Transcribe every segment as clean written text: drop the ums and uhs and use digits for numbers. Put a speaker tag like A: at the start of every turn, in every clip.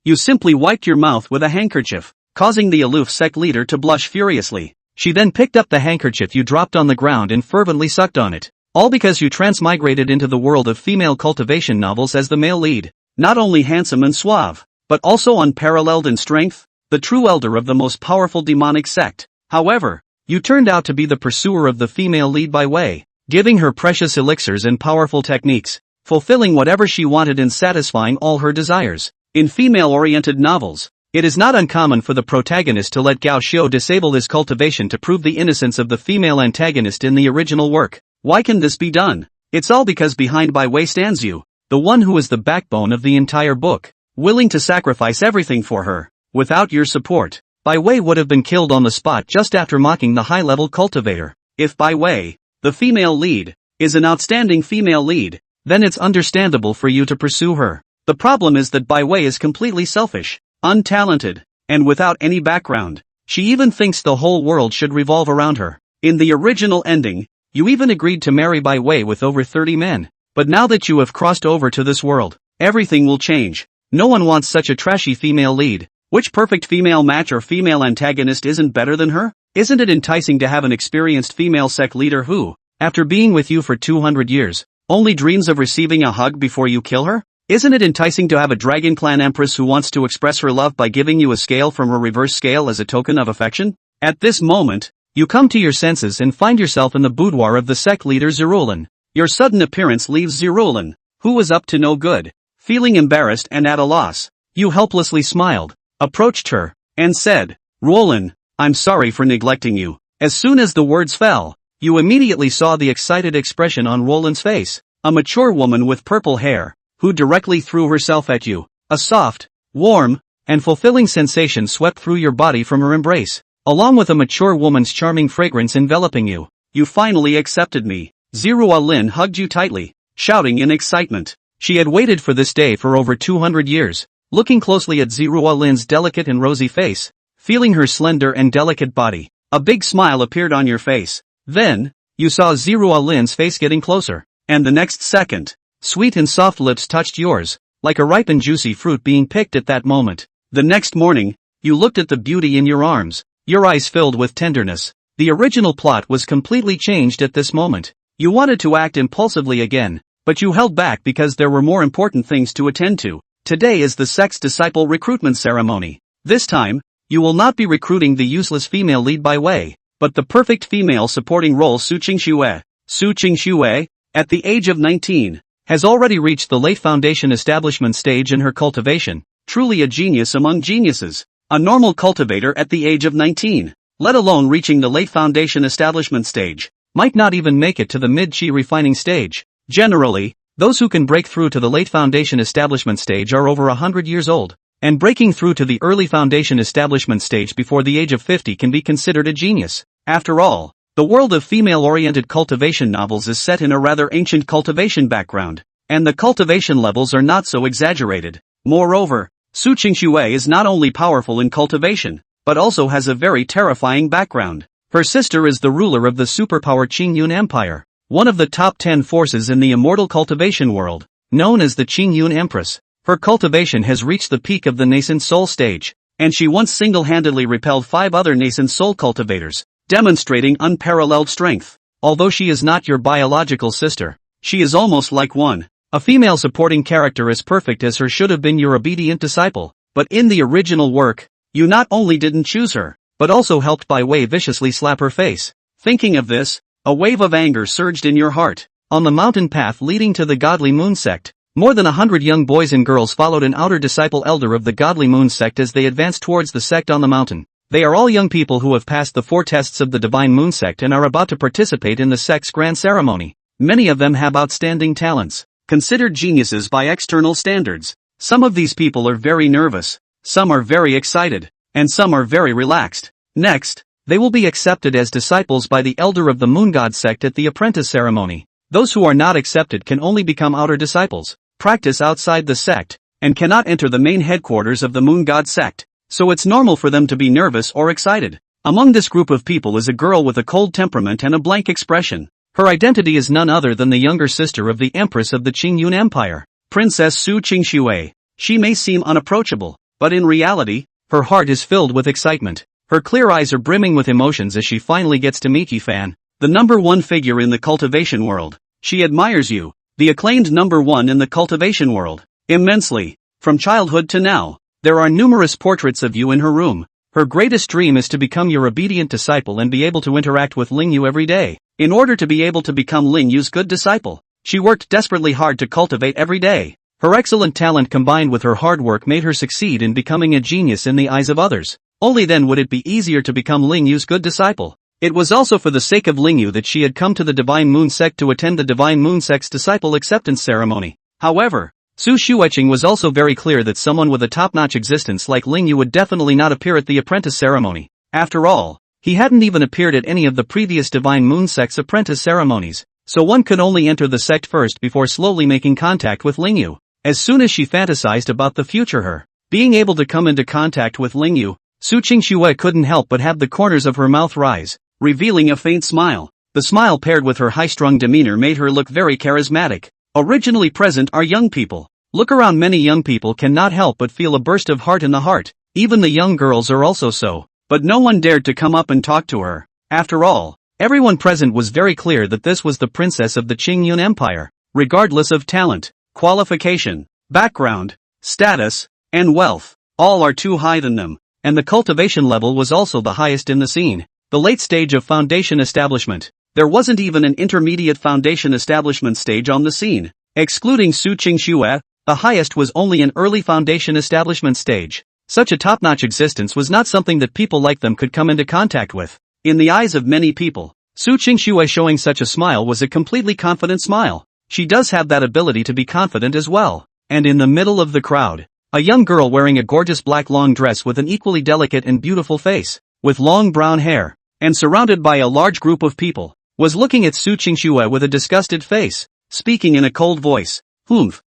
A: You simply wiped your mouth with a handkerchief, causing the aloof sect leader to blush furiously. She then picked up the handkerchief you dropped on the ground and fervently sucked on it. All because you transmigrated into the world of female cultivation novels as the male lead. Not only handsome and suave, but also unparalleled in strength, the true elder of the most powerful demonic sect. However, you turned out to be the pursuer of the female lead by way, giving her precious elixirs and powerful techniques, fulfilling whatever she wanted and satisfying all her desires. In female-oriented novels, it is not uncommon for the protagonist to let Gao Xiu disable his cultivation to prove the innocence of the female antagonist in the original work. Why can this be done? It's all because behind Bai Wei stands you, the one who is the backbone of the entire book, willing to sacrifice everything for her. Without your support, Bai Wei would have been killed on the spot just after mocking the high-level cultivator. If Bai Wei, the female lead, is an outstanding female lead, then it's understandable for you to pursue her. The problem is that Bai Wei is completely selfish, untalented, and without any background. She even thinks the whole world should revolve around her. In the original ending, you even agreed to marry Bai Wei with over 30 men. But now that you have crossed over to this world, everything will change. No one wants such a trashy female lead. Which perfect female match or female antagonist isn't better than her? Isn't it enticing to have an experienced female sect leader who, after being with you for 200 years, only dreams of receiving a hug before you kill her? Isn't it enticing to have a Dragon Clan Empress who wants to express her love by giving you a scale from her reverse scale as a token of affection? At this moment, you come to your senses and find yourself in the boudoir of the sect leader Zerulin. Your sudden appearance leaves Zerulin, who was up to no good. Feeling embarrassed and at a loss, you helplessly smiled, approached her, and said, "Roland, I'm sorry for neglecting you." As soon as the words fell, you immediately saw the excited expression on Roland's face. A mature woman with purple hair, who directly threw herself at you. A soft, warm, and fulfilling sensation swept through your body from her embrace, along with a mature woman's charming fragrance enveloping you. You finally accepted me. Zirua Lin hugged you tightly, shouting in excitement. She had waited for this day for over 200 years, looking closely at Zirua Lin's delicate and rosy face, feeling her slender and delicate body. A big smile appeared on your face. Then, you saw Zirua Lin's face getting closer, and the next second, sweet and soft lips touched yours, like a ripe and juicy fruit being picked at that moment. The next morning, you looked at the beauty in your arms, your eyes filled with tenderness. The original plot was completely changed at this moment. You wanted to act impulsively again, but you held back because there were more important things to attend to. Today is the sect's disciple recruitment ceremony. This time, you will not be recruiting the useless female lead Bai Wei, but the perfect female supporting role Su Qingxue. Su Qingxue, at the age of 19, has already reached the late foundation establishment stage in her cultivation, truly a genius among geniuses. A normal cultivator at the age of 19, let alone reaching the late foundation establishment stage, might not even make it to the mid-chi refining stage. Generally, those who can break through to the late foundation establishment stage are over 100 years old, and breaking through to the early foundation establishment stage before the age of 50 can be considered a genius. After all, the world of female-oriented cultivation novels is set in a rather ancient cultivation background, and the cultivation levels are not so exaggerated. Moreover, Su Qingxue is not only powerful in cultivation, but also has a very terrifying background. Her sister is the ruler of the superpower Qingyun Empire, one of the top 10 forces in the immortal cultivation world, known as the Qingyun Empress. Her cultivation has reached the peak of the nascent soul stage, and she once single-handedly repelled 5 other nascent soul cultivators, demonstrating unparalleled strength. Although she is not your biological sister, she is almost like one. A female supporting character as perfect as her should have been your obedient disciple. But in the original work, you not only didn't choose her, but also helped Bai Wei viciously slap her face. Thinking of this, a wave of anger surged in your heart. On the mountain path leading to the Godly Moon sect, more than 100 young boys and girls followed an outer disciple elder of the Godly Moon sect as they advanced towards the sect on the mountain. They are all young people who have passed the 4 tests of the Divine Moon sect and are about to participate in the sect's grand ceremony. Many of them have outstanding talents, considered geniuses by external standards. Some of these people are very nervous, some are very excited, and some are very relaxed. Next, they will be accepted as disciples by the elder of the Moon God sect at the apprentice ceremony. Those who are not accepted can only become outer disciples, practice outside the sect, and cannot enter the main headquarters of the Moon God sect. So it's normal for them to be nervous or excited. Among this group of people is a girl with a cold temperament and a blank expression. Her identity is none other than the younger sister of the Empress of the Qingyun Empire, Princess Su Qingxue. She may seem unapproachable, but in reality, her heart is filled with excitement. Her clear eyes are brimming with emotions as she finally gets to meet Yifan, the #1 figure in the cultivation world. She admires you, the acclaimed #1 in the cultivation world, immensely. From childhood to now, there are numerous portraits of you in her room. Her greatest dream is to become your obedient disciple and be able to interact with Lingyu every day. In order to be able to become Lingyu's good disciple, she worked desperately hard to cultivate every day. Her excellent talent combined with her hard work made her succeed in becoming a genius in the eyes of others. Only then would it be easier to become Lingyu's good disciple. It was also for the sake of Lingyu that she had come to the Divine Moon Sect to attend the Divine Moon Sect's disciple acceptance ceremony. However, Su Shuiqing was also very clear that someone with a top-notch existence like Lingyu would definitely not appear at the apprentice ceremony. After all, he hadn't even appeared at any of the previous Divine Moon Sect's apprentice ceremonies, so one could only enter the sect first before slowly making contact with Lingyu. As soon as she fantasized about the future her being able to come into contact with Lingyu, Su Qingxue couldn't help but have the corners of her mouth rise, revealing a faint smile. The smile paired with her high-strung demeanor made her look very charismatic. Originally present are young people. Look around, many young people cannot help but feel a burst of heart in the heart. Even the young girls are also so. But no one dared to come up and talk to her. After all, everyone present was very clear that this was the princess of the Qingyun Empire. Regardless of talent, qualification, background, status, and wealth, all are too high than them. And the cultivation level was also the highest in the scene. The late stage of foundation establishment. There wasn't even an intermediate foundation establishment stage on the scene. Excluding Su Qingxue, the highest was only an early foundation establishment stage. Such a top-notch existence was not something that people like them could come into contact with. In the eyes of many people, Su Qingxue showing such a smile was a completely confident smile. She does have that ability to be confident as well. And in the middle of the crowd, a young girl wearing a gorgeous black long dress with an equally delicate and beautiful face, with long brown hair, and surrounded by a large group of people, was looking at Su Qingxue with a disgusted face, speaking in a cold voice.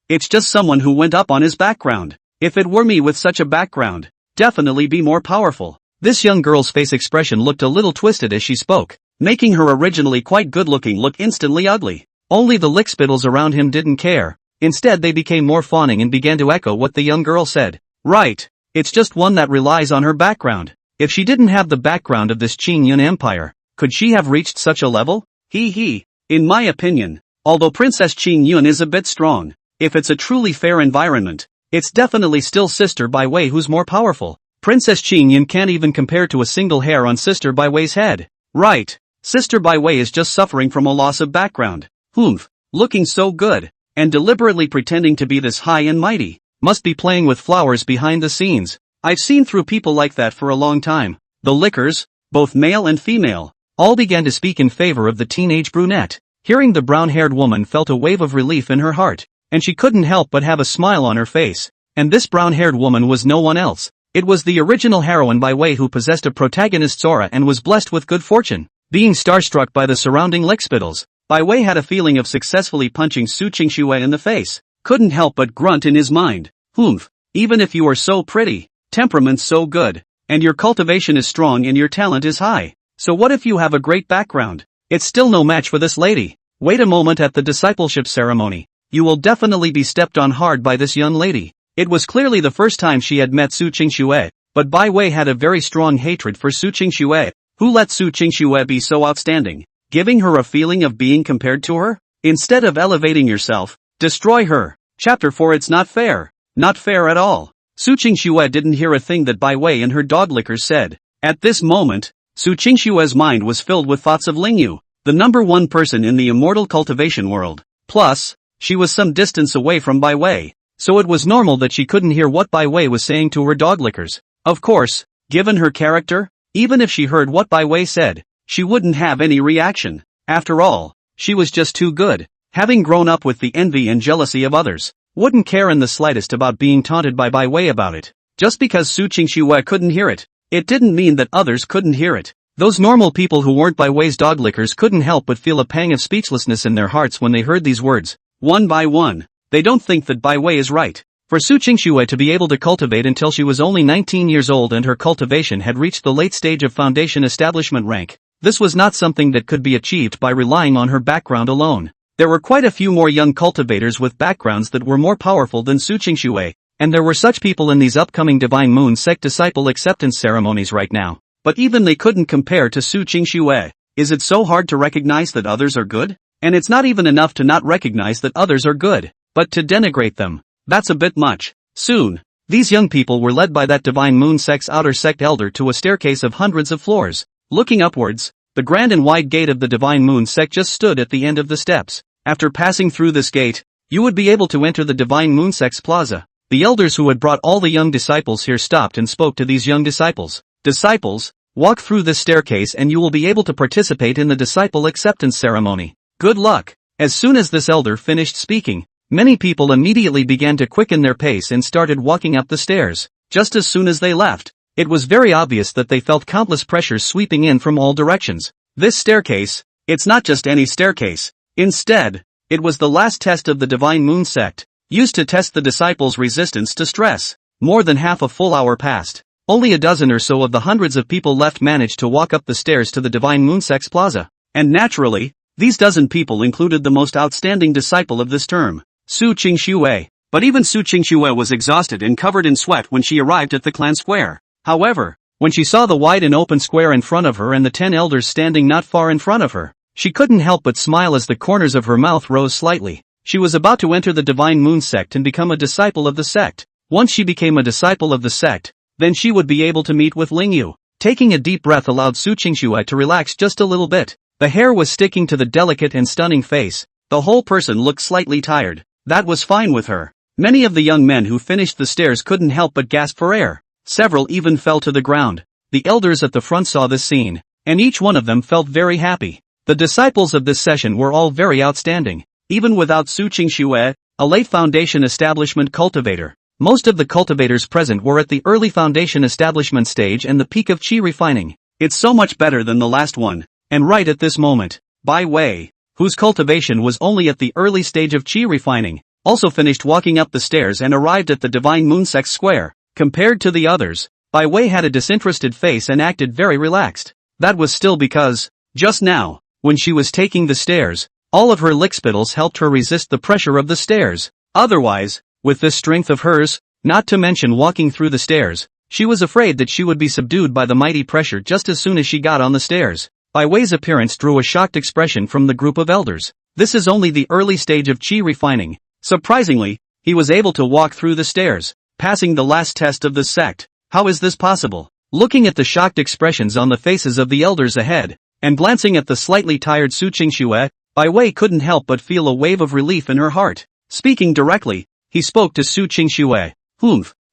A: It's just someone who went up on his background. If it were me with such a background, definitely be more powerful. This young girl's face expression looked a little twisted as she spoke, making her originally quite good-looking look instantly ugly. Only the lickspittles around him didn't care. Instead they became more fawning and began to echo what the young girl said. Right, it's just one that relies on her background. If she didn't have the background of this Qingyun Empire, could she have reached such a level? In my opinion, although Princess Qingyun is a bit strong, if it's a truly fair environment, it's definitely still Sister Bai Wei who's more powerful. Princess Qingyun can't even compare to a single hair on Sister Bai Wei's head. Right, Sister Bai Wei is just suffering from a loss of background. Looking so good, and deliberately pretending to be this high and mighty, must be playing with flowers behind the scenes. I've seen through people like that for a long time. The lickers, both male and female, all began to speak in favor of the teenage brunette. Hearing the brown-haired woman felt a wave of relief in her heart, and she couldn't help but have a smile on her face. And this brown-haired woman was no one else. It was the original heroine Bai Wei who possessed a protagonist's aura and was blessed with good fortune. Being starstruck by the surrounding lickspittles, Bai Wei had a feeling of successfully punching Su Qingxue in the face. Couldn't help but grunt in his mind. Even if you are so pretty, temperament's so good, and your cultivation is strong and your talent is high, so what if you have a great background? It's still no match for this lady. Wait a moment at the discipleship ceremony. You will definitely be stepped on hard by this young lady. It was clearly the first time she had met Su Qingxue, but Bai Wei had a very strong hatred for Su Qingxue. Who let Su Qingxue be so outstanding, giving her a feeling of being compared to her? Instead of elevating yourself, destroy her. Chapter 4. It's not fair. Not fair at all. Su Qingxue didn't hear a thing that Bai Wei and her dog lickers said. At this moment, Su Qingxue's mind was filled with thoughts of Lingyu, the #1 person in the immortal cultivation world. Plus, she was some distance away from Bai Wei, so it was normal that she couldn't hear what Bai Wei was saying to her dog lickers. Of course, given her character, even if she heard what Bai Wei said, she wouldn't have any reaction. After all, she was just too good, having grown up with the envy and jealousy of others. Wouldn't care in the slightest about being taunted by Bai Wei about it. Just because Su Qingxue couldn't hear it, it didn't mean that others couldn't hear it. Those normal people who weren't Bai Wei's dog lickers couldn't help but feel a pang of speechlessness in their hearts when they heard these words. One by one, they don't think that Bai Wei is right. For Su Qingxue to be able to cultivate until she was only 19 years old and her cultivation had reached the late stage of foundation establishment rank, this was not something that could be achieved by relying on her background alone. There were quite a few more young cultivators with backgrounds that were more powerful than Su Qingxue, And there were such people in these upcoming Divine Moon sect disciple acceptance ceremonies right now. But even they couldn't compare to Su Qingxue. Is it so hard to recognize that others are good? And it's not even enough to not recognize that others are good, but to denigrate them. That's a bit much. Soon, these young people were led by that Divine Moon sect's outer sect elder to a staircase of hundreds of floors. Looking upwards, the grand and wide gate of the Divine Moon sect just stood at the end of the steps. After passing through this gate, you would be able to enter the Divine Moon sect's plaza. The elders who had brought all the young disciples here stopped and spoke to these young disciples. Disciples, walk through this staircase and you will be able to participate in the disciple acceptance ceremony. Good luck. As soon as this elder finished speaking, many people immediately began to quicken their pace and started walking up the stairs. Just as soon as they left, it was very obvious that they felt countless pressures sweeping in from all directions. This staircase, it's not just any staircase. Instead, it was the last test of the Divine Moon sect, used to test the disciples' resistance to stress. More than half a full hour passed. Only a dozen or so of the hundreds of people left managed to walk up the stairs to the Divine Moon sect's plaza. And naturally, these dozen people included the most outstanding disciple of this term, Su Qingxue. But even Su Qingxue was exhausted and covered in sweat when she arrived at the clan square. However, when she saw the wide and open square in front of her and the 10 elders standing not far in front of her, she couldn't help but smile as the corners of her mouth rose slightly. She was about to enter the Divine Moon sect and become a disciple of the sect. Once she became a disciple of the sect, then she would be able to meet with Lingyu. Taking a deep breath allowed Su Qingxue to relax just a little bit. The hair was sticking to the delicate and stunning face. The whole person looked slightly tired. That was fine with her. Many of the young men who finished the stairs couldn't help but gasp for air. Several even fell to the ground. The elders at the front saw this scene, and each one of them felt very happy. The disciples of this session were all very outstanding. Even without Su Qingxue, a late foundation establishment cultivator. Most of the cultivators present were at the early foundation establishment stage and the peak of qi refining. It's so much better than the last one. And right at this moment, Bai Wei, whose cultivation was only at the early stage of qi refining, also finished walking up the stairs and arrived at the Divine Moon sect square. Compared to the others, Bai Wei had a disinterested face and acted very relaxed. That was still because, just now, when she was taking the stairs, all of her lickspittles helped her resist the pressure of the stairs. Otherwise, with this strength of hers, not to mention walking through the stairs, she was afraid that she would be subdued by the mighty pressure just as soon as she got on the stairs. Bai Wei's appearance drew a shocked expression from the group of elders. This is only the early stage of qi refining. Surprisingly, he was able to walk through the stairs, passing the last test of the sect. How is this possible? Looking at the shocked expressions on the faces of the elders ahead, and glancing at the slightly tired Su Qingxue, Bai Wei couldn't help but feel a wave of relief in her heart. Speaking directly, he spoke to Su Qingxue.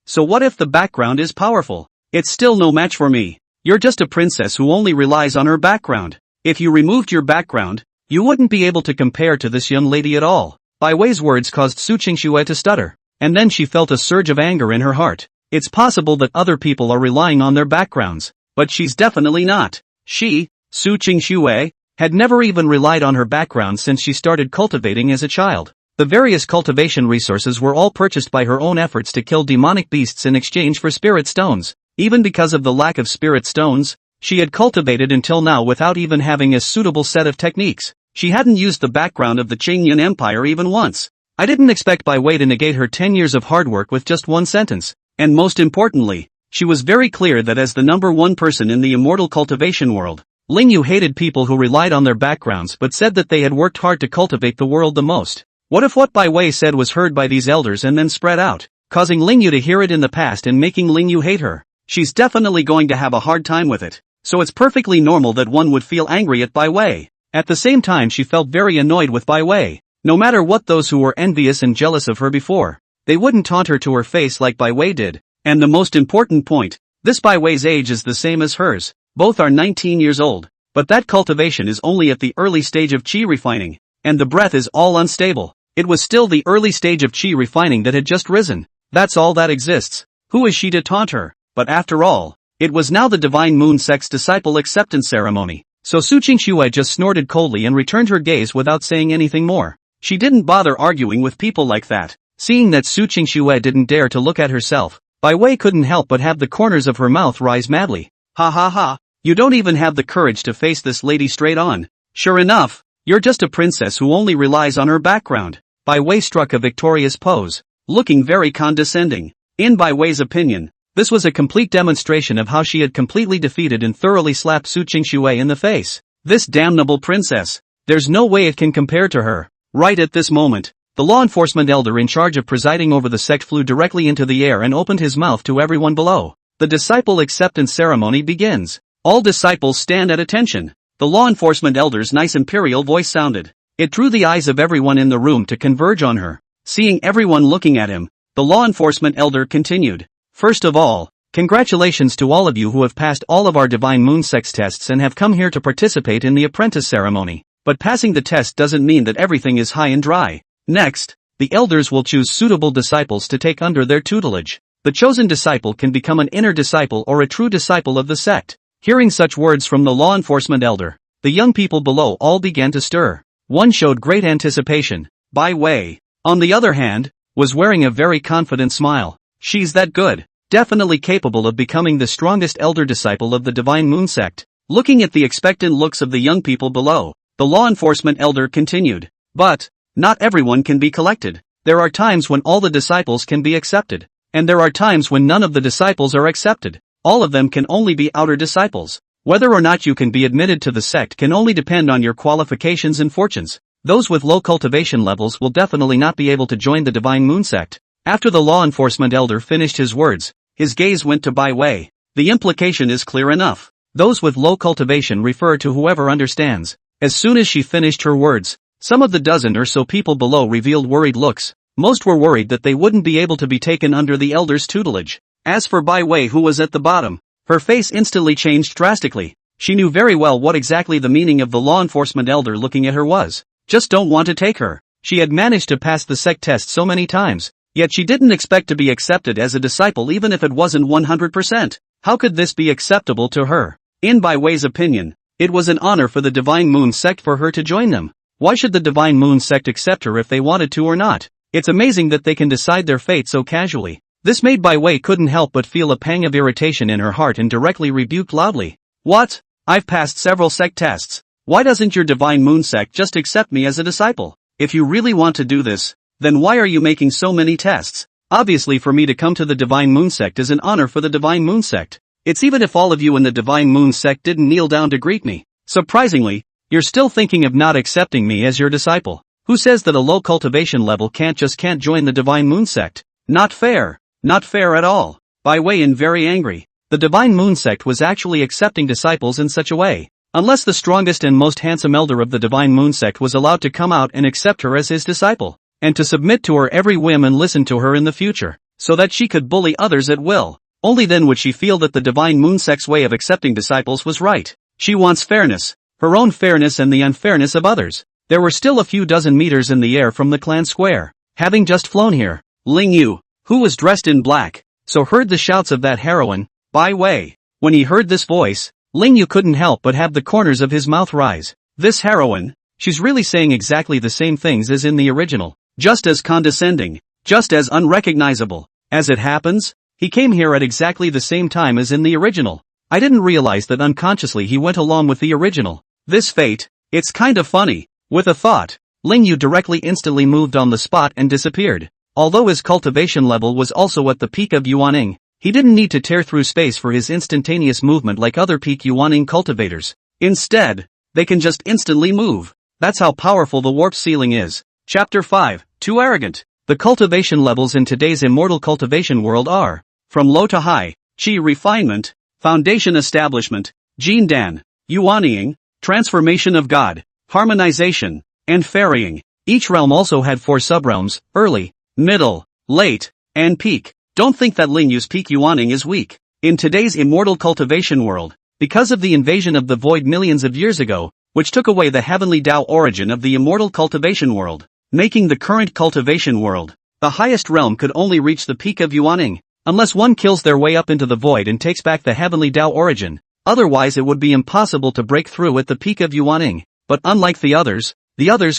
A: So what if the background is powerful? It's still no match for me. You're just a princess who only relies on her background. If you removed your background, you wouldn't be able to compare to this young lady at all. Bai Wei's words caused Su Qingxue to stutter, and then she felt a surge of anger in her heart. It's possible that other people are relying on their backgrounds, but she's definitely not. She, Su Qingxue, had never even relied on her background since she started cultivating as a child. The various cultivation resources were all purchased by her own efforts to kill demonic beasts in exchange for spirit stones. Even because of the lack of spirit stones, she had cultivated until now without even having a suitable set of techniques. She hadn't used the background of the Qingyan Empire even once. I didn't expect Bai Wei to negate her 10 years of hard work with just one sentence. And most importantly, she was very clear that as the number one person in the immortal cultivation world, Lingyu hated people who relied on their backgrounds but said that they had worked hard to cultivate the world the most. What if what Bai Wei said was heard by these elders and then spread out, causing Lingyu to hear it in the past and making Lingyu hate her? She's definitely going to have a hard time with it. So it's perfectly normal that one would feel angry at Bai Wei. At the same time she felt very annoyed with Bai Wei. No matter what those who were envious and jealous of her before, they wouldn't taunt her to her face like Bai Wei did. And the most important point, this Bai Wei's age is the same as hers. Both are 19 years old. But that cultivation is only at the early stage of qi refining, and the breath is all unstable. It was still the early stage of qi refining that had just risen. That's all that exists. Who is she to taunt her? But after all, it was now the Divine Moon sect's disciple acceptance ceremony. So Su Qingxue just snorted coldly and returned her gaze without saying anything more. She didn't bother arguing with people like that. Seeing that Su Qingxue didn't dare to look at herself, Bai Wei couldn't help but have the corners of her mouth rise madly. Ha ha ha. You don't even have the courage to face this lady straight on. Sure enough, you're just a princess who only relies on her background. Bai Wei struck a victorious pose. looking very condescending. In Bai Wei's opinion, this was a complete demonstration of how she had completely defeated and thoroughly slapped Su Qingxue in the face. This damnable princess. There's no way it can compare to her. Right at this moment, the law enforcement elder in charge of presiding over the sect flew directly into the air and opened his mouth to everyone below. The disciple acceptance ceremony begins. All disciples stand at attention. The law enforcement elder's nice imperial voice sounded. It drew the eyes of everyone in the room to converge on her. Seeing everyone looking at him, the law enforcement elder continued. First of all, congratulations to all of you who have passed all of our Divine Moon Sex tests and have come here to participate in the apprentice ceremony. But passing the test doesn't mean that everything is high and dry. Next, the elders will choose suitable disciples to take under their tutelage. The chosen disciple can become an inner disciple or a true disciple of the sect. Hearing such words from the law enforcement elder, the young people below all began to stir. One showed great anticipation. Bai Wei, on the other hand, was wearing a very confident smile. She's that good, definitely capable of becoming the strongest elder disciple of the Divine Moon sect. Looking at the expectant looks of the young people below, the law enforcement elder continued. But, not everyone can be collected. There are times when all the disciples can be accepted, and there are times when none of the disciples are accepted. All of them can only be outer disciples. Whether or not you can be admitted to the sect can only depend on your qualifications and fortunes. Those with low cultivation levels will definitely not be able to join the Divine Moon sect. After the law enforcement elder finished his words, his gaze went to Bai Wei. The implication is clear enough. Those with low cultivation refer to whoever understands. As soon as she finished her words, some of the dozen or so people below revealed worried looks. Most were worried that they wouldn't be able to be taken under the elder's tutelage. As for Bai Wei, who was at the bottom, her face instantly changed drastically. She knew very well what exactly the meaning of the law enforcement elder looking at her was. Just don't want to take her. She had managed to pass the sect test so many times, yet she didn't expect to be accepted as a disciple even if it wasn't 100%. How could this be acceptable to her? In Bai Wei's opinion, it was an honor for the Divine Moon sect for her to join them. Why should the Divine Moon sect accept her if they wanted to or not? It's amazing that they can decide their fate so casually. This made Bai Wei couldn't help but feel a pang of irritation in her heart and directly rebuked loudly. What? I've passed several sect tests. Why doesn't your Divine Moon sect just accept me as a disciple? If you really want to do this, then why are you making so many tests? Obviously for me to come to the Divine Moon sect is an honor for the Divine Moon sect. It's even if all of you in the Divine Moon sect didn't kneel down to greet me. Surprisingly, you're still thinking of not accepting me as your disciple. Who says that a low cultivation level can't join the Divine Moon sect? Not fair. Not fair at all. Bai Wei very angry. The Divine Moon sect was actually accepting disciples in such a way. Unless the strongest and most handsome elder of the Divine Moon sect was allowed to come out and accept her as his disciple, and to submit to her every whim and listen to her in the future, so that she could bully others at will. Only then would she feel that the Divine Moon sect's way of accepting disciples was right. She wants fairness, her own fairness and the unfairness of others. There were still a few dozen meters in the air from the clan square. Having just flown here, Ling Yu, who was dressed in black, so heard the shouts of that heroine, Bai Wei. When he heard this voice, Ling Yu couldn't help but have the corners of his mouth rise. This heroine, she's really saying exactly the same things as in the original. Just as condescending, just as unrecognizable. As it happens, he came here at exactly the same time as in the original. I didn't realize that unconsciously he went along with the original. This fate, it's kind of funny. With a thought, Ling Yu instantly moved on the spot and disappeared. Although his cultivation level was also at the peak of Yuaning, he didn't need to tear through space for his instantaneous movement like other peak Yuaning cultivators. Instead, they can just instantly move. That's how powerful the warp ceiling is. Chapter 5, Too Arrogant. The cultivation levels in today's immortal cultivation world are, from low to high, Qi refinement, foundation establishment, Jin Dan, Yuaning, transformation of God, harmonization, and ferrying. Each realm also had 4 subrealms, early, middle, late, and peak. Don't think that Ling Yu's peak Yuaning is weak. In today's immortal cultivation world, because of the invasion of the void millions of years ago, which took away the heavenly Tao origin of the immortal cultivation world, making the current cultivation world, the highest realm could only reach the peak of Yuaning, unless one kills their way up into the void and takes back the heavenly Tao origin. Otherwise it would be impossible to break through at the peak of Yuaning. But unlike the others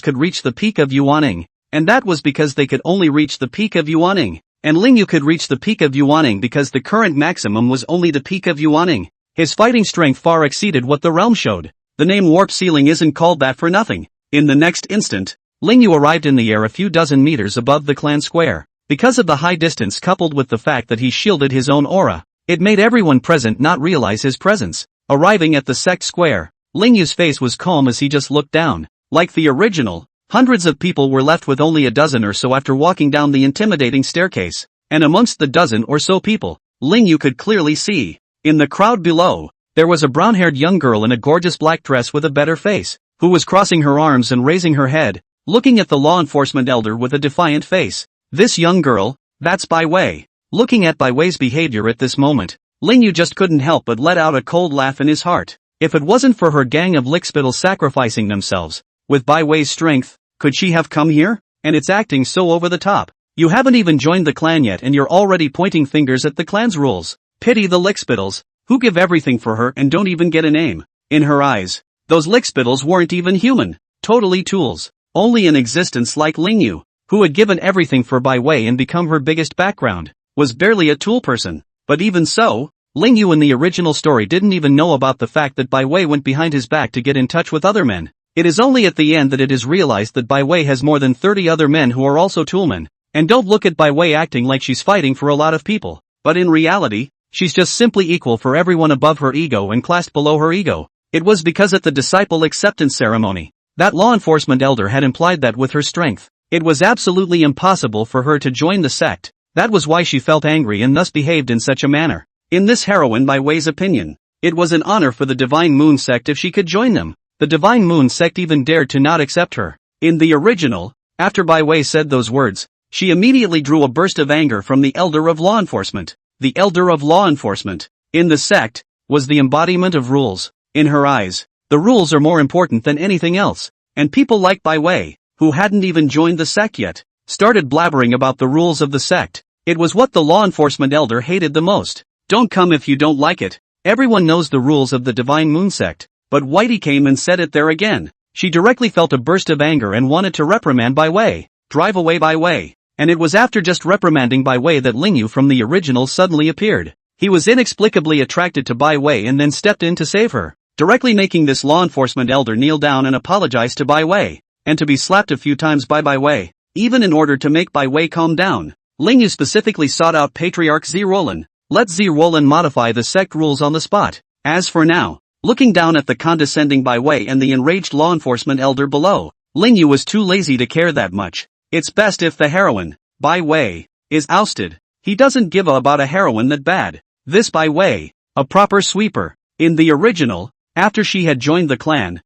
A: could reach the peak of Yuaning, and that was because they could only reach the peak of Yuaning. And Ling Yu could reach the peak of Yuaning because the current maximum was only the peak of Yuaning. His fighting strength far exceeded what the realm showed. The name warp ceiling isn't called that for nothing. In the next instant, Ling Yu arrived in the air a few dozen meters above the clan square. Because of the high distance coupled with the fact that he shielded his own aura, it made everyone present not realize his presence. Arriving at the sect square, Ling Yu's face was calm as he just looked down. Like the original, hundreds of people were left with only a dozen or so after walking down the intimidating staircase. And amongst the dozen or so people, Ling Yu could clearly see, in the crowd below, there was a brown-haired young girl in a gorgeous black dress with a better face, who was crossing her arms and raising her head, looking at the law enforcement elder with a defiant face. This young girl, that's Bai Wei. Looking at Bai Wei's behavior at this moment, Ling Yu just couldn't help but let out a cold laugh in his heart. If it wasn't for her gang of lickspittles sacrificing themselves, with Bai Wei's strength, could she have come here? And it's acting so over the top. You haven't even joined the clan yet and you're already pointing fingers at the clan's rules. Pity the lickspittles, who give everything for her and don't even get a name. In her eyes, those lickspittles weren't even human, totally tools, only in existence like Ling Yu, who had given everything for Bai Wei and become her biggest background, was barely a tool person. But even so, Ling Yu in the original story didn't even know about the fact that Bai Wei went behind his back to get in touch with other men. It is only at the end that it is realized that Bai Wei has more than 30 other men who are also toolmen. And don't look at Bai Wei acting like she's fighting for a lot of people, but in reality, she's just simply equal for everyone above her ego and classed below her ego. It was because at the disciple acceptance ceremony, that law enforcement elder had implied that with her strength, it was absolutely impossible for her to join the sect. That was why she felt angry and thus behaved in such a manner. In this heroine Bai Wei's opinion, it was an honor for the Divine Moon sect if she could join them. The Divine Moon sect even dared to not accept her. In the original, after Bai Wei said those words, she immediately drew a burst of anger from the Elder of Law Enforcement. The Elder of Law Enforcement, in the sect, was the embodiment of rules. In her eyes, the rules are more important than anything else. And people like Bai Wei, who hadn't even joined the sect yet, started blabbering about the rules of the sect. It was what the law enforcement elder hated the most. Don't come if you don't like it. Everyone knows the rules of the Divine Moon sect, but Whitey came and said it there again. She directly felt a burst of anger and wanted to reprimand Bai Wei. Drive away Bai Wei. And it was after just reprimanding Bai Wei that Ling Yu from the original suddenly appeared. He was inexplicably attracted to Bai Wei and then stepped in to save her, directly making this law enforcement elder kneel down and apologize to Bai Wei, and to be slapped a few times by Bai Wei, even in order to make Bai Wei calm down. Ling Yu specifically sought out Patriarch Z Roland. Let Z Roland modify the sect rules on the spot. As for now, looking down at the condescending Bai Wei and the enraged law enforcement elder below, Ling Yu was too lazy to care that much. It's best if the heroine, Bai Wei, is ousted. He doesn't give a about a heroine that bad. This Bai Wei, a proper sweeper. In the original, after she had joined the clan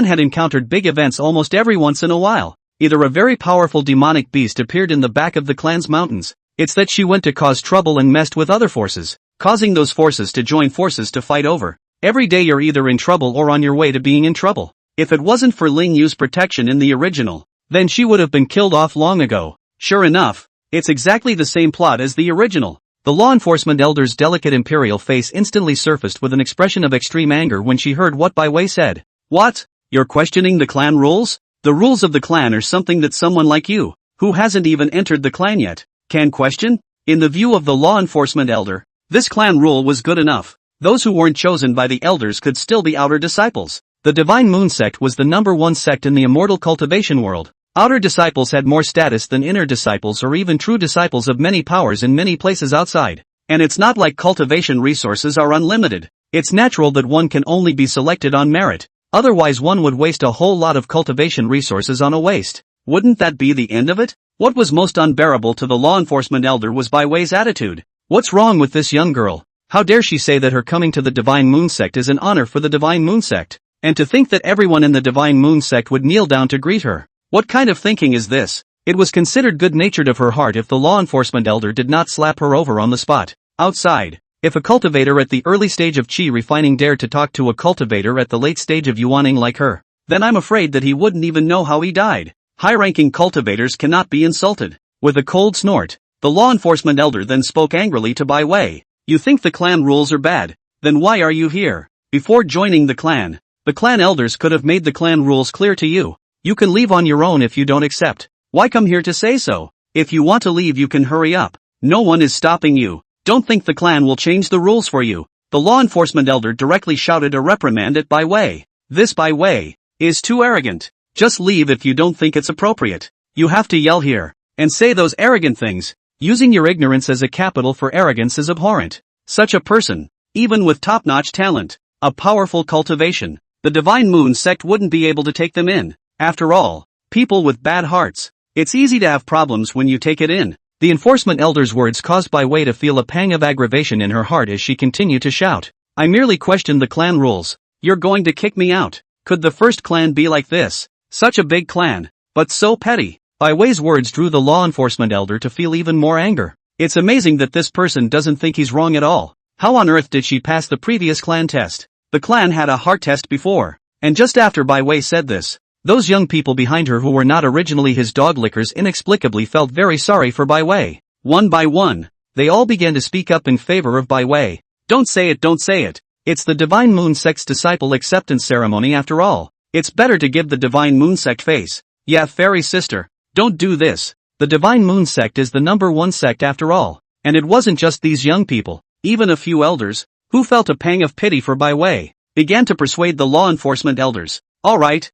A: had encountered big events almost every once in a while. Either a very powerful demonic beast appeared in the back of the clan's mountains. It's that she went to cause trouble and messed with other forces, causing those forces to join forces to fight over. Every day you're either in trouble or on your way to being in trouble. If it wasn't for Ling Yu's protection in the original, then she would have been killed off long ago. Sure enough, it's exactly the same plot as the original. The law enforcement elder's delicate imperial face instantly surfaced with an expression of extreme anger when she heard what Bai Wei said. What? You're questioning the clan rules? The rules of the clan are something that someone like you, who hasn't even entered the clan yet, can question? In the view of the law enforcement elder, this clan rule was good enough. Those who weren't chosen by the elders could still be outer disciples. The Divine Moon sect was the #1 sect in the immortal cultivation world. Outer disciples had more status than inner disciples or even true disciples of many powers in many places outside. And it's not like cultivation resources are unlimited. It's natural that one can only be selected on merit. Otherwise one would waste a whole lot of cultivation resources on a waste. Wouldn't that be the end of it? What was most unbearable to the law enforcement elder was Bai Wei's attitude. What's wrong with this young girl? How dare she say that her coming to the Divine Moon sect is an honor for the Divine Moon sect? And to think that everyone in the Divine Moon sect would kneel down to greet her. What kind of thinking is this? It was considered good-natured of her heart if the law enforcement elder did not slap her over on the spot. Outside, if a cultivator at the early stage of chi refining dared to talk to a cultivator at the late stage of yuaning like her, then I'm afraid that he wouldn't even know how he died. High-ranking cultivators cannot be insulted. With a cold snort, the law enforcement elder then spoke angrily to Bai Wei. You think the clan rules are bad? Then why are you here? Before joining the clan elders could have made the clan rules clear to you. You can leave on your own if you don't accept. Why come here to say so? If you want to leave you can hurry up. No one is stopping you. Don't think the clan will change the rules for you. The law enforcement elder directly shouted a reprimand at Bai Wei. This Bai Wei is too arrogant. Just leave if you don't think it's appropriate. You have to yell here. and say those arrogant things. Using your ignorance as a capital for arrogance is abhorrent. Such a person, even with top-notch talent, a powerful cultivation, the Divine Moon sect wouldn't be able to take them in. After all, people with bad hearts, it's easy to have problems when you take it in. The enforcement elder's words caused Bai Wei to feel a pang of aggravation in her heart as she continued to shout. I merely questioned the clan rules. You're going to kick me out. Could the first clan be like this? Such a big clan, but so petty. Bai Wei's words drew the law enforcement elder to feel even more anger. It's amazing that this person doesn't think he's wrong at all. How on earth did she pass the previous clan test? The clan had a heart test before. And just after Bai Wei said this, those young people behind her who were not originally his dog lickers inexplicably felt very sorry for Bai Wei. One by one, they all began to speak up in favor of Bai Wei. Don't say it, don't say it. It's the Divine Moon Sect's disciple acceptance ceremony after all. It's better to give the Divine Moon Sect face. Yeah, fairy sister, don't do this. The Divine Moon Sect is the #1 sect after all. And it wasn't just these young people, even a few elders, who felt a pang of pity for Bai Wei, began to persuade the law enforcement elders. Alright,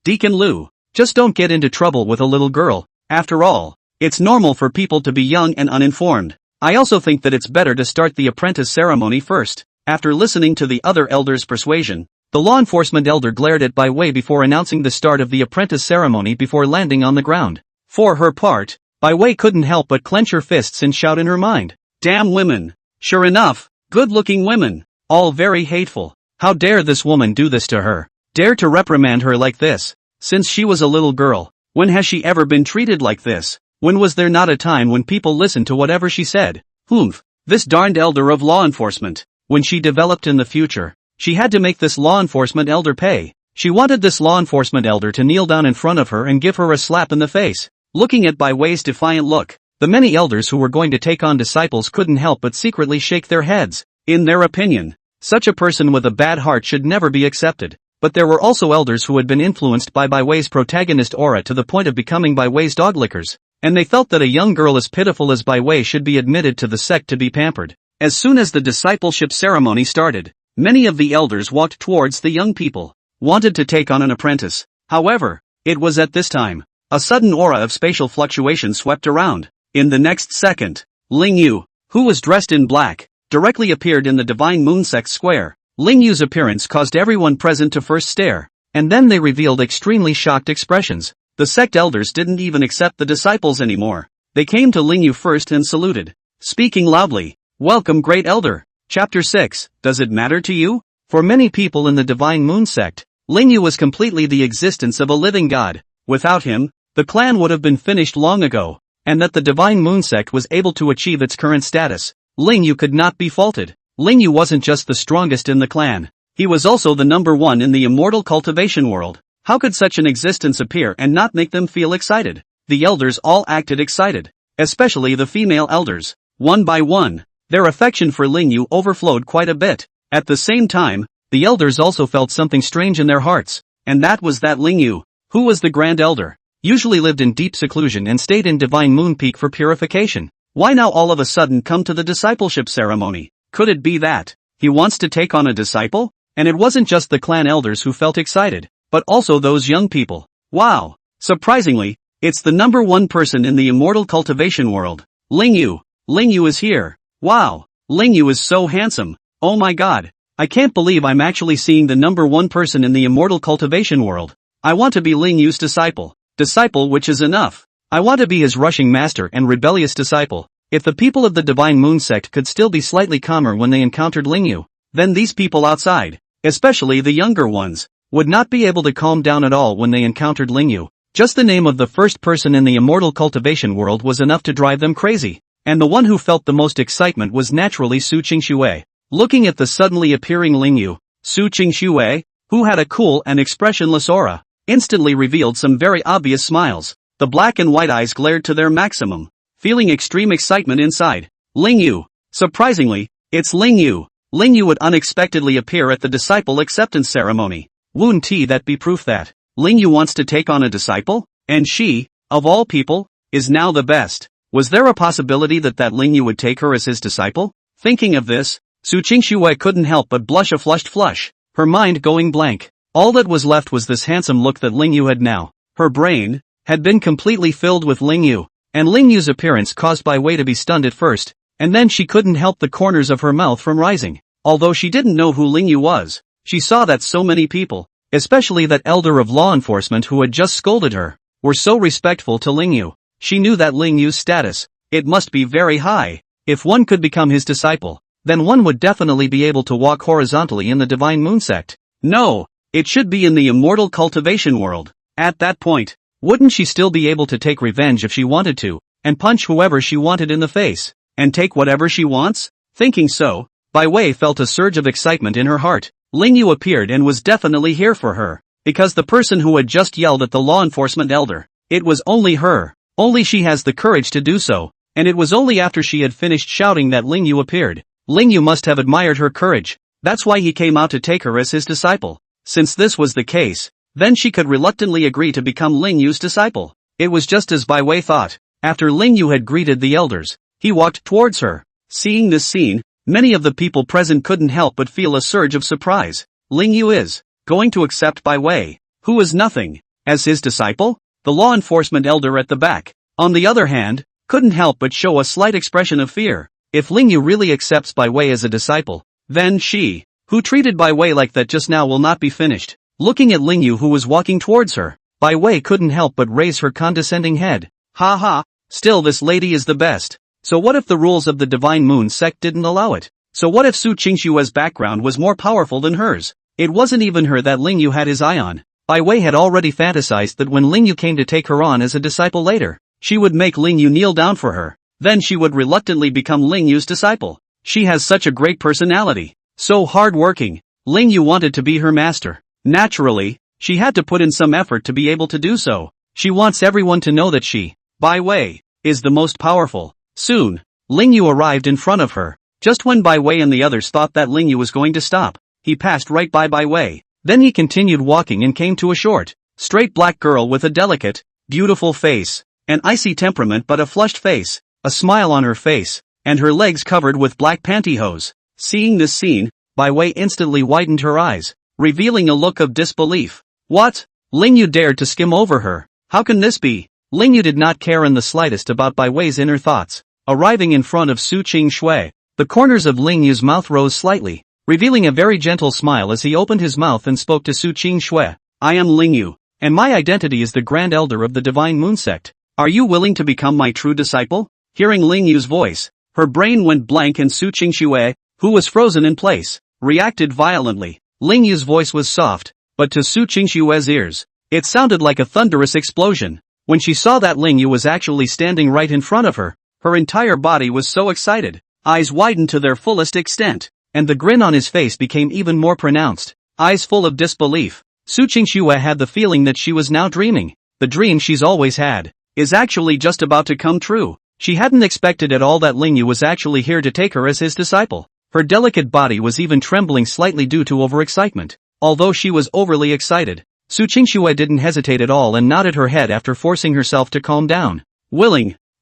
A: Deacon Lu, just don't get into trouble with a little girl. After all, it's normal for people to be young and uninformed. I also think that it's better to start the apprentice ceremony first. After listening to the other elders' persuasion, the law enforcement elder glared at Bai Wei before announcing the start of the apprentice ceremony before landing on the ground. For her part, Bai Wei couldn't help but clench her fists and shout in her mind. Damn women! Sure enough, good-looking women. All very hateful. How dare this woman do this to her? Dare to reprimand her like this? Since she was a little girl, when has she ever been treated like this? When was there not a time when people listened to whatever she said? Humph, this darned elder of law enforcement. When she developed in the future, she had to make this law enforcement elder pay. She wanted this law enforcement elder to kneel down in front of her and give her a slap in the face. Looking at Bai Wei's defiant look, the many elders who were going to take on disciples couldn't help but secretly shake their heads. In their opinion, such a person with a bad heart should never be accepted. But there were also elders who had been influenced by Bai Wei's protagonist aura to the point of becoming Bai Wei's doglickers, and they felt that a young girl as pitiful as Bai Wei should be admitted to the sect to be pampered. As soon as the discipleship ceremony started, many of the elders walked towards the young people, wanted to take on an apprentice. However, it was at this time, a sudden aura of spatial fluctuation swept around. In the next second, Ling Yu, who was dressed in black, directly appeared in the Divine Moon Sect square. Ling Yu's appearance caused everyone present to first stare, and then they revealed extremely shocked expressions. The sect elders didn't even accept the disciples anymore. They came to Ling Yu first and saluted, speaking loudly. Welcome, great elder. Chapter 6, Does it matter to you? For many people in the Divine Moon Sect, Ling Yu was completely the existence of a living god. Without him, the clan would have been finished long ago, and that the Divine Moon Sect was able to achieve its current status, Ling Yu could not be faulted. Ling Yu wasn't just the strongest in the clan, he was also the #1 in the immortal cultivation world. How could such an existence appear and not make them feel excited? The elders all acted excited, especially the female elders. One by one, their affection for Ling Yu overflowed quite a bit. At the same time, the elders also felt something strange in their hearts, and that was that Ling Yu, who was the Grand Elder, usually lived in deep seclusion and stayed in Divine Moon Peak for purification. Why now all of a sudden come to the discipleship ceremony? Could it be that he wants to take on a disciple? And it wasn't just the clan elders who felt excited, but also those young people. Wow! Surprisingly, it's the #1 person in the immortal cultivation world. Ling Yu. Ling Yu is here. Wow! Ling Yu is so handsome. Oh my god. I can't believe I'm actually seeing the #1 person in the immortal cultivation world. I want to be Ling Yu's disciple. Disciple, which is enough. I want to be his rushing master and rebellious disciple. If the people of the Divine Moon Sect could still be slightly calmer when they encountered Ling Yu, then these people outside, especially the younger ones, would not be able to calm down at all when they encountered Ling Yu. Just the name of the first person in the immortal cultivation world was enough to drive them crazy. And the one who felt the most excitement was naturally Su Qingxue. Looking at the suddenly appearing Ling Yu, Su Qingxue, who had a cool and expressionless aura, instantly revealed some very obvious smiles. The black and white eyes glared to their maximum, feeling extreme excitement inside. Ling Yu. Surprisingly, it's Ling Yu. Ling Yu would unexpectedly appear at the disciple acceptance ceremony. Wouldn't that be proof that Ling Yu wants to take on a disciple? And she, of all people, is now the best. Was there a possibility that Ling Yu would take her as his disciple? Thinking of this, Su Qingxue couldn't help but blush a flushed flush, her mind going blank. All that was left was this handsome look that Ling Yu had now. Her brain, had been completely filled with Ling Yu, and Ling Yu's appearance caused Bai Wei to be stunned at first, and then she couldn't help the corners of her mouth from rising. Although she didn't know who Ling Yu was, she saw that so many people, especially that elder of law enforcement who had just scolded her, were so respectful to Ling Yu. She knew that Ling Yu's status, it must be very high. If one could become his disciple, then one would definitely be able to walk horizontally in the Divine Moon sect. No, it should be in the immortal cultivation world. At that point, wouldn't she still be able to take revenge if she wanted to, and punch whoever she wanted in the face, and take whatever she wants? Thinking so, Bai Wei felt a surge of excitement in her heart. Ling Yu appeared and was definitely here for her, because the person who had just yelled at the law enforcement elder, it was only her. Only she has the courage to do so, and it was only after she had finished shouting that Ling Yu appeared. Ling Yu must have admired her courage, that's why he came out to take her as his disciple. Since this was the case, then she could reluctantly agree to become Ling Yu's disciple. It was just as Bai Wei thought. After Ling Yu had greeted the elders, he walked towards her. Seeing this scene, many of the people present couldn't help but feel a surge of surprise. Ling Yu is going to accept Bai Wei, who is nothing, as his disciple? The law enforcement elder at the back, on the other hand, couldn't help but show a slight expression of fear. If Ling Yu really accepts Bai Wei as a disciple, then she, who treated Bai Wei like that just now, will not be finished. Looking at Ling Yu who was walking towards her, Bai Wei couldn't help but raise her condescending head. Ha ha, still this lady is the best. So what if the rules of the Divine Moon sect didn't allow it? So what if Su Qingshue's background was more powerful than hers? It wasn't even her that Ling Yu had his eye on. Bai Wei had already fantasized that when Ling Yu came to take her on as a disciple later, she would make Ling Yu kneel down for her. Then she would reluctantly become Ling Yu's disciple. She has such a great personality. So hard-working. Ling Yu wanted to be her master. Naturally, she had to put in some effort to be able to do so. She wants everyone to know that she, Bai Wei, is the most powerful. Soon, Ling Yu arrived in front of her. Just when Bai Wei and the others thought that Ling Yu was going to stop, he passed right by Bai Wei. Then he continued walking and came to a short, straight black girl with a delicate, beautiful face, an icy temperament but a flushed face, a smile on her face, and her legs covered with black pantyhose. Seeing this scene, Bai Wei instantly widened her eyes, revealing a look of disbelief. What? Ling Yu dared to skim over her. How can this be? Ling Yu did not care in the slightest about Bai Wei's inner thoughts. Arriving in front of Su Qingshui, the corners of Ling Yu's mouth rose slightly, revealing a very gentle smile as he opened his mouth and spoke to Su Qingshui. I am Ling Yu, and my identity is the Grand Elder of the Divine Moon Sect. Are you willing to become my true disciple? Hearing Ling Yu's voice, her brain went blank and Su Qingshui, who was frozen in place, reacted violently. Ling Yu's voice was soft, but to Su Qingshui's ears, it sounded like a thunderous explosion. When she saw that Ling Yu was actually standing right in front of her, her entire body was so excited, eyes widened to their fullest extent, and the grin on his face became even more pronounced, eyes full of disbelief. Su Qingshui had the feeling that she was now dreaming. The dream she's always had is actually just about to come true. She hadn't expected at all that Ling Yu was actually here to take her as his disciple. Her delicate body was even trembling slightly due to overexcitement. Although she was overly excited, Su Qingshui didn't hesitate at all and nodded her head after forcing herself to calm down.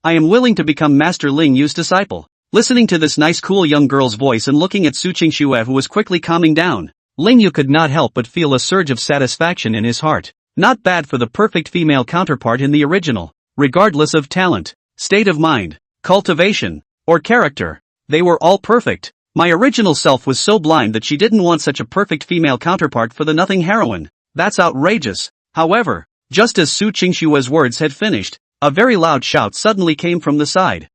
A: I am willing to become Master Ling Yu's disciple. Listening to this nice cool young girl's voice and looking at Su Qingshui who was quickly calming down, Ling Yu could not help but feel a surge of satisfaction in his heart. Not bad for the perfect female counterpart in the original. Regardless of talent, state of mind, cultivation, or character, they were all perfect. My original self was so blind that she didn't want such a perfect female counterpart for the nothing heroine. That's outrageous. However, just as Su Qingshui's words had finished, a very loud shout suddenly came from the side.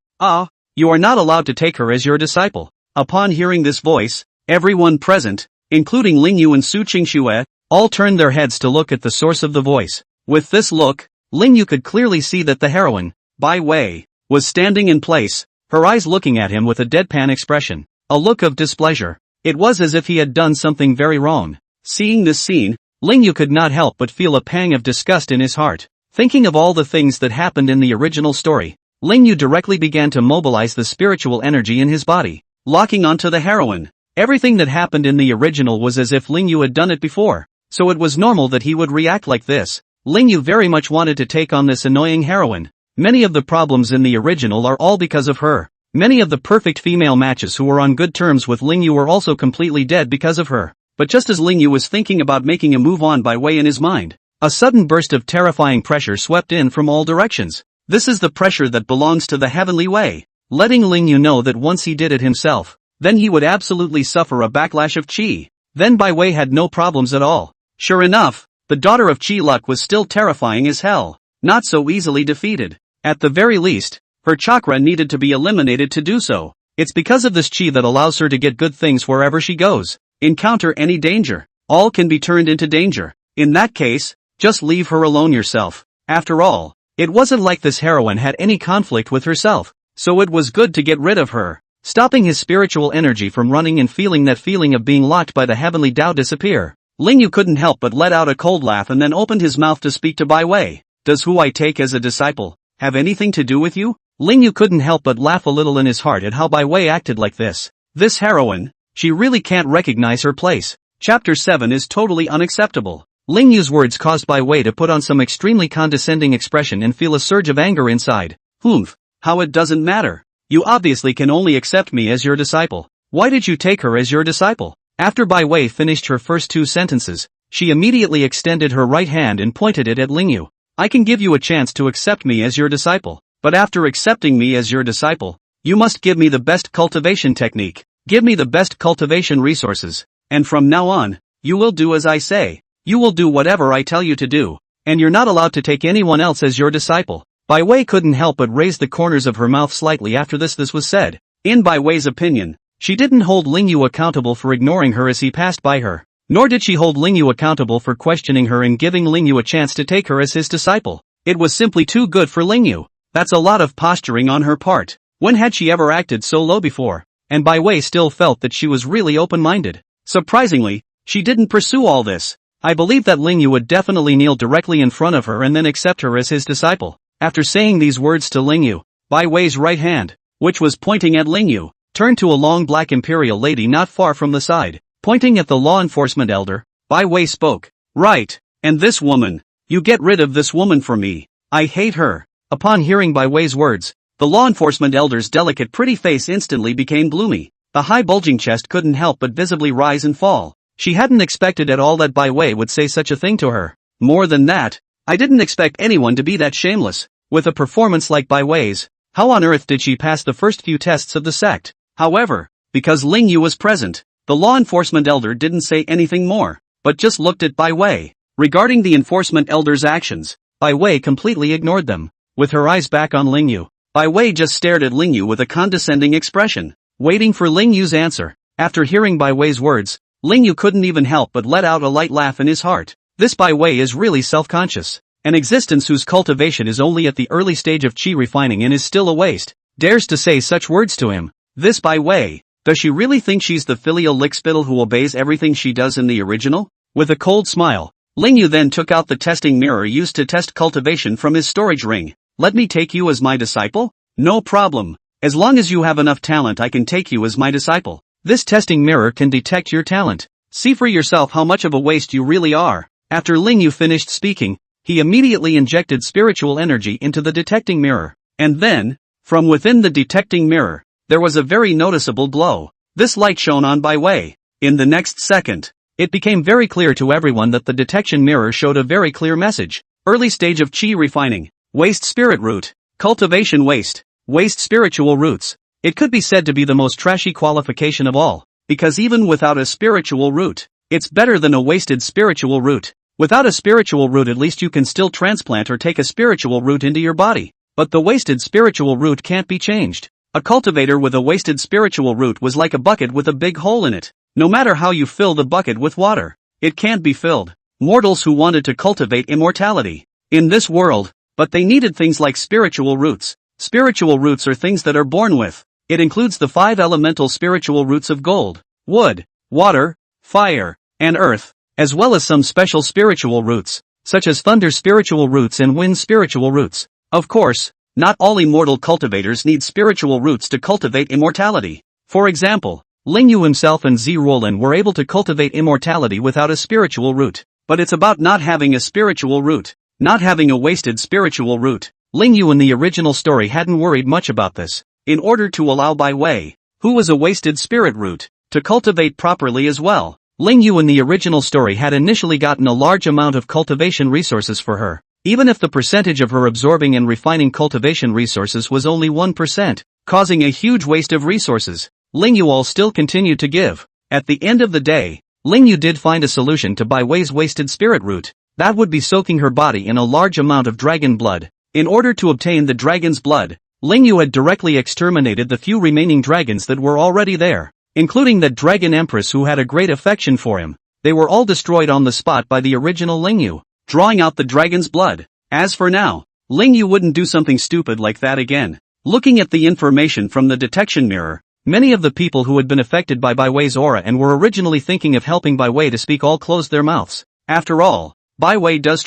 A: You are not allowed to take her as your disciple. Upon hearing this voice, everyone present, including Ling Yu and Su Qingshui, all turned their heads to look at the source of the voice. With this look, Ling Yu could clearly see that the heroine, Bai Wei, was standing in place, her eyes looking at him with a deadpan expression, a look of displeasure. It was as if he had done something very wrong. Seeing this scene, Ling Yu could not help but feel a pang of disgust in his heart. Thinking of all the things that happened in the original story, Ling Yu directly began to mobilize the spiritual energy in his body, locking onto the heroine. Everything that happened in the original was as if Ling Yu had done it before, so it was normal that he would react like this. Ling Yu very much wanted to take on this annoying heroine. Many of the problems in the original are all because of her. Many of the perfect female matches who were on good terms with Ling Yu were also completely dead because of her. But just as Ling Yu was thinking about making a move on Bai Wei in his mind, A sudden burst of terrifying pressure swept in from all directions. This is the pressure that belongs to the heavenly way, letting Lingyu know that once he did it himself, then he would absolutely suffer a backlash of qi. Then Bai Wei had no problems at all. Sure enough, the daughter of Qi Luck was still terrifying as hell, not so easily defeated. At the very least, her chakra needed to be eliminated to do so. It's because of this qi that allows her to get good things wherever she goes. Encounter any danger, all can be turned into danger. In that case, just leave her alone yourself. After all, it wasn't like this heroine had any conflict with herself, so it was good to get rid of her. Stopping his spiritual energy from running and feeling that feeling of being locked by the heavenly Tao disappear, Lingyu couldn't help but let out a cold laugh and then opened his mouth to speak to Bai Wei. Does who I take as a disciple have anything to do with you? Lingyu couldn't help but laugh a little in his heart at how Bai Wei acted like this. This heroine, she really can't recognize her place. Chapter 7 is totally unacceptable. Lingyu's words caused Bai Wei to put on some extremely condescending expression and feel a surge of anger inside. Humph, how it doesn't matter. You obviously can only accept me as your disciple. Why did you take her as your disciple? After Bai Wei finished her first two sentences, she immediately extended her right hand and pointed it at Lingyu. I can give you a chance to accept me as your disciple, but after accepting me as your disciple, you must give me the best cultivation technique, give me the best cultivation resources, and from now on, you will do as I say. You will do whatever I tell you to do, and you're not allowed to take anyone else as your disciple. Bai Wei couldn't help but raise the corners of her mouth slightly after this was said. In Bai Wei's opinion, she didn't hold Lingyu accountable for ignoring her as he passed by her, nor did she hold Lingyu accountable for questioning her and giving Lingyu a chance to take her as his disciple. It was simply too good for Lingyu. That's a lot of posturing on her part. When had she ever acted so low before? And Bai Wei still felt that she was really open-minded. Surprisingly, she didn't pursue all this. I believe that Lingyu would definitely kneel directly in front of her and then accept her as his disciple. After saying these words to Lingyu, Bai Wei's right hand, which was pointing at Lingyu, turned to a long black imperial lady not far from the side. Pointing at the law enforcement elder, Bai Wei spoke. Right, and this woman, you get rid of this woman for me. I hate her. Upon hearing Bai Wei's words, the law enforcement elder's delicate pretty face instantly became gloomy. The high bulging chest couldn't help but visibly rise and fall. She hadn't expected at all that Bai Wei would say such a thing to her. More than that, I didn't expect anyone to be that shameless. With a performance like Bai Wei's, how on earth did she pass the first few tests of the sect? However, because Lingyu was present, the law enforcement elder didn't say anything more, but just looked at Bai Wei. Regarding the enforcement elder's actions, Bai Wei completely ignored them. With her eyes back on Lingyu, Bai Wei just stared at Lingyu with a condescending expression, waiting for Lingyu's answer. After hearing Bai Wei's words, Lingyu couldn't even help but let out a light laugh in his heart. This Bai Wei is really self-conscious. An existence whose cultivation is only at the early stage of qi refining and is still a waste, dares to say such words to him. This Bai Wei, does she really think she's the filial lickspittle who obeys everything she does in the original? With a cold smile, Lingyu then took out the testing mirror used to test cultivation from his storage ring. Let me take you as my disciple? No problem. As long as you have enough talent I can take you as my disciple. This testing mirror can detect your talent. See for yourself how much of a waste you really are. After Lingyu finished speaking, he immediately injected spiritual energy into the detecting mirror. And then, from within the detecting mirror, there was a very noticeable glow. This light shone on Bai Wei. In the next second, it became very clear to everyone that the detection mirror showed a very clear message. Early stage of qi refining. Waste spirit root. Cultivation waste. Waste spiritual roots. It could be said to be the most trashy qualification of all, because even without a spiritual root, it's better than a wasted spiritual root. Without a spiritual root at least you can still transplant or take a spiritual root into your body, but the wasted spiritual root can't be changed. A cultivator with a wasted spiritual root was like a bucket with a big hole in it. No matter how you fill the bucket with water, it can't be filled. Mortals who wanted to cultivate immortality in this world, but they needed things like spiritual roots. Spiritual roots are things that are born with. It includes the 5 elemental spiritual roots of gold, wood, water, fire, and earth, as well as some special spiritual roots, such as thunder spiritual roots and wind spiritual roots. Of course, not all immortal cultivators need spiritual roots to cultivate immortality. For example, Lingyu himself and Zi Roland were able to cultivate immortality without a spiritual root. But it's about not having a spiritual root, not having a wasted spiritual root. Lingyu in the original story hadn't worried much about this. In order to allow Bai Wei, who was a wasted spirit root, to cultivate properly as well, Ling Yu in the original story had initially gotten a large amount of cultivation resources for her. Even if the percentage of her absorbing and refining cultivation resources was only 1%, causing a huge waste of resources, Ling Yu still continued to give. At the end of the day, Ling Yu did find a solution to Bai Wei's wasted spirit root. That would be soaking her body in a large amount of dragon blood. In order to obtain the dragon's blood, Ling Yu had directly exterminated the few remaining dragons that were already there, including that dragon empress who had a great affection for him. They were all destroyed on the spot by the original Ling Yu, drawing out the dragon's blood. As for now, Ling Yu wouldn't do something stupid like that again. Looking at the information from the detection mirror, many of the people who had been affected by Bai Wei's aura and were originally thinking of helping Bai Wei to speak all closed their mouths. After all, Bai Wei does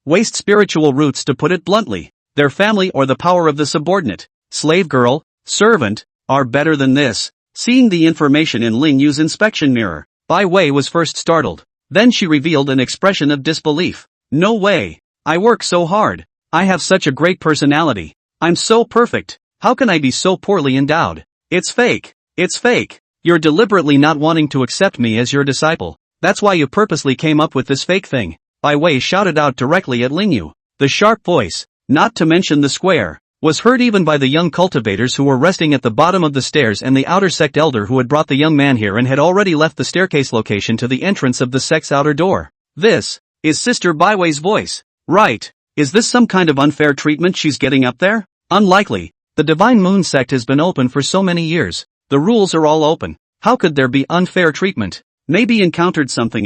A: waste spiritual roots, to put it bluntly. Their family or the power of the subordinate, slave girl, servant, are better than this. Seeing the information in Ling Yu's inspection mirror, Bai Wei was first startled. Then she revealed an expression of disbelief. No way. I work so hard. I have such a great personality. I'm so perfect. How can I be so poorly endowed? It's fake. It's fake. You're deliberately not wanting to accept me as your disciple. That's why you purposely came up with this fake thing. Bai Wei shouted out directly at Ling Yu. The sharp voice, not to mention the square, was heard even by the young cultivators who were resting at the bottom of the stairs and the outer sect elder who had brought the young man here and had already left the staircase location to the entrance of the sect's outer door. This is Sister Bai Wei's voice. Right. Is this some kind of unfair treatment she's getting up there? Unlikely. The Divine Moon sect has been open for so many years. The rules are all open. How could there be unfair treatment? Maybe encountered something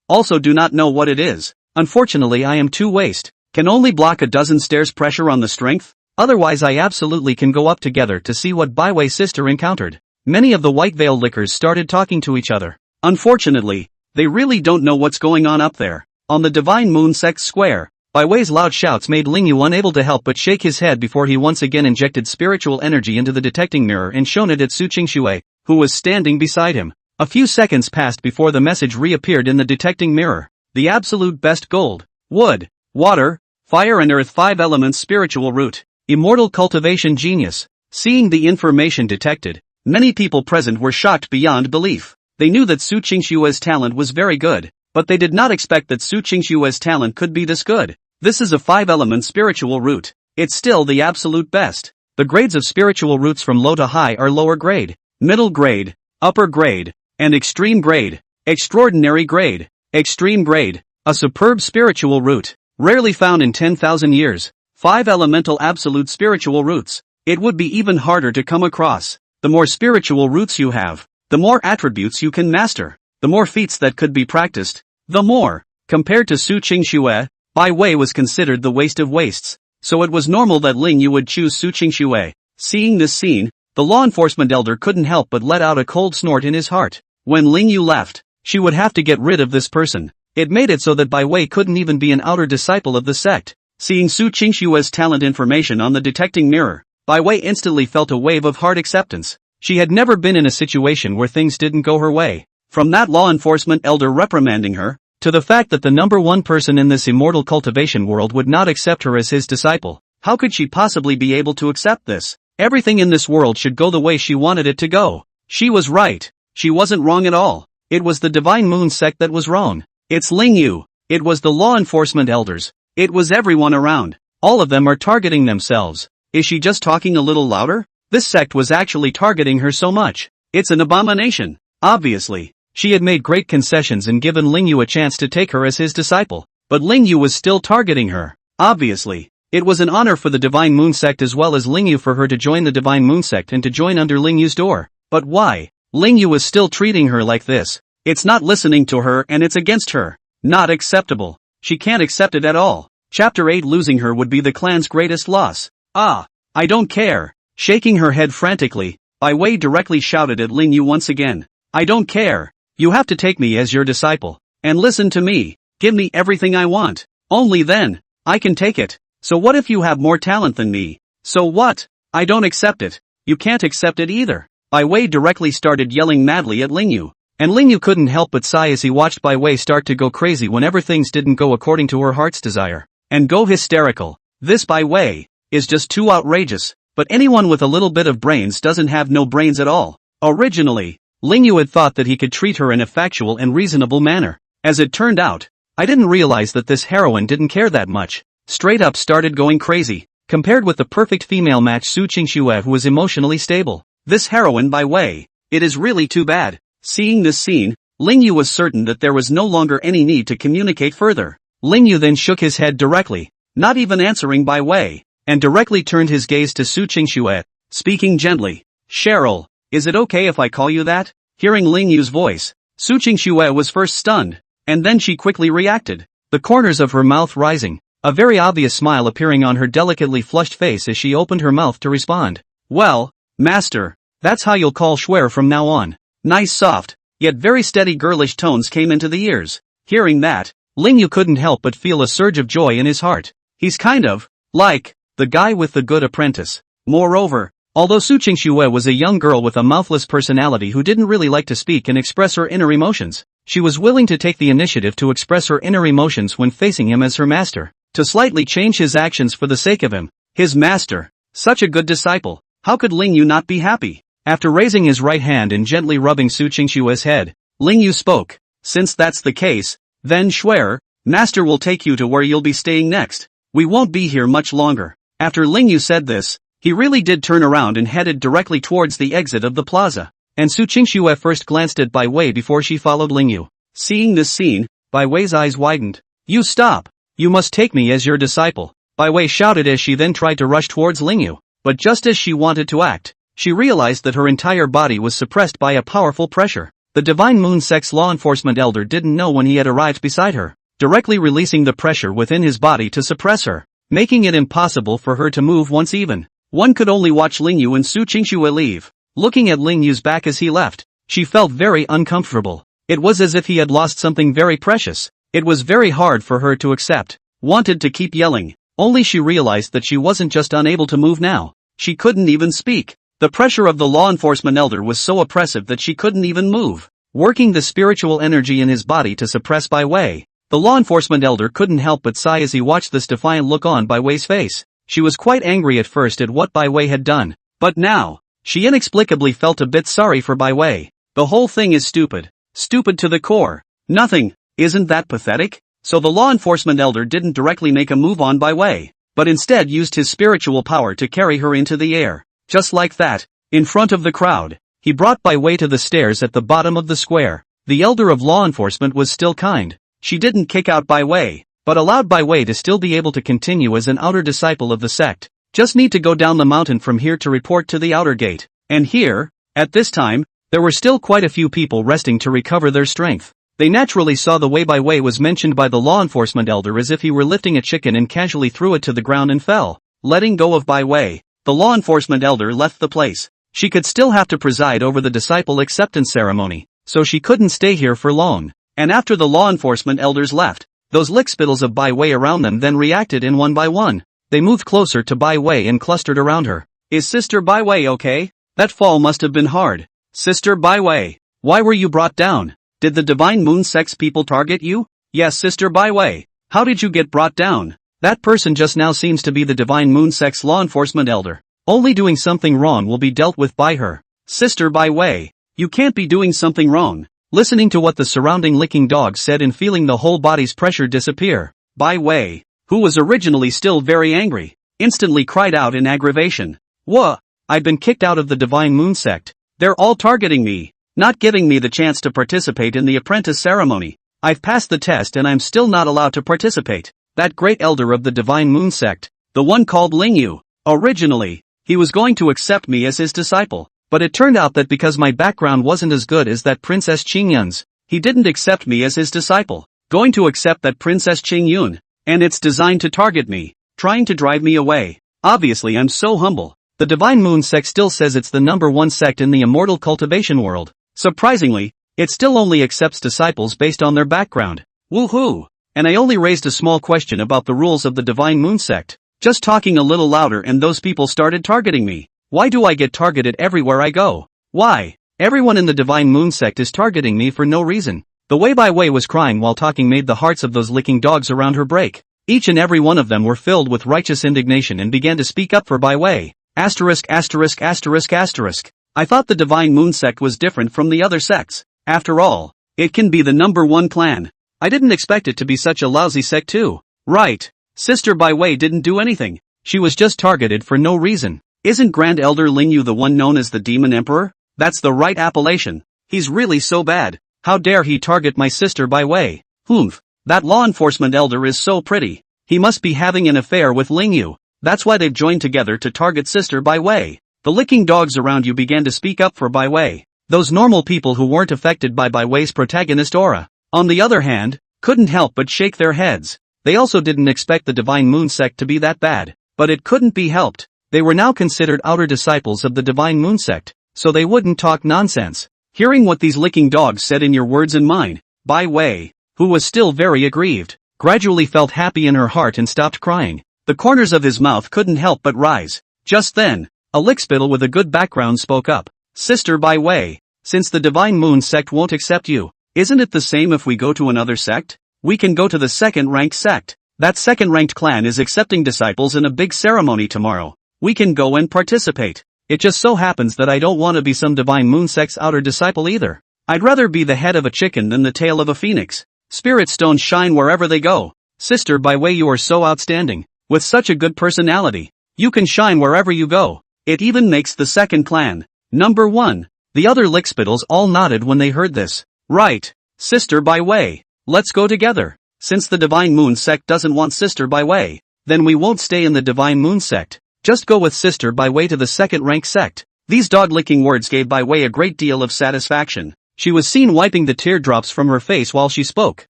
A: also do not know what it is. Unfortunately I am too waste. Can only block a dozen stairs pressure on the strength. Otherwise I absolutely can go up together to see what Bai Wei's sister encountered. Many of the White Veil lickers started talking to each other. Unfortunately, they really don't know what's going on up there. On the Divine Moon sect square, Bai Wei's loud shouts made Ling Yu unable to help but shake his head before he once again injected spiritual energy into the detecting mirror and shone it at Su Qingxue, who was standing beside him. A few seconds passed before the message reappeared in the detecting mirror. The absolute best gold, wood, water, fire and earth 5 elements spiritual root, immortal cultivation genius. Seeing the information detected, many people present were shocked beyond belief. They knew that Su Qingxue's talent was very good, but they did not expect that Su Qingxue's talent could be this good. This is a 5-element spiritual root. It's still the absolute best. The grades of spiritual roots from low to high are lower grade, middle grade, upper grade, and extreme grade. Extraordinary grade, extreme grade, a superb spiritual root, rarely found in 10,000 years. 5 elemental absolute spiritual roots. It would be even harder to come across. The more spiritual roots you have, the more attributes you can master, the more feats that could be practiced, the more. Compared to Su Qingxue, Bai Wei was considered the waste of wastes, so it was normal that Ling Yu would choose Su Qingxue. Seeing this scene, the law enforcement elder couldn't help but let out a cold snort in his heart. When Ling Yu left, she would have to get rid of this person. It made it so that Bai Wei couldn't even be an outer disciple of the sect. Seeing Su Qingxue's talent information on the detecting mirror, Bai Wei instantly felt a wave of hard acceptance. She had never been in a situation where things didn't go her way. From that law enforcement elder reprimanding her, to the fact that the number one person in this immortal cultivation world would not accept her as his disciple. How could she possibly be able to accept this? Everything in this world should go the way she wanted it to go. She was right. She wasn't wrong at all. It was the Divine Moon sect that was wrong. It's Ling Yu. It was the law enforcement elders. It was everyone around. All of them are targeting themselves. Is she just talking a little louder? This sect was actually targeting her so much. It's an abomination. Obviously, she had made great concessions and given Ling Yu a chance to take her as his disciple. But Ling Yu was still targeting her. Obviously, it was an honor for the Divine Moon sect as well as Ling Yu for her to join the Divine Moon sect and to join under Ling Yu's door. But why? Ling Yu was still treating her like this. It's not listening to her and it's against her. Not acceptable. She can't accept it at all. Chapter 8 Losing her would be the clan's greatest loss. Ah, I don't care. Shaking her head frantically, Bai Wei directly shouted at Ling Yu once again. I don't care. You have to take me as your disciple. And listen to me. Give me everything I want. Only then, I can take it. So what if you have more talent than me? So what? I don't accept it. You can't accept it either. Bai Wei directly started yelling madly at Ling Yu. And Ling Yu couldn't help but sigh as he watched Bai Wei start to go crazy whenever things didn't go according to her heart's desire. And go hysterical. This Bai Wei is just too outrageous. But anyone with a little bit of brains doesn't have no brains at all. Originally, Lingyu had thought that he could treat her in a factual and reasonable manner. As it turned out, I didn't realize that this heroine didn't care that much. Straight up started going crazy. Compared with the perfect female match Su Qingxue who was emotionally stable. This heroine Bai Wei. It is really too bad. Seeing this scene, Lingyu was certain that there was no longer any need to communicate further. Lingyu then shook his head directly, not even answering Bai Wei, and directly turned his gaze to Su Qingxue, speaking gently. Cheryl, is it okay if I call you that? Hearing Lingyu's voice, Su Qingxue was first stunned, and then she quickly reacted, the corners of her mouth rising, a very obvious smile appearing on her delicately flushed face as she opened her mouth to respond. Well, master, that's how you'll call Schwer from now on. Nice soft, yet very steady girlish tones came into the ears. Hearing that, Lingyu couldn't help but feel a surge of joy in his heart. He's kind of like the guy with the good apprentice. Moreover, although Su Qingxue was a young girl with a mouthless personality who didn't really like to speak and express her inner emotions, she was willing to take the initiative to express her inner emotions when facing him as her master, to slightly change his actions for the sake of him. His master, such a good disciple, how could Lingyu not be happy? After raising his right hand and gently rubbing Su Qingxue's head, Lingyu spoke. Since that's the case, then Schwer, master will take you to where you'll be staying next. We won't be here much longer. After Lingyu said this, he really did turn around and headed directly towards the exit of the plaza, and Su Qingxue first glanced at Bai Wei before she followed Lingyu. Seeing this scene, Bai Wei's eyes widened. You stop! You must take me as your disciple, Bai Wei shouted as she then tried to rush towards Lingyu, but just as she wanted to act, she realized that her entire body was suppressed by a powerful pressure. The Divine Moon Sect's law enforcement elder didn't know when he had arrived beside her, directly releasing the pressure within his body to suppress her, making it impossible for her to move once even. One could only watch Lingyu and Su Qingxue leave. Looking at Lingyu's back as he left, she felt very uncomfortable. It was as if he had lost something very precious. It was very hard for her to accept. Wanted to keep yelling, only she realized that she wasn't just unable to move now, she couldn't even speak. The pressure of the law enforcement elder was so oppressive that she couldn't even move. Working the spiritual energy in his body to suppress Bai Wei, the law enforcement elder couldn't help but sigh as he watched this defiant look on Bai Wei's face. She was quite angry at first at what Bai Wei had done, but now, she inexplicably felt a bit sorry for Bai Wei. The whole thing is stupid. Stupid to the core. Nothing, isn't that pathetic? So the law enforcement elder didn't directly make a move on Bai Wei, but instead used his spiritual power to carry her into the air. Just like that, in front of the crowd, he brought Bai Wei to the stairs at the bottom of the square. The elder of law enforcement was still kind. She didn't kick out Bai Wei, but allowed Bai Wei to still be able to continue as an outer disciple of the sect. Just need to go down the mountain from here to report to the outer gate. And here, at this time, there were still quite a few people resting to recover their strength. They naturally saw the way Bai Wei was mentioned by the law enforcement elder as if he were lifting a chicken and casually threw it to the ground and fell. Letting go of Bai Wei, the law enforcement elder left the place. She could still have to preside over the disciple acceptance ceremony, so she couldn't stay here for long. And after the law enforcement elders left, those lickspittles of Bai Wei around them then reacted in one by one. They moved closer to Bai Wei and clustered around her. Is Sister Bai Wei okay? That fall must have been hard. Sister Bai Wei, why were you brought down? Did the Divine Moon Sect's people target you? Yes, Sister Bai Wei. How did you get brought down? That person just now seems to be the Divine Moon Sect's law enforcement elder. Only doing something wrong will be dealt with by her. Sister Bai Wei, you can't be doing something wrong. Listening to what the surrounding licking dogs said and feeling the whole body's pressure disappear, Bai Wei, who was originally still very angry, instantly cried out in aggravation. What? I've been kicked out of the Divine Moon Sect. They're all targeting me, not giving me the chance to participate in the apprentice ceremony. I've passed the test and I'm still not allowed to participate. That great elder of the Divine Moon Sect, the one called Lingyu, originally, he was going to accept me as his disciple, but it turned out that because my background wasn't as good as that Princess Qingyun's, he didn't accept me as his disciple. Going to accept that Princess Qingyun, and it's designed to target me, trying to drive me away. Obviously I'm so humble. The Divine Moon Sect still says it's the #1 sect in the immortal cultivation world. Surprisingly, it still only accepts disciples based on their background. Woohoo! And I only raised a small question about the rules of the Divine Moon Sect. Just talking a little louder and those people started targeting me. Why do I get targeted everywhere I go? Why? Everyone in the Divine Moon Sect is targeting me for no reason. The way Bai Wei was crying while talking made the hearts of those licking dogs around her break. Each and every one of them were filled with righteous indignation and began to speak up for Bai Wei. ********. I thought the Divine Moon sect was different from the other sects. After all, it can be the #1 clan. I didn't expect it to be such a lousy sect too. Right. Sister Bai Wei didn't do anything. She was just targeted for no reason. Isn't Grand Elder Lingyu the one known as the Demon Emperor? That's the right appellation. He's really so bad. How dare he target my sister Bai Wei? Humph. That law enforcement elder is so pretty. He must be having an affair with Lingyu. That's why they've joined together to target Sister Bai Wei. The licking dogs around you began to speak up for Bai Wei. Those normal people who weren't affected by Bai Wei's protagonist aura, on the other hand, couldn't help but shake their heads. They also didn't expect the Divine Moon sect to be that bad, but it couldn't be helped. They were now considered outer disciples of the Divine Moon sect, so they wouldn't talk nonsense. Hearing what these licking dogs said in your words and mine, Bai Wei, who was still very aggrieved, gradually felt happy in her heart and stopped crying. The corners of his mouth couldn't help but rise. Just then, a lickspittle with a good background spoke up. Sister Bai Wei, since the Divine Moon sect won't accept you, isn't it the same if we go to another sect? We can go to the second-ranked sect. That second-ranked clan is accepting disciples in a big ceremony tomorrow. We can go and participate. It just so happens that I don't want to be some Divine Moon sect's outer disciple either. I'd rather be the head of a chicken than the tail of a phoenix. Spirit stones shine wherever they go. Sister Bai Wei, you are so outstanding. With such a good personality, you can shine wherever you go. It even makes the second clan #1. The other lickspittles all nodded when they heard this. Right, Sister Bai Wei, let's go together. Since the Divine Moon sect doesn't want Sister Bai Wei, then we won't stay in the Divine Moon sect. Just go with Sister Bai Wei to the second-ranked sect. These dog-licking words gave Bai Wei a great deal of satisfaction. She was seen wiping the teardrops from her face while she spoke.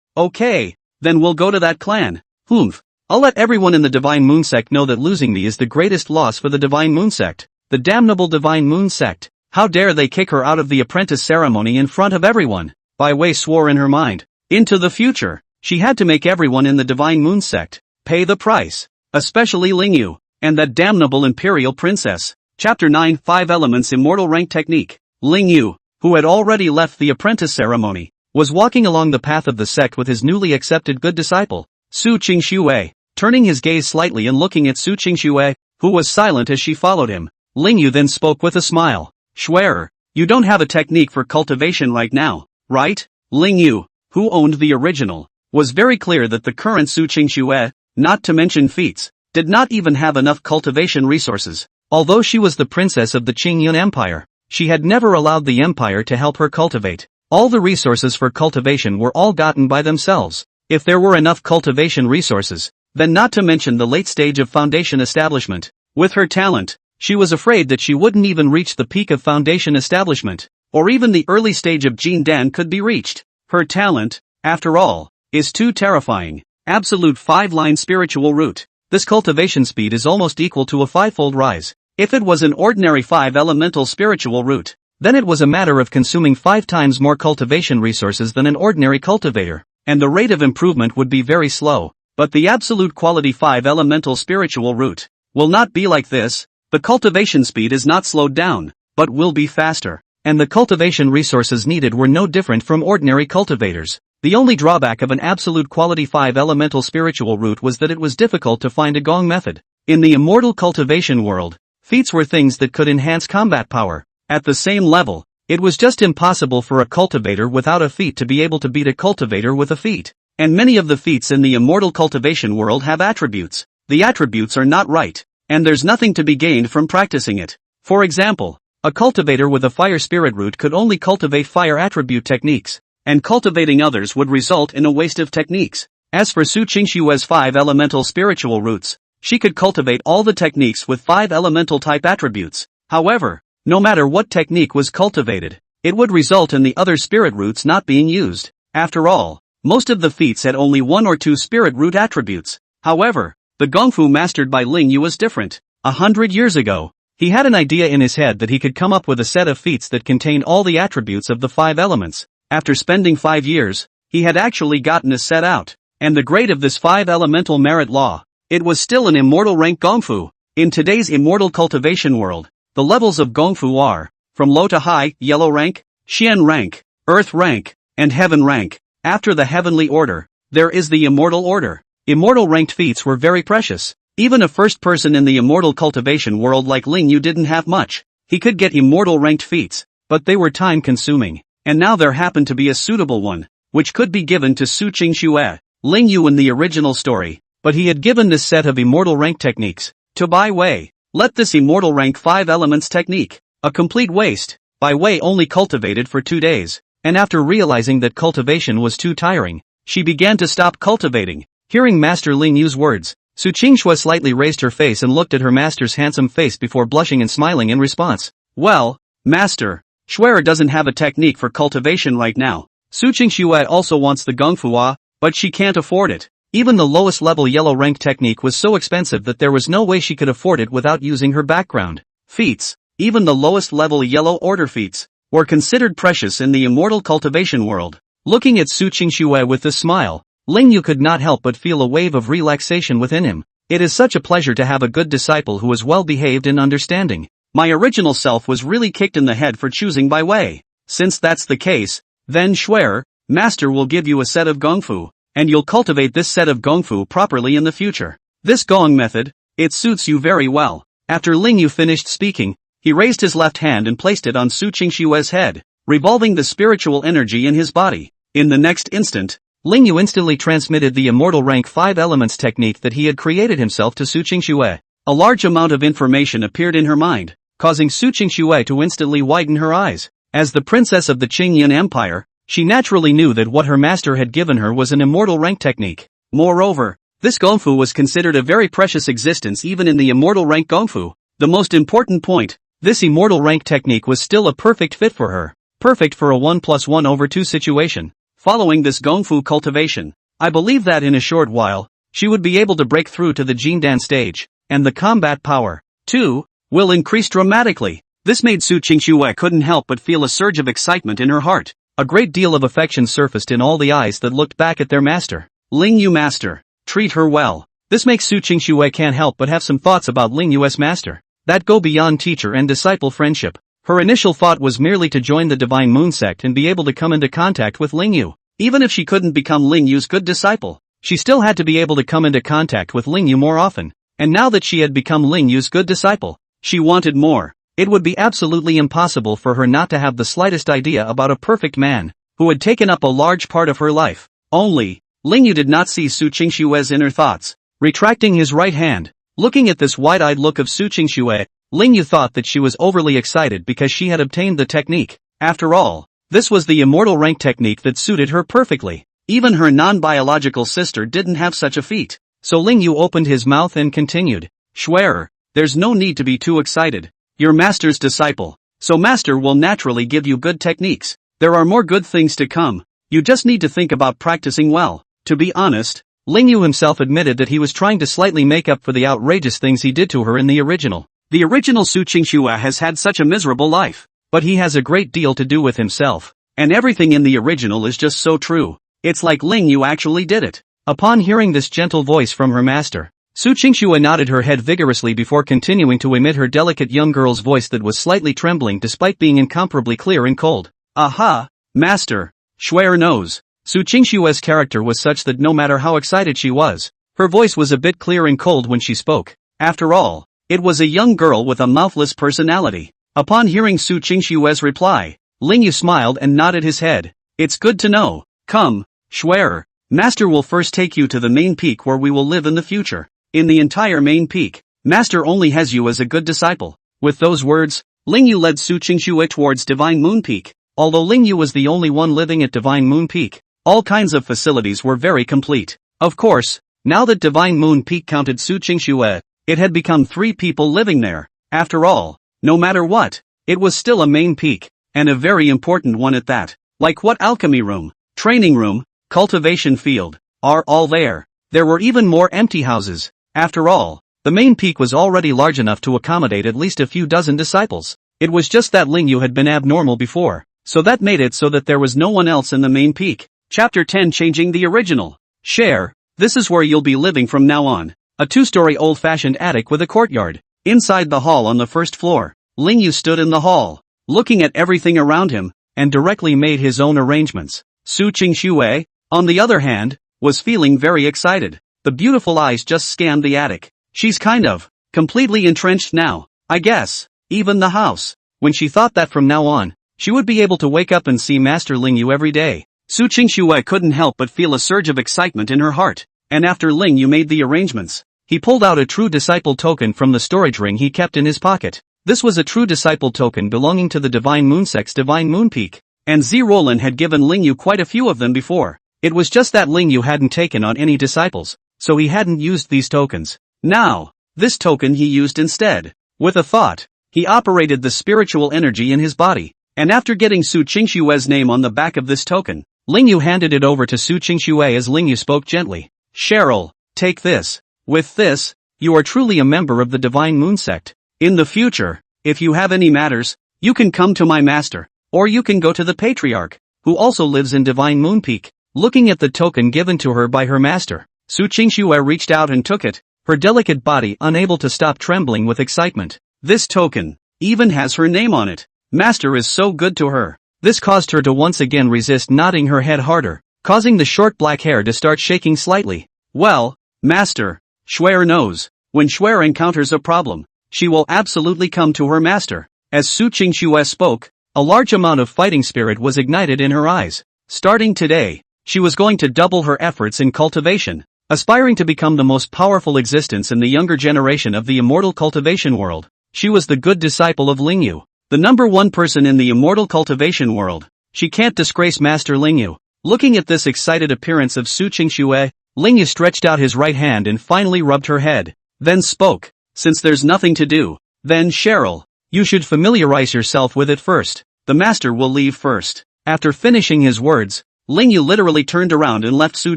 A: Okay, then we'll go to that clan. Humph. I'll let everyone in the Divine Moon sect know that losing me is the greatest loss for the Divine Moon sect. The damnable Divine Moon sect. How dare they kick her out of the apprentice ceremony in front of everyone? Bai Wei swore in her mind. Into the future, she had to make everyone in the Divine Moon sect pay the price. Especially Lingyu, and that damnable Imperial Princess. Chapter 9 5 Elements Immortal Rank Technique. Lingyu, who had already left the apprentice ceremony, was walking along the path of the sect with his newly accepted good disciple, Su Qingxue. Turning his gaze slightly and looking at Su Qingxue, who was silent as she followed him, Lingyu then spoke with a smile. Schwerer, you don't have a technique for cultivation right now, right? Lingyu, who owned the original, was very clear that the current Su Qingxue, not to mention feats, did not even have enough cultivation resources. Although she was the princess of the Qingyun Empire, she had never allowed the empire to help her cultivate. All the resources for cultivation were all gotten by themselves. If there were enough cultivation resources, then not to mention the late stage of foundation establishment. With her talent, she was afraid that she wouldn't even reach the peak of foundation establishment, or even the early stage of Jin Dan could be reached. Her talent, after all, is too terrifying. Absolute 5-line spiritual root. This cultivation speed is almost equal to a 5-fold rise. If it was an ordinary 5-elemental spiritual root, then it was a matter of consuming 5 times more cultivation resources than an ordinary cultivator, and the rate of improvement would be very slow. But the absolute quality 5-elemental spiritual root will not be like this. The cultivation speed is not slowed down, but will be faster, and the cultivation resources needed were no different from ordinary cultivators. The only drawback of an absolute quality 5-elemental spiritual root was that it was difficult to find a gong method. In the immortal cultivation world, feats were things that could enhance combat power. At the same level, it was just impossible for a cultivator without a feat to be able to beat a cultivator with a feat. And many of the feats in the immortal cultivation world have attributes. The attributes are not right, and there's nothing to be gained from practicing it. For example, a cultivator with a fire spirit root could only cultivate fire attribute techniques, and cultivating others would result in a waste of techniques. As for Su Qingxue's 5 elemental spiritual roots, she could cultivate all the techniques with 5 elemental type attributes. However, no matter what technique was cultivated, it would result in the other spirit roots not being used. After all, most of the feats had only 1 or 2 spirit root attributes. However, the Gongfu mastered by Lingyu was different. 100 years ago, he had an idea in his head that he could come up with a set of feats that contained all the attributes of the 5 elements. After spending 5 years, he had actually gotten a set out, and the grade of this 5 elemental merit law, it was still an immortal rank Gongfu. In today's immortal cultivation world, the levels of Gongfu are, from low to high, yellow rank, Xian rank, earth rank, and heaven rank. After the heavenly order, there is the immortal order. Immortal ranked feats were very precious. Even a first person in the immortal cultivation world like Lingyu didn't have much. he could get immortal ranked feats, but they were time consuming. And now there happened to be a suitable one, which could be given to Su Qingxue, Ling Yu in the original story, but he had given this set of immortal rank techniques to Bai Wei. Let this immortal rank 5 elements technique, a complete waste. Bai Wei only cultivated for 2 days, and after realizing that cultivation was too tiring, she began to stop cultivating. Hearing Master Ling Yu's words, Su Qingxue slightly raised her face and looked at her master's handsome face before blushing and smiling in response. Well, Master, Schwerer doesn't have a technique for cultivation right now. Su Qingxue also wants the Gongfu, but she can't afford it. Even the lowest level yellow rank technique was so expensive that there was no way she could afford it without using her background feats. Even the lowest level yellow order feats were considered precious in the immortal cultivation world. Looking at Su Qingxue with a smile, Ling Yu could not help but feel a wave of relaxation within him. It is such a pleasure to have a good disciple who is well behaved and understanding. My original self was really kicked in the head for choosing Bai Wei. Since that's the case, then Schwerer, Master will give you a set of Gongfu, and you'll cultivate this set of Gongfu properly in the future. This Gong method, it suits you very well. After Ling Yu finished speaking, he raised his left hand and placed it on Su Qingxue's head, revolving the spiritual energy in his body. In the next instant, Ling Yu instantly transmitted the immortal rank 5 elements technique that he had created himself to Su Qingxue. A large amount of information appeared in her mind, causing Su Qingxue to instantly widen her eyes. As the princess of the Qingyan Empire, she naturally knew that what her master had given her was an immortal rank technique. Moreover, this Gongfu was considered a very precious existence even in the immortal rank Gongfu. The most important point, this immortal rank technique was still a perfect fit for her. Perfect for a 1+1/2 situation. Following this Gongfu cultivation, I believe that in a short while, she would be able to break through to the Jindan stage, and the combat power, too, will increase dramatically. This made Su Qingxue couldn't help but feel a surge of excitement in her heart. A great deal of affection surfaced in all the eyes that looked back at their master. Ling Yu master, treat her well. This makes Su Qingxue can't help but have some thoughts about Ling Yu's master that go beyond teacher and disciple friendship. Her initial thought was merely to join the Divine Moon sect and be able to come into contact with Ling Yu. Even if she couldn't become Ling Yu's good disciple, she still had to be able to come into contact with Ling Yu more often. And now that she had become Ling Yu's good disciple, she wanted more. It would be absolutely impossible for her not to have the slightest idea about a perfect man, who had taken up a large part of her life. Only, Ling Yu did not see Su Qingxue's inner thoughts. Retracting his right hand, looking at this wide-eyed look of Su Qingxue, Ling Yu thought that she was overly excited because she had obtained the technique. After all, this was the immortal rank technique that suited her perfectly. Even her non-biological sister didn't have such a feat. So Ling Yu opened his mouth and continued. Schwerer, there's no need to be too excited. You're master's disciple, so master will naturally give you good techniques. There are more good things to come. You just need to think about practicing well. To be honest, Ling Yu himself admitted that he was trying to slightly make up for the outrageous things he did to her in the original. The original Su Qingxue has had such a miserable life, but he has a great deal to do with himself, and everything in the original is just so true. It's like Ling Yu actually did it. Upon hearing this gentle voice from her master, Su Qingxue nodded her head vigorously before continuing to emit her delicate young girl's voice that was slightly trembling despite being incomparably clear and cold. Aha, master, Schwerer knows. Su Qingxue's character was such that no matter how excited she was, her voice was a bit clear and cold when she spoke. After all, it was a young girl with a mouthless personality. Upon hearing Su Qingxue's reply, Ling Yu smiled and nodded his head. It's good to know. Come, Schwerer, master will first take you to the main peak where we will live in the future. In the entire main peak, master only has you as a good disciple. With those words, Ling Yu led Su Qingxue towards Divine Moon Peak. Although Ling Yu was the only one living at Divine Moon Peak, all kinds of facilities were very complete. Of course, now that Divine Moon Peak counted Su Qingxue, it had become 3 people living there. After all, no matter what, it was still a main peak, and a very important one at that. Like what alchemy room, training room, cultivation field, are all there. There were even more empty houses. After all, the main peak was already large enough to accommodate at least a few dozen disciples. It was just that Ling Yu had been abnormal before, so that made it so that there was no one else in the main peak. Chapter 10 Changing the Original. Share, this is where you'll be living from now on. A 2-story old-fashioned attic with a courtyard. Inside the hall on the first floor, Ling Yu stood in the hall, looking at everything around him, and directly made his own arrangements. Su Qingxue, on the other hand, was feeling very excited. The beautiful eyes just scanned the attic. She's kind of completely entrenched now, I guess. even the house. When she thought that from now on, she would be able to wake up and see Master Ling Yu every day, Su Qingxue couldn't help but feel a surge of excitement in her heart. And after Ling Yu made the arrangements, he pulled out a true disciple token from the storage ring he kept in his pocket. This was a true disciple token belonging to the Divine Moon Sect's Divine Moon Peak, and Zi Roland had given Ling Yu quite a few of them before. It was just that Ling Yu hadn't taken on any disciples, so he hadn't used these tokens. Now, this token he used instead. With a thought, he operated the spiritual energy in his body, and after getting Su Qingxue's name on the back of this token, Ling Yu handed it over to Su Qingxue as Ling Yu spoke gently. Cheryl, take this. With this, you are truly a member of the Divine Moon Sect. In the future, if you have any matters, you can come to my master, or you can go to the Patriarch, who also lives in Divine Moon Peak. Looking at the token given to her by her master, Su Qingxue reached out and took it, her delicate body unable to stop trembling with excitement. This token even has her name on it. Master is so good to her. This caused her to once again resist nodding her head harder, causing the short black hair to start shaking slightly. Well, Master, Schwer knows, when Schwer encounters a problem, she will absolutely come to her master. As Su Qingxue spoke, a large amount of fighting spirit was ignited in her eyes. Starting today, she was going to double her efforts in cultivation, aspiring to become the most powerful existence in the younger generation of the immortal cultivation world. She was the good disciple of Ling Yu, the number one person in the immortal cultivation world. She can't disgrace Master Ling Yu. Looking at this excited appearance of Su Qingxue, Ling Yu stretched out his right hand and finally rubbed her head, then spoke. Since there's nothing to do, then Cheryl, you should familiarize yourself with it first. The master will leave first. After finishing his words, Ling Yu literally turned around and left Su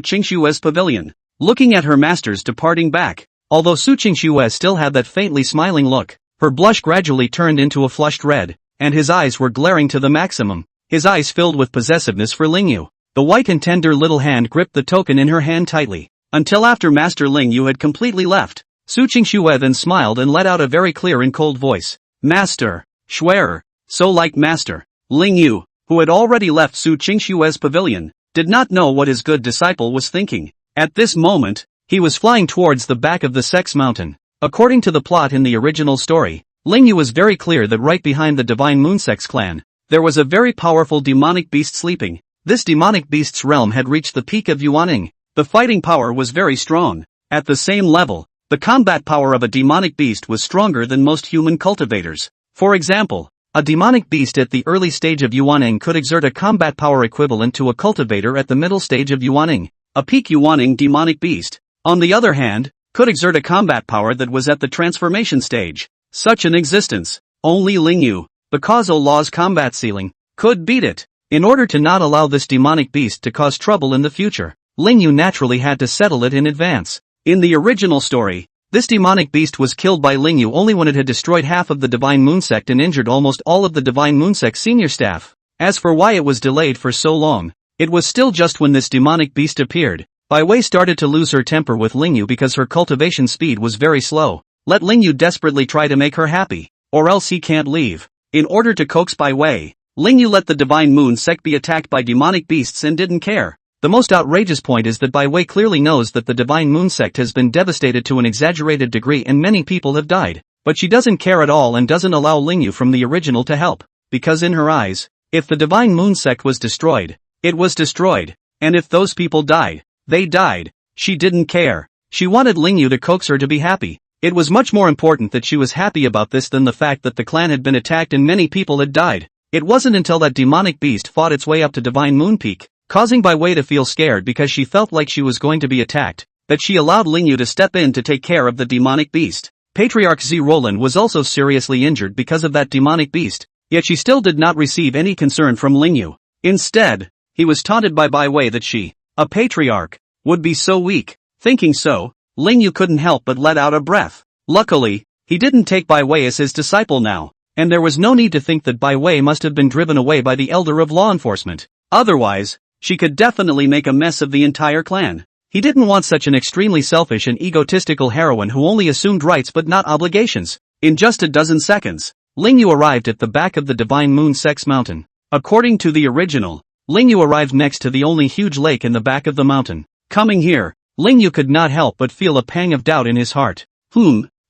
A: Qingxue's pavilion, looking at her masters departing back. Although Su Qingxue still had that faintly smiling look, her blush gradually turned into a flushed red, and his eyes were glaring to the maximum. His eyes filled with possessiveness for Ling Yu. The white and tender little hand gripped the token in her hand tightly, until after Master Ling Yu had completely left. Su Qingxue then smiled and let out a very clear and cold voice. Master, Schwerer, so like Master Ling Yu, who had already left Su Qingxue's pavilion, did not know what his good disciple was thinking. At this moment, he was flying towards the back of the Sex Mountain. According to the plot in the original story, Ling Yu was very clear that right behind the Divine Moon Sex clan, there was a very powerful demonic beast sleeping. This demonic beast's realm had reached the peak of Yuaning. The fighting power was very strong. At the same level, the combat power of a demonic beast was stronger than most human cultivators. For example, a demonic beast at the early stage of Yuaning could exert a combat power equivalent to a cultivator at the middle stage of Yuaning. A peak Yuaning demonic beast, on the other hand, could exert a combat power that was at the transformation stage. Such an existence, only Ling Yu, the causal law's combat ceiling, could beat it. In order to not allow this demonic beast to cause trouble in the future, Ling Yu naturally had to settle it in advance. In the original story, this demonic beast was killed by Ling Yu only when it had destroyed half of the Divine Moon Sect and injured almost all of the Divine Moon Sect's senior staff. As for why it was delayed for so long, it was still just when this demonic beast appeared. Bai Wei started to lose her temper with Ling Yu because her cultivation speed was very slow. Let Ling Yu desperately try to make her happy, or else he can't leave. In order to coax Bai Wei, Ling Yu let the Divine Moon Sect be attacked by demonic beasts and didn't care. The most outrageous point is that Bai Wei clearly knows that the Divine Moon Sect has been devastated to an exaggerated degree and many people have died, but she doesn't care at all and doesn't allow Ling Yu from the original to help, because in her eyes, if the Divine Moon Sect was destroyed, it was destroyed, and if those people died, they died. She didn't care. She wanted Ling Yu to coax her to be happy. It was much more important that she was happy about this than the fact that the clan had been attacked and many people had died. It wasn't until that demonic beast fought its way up to Divine Moon Peak, causing Bai Wei to feel scared because she felt like she was going to be attacked, that she allowed Ling Yu to step in to take care of the demonic beast. Patriarch Zi Roland was also seriously injured because of that demonic beast, yet she still did not receive any concern from Ling Yu. Instead, he was taunted by Bai Wei that she, a patriarch, would be so weak. Thinking so, Ling Yu couldn't help but let out a breath. Luckily, he didn't take Bai Wei as his disciple now, and there was no need to think that Bai Wei must have been driven away by the elder of law enforcement. Otherwise, she could definitely make a mess of the entire clan. He didn't want such an extremely selfish and egotistical heroine who only assumed rights but not obligations. In just a dozen seconds, Ling Yu arrived at the back of the Divine Moon Sex Mountain. According to the original, Ling Yu arrived next to the only huge lake in the back of the mountain. Coming here, Ling Yu could not help but feel a pang of doubt in his heart.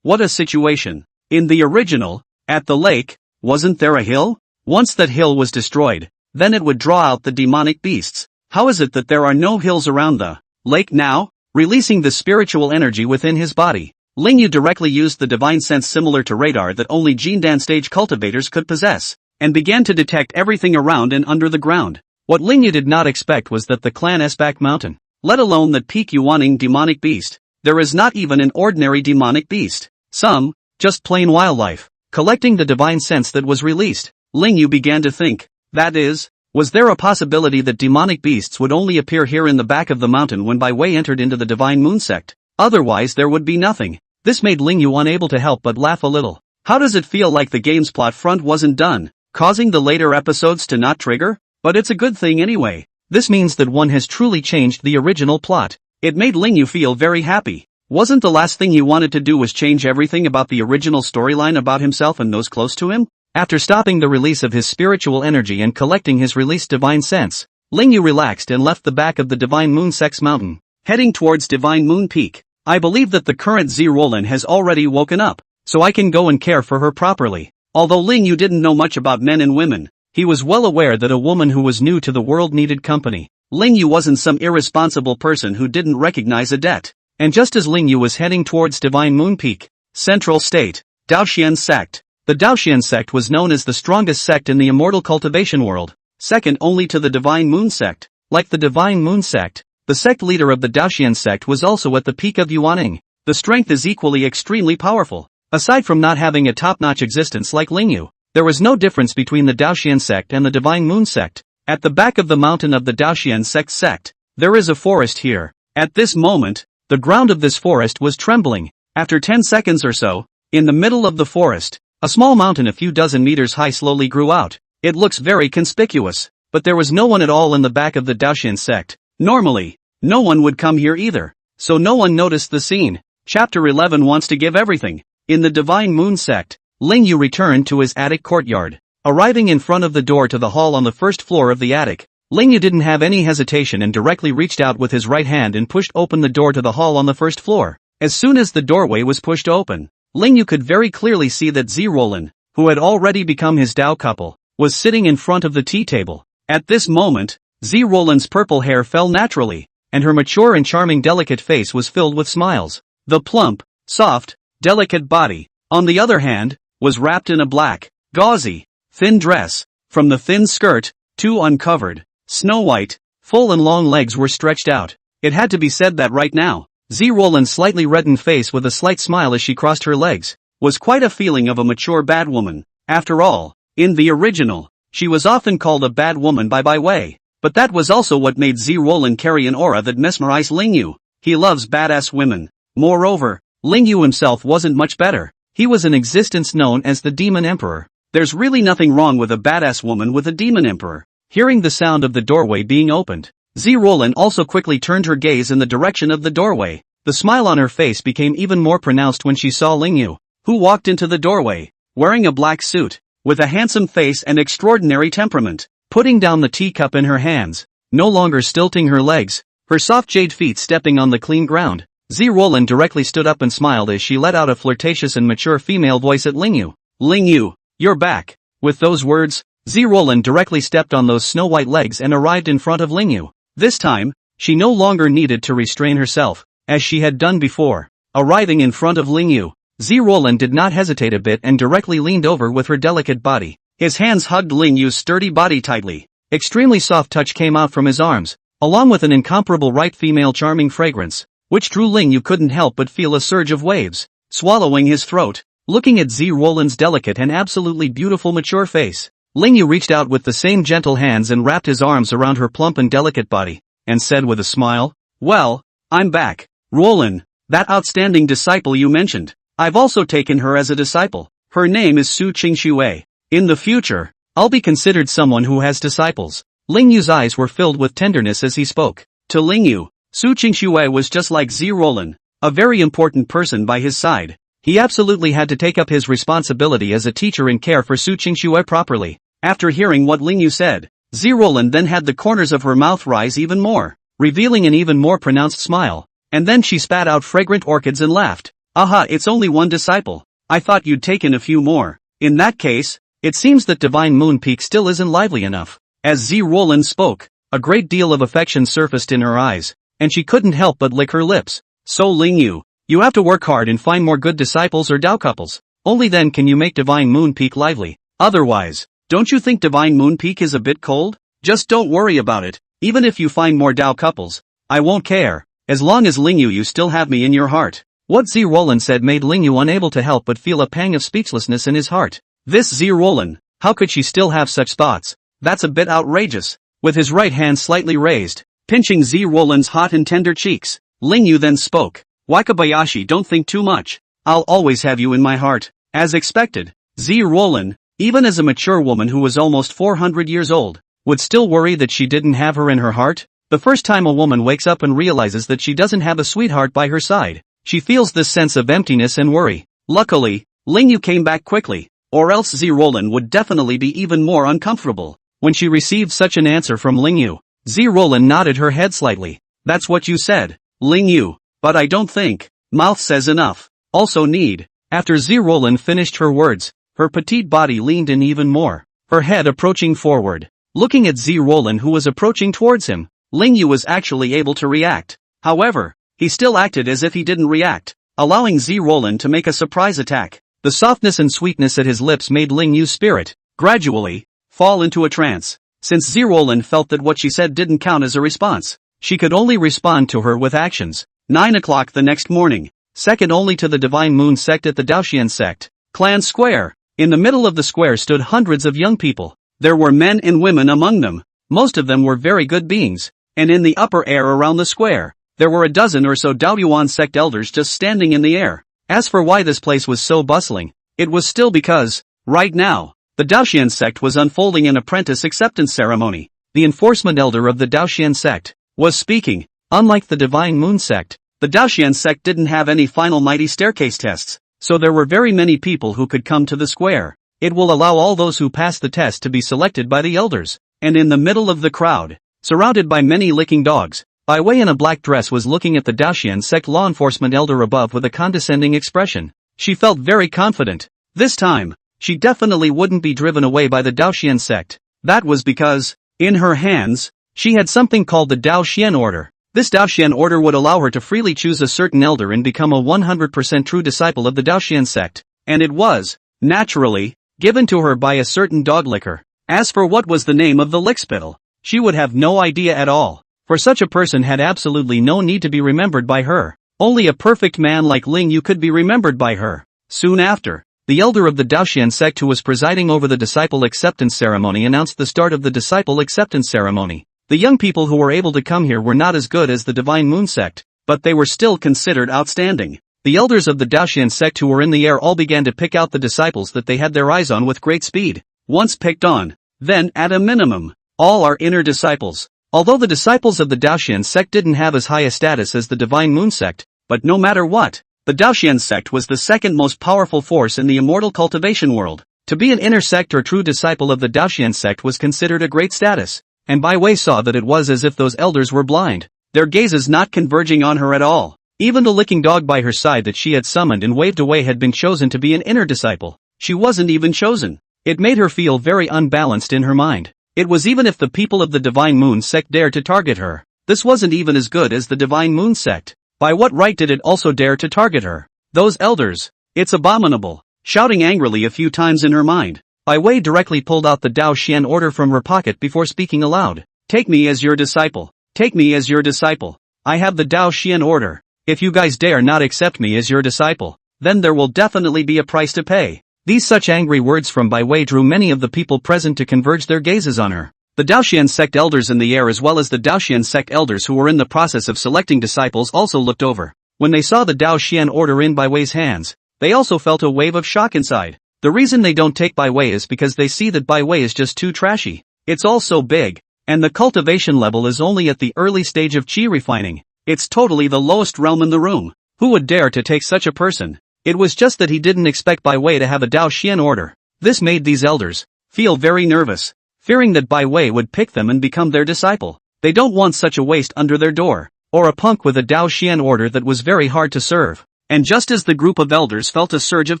A: What a situation. In the original, At the lake, wasn't there a hill? Once that hill was destroyed, then it would draw out the demonic beasts. How is it that there are no hills around the lake now? Releasing the spiritual energy within his body, Lingyu directly used the divine sense similar to radar that only Jindan stage cultivators could possess, and began to detect everything around and under the ground. What Lingyu did not expect was that the clan Esbak mountain, let alone that peak Yuaning demonic beast, there is not even an ordinary demonic beast. Some, just plain wildlife. Collecting the divine sense that was released, Lingyu began to think, that is, was there a possibility that demonic beasts would only appear here in the back of the mountain when Bai Wei entered into the divine moon sect? Otherwise there would be nothing. This made Lingyu unable to help but laugh a little. How does it feel like the game's plot front wasn't done, causing the later episodes to not trigger? But it's a good thing anyway. This means that one has truly changed the original plot. It made Lingyu feel very happy. Wasn't the last thing he wanted to do was change everything about the original storyline about himself and those close to him? After stopping the release of his spiritual energy and collecting his released divine sense, Lingyu relaxed and left the back of the Divine Moon Sect's mountain, heading towards Divine Moon Peak. I believe that the current Z Roland has already woken up, so I can go and care for her properly. Although Lingyu didn't know much about men and women, he was well aware that a woman who was new to the world needed company. Lingyu wasn't some irresponsible person who didn't recognize a debt. And just as Lingyu was heading towards Divine Moon Peak, Central State, Daoxian Sect. The Daoxian Sect was known as the strongest sect in the immortal cultivation world, second only to the Divine Moon Sect. Like the Divine Moon Sect, the sect leader of the Daoxian Sect was also at the peak of Yuaning. The strength is equally extremely powerful. Aside from not having a top-notch existence like Lingyu, there was no difference between the Daoxian Sect and the Divine Moon Sect. At the back of the mountain of the Daoxian Sect, there is a forest here. At this moment, the ground of this forest was trembling. After 10 seconds or so, in the middle of the forest, a small mountain a few dozen meters high slowly grew out. It looks very conspicuous, but there was no one at all in the back of the Daoxian Sect. Normally, no one would come here either, so no one noticed the scene. Chapter 11 wants to give everything. In the Divine Moon Sect, Lingyu returned to his attic courtyard. Arriving in front of the door to the hall on the first floor of the attic, Lingyu didn't have any hesitation and directly reached out with his right hand and pushed open the door to the hall on the first floor. As soon as the doorway was pushed open, Lingyu could very clearly see that Z Roland, who had already become his Dao couple, was sitting in front of the tea table. At this moment, Z Roland's purple hair fell naturally, and her mature and charming delicate face was filled with smiles. The plump, soft, delicate body, on the other hand, was wrapped in a black, gauzy, thin dress. From the thin skirt, two uncovered, snow-white, full and long legs were stretched out. It had to be said that right now, Z Roland's slightly reddened face with a slight smile as she crossed her legs, was quite a feeling of a mature bad woman. After all, in the original, she was often called a bad woman by Bai Wei, but that was also what made Z Roland carry an aura that mesmerized Lingyu. He loves badass women. Moreover, Lingyu himself wasn't much better. He was in existence known as the Demon Emperor. There's really nothing wrong with a badass woman with a Demon Emperor. Hearing the sound of the doorway being opened, Z Roland also quickly turned her gaze in the direction of the doorway. The smile on her face became even more pronounced when she saw Lingyu, who walked into the doorway, wearing a black suit, with a handsome face and extraordinary temperament. Putting down the teacup in her hands, no longer stilting her legs, her soft jade feet stepping on the clean ground, Z Roland directly stood up and smiled as she let out a flirtatious and mature female voice at Lingyu. Lingyu, you're back. With those words, Z Roland directly stepped on those snow-white legs and arrived in front of Lingyu. This time, she no longer needed to restrain herself, as she had done before. Arriving in front of Lingyu, Z Roland did not hesitate a bit and directly leaned over with her delicate body. His hands hugged Lingyu's sturdy body tightly. Extremely soft touch came out from his arms, along with an incomparable right female charming fragrance, which drew Lingyu couldn't help but feel a surge of waves. Swallowing his throat, looking at Z Roland's delicate and absolutely beautiful mature face, Lingyu reached out with the same gentle hands and wrapped his arms around her plump and delicate body, and said with a smile, "Well, I'm back. Roland, that outstanding disciple you mentioned, I've also taken her as a disciple. Her name is Su Qingxue. In the future, I'll be considered someone who has disciples." Lingyu's eyes were filled with tenderness as he spoke. To Lingyu, Su Qingxue was just like Z Roland, a very important person by his side. He absolutely had to take up his responsibility as a teacher and care for Su Qingxue properly. After hearing what Lingyu said, Z Roland then had the corners of her mouth rise even more, revealing an even more pronounced smile, and then she spat out fragrant orchids and laughed. "Aha, it's only one disciple. I thought you'd taken a few more." In that case, it seems that Divine Moon Peak still isn't lively enough. As Zi Roland spoke, a great deal of affection surfaced in her eyes, and she couldn't help but lick her lips. So Lingyu, you have to work hard and find more good disciples or Dao couples. Only then can you make Divine Moon Peak lively. Otherwise, don't you think Divine Moon Peak is a bit cold? Just don't worry about it. Even if you find more Dao couples, I won't care. As long as Lingyu you still have me in your heart. What Zi Roland said made Lingyu unable to help but feel a pang of speechlessness in his heart. This Zi Roland, how could she still have such thoughts? That's a bit outrageous. With his right hand slightly raised, pinching Zi Roland's hot and tender cheeks, Lingyu then spoke. Wakabayashi, don't think too much. I'll always have you in my heart. As expected, Zi Roland, even as a mature woman who was almost 400 years old, would still worry that she didn't have her in her heart. The first time a woman wakes up and realizes that she doesn't have a sweetheart by her side, she feels this sense of emptiness and worry. Luckily, Lingyu came back quickly, or else Zi Roland would definitely be even more uncomfortable. When she received such an answer from Lingyu, Zi Roland nodded her head slightly. That's what you said, Lingyu, but I don't think. Mouth says enough. Also need. After Zi Roland finished her words, her petite body leaned in even more, her head approaching forward. Looking at Zi Roland who was approaching towards him, Lingyu was actually able to react. However, he still acted as if he didn't react, allowing Zi Roland to make a surprise attack. The softness and sweetness at his lips made Lingyu's spirit, gradually, fall into a trance. Since Zi Roland felt that what she said didn't count as a response, she could only respond to her with actions. 9 o'clock the next morning, second only to the Divine Moon sect at the Daoxian sect, Clan Square. In the middle of the square stood hundreds of young people. There were men and women among them. Most of them were very good beings, and in the upper air around the square, there were a dozen or so Daoyuan sect elders just standing in the air. As for why this place was so bustling, it was still because, right now, the Daoxian sect was unfolding an apprentice acceptance ceremony. The enforcement elder of the Daoxian sect was speaking. Unlike the Divine Moon sect, the Daoxian sect didn't have any final mighty staircase tests, so there were very many people who could come to the square. It will allow all those who pass the test to be selected by the elders. And in the middle of the crowd, surrounded by many licking dogs, Bai Wei in a black dress was looking at the Daoxian sect law enforcement elder above with a condescending expression. She felt very confident. This time, she definitely wouldn't be driven away by the Daoxian sect. That was because, in her hands, she had something called the Daoxian order. This Daoxian order would allow her to freely choose a certain elder and become a 100% true disciple of the Daoxian sect. And it was, naturally, given to her by a certain dog licker. As for what was the name of the lickspittle, she would have no idea at all. For such a person had absolutely no need to be remembered by her. Only a perfect man like Lingyu could be remembered by her. Soon after, the elder of the Daoxian sect who was presiding over the disciple acceptance ceremony announced the start of the disciple acceptance ceremony. The young people who were able to come here were not as good as the Divine Moon sect, but they were still considered outstanding. The elders of the Daoxian sect who were in the air all began to pick out the disciples that they had their eyes on with great speed. Once picked on, then at a minimum, all are inner disciples. Although the disciples of the Daoxian sect didn't have as high a status as the Divine Moon sect, but no matter what, the Daoxian sect was the second most powerful force in the immortal cultivation world. To be an inner sect or true disciple of the Daoxian sect was considered a great status, and Bai Wei saw that it was as if those elders were blind, their gazes not converging on her at all. Even the licking dog by her side that she had summoned and waved away had been chosen to be an inner disciple. She wasn't even chosen. It made her feel very unbalanced in her mind. It was even if the people of the Divine Moon sect dared to target her. This wasn't even as good as the Divine Moon sect. By what right did it also dare to target her? Those elders. It's abominable. Shouting angrily a few times in her mind, Bai Wei directly pulled out the Dao Xian order from her pocket before speaking aloud. Take me as your disciple. Take me as your disciple. I have the Dao Xian order. If you guys dare not accept me as your disciple, then there will definitely be a price to pay. These such angry words from Bai Wei drew many of the people present to converge their gazes on her. The Daoxian sect elders in the air as well as the Daoxian sect elders who were in the process of selecting disciples also looked over. When they saw the Dao Xian order in Bai Wei's hands, they also felt a wave of shock inside. The reason they don't take Bai Wei is because they see that Bai Wei is just too trashy. It's all so big, and the cultivation level is only at the early stage of qi refining. It's totally the lowest realm in the room. Who would dare to take such a person? It was just that he didn't expect Bai Wei to have a Dao Xian order. This made these elders feel very nervous, fearing that Bai Wei would pick them and become their disciple. They don't want such a waste under their door, or a punk with a Dao Xian order that was very hard to serve. And just as the group of elders felt a surge of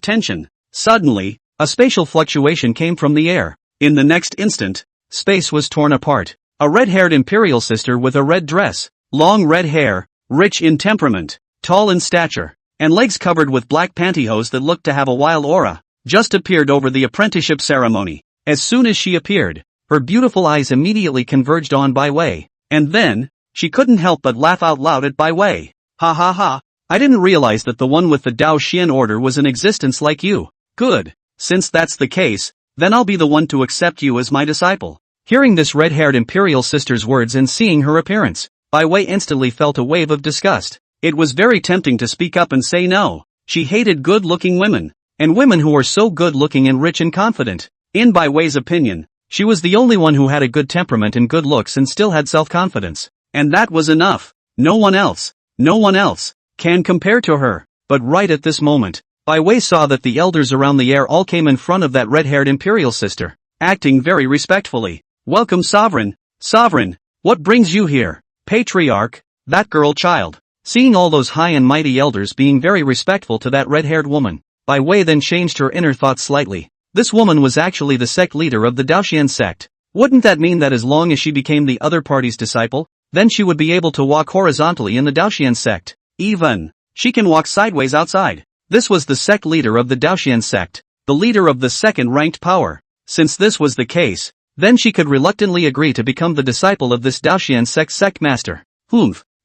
A: tension, suddenly, a spatial fluctuation came from the air. In the next instant, space was torn apart. A red-haired imperial sister with a red dress, long red hair, rich in temperament, tall in stature, and legs covered with black pantyhose that looked to have a wild aura, just appeared over the apprenticeship ceremony. As soon as she appeared, her beautiful eyes immediately converged on Bai Wei, and then, she couldn't help but laugh out loud at Bai Wei. Ha ha ha, I didn't realize that the one with the Dao Xian order was in existence like you. Good, since that's the case, then I'll be the one to accept you as my disciple. Hearing this red-haired imperial sister's words and seeing her appearance, Bai Wei instantly felt a wave of disgust. It was very tempting to speak up and say no. She hated good-looking women, and women who were so good-looking and rich and confident. In Bai Wei's opinion, she was the only one who had a good temperament and good looks and still had self-confidence. And that was enough. No one else can compare to her. But right at this moment, Bai Wei saw that the elders around the air all came in front of that red-haired imperial sister, acting very respectfully. Welcome, Sovereign. Sovereign, what brings you here? Patriarch, that girl child. Seeing all those high and mighty elders being very respectful to that red-haired woman, Bai Wei then changed her inner thoughts slightly. This woman was actually the sect leader of the Daoxian sect. Wouldn't that mean that as long as she became the other party's disciple, then she would be able to walk horizontally in the Daoxian sect? Even, she can walk sideways outside. This was the sect leader of the Daoxian sect, the leader of the second-ranked power. Since this was the case, then she could reluctantly agree to become the disciple of this Daoxian sect master.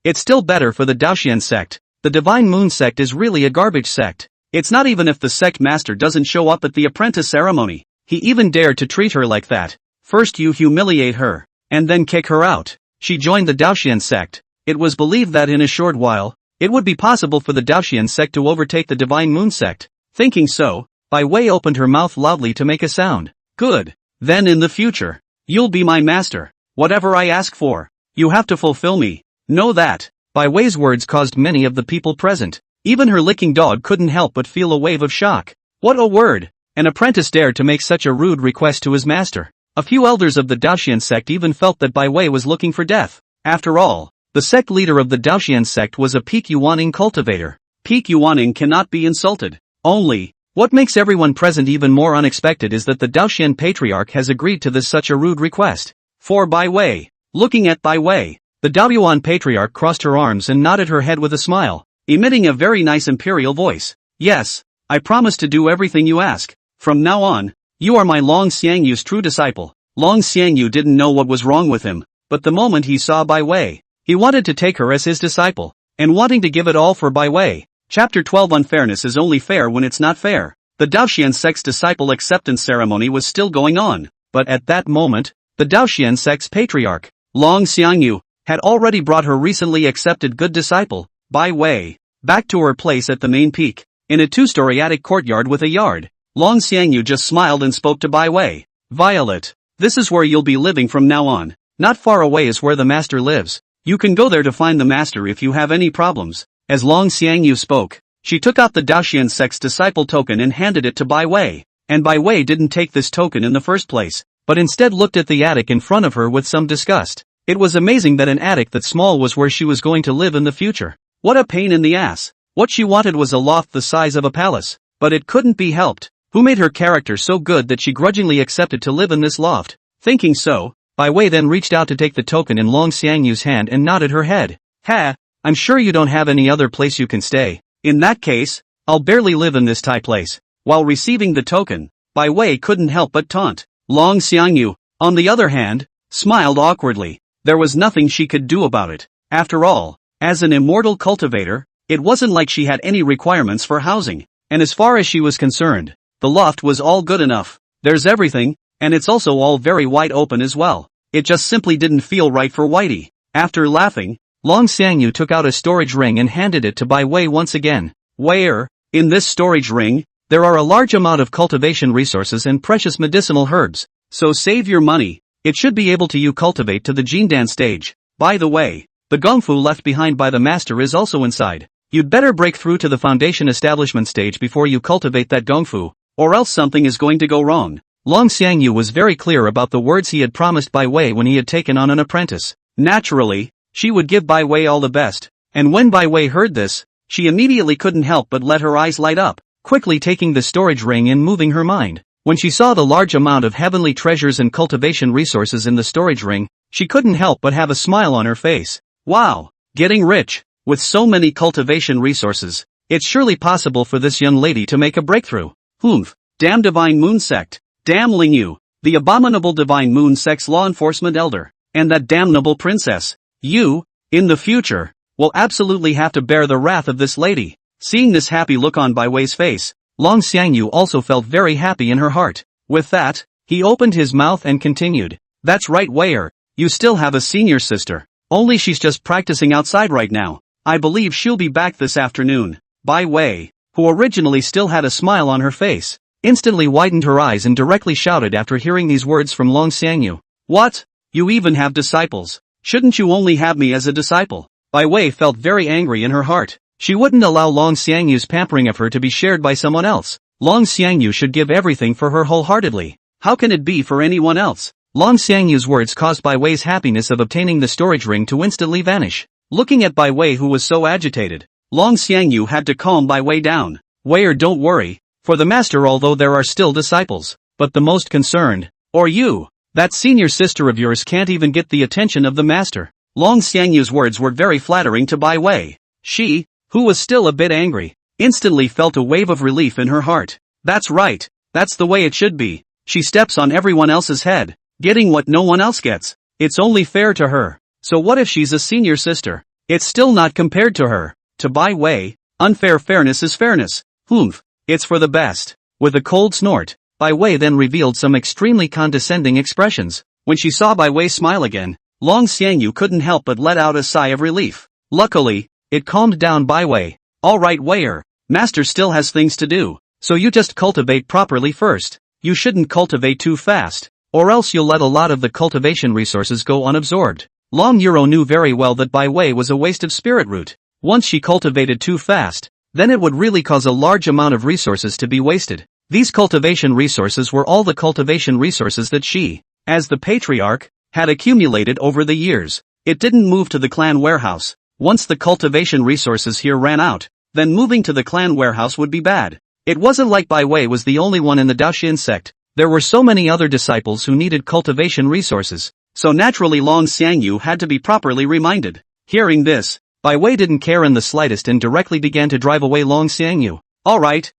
A: It's still better for the Daoxian sect. The Divine Moon sect is really a garbage sect. It's not even if the sect master doesn't show up at the apprentice ceremony. He even dared to treat her like that. First you humiliate her, and then kick her out. She joined the Daoxian sect. It was believed that in a short while, it would be possible for the Daoxian sect to overtake the Divine Moon sect. Thinking so, Bai Wei opened her mouth loudly to make a sound. Good. Then in the future, you'll be my master. Whatever I ask for, you have to fulfill me. Know that. Bai Wei's words caused many of the people present. Even her licking dog couldn't help but feel a wave of shock. What a word! An apprentice dared to make such a rude request to his master. A few elders of the Daoxian sect even felt that Bai Wei was looking for death. After all, the sect leader of the Daoxian sect was a peak Yuaning cultivator. Peak Yuaning cannot be insulted. Only, what makes everyone present even more unexpected is that the Daoxian patriarch has agreed to such a rude request. For Bai Wei. Looking at Bai Wei, the Daoyuan patriarch crossed her arms and nodded her head with a smile, emitting a very nice imperial voice. Yes, I promise to do everything you ask. From now on, you are my Long Xiangyu's true disciple. Long Xiangyu didn't know what was wrong with him, but the moment he saw Bai Wei, he wanted to take her as his disciple, and wanting to give it all for Bai Wei. Chapter 12 Unfairness is only fair when it's not fair. The Daoxian sect's disciple acceptance ceremony was still going on, but at that moment, the Daoxian sect's patriarch, Long Xiangyu, had already brought her recently accepted good disciple, Bai Wei, back to her place at the main peak, in a two-story attic courtyard with a yard. Long Xiangyu just smiled and spoke to Bai Wei. Violet, this is where you'll be living from now on. Not far away is where the master lives. You can go there to find the master if you have any problems. As Long Xiangyu spoke, she took out the Daoxian sect's disciple token and handed it to Bai Wei. And Bai Wei didn't take this token in the first place, but instead looked at the attic in front of her with some disgust. It was amazing that an attic that small was where she was going to live in the future. What a pain in the ass. What she wanted was a loft the size of a palace, but it couldn't be helped. Who made her character so good that she grudgingly accepted to live in this loft? Thinking so, Bai Wei then reached out to take the token in Long Xiangyu's hand and nodded her head. Ha, I'm sure you don't have any other place you can stay. In that case, I'll barely live in this Thai place. While receiving the token, Bai Wei couldn't help but taunt. Long Xiangyu, on the other hand, smiled awkwardly. There was nothing she could do about it. After all, as an immortal cultivator, it wasn't like she had any requirements for housing, and as far as she was concerned, the loft was all good enough. There's everything, and it's also all very wide open as well. It just simply didn't feel right for Whitey. After laughing, Long Xiangyu took out a storage ring and handed it to Bai Wei once again. Where, in this storage ring, there are a large amount of cultivation resources and precious medicinal herbs, so save your money. It should be able to you cultivate to the Jindan stage. By the way, the gongfu left behind by the master is also inside. You'd better break through to the foundation establishment stage before you cultivate that gongfu, or else something is going to go wrong. Long Xiangyu was very clear about the words he had promised Bai Wei when he had taken on an apprentice. Naturally, she would give Bai Wei all the best, and when Bai Wei heard this, she immediately couldn't help but let her eyes light up. quickly taking the storage ring and moving her mind. When she saw the large amount of heavenly treasures and cultivation resources in the storage ring, she couldn't help but have a smile on her face. Wow! Getting rich! With so many cultivation resources, it's surely possible for this young lady to make a breakthrough. Humph! Damn Divine Moon Sect! Damn Lingyu! The abominable Divine Moon Sect's law enforcement elder! And that damnable princess! You, in the future, will absolutely have to bear the wrath of this lady. Seeing this happy look on Bai Wei's face, Long Xiangyu also felt very happy in her heart. With that, he opened his mouth and continued. That's right, Wei'er, you still have a senior sister. Only she's just practicing outside right now. I believe she'll be back this afternoon. Bai Wei, who originally still had a smile on her face, instantly widened her eyes and directly shouted after hearing these words from Long Xiangyu. What? You even have disciples? Shouldn't you only have me as a disciple? Bai Wei felt very angry in her heart. She wouldn't allow Long Xiangyu's pampering of her to be shared by someone else. Long Xiangyu should give everything for her wholeheartedly. How can it be for anyone else? Long Xiangyu's words caused Bai Wei's happiness of obtaining the storage ring to instantly vanish. Looking at Bai Wei, who was so agitated, Long Xiangyu had to calm Bai Wei down. Wei'er, don't worry, for the master, although there are still disciples, but the most concerned, or you, that senior sister of yours can't even get the attention of the master. Long Xiangyu's words were very flattering to Bai Wei. She, who was still a bit angry, instantly felt a wave of relief in her heart. That's right, that's the way it should be. She steps on everyone else's head, getting what no one else gets. It's only fair to her. So what if she's a senior sister? It's still not compared to her. To Bai Wei, unfair fairness is fairness. Humph, it's for the best. With a cold snort, Bai Wei then revealed some extremely condescending expressions. When she saw Bai Wei smile again, Long Xiangyu couldn't help but let out a sigh of relief. Luckily, it calmed down Bai Wei. Alright, Wei'er, master still has things to do, so you just cultivate properly first. You shouldn't cultivate too fast, or else you'll let a lot of the cultivation resources go unabsorbed. Long Euro knew very well that Bai Wei was a waste of spirit root. Once she cultivated too fast, then it would really cause a large amount of resources to be wasted. These cultivation resources were all the cultivation resources that she, as the patriarch, had accumulated over the years. It didn't move to the clan warehouse. Once the cultivation resources here ran out, then moving to the clan warehouse would be bad. It wasn't like Bai Wei was the only one in the Daoxin sect. There were so many other disciples who needed cultivation resources, so naturally Long Xiangyu had to be properly reminded. Hearing this, Bai Wei didn't care in the slightest and directly began to drive away Long Xiangyu. Alright,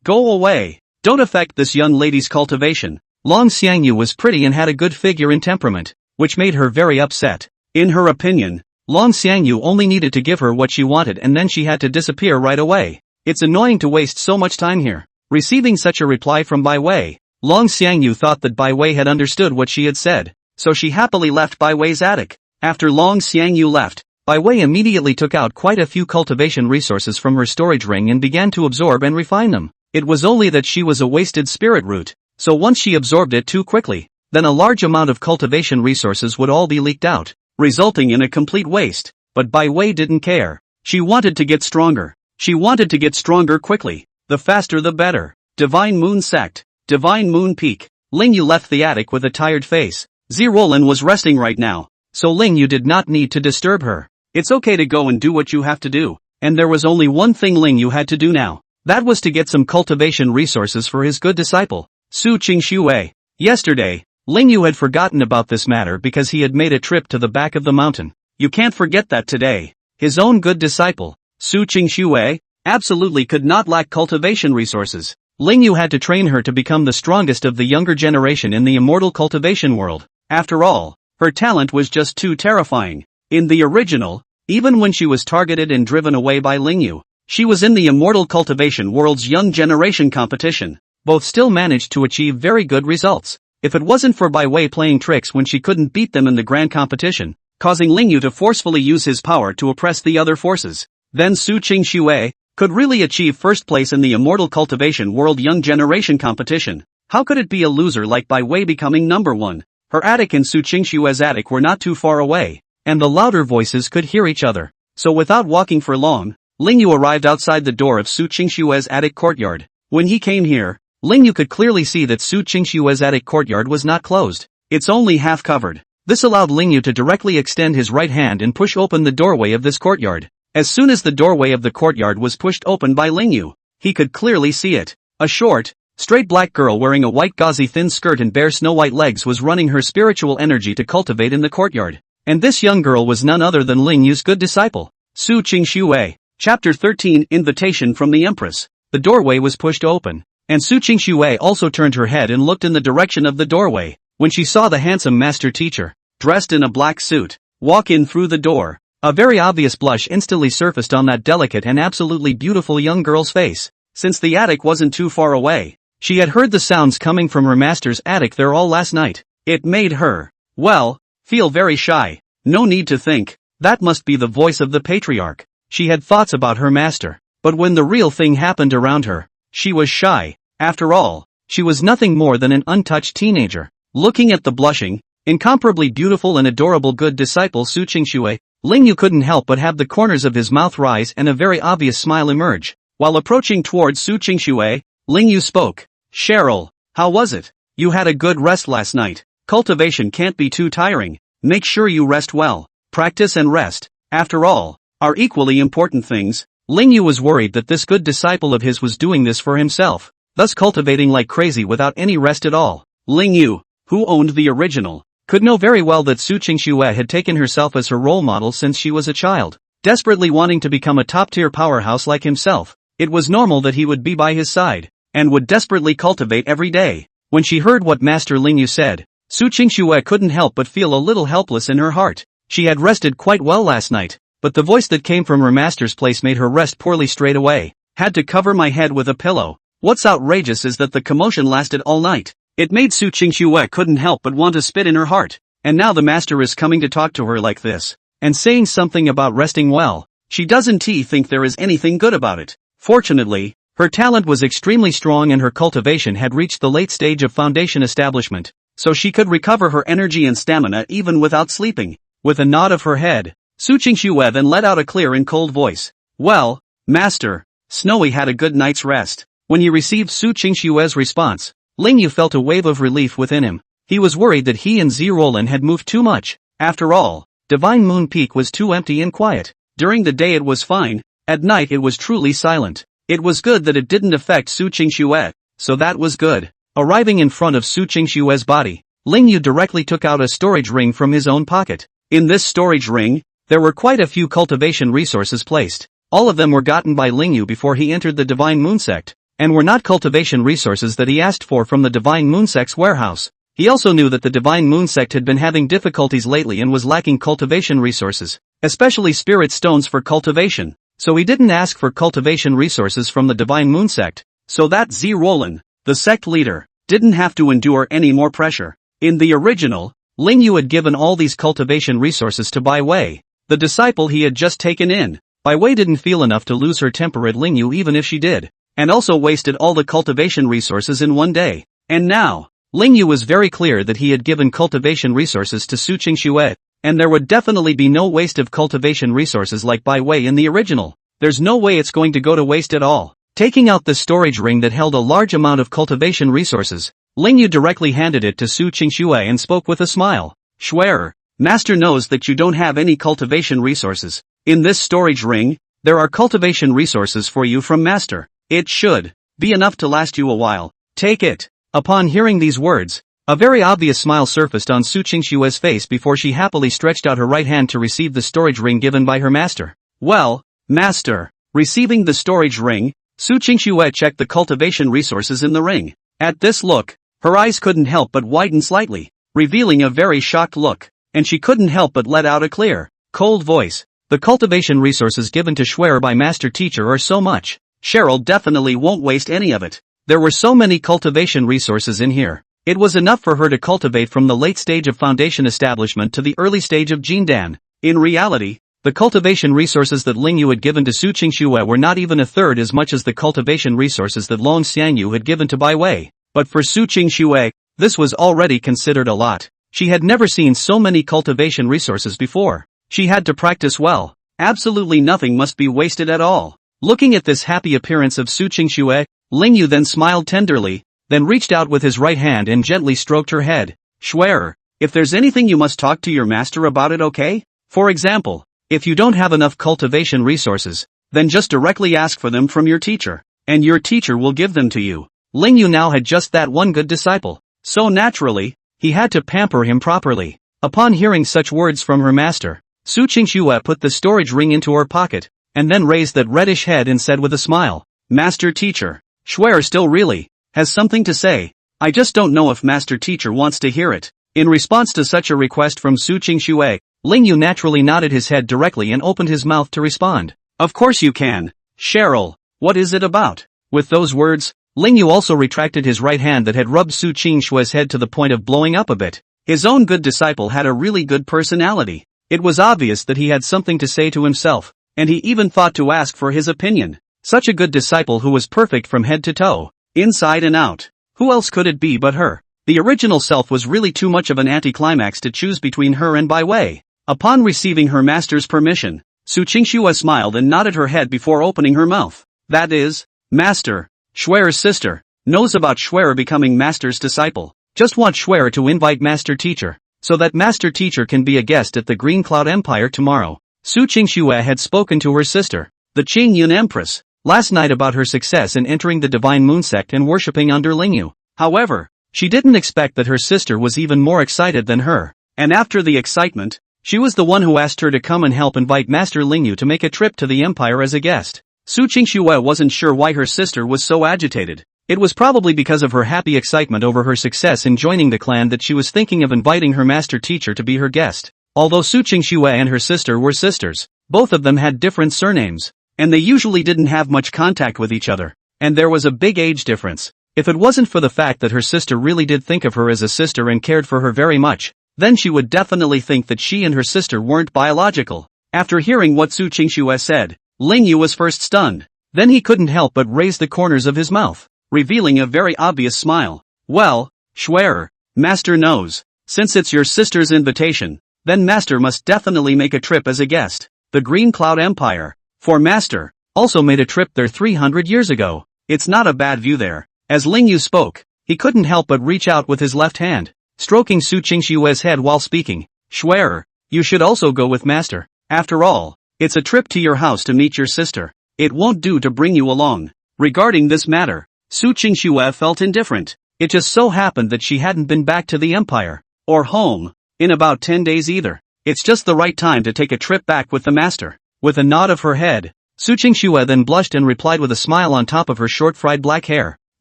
A: go away. Don't affect this young lady's cultivation. Long Xiangyu was pretty and had a good figure and temperament, which made her very upset. In her opinion, Long Xiangyu only needed to give her what she wanted and then she had to disappear right away. It's annoying to waste so much time here. Receiving such a reply from Bai Wei, Long Xiangyu thought that Bai Wei had understood what she had said, so she happily left Bai Wei's attic. After Long Xiangyu left, Bai Wei immediately took out quite a few cultivation resources from her storage ring and began to absorb and refine them. It was only that she was a wasted spirit root, so once she absorbed it too quickly, then a large amount of cultivation resources would all be leaked out, resulting in a complete waste. But Bai Wei didn't care. She wanted to get stronger. She wanted to get stronger quickly. The faster the better. Divine Moon Sect. Divine Moon Peak. Lingyu left the attic with a tired face. Zirolin was resting right now, so Lingyu did not need to disturb her. It's okay to go and do what you have to do, and there was only one thing Lingyu had to do now. That was to get some cultivation resources for his good disciple, Su Qingxue. Yesterday, Lingyu had forgotten about this matter because he had made a trip to the back of the mountain. You can't forget that today. His own good disciple, Su Qingxue, absolutely could not lack cultivation resources. Lingyu had to train her to become the strongest of the younger generation in the immortal cultivation world. After all, her talent was just too terrifying. In the original, even when she was targeted and driven away by Lingyu, she was in the immortal cultivation world's young generation competition. Both still managed to achieve very good results. If it wasn't for Bai Wei playing tricks when she couldn't beat them in the grand competition, causing Lingyu to forcefully use his power to oppress the other forces, then Su Qingxue could really achieve first place in the immortal cultivation world young generation competition. How could it be a loser like Bai Wei becoming number one? Her attic and Su Qingxue's attic were not too far away, and the louder voices could hear each other. So without walking for long, Lingyu arrived outside the door of Su Qingxue's attic courtyard. When he came here, Lingyu could clearly see that Su Qingxue's attic courtyard was not closed. It's only half covered. This allowed Lingyu to directly extend his right hand and push open the doorway of this courtyard. As soon as the doorway of the courtyard was pushed open by Lingyu, He could clearly see it. A short, straight black girl wearing a white gauzy thin skirt and bare snow-white legs was running her spiritual energy to cultivate in the courtyard. And this young girl was none other than Ling Yu's good disciple, Su Qingxue. Chapter 13 Invitation from the Empress. The doorway was pushed open, and Su Qingxue also turned her head and looked in the direction of the doorway. When she saw the handsome master teacher, dressed in a black suit, walk in through the door, a very obvious blush instantly surfaced on that delicate and absolutely beautiful young girl's face. Since the attic wasn't too far away, she had heard the sounds coming from her master's attic there all last night. It made her, well, feel very shy. No need to think, that must be the voice of the patriarch. She had thoughts about her master, but when the real thing happened around her, she was shy. After all, she was nothing more than an untouched teenager. Looking at the blushing, incomparably beautiful and adorable good disciple Su Qingxue, Ling Yu couldn't help but have the corners of his mouth rise and a very obvious smile emerge. While approaching towards Su Qingxue, Ling Yu spoke. Cheryl, how was it? You had a good rest last night. Cultivation can't be too tiring. Make sure you rest well. Practice and rest, after all, are equally important things. Ling Yu was worried that this good disciple of his was doing this for himself, thus cultivating like crazy without any rest at all. Ling Yu, who owned the original, could know very well that Su Qingxue had taken herself as her role model since she was a child, desperately wanting to become a top-tier powerhouse like himself. It was normal that he would be by his side, and would desperately cultivate every day. When she heard what Master Ling Yu said, Su Qingxue couldn't help but feel a little helpless in her heart. She had rested quite well last night, but the voice that came from her master's place made her rest poorly straight away. Had to cover my head with a pillow. What's outrageous is that the commotion lasted all night. It made Su Qingxue couldn't help but want to spit in her heart. And now the master is coming to talk to her like this, and saying something about resting well. She doesn't think there is anything good about it. Fortunately, her talent was extremely strong and her cultivation had reached the late stage of foundation establishment, so she could recover her energy and stamina even without sleeping. With a nod of her head, Su Qingxue then let out a clear and cold voice. Well, Master, Snowy had a good night's rest. When he received Su Qingxue's response, Ling Yu felt a wave of relief within him. He was worried that he and Roland had moved too much. After all, Divine Moon Peak was too empty and quiet. During the day it was fine, at night it was truly silent. It was good that it didn't affect Su Qingxue, so that was good. Arriving in front of Su Qingxue's body, Ling Yu directly took out a storage ring from his own pocket. In this storage ring, there were quite a few cultivation resources placed. All of them were gotten by Ling Yu before he entered the Divine Moon Sect, and were not cultivation resources that he asked for from the Divine Moon Sect's warehouse. He also knew that the Divine Moon Sect had been having difficulties lately and was lacking cultivation resources, especially spirit stones for cultivation, so he didn't ask for cultivation resources from the Divine Moon Sect, so that Roland, the sect leader, didn't have to endure any more pressure. In the original, Ling Yu had given all these cultivation resources to Bai Wei, the disciple he had just taken in. Bai Wei didn't feel enough to lose her temper at Ling Yu even if she did, and also wasted all the cultivation resources in one day. And now, Ling Yu was very clear that he had given cultivation resources to Su Qingxue, and there would definitely be no waste of cultivation resources like Bai Wei in the original. There's no way it's going to go to waste at all. Taking out the storage ring that held a large amount of cultivation resources, Ling Yu directly handed it to Su Qingxue and spoke with a smile. Schwerer, Master knows that you don't have any cultivation resources. In this storage ring, there are cultivation resources for you from Master. It should be enough to last you a while. Take it. Upon hearing these words, a very obvious smile surfaced on Su Qingxue's face before she happily stretched out her right hand to receive the storage ring given by her master. Well, Master. Receiving the storage ring, Su Qingxue checked the cultivation resources in the ring. At this look, her eyes couldn't help but widen slightly, revealing a very shocked look, and she couldn't help but let out a clear, cold voice. The cultivation resources given to Schwerer by Master Teacher are so much. Cheryl definitely won't waste any of it. There were so many cultivation resources in here. It was enough for her to cultivate from the late stage of foundation establishment to the early stage of Jindan. In reality, the cultivation resources that Ling Yu had given to Su Qingxue were not even a third as much as the cultivation resources that Long Xiangyu had given to Bai Wei. But for Su Qingxue, this was already considered a lot. She had never seen so many cultivation resources before. She had to practice well. Absolutely nothing must be wasted at all. Looking at this happy appearance of Su Qingxue, Ling Yu then smiled tenderly, then reached out with his right hand and gently stroked her head. Schwerer, if there's anything you must talk to your master about it, okay? For example, if you don't have enough cultivation resources, then just directly ask for them from your teacher. and your teacher will give them to you. Ling Yu now had just that one good disciple, so naturally, he had to pamper him properly. Upon hearing such words from her master, Su Qingxue put the storage ring into her pocket, and then raised that reddish head and said with a smile, "Master teacher, Shuer still really has something to say. I just don't know if master teacher wants to hear it." In response to such a request from Su Qingxue, Ling Yu naturally nodded his head directly and opened his mouth to respond. "Of course you can, Cheryl. What is it about?" With those words, Ling Yu also retracted his right hand that had rubbed Su Qingxue's head to the point of blowing up a bit. His own good disciple had a really good personality. It was obvious that he had something to say to himself, and he even thought to ask for his opinion. Such a good disciple who was perfect from head to toe, inside and out. Who else could it be but her? The original self was really too much of an anticlimax to choose between her and Bai Wei. Upon receiving her master's permission, Su Qingxue smiled and nodded her head before opening her mouth. That is, Master, Shuer's sister, knows about Shuer becoming master's disciple. Just want Shuer to invite master teacher, so that master teacher can be a guest at the Green Cloud Empire tomorrow. Su Qingxue had spoken to her sister, the Qingyun Empress, last night about her success in entering the Divine Moon sect and worshipping under Ling Yu. However, she didn't expect that her sister was even more excited than her, and after the excitement, she was the one who asked her to come and help invite Master Ling Yu to make a trip to the Empire as a guest. Su Qingxue wasn't sure why her sister was so agitated. It was probably because of her happy excitement over her success in joining the clan that she was thinking of inviting her master teacher to be her guest. Although Su Qingxue and her sister were sisters, both of them had different surnames, and they usually didn't have much contact with each other, and there was a big age difference. If it wasn't for the fact that her sister really did think of her as a sister and cared for her very much, then she would definitely think that she and her sister weren't biological. After hearing what Su Qingxue said, Ling Yu was first stunned. Then he couldn't help but raise the corners of his mouth, revealing a very obvious smile. "Well, Shuer, Master knows. Since it's your sister's invitation, then Master must definitely make a trip as a guest. The Green Cloud Empire, for Master, also made a trip there 300 years ago. It's not a bad view there." As Ling Yu spoke, he couldn't help but reach out with his left hand, stroking Su Qingxue's head while speaking. "Shuer, you should also go with Master. After all, it's a trip to your house to meet your sister. It won't do to bring you along." Regarding this matter, Su Qingxue felt indifferent. It just so happened that she hadn't been back to the Empire, or home, in about 10 days either. It's just the right time to take a trip back with the master. With a nod of her head, Su Qingxue then blushed and replied with a smile on top of her short fried black hair.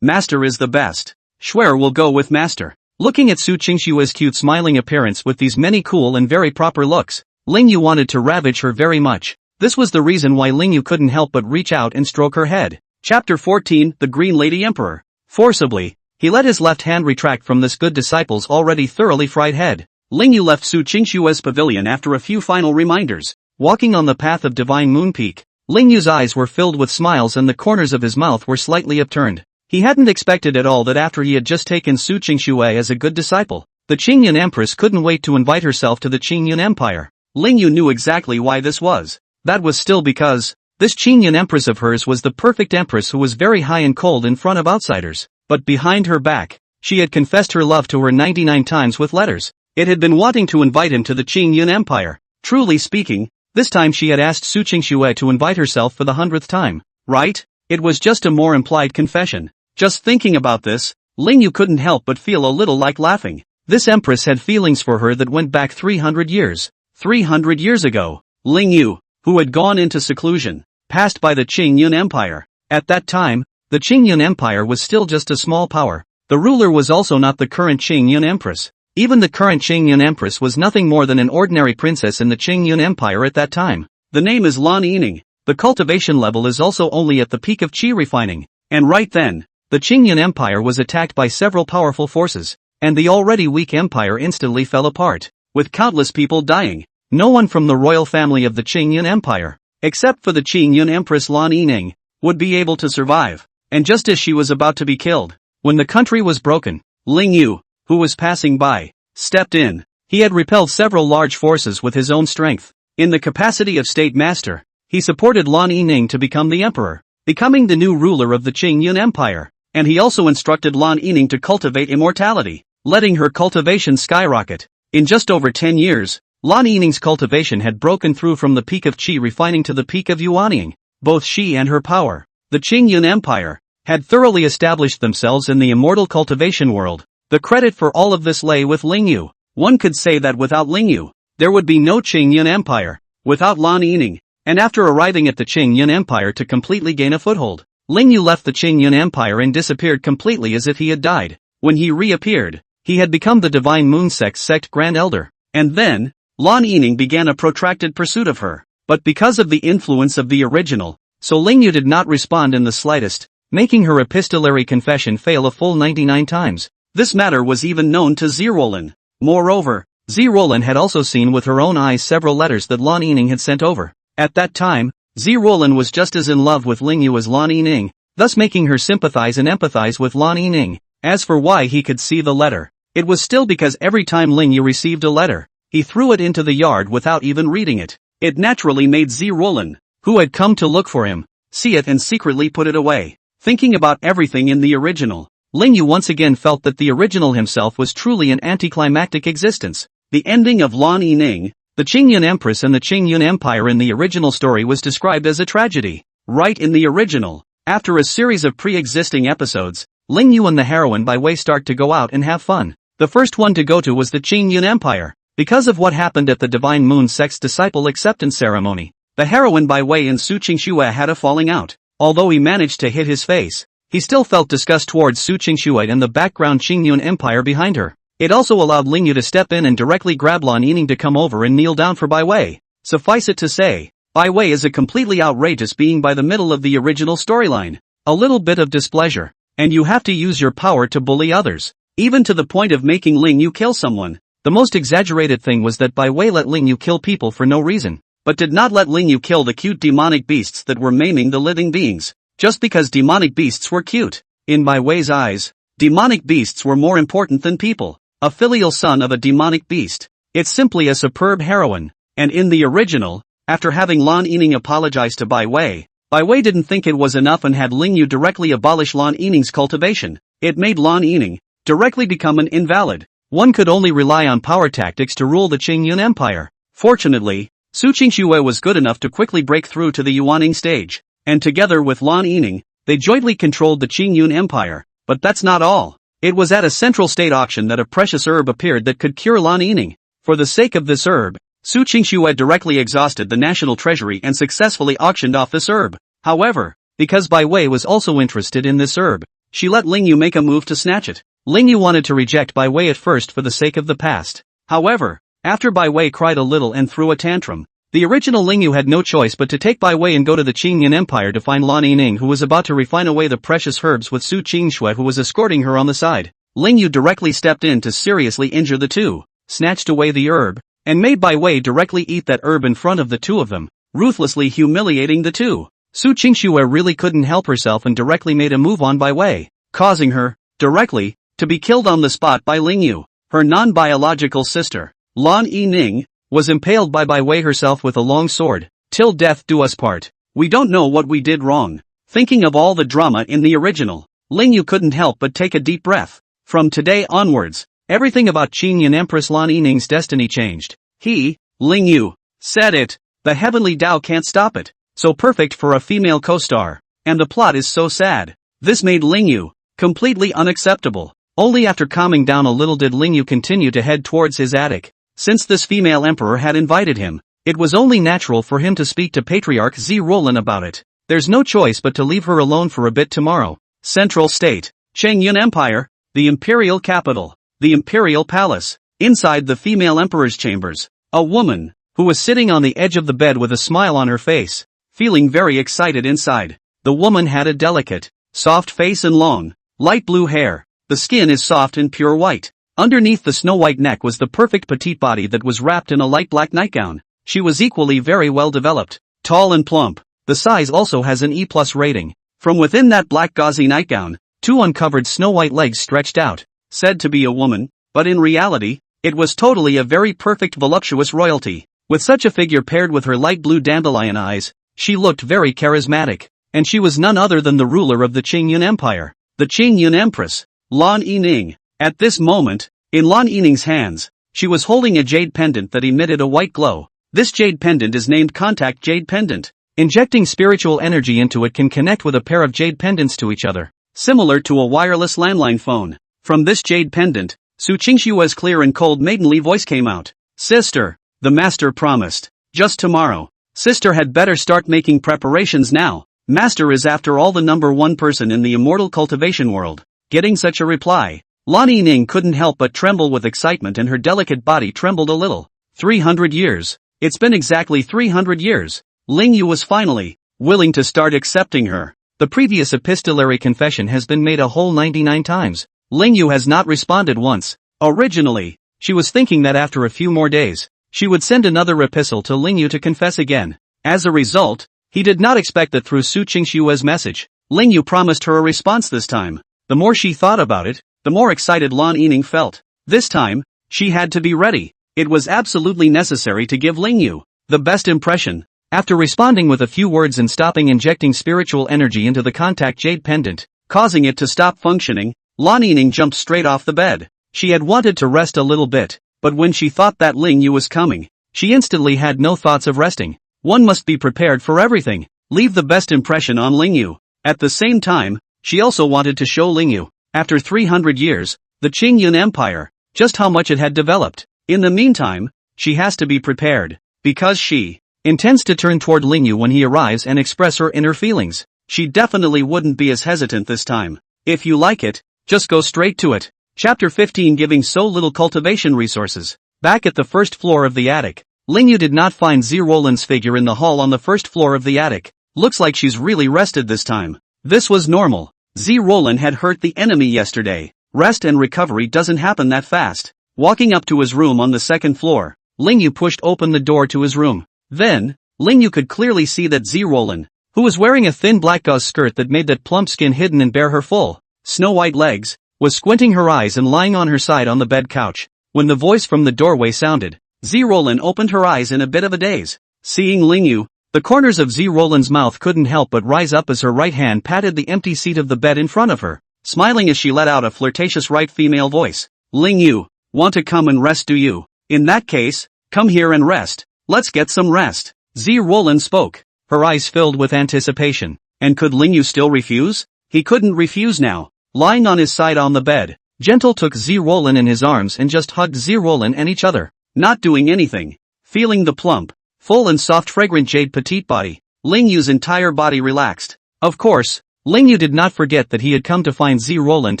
A: "Master is the best. Shuer will go with Master." Looking at Su Qingxue's cute smiling appearance with these many cool and very proper looks, Ling Yu wanted to ravage her very much. This was the reason why Ling Yu couldn't help but reach out and stroke her head. Chapter 14, The Green Lady Emperor. Forcibly, he let his left hand retract from this good disciple's already thoroughly fried head. Ling Yu left Su Qingxue's pavilion after a few final reminders. Walking on the path of Divine Moon Peak, Ling Yu's eyes were filled with smiles and the corners of his mouth were slightly upturned. He hadn't expected at all that after he had just taken Su Qingxue as a good disciple, the Qingyun Empress couldn't wait to invite herself to the Qingyun Empire. Ling Yu knew exactly why this was. That was still because this Qingyun Empress of hers was the perfect empress who was very high and cold in front of outsiders, but behind her back, she had confessed her love to her 99 times with letters. It had been wanting to invite him to the Qingyun Empire. Truly speaking, this time she had asked Su Qingxue to invite herself for the 100th time, right? It was just a more implied confession. Just thinking about this, Ling Yu couldn't help but feel a little like laughing. This empress had feelings for her that went back 300 years. 300 years ago, Ling Yu, who had gone into seclusion, passed by the Qingyun Empire. At that time, the Qingyun Empire was still just a small power. The ruler was also not the current Qingyun Empress. Even the current Qingyun Empress was nothing more than an ordinary princess in the Qingyun Empire at that time. The name is Lan Yining. The cultivation level is also only at the peak of qi refining. And right then, the Qingyun Empire was attacked by several powerful forces, and the already weak empire instantly fell apart, with countless people dying. No one from the royal family of the Qingyun Empire, except for the Qingyun Empress Lan Yining, would be able to survive. And just as she was about to be killed, when the country was broken, Ling Yu, who was passing by, stepped in. He had repelled several large forces with his own strength. In the capacity of state master, he supported Lan Yining to become the emperor, becoming the new ruler of the Qingyun Empire. And he also instructed Lan Yining to cultivate immortality, letting her cultivation skyrocket. In just over 10 years, Lan Yining's cultivation had broken through from the peak of qi refining to the peak of yuanying, both she and her power. The Qingyun Empire, had thoroughly established themselves in the immortal cultivation world. The credit for all of this lay with Lingyu. One could say that without Lingyu, there would be no Qing-Yun Empire. Without Lan Yining, and after arriving at the Qing-Yun Empire to completely gain a foothold, Lingyu left the Qing-Yun Empire and disappeared completely as if he had died. When he reappeared, he had become the Divine Moon Sect's sect Grand Elder. And then, Lan Yining began a protracted pursuit of her. But because of the influence of the original, so Lingyu did not respond in the slightest, making her epistolary confession fail a full 99 times. This matter was even known to Zirolin. Moreover, Zirolin had also seen with her own eyes several letters that Lan Yining had sent over. At that time, Zirolin was just as in love with Lingyu as Lan Yining, thus making her sympathize and empathize with Lan Yining. As for why he could see the letter, it was still because every time Lingyu received a letter, he threw it into the yard without even reading it. It naturally made Zirolin, who had come to look for him, see it and secretly put it away. Thinking about everything in the original, Lingyu once again felt that the original himself was truly an anticlimactic existence. The ending of Lan Yining, the Qing-Yun Empress and the Qing-Yun Empire in the original story was described as a tragedy. Right in the original, after a series of pre-existing episodes, Lingyu and the heroine Bai Wei start to go out and have fun. The first one to go to was the Qing-Yun Empire. Because of what happened at the Divine Moon Sect's disciple acceptance ceremony, the heroine Bai Wei and Su Qingxue had a falling out. Although he managed to hit his face, he still felt disgust towards Su Qingxue and the background Qing-Yun Empire behind her. It also allowed Lingyu to step in and directly grab Lan Yining to come over and kneel down for Bai Wei. Suffice it to say, Bai Wei is a completely outrageous being by the middle of the original storyline. A little bit of displeasure, and you have to use your power to bully others, even to the point of making Lingyu kill someone. The most exaggerated thing was that Bai Wei let Lingyu kill people for no reason, but did not let Lingyu kill the cute demonic beasts that were maiming the living beings, just because demonic beasts were cute. In Bai Wei's eyes, demonic beasts were more important than people. A filial son of a demonic beast. It's simply a superb heroine. And in the original, after having Lan Yining apologize to Bai Wei didn't think it was enough and had Lingyu directly abolish Lan Yining's cultivation. It made Lan Yining directly become an invalid. One could only rely on power tactics to rule the Qing-Yun Empire. Fortunately, Su Qingxue was good enough to quickly break through to the Yuaning stage, and together with Lan Yining, they jointly controlled the Qing-Yun Empire. But that's not all. It was at a central state auction that a precious herb appeared that could cure Lan Yining. For the sake of this herb, Su Qingxue directly exhausted the national treasury and successfully auctioned off this herb. However, because Bai Wei was also interested in this herb, she let Lingyu make a move to snatch it. Lingyu wanted to reject Bai Wei at first for the sake of the past. However, after Bai Wei cried a little and threw a tantrum, the original Lingyu had no choice but to take Bai Wei and go to the Qing-Yun Empire to find Lan Yining, who was about to refine away the precious herbs with Su Qingxue, who was escorting her on the side. Lingyu directly stepped in to seriously injure the two, snatched away the herb, and made Bai Wei directly eat that herb in front of the two of them, ruthlessly humiliating the two. Su Qingxue really couldn't help herself and directly made a move on Bai Wei, causing her, directly, to be killed on the spot by Lingyu. Her non-biological sister, Lan Yining, was impaled by Bai Wei herself with a long sword. Till death do us part. We don't know what we did wrong. Thinking of all the drama in the original, Lingyu couldn't help but take a deep breath. From today onwards, everything about Qing-Yun Empress Lan Yining's destiny changed. He, Lingyu, said it. The heavenly Tao can't stop it. So perfect for a female co-star. And the plot is so sad. This made Lingyu completely unacceptable. Only after calming down a little did Lingyu continue to head towards his attic. Since this female emperor had invited him, it was only natural for him to speak to Patriarch Zirolin about it. There's no choice but to leave her alone for a bit tomorrow. Central State, Qing-Yun Empire, the imperial capital, the imperial palace. Inside the female emperor's chambers, a woman, who was sitting on the edge of the bed with a smile on her face, feeling very excited inside. The woman had a delicate, soft face and long, light blue hair. The skin is soft and pure white. Underneath the snow-white neck was the perfect petite body that was wrapped in a light black nightgown. She was equally very well developed, tall and plump. The size also has an E+ rating. From within that black gauzy nightgown, two uncovered snow-white legs stretched out, said to be a woman, but in reality, it was totally a very perfect voluptuous royalty. With such a figure paired with her light blue dandelion eyes, she looked very charismatic, and she was none other than the ruler of the Qing-Yun Empire, the Qing-Yun Empress, Lan Yining. At this moment, in Lan Yining's hands, she was holding a jade pendant that emitted a white glow. This jade pendant is named Contact Jade Pendant. Injecting spiritual energy into it can connect with a pair of jade pendants to each other, similar to a wireless landline phone. From this jade pendant, Su Qingshua's clear and cold maidenly voice came out. Sister, the master promised. Just tomorrow. Sister had better start making preparations now. Master is after all the number one person in the immortal cultivation world. Getting such a reply, Lan Yining couldn't help but tremble with excitement, and her delicate body trembled a little. 300 years. It's been exactly 300 years. Ling Yu was finally willing to start accepting her. The previous epistolary confession has been made a whole 99 times. Ling Yu has not responded once. Originally, she was thinking that after a few more days, she would send another epistle to Ling Yu to confess again. As a result, he did not expect that through Su Qingshua's message, Ling Yu promised her a response this time. The more she thought about it, the more excited Lan Yining felt. This time, she had to be ready. It was absolutely necessary to give Ling Yu the best impression. After responding with a few words and stopping injecting spiritual energy into the contact jade pendant, causing it to stop functioning, Lan Yining jumped straight off the bed. She had wanted to rest a little bit, but when she thought that Ling Yu was coming, she instantly had no thoughts of resting. One must be prepared for everything. Leave the best impression on Ling Yu. At the same time, she also wanted to show Ling Yu, after 300 years, the Qingyun Empire, just how much it had developed. In the meantime, she has to be prepared, because she intends to turn toward Ling Yu when he arrives and express her inner feelings. She definitely wouldn't be as hesitant this time. If you like it, just go straight to it. Chapter 15, giving so little cultivation resources. Back at the first floor of the attic, Ling Yu did not find Zi Roland's figure in the hall on the first floor of the attic. Looks like she's really rested this time. This was normal. Zi Roland had hurt the enemy yesterday. Rest and recovery doesn't happen that fast. Walking up to his room on the second floor, Ling Yu pushed open the door to his room. Then, Ling Yu could clearly see that Zi Roland, who was wearing a thin black gauze skirt that made that plump skin hidden and bare her full, snow-white legs, was squinting her eyes and lying on her side on the bed couch. When the voice from the doorway sounded, Zi Roland opened her eyes in a bit of a daze. Seeing Ling Yu, the corners of Zi Roland's mouth couldn't help but rise up as her right hand patted the empty seat of the bed in front of her, smiling as she let out a flirtatious right female voice. Ling Yu, want to come and rest, do you? In that case, come here and rest. Let's get some rest. Zi Roland spoke, her eyes filled with anticipation. And could Ling Yu still refuse? He couldn't refuse now. Lying on his side on the bed, Gentle took Zi Roland in his arms and just hugged Zi Roland and each other, not doing anything. Feeling the plump, full and soft fragrant jade petite body, Ling Yu's entire body relaxed. Of course, Ling Yu did not forget that he had come to find Zi Roland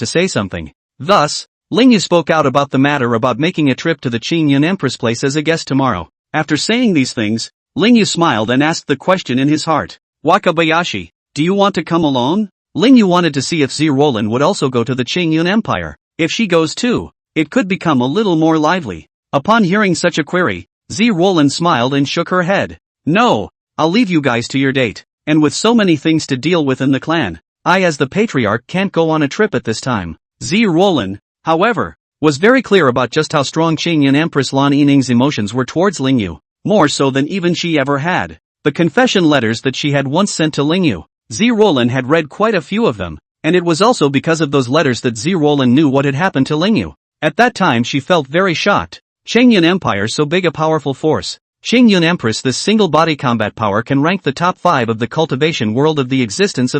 A: to say something. Thus, Ling Yu spoke out about the matter about making a trip to the Qingyun Empress place as a guest tomorrow. After saying these things, Ling Yu smiled and asked the question in his heart. Wakabayashi, do you want to come alone? Ling Yu wanted to see if Zi Roland would also go to the Qingyun Empire. If she goes too, it could become a little more lively. Upon hearing such a query, Zi Roland smiled and shook her head. No, I'll leave you guys to your date. And with so many things to deal with in the clan, I as the patriarch can't go on a trip at this time. Zi Roland, however, was very clear about just how strong Qingyun Empress Lan Yining's emotions were towards Ling Yu, more so than even she ever had. The confession letters that she had once sent to Ling Yu, Zi Roland had read quite a few of them, and it was also because of those letters that Zi Roland knew what had happened to Ling Yu. At that time she felt very shocked. Qingyun Empire, so big a powerful force. Qingyun Empress, this single body combat power can rank the top 5 of the cultivation world of the existence,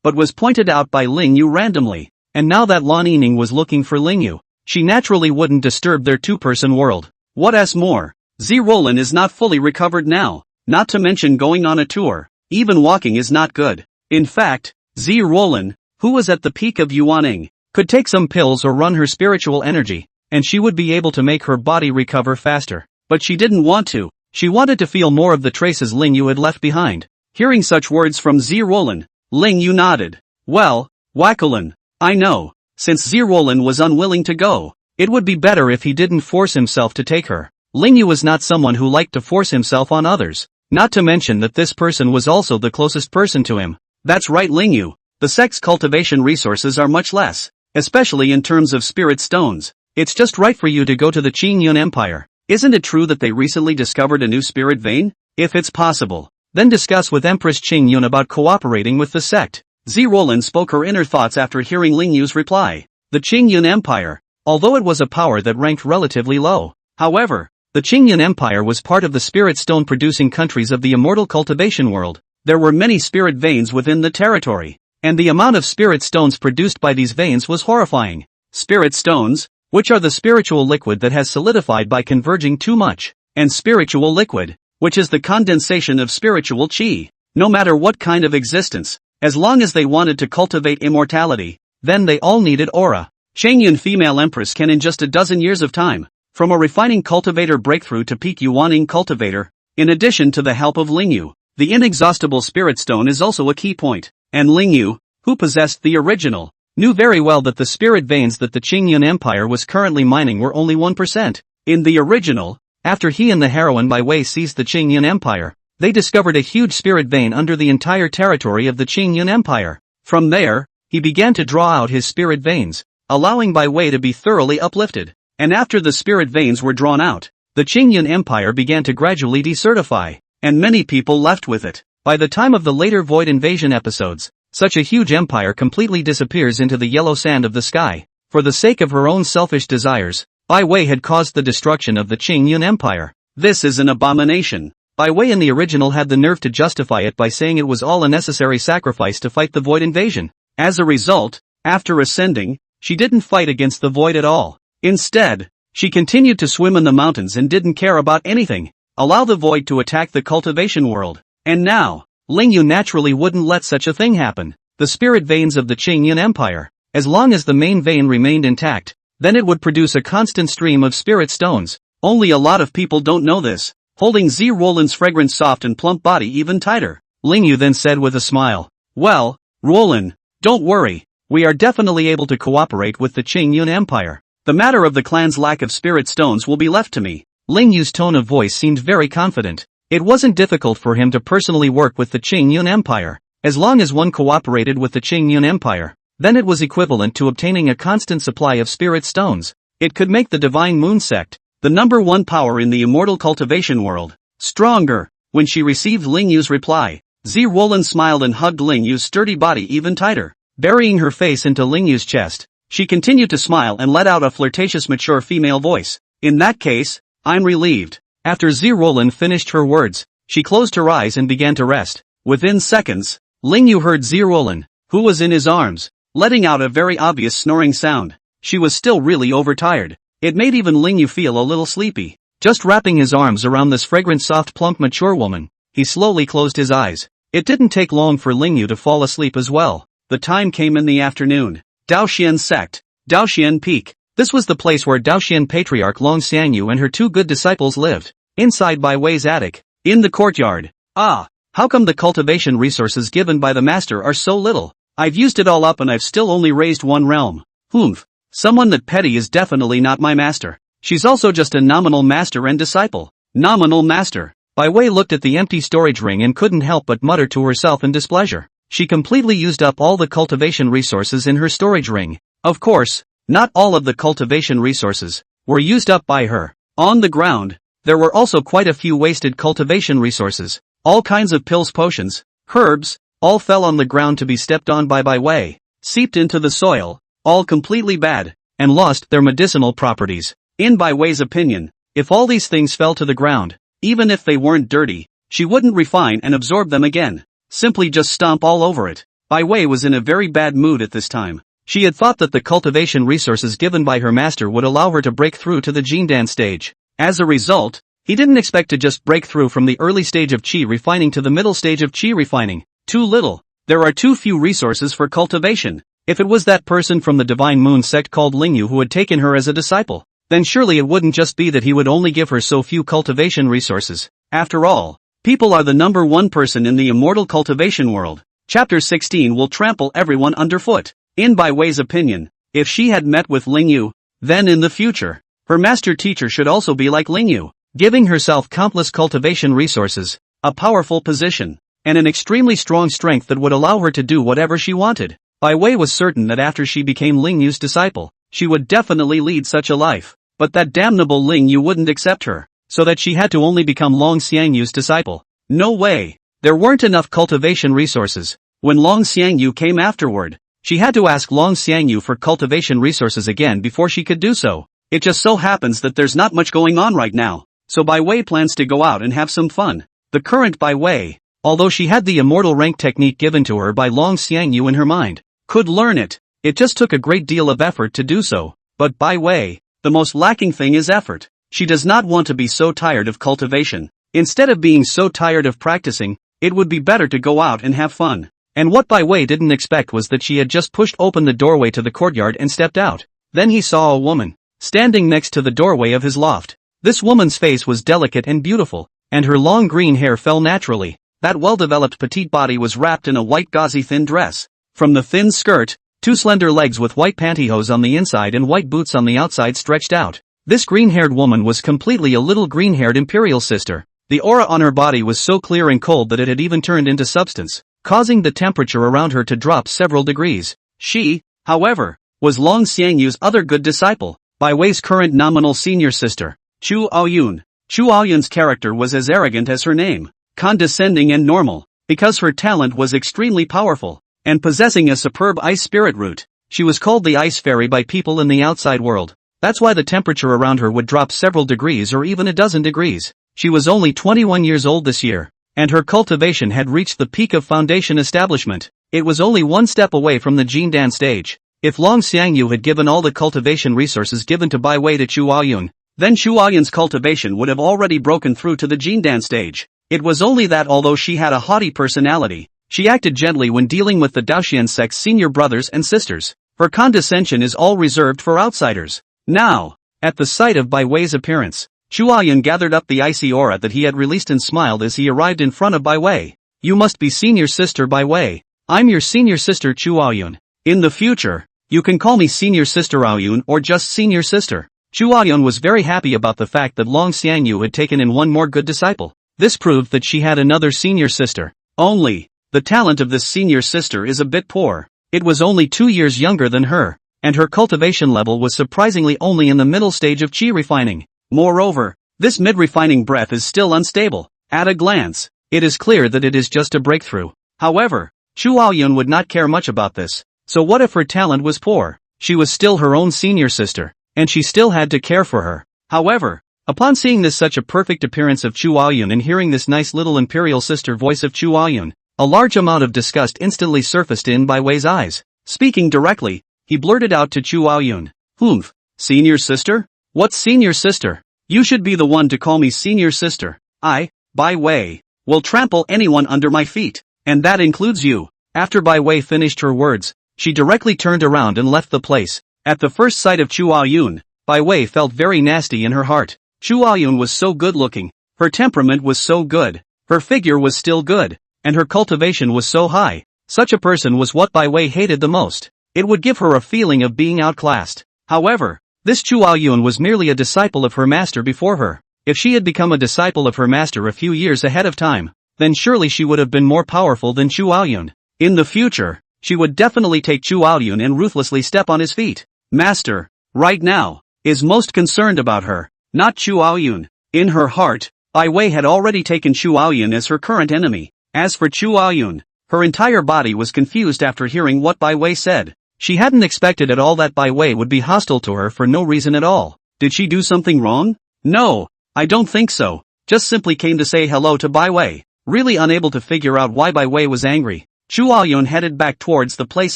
A: but was pointed out by Ling Yu randomly. And now that Lan Yining was looking for Ling Yu, she naturally wouldn't disturb their two-person world. What's more, Zi Roland is not fully recovered now, not to mention going on a tour. Even walking is not good. In fact, Zi Roland, who was at the peak of yuaning, could take some pills or run her spiritual energy, and she would be able to make her body recover faster. But she didn't want to. She wanted to feel more of the traces Ling Yu had left behind. Hearing such words from Zi Roland, Ling Yu nodded. Well, Wakalan, I know. Since Zi Roland was unwilling to go, it would be better if he didn't force himself to take her. Ling Yu was not someone who liked to force himself on others. Not to mention that this person was also the closest person to him. That's right, Ling Yu. The sect's cultivation resources are much less, especially in terms of spirit stones. It's just right for you to go to the Qingyun Empire. Isn't it true that they recently discovered a new spirit vein? If it's possible, then discuss with Empress Qingyun about cooperating with the sect. Zi Roland spoke her inner thoughts after hearing Ling Yu's reply. The Qingyun Empire, although it was a power that ranked relatively low, however, The Qingyun Empire was part of the spirit stone producing countries of the immortal cultivation world. There were many spirit veins within the territory, and the amount of spirit stones produced by these veins was horrifying. Spirit stones, which are the spiritual liquid that has solidified by converging too much, and spiritual liquid, which is the condensation of spiritual qi. No matter what kind of existence, as long as they wanted to cultivate immortality, then they all needed aura. Qingyun female empress can in just a dozen years of time, from a refining cultivator breakthrough to peak Yuaning cultivator. In addition to the help of Lingyu, the inexhaustible spirit stone is also a key point, and Lingyu, who possessed the original, knew very well that the spirit veins that the Qingyun Empire was currently mining were only 1%. In the original, after he and the heroine Bai Wei seized the Qingyun Empire, they discovered a huge spirit vein under the entire territory of the Qingyun Empire. From there, he began to draw out his spirit veins, allowing Bai Wei to be thoroughly uplifted. And after the spirit veins were drawn out, the Qingyun Empire began to gradually decertify, and many people left with it. By the time of the later Void Invasion episodes, such a huge empire completely disappears into the yellow sand of the sky. For the sake of her own selfish desires, Bai Wei had caused the destruction of the Qingyun Empire. This is an abomination. Bai Wei in the original had the nerve to justify it by saying it was all a necessary sacrifice to fight the Void Invasion. As a result, after ascending, she didn't fight against the Void at all. Instead, she continued to swim in the mountains and didn't care about anything. Allow the Void to attack the cultivation world. And now, Lingyu naturally wouldn't let such a thing happen. The spirit veins of the Qingyun Empire, as long as the main vein remained intact, then it would produce a constant stream of spirit stones. Only a lot of people don't know this. Holding Z Roland's fragrant soft and plump body even tighter, Lingyu then said with a smile, "Well, Roland, don't worry, we are definitely able to cooperate with the Qingyun Empire. The matter of the clan's lack of spirit stones will be left to me." Lingyu's tone of voice seemed very confident. It wasn't difficult for him to personally work with the Qingyun Empire. As long as one cooperated with the Qingyun Empire, then it was equivalent to obtaining a constant supply of spirit stones. It could make the Divine Moon Sect, the number one power in the immortal cultivation world, stronger. When she received Lingyu's reply, Z Roland smiled and hugged Lingyu's sturdy body even tighter. Burying her face into Lingyu's chest, she continued to smile and let out a flirtatious mature female voice. "In that case, I'm relieved." After Z Roland finished her words, she closed her eyes and began to rest. Within seconds, Lingyu heard Z Roland, who was in his arms, letting out a very obvious snoring sound. She was still really overtired. It made even Lingyu feel a little sleepy. Just wrapping his arms around this fragrant soft plump mature woman, he slowly closed his eyes. It didn't take long for Lingyu to fall asleep as well. The time came in the afternoon. Daoxian Sect, Daoxian Peak. This was the place where Daoxian Patriarch Long Xiangyu and her two good disciples lived. Inside Bai Wei's attic, in the courtyard. "Ah, how come the cultivation resources given by the master are so little? I've used it all up and I've still only raised one realm. Humph. Someone that petty is definitely not my master. She's also just a nominal master and disciple." Nominal master. Bai Wei looked at the empty storage ring and couldn't help but mutter to herself in displeasure. She completely used up all the cultivation resources in her storage ring. Of course, not all of the cultivation resources were used up by her. On the ground, there were also quite a few wasted cultivation resources. All kinds of pills, potions, herbs, all fell on the ground to be stepped on by Bai Wei, seeped into the soil, all completely bad, and lost their medicinal properties. In Bai Wei's opinion, if all these things fell to the ground, even if they weren't dirty, she wouldn't refine and absorb them again. Simply just stomp all over it. Bai Wei was in a very bad mood at this time. She had thought that the cultivation resources given by her master would allow her to break through to the Jindan stage. As a result, he didn't expect to just break through from the early stage of qi refining to the middle stage of qi refining. Too little. There are too few resources for cultivation. If it was that person from the Divine Moon Sect called Lingyu who had taken her as a disciple, then surely it wouldn't just be that he would only give her so few cultivation resources. After all, people are the number one person in the immortal cultivation world. Chapter 16 will trample everyone underfoot. In Bai Wei's opinion, if she had met with Lingyu, then in the future, her master teacher should also be like Lingyu, giving herself countless cultivation resources, a powerful position, and an extremely strong strength that would allow her to do whatever she wanted. Bai Wei was certain that after she became Lingyu's disciple, she would definitely lead such a life. But that damnable Lingyu wouldn't accept her, so that she had to only become Long Xiangyu's disciple. No way. There weren't enough cultivation resources. When Long Xiangyu came afterward, she had to ask Long Xiangyu for cultivation resources again before she could do so. It just so happens that there's not much going on right now. so Bai Wei plans to go out and have some fun. The current Bai Wei, although she had the immortal rank technique given to her by Long Xiangyu in her mind, could learn it. It just took a great deal of effort to do so. But Bai Wei, the most lacking thing is effort. She does not want to be so tired of cultivation. Instead of being so tired of practicing, it would be better to go out and have fun. And what Bai Wei didn't expect was that she had just pushed open the doorway to the courtyard and stepped out. Then he saw a woman standing next to the doorway of his loft. This woman's face was delicate and beautiful, and her long green hair fell naturally. That well-developed petite body was wrapped in a white gauzy thin dress. From the thin skirt, two slender legs with white pantyhose on the inside and white boots on the outside stretched out. This green-haired woman was completely a little green-haired imperial sister. The aura on her body was so clear and cold that it had even turned into substance, causing the temperature around her to drop several degrees. She, however, was Long Xiangyu's other good disciple, Bai Wei's current nominal senior sister, Chu Aoyun. Chu Aoyun's character was as arrogant as her name, condescending and normal, because her talent was extremely powerful, and possessing a superb ice spirit root. She was called the Ice Fairy by people in the outside world. That's why the temperature around her would drop several degrees or even a dozen degrees. She was only 21 years old this year, and her cultivation had reached the peak of foundation establishment. It was only one step away from the Jindan stage. If Long Xiangyu had given all the cultivation resources given to Bai Wei to Chu Aoyun, then Chu Aoyun's cultivation would have already broken through to the Jindan stage. It was only that although she had a haughty personality, she acted gently when dealing with the Daoxian sect's senior brothers and sisters. Her condescension is all reserved for outsiders. Now, at the sight of Bai Wei's appearance, Chu Aoyun gathered up the icy aura that he had released and smiled as he arrived in front of Bai Wei. You must be senior sister Bai Wei. I'm your senior sister Chu Aoyun. In the future, you can call me senior sister Aoyun or just senior sister. Chu Aoyun was very happy about the fact that Long Xiangyu had taken in one more good disciple. This proved that she had another senior sister. Only, the talent of this senior sister is a bit poor. It was only 2 years younger than her, and her cultivation level was surprisingly only in the middle stage of qi refining. Moreover, this mid-refining breath is still unstable. At a glance, it is clear that it is just a breakthrough. However, Chu Aoyun would not care much about this. So what if her talent was poor? She was still her own senior sister, and she still had to care for her. However, upon seeing this such a perfect appearance of Chu Aoyun and hearing this nice little imperial sister voice of Chu Aoyun, a large amount of disgust instantly surfaced in Bai Wei's eyes. Speaking directly, he blurted out to Chu Aoyun, "Humph, senior sister? What's senior sister? You should be the one to call me senior sister. I, Bai Wei, will trample anyone under my feet, and that includes you." After Bai Wei finished her words, she directly turned around and left the place. At the first sight of Chu Aoyun, Bai Wei felt very nasty in her heart. Chu Aoyun was so good-looking, her temperament was so good, her figure was still good, and her cultivation was so high. Such a person was what Bai Wei hated the most. It would give her a feeling of being outclassed. However, this Chu Aoyun was merely a disciple of her master before her. If she had become a disciple of her master a few years ahead of time, then surely she would have been more powerful than Chu Aoyun. In the future, she would definitely take Chu Aoyun and ruthlessly step on his feet. Master, right now, is most concerned about her, not Chu Aoyun. In her heart, Bai Wei had already taken Chu Aoyun as her current enemy. As for Chu Aoyun, her entire body was confused after hearing what Bai Wei said. She hadn't expected at all that Bai Wei would be hostile to her for no reason at all. Did she do something wrong? No, I don't think so. Just simply came to say hello to Bai Wei. Really unable to figure out why Bai Wei was angry, Chu Aoyun headed back towards the place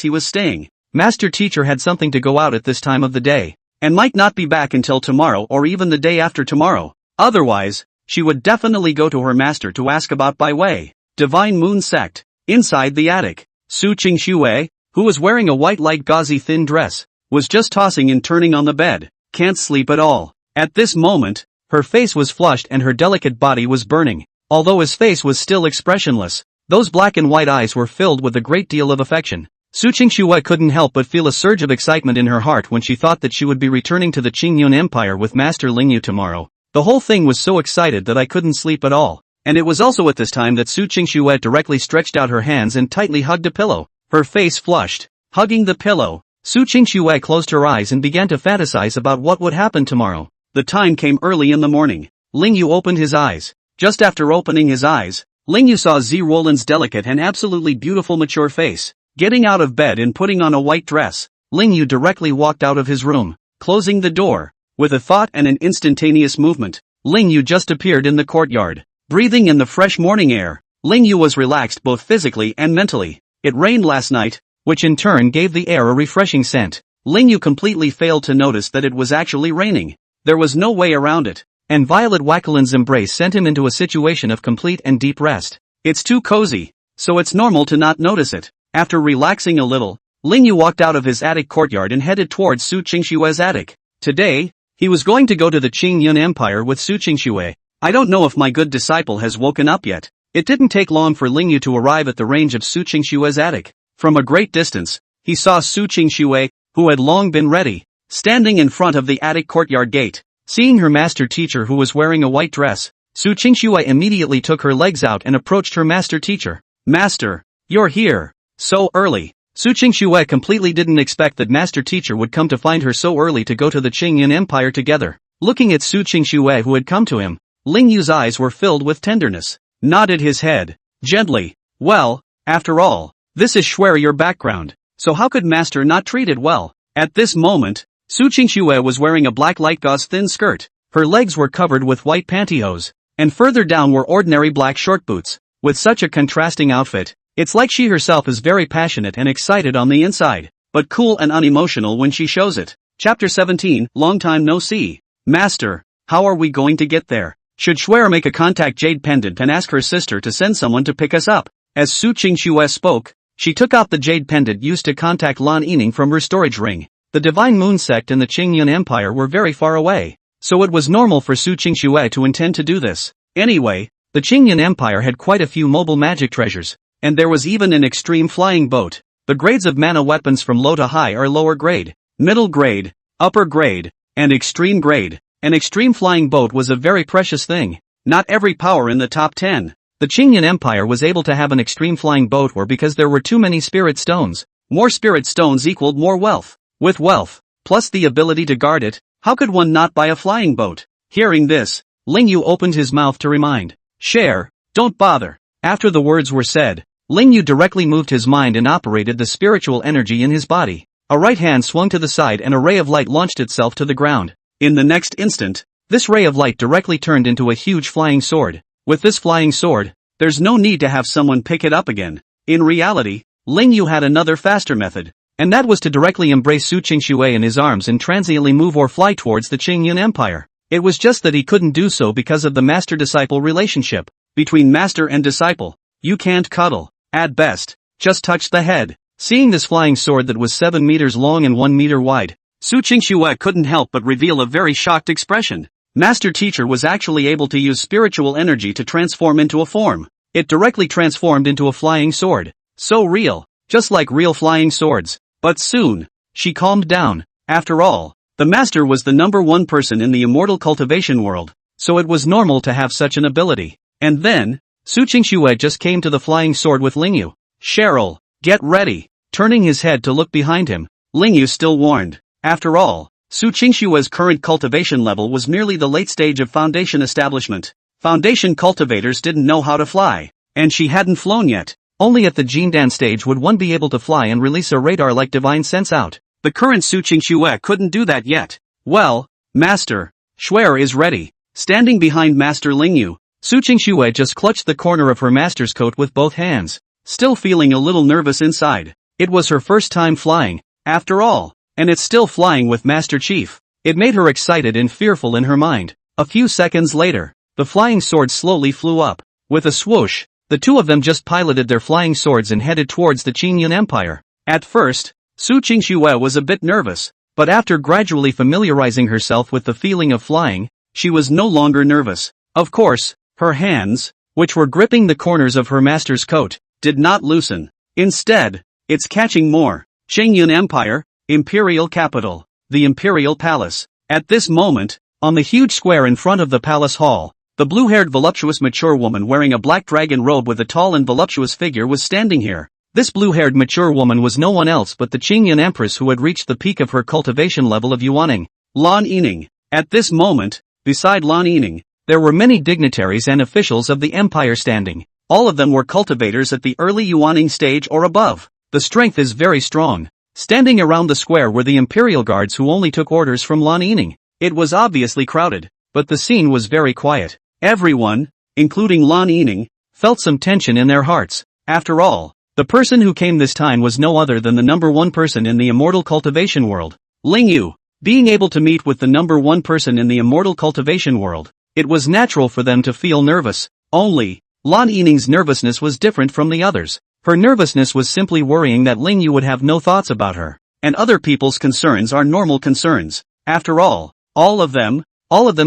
A: he was staying. Master Teacher had something to go out at this time of the day, and might not be back until tomorrow or even the day after tomorrow. Otherwise, she would definitely go to her master to ask about Bai Wei. Divine Moon Sect. Inside the attic, Su Qingxue, who was wearing a white light gauzy thin dress, was just tossing and turning on the bed. Can't sleep at all. At this moment, her face was flushed and her delicate body was burning. Although his face was still expressionless, those black and white eyes were filled with a great deal of affection. Su Qingxue couldn't help but feel a surge of excitement in her heart when she thought that she would be returning to the Qingyun Empire with Master Lingyu tomorrow. The whole thing was so excited that I couldn't sleep at all. And it was also at this time that Su Qingxue directly stretched out her hands and tightly hugged a pillow. Her face flushed. Hugging the pillow, Su Qingxue closed her eyes and began to fantasize about what would happen tomorrow. The time came early in the morning. Lingyu opened his eyes. Just after opening his eyes, Lingyu saw Zi Roland's delicate and absolutely beautiful mature face. Getting out of bed and putting on a white dress, Lingyu directly walked out of his room, closing the door. With a thought and an instantaneous movement, Ling Yu just appeared in the courtyard. Breathing in the fresh morning air, Ling Yu was relaxed both physically and mentally. It rained last night, which in turn gave the air a refreshing scent. Ling Yu completely failed to notice that it was actually raining. There was no way around it. And Violet Wackelin's embrace sent him into a situation of complete and deep rest. It's too cozy, so it's normal to not notice it. After relaxing a little, Ling Yu walked out of his attic courtyard and headed towards Su Qingshue's attic. Today, he was going to go to the Qingyun Empire with Su Qingxue. I don't know if my good disciple has woken up yet. It didn't take long for Ling Yu to arrive at the range of Su Qingshue's attic. From a great distance, he saw Su Qingxue, who had long been ready, standing in front of the attic courtyard gate. Seeing her master teacher who was wearing a white dress, Su Qingxue immediately took her legs out and approached her master teacher. Master, you're here. So early. Su Qingxue completely didn't expect that master teacher would come to find her so early to go to the Qingyun Empire together. Looking at Su Qingxue who had come to him, Ling Yu's eyes were filled with tenderness. Nodded his head, gently. Well, after all, this is Shuer your background, so how could master not treat it well? At this moment, Su Qingxue was wearing a black light gauze thin skirt. Her legs were covered with white pantyhose, and further down were ordinary black short boots. With such a contrasting outfit, it's like she herself is very passionate and excited on the inside, but cool and unemotional when she shows it. Chapter 17, Long time no see. Master, how are we going to get there? Should Shuer make a contact jade pendant and ask her sister to send someone to pick us up? As Su Qingxue spoke, she took out the jade pendant used to contact Lan Yining from her storage ring. The Divine Moon sect and the Qingyun Empire were very far away, so it was normal for Su Qingxue to intend to do this. Anyway, the Qingyun Empire had quite a few mobile magic treasures, and there was even an extreme flying boat. The grades of mana weapons from low to high are lower grade, middle grade, upper grade, and extreme grade. An extreme flying boat was a very precious thing. Not every power in the top 10. The Qingyun Empire was able to have an extreme flying boat because there were too many spirit stones. More spirit stones equaled more wealth. With wealth, plus the ability to guard it, how could one not buy a flying boat? Hearing this, Ling Yu opened his mouth to remind. Share, don't bother. After the words were said, Ling Yu directly moved his mind and operated the spiritual energy in his body. A right hand swung to the side and a ray of light launched itself to the ground. In the next instant, this ray of light directly turned into a huge flying sword. With this flying sword, there's no need to have someone pick it up again. In reality, Ling Yu had another faster method, and that was to directly embrace Su Qingxue in his arms and transiently move or fly towards the Qingyun Empire. It was just that he couldn't do so because of the master-disciple relationship. Between master and disciple, you can't cuddle. At best, just touch the head. Seeing this flying sword that was 7 meters long and 1 meter wide, Su Qingxue couldn't help but reveal a very shocked expression. Master teacher was actually able to use spiritual energy to transform into a form. It directly transformed into a flying sword. So real, just like real flying swords. But soon, she calmed down. After all, the master was the #1 person in the immortal cultivation world, so it was normal to have such an ability. And then, Su Qingxue just came to the flying sword with Ling Yu. Cheryl, get ready. Turning his head to look behind him, Ling Yu still warned. After all, Su Qingshue's current cultivation level was merely the late stage of foundation establishment. Foundation cultivators didn't know how to fly, and she hadn't flown yet. Only at the Jindan stage would one be able to fly and release a radar like divine sense out. The current Su Qingxue couldn't do that yet. Well, Master, Shuer is ready. Standing behind Master Ling Yu, Su Qingxue just clutched the corner of her master's coat with both hands, still feeling a little nervous inside. It was her first time flying, after all. And it's still flying with Master Chief. It made her excited and fearful in her mind. A few seconds later, the flying sword slowly flew up. With a swoosh, the two of them just piloted their flying swords and headed towards the Qingyun Empire. At first, Su Qingxue was a bit nervous, but after gradually familiarizing herself with the feeling of flying, she was no longer nervous. Of course, her hands, which were gripping the corners of her master's coat, did not loosen. Instead, it's catching more. Qingyun Empire, Imperial Capital, the Imperial Palace. At this moment, on the huge square in front of the palace hall, the blue-haired voluptuous mature woman wearing a black dragon robe with a tall and voluptuous figure was standing here. This blue-haired mature woman was no one else but the Qingyun Empress who had reached the peak of her cultivation level of Yuaning, Lan Yining. At this moment, beside Lan Yining, there were many dignitaries and officials of the empire standing. All of them were cultivators at the early Yuaning stage or above. The strength is very strong. Standing around the square were the imperial guards who only took orders from Lan Yining. It was obviously crowded. but the scene was very quiet. Everyone, including Lan Yining, felt some tension in their hearts. After all, the person who came this time was no other than the number one person in the immortal cultivation world, Ling Yu. Being able to meet with the number one person in the immortal cultivation world, it was natural for them to feel nervous. Only, Lan Yining's nervousness was different from the others. Her nervousness was simply worrying that Ling Yu would have no thoughts about her, and other people's concerns are normal concerns. After all of them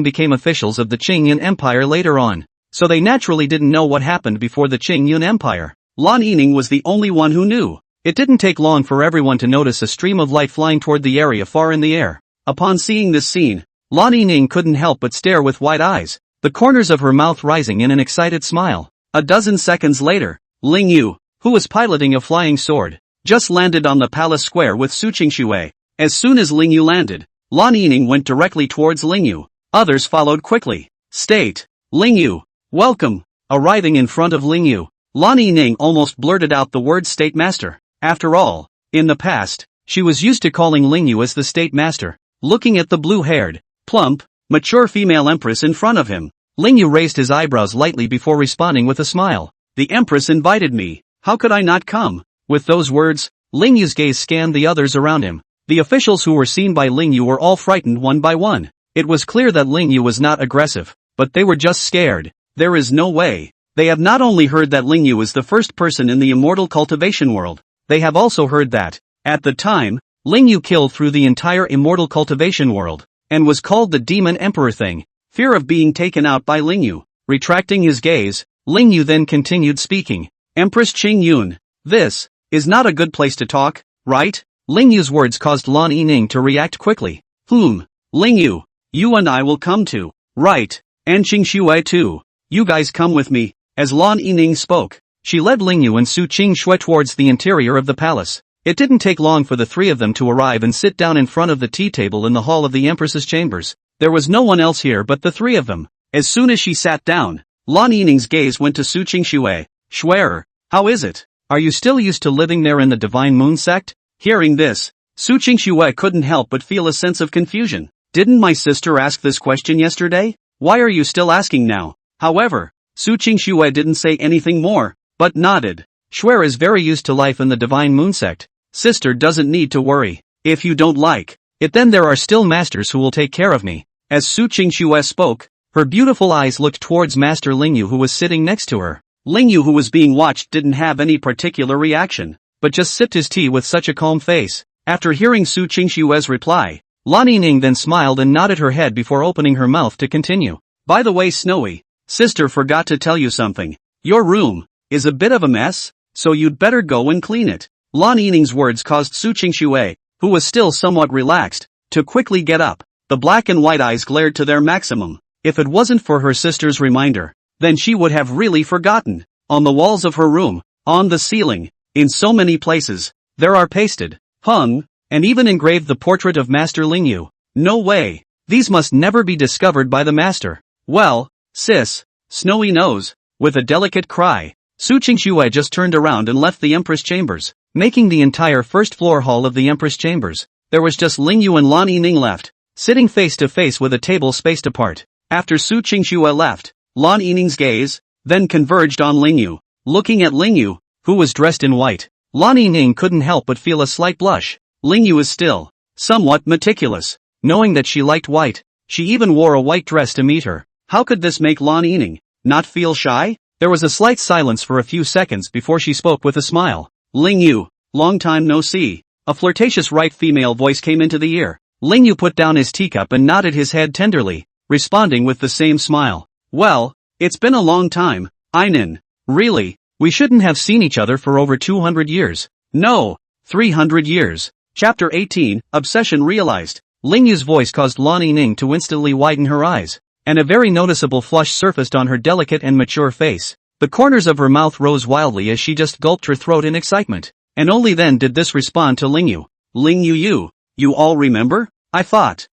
A: became officials of the Qingyun Empire later on, so they naturally didn't know what happened before the Qingyun Empire. Lan Yining was the only one who knew. It didn't take long for everyone to notice a stream of light flying toward the area far in the air. Upon seeing this scene, Lan Yining couldn't help but stare with wide eyes, the corners of her mouth rising in an excited smile. A dozen seconds later, Ling Yu, who was piloting a flying sword, just landed on the palace square with Su Qingshui. As soon as Ling Yu landed, Lan Yining went directly towards Ling Yu. Others followed quickly. State, Ling Yu, welcome. Arriving in front of Ling Yu, Lan Yining almost blurted out the word State Master. After all, in the past, she was used to calling Ling Yu as the State Master. Looking at the blue-haired, plump, mature female empress in front of him, Ling Yu raised his eyebrows lightly before responding with a smile. The empress invited me, how could I not come? With those words, Ling Yu's gaze scanned the others around him. The officials who were seen by Ling Yu were all frightened one by one. It was clear that Ling Yu was not aggressive, but they were just scared. There is no way. They have not only heard that Ling Yu is the first person in the immortal cultivation world, they have also heard that, at the time, Ling Yu killed through the entire immortal cultivation world, and was called the Demon Emperor thing. Fear of being taken out by Ling Yu. Retracting his gaze, Ling Yu then continued speaking. Empress Qing Yun, this is not a good place to talk, right? Ling Yu's words caused Lan Yining to react quickly. Ling Yu, you and I will come too. Right, and Qingshui too. You guys come with me. As Lan Yining spoke, she led Ling Yu and Su Qingshui towards the interior of the palace. It didn't take long for the three of them to arrive and sit down in front of the tea table in the hall of the Empress's chambers. There was no one else here but the three of them. As soon as she sat down, Lan Yining's gaze went to Su Qingshui. Schwerer, how is it? Are you still used to living there in the Divine Moon sect? Hearing this, Su Qingshui couldn't help but feel a sense of confusion. Didn't my sister ask this question yesterday? Why are you still asking now? However, Su Qingshui didn't say anything more, but nodded. Schwer is very used to life in the Divine Moon sect. Sister doesn't need to worry. If you don't like it, then there are still masters who will take care of me. As Su Qingshui spoke, her beautiful eyes looked towards Master Ling Yu who was sitting next to her. Ling Yu, who was being watched, didn't have any particular reaction, but just sipped his tea with such a calm face. After hearing Su Qingshui's reply, Lan Yining then smiled and nodded her head before opening her mouth to continue. By the way, Snowy, sister forgot to tell you something. Your room is a bit of a mess, so you'd better go and clean it. Lan Yining's words caused Su Qingshui, who was still somewhat relaxed, to quickly get up. The black and white eyes glared to their maximum. If it wasn't for her sister's reminder, then she would have really forgotten. On the walls of her room, on the ceiling, in so many places, there are pasted, hung, and even engraved the portrait of Master Ling Yu. No way. These must never be discovered by the master. Well, sis, Snowy knows. With a delicate cry, Su Qingshui just turned around and left the Empress chambers, making the entire first floor hall of the Empress chambers. There was just Ling Yu and Lan Yining left, sitting face to face with a table spaced apart. After Su Qingshui left, Lan Yining's gaze then converged on Ling Yu. Looking at Ling Yu, who was dressed in white, Lan Yining couldn't help but feel a slight blush. Ling Yu is still somewhat meticulous, knowing that she liked white. She even wore a white dress to meet her. How could this make Lan Yining not feel shy? There was a slight silence for a few seconds before she spoke with a smile. Ling Yu, long time no see. A flirtatious right female voice came into the ear. Ling Yu put down his teacup and nodded his head tenderly, responding with the same smile. Well, it's been a long time, Ainin. Really, we shouldn't have seen each other for over 200 years. No, 300 years. Chapter 18, Obsession realized. Ling Yu's voice caused Lan Yining to instantly widen her eyes, and a very noticeable flush surfaced on her delicate and mature face. The corners of her mouth rose wildly as she just gulped her throat in excitement, and only then did this respond to Ling Yu. Ling Yu, you all remember? I thought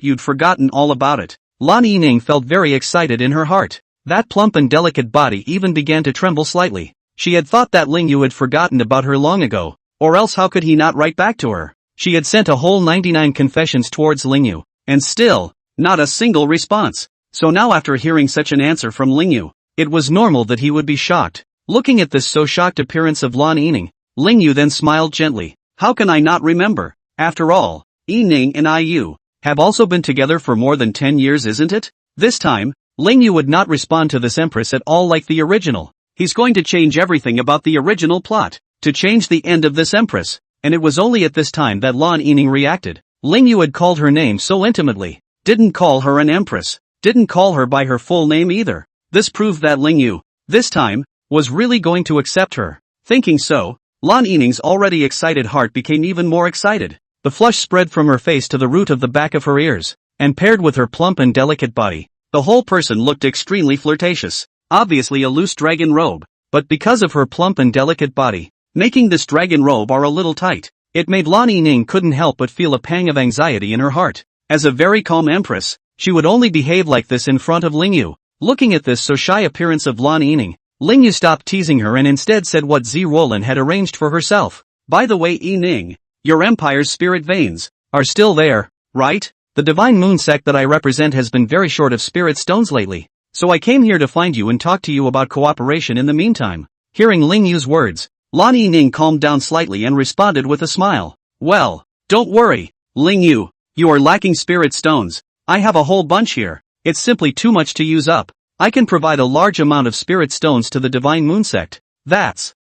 A: you'd forgotten all about it. Lan Yining felt very excited in her heart. That plump and delicate body even began to tremble slightly. She had thought that Ling Yu had forgotten about her long ago, or else how could he not write back to her? She had sent a whole 99 confessions towards Ling Yu, and still, Not a single response. So now after hearing such an answer from Ling Yu, it was normal that he would be shocked. Looking at this so shocked appearance of Lan Yining, Ling Yu then smiled gently. How can I not remember? After all, Yining and IU have also been together for more than 10 years, isn't it? This time, Ling Yu would not respond to this empress at all like the original. He's going to change everything about the original plot, to change the end of this empress. And it was only at this time that Lan Yining reacted. Ling Yu had called her name so intimately, didn't call her an empress, didn't call her by her full name either. This proved that Ling Yu, this time, was really going to accept her. Thinking so, Lan Yining's already excited heart became even more excited. The flush spread from her face to the root of the back of her ears, and paired with her plump and delicate body, the whole person looked extremely flirtatious. Obviously a loose dragon robe, but because of her plump and delicate body, making this dragon robe a little tight, it made Lan Yining couldn't help but feel a pang of anxiety in her heart. As a very calm empress, she would only behave like this in front of Ling Yu. Looking at this so shy appearance of Lan Yining, Ling Yu stopped teasing her and instead said what Zi Roland had arranged for herself. By the way, Yining, your empire's spirit veins are still there, right? The divine moon sect that I represent has been very short of spirit stones lately, so I came here to find you and talk to you about cooperation in the meantime. Hearing Ling Yu's words, Lan Yining calmed down slightly and responded with a smile. Well, don't worry, Ling Yu, you are lacking spirit stones. I have a whole bunch here. It's simply too much to use up. I can provide a large amount of spirit stones to the divine moon sect. That's.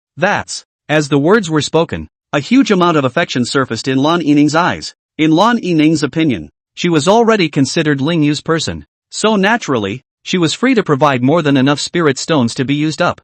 A: As the words were spoken, a huge amount of affection surfaced in Lan Yining's eyes. In Lan Yining's opinion, she was already considered Ling Yu's person. So naturally, she was free to provide more than enough spirit stones to be used up.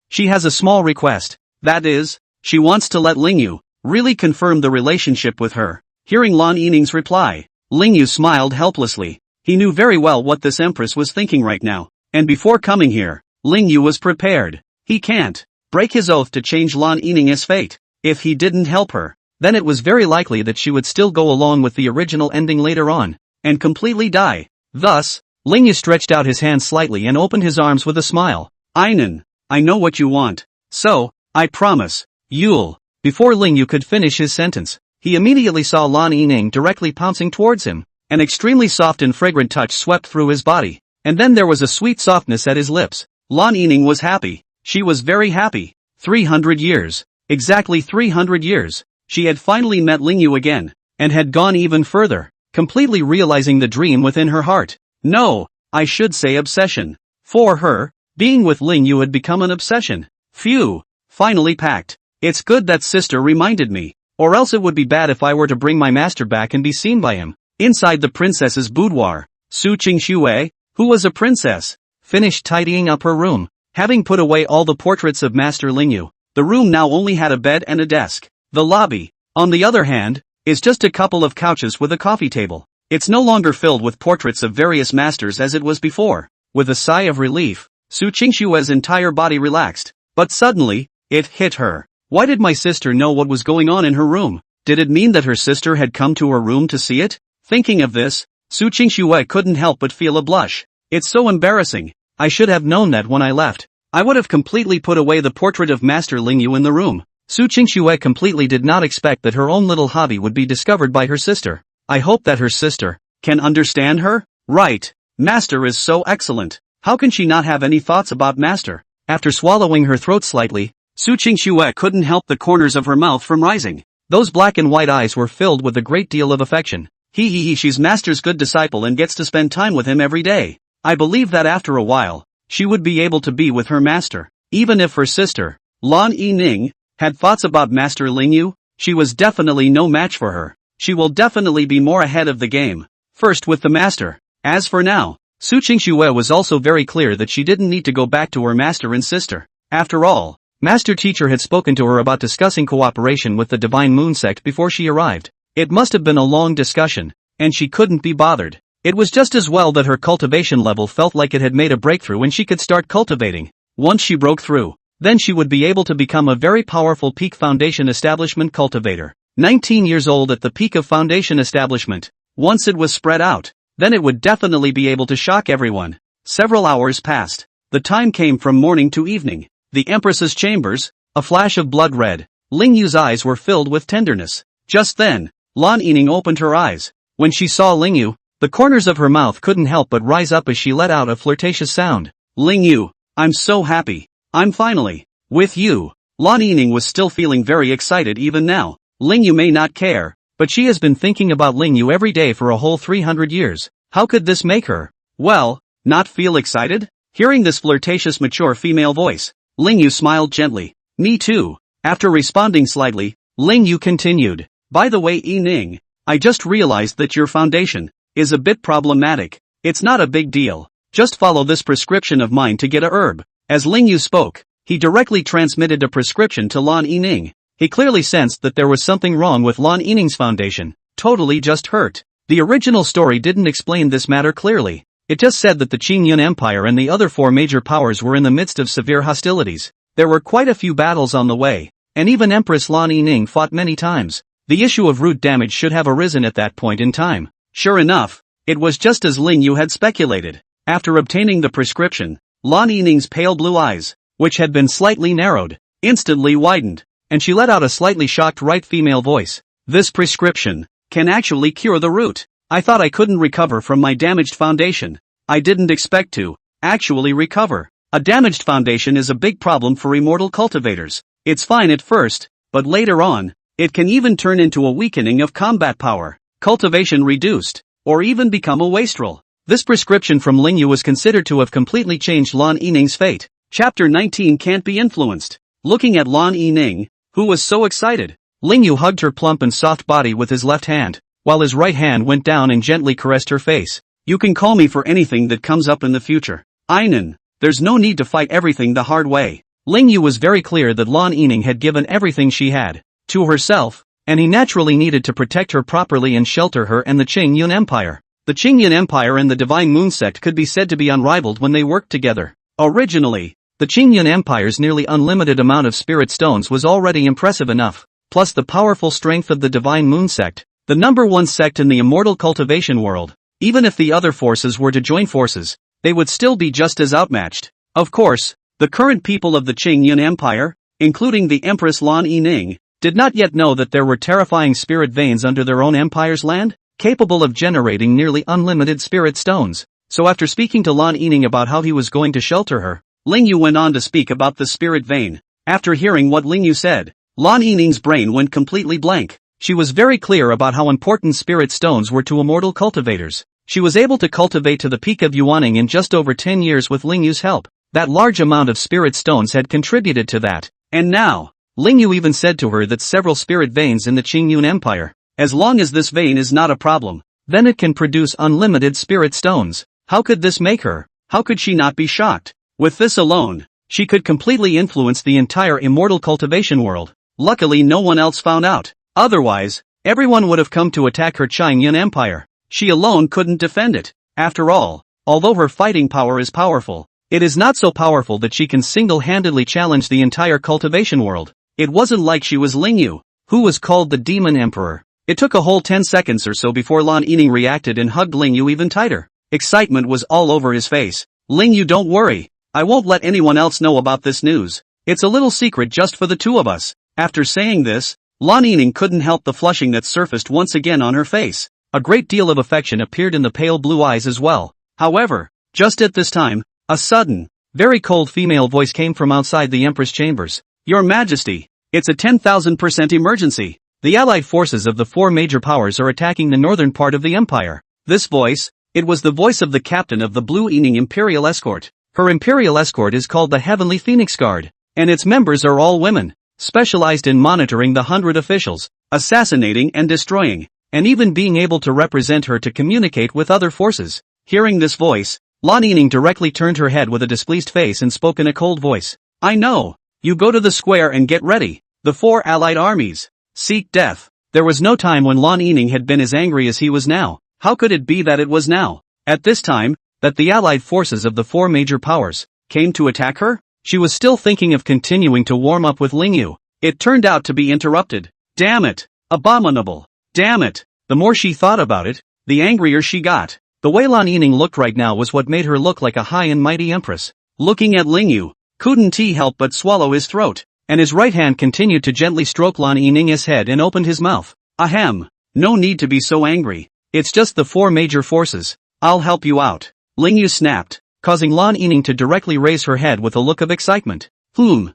A: She has a small request. That is, she wants to let Ling Yu really confirm the relationship with her. Hearing Lan Yining's reply, Ling Yu smiled helplessly. He knew very well what this empress was thinking right now. And before coming here, Ling Yu was prepared. He can't break his oath to change Lan Yining's fate. If he didn't help her, then it was very likely that she would still go along with the original ending later on, and completely die. Thus, Ling Yu stretched out his hand slightly and opened his arms with a smile. Einen, I know what you want. So, I promise, you'll. Before Ling Yu could finish his sentence, he immediately saw Lan Yining directly pouncing towards him. An extremely soft and fragrant touch swept through his body, and then there was a sweet softness at his lips. Lan Yining was happy. She was very happy. 300 years. Exactly 300 years. She had finally met Ling Yu again, and had gone even further, completely realizing the dream within her heart. No, I should say obsession. For her, being with Ling Yu had become an obsession. Phew, finally packed. It's good that sister reminded me, or else it would be bad if I were to bring my master back and be seen by him. Inside the princess's boudoir, Su Qingxue, who was a princess, finished tidying up her room. Having put away all the portraits of Master Ling Yu, the room now only had a bed and a desk. The lobby, on the other hand, is just a couple of couches with a coffee table. It's no longer filled with portraits of various masters as it was before. With a sigh of relief, Su Qingxue's entire body relaxed. But suddenly, it hit her. Why did my sister know what was going on in her room? Did it mean that her sister had come to her room to see it? Thinking of this, Su Qingxue couldn't help but feel a blush. It's so embarrassing. I should have known that when I left. I would have completely put away the portrait of Master Ling Yu in the room. Su Qingxue completely did not expect that her own little hobby would be discovered by her sister. I hope that her sister can understand her? Right. Master is so excellent. How can she not have any thoughts about Master? After swallowing her throat slightly, Su Qingxue couldn't help the corners of her mouth from rising. Those black and white eyes were filled with a great deal of affection. She's Master's good disciple and gets to spend time with him every day. I believe that after a while, she would be able to be with her master. Even if her sister, Lan Yining, had thoughts about Master Ling Yu, she was definitely no match for her. She will definitely be more ahead of the game. First with the master. As for now, Su Qingxue was also very clear that she didn't need to go back to her master and sister. After all, Master Teacher had spoken to her about discussing cooperation with the Divine Moon Sect before she arrived. It must have been a long discussion, and she couldn't be bothered. It was just as well that her cultivation level felt like it had made a breakthrough and she could start cultivating. Once she broke through, then she would be able to become a very powerful peak foundation establishment cultivator. 19 years old at the peak of foundation establishment. Once it was spread out, then it would definitely be able to shock everyone. Several hours passed. The time came from morning to evening. The Empress's chambers, a flash of blood red. Ling Yu's eyes were filled with tenderness. Just then, Lan Yining opened her eyes. When she saw Ling Yu, The corners of her mouth couldn't help but rise up as she let out a flirtatious sound. Ling Yu, I'm so happy. I'm finally with you. Lan Yining was still feeling very excited even now. Ling Yu may not care, but she has been thinking about Ling Yu every day for a whole 300 years. How could this make her, well, not feel excited? Hearing this flirtatious mature female voice, Ling Yu smiled gently. Me too. After responding slightly, Ling Yu continued. By the way, Yining, I just realized that your foundation is a bit problematic. It's not a big deal. Just follow this prescription of mine to get a herb. As Ling Yu spoke, he directly transmitted a prescription to Lan Yining. He clearly sensed that there was something wrong with Lan Yining's foundation. Totally just hurt. The original story didn't explain this matter clearly. It just said that the Qingyun Empire and the other four major powers were in the midst of severe hostilities. There were quite a few battles on the way, and even Empress Lan Yining fought many times. The issue of root damage should have arisen at that point in time. Sure enough, it was just as Ling Yu had speculated. After obtaining the prescription, Lan Yining's pale blue eyes, which had been slightly narrowed, instantly widened, and she let out a slightly shocked right female voice. This prescription can actually cure the root. I thought I couldn't recover from my damaged foundation. I didn't expect to actually recover. A damaged foundation is a big problem for immortal cultivators. It's fine at first, but later on, it can even turn into a weakening of combat power, cultivation reduced, or even become a wastrel. This prescription from Ling Yu was considered to have completely changed Lan Yining's fate. Chapter 19 Can't Be Influenced. Looking at Lan Yining, who was so excited, Ling Yu hugged her plump and soft body with his left hand, while his right hand went down and gently caressed her face. You can call me for anything that comes up in the future. Einen, there's no need to fight everything the hard way. Ling Yu was very clear that Lan Yining had given everything she had to herself, and he naturally needed to protect her properly and shelter her and the Qingyun Empire. The Qingyun Empire and the Divine Moon Sect could be said to be unrivaled when they worked together. Originally, the Qingyun Empire's nearly unlimited amount of spirit stones was already impressive enough, plus the powerful strength of the Divine Moon Sect, the #1 sect in the immortal cultivation world. Even if the other forces were to join forces, they would still be just as outmatched. Of course, the current people of the Qingyun Empire, including the Empress Lan Yining, did not yet know that there were terrifying spirit veins under their own empire's land, capable of generating nearly unlimited spirit stones. So after speaking to Lan Yining about how he was going to shelter her, Ling Yu went on to speak about the spirit vein. After hearing what Ling Yu said, Lan Yining's brain went completely blank. She was very clear about how important spirit stones were to immortal cultivators. She was able to cultivate to the peak of Yuaning in just over 10 years with Ling Yu's help. That large amount of spirit stones had contributed to that. And now, Ling Yu even said to her that several spirit veins in the Qingyun Empire, as long as this vein is not a problem, then it can produce unlimited spirit stones. How could this make her? How could she not be shocked? With this alone, she could completely influence the entire immortal cultivation world. Luckily no one else found out. Otherwise, everyone would have come to attack her Qingyun Empire. She alone couldn't defend it. After all, although her fighting power is powerful, it is not so powerful that she can single-handedly challenge the entire cultivation world. It wasn't like she was Ling Yu, who was called the Demon Emperor. It took a whole 10 seconds or so before Lan Yining reacted and hugged Ling Yu even tighter. Excitement was all over his face. Ling Yu, don't worry. I won't let anyone else know about this news. It's a little secret just for the two of us. After saying this, Lan Yining couldn't help the flushing that surfaced once again on her face. A great deal of affection appeared in the pale blue eyes as well. However, just at this time, a sudden, very cold female voice came from outside the Empress chambers. Your Majesty, it's a 10,000% emergency. The allied forces of the four major powers are attacking the northern part of the empire. This voice, it was the voice of the captain of the Blue Yining Imperial Escort. Her Imperial Escort is called the Heavenly Phoenix Guard, and its members are all women, specialized in monitoring the 100 officials, assassinating and destroying, and even being able to represent her to communicate with other forces. Hearing this voice, Lan Yining directly turned her head with a displeased face and spoke in a cold voice. I know. You go to the square and get ready. The four allied armies seek death. There was no time when Lan Yining had been as angry as he was now. How could it be that it was now, at this time, that the allied forces of the four major powers came to attack her? She was still thinking of continuing to warm up with Ling Yu. It turned out to be interrupted. Damn it! Abominable! Damn it! The more she thought about it, the angrier she got. The way Lan Yining looked right now was what made her look like a high and mighty empress. Looking at Ling Yu, couldn't he help but swallow his throat, and his right hand continued to gently stroke Lan Yining's head and opened his mouth. Ahem! No need to be so angry. It's just the four major forces. I'll help you out. Ling Yu snapped, causing Lan Yining to directly raise her head with a look of excitement. Ling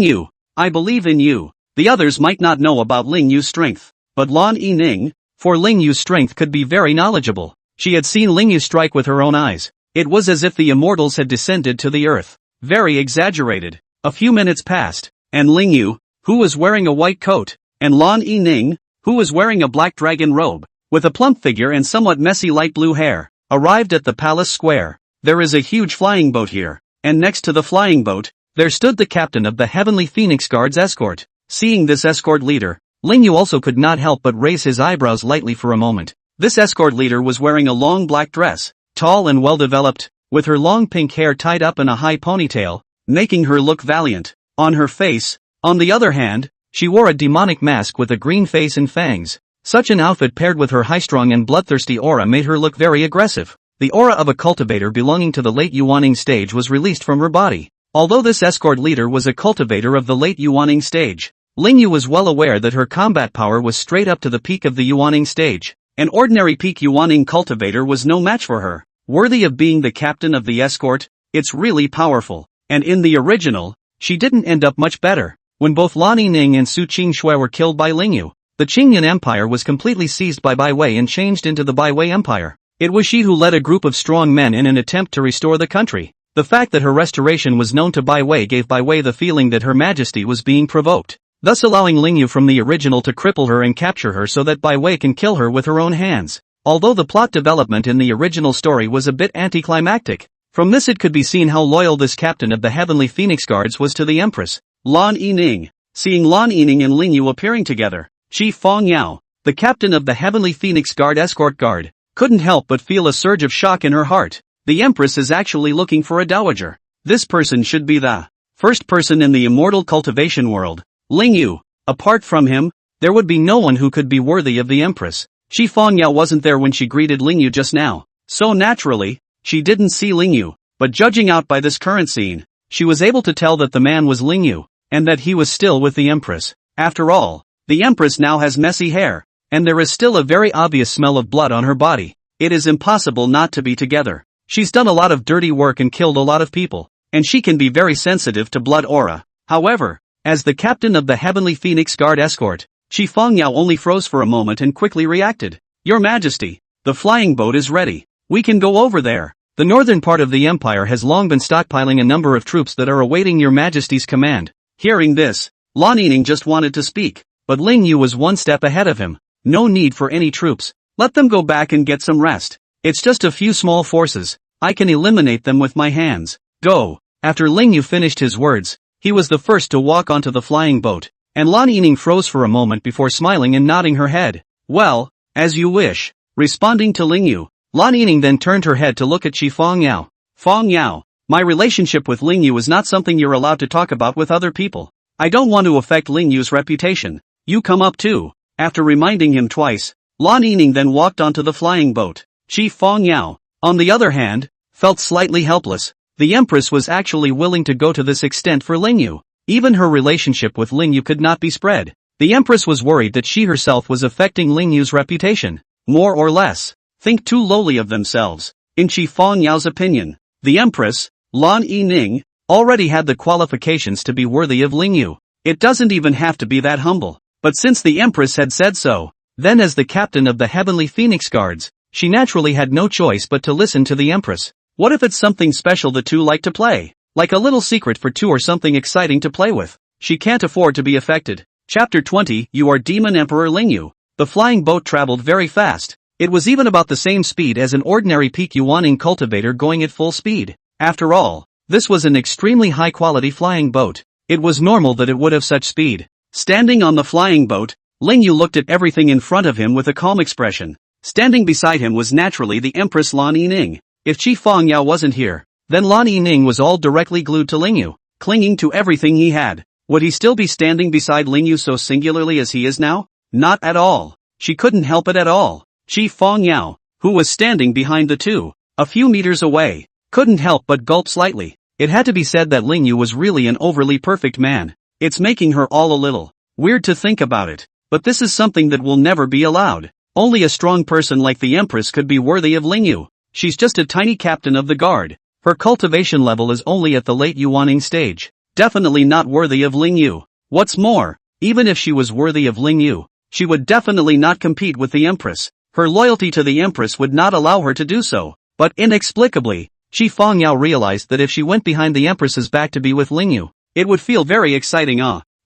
A: Yu, I believe in you. The others might not know about Ling Yu's strength, but Lan Yining, for Ling Yu's strength could be very knowledgeable. She had seen Ling Yu strike with her own eyes. It was as if the immortals had descended to the earth. Very exaggerated. A few minutes passed, and Ling Yu, who was wearing a white coat, and Lan Yining, who was wearing a black dragon robe, with a plump figure and somewhat messy light blue hair, arrived at the palace square. There is a huge flying boat here, and next to the flying boat, there stood the captain of the Heavenly Phoenix Guard's escort. Seeing this escort leader, Ling Yu also could not help but raise his eyebrows lightly for a moment. This escort leader was wearing a long black dress, tall and well-developed, with her long pink hair tied up in a high ponytail, making her look valiant. On her face, on the other hand, she wore a demonic mask with a green face and fangs. Such an outfit paired with her high-strung and bloodthirsty aura made her look very aggressive. The aura of a cultivator belonging to the late Yuaning stage was released from her body. Although this escort leader was a cultivator of the late Yuaning stage, Ling Yu was well aware that her combat power was straight up to the peak of the Yuaning stage. An ordinary peak Yuaning cultivator was no match for her. Worthy of being the captain of the escort, it's really powerful. And in the original, she didn't end up much better. When both Lan Yining and Su Qingshui were killed by Ling Yu, the Qingyan Empire was completely seized by Bai Wei and changed into the Bai Wei Empire. It was she who led a group of strong men in an attempt to restore the country. The fact that her restoration was known to Bai Wei gave Bai Wei the feeling that Her Majesty was being provoked, thus allowing Ling Yu from the original to cripple her and capture her so that Bai Wei can kill her with her own hands. Although the plot development in the original story was a bit anticlimactic, from this it could be seen how loyal this captain of the Heavenly Phoenix Guards was to the Empress. Lan Yining. Seeing Lan Yining and Ling Yu appearing together, Qi Fengyao, the captain of the Heavenly Phoenix Guard escort guard, couldn't help but feel a surge of shock in her heart. The Empress is actually looking for a dowager. This person should be the first person in the immortal cultivation world. Ling Yu. Apart from him, there would be no one who could be worthy of the Empress. Qi Fengyao wasn't there when she greeted Ling Yu just now, so naturally, she didn't see Ling Yu, but judging out by this current scene, she was able to tell that the man was Ling Yu, and that he was still with the Empress. After all, the Empress now has messy hair, and there is still a very obvious smell of blood on her body. It is impossible not to be together. She's done a lot of dirty work and killed a lot of people, and she can be very sensitive to blood aura. However, as the captain of the Heavenly Phoenix Guard escort, Qi Fengyao only froze for a moment and quickly reacted. Your Majesty, the flying boat is ready. We can go over there. The northern part of the empire has long been stockpiling a number of troops that are awaiting your Majesty's command. Hearing this, Lan Yining just wanted to speak, but Ling Yu was one step ahead of him. No need for any troops. Let them go back and get some rest. It's just a few small forces. I can eliminate them with my hands. Go. After Ling Yu finished his words, he was the first to walk onto the flying boat, and Lan Yining froze for a moment before smiling and nodding her head. Well, as you wish. Responding to Ling Yu, Lan Yining then turned her head to look at Qi Fengyao. Fengyao, my relationship with Ling Yu is not something you're allowed to talk about with other people. I don't want to affect Ling Yu's reputation. You come up too. After reminding him twice, Lan Yining then walked onto the flying boat. Qi Fengyao, on the other hand, felt slightly helpless. The Empress was actually willing to go to this extent for Ling Yu. Even her relationship with Ling Yu could not be spread. The Empress was worried that she herself was affecting Ling Yu's reputation. More or less, think too lowly of themselves. In Qi Fengyao's opinion, the Empress, Lan Yining, already had the qualifications to be worthy of Ling Yu. It doesn't even have to be that humble. But since the Empress had said so, then as the captain of the Heavenly Phoenix Guards, she naturally had no choice but to listen to the Empress. What if it's something special the two like to play? Like a little secret for two or something exciting to play with? She can't afford to be affected. Chapter 20. You are Demon Emperor Ling Yu. The flying boat traveled very fast. It was even about the same speed as an ordinary peak Yuaning cultivator going at full speed. After all, this was an extremely high-quality flying boat. It was normal that it would have such speed. Standing on the flying boat, Ling Yu looked at everything in front of him with a calm expression. Standing beside him was naturally the Empress Lan Yining. If Qi Fengyao wasn't here, then Lan Yining was all directly glued to Ling Yu, clinging to everything he had. Would he still be standing beside Ling Yu so singularly as he is now? Not at all. She couldn't help it at all. Qi Fengyao, who was standing behind the two, a few meters away, couldn't help but gulp slightly. It had to be said that Ling Yu was really an overly perfect man. It's making her all a little weird to think about it, but this is something that will never be allowed. Only a strong person like the Empress could be worthy of Lingyu. She's just a tiny captain of the guard. Her cultivation level is only at the late Yuaning stage. Definitely not worthy of Lingyu. What's more, even if she was worthy of Lingyu, she would definitely not compete with the Empress. Her loyalty to the Empress would not allow her to do so. But inexplicably, Shi Fongyao realized that if she went behind the Empress's back to be with Lingyu, it would feel very exciting.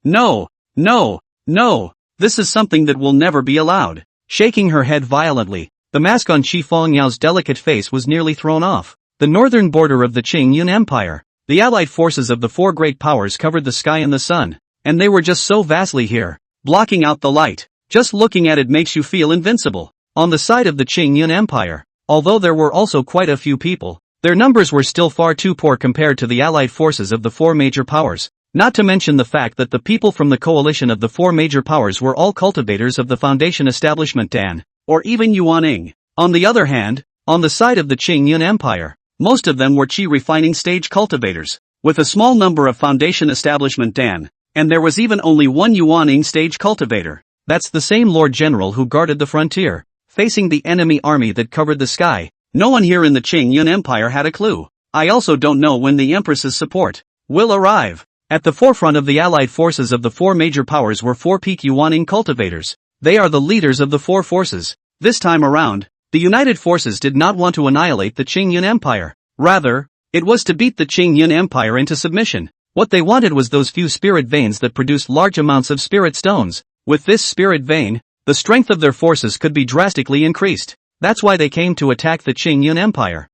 A: No, no, no, this is something that will never be allowed. Shaking her head violently, the mask on Shi Fengyao's delicate face was nearly thrown off. The northern border of the Qing Empire, the allied forces of the four great powers covered the sky and the sun, and they were just so vastly here, blocking out the light. Just looking at it makes you feel invincible. On the side of the Qing Empire, although there were also quite a few people, their numbers were still far too poor compared to the allied forces of the four major powers. Not to mention the fact that the people from the coalition of the four major powers were all cultivators of the foundation establishment Dan, or even Yuaning. On the other hand, on the side of the Qing Empire, most of them were Qi refining stage cultivators, with a small number of foundation establishment Dan, and there was even only one Yuaning stage cultivator. That's the same Lord General who guarded the frontier, facing the enemy army that covered the sky. No one here in the Qing Empire had a clue. I also don't know when the Empress's support will arrive. At the forefront of the allied forces of the four major powers were four peak Yuaning cultivators. They are the leaders of the four forces. This time around, the united forces did not want to annihilate the Qing Empire. Rather, it was to beat the Qing Empire into submission. What they wanted was those few spirit veins that produced large amounts of spirit stones. With this spirit vein, the strength of their forces could be drastically increased. That's why they came to attack the Qing Empire.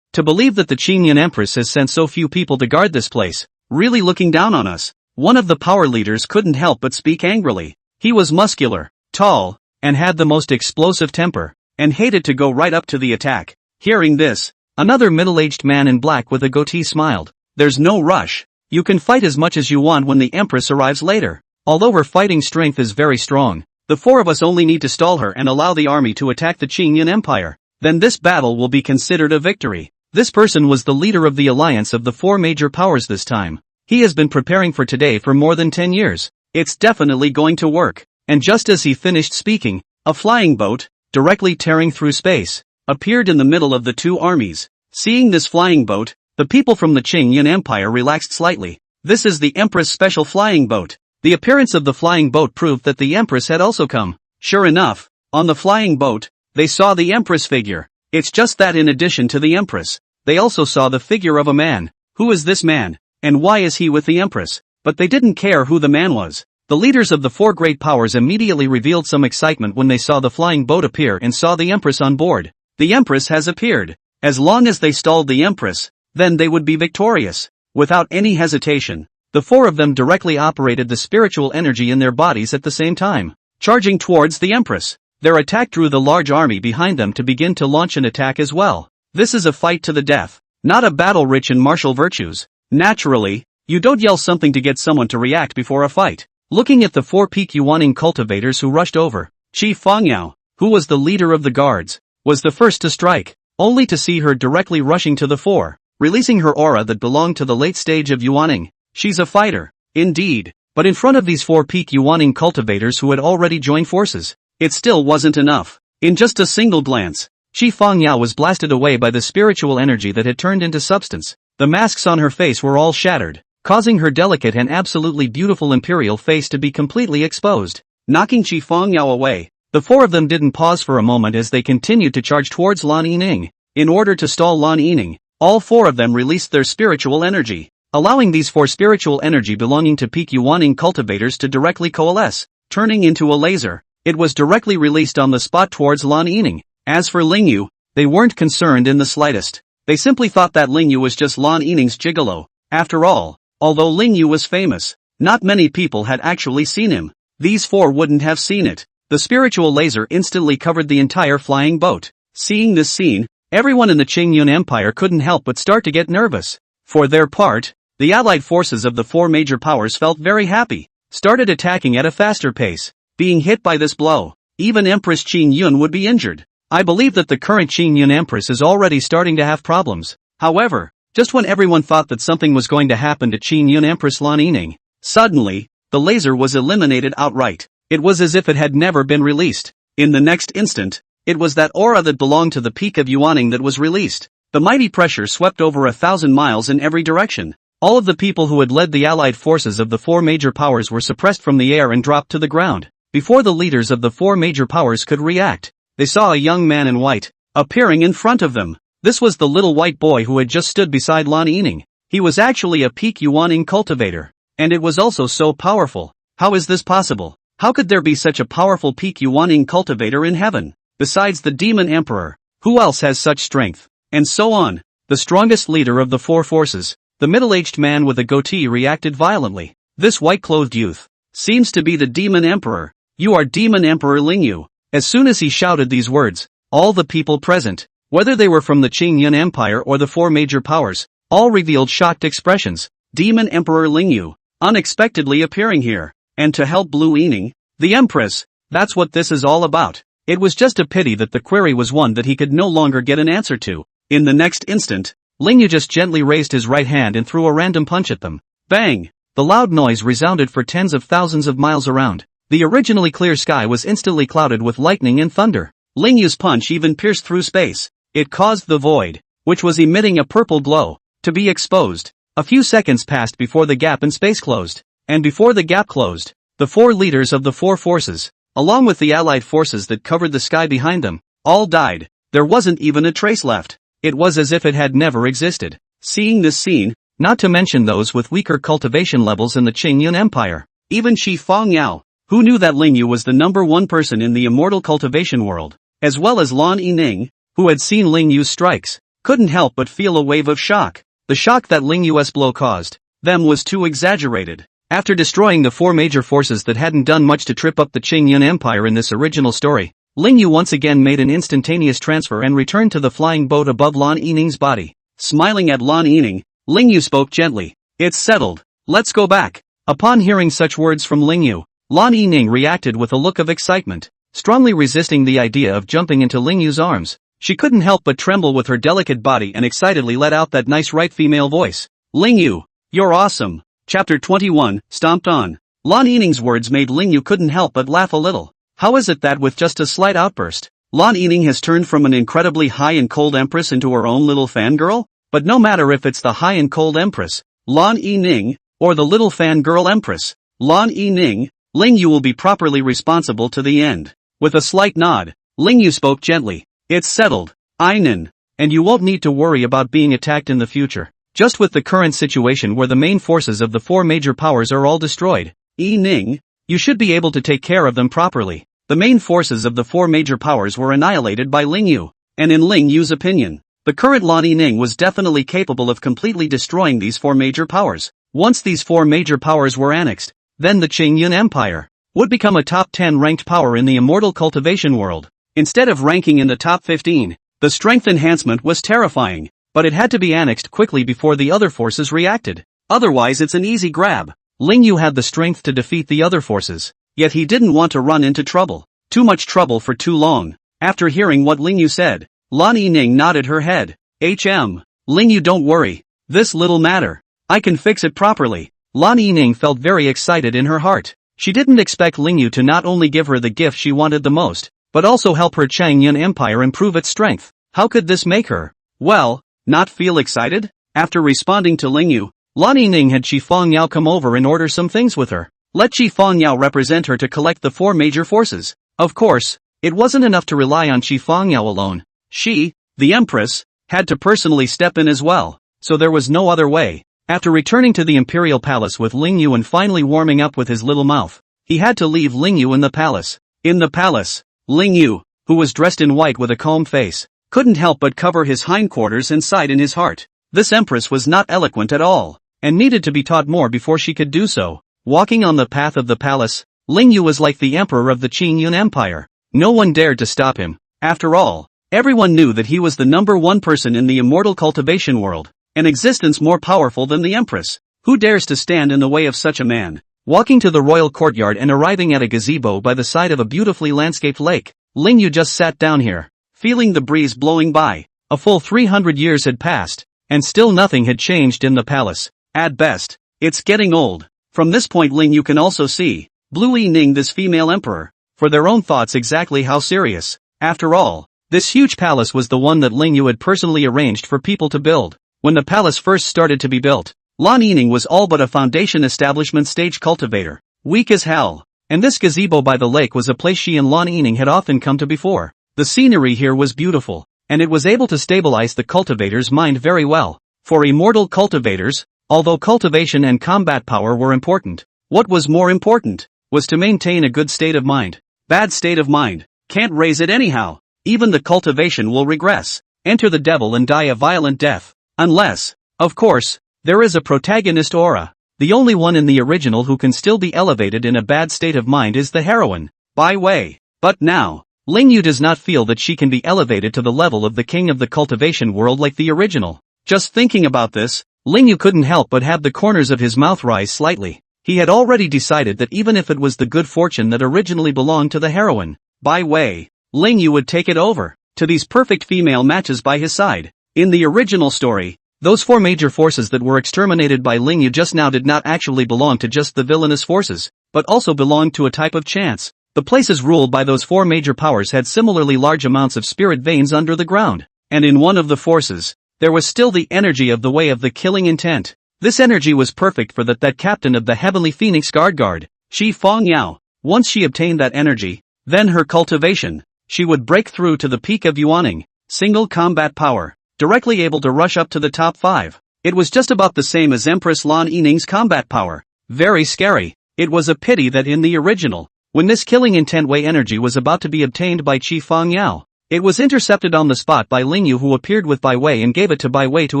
A: To believe that the Qing Empress has sent so few people to guard this place. Really looking down on us. One of the power leaders couldn't help but speak angrily. He was muscular, tall, and had the most explosive temper, and hated to go right up to the attack. Hearing this, another middle-aged man in black with a goatee smiled. There's no rush. You can fight as much as you want when the Empress arrives later. Although her fighting strength is very strong, the four of us only need to stall her and allow the army to attack the Qing Empire. Then this battle will be considered a victory. This person was the leader of the alliance of the four major powers this time. He has been preparing for today for more than 10 years. It's definitely going to work. And just as he finished speaking, a flying boat, directly tearing through space, appeared in the middle of the two armies. Seeing this flying boat, the people from the Qing Empire relaxed slightly. This is the Empress special flying boat. The appearance of the flying boat proved that the Empress had also come. Sure enough, on the flying boat, they saw the Empress figure. It's just that in addition to the Empress, they also saw the figure of a man. Who is this man? And why is he with the Empress? But they didn't care who the man was. The leaders of the four great powers immediately revealed some excitement when they saw the flying boat appear and saw the Empress on board. The Empress has appeared. As long as they stalled the Empress, then they would be victorious. Without any hesitation, the four of them directly operated the spiritual energy in their bodies at the same time, charging towards the Empress. Their attack drew the large army behind them to begin to launch an attack as well. This is a fight to the death, not a battle rich in martial virtues. Naturally, you don't yell something to get someone to react before a fight. Looking at the four peak Yuaning cultivators who rushed over, Shi Fongyao, who was the leader of the guards, was the first to strike, only to see her directly rushing to the fore, releasing her aura that belonged to the late stage of Yuaning. She's a fighter, indeed, but in front of these four peak Yuaning cultivators who had already joined forces, it still wasn't enough. In just a single glance, Shi Fongyao was blasted away by the spiritual energy that had turned into substance. The masks on her face were all shattered, causing her delicate and absolutely beautiful imperial face to be completely exposed. Knocking Shi Fongyao away, the four of them didn't pause for a moment as they continued to charge towards Lan Yining. In order to stall Lan Yining, all four of them released their spiritual energy, allowing these four spiritual energy belonging to peak Yuaning cultivators to directly coalesce, turning into a laser. It was directly released on the spot towards Lan Yining. As for Lingyu, they weren't concerned in the slightest. They simply thought that Lingyu was just Lan Yining's gigolo. After all, although Lingyu was famous, not many people had actually seen him. These four wouldn't have seen it. The spiritual laser instantly covered the entire flying boat. Seeing this scene, everyone in the Qing Empire couldn't help but start to get nervous. For their part, the allied forces of the four major powers felt very happy, started attacking at a faster pace. Being hit by this blow, even Empress Qing Yun would be injured. I believe that the current Qing Yun Empress is already starting to have problems. However, just when everyone thought that something was going to happen to Qing Yun Empress Lan Yining, suddenly, the laser was eliminated outright. It was as if it had never been released. In the next instant, it was that aura that belonged to the peak of Yuaning that was released. The mighty pressure swept over 1,000 miles in every direction. All of the people who had led the allied forces of the four major powers were suppressed from the air and dropped to the ground. Before the leaders of the four major powers could react, they saw a young man in white appearing in front of them. This was the little white boy who had just stood beside Lan Yining. He was actually a peak Yuaning cultivator, and it was also so powerful. How is this possible? How could there be such a powerful peak Yuaning cultivator in heaven? Besides the demon emperor, who else has such strength? And so on. The strongest leader of the four forces, the middle-aged man with a goatee, reacted violently. This white-clothed youth seems to be the demon emperor. You are demon emperor Lingyu. As soon as he shouted these words, all the people present, whether they were from the Qingyun Empire or the four major powers, all revealed shocked expressions. Demon Emperor Lingyu, unexpectedly appearing here, and to help Blue Yining, the Empress, that's what this is all about. It was just a pity that the query was one that he could no longer get an answer to. In the next instant, Lingyu just gently raised his right hand and threw a random punch at them. Bang! The loud noise resounded for tens of thousands of miles around. The originally clear sky was instantly clouded with lightning and thunder. Lingyu's punch even pierced through space. It caused the void, which was emitting a purple glow, to be exposed. A few seconds passed before the gap in space closed. And before the gap closed, the four leaders of the four forces, along with the allied forces that covered the sky behind them, all died. There wasn't even a trace left. It was as if it had never existed. Seeing this scene, not to mention those with weaker cultivation levels in the Qingyun Empire, even Shi Fangyao, who knew that Lingyu was the number one person in the immortal cultivation world, as well as Lan Yining, who had seen Lingyu's strikes, couldn't help but feel a wave of shock. The shock that Lingyu's blow caused them was too exaggerated. After destroying the four major forces that hadn't done much to trip up the Qingyun Empire in this original story, Lingyu once again made an instantaneous transfer and returned to the flying boat above Lan Yining's body. Smiling at Lan Yining, Lingyu spoke gently. It's settled. Let's go back. Upon hearing such words from Lingyu, Lan Yining reacted with a look of excitement, strongly resisting the idea of jumping into Lingyu's arms. She couldn't help but tremble with her delicate body and excitedly let out that nice right female voice. Lingyu, you're awesome. Chapter 21, Stomped On. Lan Yining's words made Lingyu couldn't help but laugh a little. How is it that with just a slight outburst, Lan Yining has turned from an incredibly high and cold empress into her own little fangirl? But no matter if it's the high and cold empress, Lan Yining, or the little fangirl empress, Lan Yining, Lingyu will be properly responsible to the end. With a slight nod, Lingyu spoke gently. It's settled, Ainin, and you won't need to worry about being attacked in the future. Just with the current situation where the main forces of the four major powers are all destroyed, Yining, you should be able to take care of them properly. The main forces of the four major powers were annihilated by Lingyu, and in Lingyu's opinion, the current Lan Yining was definitely capable of completely destroying these four major powers. Once these four major powers were annexed, then the Qingyun Empire would become a top 10 ranked power in the immortal cultivation world. Instead of ranking in the top 15, the strength enhancement was terrifying, but it had to be annexed quickly before the other forces reacted. Otherwise it's an easy grab. Lingyu had the strength to defeat the other forces, yet he didn't want to run into trouble. Too much trouble for too long. After hearing what Lingyu said, Lan Yining nodded her head. Lingyu, don't worry. This little matter, I can fix it properly. Lan Yining felt very excited in her heart. She didn't expect Lingyu to not only give her the gift she wanted the most, but also help her Qingyun Empire improve its strength. How could this make her, well, not feel excited? After responding to Lingyu, Lan Yining had Shi Fangyao come over and order some things with her. Let Shi Fangyao represent her to collect the four major forces. Of course, it wasn't enough to rely on Shi Fangyao alone. She, the Empress, had to personally step in as well, so there was no other way. After returning to the Imperial Palace with Lingyu and finally warming up with his little mouth, he had to leave Lingyu in the palace. In the palace, Lingyu, who was dressed in white with a calm face, couldn't help but cover his hindquarters and sighed in his heart. This Empress was not eloquent at all, and needed to be taught more before she could do so. Walking on the path of the palace, Lingyu was like the emperor of the Qingyun Empire. No one dared to stop him. After all, everyone knew that he was the number one person in the immortal cultivation world, an existence more powerful than the Empress. Who dares to stand in the way of such a man? Walking to the royal courtyard and arriving at a gazebo by the side of a beautifully landscaped lake, Lingyu just sat down here, feeling the breeze blowing by. A full 300 years had passed, and still nothing had changed in the palace. At best, it's getting old. From this point Lingyu can also see Blue Yining, this female emperor, for their own thoughts exactly how serious. After all, this huge palace was the one that Ling Yu had personally arranged for people to build. When the palace first started to be built, Lan Yining was all but a foundation establishment stage cultivator, weak as hell. And this gazebo by the lake was a place she and Lan Yining had often come to before. The scenery here was beautiful, and it was able to stabilize the cultivator's mind very well. For immortal cultivators, although cultivation and combat power were important, what was more important was to maintain a good state of mind. Bad state of mind, can't raise it anyhow. Even the cultivation will regress, enter the devil and die a violent death. Unless, of course, there is a protagonist aura. The only one in the original who can still be elevated in a bad state of mind is the heroine, Bai Wei. But now, Ling Yu does not feel that she can be elevated to the level of the king of the cultivation world like the original. Just thinking about this, Ling Yu couldn't help but have the corners of his mouth rise slightly. He had already decided that even if it was the good fortune that originally belonged to the heroine, Bai Wei, Ling Yu would take it over, to these perfect female matches by his side. In the original story, those four major forces that were exterminated by Ling Yu just now did not actually belong to just the villainous forces, but also belonged to a type of chance. The places ruled by those four major powers had similarly large amounts of spirit veins under the ground, and in one of the forces, there was still the energy of the way of the killing intent. This energy was perfect for that captain of the Heavenly Phoenix Guard, Shi Fong Yao. Once she obtained that energy, then her cultivation, she would break through to the peak of Yuaning, single combat power, directly able to rush up to the top 5. It was just about the same as Empress Lan Yining's combat power. Very scary. It was a pity that in the original, when this killing intent Wei energy was about to be obtained by Qi Fong Yao, it was intercepted on the spot by Ling Yu, who appeared with Bai Wei and gave it to Bai Wei to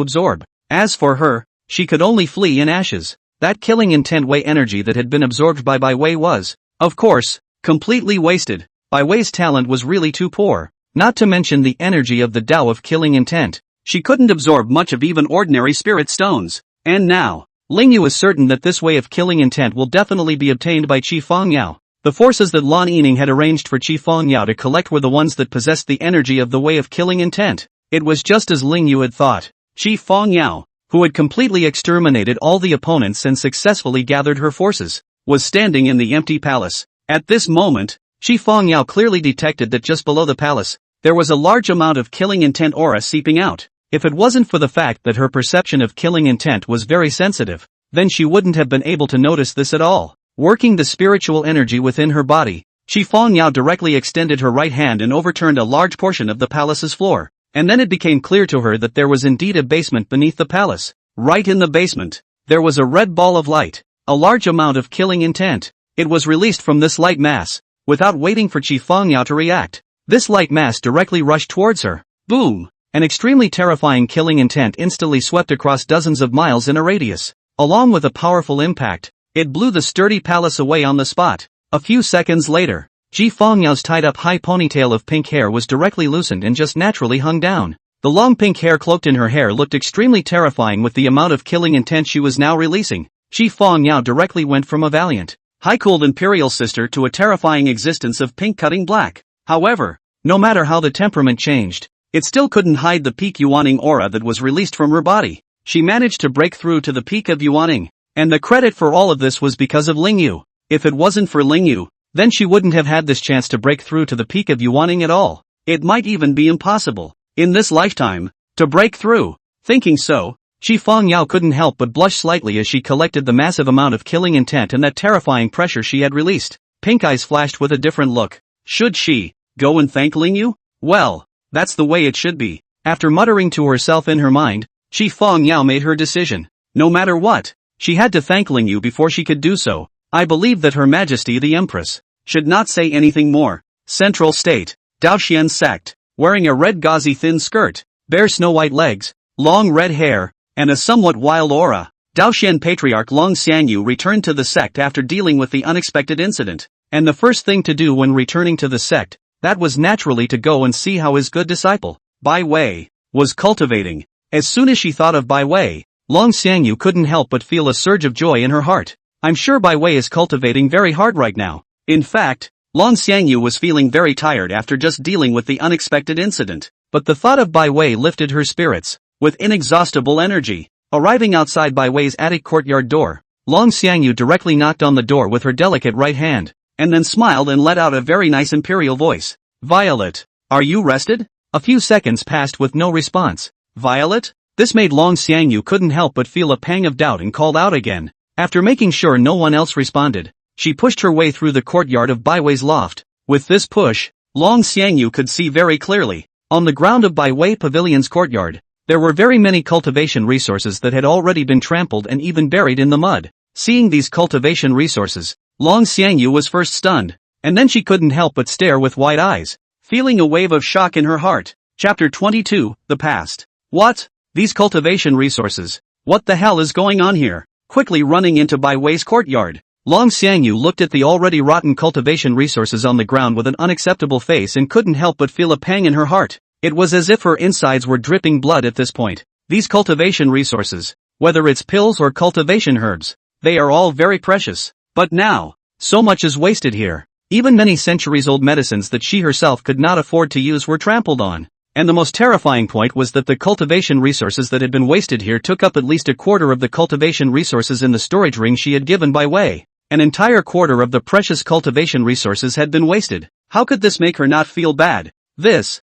A: absorb. As for her, she could only flee in ashes. That killing intent Wei energy that had been absorbed by Bai Wei was, of course, completely wasted. Bai Wei's talent was really too poor, not to mention the energy of the Tao of killing intent. She couldn't absorb much of even ordinary spirit stones. And now, Ling Yu is certain that this way of killing intent will definitely be obtained by Qi Fong Yao. The forces that Lan Yining had arranged for Qi Fong Yao to collect were the ones that possessed the energy of the way of killing intent. It was just as Ling Yu had thought. Qi Fong Yao, who had completely exterminated all the opponents and successfully gathered her forces, was standing in the empty palace. At this moment, Qi Fong Yao clearly detected that just below the palace, there was a large amount of killing intent aura seeping out. If it wasn't for the fact that her perception of killing intent was very sensitive, then she wouldn't have been able to notice this at all. Working the spiritual energy within her body, Qi Fong Yao directly extended her right hand and overturned a large portion of the palace's floor. And then it became clear to her that there was indeed a basement beneath the palace. Right in the basement, there was a red ball of light, a large amount of killing intent. It was released from this light mass, without waiting for Qi Fong Yao to react. This light mass directly rushed towards her. Boom! An extremely terrifying killing intent instantly swept across dozens of miles in a radius. Along with a powerful impact, it blew the sturdy palace away on the spot. A few seconds later, Qi Fong Yao's tied-up high ponytail of pink hair was directly loosened and just naturally hung down. The long pink hair cloaked in her hair looked extremely terrifying with the amount of killing intent she was now releasing. Qi Fong Yao directly went from a valiant, high-cooled imperial sister to a terrifying existence of pink cutting black. However, no matter how the temperament changed, it still couldn't hide the peak Yuaning aura that was released from her body. She managed to break through to the peak of Yuaning, and the credit for all of this was because of Ling Yu. If it wasn't for Ling Yu, then she wouldn't have had this chance to break through to the peak of Yuaning at all. It might even be impossible, in this lifetime, to break through. Thinking so, Qi Fong Yao couldn't help but blush slightly as she collected the massive amount of killing intent and that terrifying pressure she had released. Pink eyes flashed with a different look. Should she go and thank Ling Yu? Well, that's the way it should be. After muttering to herself in her mind, Qi Fong Yao made her decision. No matter what, she had to thank Ling Yu before she could do so. I believe that Her Majesty the Empress should not say anything more. Central State, Daoxian sect, wearing a red gauzy thin skirt, bare snow-white legs, long red hair, and a somewhat wild aura. Daoxian Patriarch Long Xiangyu returned to the sect after dealing with the unexpected incident, and the first thing to do when returning to the sect, that was naturally to go and see how his good disciple, Bai Wei, was cultivating. As soon as she thought of Bai Wei, Long Xiangyu couldn't help but feel a surge of joy in her heart. I'm sure Bai Wei is cultivating very hard right now. In fact, Long Xiangyu was feeling very tired after just dealing with the unexpected incident, but the thought of Bai Wei lifted her spirits, with inexhaustible energy. Arriving outside Bai Wei's attic courtyard door, Long Xiangyu directly knocked on the door with her delicate right hand. and then smiled and let out a very nice imperial voice. Violet, are you rested? A few seconds passed with no response. Violet? This made Long Xiangyu couldn't help but feel a pang of doubt and called out again. After making sure no one else responded, she pushed her way through the courtyard of Bai Wei's loft. With this push, Long Xiangyu could see very clearly. On the ground of Bai Wei Pavilion's courtyard, there were very many cultivation resources that had already been trampled and even buried in the mud. Seeing these cultivation resources, Long Xiangyu was first stunned, and then she couldn't help but stare with wide eyes, feeling a wave of shock in her heart. Chapter 22, The Past. What? These cultivation resources? What the hell is going on here? Quickly running into Bai Wei's courtyard, Long Xiangyu looked at the already rotten cultivation resources on the ground with an unacceptable face and couldn't help but feel a pang in her heart. It was as if her insides were dripping blood at this point. These cultivation resources, whether it's pills or cultivation herbs, they are all very precious. But now, so much is wasted here. Even many centuries-old medicines that she herself could not afford to use were trampled on. And the most terrifying point was that the cultivation resources that had been wasted here took up at least a quarter of the cultivation resources in the storage ring she had given Bai Wei. An entire quarter of the precious cultivation resources had been wasted. How could this make her not feel bad? This.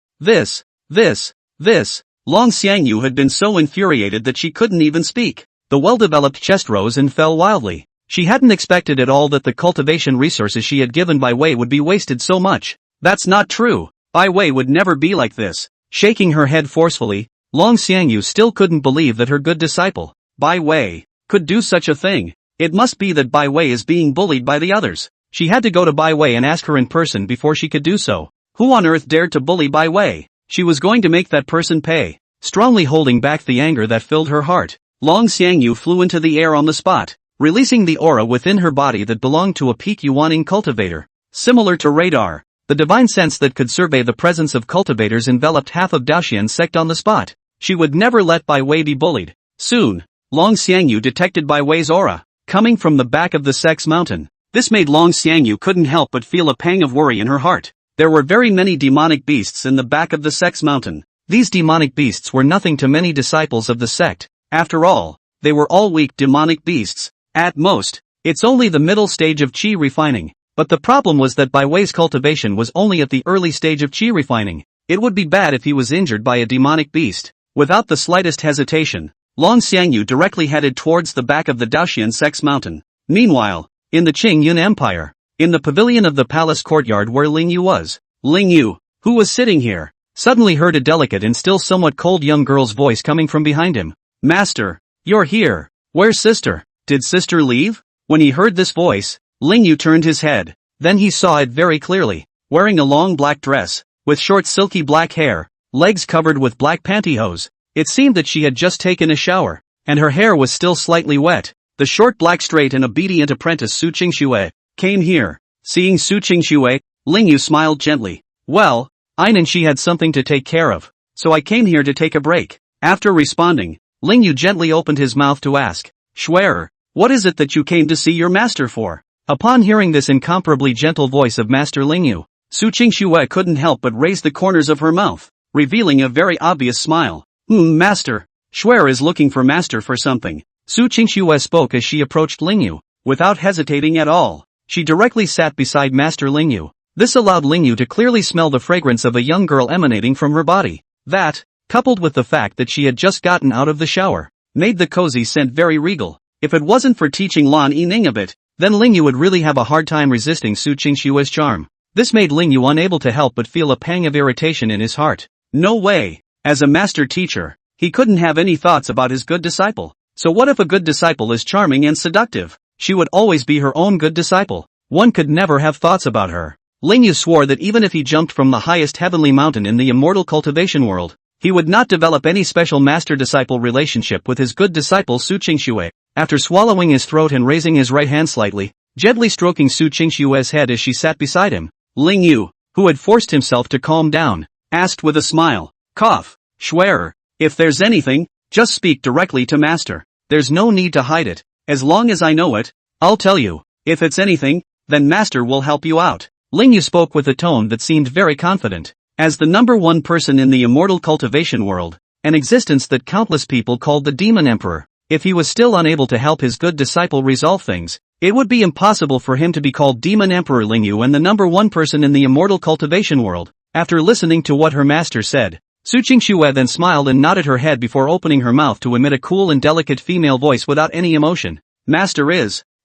A: Long Xiangyu had been so infuriated that she couldn't even speak. The well-developed chest rose and fell wildly. She hadn't expected at all that the cultivation resources she had given Bai Wei would be wasted so much. That's not true. Bai Wei would never be like this. Shaking her head forcefully, Long Xiangyu still couldn't believe that her good disciple, Bai Wei, could do such a thing. It must be that Bai Wei is being bullied by the others. She had to go to Bai Wei and ask her in person before she could do so. Who on earth dared to bully Bai Wei? She was going to make that person pay. Strongly holding back the anger that filled her heart, Long Xiangyu flew into the air on the spot, releasing the aura within her body that belonged to a peak Yuaning cultivator. Similar to radar, the divine sense that could survey the presence of cultivators enveloped half of Daoxian's sect on the spot. She would never let Bai Wei be bullied. Soon, Long Xiangyu detected Bai Wei's aura, coming from the back of the sect's mountain. This made Long Xiangyu couldn't help but feel a pang of worry in her heart. There were very many demonic beasts in the back of the sect's mountain. These demonic beasts were nothing to many disciples of the sect. After all, they were all weak demonic beasts. At most, it's only the middle stage of qi refining. But the problem was that Bai Wei's cultivation was only at the early stage of qi refining. It would be bad if he was injured by a demonic beast. Without the slightest hesitation, Long Xiangyu directly headed towards the back of the Daoxian sect's mountain. Meanwhile, in the Qingyun Empire, in the pavilion of the palace courtyard where Ling Yu was, Ling Yu, who was sitting here, suddenly heard a delicate and still somewhat cold young girl's voice coming from behind him. Master, you're here. Where's sister? Did sister leave? When he heard this voice, Ling Yu turned his head. Then he saw it very clearly, wearing a long black dress, with short silky black hair, legs covered with black pantyhose. It seemed that she had just taken a shower, and her hair was still slightly wet. The short black straight and obedient apprentice Su Qingxue came here. Seeing Su Qingxue, Ling Yu smiled gently. Well, I and she had something to take care of, so I came here to take a break. After responding, Ling Yu gently opened his mouth to ask, Xuer, what is it that you came to see your master for? Upon hearing this incomparably gentle voice of Master Ling Yu, Su Qingxue couldn't help but raise the corners of her mouth, revealing a very obvious smile. Master, Xuer is looking for master for something. Su Qingxue spoke as she approached Ling Yu. Without hesitating at all, she directly sat beside Master Ling Yu. This allowed Ling Yu to clearly smell the fragrance of a young girl emanating from her body. That, coupled with the fact that she had just gotten out of the shower, made the cozy scent very regal. If it wasn't for teaching Lan Yining a bit, then Ling Yu would really have a hard time resisting Su Qingxue's charm. This made Ling Yu unable to help but feel a pang of irritation in his heart. No way! As a master teacher, he couldn't have any thoughts about his good disciple. So what if a good disciple is charming and seductive? She would always be her own good disciple. One could never have thoughts about her. Ling Yu swore that even if he jumped from the highest heavenly mountain in the immortal cultivation world, he would not develop any special master-disciple relationship with his good disciple Su Qingxue. After swallowing his throat and raising his right hand slightly, gently stroking Su Qingxue's head as she sat beside him, Ling Yu, who had forced himself to calm down, asked with a smile, Cough, Xuer, if there's anything, just speak directly to master. There's no need to hide it. As long as I know it, I'll tell you. If it's anything, then master will help you out. Ling Yu spoke with a tone that seemed very confident. As the number one person in the immortal cultivation world, an existence that countless people called the Demon Emperor, if he was still unable to help his good disciple resolve things, It would be impossible for him to be called Demon Emperor Lingyu and the #1 person in the immortal cultivation world. After listening to what her master said, Su Qingxue then smiled and nodded her head before opening her mouth to emit a cool and delicate female voice without any emotion. Master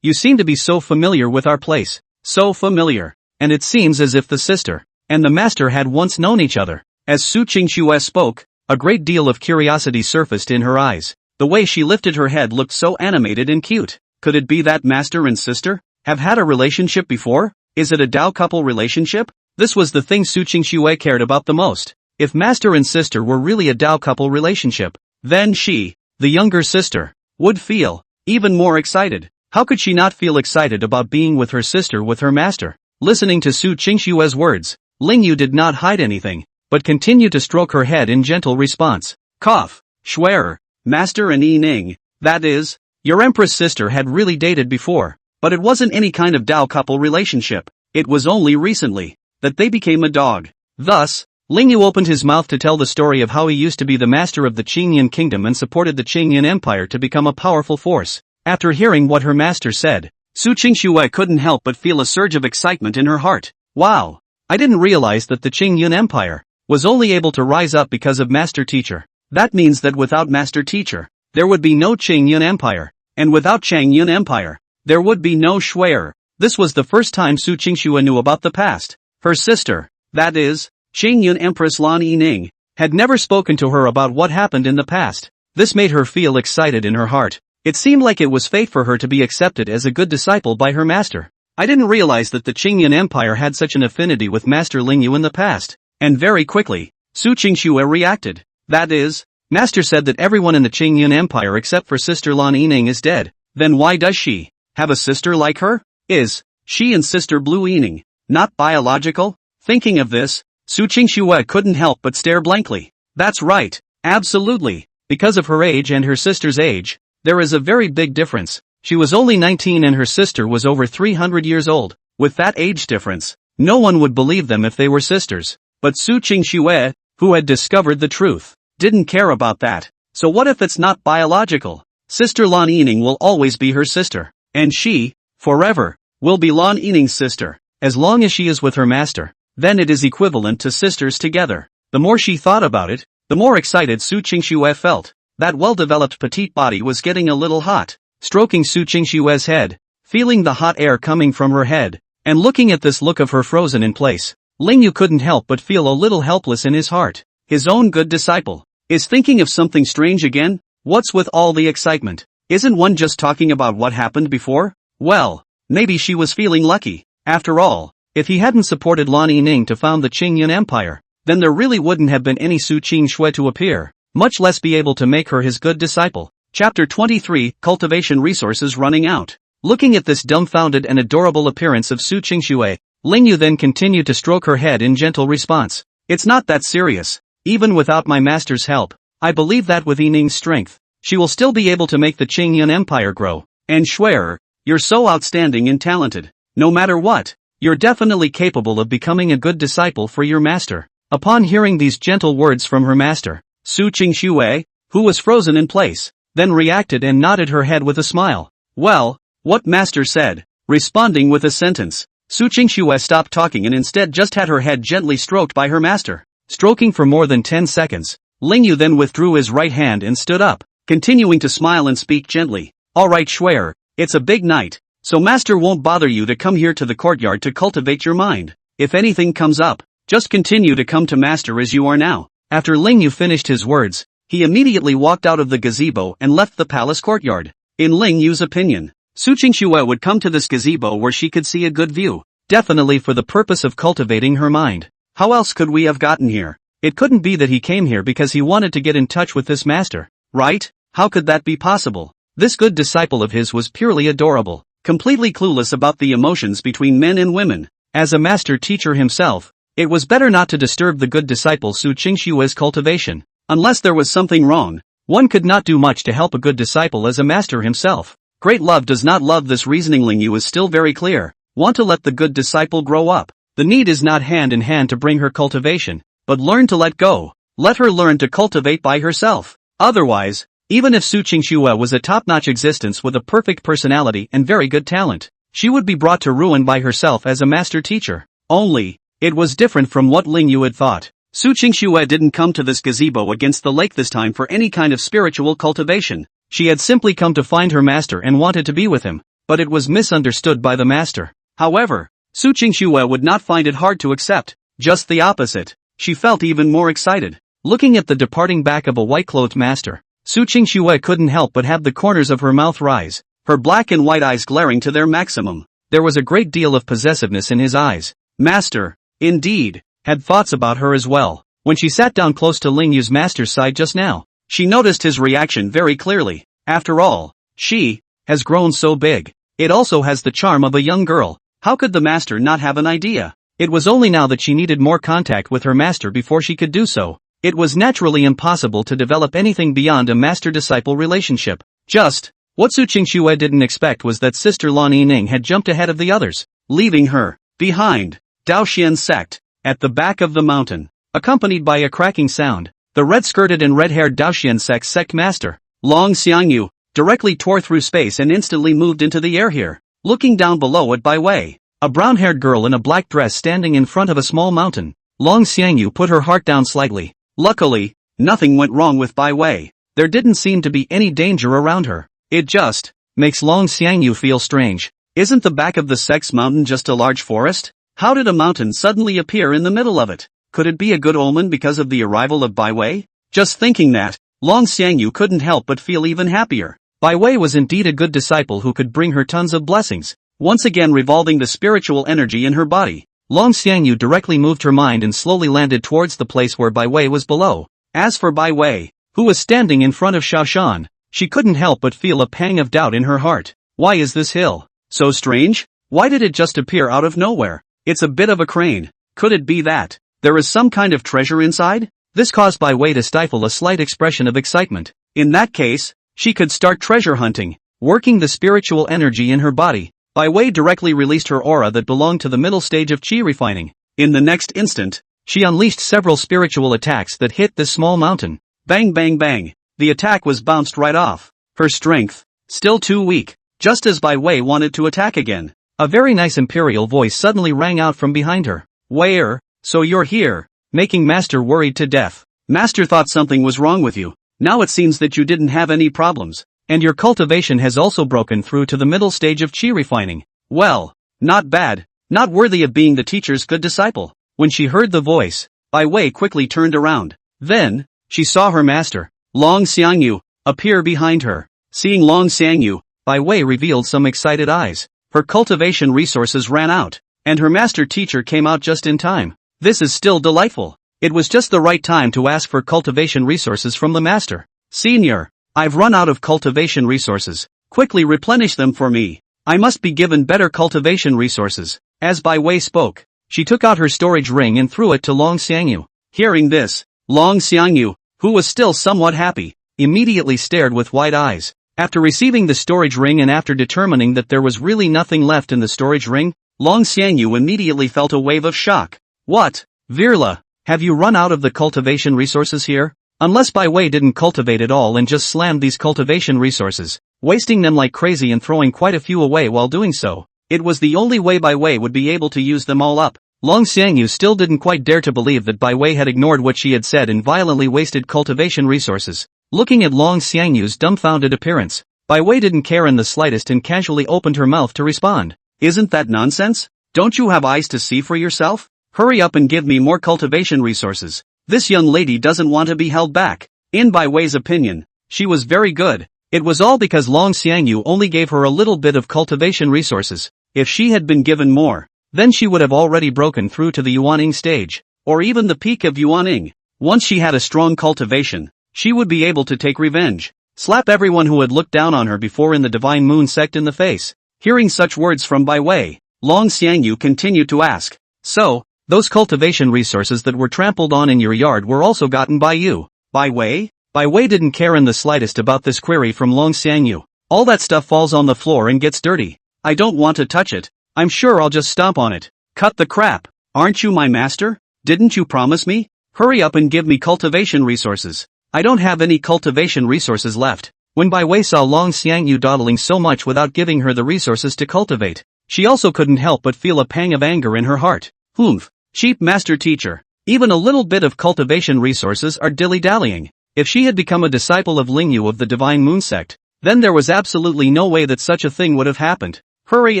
A: you seem to be so familiar with our place. So familiar. And it seems as if the sister and the master had once known each other. As Su Qingxue spoke, a great deal of curiosity surfaced in her eyes. The way she lifted her head looked so animated and cute. Could it be that master and sister have had a relationship before? Is it a Dao couple relationship? This was the thing Su Qingxue cared about the most. If master and sister were really a Dao couple relationship, then she, the younger sister, would feel even more excited. How could she not feel excited about being with her sister with her master? Listening to Su Qingxue's words, Lingyu did not hide anything, but continued to stroke her head in gentle response. Cough. Schwerer, master and Ning, that is, your empress sister had really dated before, but it wasn't any kind of Dao couple relationship. It was only recently that they became a dog. Thus, Lingyu opened his mouth to tell the story of how he used to be the master of the Qingyan kingdom and supported the Qingyan empire to become a powerful force. After hearing what her master said, Su Qingxue couldn't help but feel a surge of excitement in her heart. Wow! I didn't realize that the Qingyan empire was only able to rise up because of master teacher. That means that without master teacher, there would be no Qingyan empire, and without Qingyan empire, there would be no Schwerer. This was the first time Su Qingxue knew about the past. Her sister, that is, Qingyun Empress Lan Yining, had never spoken to her about what happened in the past. This made her feel excited in her heart. It seemed like it was fate for her to be accepted as a good disciple by her master. I didn't realize that the Qingyan Empire had such an affinity with Master Lingyu in the past. And very quickly, Su Qingxue reacted. That is, Master said that everyone in the Qingyan Empire except for Sister Lan Yining is dead. Then why does she have a sister like her? Is she and Sister Blue Yining not biological? Thinking of this, Su Qingxue couldn't help but stare blankly. That's right, absolutely. Because of her age and her sister's age, there is a very big difference. She was only 19 and her sister was over 300 years old. With that age difference, no one would believe them if they were sisters. But Su Qingxue, who had discovered the truth, didn't care about that. So what if it's not biological? Sister Lan Yining will always be her sister. And she, forever, will be Lan Yining's sister. As long as she is with her master, then it is equivalent to sisters together. The more she thought about it, the more excited Su Qingxue felt. That well-developed petite body was getting a little hot. Stroking Su Qingxue's head, feeling the hot air coming from her head, and looking at this look of her frozen in place, Lingyu couldn't help but feel a little helpless in his heart. His own good disciple is thinking of something strange again? What's with all the excitement? Isn't one just talking about what happened before? Well, maybe she was feeling lucky. After all, if he hadn't supported Lan Yining to found the Qingyan Empire, then there really wouldn't have been any Su Qingxue to appear, much less be able to make her his good disciple. Chapter 23, Cultivation Resources Running Out. Looking at this dumbfounded and adorable appearance of Su Qingxue, Lingyu then continued to stroke her head in gentle response. It's not that serious. Even without my master's help, I believe that with Yining's strength, she will still be able to make the Qingyan Empire grow. And Schwerer, you're so outstanding and talented. No matter what, you're definitely capable of becoming a good disciple for your master. Upon hearing these gentle words from her master, Su Qingxue, who was frozen in place, then reacted and nodded her head with a smile. Well, what master said, responding with a sentence. Su Qingxue stopped talking and instead just had her head gently stroked by her master. Stroking for more than 10 seconds, Lingyu then withdrew his right hand and stood up, continuing to smile and speak gently. Alright Schwerer, it's a big night, so master won't bother you to come here to the courtyard to cultivate your mind. If anything comes up, just continue to come to master as you are now. After Lingyu finished his words, he immediately walked out of the gazebo and left the palace courtyard. In Lingyu's opinion, Su Qingxue would come to this gazebo where she could see a good view, definitely for the purpose of cultivating her mind. How else could we have gotten here? It couldn't be that he came here because he wanted to get in touch with this master, right? How could that be possible? This good disciple of his was purely adorable, completely clueless about the emotions between men and women. As a master teacher himself, it was better not to disturb the good disciple Su Qingxue's cultivation. Unless there was something wrong, one could not do much to help a good disciple as a master himself. Great love does not love. This reasoning Lingyu is still very clear. Want to let the good disciple grow up. The need is not hand in hand to bring her cultivation, but learn to let go. Let her learn to cultivate by herself. Otherwise, Even if Su Qingxue was a top-notch existence with a perfect personality and very good talent, she would be brought to ruin by herself as a master teacher. Only, it was different from what Ling Yu had thought. Su Qingxue didn't come to this gazebo against the lake this time for any kind of spiritual cultivation. She had simply come to find her master and wanted to be with him, but it was misunderstood by the master. However, Su Qingxue would not find it hard to accept, just the opposite. She felt even more excited. Looking at the departing back of a white-clothed master, Su Qingxue couldn't help but have the corners of her mouth rise, her black and white eyes glaring to their maximum. There was a great deal of possessiveness in his eyes. Master, indeed, had thoughts about her as well. When she sat down close to Ling Yu's master's side just now, she noticed his reaction very clearly. After all, she has grown so big. It also has the charm of a young girl. How could the master not have an idea? It was only now that she needed more contact with her master before she could do so. It was naturally impossible to develop anything beyond a master-disciple relationship. Just what Su Qingxue didn't expect was that Sister Lan Yining had jumped ahead of the others, leaving her behind. Daoxian's sect, at the back of the mountain, accompanied by a cracking sound, the red-skirted and red-haired Daoxian sect master, Long Xiangyu, directly tore through space and instantly moved into the air here. Looking down below at Bai Wei, a brown-haired girl in a black dress standing in front of a small mountain, Long Xiangyu put her heart down slightly. Luckily, nothing went wrong with Bai Wei. There didn't seem to be any danger around her. It just makes Long Xiangyu feel strange. Isn't the back of the sect's mountain just a large forest? How did a mountain suddenly appear in the middle of it? Could it be a good omen because of the arrival of Bai Wei? Just thinking that, Long Xiangyu couldn't help but feel even happier. Bai Wei was indeed a good disciple who could bring her tons of blessings. Once again revolving the spiritual energy in her body, Long Xiangyu directly moved her mind and slowly landed towards the place where Bai Wei was below. As for Bai Wei, who was standing in front of Shaoshan, she couldn't help but feel a pang of doubt in her heart. Why is this hill so strange? Why did it just appear out of nowhere? It's a bit of a crane. Could it be that there is some kind of treasure inside? This caused Bai Wei to stifle a slight expression of excitement. In that case, she could start treasure hunting. Working the spiritual energy in her body, Bai Wei directly released her aura that belonged to the middle stage of qi refining. In the next instant, she unleashed several spiritual attacks that hit this small mountain. Bang bang bang. The attack was bounced right off. Her strength, still too weak, just as Bai Wei wanted to attack again. A very nice imperial voice suddenly rang out from behind her. Wei, so you're here, making Master worried to death. Master thought something was wrong with you. Now it seems that you didn't have any problems, and your cultivation has also broken through to the middle stage of qi refining. Well, not bad, not worthy of being the teacher's good disciple. When she heard the voice, Bai Wei quickly turned around. Then, she saw her master, Long Xiangyu, appear behind her. Seeing Long Xiangyu, Bai Wei revealed some excited eyes. Her cultivation resources ran out, and her master teacher came out just in time. This is still delightful. It was just the right time to ask for cultivation resources from the master. Senior, I've run out of cultivation resources. Quickly replenish them for me. I must be given better cultivation resources. As Bai Wei spoke, she took out her storage ring and threw it to Long Xiangyu. Hearing this, Long Xiangyu, who was still somewhat happy, immediately stared with wide eyes. After receiving the storage ring and after determining that there was really nothing left in the storage ring, Long Xiangyu immediately felt a wave of shock. What? Virla, have you run out of the cultivation resources here? Unless Bai Wei didn't cultivate at all and just slammed these cultivation resources, wasting them like crazy and throwing quite a few away while doing so, it was the only way Bai Wei would be able to use them all up. Long Xiangyu still didn't quite dare to believe that Bai Wei had ignored what she had said and violently wasted cultivation resources. Looking at Long Xiangyu's dumbfounded appearance, Bai Wei didn't care in the slightest and casually opened her mouth to respond. Isn't that nonsense? Don't you have eyes to see for yourself? Hurry up and give me more cultivation resources. This young lady doesn't want to be held back. In Bai Wei's opinion, she was very good. It was all because Long Xiangyu only gave her a little bit of cultivation resources. If she had been given more, then she would have already broken through to the Yuaning stage, or even the peak of Yuaning. Once she had a strong cultivation, she would be able to take revenge. Slap everyone who had looked down on her before in the Divine Moon sect in the face. Hearing such words from Bai Wei, Long Xiangyu continued to ask. So, those cultivation resources that were trampled on in your yard were also gotten by you, Bai Wei? Bai Wei didn't care in the slightest about this query from Long Xiangyu. All that stuff falls on the floor and gets dirty. I don't want to touch it. I'm sure I'll just stomp on it. Cut the crap. Aren't you my master? Didn't you promise me? Hurry up and give me cultivation resources. I don't have any cultivation resources left. When Bai Wei saw Long Xiangyu dawdling so much without giving her the resources to cultivate, she also couldn't help but feel a pang of anger in her heart. Humph, cheap master teacher. Even a little bit of cultivation resources are dilly-dallying. If she had become a disciple of Lingyu of the Divine Moon Sect, then there was absolutely no way that such a thing would have happened. Hurry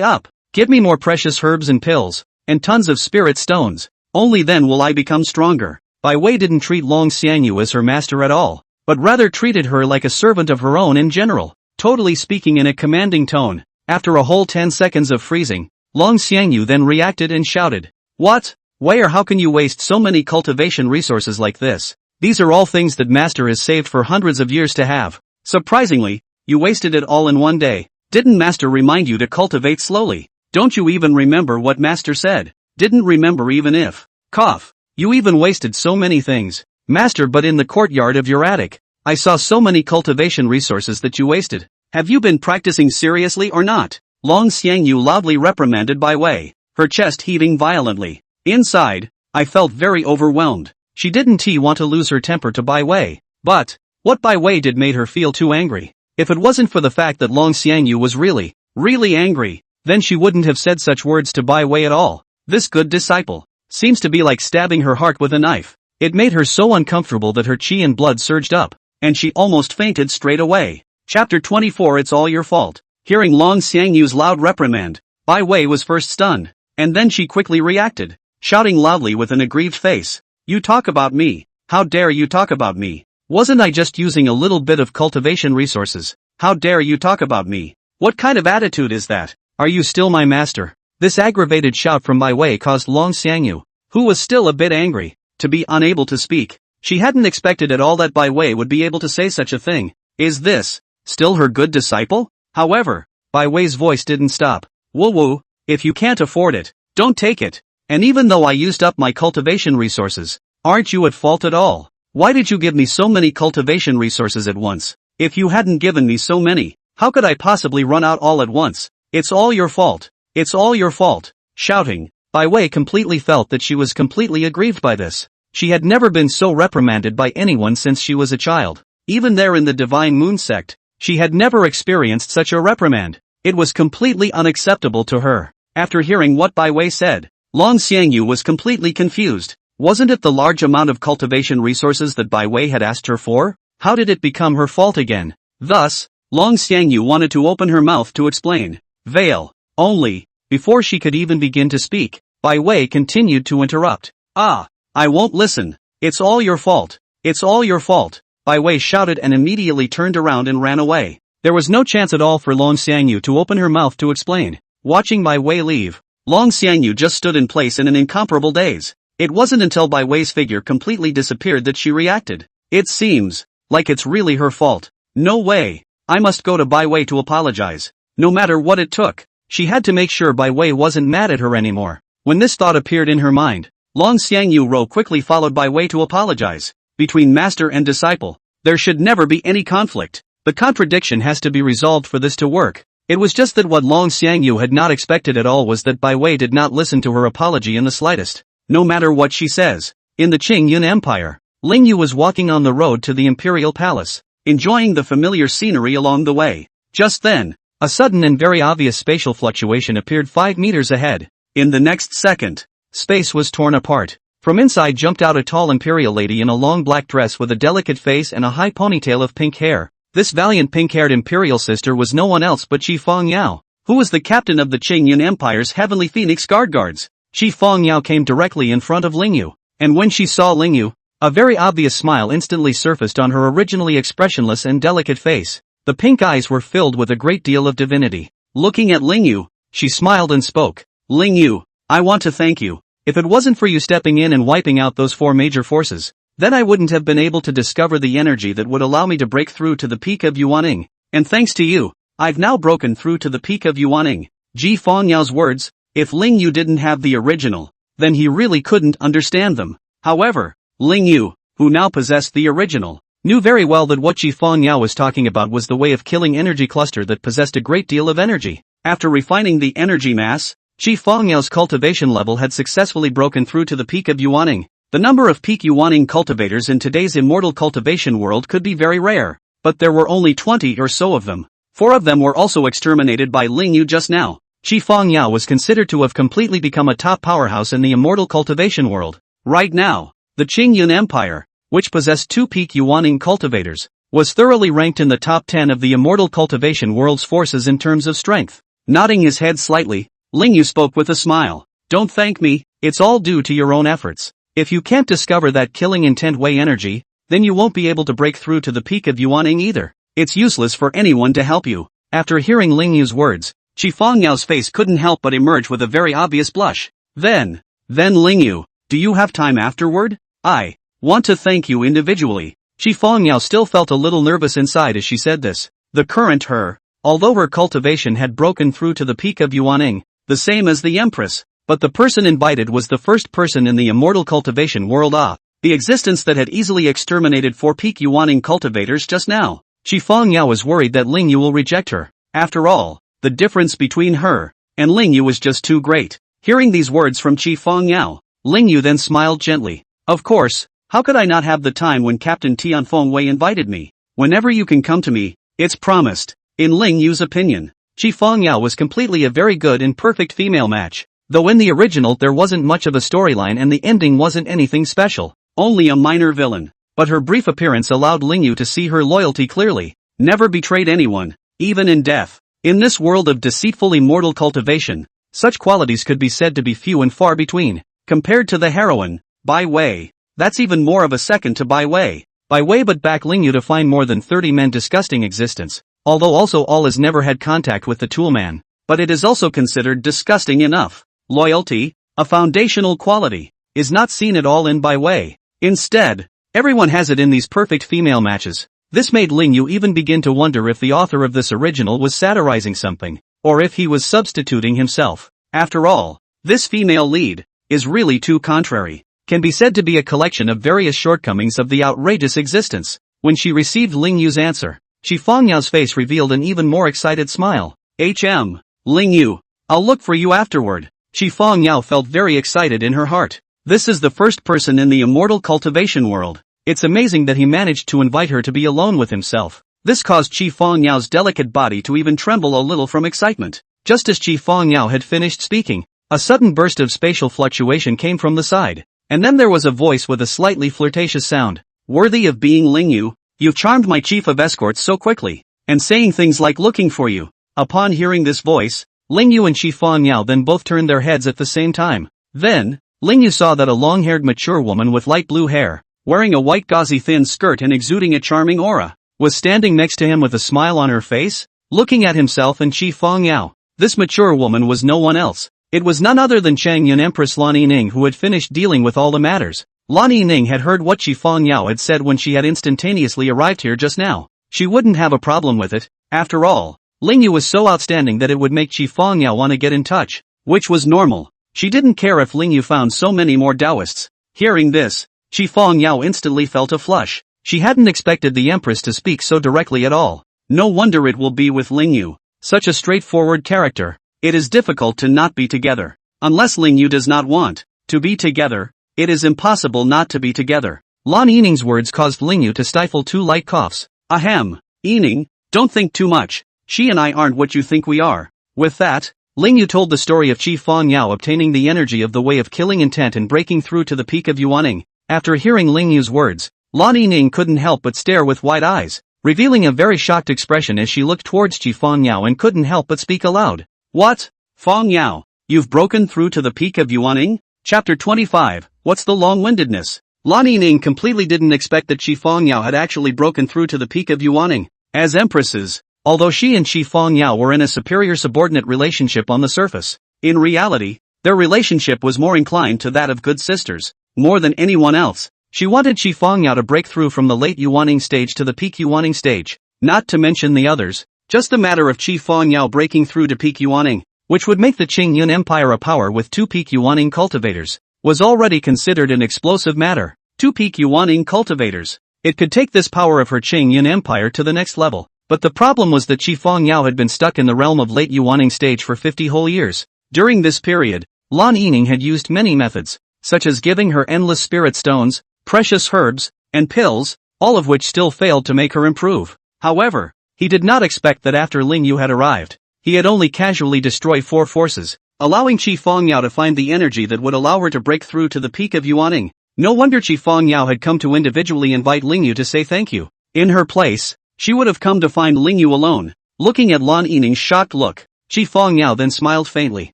A: up! Give me more precious herbs and pills, and tons of spirit stones. Only then will I become stronger. Bai Wei didn't treat Long Xiangyu as her master at all, but rather treated her like a servant of her own in general, totally speaking in a commanding tone. After a whole 10 seconds of freezing, Long Xiangyu then reacted and shouted, "What? Wei, or how can you waste so many cultivation resources like this? These are all things that Master has saved for hundreds of years to have. Surprisingly, you wasted it all in one day. Didn't Master remind you to cultivate slowly? Don't you even remember what Master said? Didn't remember even if. Cough. You even wasted so many things. Master, but in the courtyard of your attic, I saw so many cultivation resources that you wasted. Have you been practicing seriously or not?" Long Xiangyu loudly reprimanded Bai Wei, her chest heaving violently. Inside, I felt very overwhelmed. She didn't want to lose her temper to Bai Wei, but what Bai Wei did made her feel too angry. If it wasn't for the fact that Long Xiangyu was really angry, then she wouldn't have said such words to Bai Wei at all. This good disciple seems to be like stabbing her heart with a knife. It made her so uncomfortable that her chi and blood surged up, and she almost fainted straight away. Chapter 24. It's all your fault. Hearing Long Xiangyu's loud reprimand, Bai Wei was first stunned, and then she quickly reacted, shouting loudly with an aggrieved face, "You talk about me? How dare you talk about me? Wasn't I just using a little bit of cultivation resources? How dare you talk about me? What kind of attitude is that? Are you still my master?" This aggravated shout from Bai Wei caused Long Xiangyu, who was still a bit angry, to be unable to speak. She hadn't expected at all that Bai Wei would be able to say such a thing. Is this still her good disciple? However, Bai Wei's voice didn't stop. "Woo, if you can't afford it, don't take it. And even though I used up my cultivation resources, aren't you at fault at all? Why did you give me so many cultivation resources at once? If you hadn't given me so many, how could I possibly run out all at once? It's all your fault. It's all your fault." Shouting, Bai Wei completely felt that she was completely aggrieved by this. She had never been so reprimanded by anyone since she was a child. Even there in the Divine Moon Sect, she had never experienced such a reprimand. It was completely unacceptable to her. After hearing what Bai Wei said, Long Xiangyu was completely confused. Wasn't it the large amount of cultivation resources that Bai Wei had asked her for? How did it become her fault again? Thus, Long Xiangyu wanted to open her mouth to explain. Veil. Only, before she could even begin to speak, Bai Wei continued to interrupt. I won't listen. It's all your fault. It's all your fault. Bai Wei shouted and immediately turned around and ran away. There was no chance at all for Long Xiangyu to open her mouth to explain. Watching Bai Wei leave, Long Xiangyu just stood in place in an incomparable daze. It wasn't until Bai Wei's figure completely disappeared that she reacted. It seems like it's really her fault. No way. I must go to Bai Wei to apologize. No matter what it took. She had to make sure Bai Wei wasn't mad at her anymore. When this thought appeared in her mind, Long Xiangyu quickly followed Bai Wei to apologize. Between master and disciple, there should never be any conflict. The contradiction has to be resolved for this to work. It was just that what Long Xiangyu had not expected at all was that Bai Wei did not listen to her apology in the slightest. No matter what she says. In the Qingyun Empire, Ling Yu was walking on the road to the Imperial Palace, enjoying the familiar scenery along the way. Just then, a sudden and very obvious spatial fluctuation appeared 5 meters ahead. In the next second, space was torn apart. From inside jumped out a tall imperial lady in a long black dress with a delicate face and a high ponytail of pink hair. This valiant pink-haired imperial sister was no one else but Qi Fengyao, who was the captain of the Qingyun Empire's Heavenly Phoenix Guards. Qi Fengyao came directly in front of Ling Yu, and when she saw Ling Yu, a very obvious smile instantly surfaced on her originally expressionless and delicate face. The pink eyes were filled with a great deal of divinity. Looking at Ling Yu, she smiled and spoke. "Ling Yu, I want to thank you. If it wasn't for you stepping in and wiping out those 4 major forces, then I wouldn't have been able to discover the energy that would allow me to break through to the peak of Yuaning. And thanks to you, I've now broken through to the peak of Yuaning." Qi Fengyao's words, if Ling Yu didn't have the original, then he really couldn't understand them. However, Ling Yu, who now possessed the original, knew very well that what Qi Fengyao was talking about was the way of killing energy cluster that possessed a great deal of energy. After refining the energy mass, Qi Fengyao's cultivation level had successfully broken through to the peak of Yuaning. The number of peak Yuaning cultivators in today's immortal cultivation world could be very rare, but there were only 20 or so of them. 4 of them were also exterminated by Ling Yu just now. Qi Fengyao was considered to have completely become a top powerhouse in the immortal cultivation world. Right now, the Qingyun Empire, which possessed 2 peak Yuaning cultivators, was thoroughly ranked in the top 10 of the immortal cultivation world's forces in terms of strength. Nodding his head slightly, Ling Yu spoke with a smile. Don't thank me, it's all due to your own efforts. If you can't discover that killing intent Wei energy, then you won't be able to break through to the peak of Yuaning either. It's useless for anyone to help you. After hearing Ling Yu's words, Qi Fengyao's face couldn't help but emerge with a very obvious blush. Then Ling Yu, do you have time afterward? I want to thank you individually. Qi Fengyao still felt a little nervous inside as she said this. The current her, although her cultivation had broken through to the peak of Yuaning, the same as the Empress, but the person invited was the first person in the immortal cultivation world the existence that had easily exterminated 4 peak Yuaning cultivators just now. Qi Fengyao was worried that Ling Yu will reject her. After all, the difference between her and Ling Yu was just too great. Hearing these words from Qi Fengyao, Ling Yu then smiled gently. Of course, how could I not have the time when Captain Tianfeng Wei invited me? Whenever you can come to me, it's promised. In Ling Yu's opinion, Qi Fengyao was completely a very good and perfect female match. Though in the original there wasn't much of a storyline and the ending wasn't anything special, only a minor villain. But her brief appearance allowed Ling Yu to see her loyalty clearly. Never betrayed anyone, even in death. In this world of deceitful immortal cultivation, such qualities could be said to be few and far between. Compared to the heroine, Bai Wei, that's even more of a second to Bai Wei. Bai Wei but back Ling Yu to find more than 30 men disgusting existence, although also all has never had contact with the toolman. But it is also considered disgusting enough. Loyalty, a foundational quality, is not seen at all in Bai Wei. Instead, everyone has it in these perfect female matches. This made Ling Yu even begin to wonder if the author of this original was satirizing something, or if he was substituting himself. After all, this female lead is really too contrary. Can be said to be a collection of various shortcomings of the outrageous existence. When she received Ling Yu's answer, Qi Fengyao's face revealed an even more excited smile. Ling Yu, I'll look for you afterward. Qi Fengyao felt very excited in her heart. This is the first person in the immortal cultivation world. It's amazing that he managed to invite her to be alone with himself. This caused Qi Fengyao's delicate body to even tremble a little from excitement. Just as Qi Fengyao had finished speaking, a sudden burst of spatial fluctuation came from the side. And then there was a voice with a slightly flirtatious sound. Worthy of being Ling Yu, you've charmed my chief of escorts so quickly. And saying things like looking for you. Upon hearing this voice, Ling Yu and Qi Fengyao then both turned their heads at the same time. Then, Ling Yu saw that a long-haired mature woman with light blue hair, wearing a white gauzy thin skirt and exuding a charming aura, was standing next to him with a smile on her face, looking at himself and Qi Fengyao. This mature woman was no one else. It was none other than Changyun Empress Lan Yining, who had finished dealing with all the matters. Lan Yining had heard what Qi Fengyao had said when she had instantaneously arrived here just now. She wouldn't have a problem with it. After all, Ling Yu was so outstanding that it would make Qi Fengyao want to get in touch, which was normal. She didn't care if Ling Yu found so many more Taoists. Hearing this, Qi Fengyao instantly felt a flush. She hadn't expected the Empress to speak so directly at all. No wonder it will be with Ling Yu. Such a straightforward character. It is difficult to not be together. Unless Ling Yu does not want to be together, it is impossible not to be together. Lan Yining's words caused Ling Yu to stifle 2 light coughs. Ahem, Yining, don't think too much. She and I aren't what you think we are. With that, Ling Yu told the story of Qi Fengyao obtaining the energy of the way of killing intent and breaking through to the peak of Yuaning. After hearing Ling Yu's words, Lan Yining couldn't help but stare with wide eyes, revealing a very shocked expression as she looked towards Qi Fengyao and couldn't help but speak aloud. What? Fengyao, you've broken through to the peak of Yuaning? Chapter 25, What's the long-windedness? Lan Yining completely didn't expect that Qi Fengyao had actually broken through to the peak of Yuaning. As empresses, although she and Qi Fengyao were in a superior subordinate relationship on the surface, in reality, their relationship was more inclined to that of good sisters. More than anyone else, she wanted Qi Fengyao to break through from the late Yuaning stage to the peak Yuaning stage, not to mention the others. Just the matter of Qi Fengyao breaking through to peak Yuaning, which would make the Qingyun Empire a power with 2 peak Yuaning cultivators, was already considered an explosive matter. 2 peak Yuaning cultivators. It could take this power of her Qingyun Empire to the next level. But the problem was that Qi Fengyao had been stuck in the realm of late Yuaning stage for 50 whole years. During this period, Lan Yining had used many methods, such as giving her endless spirit stones, precious herbs, and pills, all of which still failed to make her improve. However, he did not expect that after Ling Yu had arrived, he had only casually destroyed 4 forces, allowing Qi Fengyao to find the energy that would allow her to break through to the peak of Yuaning. No wonder Qi Fengyao had come to individually invite Ling Yu to say thank you. In her place, she would have come to find Ling Yu alone. Looking at Lan Yining's shocked look, Qi Fengyao then smiled faintly.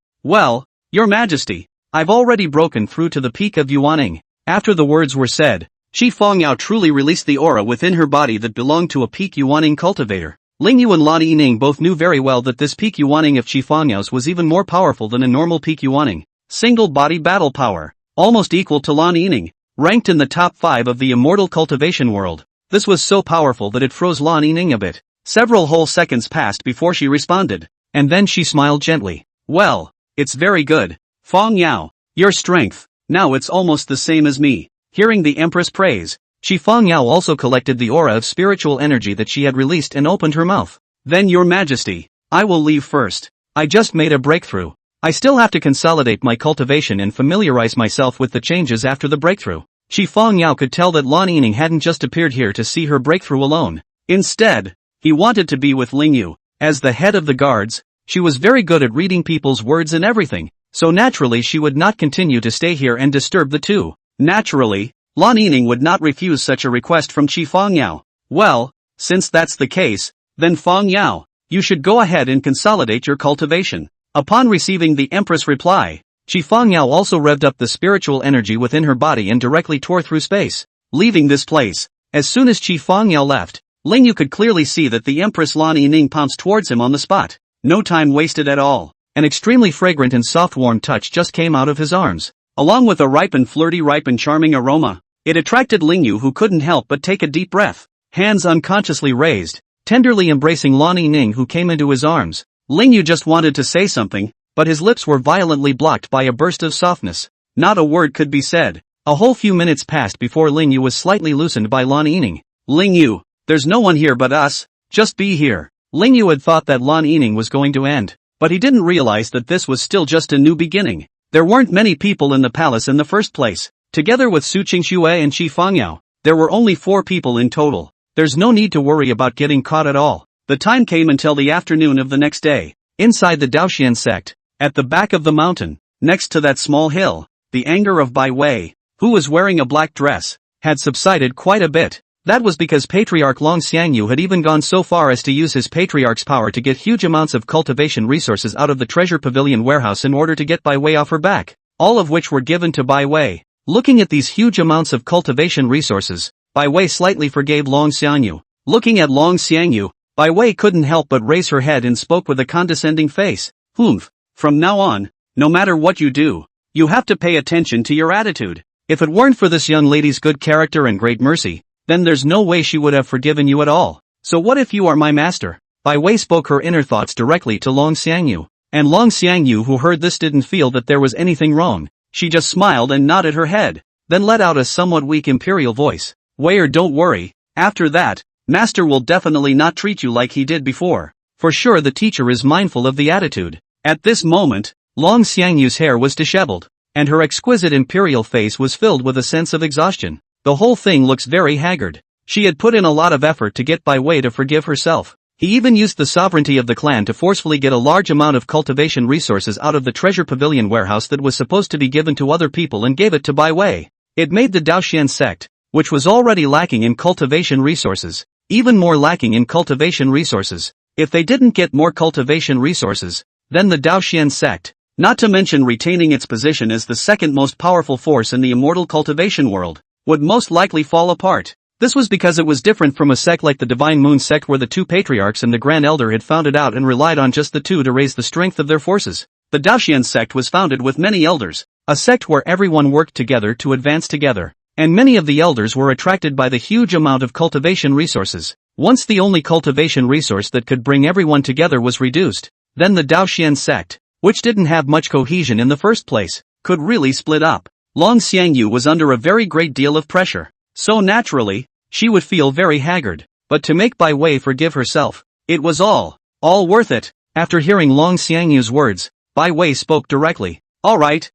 A: Well, Your Majesty, I've already broken through to the peak of Yuaning. After the words were said, Qi Fengyao truly released the aura within her body that belonged to a peak Yuaning cultivator. Ling Yu and Lan Yining both knew very well that this peak Yuaning of Qi Fengyao's was even more powerful than a normal peak Yuaning. Single body battle power, almost equal to Lan Yining, ranked in the top 5 of the immortal cultivation world. This was so powerful that it froze Lan Yining a bit. Several whole seconds passed before she responded, and then she smiled gently. Well, it's very good. Fengyao, your strength, now it's almost the same as me. Hearing the Empress praise, Qi Fengyao also collected the aura of spiritual energy that she had released and opened her mouth. Then Your Majesty, I will leave first. I just made a breakthrough. I still have to consolidate my cultivation and familiarize myself with the changes after the breakthrough. Qi Fengyao could tell that Lan Yining hadn't just appeared here to see her breakthrough alone. Instead, he wanted to be with Ling Yu. As the head of the guards, she was very good at reading people's words and everything, so naturally she would not continue to stay here and disturb the two. Naturally, Lan Yining would not refuse such a request from Qi Fengyao. Well, since that's the case, then Fengyao, you should go ahead and consolidate your cultivation. Upon receiving the Empress' reply, Qi Fengyao also revved up the spiritual energy within her body and directly tore through space, leaving this place. As soon as Qi Fengyao left, Ling Yu could clearly see that the Empress Lan Yining pounced towards him on the spot. No time wasted at all. An extremely fragrant and soft warm touch just came out of his arms. Along with a ripe and charming aroma, it attracted Ling Yu, who couldn't help but take a deep breath. Hands unconsciously raised, tenderly embracing Lan Yining, who came into his arms. Ling Yu just wanted to say something, but his lips were violently blocked by a burst of softness. Not a word could be said. A whole few minutes passed before Ling Yu was slightly loosened by Lan Yining. Ling Yu, there's no one here but us, just be here. Ling Yu had thought that Lan Yining was going to end, but he didn't realize that this was still just a new beginning. There weren't many people in the palace in the first place. Together with Su Qingxue and Qi Fengyao, there were only 4 people in total. There's no need to worry about getting caught at all. The time came until the afternoon of the next day. Inside the Daoxian sect, at the back of the mountain, next to that small hill, the anger of Bai Wei, who was wearing a black dress, had subsided quite a bit. That was because Patriarch Long Xiangyu had even gone so far as to use his Patriarch's power to get huge amounts of cultivation resources out of the Treasure Pavilion warehouse in order to get Bai Wei off her back, all of which were given to Bai Wei. Looking at these huge amounts of cultivation resources, Bai Wei slightly forgave Long Xiangyu. Looking at Long Xiangyu, Bai Wei couldn't help but raise her head and spoke with a condescending face. Humph, from now on, no matter what you do, you have to pay attention to your attitude. If it weren't for this young lady's good character and great mercy, then there's no way she would have forgiven you at all. So what if you are my master? Bai Wei spoke her inner thoughts directly to Long Xiangyu, and Long Xiangyu, who heard this, didn't feel that there was anything wrong. She just smiled and nodded her head, then let out a somewhat weak imperial voice. Wei, don't worry, after that, Master will definitely not treat you like he did before. For sure the teacher is mindful of the attitude. At this moment, Long Xiangyu's hair was disheveled, and her exquisite imperial face was filled with a sense of exhaustion. The whole thing looks very haggard. She had put in a lot of effort to get Bai Wei to forgive herself. He even used the sovereignty of the clan to forcefully get a large amount of cultivation resources out of the Treasure Pavilion warehouse that was supposed to be given to other people and gave it to Bai Wei. It made the Daoxian sect, which was already lacking in cultivation resources, even more lacking in cultivation resources. If they didn't get more cultivation resources, then the Daoxian sect, not to mention retaining its position as the second most powerful force in the immortal cultivation world, would most likely fall apart. This was because it was different from a sect like the Divine Moon sect, where the 2 patriarchs and the Grand Elder had founded out and relied on just the 2 to raise the strength of their forces. The Daoxian sect was founded with many elders, a sect where everyone worked together to advance together, and many of the elders were attracted by the huge amount of cultivation resources. Once the only cultivation resource that could bring everyone together was reduced, then the Daoxian sect, which didn't have much cohesion in the first place, could really split up. Long Xiangyu was under a very great deal of pressure, so naturally, she would feel very haggard. But to make Bai Wei forgive herself, it was all worth it. After hearing Long Xiangyu's words, Bai Wei spoke directly. Alright,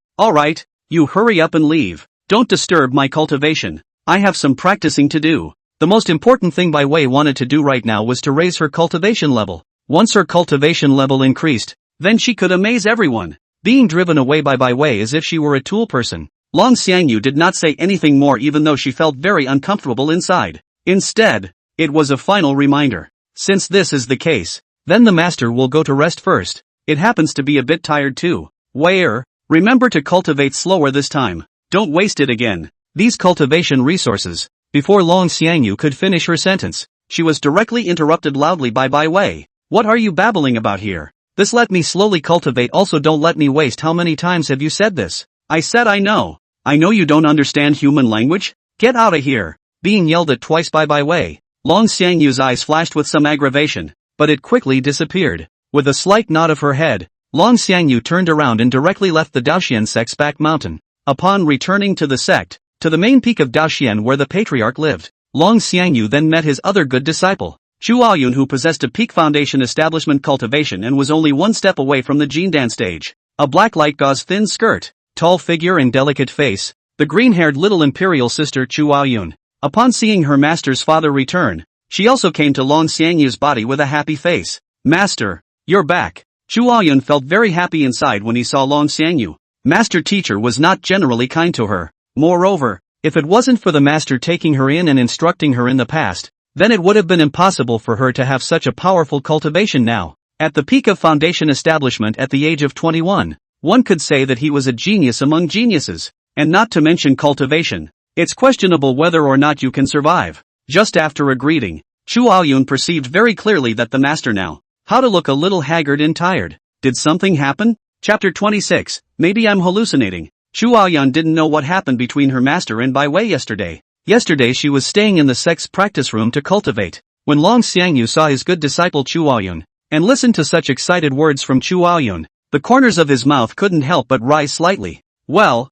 A: You hurry up and leave. Don't disturb my cultivation. I have some practicing to do. The most important thing Bai Wei wanted to do right now was to raise her cultivation level. Once her cultivation level increased, then she could amaze everyone. Being driven away by Bai Wei as if she were a tool person, Long Xiangyu did not say anything more even though she felt very uncomfortable inside. Instead, it was a final reminder. Since this is the case, then the master will go to rest first. It happens to be a bit tired too. Wei, remember to cultivate slower this time. Don't waste it again. These cultivation resources. Before Long Xiangyu could finish her sentence, she was directly interrupted loudly by Bai Wei. What are you babbling about here? This let me slowly cultivate, also don't let me waste. How many times have you said this? I said I know. I know you don't understand human language? Get out of here. Being yelled at twice by Bai Wei, Long Xiangyu's eyes flashed with some aggravation, but it quickly disappeared. With a slight nod of her head, Long Xiangyu turned around and directly left the Daoxian sect's back mountain. Upon returning to the sect, to the main peak of Daoxian where the patriarch lived, Long Xiangyu then met his other good disciple, Chu Aoyun, who possessed a peak foundation establishment cultivation and was only one step away from the Jindan stage. A black light gauze thin skirt, tall figure and delicate face, the green-haired little imperial sister Chu Aoyun. Upon seeing her master's father return, she also came to Long Xiangyu's body with a happy face. Master, you're back. Chu Aoyun felt very happy inside when he saw Long Xiangyu. Master teacher was not generally kind to her. Moreover, if it wasn't for the master taking her in and instructing her in the past, then it would have been impossible for her to have such a powerful cultivation now. At the peak of foundation establishment at the age of 21, one could say that he was a genius among geniuses. And not to mention cultivation, it's questionable whether or not you can survive. Just after a greeting, Chu Aoyun perceived very clearly that the master now how to look a little haggard and tired. Did something happen? Chapter 26, maybe I'm hallucinating. Chu Aoyun didn't know what happened between her master and Bai Wei yesterday. Yesterday she was staying in the sect's practice room to cultivate. When Long Xiangyu saw his good disciple Chu Aoyun, and listened to such excited words from Chu Aoyun, the corners of his mouth couldn't help but rise slightly. Well,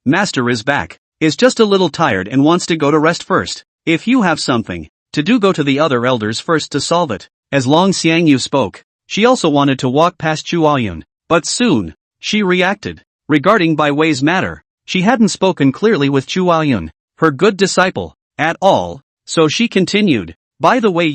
A: master is back, is just a little tired and wants to go to rest first. If you have something to do, go to the other elders first to solve it. As Long Xiangyu spoke, she also wanted to walk past Chu Aoyun, but soon, she reacted. Regarding Bai Wei's matter, she hadn't spoken clearly with Chu Aoyun, her good disciple, at all, so she continued. By the way,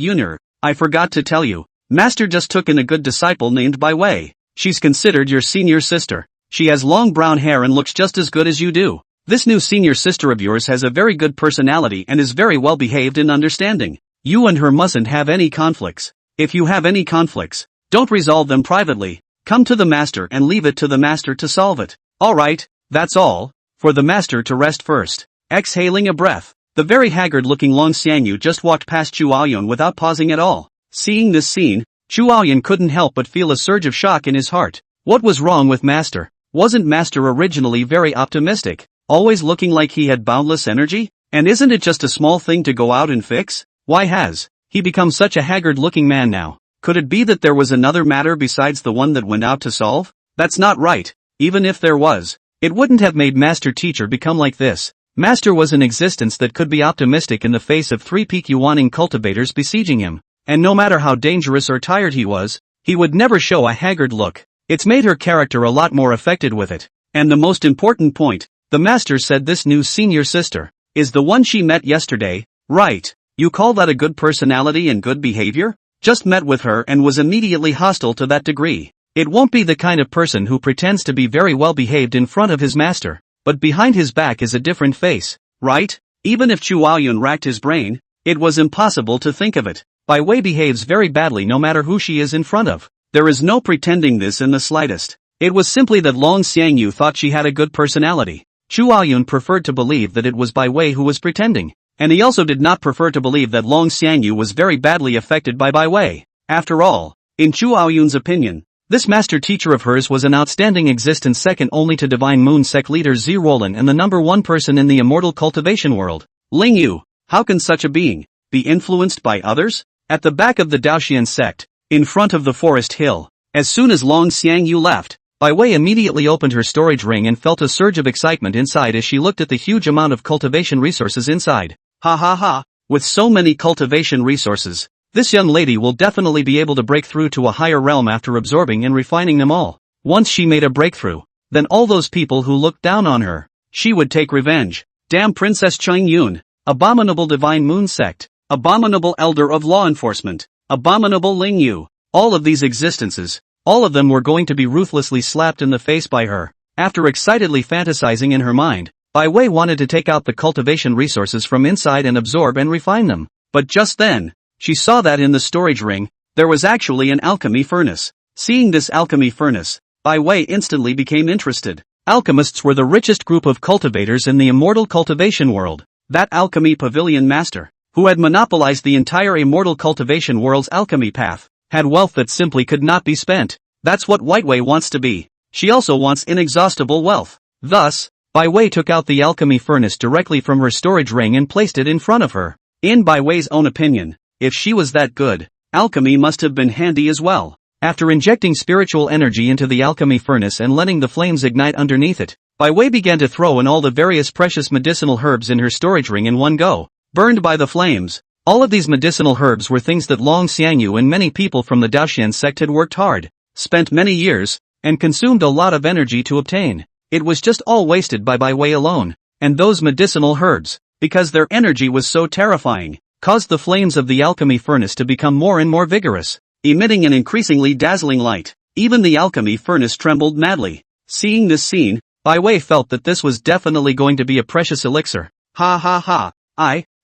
A: I forgot to tell you, master just took in a good disciple named Bai Wei. She's considered your senior sister. She has long brown hair and looks just as good as you do. This new senior sister of yours has a very good personality and is very well behaved and understanding. You and her mustn't have any conflicts. If you have any conflicts, don't resolve them privately. Come to the master and leave it to the master to solve it. Alright, that's all. For the master to rest first. Exhaling a breath, the very haggard-looking Long Xiangyu just walked past Chu Aoyun without pausing at all. Seeing this scene, Chu Aoyun couldn't help but feel a surge of shock in his heart. What was wrong with master? Wasn't master originally very optimistic, always looking like he had boundless energy? And isn't it just a small thing to go out and fix? Why has he become such a haggard-looking man now? Could it be that there was another matter besides the one that went out to solve? That's not right. Even if there was, it wouldn't have made master teacher become like this. Master was an existence that could be optimistic in the face of three peak Yuaning cultivators besieging him. And no matter how dangerous or tired he was, he would never show a haggard look. It's made her character a lot more affected with it. And the most important point, the master said this new senior sister is the one she met yesterday, right? You call that a good personality and good behavior? Just met with her and was immediately hostile to that degree. It won't be the kind of person who pretends to be very well behaved in front of his master, but behind his back is a different face, right? Even if Chu Aoyun racked his brain, it was impossible to think of it. Bai Wei behaves very badly no matter who she is in front of. There is no pretending this in the slightest. It was simply that Long Xiangyu thought she had a good personality. Chu Aoyun preferred to believe that it was Bai Wei who was pretending. And he also did not prefer to believe that Long Xiangyu was very badly affected by Bai Wei. After all, in Chu Aoyun's opinion, this master teacher of hers was an outstanding existence second only to Divine Moon Sect leader Zi Roland and the number one person in the immortal cultivation world. Ling Yu, how can such a being be influenced by others? At the back of the Daoxian sect, in front of the forest hill, as soon as Long Xiangyu left, Bai Wei immediately opened her storage ring and felt a surge of excitement inside as she looked at the huge amount of cultivation resources inside. Ha ha ha, with so many cultivation resources, this young lady will definitely be able to break through to a higher realm after absorbing and refining them all. Once she made a breakthrough, then all those people who looked down on her. She would take revenge. Damn Princess Chang Yun. Abominable Divine Moon Sect. Abominable Elder of Law Enforcement. Abominable Ling Yu. All of these existences, all of them were going to be ruthlessly slapped in the face by her. After excitedly fantasizing in her mind, Bai Wei wanted to take out the cultivation resources from inside and absorb and refine them. But just then, she saw that in the storage ring, there was actually an alchemy furnace. Seeing this alchemy furnace, Bai Wei instantly became interested. Alchemists were the richest group of cultivators in the immortal cultivation world. That alchemy pavilion master, who had monopolized the entire immortal cultivation world's alchemy path, had wealth that simply could not be spent. That's what White Wei wants to be. She also wants inexhaustible wealth. Thus, Bai Wei took out the alchemy furnace directly from her storage ring and placed it in front of her. In Bai Wei's own opinion, if she was that good, alchemy must have been handy as well. After injecting spiritual energy into the alchemy furnace and letting the flames ignite underneath it, Bai Wei began to throw in all the various precious medicinal herbs in her storage ring in one go. Burned by the flames. All of these medicinal herbs were things that Long Xiangyu and many people from the Daoxian sect had worked hard, spent many years, and consumed a lot of energy to obtain. It was just all wasted by Bai Wei alone. And those medicinal herbs, because their energy was so terrifying, caused the flames of the alchemy furnace to become more and more vigorous, emitting an increasingly dazzling light. Even the alchemy furnace trembled madly. Seeing this scene, Bai Wei felt that this was definitely going to be a precious elixir. Ha ha ha,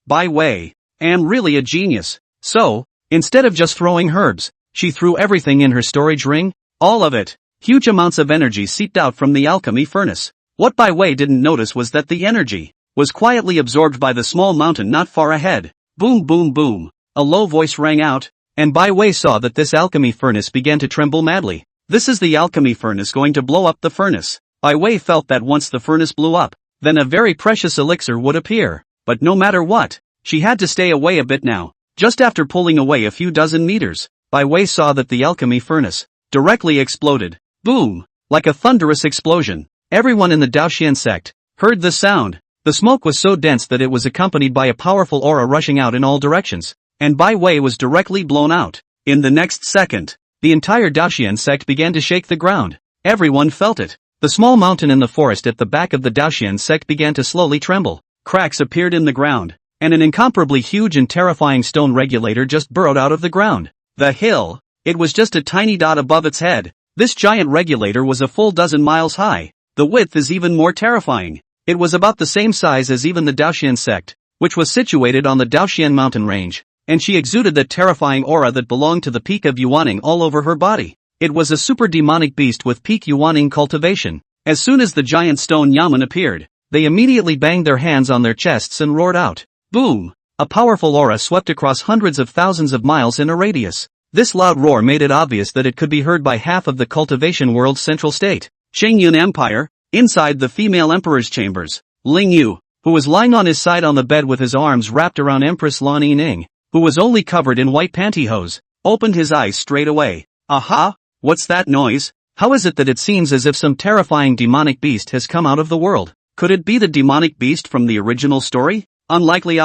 A: Bai Wei, am really a genius. So, instead of just throwing herbs, she threw everything in her storage ring, all of it. Huge amounts of energy seeped out from the alchemy furnace. What Bai Wei didn't notice was that the energy was quietly absorbed by the small mountain not far ahead. Boom boom boom. A low voice rang out, and Bai Wei saw that this alchemy furnace began to tremble madly. This is the alchemy furnace going to blow up the furnace. Bai Wei felt that once the furnace blew up, then a very precious elixir would appear. But no matter what, she had to stay away a bit now. Just after pulling away a few dozen meters, Bai Wei saw that the alchemy furnace directly exploded. Boom! Like a thunderous explosion. Everyone in the Daoxian sect heard the sound. The smoke was so dense that it was accompanied by a powerful aura rushing out in all directions, and Bai Wei was directly blown out. In the next second, the entire Daoxian sect began to shake the ground. Everyone felt it. The small mountain in the forest at the back of the Daoxian sect began to slowly tremble. Cracks appeared in the ground, and an incomparably huge and terrifying stone regulator just burrowed out of the ground. The hill, it was just a tiny dot above its head. This giant regulator was a full dozen miles high. The width is even more terrifying. It was about the same size as even the Daoxian sect, which was situated on the Daoxian mountain range, and she exuded that terrifying aura that belonged to the peak of Yuaning all over her body. It was a super demonic beast with peak Yuaning cultivation. As soon as the giant stone Yaman appeared, they immediately banged their hands on their chests and roared out. Boom! A powerful aura swept across hundreds of thousands of miles in a radius. This loud roar made it obvious that it could be heard by half of the cultivation world's central state, Qingyun Empire. Inside the female emperor's chambers, Ling Yu, who was lying on his side on the bed with his arms wrapped around Empress Lan Yining, who was only covered in white pantyhose, opened his eyes straight away. Aha! What's that noise? How is it that it seems as if some terrifying demonic beast has come out of the world? Could it be the demonic beast from the original story? Unlikely.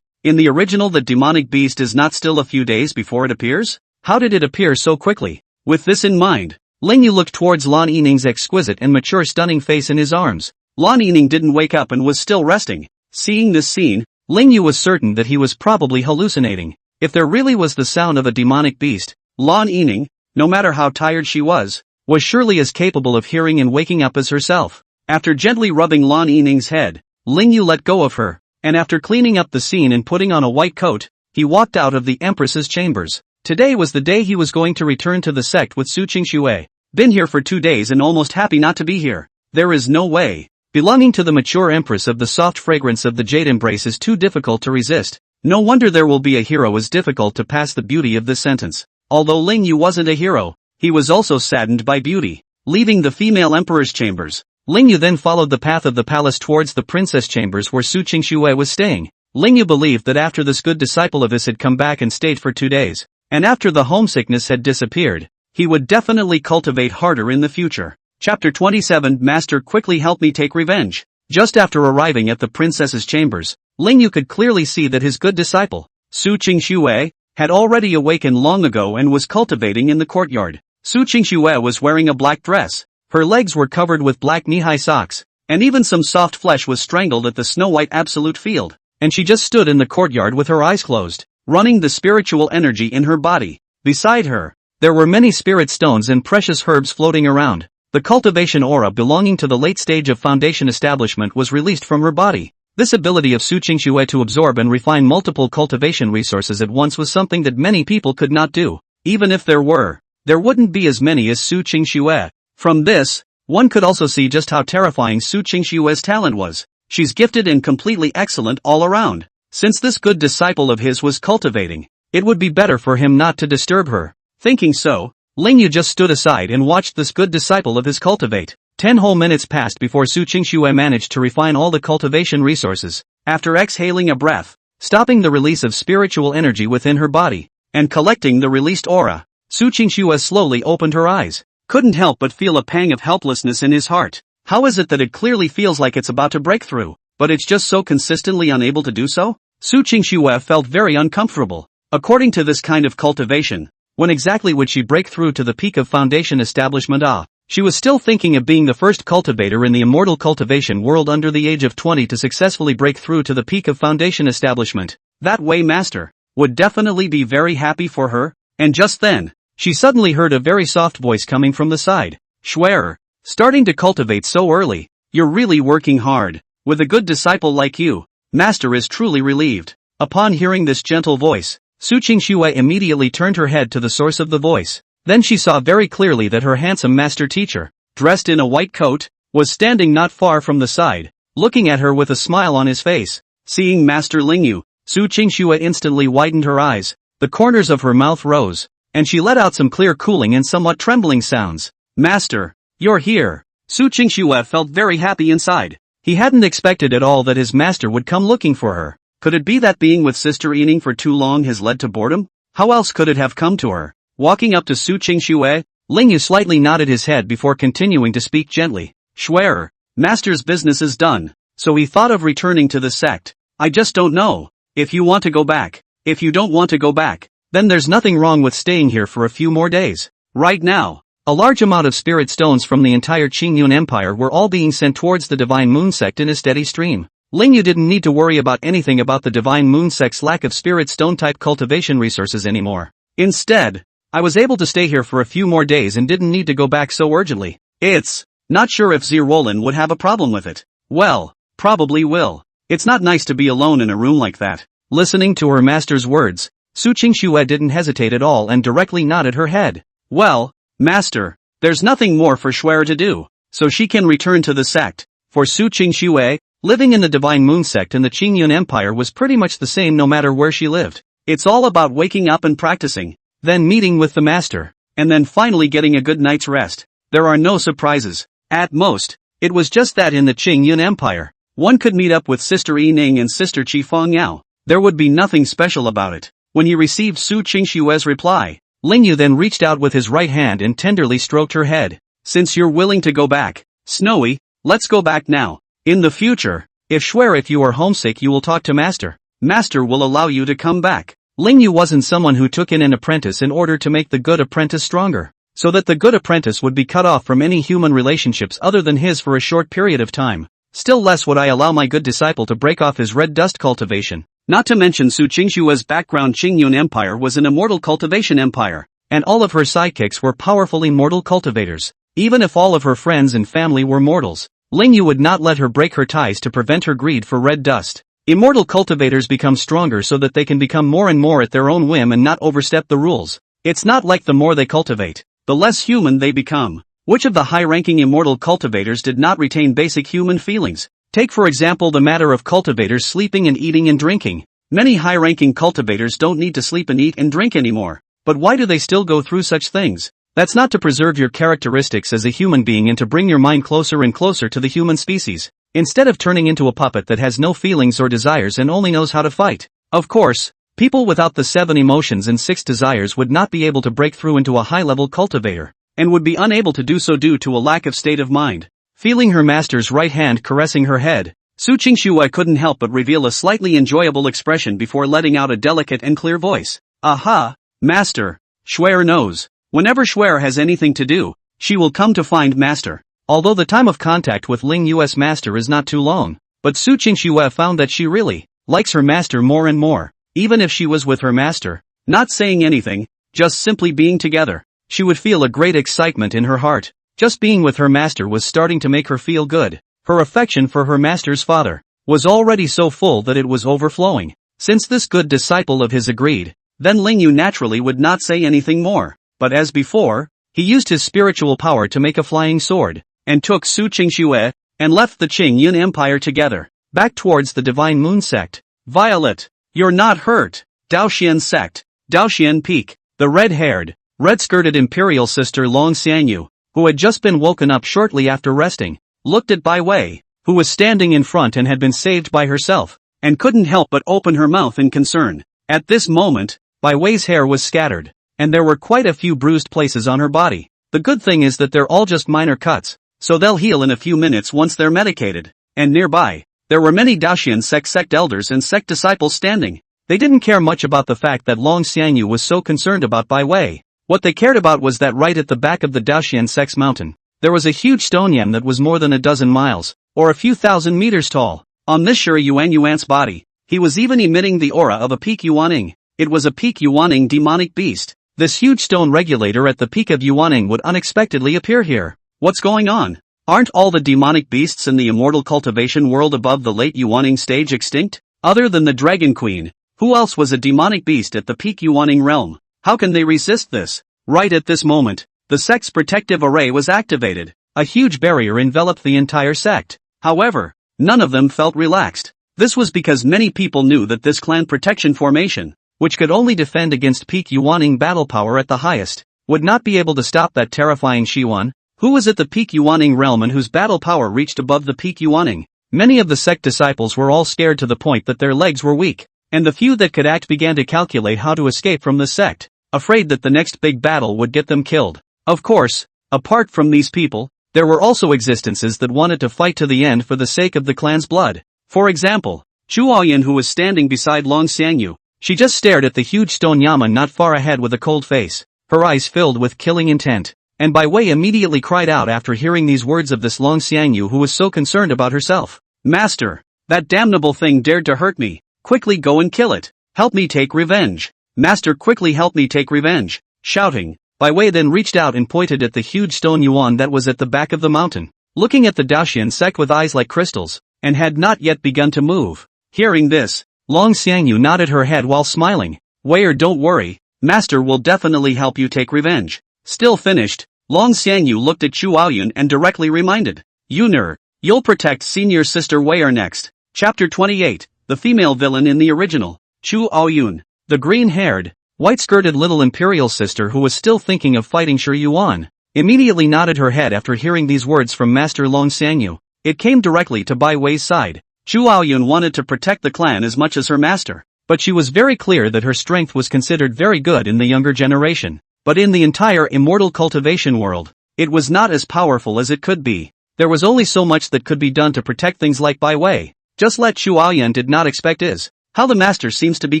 A: In the original the demonic beast is not still a few days before it appears? How did it appear so quickly? With this in mind, Ling Yu looked towards Lan Yining's exquisite and mature stunning face in his arms. Lan Yining didn't wake up and was still resting. Seeing this scene, Ling Yu was certain that he was probably hallucinating. If there really was the sound of a demonic beast, Lan Yining, no matter how tired she was surely as capable of hearing and waking up as herself. After gently rubbing Lan Yining's head, Ling Yu let go of her, and after cleaning up the scene and putting on a white coat, he walked out of the Empress's chambers. Today was the day he was going to return to the sect with Su Qingxue. Been here for 2 days and almost happy not to be here. There is no way. Belonging to the mature empress of the soft fragrance of the jade embrace is too difficult to resist. No wonder there will be a hero is difficult to pass the beauty of this sentence. Although Ling Yu wasn't a hero, he was also saddened by beauty. Leaving the female emperor's chambers, Ling Yu then followed the path of the palace towards the princess chambers where Su Qingxue was staying. Ling Yu believed that after this good disciple of his had come back and stayed for 2 days, and after the homesickness had disappeared, he would definitely cultivate harder in the future. Chapter 27 Master, quickly help me take revenge. Just after arriving at the princess's chambers, Ling Yu could clearly see that his good disciple, Su Qingxue, had already awakened long ago and was cultivating in the courtyard. Su Qingxue was wearing a black dress, Her legs were covered with black knee-high socks, and even some soft flesh was strangled at the snow-white absolute field, and she just stood in the courtyard with her eyes closed, running the spiritual energy in her body. Beside her, there were many spirit stones and precious herbs floating around. The cultivation aura belonging to the late stage of foundation establishment was released from her body. This ability of Su Qingxue to absorb and refine multiple cultivation resources at once was something that many people could not do. Even if there wouldn't be as many as Su Qingxue. From this, one could also see just how terrifying Su Qingxue's talent was. She's gifted and completely excellent all around. Since this good disciple of his was cultivating, it would be better for him not to disturb her. Thinking so, Lingyu just stood aside and watched this good disciple of his cultivate. 10 whole minutes passed before Su Qingxue managed to refine all the cultivation resources. After exhaling a breath, stopping the release of spiritual energy within her body, and collecting the released aura, Su Qingxue slowly opened her eyes. Couldn't help but feel a pang of helplessness in his heart. How is it that it clearly feels like it's about to break through, but it's just so consistently unable to do so? Su Qingxue felt very uncomfortable. According to this kind of cultivation, when exactly would she break through to the peak of foundation establishment? She was still thinking of being the first cultivator in the immortal cultivation world under the age of 20 to successfully break through to the peak of foundation establishment. That way Master would definitely be very happy for her. And just then, she suddenly heard a very soft voice coming from the side. Schwerer, starting to cultivate so early, you're really working hard. With a good disciple like you, Master is truly relieved. Upon hearing this gentle voice, Su Qingxue immediately turned her head to the source of the voice. Then she saw very clearly that her handsome master teacher, dressed in a white coat, was standing not far from the side, looking at her with a smile on his face. Seeing Master Lingyu, Su Qingxue instantly widened her eyes, the corners of her mouth rose, and she let out some clear cooling and somewhat trembling sounds. Master, you're here. Su Qingxue felt very happy inside. He hadn't expected at all that his master would come looking for her. Could it be that being with Sister Yining for too long has led to boredom? How else could it have come to her? Walking up to Su Qingxue, Lingyu slightly nodded his head before continuing to speak gently. Schwerer, Master's business is done, so he thought of returning to the sect. I just don't know if you want to go back. If you don't want to go back, then there's nothing wrong with staying here for a few more days. Right now, a large amount of spirit stones from the entire Qingyun Empire were all being sent towards the Divine Moon Sect in a steady stream. Lingyu didn't need to worry about anything about the Divine Moon Sect's lack of spirit stone-type cultivation resources anymore. Instead, I was able to stay here for a few more days and didn't need to go back so urgently. It's not sure if Zirwolin would have a problem with it. Well, probably will. It's not nice to be alone in a room like that. Listening to her master's words, Su Qingxue didn't hesitate at all and directly nodded her head. Well, Master, there's nothing more for Schwerer to do, so she can return to the sect. For Su Qingxue, living in the Divine Moon Sect in the Qingyun Empire was pretty much the same no matter where she lived. It's all about waking up and practicing, then meeting with the master, and then finally getting a good night's rest. There are no surprises. At most, it was just that in the Qingyun Empire, one could meet up with Sister Yining and Sister Qi Fengyao. There would be nothing special about it. When he received Su Qingxue's reply, Lingyu then reached out with his right hand and tenderly stroked her head. Since you're willing to go back, Snowy, let's go back now. In the future, if you are homesick you will talk to Master. Master will allow you to come back. Lingyu wasn't someone who took in an apprentice in order to make the good apprentice stronger, so that the good apprentice would be cut off from any human relationships other than his for a short period of time. Still less would I allow my good disciple to break off his red dust cultivation. Not to mention Su Qingxue's background Qingyun Empire was an immortal cultivation empire, and all of her sidekicks were powerful immortal cultivators. Even if all of her friends and family were mortals, Lingyu would not let her break her ties to prevent her greed for red dust. Immortal cultivators become stronger so that they can become more and more at their own whim and not overstep the rules. It's not like the more they cultivate, the less human they become. Which of the high-ranking immortal cultivators did not retain basic human feelings? Take for example the matter of cultivators sleeping and eating and drinking. Many high-ranking cultivators don't need to sleep and eat and drink anymore. But why do they still go through such things? That's not to preserve your characteristics as a human being and to bring your mind closer and closer to the human species, instead of turning into a puppet that has no feelings or desires and only knows how to fight. Of course, people without the 7 emotions and 6 desires would not be able to break through into a high-level cultivator, and would be unable to do so due to a lack of state of mind. Feeling her master's right hand caressing her head, Su Qingxue couldn't help but reveal a slightly enjoyable expression before letting out a delicate and clear voice. Aha, Master, Schwerer knows. Whenever Schwerer has anything to do, she will come to find Master. Although the time of contact with Ling Yue's master is not too long, but Su Qingxue found that she really likes her master more and more. Even if she was with her master, not saying anything, just simply being together, she would feel a great excitement in her heart. Just being with her master was starting to make her feel good. Her affection for her master's father was already so full that it was overflowing. Since this good disciple of his agreed, then Ling Yu naturally would not say anything more. But as before, he used his spiritual power to make a flying sword, and took Su Qingxue, and left the Qing Yun Empire together, back towards the Divine Moon sect. Violet, you're not hurt. Daoxian sect, Daoxian Peak. The red-haired, red-skirted imperial sister Long Xianyu, who had just been woken up shortly after resting, looked at Bai Wei, who was standing in front and had been saved by herself, and couldn't help but open her mouth in concern. At this moment, Bai Wei's hair was scattered, and there were quite a few bruised places on her body. The good thing is that they're all just minor cuts, so they'll heal in a few minutes once they're medicated. And nearby, there were many Daoxian sect elders and sect disciples standing. They didn't care much about the fact that Long Xianyu was so concerned about Bai Wei. What they cared about was that right at the back of the Daoxian sect's mountain, there was a huge stone yam that was more than a dozen miles, or a few thousand meters tall. On this Shi Yuan's body, he was even emitting the aura of a peak Yuaning. It was a peak Yuaning demonic beast. This huge stone regulator at the peak of Yuaning would unexpectedly appear here. What's going on? Aren't all the demonic beasts in the immortal cultivation world above the late Yuaning stage extinct? Other than the Dragon Queen, who else was a demonic beast at the peak Yuaning realm? How can they resist this? Right at this moment, the sect's protective array was activated. A huge barrier enveloped the entire sect. However, none of them felt relaxed. This was because many people knew that this clan protection formation, which could only defend against peak Yuaning battle power at the highest, would not be able to stop that terrifying Shiwan, who was at the peak Yuaning realm and whose battle power reached above the peak Yuaning. Many of the sect disciples were all scared to the point that their legs were weak, and the few that could act began to calculate how to escape from the sect, afraid that the next big battle would get them killed. Of course, apart from these people, there were also existences that wanted to fight to the end for the sake of the clan's blood. For example, Chu Aoyan, who was standing beside Long Xianyu. She just stared at the huge stone yama not far ahead with a cold face, her eyes filled with killing intent. And Bai Wei immediately cried out after hearing these words of this Long Xianyu, who was so concerned about herself. Master, that damnable thing dared to hurt me. Quickly go and kill it. Help me take revenge. Master, quickly help me take revenge. Shouting, Bai Wei then reached out and pointed at the huge stone yuan that was at the back of the mountain, looking at the Daoxian sect with eyes like crystals, and had not yet begun to move. Hearing this, Long Xianyu nodded her head while smiling. Weier, don't worry, Master will definitely help you take revenge. Still finished, Long Xianyu looked at Chu Aoyun and directly reminded, Yuner, you'll protect senior sister Weier next. Chapter 28, the female villain in the original. Chu Aoyun, the green-haired, white-skirted little imperial sister who was still thinking of fighting Shi Yuan, immediately nodded her head after hearing these words from Master Long Xianyu. It came directly to Bai Wei's side. Chu Aoyun wanted to protect the clan as much as her master, but she was very clear that her strength was considered very good in the younger generation. But in the entire immortal cultivation world, it was not as powerful as it could be. There was only so much that could be done to protect things like Bai Wei. Just what Chu Aoyan did not expect is how the master seems to be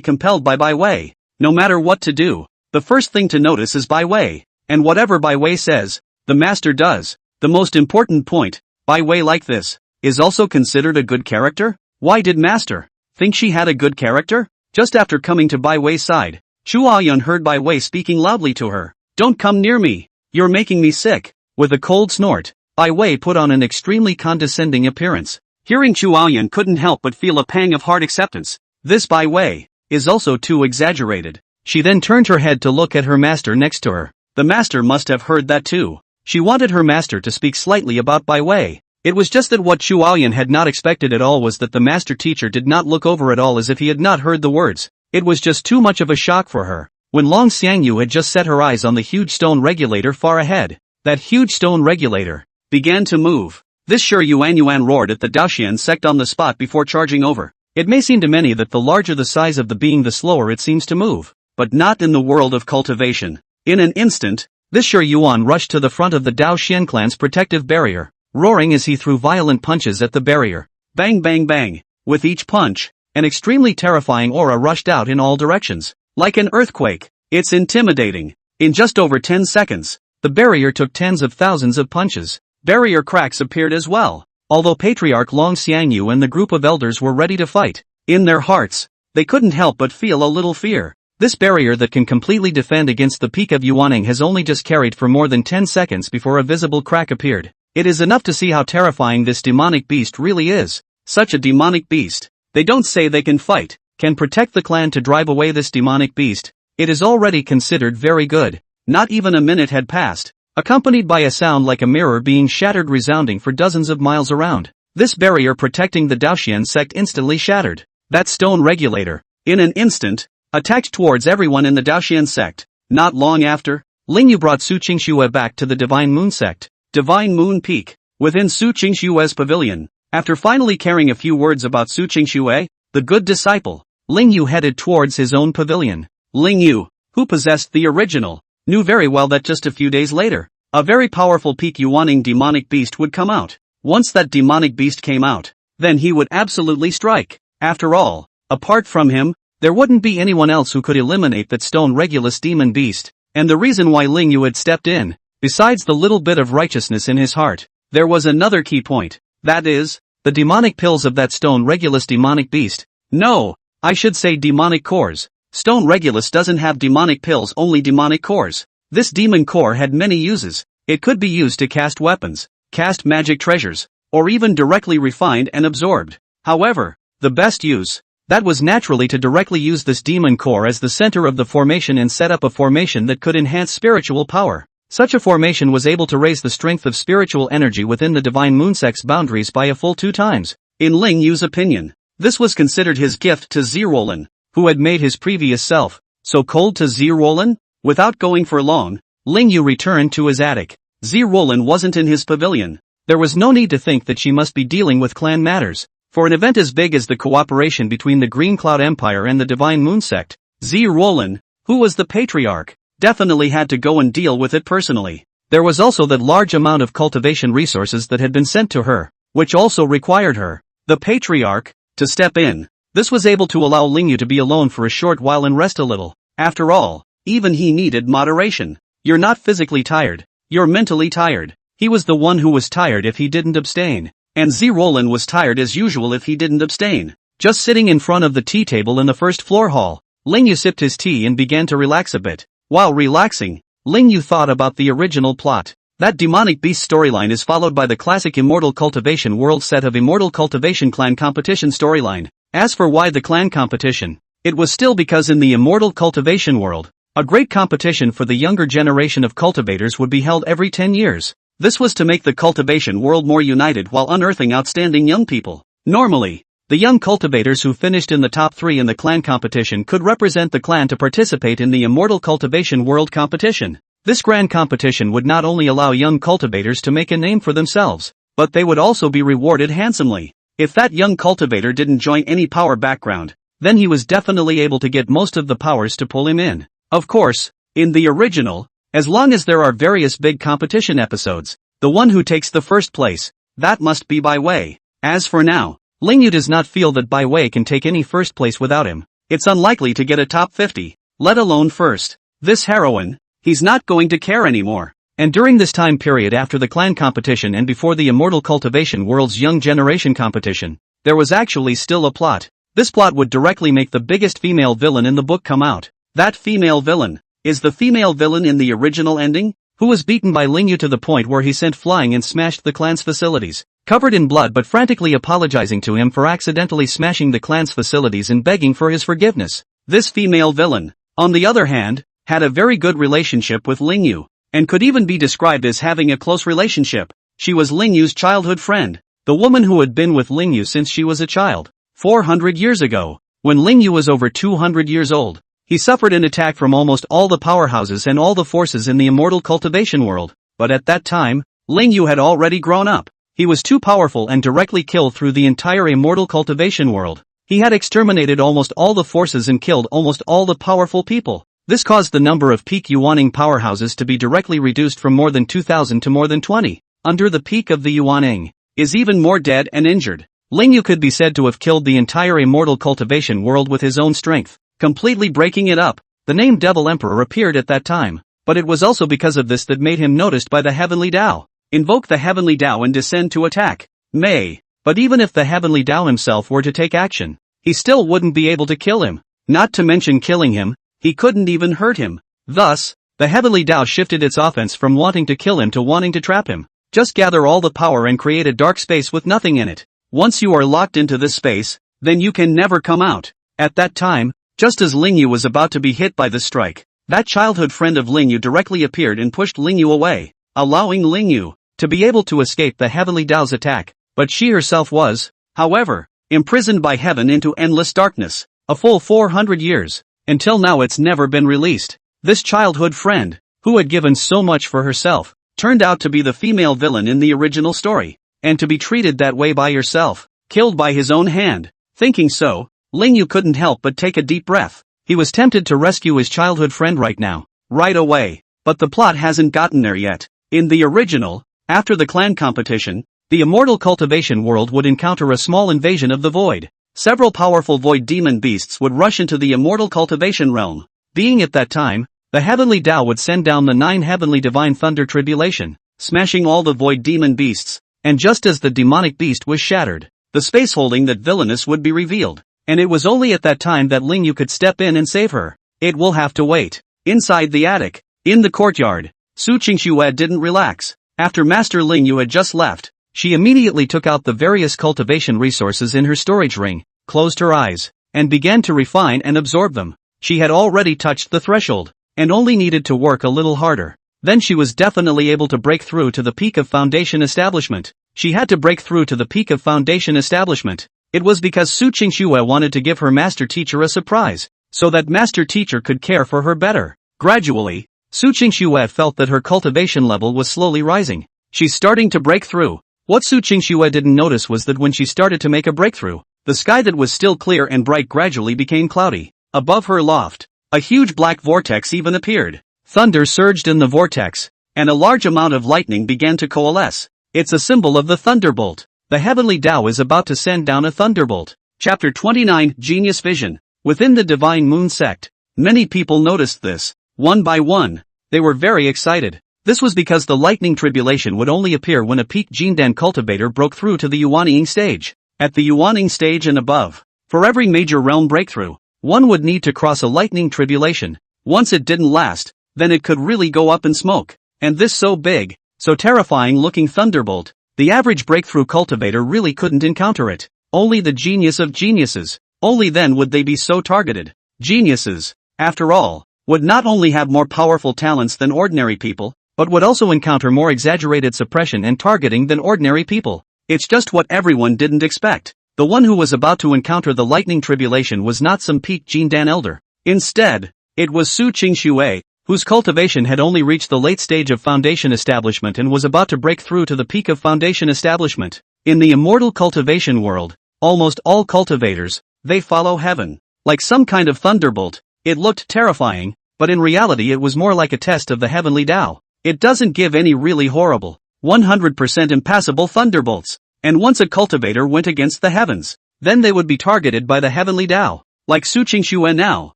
A: compelled by Bai Wei. No matter what to do, the first thing to notice is Bai Wei, and whatever Bai Wei says, the master does. The most important point, Bai Wei like this, is also considered a good character? Why did master think she had a good character? Just after coming to Bai Wei's side, Chu Aoyan heard Bai Wei speaking loudly to her. Don't come near me, you're making me sick. With a cold snort, Bai Wei put on an extremely condescending appearance. Hearing Chu Aoyan couldn't help but feel a pang of hard acceptance. This Bai Wei is also too exaggerated. She then turned her head to look at her master next to her. The master must have heard that too. She wanted her master to speak slightly about Bai Wei. It was just that what Chu Aoyan had not expected at all was that the master teacher did not look over at all as if he had not heard the words. It was just too much of a shock for her. When Long Xianyu had just set her eyes on the huge stone regulator far ahead, that huge stone regulator began to move. This Shi Yuan roared at the Daoxian sect on the spot before charging over. It may seem to many that the larger the size of the being the slower it seems to move, but not in the world of cultivation. In an instant, this Shi Yuan rushed to the front of the Daoxian clan's protective barrier, roaring as he threw violent punches at the barrier. Bang bang bang. With each punch, an extremely terrifying aura rushed out in all directions. Like an earthquake. It's intimidating. In just over 10 seconds, The barrier took tens of thousands of punches. Barrier cracks appeared as well. Although Patriarch Long Xiangyu and the group of elders were ready to fight, in their hearts, they couldn't help but feel a little fear. This barrier that can completely defend against the peak of Yuaning has only just carried for more than 10 seconds before a visible crack appeared. It is enough to see how terrifying this demonic beast really is. Such a demonic beast. They don't say they can fight, can protect the clan to drive away this demonic beast. It is already considered very good. Not even a minute had passed, accompanied by a sound like a mirror being shattered resounding for dozens of miles around. This barrier protecting the Daoxian sect instantly shattered. That stone regulator, in an instant, attacked towards everyone in the Daoxian sect. Not long after, Lingyu brought Su Qingxue back to the Divine Moon sect, Divine Moon Peak, within Su Qingxue's pavilion. After finally carrying a few words about Su Qingxue, the good disciple, Lingyu headed towards his own pavilion. Lingyu, who possessed the original, knew very well that just a few days later, a very powerful peak Yuaning demonic beast would come out. Once that demonic beast came out, then he would absolutely strike. After all, apart from him, there wouldn't be anyone else who could eliminate that stone Regulus demon beast. And the reason why Lingyu had stepped in, besides the little bit of righteousness in his heart, there was another key point. That is, the demonic pills of that stone Regulus demonic beast. No, I should say demonic cores. Stone Regulus doesn't have demonic pills, only demonic cores. This demon core had many uses. It could be used to cast weapons, cast magic treasures, or even directly refined and absorbed. However, the best use, that was naturally to directly use this demon core as the center of the formation and set up a formation that could enhance spiritual power. Such a formation was able to raise the strength of spiritual energy within the Divine Moon sect's boundaries by a full 2 times. In Ling Yu's opinion, this was considered his gift to Zirolin, who had made his previous self so cold to Zirolin. Without going for long, Ling Yu returned to his attic. Zirolin wasn't in his pavilion. There was no need to think that she must be dealing with clan matters. For an event as big as the cooperation between the Green Cloud Empire and the Divine Moon sect, Zirolin, who was the patriarch, definitely had to go and deal with it personally. There was also that large amount of cultivation resources that had been sent to her, which also required her, the patriarch, to step in. This was able to allow Lingyu to be alone for a short while and rest a little. After all, even he needed moderation. You're not physically tired, you're mentally tired. He was the one who was tired if he didn't abstain. And Zirolin was tired as usual if he didn't abstain. Just sitting in front of the tea table in the first floor hall, Lingyu sipped his tea and began to relax a bit. While relaxing, Lingyu thought about the original plot. That demonic beast storyline is followed by the classic Immortal Cultivation World set of Immortal Cultivation Clan Competition storyline. As for why the clan competition, it was still because in the Immortal Cultivation World, a great competition for the younger generation of cultivators would be held every 10 years. This was to make the cultivation world more united while unearthing outstanding young people. Normally, the young cultivators who finished in the top 3 in the clan competition could represent the clan to participate in the Immortal Cultivation World competition. This grand competition would not only allow young cultivators to make a name for themselves, but they would also be rewarded handsomely. If that young cultivator didn't join any power background, then he was definitely able to get most of the powers to pull him in. Of course, in the original, as long as there are various big competition episodes, the one who takes the first place, that must be Bai Wei. As for now, Lingyu does not feel that Bai Wei can take any first place without him. It's unlikely to get a top 50, let alone first. This heroine, he's not going to care anymore. And during this time period after the clan competition and before the Immortal Cultivation World's Young Generation competition, there was actually still a plot. This plot would directly make the biggest female villain in the book come out. That female villain is the female villain in the original ending, who was beaten by Lingyu to the point where he sent flying and smashed the clan's facilities, covered in blood but frantically apologizing to him for accidentally smashing the clan's facilities and begging for his forgiveness. This female villain, on the other hand, had a very good relationship with Lingyu, and could even be described as having a close relationship. She was Lingyu's childhood friend, the woman who had been with Lingyu since she was a child. 400 years ago, when Lingyu was over 200 years old, he suffered an attack from almost all the powerhouses and all the forces in the Immortal Cultivation World, but at that time, Lingyu had already grown up. He was too powerful and directly killed through the entire Immortal Cultivation World. He had exterminated almost all the forces and killed almost all the powerful people. This caused the number of peak Yuaning powerhouses to be directly reduced from more than 2,000 to more than 20. Under the peak of the Yuaning, is even more dead and injured. Lingyu could be said to have killed the entire Immortal Cultivation World with his own strength, completely breaking it up. The name Devil Emperor appeared at that time, but it was also because of this that made him noticed by the heavenly Tao. Invoke the heavenly Tao and descend to attack. But even if the heavenly Tao himself were to take action, he still wouldn't be able to kill him. Not to mention killing him, he couldn't even hurt him. Thus, the heavenly Tao shifted its offense from wanting to kill him to wanting to trap him. Just gather all the power and create a dark space with nothing in it. Once you are locked into this space, then you can never come out. At that time, just as Ling Yu was about to be hit by the strike, that childhood friend of Ling Yu directly appeared and pushed Ling Yu away, allowing Ling Yu to be able to escape the heavenly Tao's attack. But she herself was, however, imprisoned by heaven into endless darkness, a full 400 years. Until now it's never been released. This childhood friend, who had given so much for herself, turned out to be the female villain in the original story. And to be treated that way by yourself, killed by his own hand. Thinking so, Ling Yu couldn't help but take a deep breath. He was tempted to rescue his childhood friend right now, right away. But the plot hasn't gotten there yet. In the original, after the clan competition, the immortal cultivation world would encounter a small invasion of the void. Several powerful void demon beasts would rush into the immortal cultivation realm. Being at that time, the heavenly Tao would send down the 9 heavenly divine thunder tribulation, smashing all the void demon beasts. And just as the demonic beast was shattered, the space holding that villainess would be revealed. And it was only at that time that Ling Yu could step in and save her. It will have to wait. Inside the attic, in the courtyard, Su Qingxue didn't relax. After Master Ling Yu had just left, she immediately took out the various cultivation resources in her storage ring, closed her eyes, and began to refine and absorb them. She had already touched the threshold, and only needed to work a little harder. Then she was definitely able to break through to the peak of foundation establishment. She had to break through to the peak of foundation establishment. It was because Su Qingxue wanted to give her master teacher a surprise, so that master teacher could care for her better. Gradually, Su Qingxue felt that her cultivation level was slowly rising. She's starting to break through. What Su Qingxue didn't notice was that when she started to make a breakthrough, the sky that was still clear and bright gradually became cloudy. Above her loft, a huge black vortex even appeared. Thunder surged in the vortex, and a large amount of lightning began to coalesce. It's a symbol of the thunderbolt. The heavenly Tao is about to send down a thunderbolt. Chapter 29, Genius Vision. Within the Divine Moon sect, many people noticed this. One by one, they were very excited. This was because the lightning tribulation would only appear when a peak Jindan cultivator broke through to the Yuaning stage. At the Yuaning stage and above, for every major realm breakthrough, one would need to cross a lightning tribulation. Once it didn't last, then it could really go up in smoke. And this so big, so terrifying looking thunderbolt, the average breakthrough cultivator really couldn't encounter it. Only the genius of geniuses. Only then would they be so targeted. Geniuses, after all, would not only have more powerful talents than ordinary people, but would also encounter more exaggerated suppression and targeting than ordinary people. It's just what everyone didn't expect. The one who was about to encounter the lightning tribulation was not some peak Jindan elder. Instead, it was Su Qingxue, whose cultivation had only reached the late stage of foundation establishment and was about to break through to the peak of foundation establishment. In the immortal cultivation world, almost all cultivators, they follow heaven. Like some kind of thunderbolt, it looked terrifying, but in reality it was more like a test of the heavenly Tao. It doesn't give any really horrible, 100% impassable thunderbolts. And once a cultivator went against the heavens, then they would be targeted by the heavenly Tao. Like Su Qingxue now,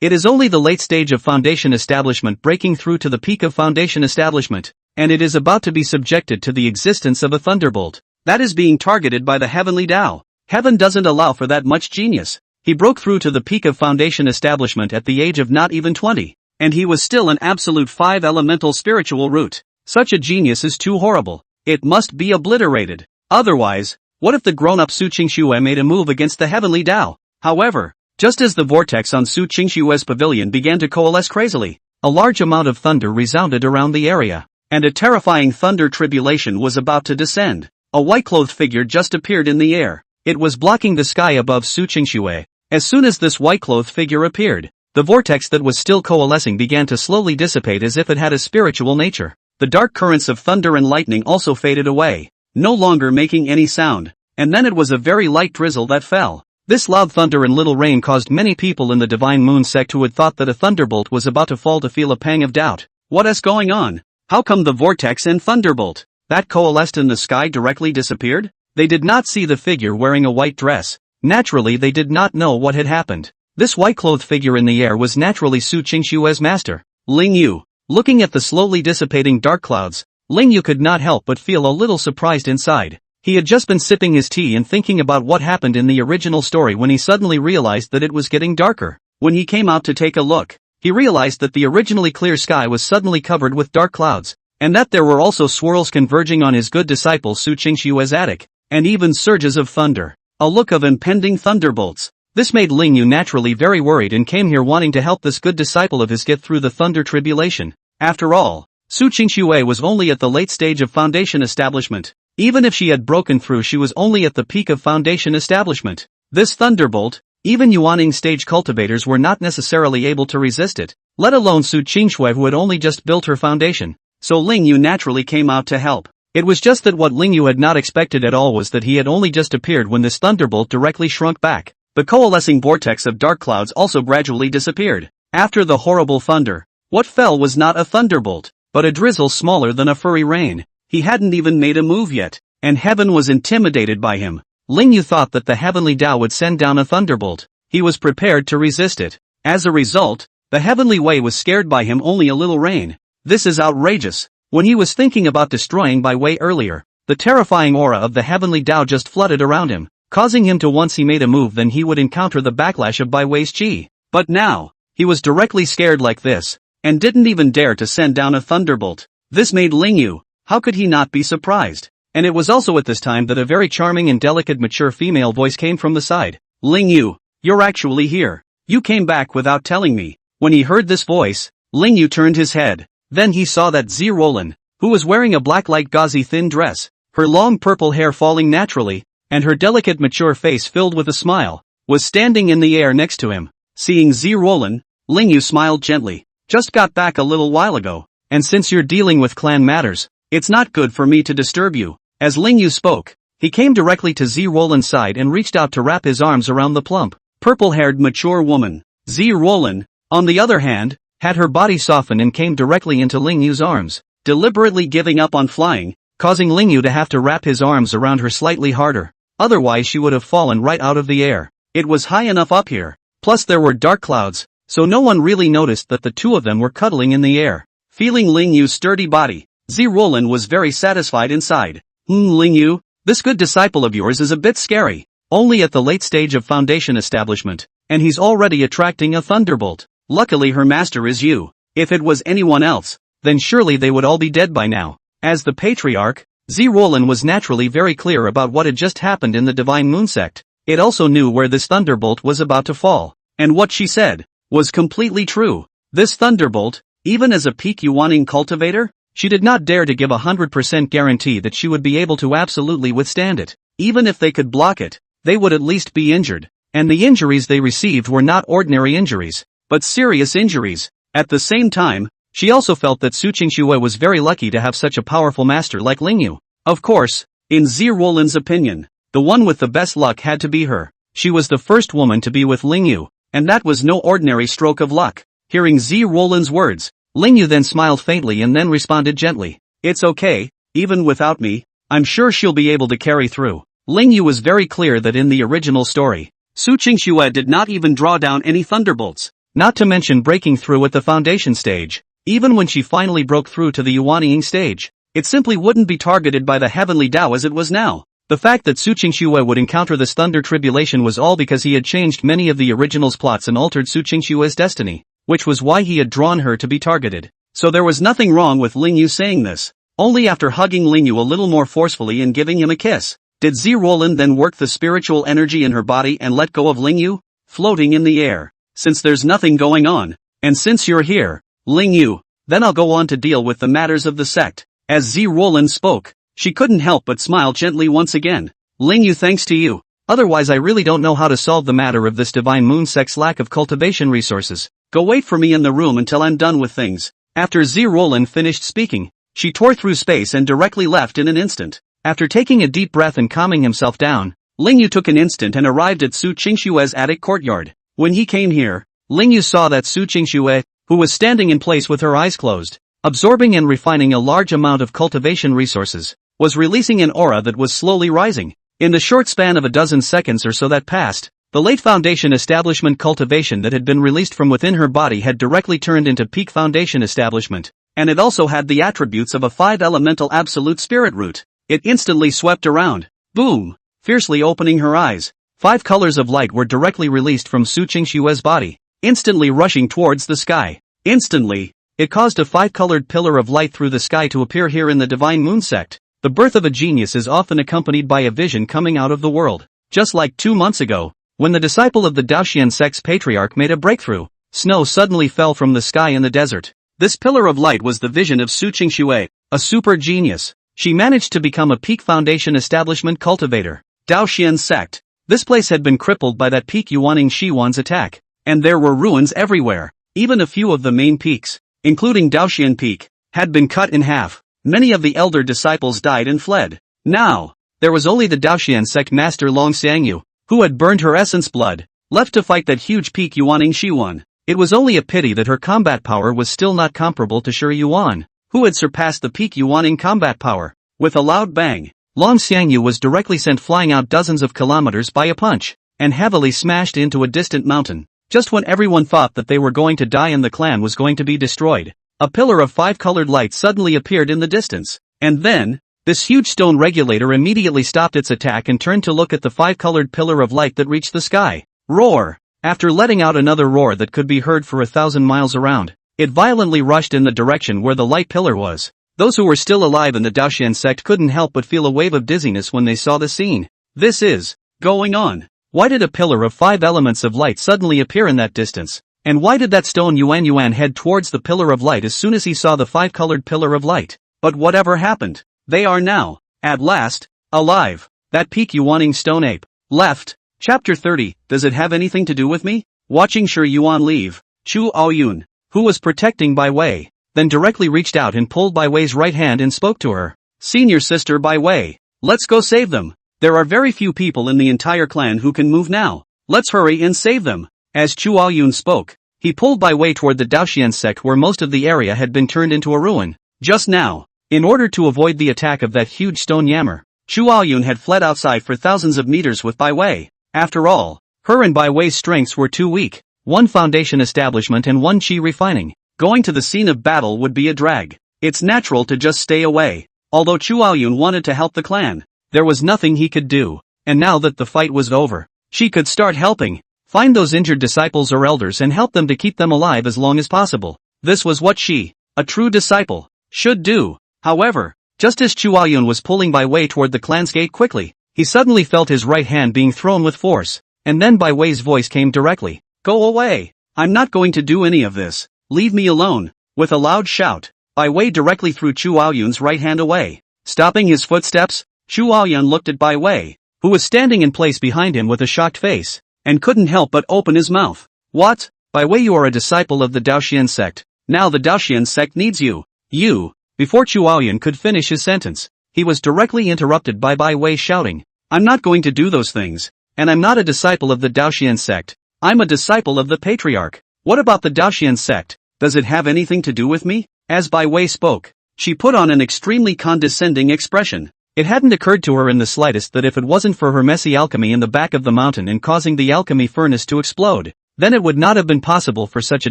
A: it is only the late stage of foundation establishment breaking through to the peak of foundation establishment, and it is about to be subjected to the existence of a thunderbolt. That is being targeted by the heavenly Tao. Heaven doesn't allow for that much genius. He broke through to the peak of foundation establishment at the age of not even 20, and he was still an absolute 5-elemental spiritual root. Such a genius is too horrible. It must be obliterated. Otherwise, what if the grown-up Su Qingxue made a move against the heavenly Tao? However, just as the vortex on Su Qingxue's pavilion began to coalesce crazily, a large amount of thunder resounded around the area, and a terrifying thunder tribulation was about to descend. A white-clothed figure just appeared in the air. It was blocking the sky above Su Qingxue. As soon as this white-clothed figure appeared, the vortex that was still coalescing began to slowly dissipate as if it had a spiritual nature. The dark currents of thunder and lightning also faded away, no longer making any sound, and then it was a very light drizzle that fell. This loud thunder and little rain caused many people in the Divine Moon sect who had thought that a thunderbolt was about to fall to feel a pang of doubt. What is going on? How come the vortex and thunderbolt that coalesced in the sky directly disappeared? They did not see the figure wearing a white dress. Naturally they did not know what had happened. This white-clothed figure in the air was naturally Su Qingxue's master, Ling Yu. Looking at the slowly dissipating dark clouds, Ling Yu could not help but feel a little surprised inside. He had just been sipping his tea and thinking about what happened in the original story when he suddenly realized that it was getting darker. When he came out to take a look, he realized that the originally clear sky was suddenly covered with dark clouds, and that there were also swirls converging on his good disciple Su Qingshue's attic, and even surges of thunder. A look of impending thunderbolts. This made Ling Yu naturally very worried and came here wanting to help this good disciple of his get through the thunder tribulation. After all, Su Qingxue was only at the late stage of foundation establishment. Even if she had broken through, she was only at the peak of foundation establishment. This thunderbolt, even Yuaning stage cultivators were not necessarily able to resist it, let alone Su Qingxue who had only just built her foundation. So Ling Yu naturally came out to help. It was just that what Ling Yu had not expected at all was that he had only just appeared when this thunderbolt directly shrunk back. The coalescing vortex of dark clouds also gradually disappeared. After the horrible thunder, what fell was not a thunderbolt, but a drizzle smaller than a furry rain. He hadn't even made a move yet, and heaven was intimidated by him. Ling Yu thought that the heavenly Tao would send down a thunderbolt. He was prepared to resist it. As a result, the heavenly Wei was scared by him only a little rain. This is outrageous. When he was thinking about destroying Bai Wei earlier, the terrifying aura of the heavenly Tao just flooded around him, causing him to once he made a move then he would encounter the backlash of Bai Wei's chi. But now, he was directly scared like this, and didn't even dare to send down a thunderbolt. This made Ling Yu, how could he not be surprised? And it was also at this time that a very charming and delicate mature female voice came from the side. Ling Yu, you're actually here. You came back without telling me. When he heard this voice, Ling Yu turned his head. Then he saw that Zi Rolan, who was wearing a black light gauzy thin dress, her long purple hair falling naturally, and her delicate mature face filled with a smile, was standing in the air next to him. Seeing Zi Rolan, Ling Yu smiled gently. Just got back a little while ago, and since you're dealing with clan matters, it's not good for me to disturb you. As Ling Yu spoke, he came directly to Zi Rolan's side and reached out to wrap his arms around the plump, purple-haired mature woman. Zi Rolan, on the other hand, had her body soften and came directly into Ling Yu's arms, deliberately giving up on flying, causing Ling Yu to have to wrap his arms around her slightly harder. Otherwise she would have fallen right out of the air. It was high enough up here, plus there were dark clouds, so no one really noticed that the two of them were cuddling in the air. Feeling Ling Yu's sturdy body, Zi Rolan was very satisfied inside. Ling Yu, this good disciple of yours is a bit scary. Only at the late stage of foundation establishment, and he's already attracting a thunderbolt. Luckily her master is you. If it was anyone else, then surely they would all be dead by now. As the patriarch, Zi Rolan was naturally very clear about what had just happened in the Divine Moon sect. It also knew where this thunderbolt was about to fall. And what she said was completely true. This thunderbolt, even as a peak Yuaning cultivator, she did not dare to give 100% guarantee that she would be able to absolutely withstand it. Even if they could block it, they would at least be injured. And the injuries they received were not ordinary injuries, but serious injuries. At the same time, she also felt that Su Qingxue was very lucky to have such a powerful master like Ling Yu. Of course, in Zi Rolan's opinion, the one with the best luck had to be her. She was the first woman to be with Ling Yu, and that was no ordinary stroke of luck. Hearing Zi Rolan's words, Ling Yu then smiled faintly and then responded gently. It's okay, even without me, I'm sure she'll be able to carry through. Ling Yu was very clear that in the original story, Su Qingxue did not even draw down any thunderbolts, not to mention breaking through at the foundation stage. Even when she finally broke through to the Yuanying stage, it simply wouldn't be targeted by the heavenly Tao as it was now. The fact that Su Qingxue would encounter this thunder tribulation was all because he had changed many of the original's plots and altered Su Qingxue's destiny, which was why he had drawn her to be targeted. So there was nothing wrong with Ling Yu saying this. Only after hugging Ling Yu a little more forcefully and giving him a kiss, did Zi Rolan then work the spiritual energy in her body and let go of Ling Yu, floating in the air. Since there's nothing going on, and since you're here, Ling Yu, then I'll go on to deal with the matters of the sect. As Zi Rolan spoke, she couldn't help but smile gently once again. Ling Yu, thanks to you. Otherwise I really don't know how to solve the matter of this Divine Moon sect's lack of cultivation resources. Go wait for me in the room until I'm done with things. After Zi Rolan finished speaking, she tore through space and directly left in an instant. After taking a deep breath and calming himself down, Ling Yu took an instant and arrived at Su Qingxue's attic courtyard. When he came here, Ling Yu saw that Su Qingxue, who was standing in place with her eyes closed, absorbing and refining a large amount of cultivation resources, was releasing an aura that was slowly rising. In the short span of a dozen seconds or so that passed, The late foundation establishment cultivation that had been released from within her body had directly turned into peak foundation establishment, and it also had the attributes of a 5-elemental absolute spirit root. It instantly swept around. Boom! Fiercely opening her eyes. 5 colors of light were directly released from Su Qingshue's body, instantly rushing towards the sky. Instantly, it caused a 5-colored pillar of light through the sky to appear here in the Divine Moon sect. The birth of a genius is often accompanied by a vision coming out of the world. Just like 2 months ago, when the disciple of the Daoxian sect's patriarch made a breakthrough, snow suddenly fell from the sky in the desert. This pillar of light was the vision of Su Qingxue, a super genius. She managed to become a peak foundation establishment cultivator. Daoxian sect. This place had been crippled by that peak Yuaning Shiwan's attack, and there were ruins everywhere. Even a few of the main peaks, including Daoxian Peak, had been cut in half. Many of the elder disciples died and fled. Now, there was only the Daoxian sect master Long Xiangyu, who had burned her essence blood, left to fight that huge peak Yuaning Shiwan. It was only a pity that her combat power was still not comparable to Shi Yuan, who had surpassed the peak Yuaning combat power. With a loud bang, Long Xiangyu was directly sent flying out dozens of kilometers by a punch, and heavily smashed into a distant mountain. Just when everyone thought that they were going to die and the clan was going to be destroyed, a pillar of 5-colored light suddenly appeared in the distance. And then, this huge stone regulator immediately stopped its attack and turned to look at the 5-colored pillar of light that reached the sky. Roar! After letting out another roar that could be heard for 1,000 miles around, it violently rushed in the direction where the light pillar was. Those who were still alive in the Daoxian sect couldn't help but feel a wave of dizziness when they saw the scene. This is going on. Why did a pillar of 5 elements of light suddenly appear in that distance? And why did that stone Yuan head towards the pillar of light as soon as he saw the 5-colored pillar of light? But whatever happened, they are now, at last, alive. That peak Yuaning stone ape left. Chapter 30. Does it have anything to do with me? Watching Shi Yuan leave, Chu Aoyun, who was protecting Bai Wei, then directly reached out and pulled Bai Wei's right hand and spoke to her. Senior sister Bai Wei, let's go save them. There are very few people in the entire clan who can move now. Let's hurry and save them. As Chu Aoyun spoke, he pulled Bai Wei toward the Daoxian sect where most of the area had been turned into a ruin. Just now, in order to avoid the attack of that huge stone yammer, Chu Aoyun had fled outside for thousands of meters with Bai Wei. After all, her and Bai Wei's strengths were too weak. 1 foundation establishment and 1 chi refining. Going to the scene of battle would be a drag. It's natural to just stay away. Although Chu Aoyun wanted to help the clan, there was nothing he could do. And now that the fight was over, she could start helping. Find those injured disciples or elders and help them to keep them alive as long as possible. This was what she, a true disciple, should do. However, just as Chu Aoyun was pulling Bai Wei toward the clan's gate quickly, he suddenly felt his right hand being thrown with force, and then Bai Wei's voice came directly. Go away! I'm not going to do any of this. Leave me alone. With a loud shout, Bai Wei directly threw Chu Aoyun's right hand away. Stopping his footsteps, Chu Aoyun looked at Bai Wei, who was standing in place behind him with a shocked face, and couldn't help but open his mouth. What? Bai Wei, you are a disciple of the Daoxian sect. Now the Daoxian sect needs you. You. Before Chu Aoyun could finish his sentence, he was directly interrupted by Bai Wei shouting, I'm not going to do those things, and I'm not a disciple of the Daoxian sect. I'm a disciple of the patriarch. What about the Daoxian sect? Does it have anything to do with me? As Bai Wei spoke, she put on an extremely condescending expression. It hadn't occurred to her in the slightest that if it wasn't for her messy alchemy in the back of the mountain and causing the alchemy furnace to explode, then it would not have been possible for such a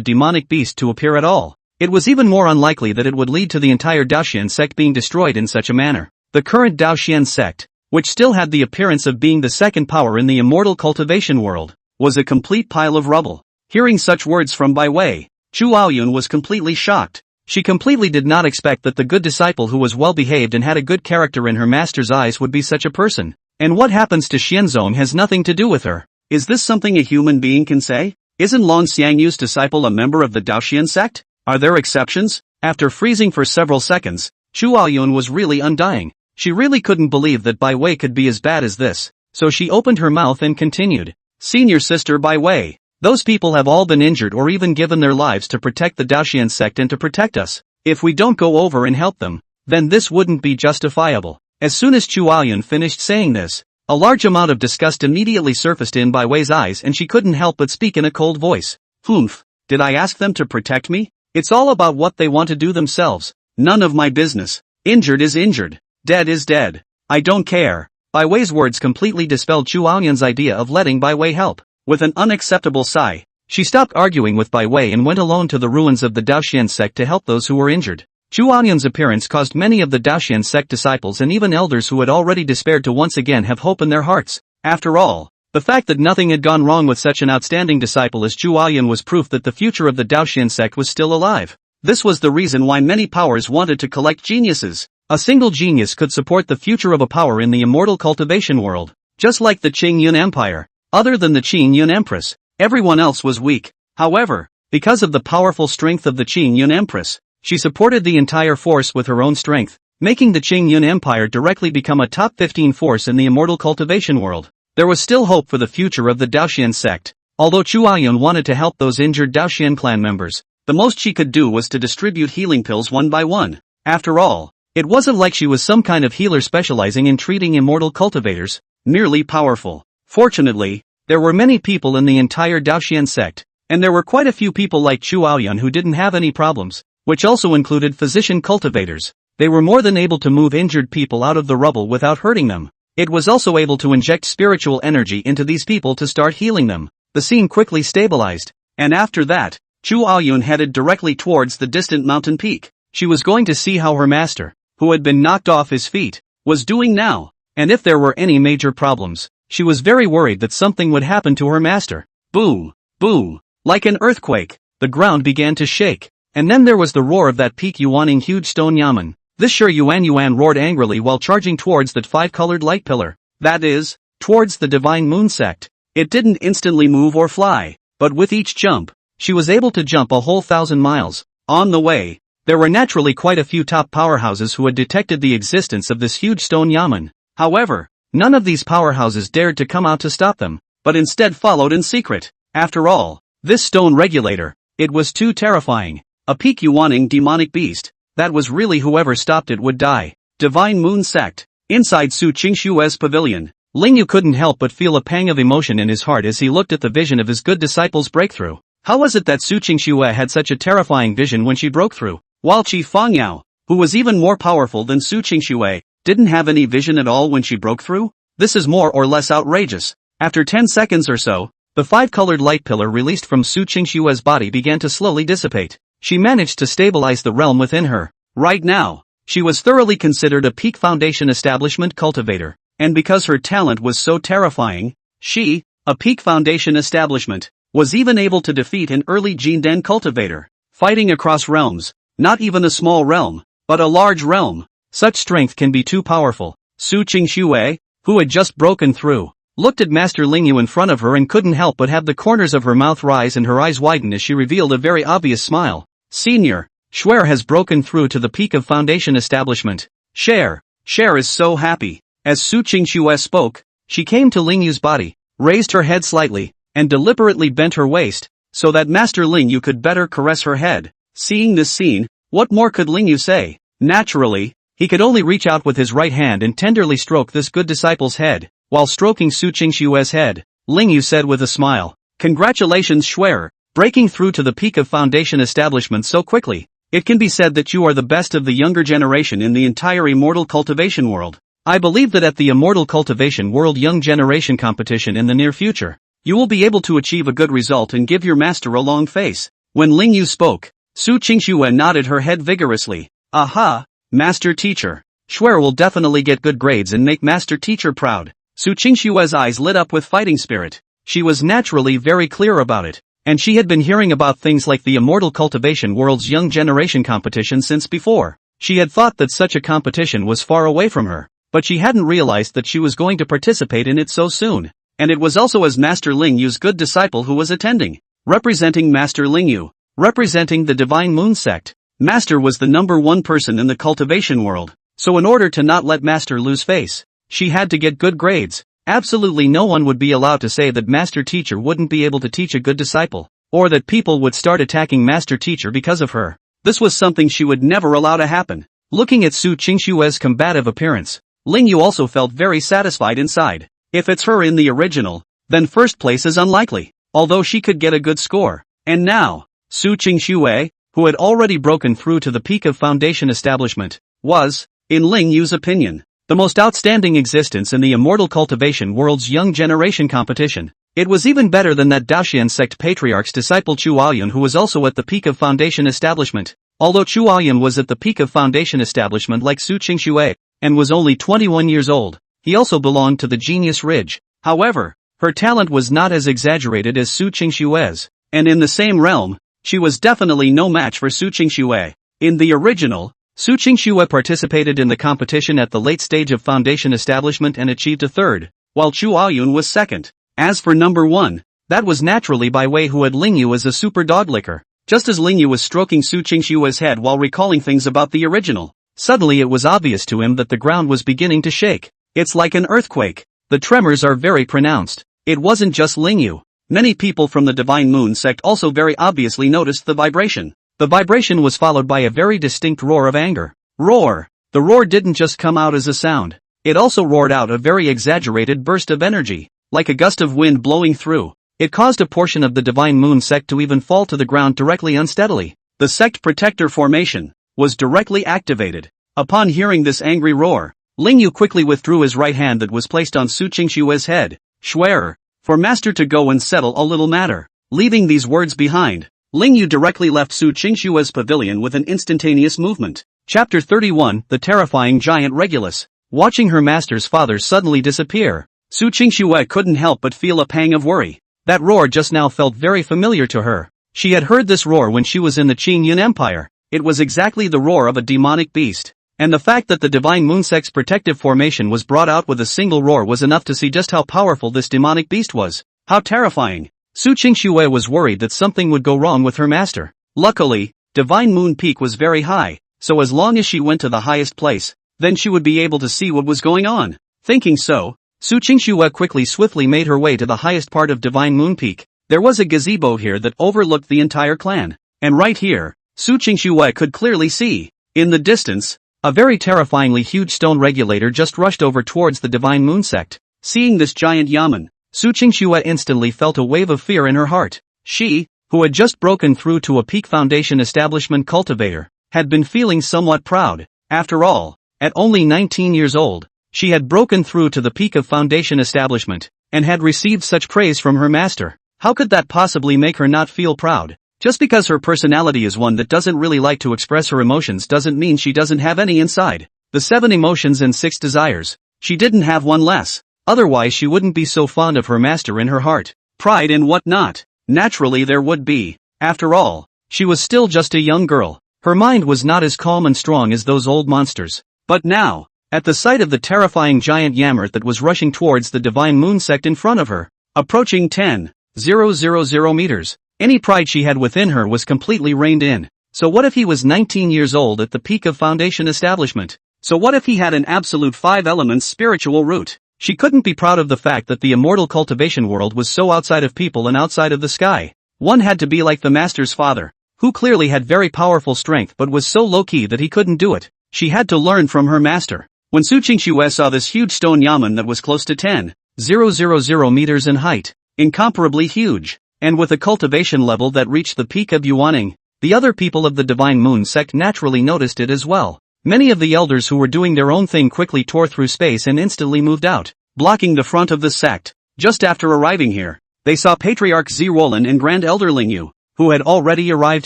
A: demonic beast to appear at all. It was even more unlikely that it would lead to the entire Daoxian sect being destroyed in such a manner. The current Daoxian sect, which still had the appearance of being the second power in the immortal cultivation world, was a complete pile of rubble. Hearing such words from Bai Wei, Chu Aoyun was completely shocked. She completely did not expect that the good disciple who was well behaved and had a good character in her master's eyes would be such a person. And what happens to Xianzong has nothing to do with her. Is this something a human being can say? Isn't Long Xiangyu's disciple a member of the Daoxian sect? Are there exceptions? After freezing for several seconds, Chu Aoyun was really undying. She really couldn't believe that Bai Wei could be as bad as this. So she opened her mouth and continued. Senior sister Bai Wei, those people have all been injured or even given their lives to protect the Daoxian sect and to protect us. If we don't go over and help them, then this wouldn't be justifiable. As soon as Chu Aoyun finished saying this, a large amount of disgust immediately surfaced in Bai Wei's eyes and she couldn't help but speak in a cold voice. Humph, did I ask them to protect me? It's all about what they want to do themselves. None of my business. Injured is injured. Dead is dead. I don't care. Bai Wei's words completely dispelled Chu Aoyun's idea of letting Bai Wei help. With an unacceptable sigh, she stopped arguing with Bai Wei and went alone to the ruins of the Daoxian sect to help those who were injured. Zhu Aoyun's appearance caused many of the Daoxian sect disciples and even elders who had already despaired to once again have hope in their hearts. After all, the fact that nothing had gone wrong with such an outstanding disciple as Zhu Aoyun was proof that the future of the Daoxian sect was still alive. This was the reason why many powers wanted to collect geniuses. A single genius could support the future of a power in the immortal cultivation world. Just like the Qing Yun Empire, other than the Qing Yun Empress, everyone else was weak. However, because of the powerful strength of the Qing Yun Empress, she supported the entire force with her own strength, making the Qing Yun Empire directly become a top 15 force in the immortal cultivation world. There was still hope for the future of the Daoxian sect. Although Zhu Aoyun wanted to help those injured Daoxian clan members, the most she could do was to distribute healing pills one by one. After all, it wasn't like she was some kind of healer specializing in treating immortal cultivators, merely powerful. Fortunately, there were many people in the entire Daoxian sect, and there were quite a few people like Zhu Aoyun who didn't have any problems, which also included physician cultivators. They were more than able to move injured people out of the rubble without hurting them. It was also able to inject spiritual energy into these people to start healing them. The scene quickly stabilized, and after that, Zhu Aoyun headed directly towards the distant mountain peak. She was going to see how her master, who had been knocked off his feet, was doing now, and if there were any major problems. She was very worried that something would happen to her master. Boom, boom, like an earthquake, the ground began to shake, and then there was the roar of that peak yawning huge stone yamen. This Shi Yuan roared angrily while charging towards that five-colored light pillar, that is, towards the divine moon sect. It didn't instantly move or fly, but with each jump, she was able to jump a whole 1,000 miles. On the way, there were naturally quite a few top powerhouses who had detected the existence of this huge stone yamen. However, none of these powerhouses dared to come out to stop them, but instead followed in secret. After all, this stone regulator, it was too terrifying. A peak yawning demonic beast. That was really whoever stopped it would die. Divine Moon Sect. Inside Su Qingshue's pavilion, Lingyu couldn't help but feel a pang of emotion in his heart as he looked at the vision of his good disciple's breakthrough. How was it that Su Qingxue had such a terrifying vision when she broke through, while Qi Fangyao, who was even more powerful than Su Qingxue, didn't have any vision at all when she broke through? This is more or less outrageous. After 10 seconds or so, the five-colored light pillar released from Su Qingshue's body began to slowly dissipate. She managed to stabilize the realm within her. Right now, she was thoroughly considered a peak foundation establishment cultivator, and because her talent was so terrifying, she, a peak foundation establishment, was even able to defeat an early Jindan cultivator, fighting across realms, not even a small realm, but a large realm. Such strength can be too powerful. Su Qingxue, who had just broken through, looked at Master Lingyu in front of her and couldn't help but have the corners of her mouth rise and her eyes widen as she revealed a very obvious smile. Senior, Schwer has broken through to the peak of foundation establishment. Cher is so happy. As Su Qingxue spoke, she came to Lingyu's body, raised her head slightly, and deliberately bent her waist, so that Master Lingyu could better caress her head. Seeing this scene, what more could Lingyu say? Naturally, he could only reach out with his right hand and tenderly stroke this good disciple's head. While stroking Su Qingshue's head, Lingyu said with a smile, "Congratulations, Schwer, breaking through to the peak of foundation establishment so quickly. It can be said that you are the best of the younger generation in the entire immortal cultivation world. I believe that at the immortal cultivation world young generation competition in the near future, you will be able to achieve a good result and give your master a long face." When Lingyu spoke, Su Qingxue nodded her head vigorously. "Aha, Master Teacher. Schwer will definitely get good grades and make Master Teacher proud." Su Qingshue's eyes lit up with fighting spirit. She was naturally very clear about it, and she had been hearing about things like the Immortal Cultivation World's Young Generation competition since before. She had thought that such a competition was far away from her, but she hadn't realized that she was going to participate in it so soon. And it was also as Master Lingyu's good disciple who was attending. Representing Master Lingyu, representing the Divine Moon Sect, Master was the #1 person in the cultivation world, so in order to not let Master lose face, she had to get good grades. Absolutely no one would be allowed to say that Master Teacher wouldn't be able to teach a good disciple, or that people would start attacking Master Teacher because of her. This was something she would never allow to happen. Looking at Su Qingshue's combative appearance, Lingyu also felt very satisfied inside. If it's her in the original, then first place is unlikely, although she could get a good score. And now, Su Qingshuo, who had already broken through to the peak of foundation establishment, was, in Lingyu's opinion, the most outstanding existence in the immortal cultivation world's young generation competition. It was even better than that Daoxian sect patriarch's disciple Chu Aoyun, who was also at the peak of foundation establishment. Although Chu Aoyun was at the peak of foundation establishment like Su Qingxue, and was only 21 years old, he also belonged to the Genius Ridge. However, her talent was not as exaggerated as Su Qingxue's, and in the same realm, she was definitely no match for Su Qingxue. In the original, Su Qingxue participated in the competition at the late stage of foundation establishment and achieved a third, while Chu Aoyun was second. As for number 1, that was naturally by Wei, who had Lingyu as a super dog licker. Just as Lingyu was stroking Su Qingxue's head while recalling things about the original, suddenly it was obvious to him that the ground was beginning to shake. It's like an earthquake. The tremors are very pronounced. It wasn't just Lingyu. Many people from the Divine Moon sect also very obviously noticed the vibration. The vibration was followed by a very distinct roar of anger. Roar! The roar didn't just come out as a sound. It also roared out a very exaggerated burst of energy. Like a gust of wind blowing through, it caused a portion of the Divine Moon sect to even fall to the ground directly unsteadily. The sect protector formation was directly activated. Upon hearing this angry roar, Lingyu quickly withdrew his right hand that was placed on Su Qingxue's head. Schwerer, for master to go and settle a little matter. Leaving these words behind, Lingyu directly left Su Qingxue's pavilion with an instantaneous movement. Chapter 31, The Terrifying Giant Regulus. Watching her master's father suddenly disappear, Su Qingxue couldn't help but feel a pang of worry. That roar just now felt very familiar to her. She had heard this roar when she was in the Qing Yun Empire. It was exactly the roar of a demonic beast. And the fact that the Divine Moon sect's protective formation was brought out with a single roar was enough to see just how powerful this demonic beast was. How terrifying. Su Qingxue was worried that something would go wrong with her master. Luckily, Divine Moon Peak was very high, so as long as she went to the highest place, then she would be able to see what was going on. Thinking so, Su Qingxue swiftly made her way to the highest part of Divine Moon Peak. There was a gazebo here that overlooked the entire clan. And right here, Su Qingxue could clearly see, in the distance, a very terrifyingly huge stone regulator just rushed over towards the Divine Moon sect. Seeing this giant yamen, Su Qingxue instantly felt a wave of fear in her heart. She, who had just broken through to a peak foundation establishment cultivator, had been feeling somewhat proud. After all, at only 19 years old, she had broken through to the peak of foundation establishment, and had received such praise from her master. How could that possibly make her not feel proud? Just because her personality is one that doesn't really like to express her emotions doesn't mean she doesn't have any inside. The 7 emotions and 6 desires. She didn't have one less. Otherwise she wouldn't be so fond of her master in her heart. Pride and whatnot. Naturally there would be. After all, she was still just a young girl. Her mind was not as calm and strong as those old monsters. But now, at the sight of the terrifying giant Yammert that was rushing towards the Divine Moon sect in front of her, approaching 10,000 meters, any pride she had within her was completely reined in. So what if he was 19 years old at the peak of foundation establishment? So what if he had an absolute 5 elements spiritual root? She couldn't be proud of the fact that the immortal cultivation world was so outside of people and outside of the sky. One had to be like the master's father, who clearly had very powerful strength but was so low-key that he couldn't do it. She had to learn from her master. When Su Qingxue saw this huge stone yamen that was close to 10,000 meters in height, incomparably huge, and with a cultivation level that reached the peak of Yuaning, the other people of the Divine Moon sect naturally noticed it as well. Many of the elders who were doing their own thing quickly tore through space and instantly moved out, blocking the front of the sect. Just after arriving here, they saw Patriarch Zirolin and Grand Elder Lingyu, who had already arrived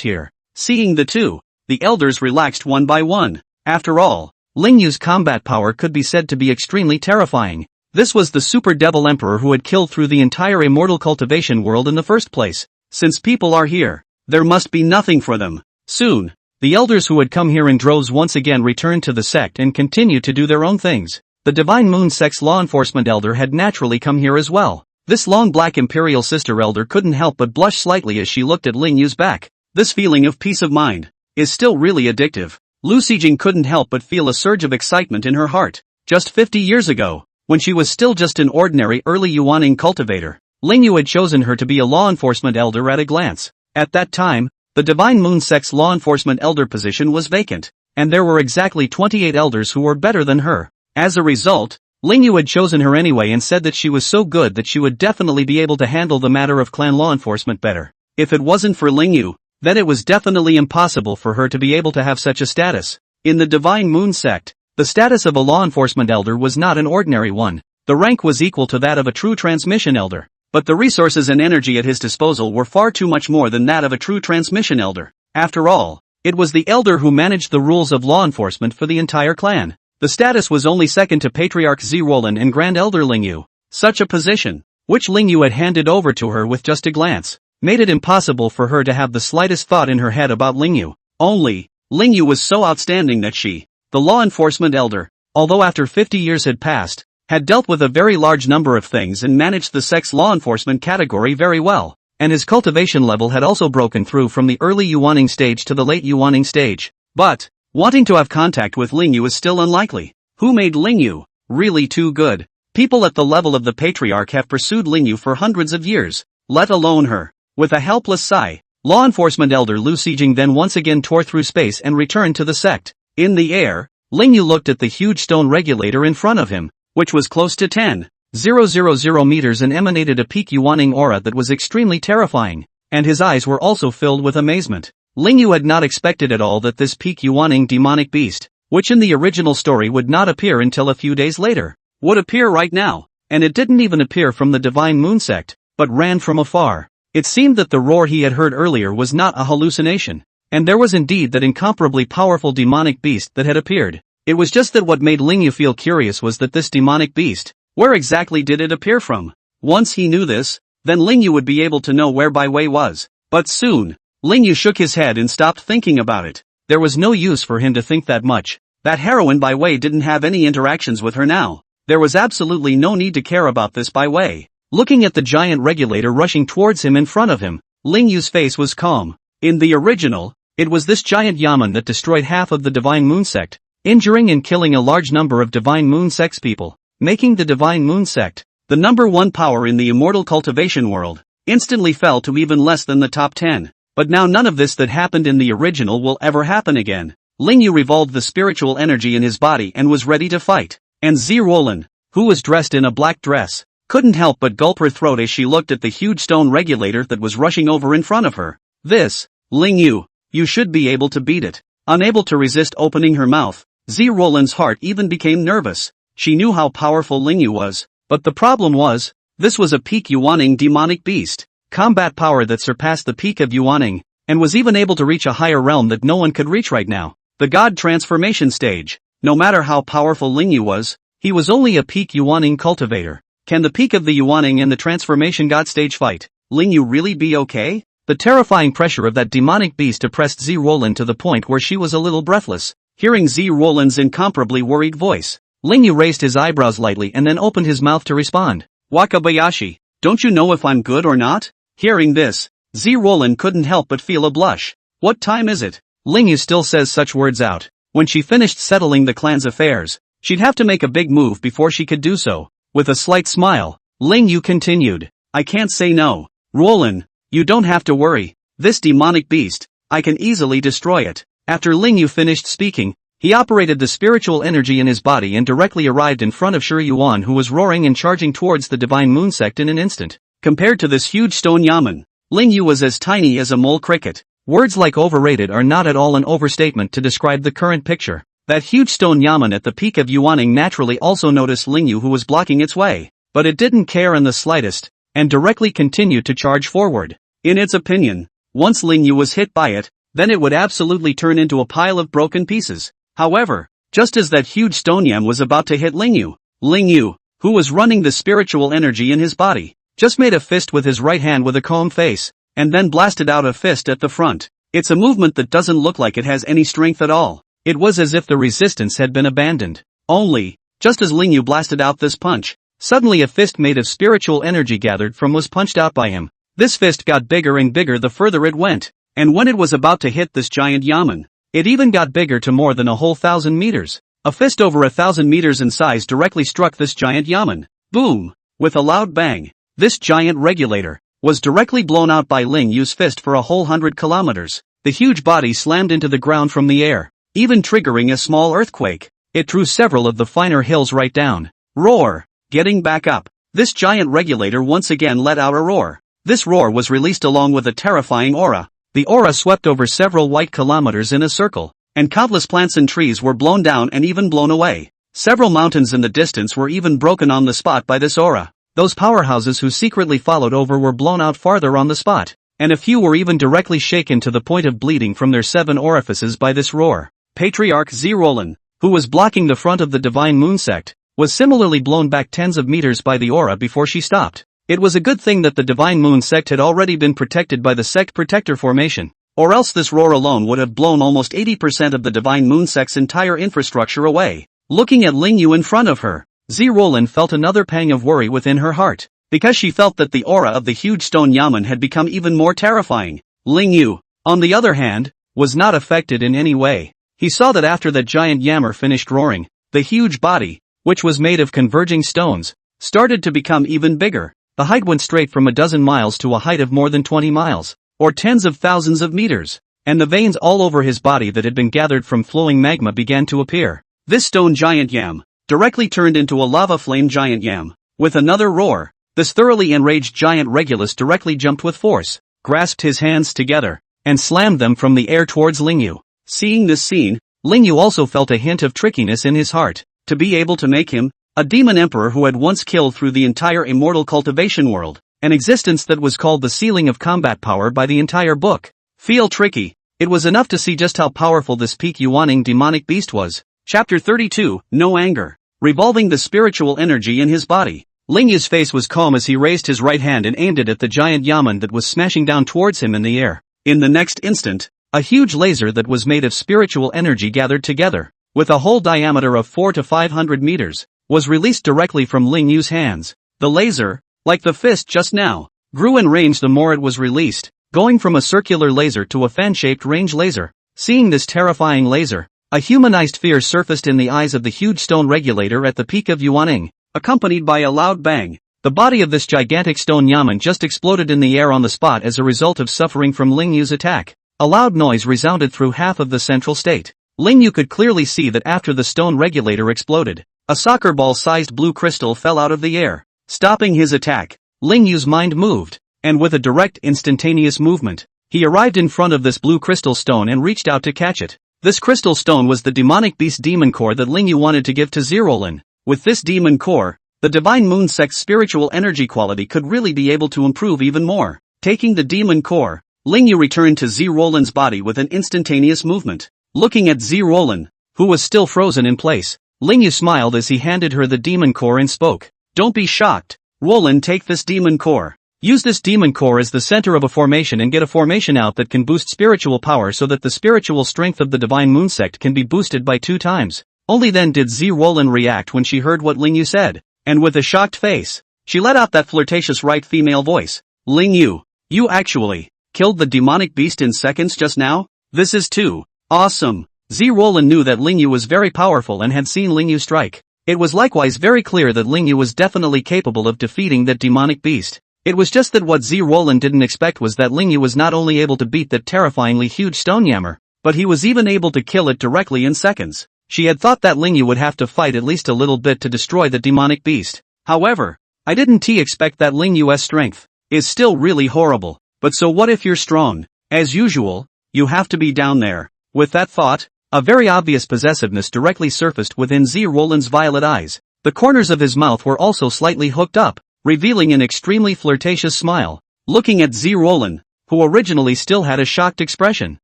A: here. Seeing the two, the elders relaxed one by one. After all, Lingyu's combat power could be said to be extremely terrifying. This was the Super Devil Emperor who had killed through the entire immortal cultivation world in the first place. Since people are here, there must be nothing for them. Soon, the elders who had come here in droves once again returned to the sect and continued to do their own things. The Divine Moon sect's law enforcement elder had naturally come here as well. This long black imperial sister elder couldn't help but blush slightly as she looked at Lingyu's back. This feeling of peace of mind is still really addictive. Lu Xijing couldn't help but feel a surge of excitement in her heart. Just 50 years ago, when she was still just an ordinary early Yuaning cultivator, Lingyu had chosen her to be a law enforcement elder at a glance. At that time, the Divine Moon sect's law enforcement elder position was vacant, and there were exactly 28 elders who were better than her. As a result, Lingyu had chosen her anyway and said that she was so good that she would definitely be able to handle the matter of clan law enforcement better. If it wasn't for Lingyu, then it was definitely impossible for her to be able to have such a status. In the Divine Moon sect, The status of a law enforcement elder was not an ordinary one. The rank was equal to that of a true transmission elder. But the resources and energy at his disposal were far too much more than that of a true transmission elder. After all, it was the elder who managed the rules of law enforcement for the entire clan. The status was only second to Patriarch Zirolin and Grand Elder Lingyu. Such a position, which Lingyu had handed over to her with just a glance, made it impossible for her to have the slightest thought in her head about Lingyu. Only, Lingyu was so outstanding that she, the law enforcement elder, although after 50 years had passed, had dealt with a very large number of things and managed the sex law enforcement category very well, and his cultivation level had also broken through from the early Yuaning stage to the late Yuaning stage. But, wanting to have contact with Lingyu is still unlikely. Who made Lingyu really too good? People at the level of the Patriarch have pursued Lingyu for hundreds of years, let alone her. With a helpless sigh, law enforcement elder Lu Sijing then once again tore through space and returned to the sect. In the air, Lingyu looked at the huge stone regulator in front of him, which was close to 10,000 meters and emanated a peak Yuaning aura that was extremely terrifying, and his eyes were also filled with amazement. Lingyu had not expected at all that this peak Yuaning demonic beast, which in the original story would not appear until a few days later, would appear right now, and it didn't even appear from the Divine Moon sect, but ran from afar. It seemed that the roar he had heard earlier was not a hallucination, and there was indeed that incomparably powerful demonic beast that had appeared. It was just that what made Lingyu feel curious was that this demonic beast, where exactly did it appear from? Once he knew this, then Lingyu would be able to know where Bai Wei was. But soon, Lingyu shook his head and stopped thinking about it. There was no use for him to think that much. That heroine Bai Wei didn't have any interactions with her now. There was absolutely no need to care about this Bai Wei. Looking at the giant regulator rushing towards him in front of him, Lingyu's face was calm. In the original, it was this giant Yaman that destroyed half of the Divine Moon sect, injuring and killing a large number of Divine Moon sect's people, making the Divine Moon sect, the number one power in the immortal cultivation world, instantly fell to even less than the top 10. But now none of this that happened in the original will ever happen again. Lingyu revolved the spiritual energy in his body and was ready to fight. And Zirolin, who was dressed in a black dress, couldn't help but gulp her throat as she looked at the huge stone regulator that was rushing over in front of her. This, Lingyu, you should be able to beat it. Unable to resist opening her mouth, Zirolin's heart even became nervous. She knew how powerful Lingyu was, but the problem was, this was a peak Yuaning demonic beast, combat power that surpassed the peak of Yuaning, and was even able to reach a higher realm that no one could reach right now, the God transformation stage. No matter how powerful Lingyu was, he was only a peak Yuaning cultivator. Can the peak of the Yuaning and the transformation God stage fight Lingyu really be okay? The terrifying pressure of that demonic beast oppressed Zirolin to the point where she was a little breathless. Hearing Zirolin's incomparably worried voice, Lingyu raised his eyebrows lightly and then opened his mouth to respond. Wakabayashi, don't you know if I'm good or not? Hearing this, Zirolin couldn't help but feel a blush. What time is it? Lingyu still says such words out. When she finished settling the clan's affairs, she'd have to make a big move before she could do so. With a slight smile, Lingyu continued, I can't say no. Rolin, you don't have to worry. This demonic beast, I can easily destroy it. After Lingyu finished speaking, he operated the spiritual energy in his body and directly arrived in front of Shi Yuan, who was roaring and charging towards the Divine Moon sect in an instant. Compared to this huge stone Yaman, Lingyu was as tiny as a mole cricket. Words like overrated are not at all an overstatement to describe the current picture. That huge stone Yaman at the peak of Yuaning naturally also noticed Lingyu, who was blocking its way, but it didn't care in the slightest, and directly continued to charge forward. In its opinion, once Lingyu was hit by it, then it would absolutely turn into a pile of broken pieces. However, just as that huge stone Yam was about to hit Lingyu, who was running the spiritual energy in his body, just made a fist with his right hand with a calm face, and then blasted out a fist at the front. It's a movement that doesn't look like it has any strength at all. It was as if the resistance had been abandoned. Only, just as Lingyu blasted out this punch, suddenly a fist made of spiritual energy gathered from was punched out by him. This fist got bigger and bigger the further it went, and when it was about to hit this giant Yaman, it even got bigger to more than a whole 1,000 meters. A fist over 1,000 meters in size directly struck this giant Yaman. Boom! With a loud bang, this giant regulator was directly blown out by Lingyu's fist for a whole 100 kilometers. The huge body slammed into the ground from the air, even triggering a small earthquake. It drew several of the finer hills right down. Roar! Getting back up, this giant regulator once again let out a roar. This roar was released along with a terrifying aura. The aura swept over several white kilometers in a circle, and countless plants and trees were blown down and even blown away. Several mountains in the distance were even broken on the spot by this aura. Those powerhouses who secretly followed over were blown out farther on the spot, and a few were even directly shaken to the point of bleeding from their 7 orifices by this roar. Patriarch Zerolin, who was blocking the front of the Divine Moon sect, was similarly blown back tens of meters by the aura before she stopped. It was a good thing that the Divine Moon sect had already been protected by the sect protector formation, or else this roar alone would have blown almost 80% of the Divine Moon sect's entire infrastructure away. Looking at Lingyu in front of her, Zerolin felt another pang of worry within her heart, because she felt that the aura of the huge stone yaman had become even more terrifying. Lingyu, on the other hand, was not affected in any way. He saw that after that giant yammer finished roaring, the huge body, which was made of converging stones, started to become even bigger. The height went straight from a dozen miles to a height of more than 20 miles, or tens of thousands of meters, and the veins all over his body that had been gathered from flowing magma began to appear. This stone giant yam directly turned into a lava flame giant yam. With another roar, this thoroughly enraged giant Regulus directly jumped with force, grasped his hands together, and slammed them from the air towards Lingyu. Seeing this scene, Lingyu also felt a hint of trickiness in his heart. To be able to make him, a demon emperor who had once killed through the entire immortal cultivation world, an existence that was called the ceiling of combat power by the entire book, feel tricky. It was enough to see just how powerful this peak Yuaning demonic beast was. Chapter 32, No Anger. Revolving the spiritual energy in his body, Lingyu's face was calm as he raised his right hand and aimed it at the giant yaman that was smashing down towards him in the air. In the next instant, a huge laser that was made of spiritual energy gathered together, with a whole diameter of 400 to 500 meters, was released directly from Lingyu's hands. The laser, like the fist just now, grew in range the more it was released, going from a circular laser to a fan-shaped range laser. Seeing this terrifying laser, a humanized fear surfaced in the eyes of the huge stone regulator at the peak of Yuaning, accompanied by a loud bang. The body of this gigantic stone yaman just exploded in the air on the spot as a result of suffering from Lingyu's attack. A loud noise resounded through half of the central state. Lingyu could clearly see that after the stone regulator exploded, a soccer ball-sized blue crystal fell out of the air. Stopping his attack, Lingyu's mind moved, and with a direct instantaneous movement, he arrived in front of this blue crystal stone and reached out to catch it. This crystal stone was the demonic beast demon core that Lingyu wanted to give to Zerolin. With this demon core, the Divine Moon sect's spiritual energy quality could really be able to improve even more. Taking the demon core, Lingyu returned to Zerolin's body with an instantaneous movement. Looking at Zerolin, who was still frozen in place, Lingyu smiled as he handed her the demon core and spoke. Don't be shocked. Roland, take this demon core. Use this demon core as the center of a formation and get a formation out that can boost spiritual power so that the spiritual strength of the Divine Moon sect can be boosted by 2 times. Only then did Zerolin react when she heard what Lingyu said, and with a shocked face, she let out that flirtatious right female voice. Lingyu, you actually killed the demonic beast in seconds just now? This is too awesome. Zerolin knew that Lingyu was very powerful and had seen Lingyu strike. It was likewise very clear that Lingyu was definitely capable of defeating that demonic beast. It was just that what Zerolin didn't expect was that Lingyu was not only able to beat that terrifyingly huge stone yammer, but he was even able to kill it directly in seconds. She had thought that Lingyu would have to fight at least a little bit to destroy the demonic beast. However, I didn't expect that Lingyu's strength is still really horrible. But so what if you're strong? As usual, you have to be down there. With that thought, a very obvious possessiveness directly surfaced within Zerolin's violet eyes. The corners of his mouth were also slightly hooked up, revealing an extremely flirtatious smile. Looking at Zerolin, who originally still had a shocked expression,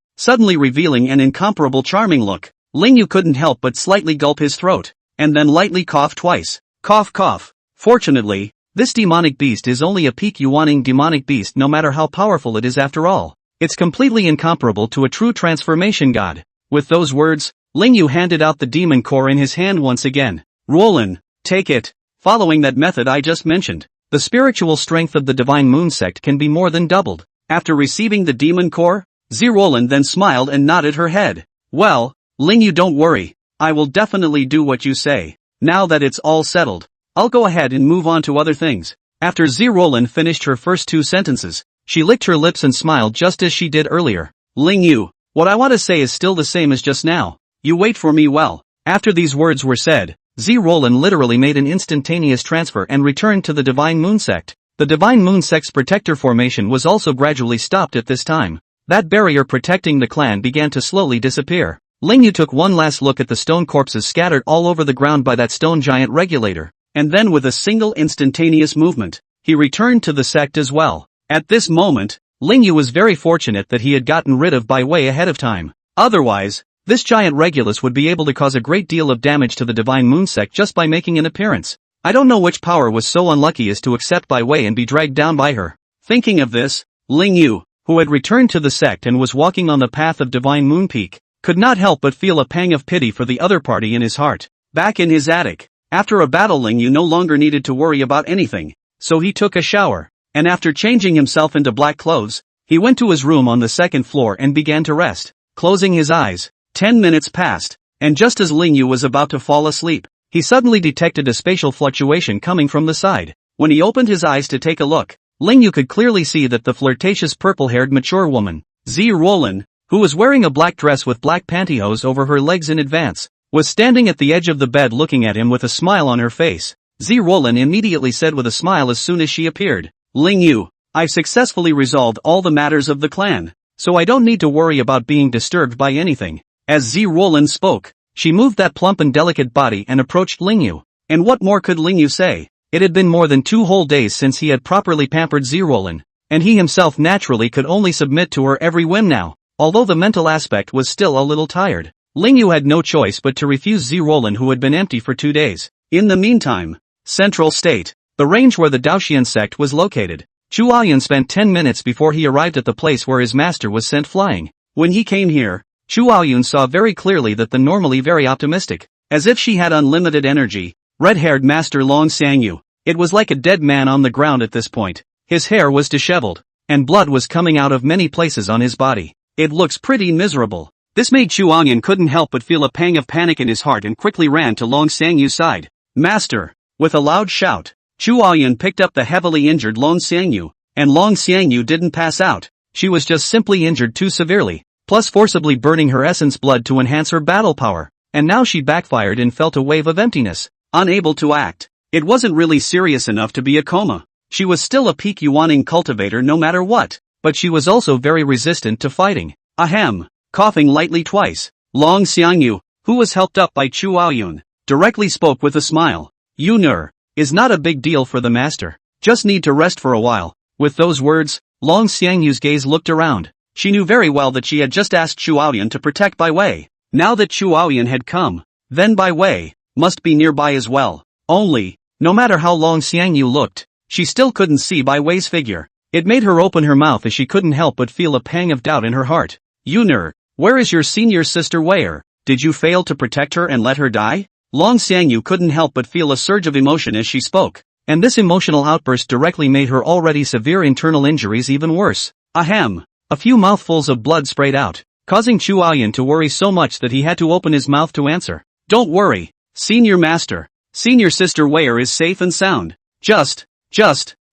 A: suddenly revealing an incomparable charming look, Lingyu couldn't help but slightly gulp his throat, and then lightly cough twice. Cough cough. Fortunately, this demonic beast is only a peak Yuaning demonic beast no matter how powerful it is after all. It's completely incomparable to a true transformation god. With those words, Lingyu handed out the demon core in his hand once again. Roland, take it. Following that method I just mentioned, the spiritual strength of the Divine Moon sect can be more than doubled. After receiving the demon core, Zerolin then smiled and nodded her head. Well, Lingyu, don't worry. I will definitely do what you say. Now that it's all settled, I'll go ahead and move on to other things. After Zerolin finished her first 2 sentences, she licked her lips and smiled just as she did earlier. Lingyu, what I want to say is still the same as just now. You wait for me well. After these words were said, Zerolin literally made an instantaneous transfer and returned to the Divine Moon sect. The Divine Moon sect's protector formation was also gradually stopped at this time. That barrier protecting the clan began to slowly disappear. Ling Yu took one last look at the stone corpses scattered all over the ground by that stone giant regulator, and then with a single instantaneous movement, he returned to the sect as well. At this moment, Ling Yu was very fortunate that he had gotten rid of Bai Wei ahead of time. Otherwise, this giant Regulus would be able to cause a great deal of damage to the Divine Moon sect just by making an appearance. I don't know which power was so unlucky as to accept Bai Wei and be dragged down by her. Thinking of this, Ling Yu, who had returned to the sect and was walking on the path of Divine Moon Peak, could not help but feel a pang of pity for the other party in his heart. Back in his attic, after a battle, Ling Yu no longer needed to worry about anything, so he took a shower, and after changing himself into black clothes, he went to his room on the second floor and began to rest. Closing his eyes, 10 minutes passed, and just as Ling Yu was about to fall asleep, he suddenly detected a spatial fluctuation coming from the side. When he opened his eyes to take a look, Ling Yu could clearly see that the flirtatious purple-haired mature woman, Zi Roland, who was wearing a black dress with black pantyhose over her legs in advance, was standing at the edge of the bed looking at him with a smile on her face. Zi Roland immediately said with a smile as soon as she appeared, "Ling Yu, I've successfully resolved all the matters of the clan, so I don't need to worry about being disturbed by anything." As Zi Roland spoke, she moved that plump and delicate body and approached Ling Yu. And what more could Ling Yu say? It had been more than 2 whole days since he had properly pampered Zi Roland, and he himself naturally could only submit to her every whim now. Although the mental aspect was still a little tired, Ling Yu had no choice but to refuse Zi Roland, who had been empty for 2 days. In the meantime, Central State, the range where the Daoxian sect was located. Chu Aoyun spent 10 minutes before he arrived at the place where his master was sent flying. When he came here, Chu Aoyun saw very clearly that the normally very optimistic, as if she had unlimited energy, red-haired Master Long Xiangyu. It was like a dead man on the ground at this point. His hair was disheveled, and blood was coming out of many places on his body. It looks pretty miserable. This made Chu Aoyun couldn't help but feel a pang of panic in his heart and quickly ran to Long Xiangyu's side. "Master!" With a loud shout, Chu Aoyun picked up the heavily injured Long Xiangyu, and Long Xiangyu didn't pass out. She was just simply injured too severely, plus forcibly burning her essence blood to enhance her battle power, and now she backfired and felt a wave of emptiness. Unable to act, it wasn't really serious enough to be a coma. She was still a peak Yuaning cultivator no matter what, but she was also very resistant to fighting. Ahem, coughing lightly twice, Long Xiangyu, who was helped up by Chu Aoyun, directly spoke with a smile. "Yun'er, is not a big deal for the master. Just need to rest for a while." With those words, Long Xiangyu's gaze looked around. She knew very well that she had just asked Chu Aoyun to protect Bai Wei. Now that Chu Aoyun had come, then Bai Wei must be nearby as well. Only, no matter how Long Xiangyu looked, she still couldn't see Bai Wei's figure. It made her open her mouth as she couldn't help but feel a pang of doubt in her heart. "Yun'er, where is your senior sister Wei'er? Did you fail to protect her and let her die?" Long Xiangyu couldn't help but feel a surge of emotion as she spoke, and this emotional outburst directly made her already severe internal injuries even worse. Ahem! A few mouthfuls of blood sprayed out, causing Chu Aoyun to worry so much that he had to open his mouth to answer. "Don't worry, Senior Master. Senior Sister Wei'er is safe and sound. Just.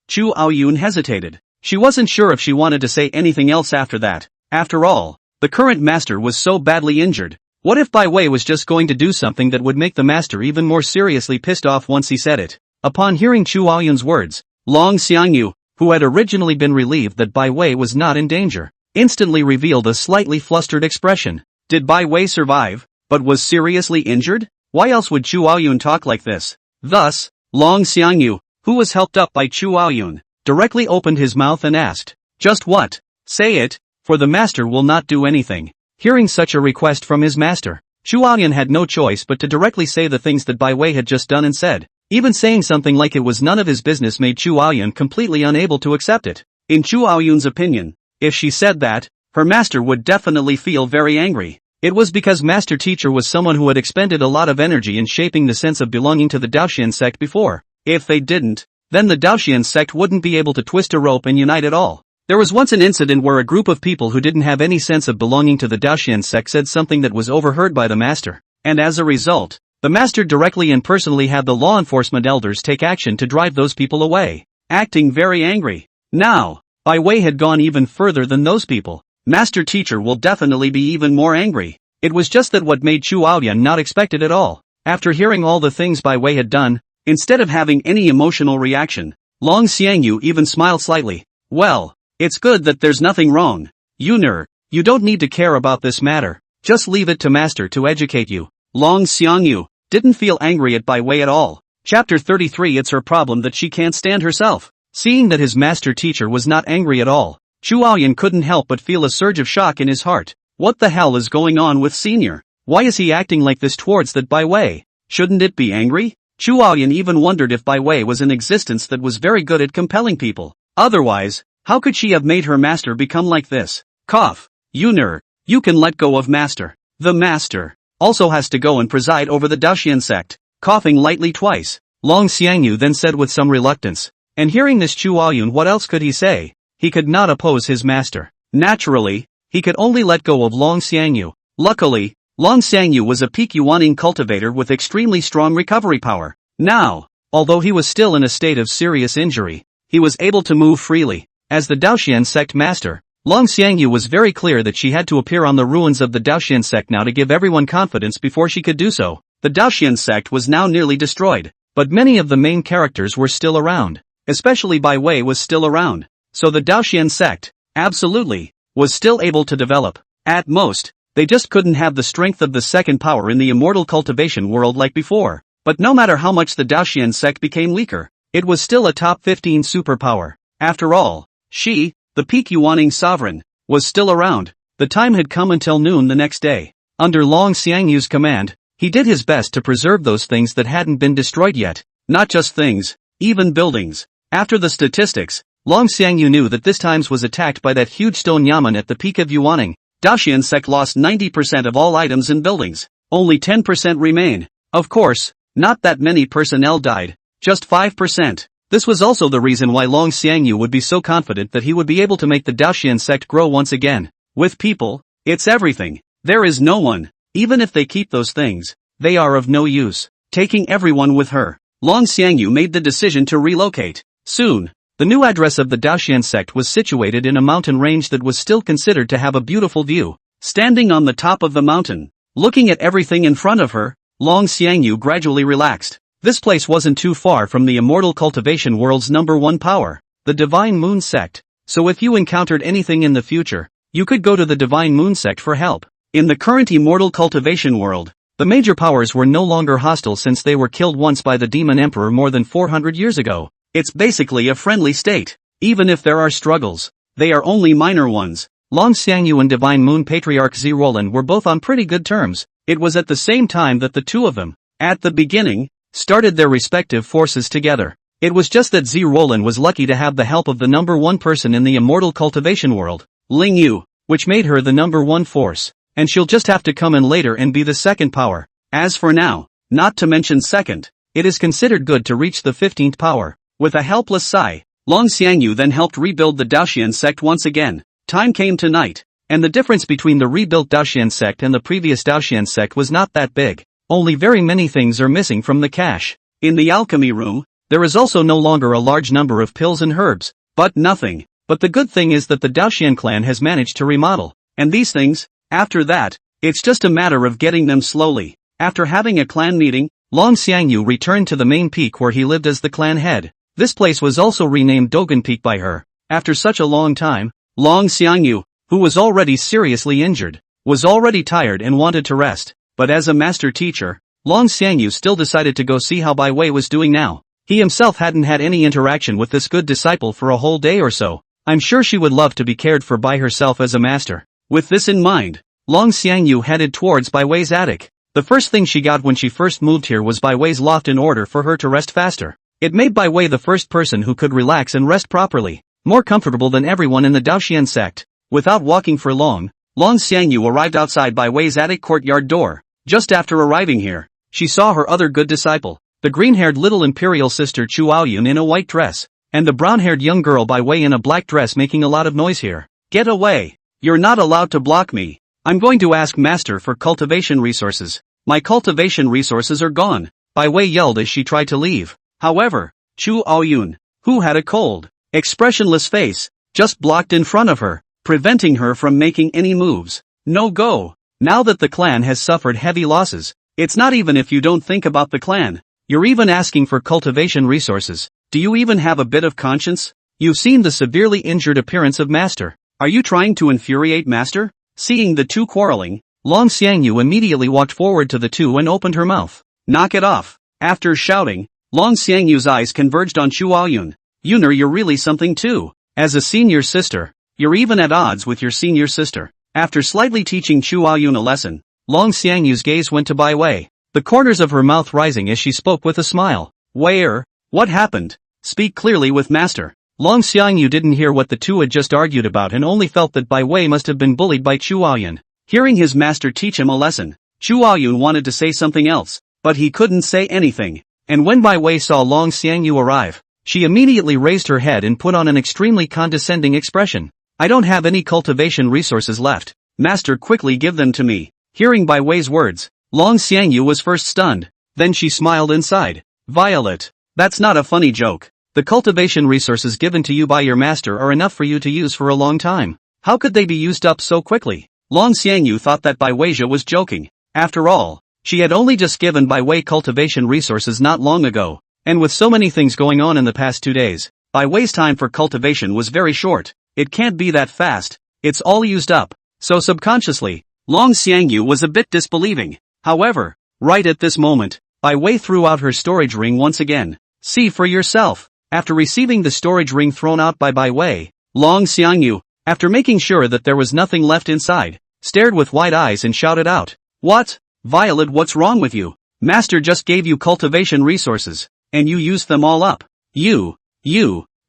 A: Chu Aoyun hesitated. She wasn't sure if she wanted to say anything else after that. After all, the current master was so badly injured. What if Bai Wei was just going to do something that would make the master even more seriously pissed off once he said it? Upon hearing Chu Aoyun's words, Long Xiangyu, who had originally been relieved that Bai Wei was not in danger, instantly revealed a slightly flustered expression. Did Bai Wei survive, but was seriously injured? Why else would Chu Aoyun talk like this? Thus, Long Xiangyu, who was helped up by Chu Aoyun, directly opened his mouth and asked, "Just what? Say it, for the master will not do anything." Hearing such a request from his master, Chu Aoyun had no choice but to directly say the things that Bai Wei had just done and said. Even saying something like it was none of his business made Chu Aoyun completely unable to accept it. In Chu Aoyun's opinion, if she said that, her master would definitely feel very angry. It was because Master Teacher was someone who had expended a lot of energy in shaping the sense of belonging to the Daoxian sect before. If they didn't, then the Daoxian sect wouldn't be able to twist a rope and unite at all. There was once an incident where a group of people who didn't have any sense of belonging to the Daoxian sect said something that was overheard by the master, and as a result, the master directly and personally had the law enforcement elders take action to drive those people away, acting very angry. Now, Bai Wei had gone even further than those people. Master Teacher will definitely be even more angry. It was just that what made Chu Aoyun not expect it at all. After hearing all the things Bai Wei had done, instead of having any emotional reaction, Long Xiangyu even smiled slightly. "Well, it's good that there's nothing wrong. Yun'er, you don't need to care about this matter. Just leave it to master to educate you. Long Xiangyu didn't feel angry at Bai Wei at all. Chapter 33. It's her problem that she can't stand herself. Seeing that his master teacher was not angry at all, Chu Aoyun couldn't help but feel a surge of shock in his heart. What the hell is going on with senior? Why is he acting like this towards that Bai Wei? Shouldn't it be angry? Chu Aoyun even wondered if Bai Wei was an existence that was very good at compelling people. Otherwise, how could she have made her master become like this? Cough. Yuner, you can let go of master. The master also has to go and preside over the Daoxian sect. Coughing lightly twice, Long Xiangyu then said with some reluctance. And hearing this, Chu Aoyun, what else could he say? He could not oppose his master. Naturally, he could only let go of Long Xiangyu. Luckily, Long Xiangyu was a peak Yuaning cultivator with extremely strong recovery power. Now, although he was still in a state of serious injury, he was able to move freely. As the Daoxian sect master, Long Xiangyu was very clear that she had to appear on the ruins of the Daoxian sect now to give everyone confidence before she could do so. The Daoxian sect was now nearly destroyed, but many of the main characters were still around. Especially Bai Wei was still around. So the Daoxian sect, absolutely, was still able to develop. At most, they just couldn't have the strength of the second power in the immortal cultivation world like before. But no matter how much the Daoxian sect became weaker, it was still a top 15 superpower. After all, she, the peak Yuaning sovereign, was still around. The time had come until noon the next day. Under Long Xiangyu's command, he did his best to preserve those things that hadn't been destroyed yet. Not just things, even buildings. After the statistics, Long Xiangyu knew that this times was attacked by that huge stone yamen at the peak of Yuaning. Daoxian sect lost 90% of all items and buildings. Only 10% remain. Of course, not that many personnel died, just 5%. This was also the reason why Long Xiangyu would be so confident that he would be able to make the Daoxian sect grow once again. With people, it's everything. There is no one. Even if they keep those things, they are of no use. Taking everyone with her, Long Xiangyu made the decision to relocate. Soon, the new address of the Daoxian sect was situated in a mountain range that was still considered to have a beautiful view. Standing on the top of the mountain, looking at everything in front of her, Long Xiangyu gradually relaxed. This place wasn't too far from the immortal cultivation world's #1 power, the Divine Moon sect. So if you encountered anything in the future, you could go to the Divine Moon sect for help. In the current immortal cultivation world, the major powers were no longer hostile since they were killed once by the Demon Emperor more than 400 years ago. It's basically a friendly state. Even if there are struggles, they are only minor ones. Long Xiangyu and Divine Moon Patriarch Zi Roland were both on pretty good terms. It was at the same time that the two of them, at the beginning, started their respective forces together. It was just that Zi Roland was lucky to have the help of the #1 person in the immortal cultivation world, Ling Yu, which made her the #1 force. And she'll just have to come in later and be the second power. As for now, not to mention second, it is considered good to reach the 15th power. With a helpless sigh, Long Xiangyu then helped rebuild the Daoxian sect once again. Time came to night, and the difference between the rebuilt Daoxian sect and the previous Daoxian sect was not that big. Only very many things are missing from the cache. In the alchemy room, there is also no longer a large number of pills and herbs, but nothing. But the good thing is that the Daoxian clan has managed to remodel, and these things, after that, it's just a matter of getting them slowly. After having a clan meeting, Long Xiangyu returned to the main peak where he lived as the clan head. This place was also renamed Dogen Peak by her. After such a long time, Long Xiangyu, who was already seriously injured, was already tired and wanted to rest. But as a master teacher, Long Xiangyu still decided to go see how Bai Wei was doing now. He himself hadn't had any interaction with this good disciple for a whole day or so. I'm sure she would love to be cared for by herself as a master. With this in mind, Long Xiangyu headed towards Bai Wei's attic. The first thing she got when she first moved here was Bai Wei's loft in order for her to rest faster. It made Bai Wei the first person who could relax and rest properly, more comfortable than everyone in the Daoxian sect. Without walking for long, Long Xiangyu arrived outside Bai Wei's attic courtyard door. Just after arriving here, she saw her other good disciple, the green-haired little imperial sister Chu Aoyun in a white dress, and the brown-haired young girl Bai Wei in a black dress making a lot of noise here. Get away! You're not allowed to block me. I'm going to ask Master for cultivation resources. My cultivation resources are gone, Bai Wei yelled as she tried to leave. However, Chu Aoyun, who had a cold, expressionless face, just blocked in front of her, preventing her from making any moves. No go. Now that the clan has suffered heavy losses, it's not even if you don't think about the clan. You're even asking for cultivation resources. Do you even have a bit of conscience? You've seen the severely injured appearance of Master. Are you trying to infuriate Master? Seeing the two quarreling, Long Xiangyu immediately walked forward to the two and opened her mouth. Knock it off. After shouting, Long Xiangyu's eyes converged on Chuaoyun. Yuner, you're really something too. As a senior sister, you're even at odds with your senior sister. After slightly teaching Chuaoyun a lesson, Long Xiangyu's gaze went to Bai Wei, the corners of her mouth rising as she spoke with a smile. Wei, what happened? Speak clearly with master. Long Xiangyu didn't hear what the two had just argued about and only felt that Bai Wei must have been bullied by Chuaoyun. Hearing his master teach him a lesson, Chuaoyun wanted to say something else, but he couldn't say anything. And when Bai Wei saw Long Xiangyu arrive, she immediately raised her head and put on an extremely condescending expression. I don't have any cultivation resources left. Master, quickly give them to me. Hearing Bai Wei's words, Long Xiangyu was first stunned, then she smiled inside. Violet, that's not a funny joke. The cultivation resources given to you by your master are enough for you to use for a long time. How could they be used up so quickly? Long Xiangyu thought that Bai Weijia was joking. After all, she had only just given Bai Wei cultivation resources not long ago, and with so many things going on in the past 2 days, Bai Wei's time for cultivation was very short. It can't be that fast, it's all used up. So subconsciously, Long Xiangyu was a bit disbelieving. However, right at this moment, Bai Wei threw out her storage ring once again. See for yourself. After receiving the storage ring thrown out by Bai Wei, Long Xiangyu, after making sure that there was nothing left inside, stared with wide eyes and shouted out. What? Violet, what's wrong with you? Master just gave you cultivation resources, and you used them all up. You.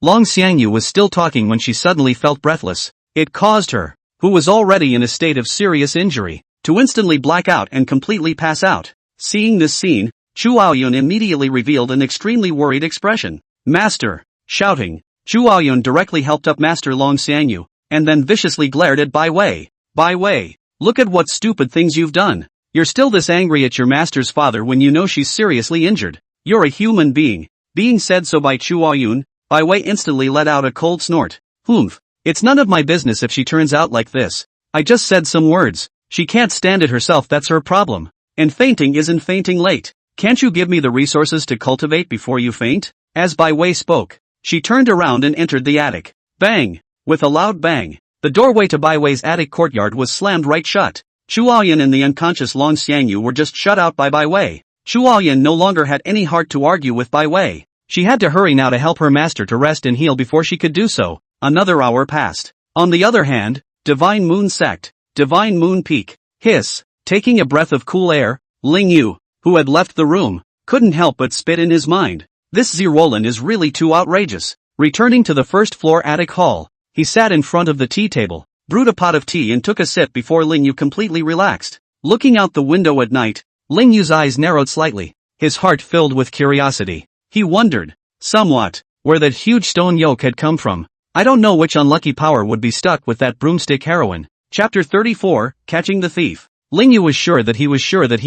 A: Long Xiangyu was still talking when she suddenly felt breathless. It caused her, who was already in a state of serious injury, to instantly black out and completely pass out. Seeing this scene, Chuaoyun immediately revealed an extremely worried expression. Master! Shouting, Chuaoyun directly helped up Master Long Xiangyu, and then viciously glared at Bai Wei. Bai Wei, look at what stupid things you've done. You're still this angry at your master's father when you know she's seriously injured. You're a human being. Being said so by Chuaoyun, Bai Wei instantly let out a cold snort. Humph. It's none of my business if she turns out like this. I just said some words. She can't stand it herself, that's her problem. And fainting isn't fainting late. Can't you give me the resources to cultivate before you faint? As Bai Wei spoke, she turned around and entered the attic. Bang! With a loud bang, the doorway to Bai Wei's attic courtyard was slammed right shut. Chuaoyun and the unconscious Long Xiangyu were just shut out by Bai Wei. Chuaoyun no longer had any heart to argue with Bai Wei. She had to hurry now to help her master to rest and heal before she could do so. Another hour passed. On the other hand, Divine Moon Sect, Divine Moon Peak, hiss, taking a breath of cool air, Ling Yu, who had left the room, couldn't help but spit in his mind. This Zirolan is really too outrageous. Returning to the first floor attic hall, he sat in front of the tea table, brewed a pot of tea and took a sip before Ling Yu completely relaxed. Looking out the window at night, Ling Yu's eyes narrowed slightly, his heart filled with curiosity. He wondered, somewhat, where that huge stone yoke had come from. I don't know which unlucky power would be stuck with that broomstick heroine. Chapter 34, Catching the Thief. Ling Yu was sure that he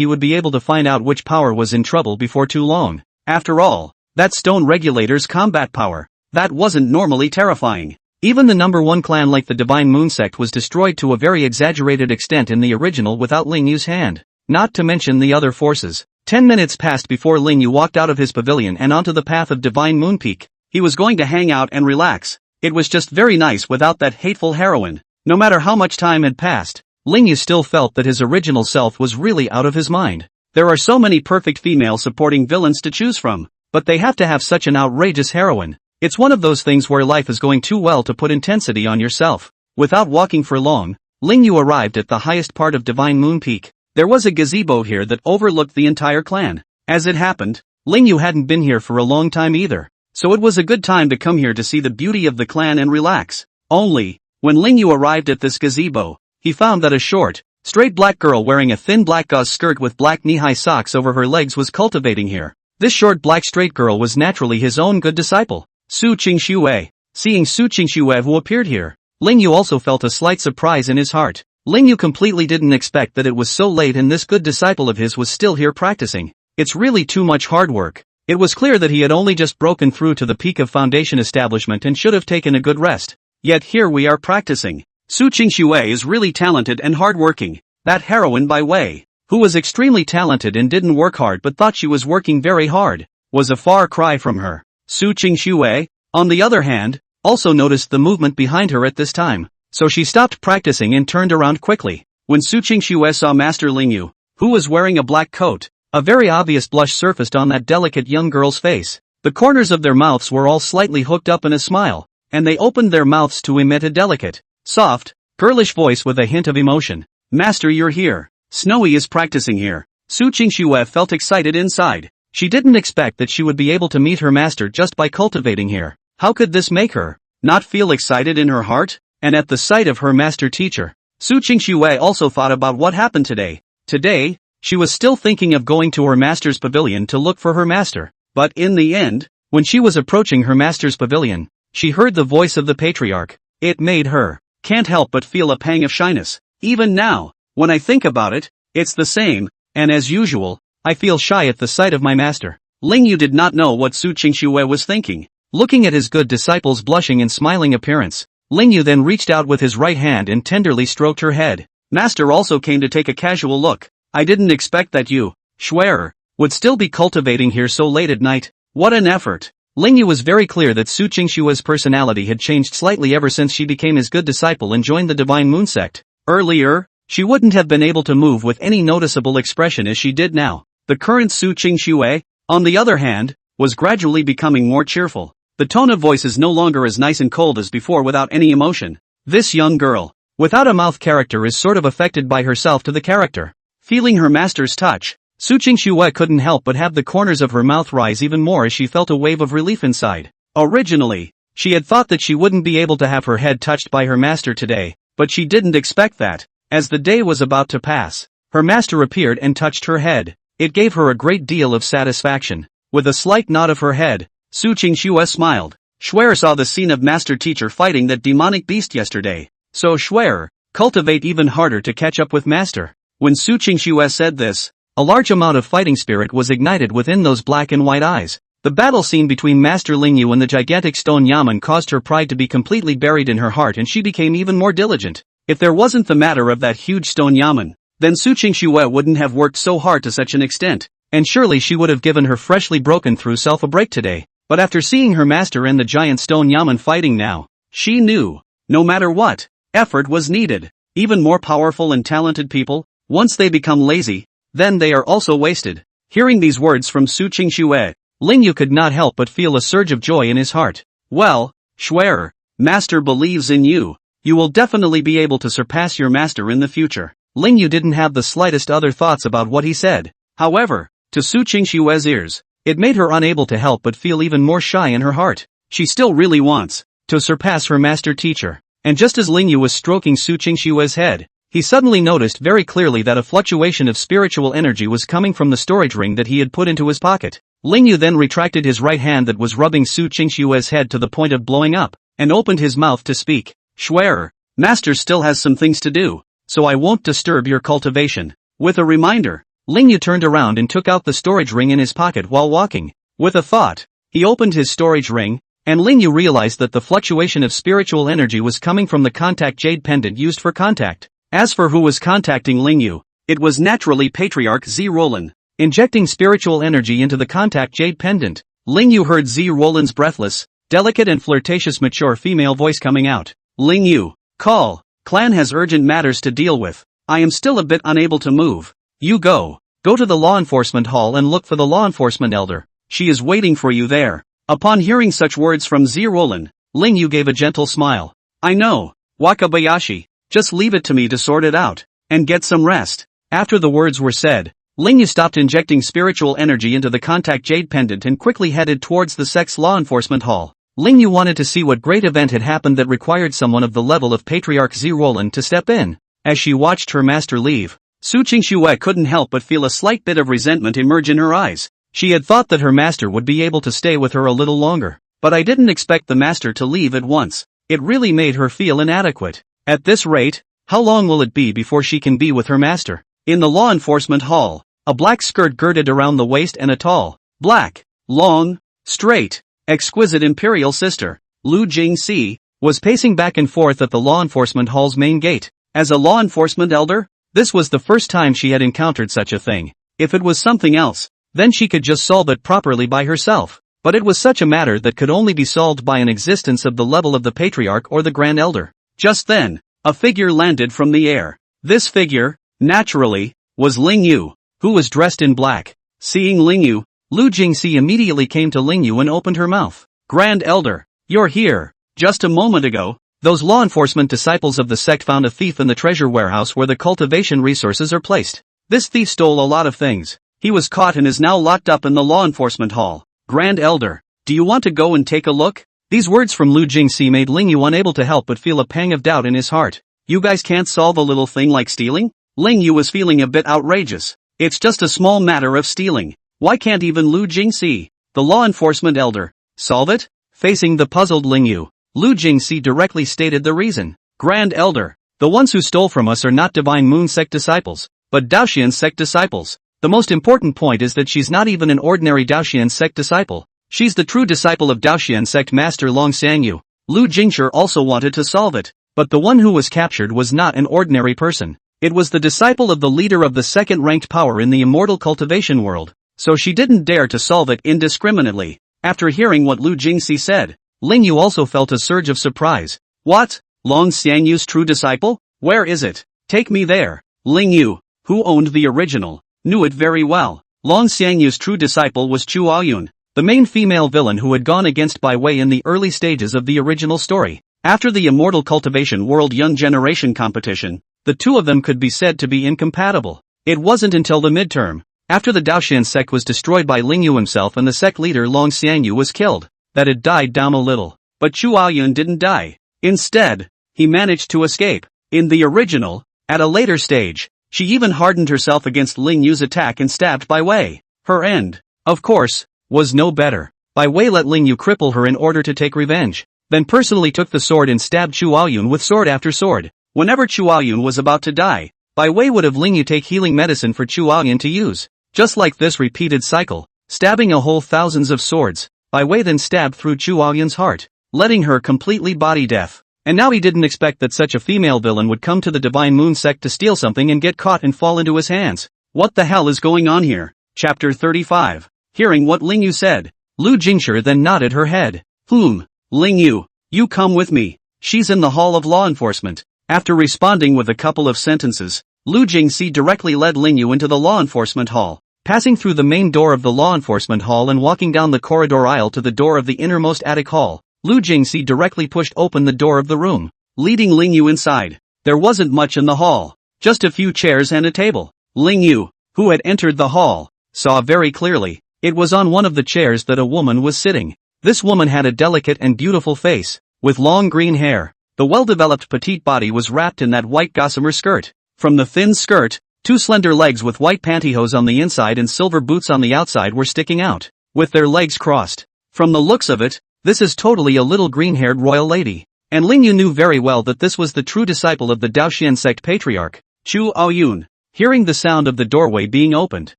A: would be able to find out which power was in trouble before too long. After all, that stone regulator's combat power, that wasn't normally terrifying. Even the number 1 clan like the Divine Moon Sect was destroyed to a very exaggerated extent in the original without Ling Yu's hand. Not to mention the other forces. 10 minutes passed before Ling Yu walked out of his pavilion and onto the path of Divine Moon Peak. He was going to hang out and relax. It was just very nice without that hateful heroine. No matter how much time had passed, Ling Yu still felt that his original self was really out of his mind. There are so many perfect female supporting villains to choose from, but they have to have such an outrageous heroine. It's one of those things where life is going too well to put intensity on yourself. Without walking for long, Ling Yu arrived at the highest part of Divine Moon Peak. There was a gazebo here that overlooked the entire clan. As it happened, Ling Yu hadn't been here for a long time either, so it was a good time to come here to see the beauty of the clan and relax. Only, when Ling Yu arrived at this gazebo, he found that a short, straight black girl wearing a thin black gauze skirt with black knee-high socks over her legs was cultivating here. This short black straight girl was naturally his own good disciple, Su Qingxue. Seeing Su Qingxue who appeared here, Ling Yu also felt a slight surprise in his heart. Ling Yu completely didn't expect that it was so late and this good disciple of his was still here practicing. It's really too much hard work. It was clear that he had only just broken through to the peak of foundation establishment and should have taken a good rest. Yet here we are practicing. Su Qingxue is really talented and hardworking. That heroine Bai Wei, who was extremely talented and didn't work hard but thought she was working very hard, was a far cry from her. Su Qingxue, on the other hand, also noticed the movement behind her at this time, so she stopped practicing and turned around quickly. When Su Qingxue saw Master Lingyu, who was wearing a black coat, a very obvious blush surfaced on that delicate young girl's face. The corners of their mouths were all slightly hooked up in a smile, and they opened their mouths to emit a delicate, soft, girlish voice with a hint of emotion. Master, you're here. Snowy is practicing here. Su Qingxue felt excited inside. She didn't expect that she would be able to meet her master just by cultivating here. How could this make her not feel excited in her heart? And at the sight of her master teacher, Su Qingxue also thought about what happened today. Today, she was still thinking of going to her master's pavilion to look for her master. But in the end, when she was approaching her master's pavilion, she heard the voice of the patriarch. It made her can't help but feel a pang of shyness. Even now, when I think about it, it's the same, and as usual, I feel shy at the sight of my master. Lingyu did not know what Su Qingxue was thinking. Looking at his good disciple's blushing and smiling appearance, Lingyu then reached out with his right hand and tenderly stroked her head. Master also came to take a casual look. I didn't expect that you, Schwerer, would still be cultivating here so late at night. What an effort. Lingyu was very clear that Su Qingxue's personality had changed slightly ever since she became his good disciple and joined the Divine Moon sect. Earlier, she wouldn't have been able to move with any noticeable expression as she did now. The current Su Qingxue, on the other hand, was gradually becoming more cheerful. The tone of voice is no longer as nice and cold as before without any emotion. This young girl, without a mouth character, is sort of affected by herself to the character. Feeling her master's touch, Su Qingxue couldn't help but have the corners of her mouth rise even more as she felt a wave of relief inside. Originally, she had thought that she wouldn't be able to have her head touched by her master today, but she didn't expect that. As the day was about to pass, her master appeared and touched her head. It gave her a great deal of satisfaction. With a slight nod of her head, Su Qingxue smiled. Schwerer saw the scene of master-teacher fighting that demonic beast yesterday. So Schwerer, cultivate even harder to catch up with master. When Su Qingxue said this, a large amount of fighting spirit was ignited within those black and white eyes. The battle scene between Master Lingyu and the gigantic stone yaman caused her pride to be completely buried in her heart, and she became even more diligent. If there wasn't the matter of that huge stone yaman, then Su Qingxue wouldn't have worked so hard to such an extent, and surely she would have given her freshly broken through self a break today. But after seeing her master and the giant stone yaman fighting now, she knew, no matter what, effort was needed. Even more powerful and talented people, once they become lazy, then they are also wasted. Hearing these words from Su Qingxue, Lingyu could not help but feel a surge of joy in his heart. Well, Schwerer, master believes in you. You will definitely be able to surpass your master in the future. Lingyu didn't have the slightest other thoughts about what he said. However, to Su Qingxue's ears, it made her unable to help but feel even more shy in her heart. She still really wants to surpass her master teacher. And just as Lingyu was stroking Su Qingxue's head, he suddenly noticed very clearly that a fluctuation of spiritual energy was coming from the storage ring that he had put into his pocket. Lingyu then retracted his right hand that was rubbing Su Qingxue's head to the point of blowing up, and opened his mouth to speak. Schwerer, master still has some things to do, so I won't disturb your cultivation. With a reminder, Lingyu turned around and took out the storage ring in his pocket while walking. With a thought, he opened his storage ring, and Lingyu realized that the fluctuation of spiritual energy was coming from the contact jade pendant used for contact. As for who was contacting Lingyu, it was naturally Patriarch Z Roland. Injecting spiritual energy into the contact jade pendant, Lingyu heard Z Roland's breathless, delicate and flirtatious mature female voice coming out. Lingyu, call. Clan has urgent matters to deal with. I am still a bit unable to move. You go to the law enforcement hall and look for the law enforcement elder. She is waiting for you there. Upon hearing such words from Z Roland, Lingyu gave a gentle smile. I know, Wakabayashi. Just leave it to me to sort it out, and get some rest. After the words were said, Lingyu stopped injecting spiritual energy into the contact jade pendant and quickly headed towards the sex law enforcement hall. Lingyu wanted to see what great event had happened that required someone of the level of Patriarch Z Roland to step in. As she watched her master leave, Su Qingxue couldn't help but feel a slight bit of resentment emerge in her eyes. She had thought that her master would be able to stay with her a little longer, but I didn't expect the master to leave at once. It really made her feel inadequate. At this rate, how long will it be before she can be with her master? In the law enforcement hall, a black skirt girded around the waist and a tall, black, long, straight, exquisite imperial sister, Lu Jingxi, was pacing back and forth at the law enforcement hall's main gate. As a law enforcement elder, this was the first time she had encountered such a thing. If it was something else, then she could just solve it properly by herself. But it was such a matter that could only be solved by an existence of the level of the Patriarch or the Grand Elder. Just then, a figure landed from the air. This figure, naturally, was Ling Yu, who was dressed in black. Seeing Ling Yu, Lu Jingxi immediately came to Ling Yu and opened her mouth. Grand Elder, you're here. Just a moment ago, those law enforcement disciples of the sect found a thief in the treasure warehouse where the cultivation resources are placed. This thief stole a lot of things. He was caught and is now locked up in the law enforcement hall. Grand Elder, do you want to go and take a look? These words from Lu Jingxi made Ling Yu unable to help but feel a pang of doubt in his heart. You guys can't solve a little thing like stealing? Ling Yu was feeling a bit outrageous. It's just a small matter of stealing. Why can't even Lu Jingxi, the law enforcement elder, solve it? Facing the puzzled Ling Yu, Lu Jingxi directly stated the reason. Grand Elder, the ones who stole from us are not Divine Moon Sect disciples, but Daoxian Sect disciples. The most important point is that she's not even an ordinary Daoxian Sect disciple. She's the true disciple of Daoxian Sect Master Long Xiangyu. Lu Jingxi also wanted to solve it, but the one who was captured was not an ordinary person. It was the disciple of the leader of the second-ranked power in the immortal cultivation world, so she didn't dare to solve it indiscriminately. After hearing what Lu Jingxi said, Ling Yu also felt a surge of surprise. What? Long Xiangyu's true disciple? Where is it? Take me there. Ling Yu, who owned the original, knew it very well. Long Xiangyu's true disciple was Chu Aoyun, the main female villain who had gone against Bai Wei in the early stages of the original story. After the Immortal Cultivation World Young Generation competition, the two of them could be said to be incompatible. It wasn't until the midterm, after the Daoxian sect was destroyed by Ling Yu himself and the sect leader Long Xiangyu was killed, that it died down a little. But Chu Aoyun didn't die. Instead, he managed to escape. In the original, at a later stage, she even hardened herself against Ling Yu's attack and stabbed Bai Wei. Her end, of course, was no better. Bai Wei let Ling Yu cripple her in order to take revenge, then personally took the sword and stabbed Chu Aoyun with sword after sword. Whenever Chu Aoyun was about to die, Bai Wei would have Ling Yu take healing medicine for Chu Aoyun to use. Just like this repeated cycle, stabbing a whole thousands of swords, Bai Wei then stabbed through Chu Aoyun's heart, letting her completely body deaf. And now he didn't expect that such a female villain would come to the Divine Moon Sect to steal something and get caught and fall into his hands. What the hell is going on here? Chapter 35. Hearing what Ling Yu said, Lu Jingxi then nodded her head. Ling Yu, you come with me. She's in the Hall of Law Enforcement. After responding with a couple of sentences, Lu Jingxi directly led Ling Yu into the Law Enforcement Hall. Passing through the main door of the Law Enforcement Hall and walking down the corridor aisle to the door of the innermost attic hall, Lu Jingxi directly pushed open the door of the room, leading Ling Yu inside. There wasn't much in the hall, just a few chairs and a table. Ling Yu, who had entered the hall, saw very clearly. It was on one of the chairs that a woman was sitting. This woman had a delicate and beautiful face, with long green hair. The well-developed petite body was wrapped in that white gossamer skirt. From the thin skirt, two slender legs with white pantyhose on the inside and silver boots on the outside were sticking out, with their legs crossed. From the looks of it, this is totally a little green-haired royal lady. And Ling Yu knew very well that this was the true disciple of the Daoxian sect patriarch, Chu Aoyun. Hearing the sound of the doorway being opened,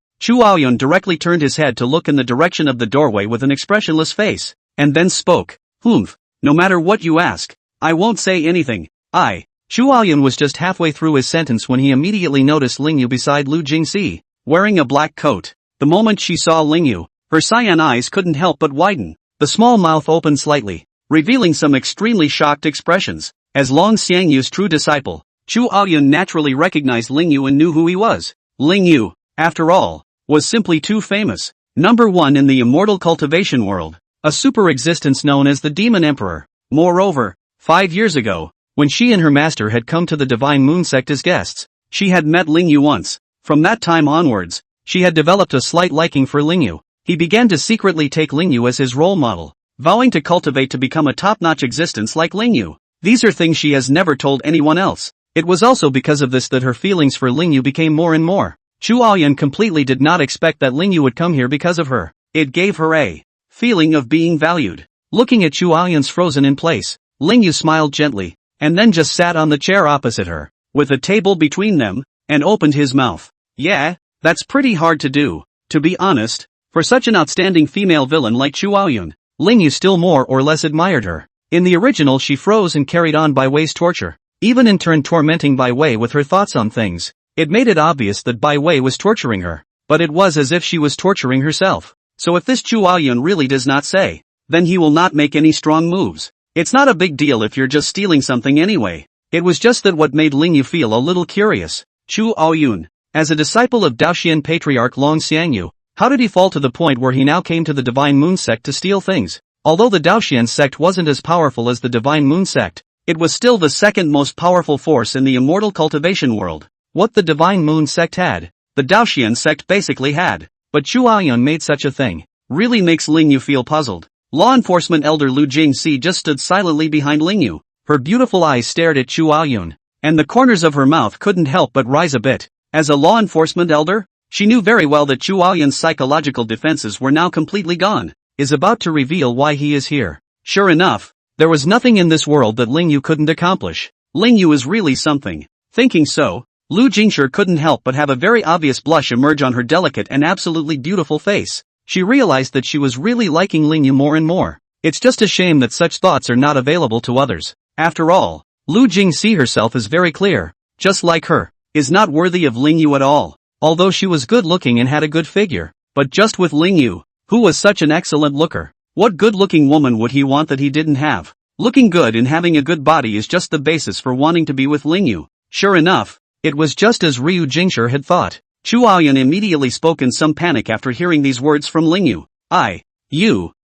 A: Chu Aoyun directly turned his head to look in the direction of the doorway with an expressionless face, and then spoke. No matter what you ask, I won't say anything. Chu Aoyun was just halfway through his sentence when he immediately noticed Ling Yu beside Lu Jingxi, wearing a black coat. The moment she saw Ling Yu, her cyan eyes couldn't help but widen. The small mouth opened slightly, revealing some extremely shocked expressions. As Long Xiangyu's true disciple, Chu Aoyun naturally recognized Ling Yu and knew who he was. Ling Yu, after all, was simply too famous. Number 1 in the immortal cultivation world, a super existence known as the Demon Emperor. Moreover, 5 years ago, when she and her master had come to the Divine Moon Sect as guests, she had met Ling Yu once. From that time onwards, she had developed a slight liking for Ling Yu. He began to secretly take Ling Yu as his role model, vowing to cultivate to become a top-notch existence like Ling Yu. These are things she has never told anyone else. It was also because of this that her feelings for Ling Yu became more and more. Chu Aoyun completely did not expect that Ling Yu would come here because of her. It gave her a feeling of being valued. Looking at Chu Aoyun's frozen in place, Ling Yu smiled gently, and then just sat on the chair opposite her, with a table between them, and opened his mouth. Yeah, that's pretty hard to do, to be honest. For such an outstanding female villain like Chu Aoyun, Ling Yu still more or less admired her. In the original she froze and carried on Bai Wei's torture, even in turn tormenting Bai Wei with her thoughts on things. It made it obvious that Bai Wei was torturing her, but it was as if she was torturing herself. So if this Chu Aoyun really does not say, then he will not make any strong moves. It's not a big deal if you're just stealing something anyway. It was just that what made Ling Yu feel a little curious. Chu Aoyun, as a disciple of Daoxian patriarch Long Xiangyu, how did he fall to the point where he now came to the Divine Moon sect to steal things? Although the Daoxian sect wasn't as powerful as the Divine Moon sect, it was still the second most powerful force in the immortal cultivation world. What the Divine Moon sect had, the Daoxian sect basically had. But Chu Aoyun made such a thing. Really makes Ling Yu feel puzzled. Law enforcement elder Lu Jingxi just stood silently behind Ling Yu. Her beautiful eyes stared at Chu Aoyun, and the corners of her mouth couldn't help but rise a bit. As a law enforcement elder, she knew very well that Chu Aoyun's psychological defenses were now completely gone. Is about to reveal why he is here. Sure enough, there was nothing in this world that Ling Yu couldn't accomplish. Ling Yu is really something. Thinking so, Lu Jingxi couldn't help but have a very obvious blush emerge on her delicate and absolutely beautiful face. She realized that she was really liking Ling Yu more and more. It's just a shame that such thoughts are not available to others. After all, Lu Jingxi herself is very clear. Just like her, is not worthy of Ling Yu at all. Although she was good looking and had a good figure. But just with Ling Yu, who was such an excellent looker. What good looking woman would he want that he didn't have? Looking good and having a good body is just the basis for wanting to be with Ling Yu. Sure enough, it was just as Ryu Jingxi had thought. Chu Aoyun immediately spoke in some panic after hearing these words from Ling Yu.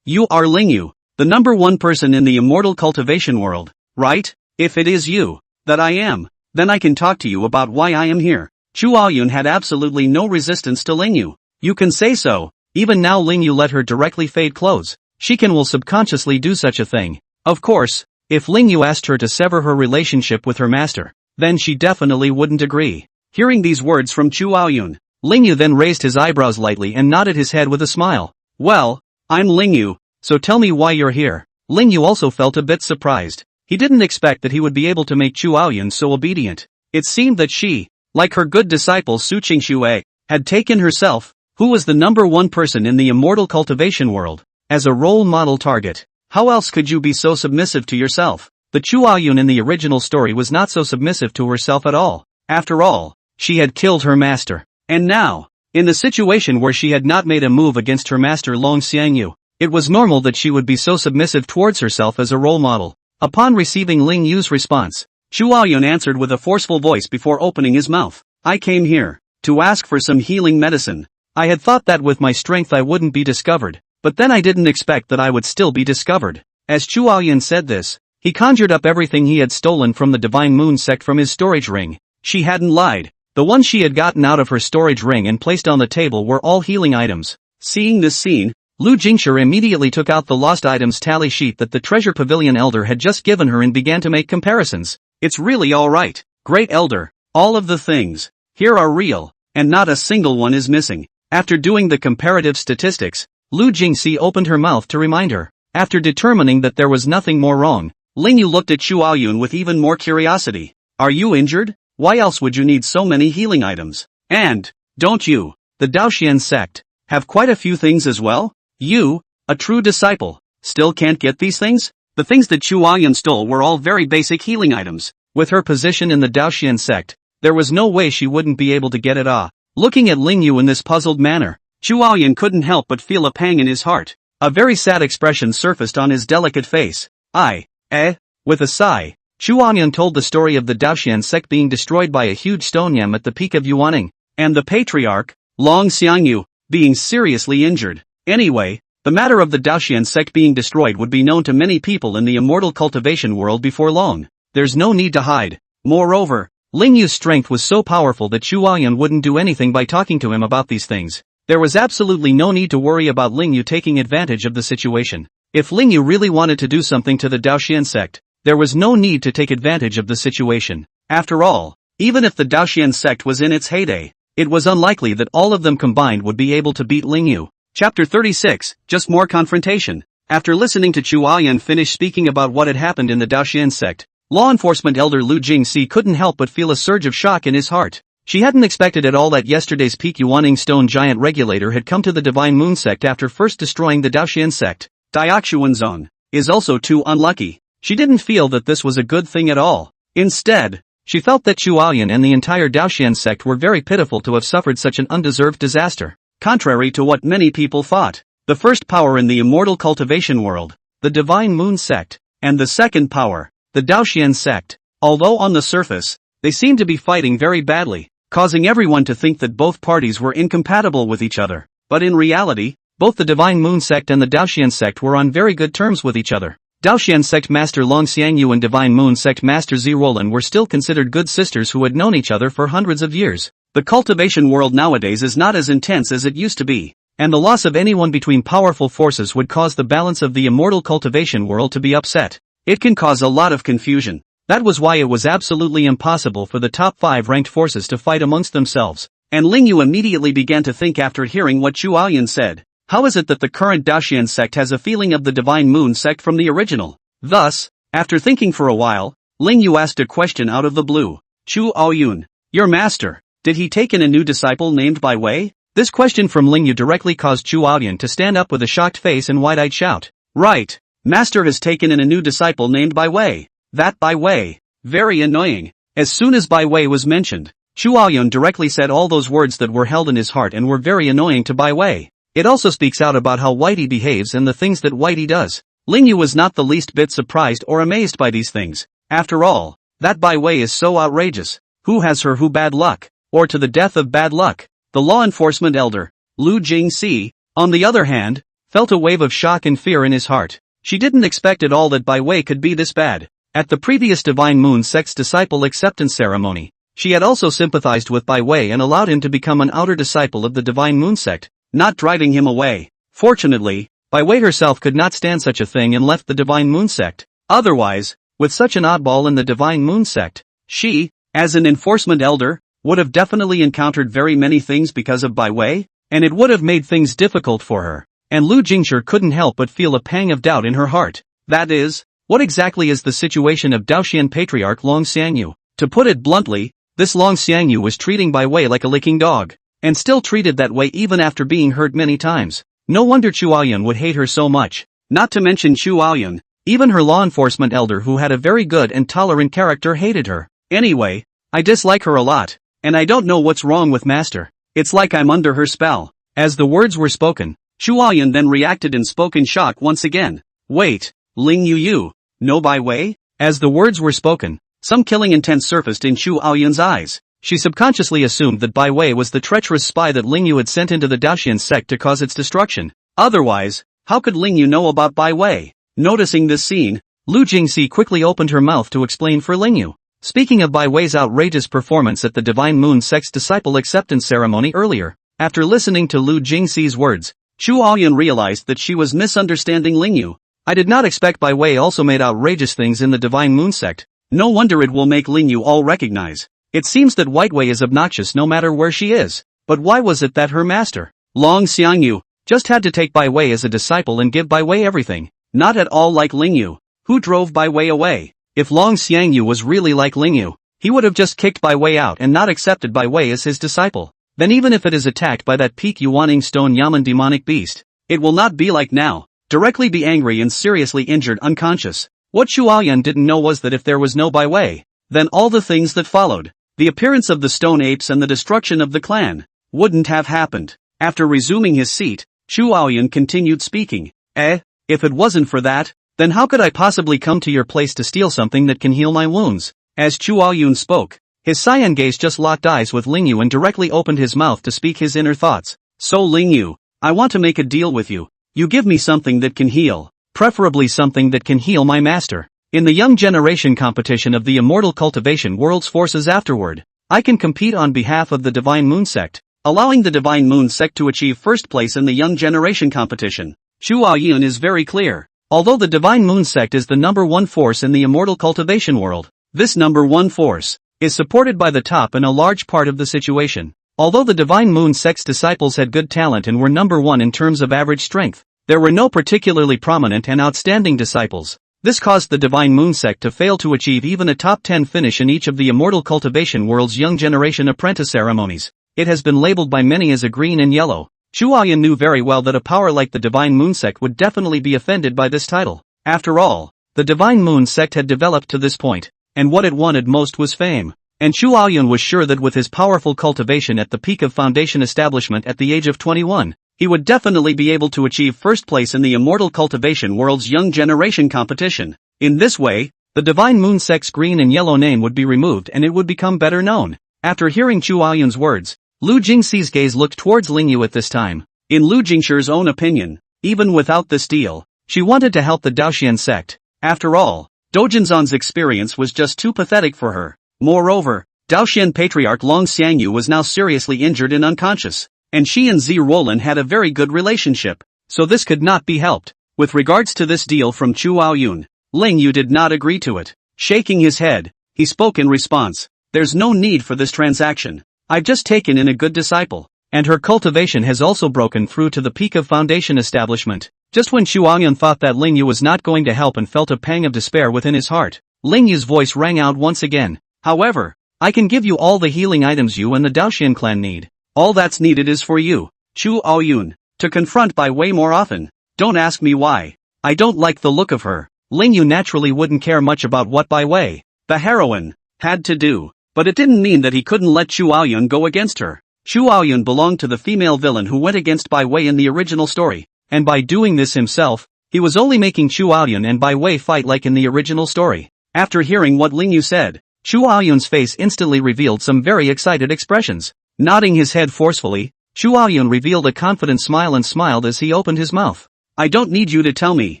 A: You are Ling Yu, the number one person in the immortal cultivation world, right? If it is you that I am, then I can talk to you about why I am here. Chu Aoyun had absolutely no resistance to Ling Yu. You can say so. Even now Ling Yu let her directly fade clothes. She will subconsciously do such a thing. Of course, if Ling Yu asked her to sever her relationship with her master, then she definitely wouldn't agree. Hearing these words from Chu Aoyun, Ling Yu then raised his eyebrows lightly and nodded his head with a smile. Well, I'm Ling Yu, so tell me why you're here. Ling Yu also felt a bit surprised. He didn't expect that he would be able to make Chu Aoyun so obedient. It seemed that she, like her good disciple Su Qingxue, had taken herself, who was the number one person in the immortal cultivation world, as a role model target. How else could you be so submissive to yourself? The Chu Aoyun in the original story was not so submissive to herself at all. After all, she had killed her master. And now, in the situation where she had not made a move against her master Long Xiangyu, it was normal that she would be so submissive towards herself as a role model. Upon receiving Ling Yu's response, Chu Aoyun answered with a forceful voice before opening his mouth. I came here to ask for some healing medicine. I had thought that with my strength I wouldn't be discovered, but then I didn't expect that I would still be discovered. As Chu Aoyun said this, he conjured up everything he had stolen from the Divine Moon sect from his storage ring. She hadn't lied. The ones she had gotten out of her storage ring and placed on the table were all healing items. Seeing this scene, Lu Jingxi immediately took out the lost items tally sheet that the Treasure Pavilion elder had just given her and began to make comparisons. It's really alright. Great elder. All of the things here are real, and not a single one is missing. After doing the comparative statistics, Lu Jingxi opened her mouth to remind her. After determining that there was nothing more wrong, Ling Yu looked at Chu Aoyun with even more curiosity. Are you injured? Why else would you need so many healing items? And, don't you, the Daoxian sect, have quite a few things as well? You, a true disciple, still can't get these things? The things that Chu Aoyun stole were all very basic healing items. With her position in the Daoxian sect, there was no way she wouldn't be able to get it. Looking at Ling Yu in this puzzled manner, Chu Aoyun couldn't help but feel a pang in his heart. A very sad expression surfaced on his delicate face. With a sigh, Chu Aoyun told the story of the Daoxian sect being destroyed by a huge stone yam at the peak of Yuaning, and the patriarch, Long Xiangyu, being seriously injured. Anyway, the matter of the Daoxian sect being destroyed would be known to many people in the immortal cultivation world before long. There's no need to hide. Moreover, Ling Yu's strength was so powerful that Chu Aoyun wouldn't do anything by talking to him about these things. There was absolutely no need to worry about Ling Yu taking advantage of the situation. If Ling Yu really wanted to do something to the Daoxian sect, there was no need to take advantage of the situation. After all, even if the Daoxian sect was in its heyday, it was unlikely that all of them combined would be able to beat Ling Yu. Chapter 36, Just More Confrontation. After listening to Chu Aoyun finish speaking about what had happened in the Daoxian sect, law enforcement elder Lu Jingxi couldn't help but feel a surge of shock in his heart. She hadn't expected at all that yesterday's peak Yuaning stone giant regulator had come to the Divine Moon sect after first destroying the Daoxian sect. Diaxuanzong is also too unlucky. She didn't feel that this was a good thing at all. Instead, she felt that Chu Aoyun and the entire Daoxian sect were very pitiful to have suffered such an undeserved disaster. Contrary to what many people thought, the first power in the immortal cultivation world, the Divine Moon sect, and the second power, the Daoxian sect, Although on the surface, they seemed to be fighting very badly, causing everyone to think that both parties were incompatible with each other. But in reality, both the Divine Moon sect and the Daoxian sect were on very good terms with each other. Daoxian sect master Long Xiangyu and Divine Moon sect master Zi Rolan were still considered good sisters who had known each other for hundreds of years. The cultivation world nowadays is not as intense as it used to be, and the loss of anyone between powerful forces would cause the balance of the immortal cultivation world to be upset. It can cause a lot of confusion. That was why it was absolutely impossible for the top 5 ranked forces to fight amongst themselves. And Lingyu immediately began to think after hearing what Chu Aoyan said. How is it that the current Daoxian sect has a feeling of the Divine Moon sect from the original? Thus, after thinking for a while, Lingyu asked a question out of the blue. Chu Aoyun, your master, did he take in a new disciple named Bai Wei? This question from Lingyu directly caused Chu Aoyan to stand up with a shocked face and wide-eyed shout. Right, master has taken in a new disciple named Bai Wei. That Bai Wei. Very annoying. As soon as Bai Wei was mentioned, Chu Aoyun directly said all those words that were held in his heart and were very annoying to Bai Wei. It also speaks out about how Whitey behaves and the things that Whitey does. Lingyu was not the least bit surprised or amazed by these things. After all, that Bai Wei is so outrageous. Who has her who bad luck? Or to the death of bad luck? The law enforcement elder, Lu Jingxi, on the other hand, felt a wave of shock and fear in his heart. She didn't expect at all that Bai Wei could be this bad. At the previous Divine Moon sect's disciple acceptance ceremony, she had also sympathized with Bai Wei and allowed him to become an outer disciple of the Divine Moon sect, not driving him away. Fortunately, Bai Wei herself could not stand such a thing and left the Divine Moon sect. Otherwise, with such an oddball in the Divine Moon sect, she, as an enforcement elder, would have definitely encountered very many things because of Bai Wei, and it would have made things difficult for her. And Lu Jingshi couldn't help but feel a pang of doubt in her heart. That is, what exactly is the situation of Daoxian Patriarch Long Xiangyu? To put it bluntly, this Long Xiangyu was treating Bai Wei like a licking dog, and still treated that way even after being hurt many times. No wonder Chu Aoyan would hate her so much. Not to mention Chu Aoyan, even her law enforcement elder who had a very good and tolerant character hated her. Anyway, I dislike her a lot, and I don't know what's wrong with Master. It's like I'm under her spell. As the words were spoken, Chu Aoyan then reacted and spoke in shock once again. Wait, Ling Yu, no Bai Wei? As the words were spoken, some killing intent surfaced in Chu Aoyan's eyes. She subconsciously assumed that Bai Wei was the treacherous spy that Lingyu had sent into the Daoxian sect to cause its destruction. Otherwise, how could Lingyu know about Bai Wei? Noticing this scene, Lu Jingxi quickly opened her mouth to explain for Lingyu. Speaking of Bai Wei's outrageous performance at the Divine Moon sect's disciple acceptance ceremony earlier, after listening to Lu Jingxi's words, Chu Aoyan realized that she was misunderstanding Lingyu. I did not expect Bai Wei also made outrageous things in the Divine Moon sect. No wonder it will make Lingyu all recognize. It seems that White Wei is obnoxious no matter where she is. But why was it that her master, Long Xiangyu, just had to take Bai Wei as a disciple and give Bai Wei everything? Not at all like Lingyu, who drove Bai Wei away. If Long Xiangyu was really like Lingyu, he would have just kicked Bai Wei out and not accepted Bai Wei as his disciple. Then even if it is attacked by that peak Yuaning stone Yaman demonic beast, it will not be like now, directly be angry and seriously injured unconscious. What Chu Aoyan didn't know was that if there was no Bai Wei, then all the things that followed, the appearance of the stone apes and the destruction of the clan, wouldn't have happened. After resuming his seat, Chu Aoyan continued speaking. If it wasn't for that, then how could I possibly come to your place to steal something that can heal my wounds? As Chu Aoyan spoke, his cyan gaze just locked eyes with Lingyu and directly opened his mouth to speak his inner thoughts. So Lingyu, I want to make a deal with you. You give me something that can heal, preferably something that can heal my master. In the young generation competition of the immortal cultivation world's forces afterward, I can compete on behalf of the Divine Moon sect, allowing the Divine Moon sect to achieve first place in the young generation competition. Chu Aoyan is very clear. Although the Divine Moon sect is the number one force in the immortal cultivation world, this number one force is supported by the top in a large part of the situation. Although the Divine Moon sect's disciples had good talent and were number one in terms of average strength, there were no particularly prominent and outstanding disciples. This caused the Divine Moon sect to fail to achieve even a top 10 finish in each of the immortal cultivation world's young generation apprentice ceremonies. It has been labeled by many as a green and yellow. Chu Aoyan knew very well that a power like the Divine Moon sect would definitely be offended by this title. After all, the Divine Moon sect had developed to this point, and what it wanted most was fame. And Chu Aoyan was sure that with his powerful cultivation at the peak of foundation establishment at the age of 21, he would definitely be able to achieve first place in the immortal cultivation world's young generation competition. In this way, the divine moon sect's green and yellow name would be removed and it would become better known. After hearing Chu Aoyun's words, Lu Jingxi's gaze looked towards Lingyu at this time. In Lu Jingshi's own opinion, even without this deal, she wanted to help the Daoxian sect. After all, Dojinzan's experience was just too pathetic for her. Moreover, Daoxian patriarch Long Xiangyu was now seriously injured and unconscious, and she and Zi Roland had a very good relationship, so this could not be helped. With regards to this deal from Chu Aoyun, Lingyu did not agree to it. Shaking his head, he spoke in response, "There's no need for this transaction. I've just taken in a good disciple, and her cultivation has also broken through to the peak of foundation establishment." Just when Chu Aoyun thought that Lingyu was not going to help and felt a pang of despair within his heart, Lingyu's voice rang out once again. "However, I can give you all the healing items you and the Daoxian clan need. All that's needed is for you, Chu Aoyun, to confront Bai Wei more often. Don't ask me why. I don't like the look of her." Lingyu naturally wouldn't care much about what Bai Wei, the heroine, had to do, but it didn't mean that he couldn't let Chu Aoyun go against her. Chu Aoyun belonged to the female villain who went against Bai Wei in the original story, and by doing this himself, he was only making Chu Aoyun and Bai Wei fight like in the original story. After hearing what Lingyu said, Chu Aoyun's face instantly revealed some very excited expressions. Nodding his head forcefully, Chu Aoyun revealed a confident smile and smiled as he opened his mouth. "I don't need you to tell me,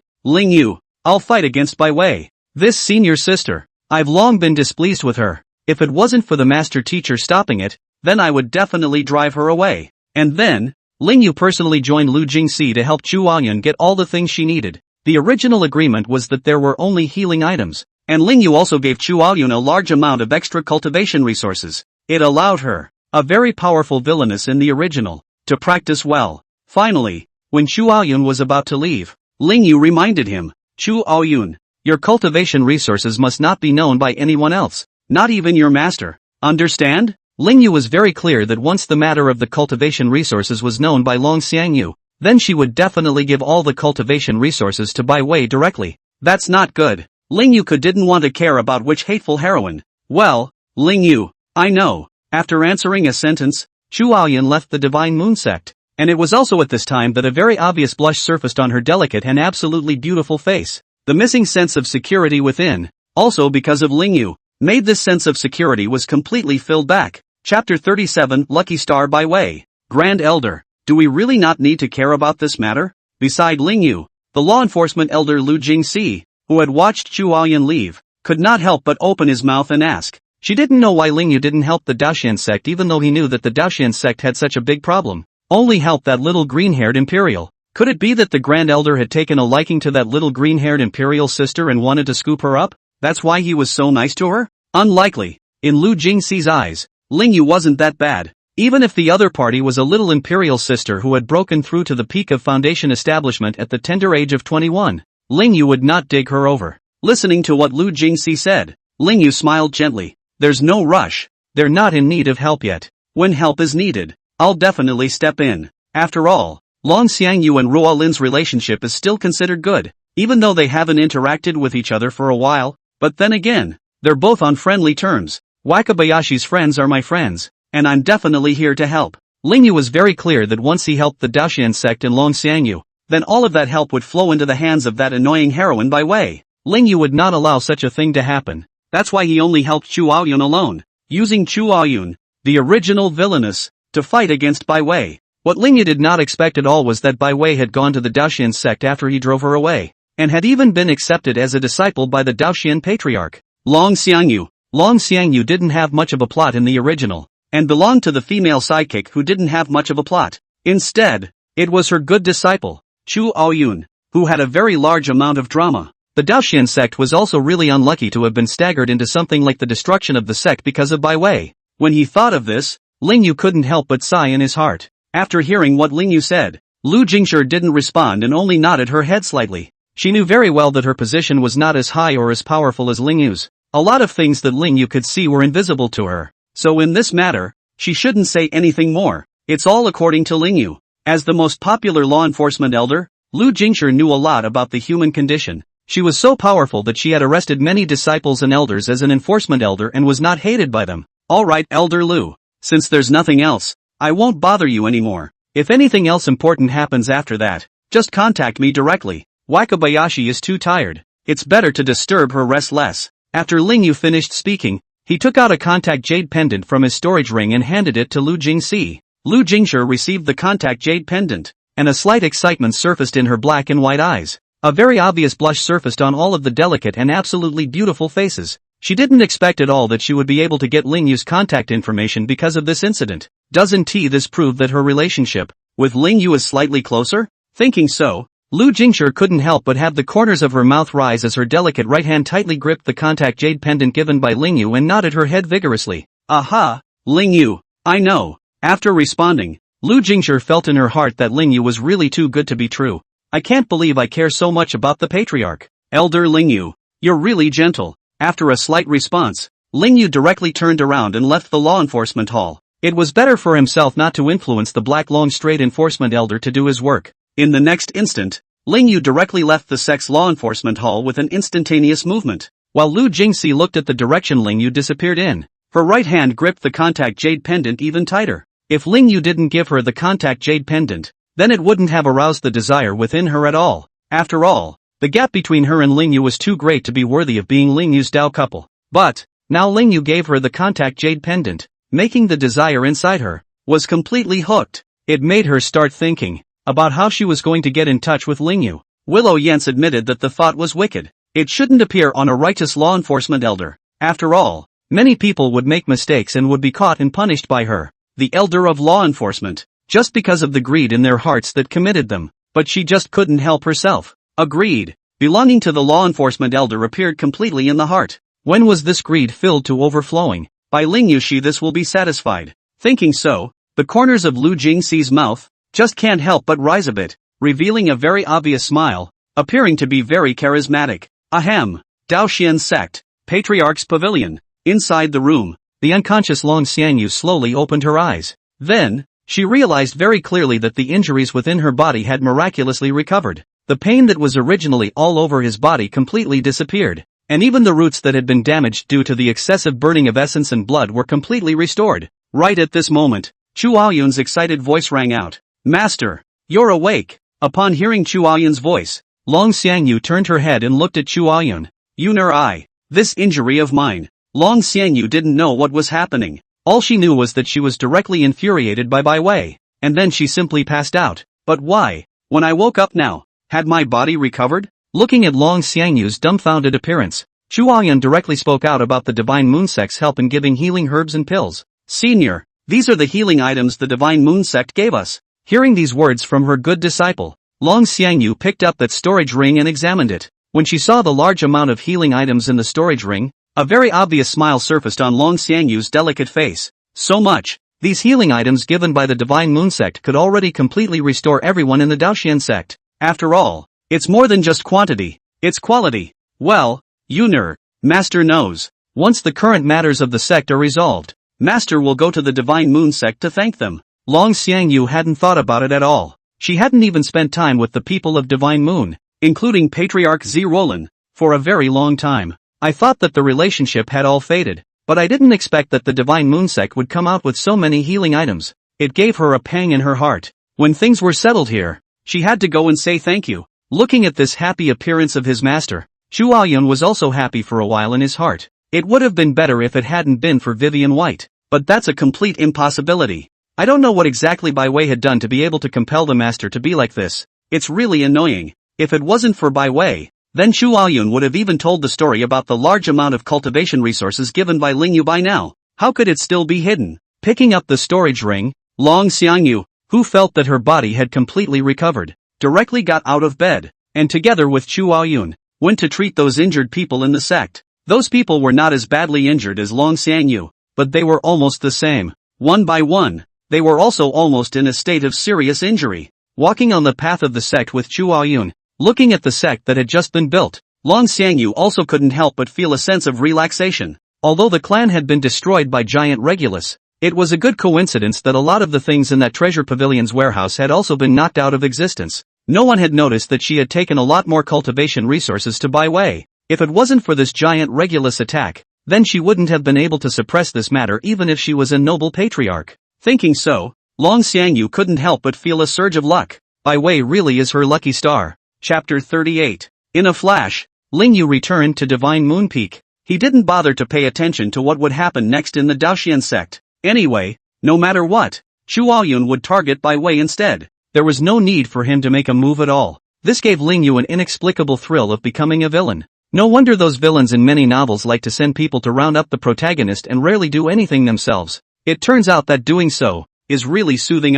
A: Lingyu. I'll fight against Bai Wei. This senior sister. I've long been displeased with her. If it wasn't for the master teacher stopping it, then I would definitely drive her away." And then, Lingyu personally joined Lu Jingxi to help Chu Aoyun get all the things she needed. The original agreement was that there were only healing items, and Lingyu also gave Chu Aoyun a large amount of extra cultivation resources. It allowed her, a very powerful villainess in the original, to practice well. Finally, when Chu Aoyun was about to leave, Lingyu reminded him, "Chu Aoyun, your cultivation resources must not be known by anyone else, not even your master. Understand?" Lingyu was very clear that once the matter of the cultivation resources was known by Long Xiangyu, then she would definitely give all the cultivation resources to Bai Wei directly. That's not good. Lingyu didn't want to care about which hateful heroine. "Well, Lingyu, I know." After answering a sentence, Chu Aoyun left the Divine Moon sect, and it was also at this time that a very obvious blush surfaced on her delicate and absolutely beautiful face. The missing sense of security within, also because of Lingyu, made this sense of security was completely filled back. Chapter 37 Lucky Star Bai Wei. Grand Elder, do we really not need to care about this matter? Beside Lingyu, the law enforcement elder Lu Jingxi, who had watched Chu Aoyun leave, could not help but open his mouth and ask. She didn't know why Lingyu didn't help the Daoxian sect even though he knew that the Daoxian sect had such a big problem. Only help that little green-haired imperial. Could it be that the Grand Elder had taken a liking to that little green-haired imperial sister and wanted to scoop her up? That's why he was so nice to her? Unlikely. In Lu Jingxi's eyes, Lingyu wasn't that bad. Even if the other party was a little imperial sister who had broken through to the peak of foundation establishment at the tender age of 21, Lingyu would not dig her over. Listening to what Lu Jingxi said, Lingyu smiled gently. There's no rush. They're not in need of help yet. When help is needed, I'll definitely step in. After all, Long Xiangyu and Ruo Lin's relationship is still considered good, even though they haven't interacted with each other for a while. But then again, they're both on friendly terms. Wakabayashi's friends are my friends, and I'm definitely here to help. Lingyu was very clear that once he helped the Daoxian sect and Long Xiangyu, then all of that help would flow into the hands of that annoying heroine Bai Wei. Lingyu would not allow such a thing to happen. That's why he only helped Chu Aoyun alone, using Chu Aoyun, the original villainess, to fight against Bai Wei. What Lingyu did not expect at all was that Bai Wei had gone to the Daoxian sect after he drove her away, and had even been accepted as a disciple by the Daoxian patriarch. Long Xiangyu didn't have much of a plot in the original, and belonged to the female sidekick who didn't have much of a plot. Instead, it was her good disciple, Chu Aoyun, who had a very large amount of drama. The Daoxian sect was also really unlucky to have been staggered into something like the destruction of the sect because of Bai Wei. When he thought of this, Lingyu couldn't help but sigh in his heart. After hearing what Lingyu said, Lu Jingshi didn't respond and only nodded her head slightly. She knew very well that her position was not as high or as powerful as Lingyu's. A lot of things that Lingyu could see were invisible to her. So in this matter, she shouldn't say anything more. It's all according to Lingyu. As the most popular law enforcement elder, Lu Jingshi knew a lot about the human condition. She was so powerful that she had arrested many disciples and elders as an enforcement elder and was not hated by them. Alright, Elder Lu. Since there's nothing else, I won't bother you anymore. If anything else important happens after that, just contact me directly. Wakabayashi is too tired. it's better to disturb her rest less. After Ling Yu finished speaking, he took out a contact jade pendant from his storage ring and handed it to Lu Jingxi. Lu Jingxi received the contact jade pendant, and a slight excitement surfaced in her black and white eyes. A very obvious blush surfaced on all of the delicate and absolutely beautiful faces. She didn't expect at all that she would be able to get Ling Yu's contact information because of this incident. Doesn't this prove that her relationship with Ling Yu is slightly closer? Thinking so, Lu Jingxi couldn't help but have the corners of her mouth rise as her delicate right hand tightly gripped the contact jade pendant given by Ling Yu and nodded her head vigorously. Aha, Ling Yu, I know. After responding, Lu Jingxi felt in her heart that Ling Yu was really too good to be true. I can't believe I care so much about the patriarch. Elder Ling Yu, you're really gentle. After a slight response, Ling Yu directly turned around and left the law enforcement hall. It was better for himself not to influence the black long straight enforcement elder to do his work. In the next instant, Ling Yu directly left the sex law enforcement hall with an instantaneous movement, while Lu Jingxi looked at the direction Ling Yu disappeared in. Her right hand gripped the contact jade pendant even tighter. If Ling Yu didn't give her the contact jade pendant, then it wouldn't have aroused the desire within her at all. After all, the gap between her and Ling Yu was too great to be worthy of being Ling Yu's Dao couple. But, now Ling Yu gave her the contact jade pendant, making the desire inside her, was completely hooked. It made her start thinking about how she was going to get in touch with Ling Yu. Willow Yance admitted that the thought was wicked. It shouldn't appear on a righteous law enforcement elder. After all, many people would make mistakes and would be caught and punished by her, the elder of law enforcement, just because of the greed in their hearts that committed them. But she just couldn't help herself. A greed belonging to the law enforcement elder appeared completely in the heart. When was this greed filled to overflowing? By Ling Yu this will be satisfied. Thinking so, the corners of Lu Jingxi's mouth just can't help but rise a bit, revealing a very obvious smile, appearing to be very charismatic. Ahem. Daoxian sect, Patriarch's Pavilion. Inside the room, the unconscious Long Xiangyu slowly opened her eyes. Then, she realized very clearly that the injuries within her body had miraculously recovered. The pain that was originally all over his body completely disappeared, and even the roots that had been damaged due to the excessive burning of essence and blood were completely restored. Right at this moment, Chu Aoyun's excited voice rang out. Master, you're awake. Upon hearing Chu Aoyun's voice, Long Xiangyu turned her head and looked at Chu Aoyun. Yuner I. This injury of mine. Long Xiangyu didn't know what was happening. All she knew was that she was directly infuriated by Bai Wei, and then she simply passed out. But why? When I woke up now, had my body recovered? Looking at Long Xiangyu's dumbfounded appearance, Chu Aoyun directly spoke out about the Divine Moon Sect's help in giving healing herbs and pills. Senior, these are the healing items the Divine Moon Sect gave us. Hearing these words from her good disciple, Long Xiangyu picked up that storage ring and examined it. When she saw the large amount of healing items in the storage ring, a very obvious smile surfaced on Long Xiangyu's delicate face. So much. These healing items given by the Divine Moon Sect could already completely restore everyone in the Daoxian sect. After all, it's more than just quantity, it's quality. Well, Yuner, Master knows. Once the current matters of the sect are resolved, Master will go to the Divine Moon Sect to thank them. Long Xiangyu hadn't thought about it at all. She hadn't even spent time with the people of Divine Moon, including Patriarch Zi Roland, for a very long time. I thought that the relationship had all faded, but I didn't expect that the Divine Moon Sect would come out with so many healing items. It gave her a pang in her heart. When things were settled here, she had to go and say thank you. Looking at this happy appearance of his master, Chu Aoyun was also happy for a while in his heart. It would have been better if it hadn't been for Vivian White, but that's a complete impossibility. I don't know what exactly Bai Wei had done to be able to compel the master to be like this. It's really annoying. If it wasn't for Bai Wei, then Chu Aoyun would have even told the story about the large amount of cultivation resources given by Ling Yu by now. How could it still be hidden? Picking up the storage ring, Long Xiangyu, who felt that her body had completely recovered, directly got out of bed, and together with Chu Aoyun, went to treat those injured people in the sect. Those people were not as badly injured as Long Xiangyu, but they were almost the same. One by one, they were also almost in a state of serious injury. Walking on the path of the sect with Chu Aoyun, looking at the sect that had just been built, Long Xiangyu also couldn't help but feel a sense of relaxation. Although the clan had been destroyed by giant Regulus, it was a good coincidence that a lot of the things in that treasure pavilion's warehouse had also been knocked out of existence. No one had noticed that she had taken a lot more cultivation resources to Bai Wei. If it wasn't for this giant Regulus attack, then she wouldn't have been able to suppress this matter even if she was a noble patriarch. Thinking so, Long Xiangyu couldn't help but feel a surge of luck. Bai Wei really is her lucky star. Chapter 38. In a flash, Lingyu returned to Divine Moon Peak. He didn't bother to pay attention to what would happen next in the Daoxian sect. Anyway, no matter what, Chuaoyun would target Bai Wei instead. There was no need for him to make a move at all. This gave Lingyu an inexplicable thrill of becoming a villain. No wonder those villains in many novels like to send people to round up the protagonist and rarely do anything themselves. It turns out that doing so is really soothing.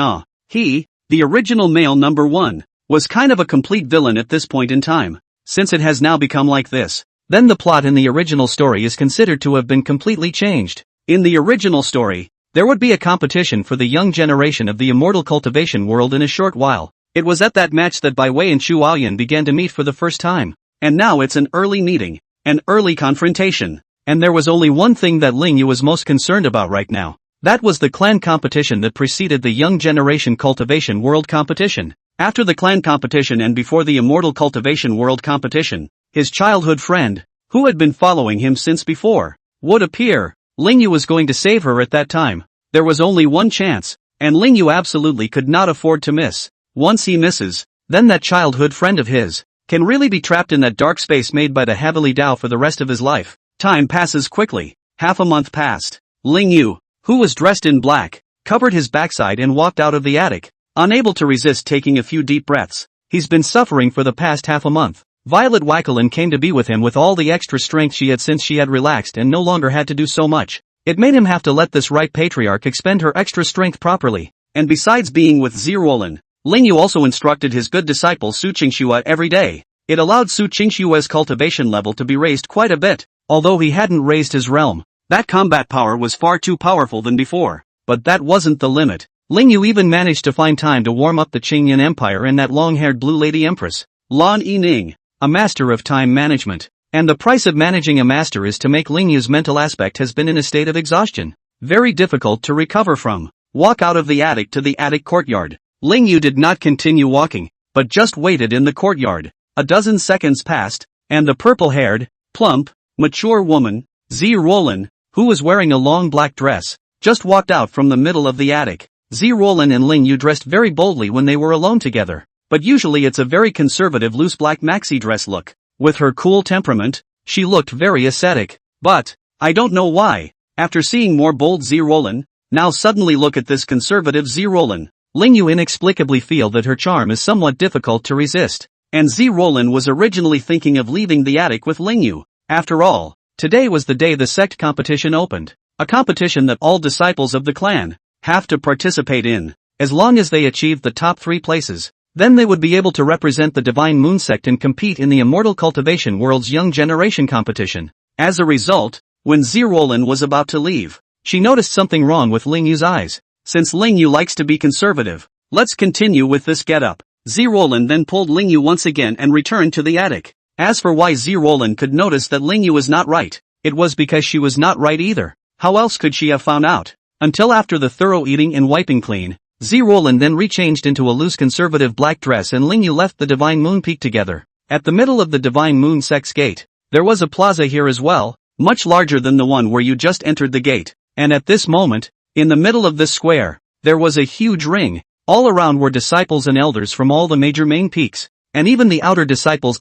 A: He, the original male number 1, was kind of a complete villain at this point in time. Since it has now become like this, then the plot in the original story is considered to have been completely changed. In the original story, there would be a competition for the young generation of the immortal cultivation world in a short while. It was at that match that Bai Wei and Chuaoyun began to meet for the first time. And now it's an early meeting, an early confrontation. And there was only one thing that Lingyu was most concerned about right now. That was the clan competition that preceded the young generation cultivation world competition. After the clan competition and before the immortal cultivation world competition, his childhood friend, who had been following him since before, would appear. Lingyu was going to save her at that time. There was only one chance, and Lingyu absolutely could not afford to miss. Once he misses, then that childhood friend of his can really be trapped in that dark space made by the heavenly Dao for the rest of his life. Time passes quickly. Half a month passed. Lingyu, who was dressed in black, covered his backside and walked out of the attic, unable to resist taking a few deep breaths. He's been suffering for the past half a month. Violet Waikelin came to be with him with all the extra strength she had since she had relaxed and no longer had to do so much. It made him have to let this right patriarch expend her extra strength properly. And besides being with Zirolin, Lingyu also instructed his good disciple Su Qingxue every day. It allowed Su Qingxue's cultivation level to be raised quite a bit, although he hadn't raised his realm. That combat power was far too powerful than before. But that wasn't the limit. Lingyu even managed to find time to warm up the Qingyan Empire and that long-haired blue lady empress, Lan Yining, a master of time management. And the price of managing a master is to make Lingyu's mental aspect has been in a state of exhaustion, very difficult to recover from. Walk out of the attic to the attic courtyard. Lingyu did not continue walking, but just waited in the courtyard. A dozen seconds passed, and the purple-haired, plump, mature woman, Zirolin, who was wearing a long black dress, just walked out from the middle of the attic. Zirolin and Lingyu dressed very boldly when they were alone together, but usually it's a very conservative loose black maxi dress look. With her cool temperament, she looked very ascetic. But, I don't know why, after seeing more bold Zirolin, now suddenly look at this conservative Zirolin. Lingyu inexplicably feel that her charm is somewhat difficult to resist. And Zirolin was originally thinking of leaving the attic with Lingyu. After all, today was the day the sect competition opened. A competition that all disciples of the clan have to participate in. As long as they achieved the top 3 places, then they would be able to represent the Divine Moon sect and compete in the Immortal Cultivation World's Young Generation competition. As a result, when Zirolin was about to leave, she noticed something wrong with Lingyu's eyes. Since Lingyu likes to be conservative, let's continue with this getup. Zirolin then pulled Lingyu once again and returned to the attic. As for why Zirolin could notice that Lingyu was not right, it was because she was not right either. How else could she have found out? Until after the thorough eating and wiping clean, Zirolin then rechanged into a loose conservative black dress and Lingyu left the Divine Moon Peak together. At the middle of the Divine Moon Sect's gate, there was a plaza here as well, much larger than the one where you just entered the gate. And at this moment, in the middle of this square, there was a huge ring. All around were disciples and elders from all the major main peaks, and even the outer disciples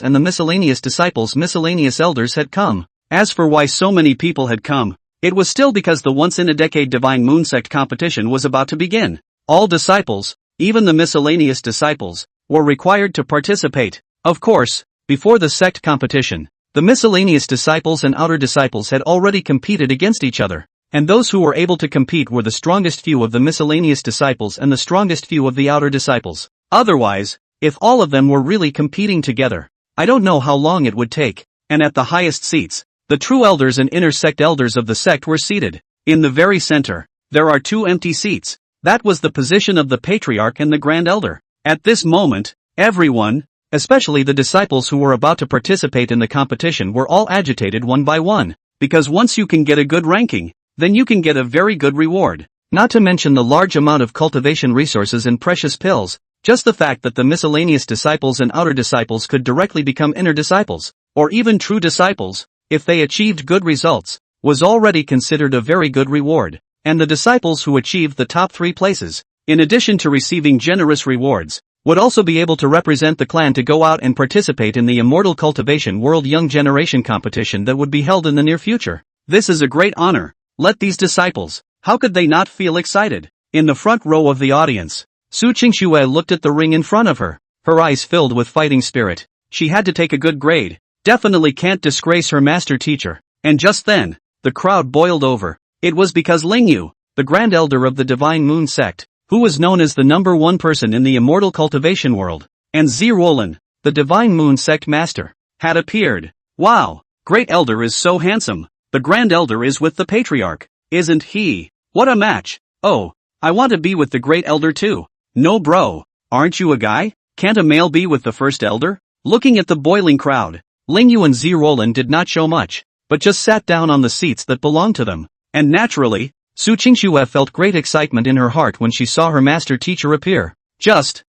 A: and the miscellaneous disciples miscellaneous elders had come. As for why so many people had come, it was still because the once-in-a-decade Divine Moon Sect competition was about to begin. All disciples, even the miscellaneous disciples, were required to participate. Of course, before the sect competition, the miscellaneous disciples and outer disciples had already competed against each other. And those who were able to compete were the strongest few of the miscellaneous disciples and the strongest few of the outer disciples. Otherwise, if all of them were really competing together, I don't know how long it would take. And at the highest seats, the true elders and inner sect elders of the sect were seated. In the very center, there are 2 empty seats. That was the position of the patriarch and the grand elder. At this moment, everyone, especially the disciples who were about to participate in the competition, were all agitated one by one. Because once you can get a good ranking, then you can get a very good reward. Not to mention the large amount of cultivation resources and precious pills. Just the fact that the miscellaneous disciples and outer disciples could directly become inner disciples, or even true disciples, if they achieved good results, was already considered a very good reward. And the disciples who achieved the top 3 places, in addition to receiving generous rewards, would also be able to represent the clan to go out and participate in the Immortal Cultivation World Young Generation competition that would be held in the near future. This is a great honor. Let these disciples, how could they not feel excited? In the front row of the audience, Su Qingxue looked at the ring in front of her, her eyes filled with fighting spirit. She had to take a good grade, definitely can't disgrace her master teacher. And just then, the crowd boiled over. It was because Lingyu, the Grand Elder of the Divine Moon Sect, who was known as the #1 person in the Immortal Cultivation world, and Ziruolin, the Divine Moon Sect Master, had appeared. Wow, Great Elder is so handsome. The Grand Elder is with the Patriarch, isn't he? What a match. Oh, I want to be with the Great Elder too. No bro, aren't you a guy? Can't a male be with the First Elder? Looking at the boiling crowd, Lingyu and Ziruolin did not show much, but just sat down on the seats that belonged to them. And naturally, Su Qingxue felt great excitement in her heart when she saw her master teacher appear.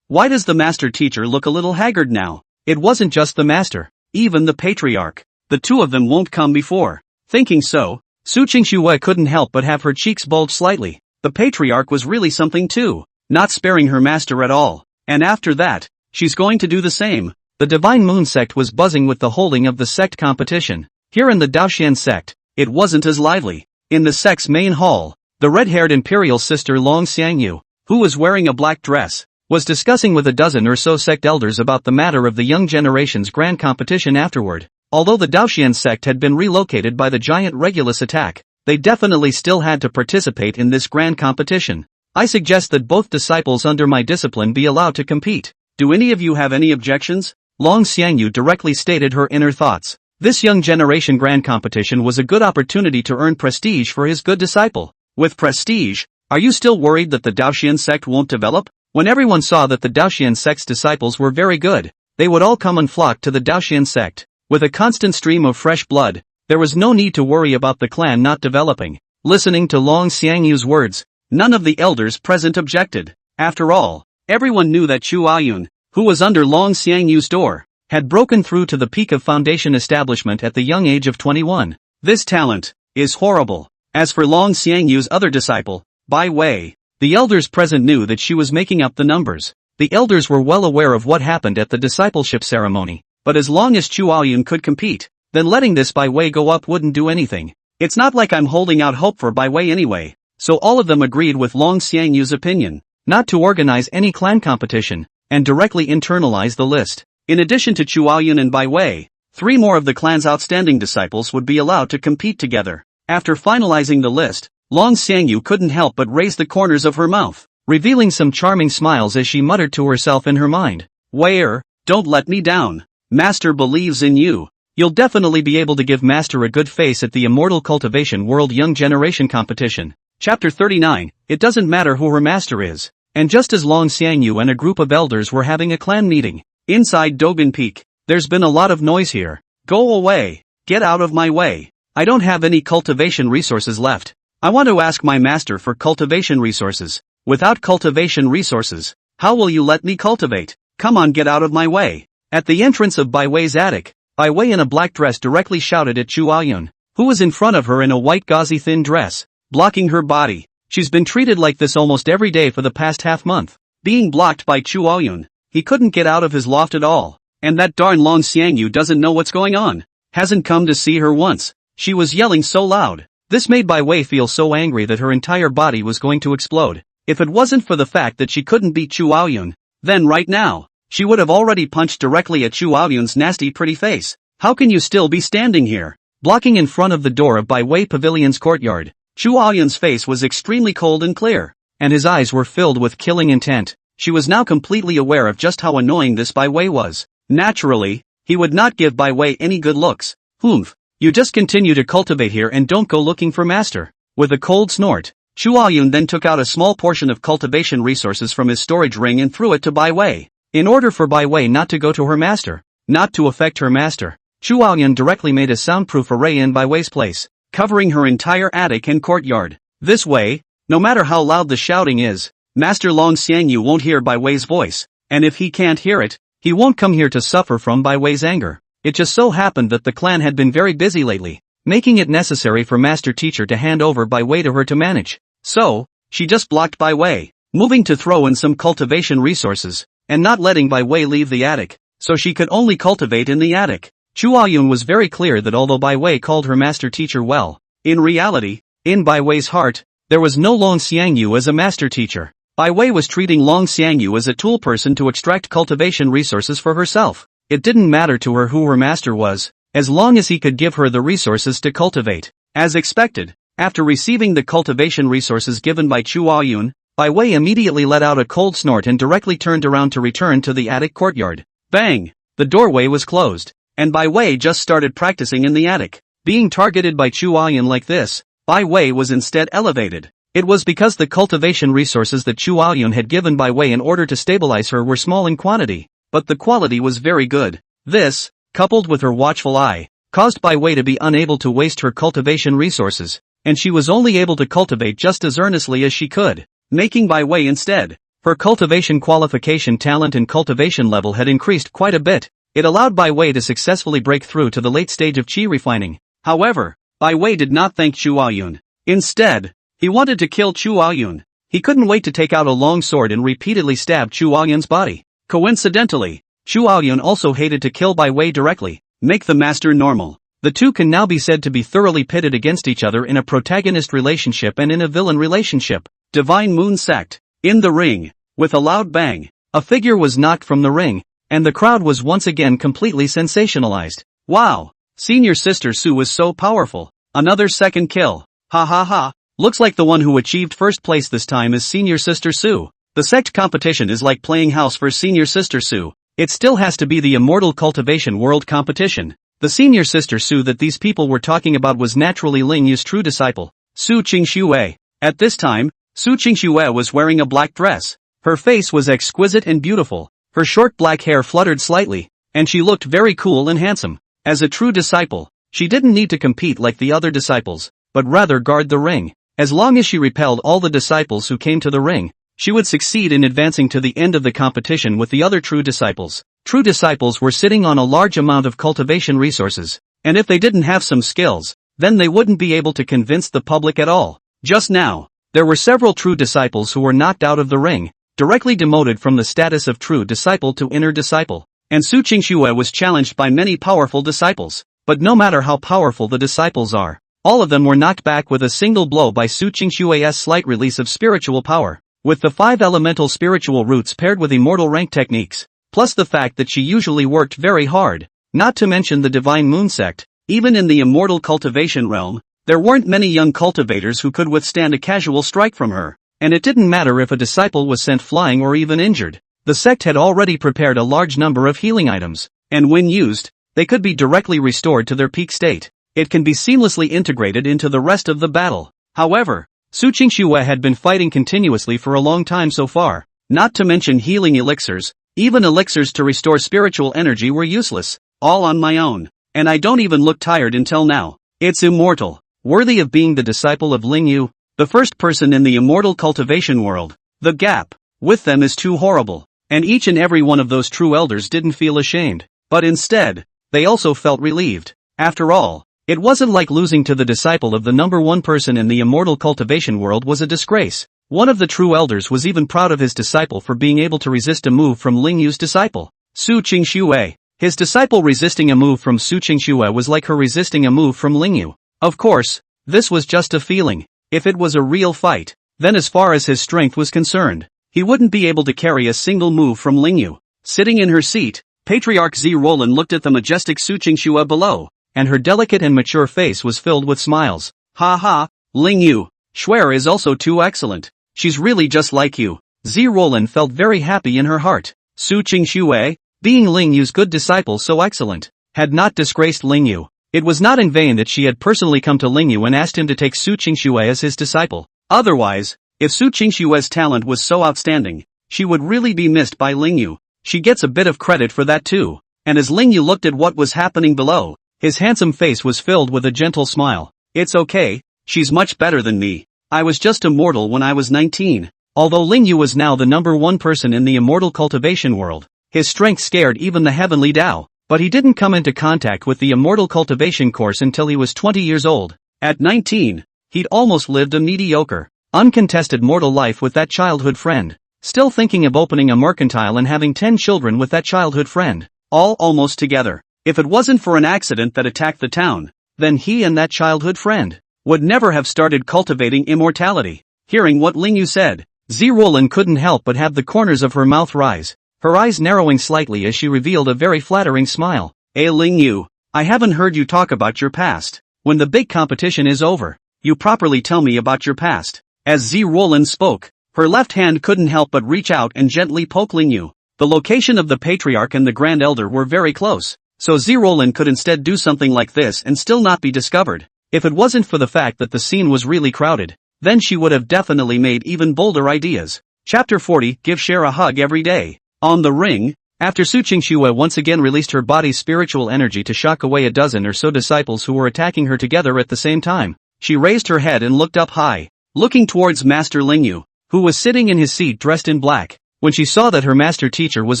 A: Why does the master teacher look a little haggard now? It wasn't just the master, even the Patriarch. The two of them won't come before. Thinking so, Su Qingxue couldn't help but have her cheeks bulge slightly. The Patriarch was really something too, not sparing her master at all. And after that, she's going to do the same. The Divine Moon Sect was buzzing with the holding of the sect competition. Here in the Daoxian sect, it wasn't as lively. In the sect's main hall, the red-haired imperial sister Long Xiangyu, who was wearing a black dress, was discussing with a dozen or so sect elders about the matter of the young generation's grand competition afterward. Although the Daoxian sect had been relocated by the giant Regulus attack, they definitely still had to participate in this grand competition. I suggest that both disciples under my discipline be allowed to compete. Do any of you have any objections? Long Xiangyu directly stated her inner thoughts. This young generation grand competition was a good opportunity to earn prestige for his good disciple. With prestige, are you still worried that the Daoxian sect won't develop? When everyone saw that the Daoxian sect's disciples were very good, they would all come and flock to the Daoxian sect. With a constant stream of fresh blood, there was no need to worry about the clan not developing. Listening to Long Xiangyu's words, none of the elders present objected. After all, everyone knew that Chu Ayun, who was under Long Xiangyu's door, had broken through to the peak of foundation establishment at the young age of 21. This talent is horrible. As for Long Xiangyu's other disciple, Bai Wei, the elders present knew that she was making up the numbers. The elders were well aware of what happened at the discipleship ceremony, but as long as Chu Ayun could compete, then letting this Bai Wei go up wouldn't do anything. It's not like I'm holding out hope for Bai Wei anyway, so all of them agreed with Long Xiangyu's opinion, not to organize any clan competition, and directly internalize the list. In addition to Chu Ayun and Bai Wei, 3 more of the clan's outstanding disciples would be allowed to compete together. After finalizing the list, Long Xiangyu couldn't help but raise the corners of her mouth, revealing some charming smiles as she muttered to herself in her mind. Wei, don't let me down. Master believes in you. You'll definitely be able to give Master a good face at the Immortal Cultivation World Young Generation competition. Chapter 39, It doesn't matter who her master is. And just as Long Xiangyu and a group of elders were having a clan meeting, inside Dogan Peak, there's been a lot of noise here. Go away. Get out of my way. I don't have any cultivation resources left. I want to ask my master for cultivation resources. Without cultivation resources, how will you let me cultivate? Come on, get out of my way. At the entrance of Bai Wei's attic, Bai Wei in a black dress directly shouted at Chu Ayun, who was in front of her in a white gauzy thin dress, blocking her body. She's been treated like this almost every day for the past half month. Being blocked by Chu Ayun, he couldn't get out of his loft at all. And that darn Long Xiangyu doesn't know what's going on. Hasn't come to see her once. She was yelling so loud. This made Bai Wei feel so angry that her entire body was going to explode. If it wasn't for the fact that she couldn't beat Chu Ayun, then right now, she would have already punched directly at Chu Ayun's nasty pretty face. How can you still be standing here? Blocking in front of the door of Bai Wei Pavilion's courtyard, Chu Ayun's face was extremely cold and clear, and his eyes were filled with killing intent. She was now completely aware of just how annoying this Bai Wei was. Naturally, he would not give Bai Wei any good looks. Humph. You just continue to cultivate here and don't go looking for master. With a cold snort, Chu Ayun then took out a small portion of cultivation resources from his storage ring and threw it to Bai Wei. In order for Bai Wei not to go to her master, not to affect her master, Chu Ayun directly made a soundproof array in Bai Wei's place, covering her entire attic and courtyard. This way, no matter how loud the shouting is, Master Long Xiangyu won't hear Bai Wei's voice, and if he can't hear it, he won't come here to suffer from Bai Wei's anger. It just so happened that the clan had been very busy lately, making it necessary for Master Teacher to hand over Bai Wei to her to manage. So, she just blocked Bai Wei, moving to throw in some cultivation resources, and not letting Bai Wei leave the attic, so she could only cultivate in the attic. Chu Aoyun was very clear that although Bai Wei called her master teacher well, in reality, in Bai Wei's heart, there was no Long Xiangyu as a master teacher. Bai Wei was treating Long Xiangyu as a tool person to extract cultivation resources for herself. It didn't matter to her who her master was, as long as he could give her the resources to cultivate. As expected, after receiving the cultivation resources given by Chu Aoyun, Bai Wei immediately let out a cold snort and directly turned around to return to the attic courtyard. Bang! The doorway was closed, and Bai Wei just started practicing in the attic. Being targeted by Chu Aoyun like this, Bai Wei was instead elevated. It was because the cultivation resources that Chu Aoyun had given Bai Wei in order to stabilize her were small in quantity, but the quality was very good. This, coupled with her watchful eye, caused Bai Wei to be unable to waste her cultivation resources, and she was only able to cultivate just as earnestly as she could, making Bai Wei instead. Her cultivation qualification talent and cultivation level had increased quite a bit. It allowed Bai Wei to successfully break through to the late stage of qi refining. However, Bai Wei did not thank Chu Aoyun. Instead, he wanted to kill Chu Aoyun. He couldn't wait to take out a long sword and repeatedly stab Chu Aoyun's body. Coincidentally, Chu Aoyun also hated to kill Bai Wei directly. Make the master normal. The two can now be said to be thoroughly pitted against each other in a protagonist relationship and in a villain relationship. Divine Moon Sect. In the ring. With a loud bang, a figure was knocked from the ring, and the crowd was once again completely sensationalized. Wow! Senior Sister Su was so powerful. Another second kill. Ha ha ha. Looks like the one who achieved first place this time is Senior Sister Su. The sect competition is like playing house for Senior Sister Su. It still has to be the Immortal Cultivation World Competition. The Senior Sister Su that these people were talking about was naturally Ling Yu's true disciple, Su Qingxue. At this time, Su Qingxue was wearing a black dress. Her face was exquisite and beautiful. Her short black hair fluttered slightly, and she looked very cool and handsome. As a true disciple, she didn't need to compete like the other disciples, but rather guard the ring. As long as she repelled all the disciples who came to the ring, she would succeed in advancing to the end of the competition with the other true disciples. True disciples were sitting on a large amount of cultivation resources, and if they didn't have some skills, then they wouldn't be able to convince the public at all. Just now, there were several true disciples who were knocked out of the ring, directly demoted from the status of true disciple to inner disciple, and Su Qingxue was challenged by many powerful disciples. But no matter how powerful the disciples are, all of them were knocked back with a single blow by Su Qingxue's slight release of spiritual power. With the 5 elemental spiritual roots paired with immortal rank techniques, plus the fact that she usually worked very hard, not to mention the Divine Moon Sect, even in the immortal cultivation realm, there weren't many young cultivators who could withstand a casual strike from her, and it didn't matter if a disciple was sent flying or even injured. The sect had already prepared a large number of healing items, and when used, they could be directly restored to their peak state. It can be seamlessly integrated into the rest of the battle. However, Su Qingxue had been fighting continuously for a long time so far, not to mention healing elixirs. Even elixirs to restore spiritual energy were useless, all on my own, and I don't even look tired until now. It's immortal, worthy of being the disciple of Ling Yu, the first person in the immortal cultivation world. The gap with them is too horrible, and each and every one of those true elders didn't feel ashamed, but instead, they also felt relieved. After all, it wasn't like losing to the disciple of the number one person in the immortal cultivation world was a disgrace. One of the true elders was even proud of his disciple for being able to resist a move from Ling Yu's disciple, Su Qingxue. His disciple resisting a move from Su Qingxue was like her resisting a move from Ling Yu. Of course, this was just a feeling. If it was a real fight, then as far as his strength was concerned, he wouldn't be able to carry a single move from Ling Yu. Sitting in her seat, Patriarch Zi Roland looked at the majestic Su Qingxue below, and her delicate and mature face was filled with smiles. Ha ha, Ling Yu, Schwer is also too excellent. She's really just like you. Zi Roland felt very happy in her heart. Su Qingxue, being Ling Yu's good disciple so excellent, had not disgraced Ling Yu. It was not in vain that she had personally come to Ling Yu and asked him to take Su Qingxue as his disciple. Otherwise, if Su Qingxue's talent was so outstanding, she would really be missed by Ling Yu. She gets a bit of credit for that too. And as Ling Yu looked at what was happening below, his handsome face was filled with a gentle smile. It's okay, she's much better than me. I was just a mortal when I was 19. Although Ling Yu was now the number one person in the immortal cultivation world, his strength scared even the heavenly Tao, but he didn't come into contact with the immortal cultivation course until he was 20 years old. At 19, he'd almost lived a mediocre, uncontested mortal life with that childhood friend. still thinking of opening a mercantile and having 10 children with that childhood friend, all almost together. If it wasn't for an accident that attacked the town, then he and that childhood friend would never have started cultivating immortality. Hearing what Ling Yu said, Zirolin couldn't help but have the corners of her mouth rise, her eyes narrowing slightly as she revealed a very flattering smile. Ling Yu, I haven't heard you talk about your past. When the big competition is over, you properly tell me about your past. As Zirolin spoke, her left hand couldn't help but reach out and gently poke Ling Yu. The location of the patriarch and the grand elder were very close, so Zirolin could instead do something like this and still not be discovered. If it wasn't for the fact that the scene was really crowded, then she would have definitely made even bolder ideas. Chapter 40, Give Cher a hug every day. On the ring, after Su Qingxue once again released her body's spiritual energy to shock away a dozen or so disciples who were attacking her together at the same time, she raised her head and looked up high, looking towards Master Ling Yu, who was sitting in his seat dressed in black. When she saw that her master teacher was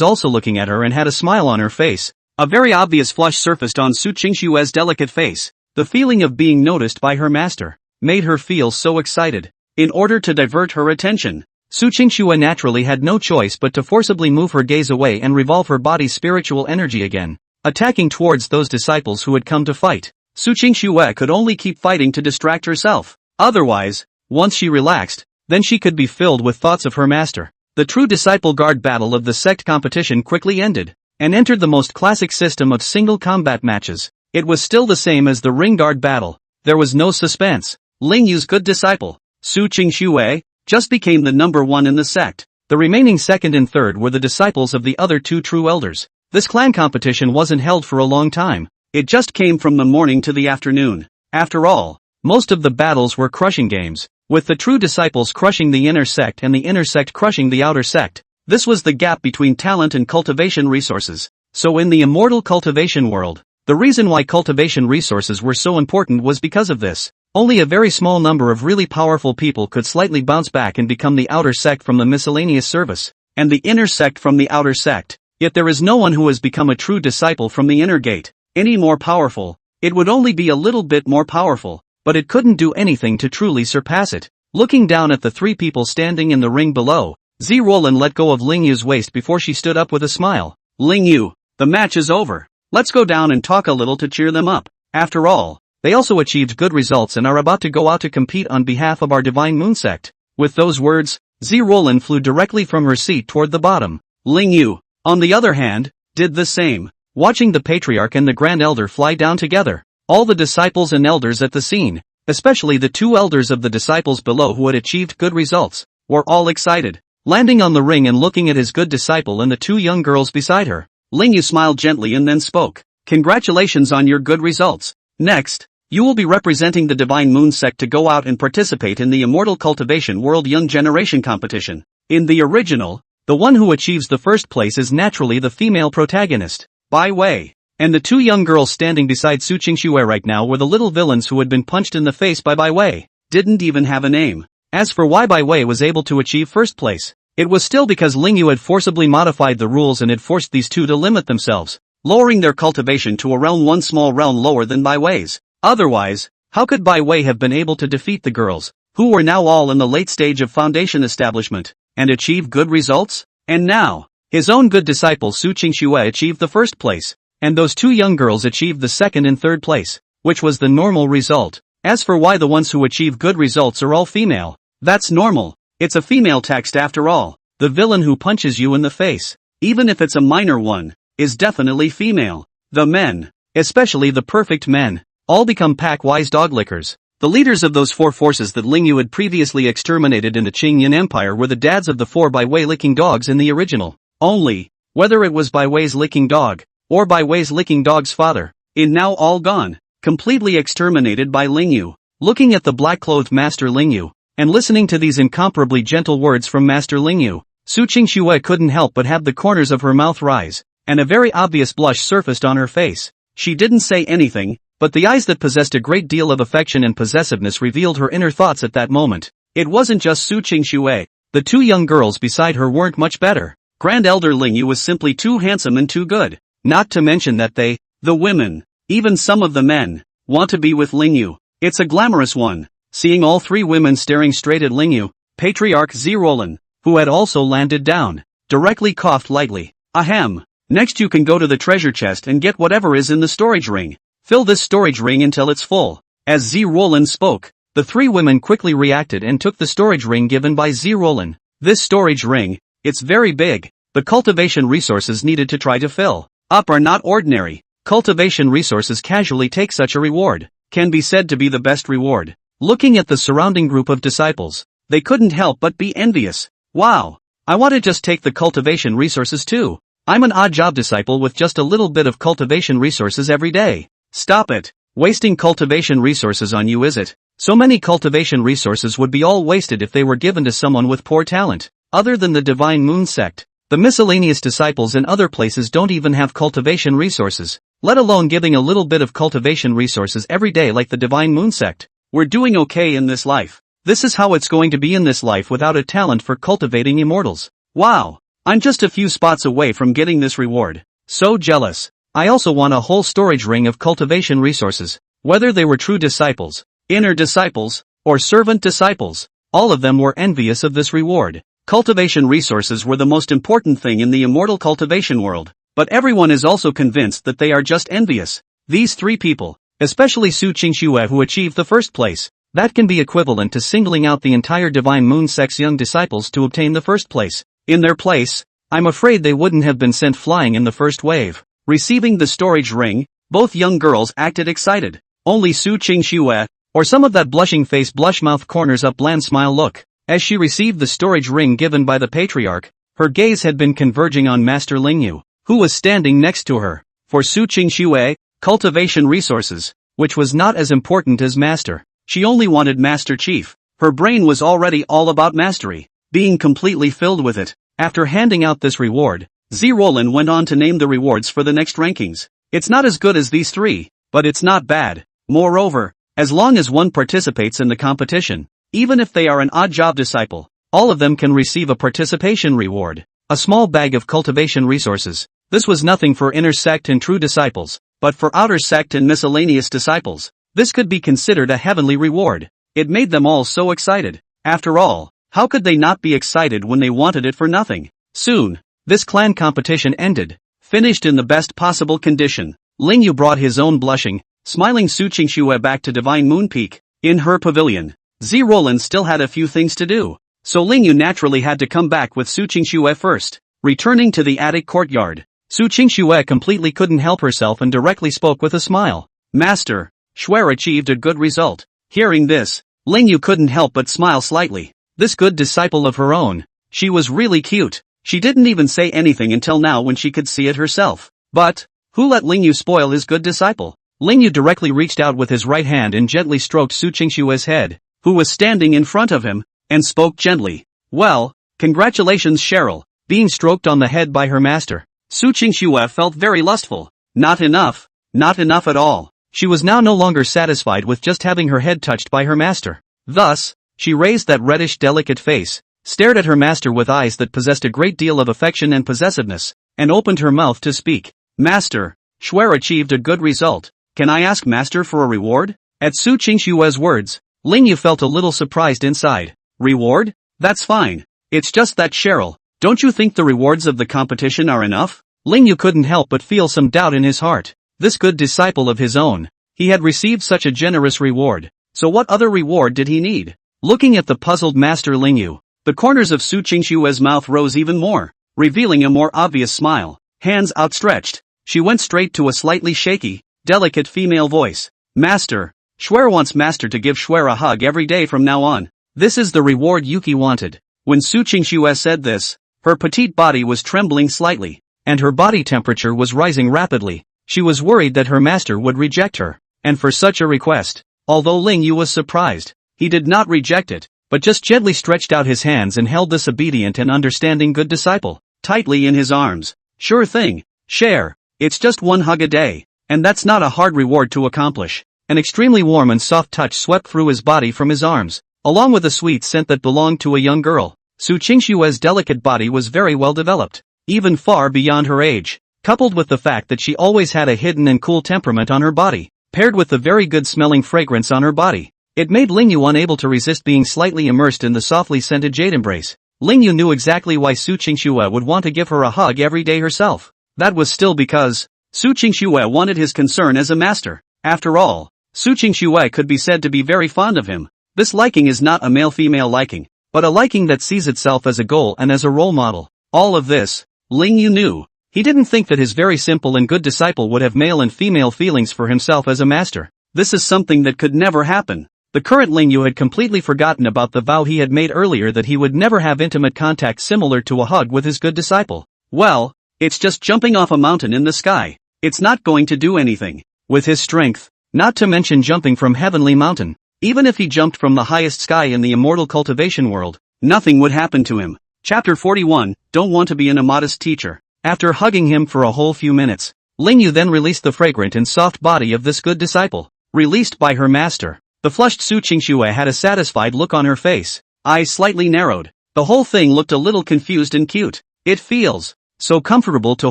A: also looking at her and had a smile on her face, a very obvious flush surfaced on Su Qingxue's delicate face. The feeling of being noticed by her master made her feel so excited. In order to divert her attention, Su Qingxue naturally had no choice but to forcibly move her gaze away and revolve her body's spiritual energy again, attacking towards those disciples who had come to fight. Su Qingxue could only keep fighting to distract herself. Otherwise, once she relaxed, then she could be filled with thoughts of her master. The true disciple guard battle of the sect competition quickly ended, and entered the most classic system of single combat matches. It was still the same as the ring guard battle. There was no suspense. Ling Yu's good disciple, Su Qingxue, just became the number one in the sect. The remaining second and third were the disciples of the other two true elders. This clan competition wasn't held for a long time. It just came from the morning to the afternoon. After all, most of the battles were crushing games, with the true disciples crushing the inner sect and the inner sect crushing the outer sect. This was the gap between talent and cultivation resources. So in the immortal cultivation world, the reason why cultivation resources were so important was because of this. Only a very small number of really powerful people could slightly bounce back and become the outer sect from the miscellaneous service, and the inner sect from the outer sect. Yet there is no one who has become a true disciple from the inner gate, any more powerful. It would only be a little bit more powerful, but it couldn't do anything to truly surpass it. Looking down at the three people standing in the ring below, Zirolin let go of Ling Yu's waist before she stood up with a smile. Ling Yu, the match is over. Let's go down and talk a little to cheer them up. After all, they also achieved good results and are about to go out to compete on behalf of our Divine Moon sect. With those words, Zirolin flew directly from her seat toward the bottom. Ling Yu, on the other hand, did the same. Watching the patriarch and the grand elder fly down together, all the disciples and elders at the scene, especially the two elders of the disciples below who had achieved good results, were all excited. Landing on the ring and looking at his good disciple and the two young girls beside her, Ling Yu smiled gently and then spoke. Congratulations on your good results. Next, you will be representing the Divine Moon sect to go out and participate in the Immortal Cultivation World Young Generation competition. In the original, the one who achieves the first place is naturally the female protagonist, Bai Wei. And the two young girls standing beside Su Qingxue right now were the little villains who had been punched in the face by Bai Wei. Didn't even have a name. As for why Bai Wei was able to achieve first place, it was still because Ling Yu had forcibly modified the rules and had forced these two to limit themselves, lowering their cultivation to a realm one small realm lower than Bai Wei's. Otherwise, how could Bai Wei have been able to defeat the girls, who were now all in the late stage of foundation establishment, and achieve good results? And now, his own good disciple Su Qingxue achieved the first place, and those two young girls achieved the second and third place, which was the normal result. As for why the ones who achieve good results are all female, that's normal. It's a female text after all. The villain who punches you in the face, even if it's a minor one, is definitely female. The men, especially the perfect men, all become pack-wise dog lickers. The leaders of those four forces that Ling Yu had previously exterminated in the Qingyan Empire were the dads of the four Bai Wei licking dogs in the original. Only, whether it was Bai Wei's licking dog, or Bai Wei's licking dog's father, is now all gone, completely exterminated by Ling Yu. Looking at the black-clothed Master Ling Yu, and listening to these incomparably gentle words from Master Ling Yu, Su Qingxue couldn't help but have the corners of her mouth rise, and a very obvious blush surfaced on her face. She didn't say anything, but the eyes that possessed a great deal of affection and possessiveness revealed her inner thoughts at that moment. It wasn't just Su Qingxue. The two young girls beside her weren't much better. Grand Elder Ling Yu was simply too handsome and too good. Not to mention that they, the women, even some of the men, want to be with Ling Yu. It's a glamorous one. Seeing all three women staring straight at Ling Yu, Patriarch Zirolin, who had also landed down, directly coughed lightly. Ahem. Next you can go to the treasure chest and get whatever is in the storage ring. Fill this storage ring until it's full. As Z Roland spoke, the three women quickly reacted and took the storage ring given by Z Roland. This storage ring, it's very big. The cultivation resources needed to try to fill up are not ordinary. Cultivation resources casually take such a reward, can be said to be the best reward. Looking at the surrounding group of disciples, they couldn't help but be envious. Wow! I want to just take the cultivation resources too. I'm an odd job disciple with just a little bit of cultivation resources every day. Stop it. Wasting cultivation resources on you, is it? So many cultivation resources would be all wasted if they were given to someone with poor talent. Other than the Divine Moon sect, the miscellaneous disciples in other places don't even have cultivation resources, let alone giving a little bit of cultivation resources every day like the Divine Moon sect. We're doing okay in this life. This is how it's going to be in this life without a talent for cultivating immortals. Wow! I'm just a few spots away from getting this reward. So jealous. I also want a whole storage ring of cultivation resources. Whether they were true disciples, inner disciples, or servant disciples, all of them were envious of this reward. Cultivation resources were the most important thing in the immortal cultivation world, but everyone is also convinced that they are just envious. These three people, especially Su Qingxue who achieved the first place, that can be equivalent to singling out the entire Divine Moon sect's young disciples to obtain the first place. In their place, I'm afraid they wouldn't have been sent flying in the first wave. Receiving the storage ring, both young girls acted excited. Only Su Qingxue, or some of that blushing face blush mouth corners up bland smile look. As she received the storage ring given by the patriarch, her gaze had been converging on Master Lingyu, who was standing next to her. For Su Qingxue, cultivation resources, which was not as important as Master. She only wanted Master Chief. Her brain was already all about mastery, being completely filled with it. After handing out this reward, Z Roland went on to name the rewards for the next rankings. It's not as good as these three, but it's not bad. Moreover, as long as one participates in the competition, even if they are an odd job disciple, all of them can receive a participation reward, a small bag of cultivation resources. This was nothing for inner sect and true disciples, but for outer sect and miscellaneous disciples, this could be considered a heavenly reward. It made them all so excited. After all, how could they not be excited when they wanted it for nothing? Soon, this clan competition ended, finished in the best possible condition. Lingyu brought his own blushing, smiling Su Qingxue back to Divine Moon Peak. In her pavilion, Z Roland still had a few things to do, so Lingyu naturally had to come back with Su Qingxue first. Returning to the attic courtyard, Su Qingxue completely couldn't help herself and directly spoke with a smile. Master, Xuer achieved a good result. Hearing this, Lingyu couldn't help but smile slightly. This good disciple of her own, she was really cute. She didn't even say anything until now when she could see it herself. But, who let Lingyu spoil his good disciple? Lingyu directly reached out with his right hand and gently stroked Su Qingxue's head, who was standing in front of him, and spoke gently. Well, congratulations Cheryl, being stroked on the head by her master. Su Qingxue felt very lustful. Not enough at all. She was now no longer satisfied with just having her head touched by her master. Thus, she raised that reddish delicate face, stared at her master with eyes that possessed a great deal of affection and possessiveness, and opened her mouth to speak. Master, Xuer achieved a good result. Can I ask Master for a reward? At Su Qingxue's words, Lingyu felt a little surprised inside. Reward? That's fine. It's just that Cheryl, don't you think the rewards of the competition are enough? Lingyu couldn't help but feel some doubt in his heart. This good disciple of his own, he had received such a generous reward, so what other reward did he need? Looking at the puzzled Master Lingyu, the corners of Su Qingxue's mouth rose even more, revealing a more obvious smile. Hands outstretched, she went straight to a slightly shaky, delicate female voice. Master, Xuer wants Master to give Xuer a hug every day from now on. This is the reward Yuki wanted. When Su Qingxue said this, her petite body was trembling slightly, and her body temperature was rising rapidly. She was worried that her master would reject her, and for such a request, although Lingyu was surprised, he did not reject it, but just gently stretched out his hands and held this obedient and understanding good disciple tightly in his arms. Sure thing, share. It's just one hug a day, and that's not a hard reward to accomplish. An extremely warm and soft touch swept through his body from his arms, along with a sweet scent that belonged to a young girl. Su Qingxue's delicate body was very well developed, even far beyond her age, coupled with the fact that she always had a hidden and cool temperament on her body, paired with the very good smelling fragrance on her body. It made Lingyu unable to resist being slightly immersed in the softly scented jade embrace. Ling Yu knew exactly why Su Qingxue would want to give her a hug every day herself. That was still because Su Qingxue wanted his concern as a master. After all, Su Qingxue could be said to be very fond of him. This liking is not a male-female liking, but a liking that sees itself as a goal and as a role model. All of this, Ling Yu knew. He didn't think that his very simple and good disciple would have male and female feelings for himself as a master. This is something that could never happen. The current Ling Yu had completely forgotten about the vow he had made earlier that he would never have intimate contact similar to a hug with his good disciple. Well, it's just jumping off a mountain in the sky. It's not going to do anything. With his strength, not to mention jumping from heavenly mountain, even if he jumped from the highest sky in the immortal cultivation world, nothing would happen to him. Chapter 41, Don't Want to Be an Immodest Teacher. After hugging him for a whole few minutes, Ling Yu then released the fragrant and soft body of this good disciple. Released by her master, the flushed Su Qingxue had a satisfied look on her face, eyes slightly narrowed. The whole thing looked a little confused and cute. It feels so comfortable to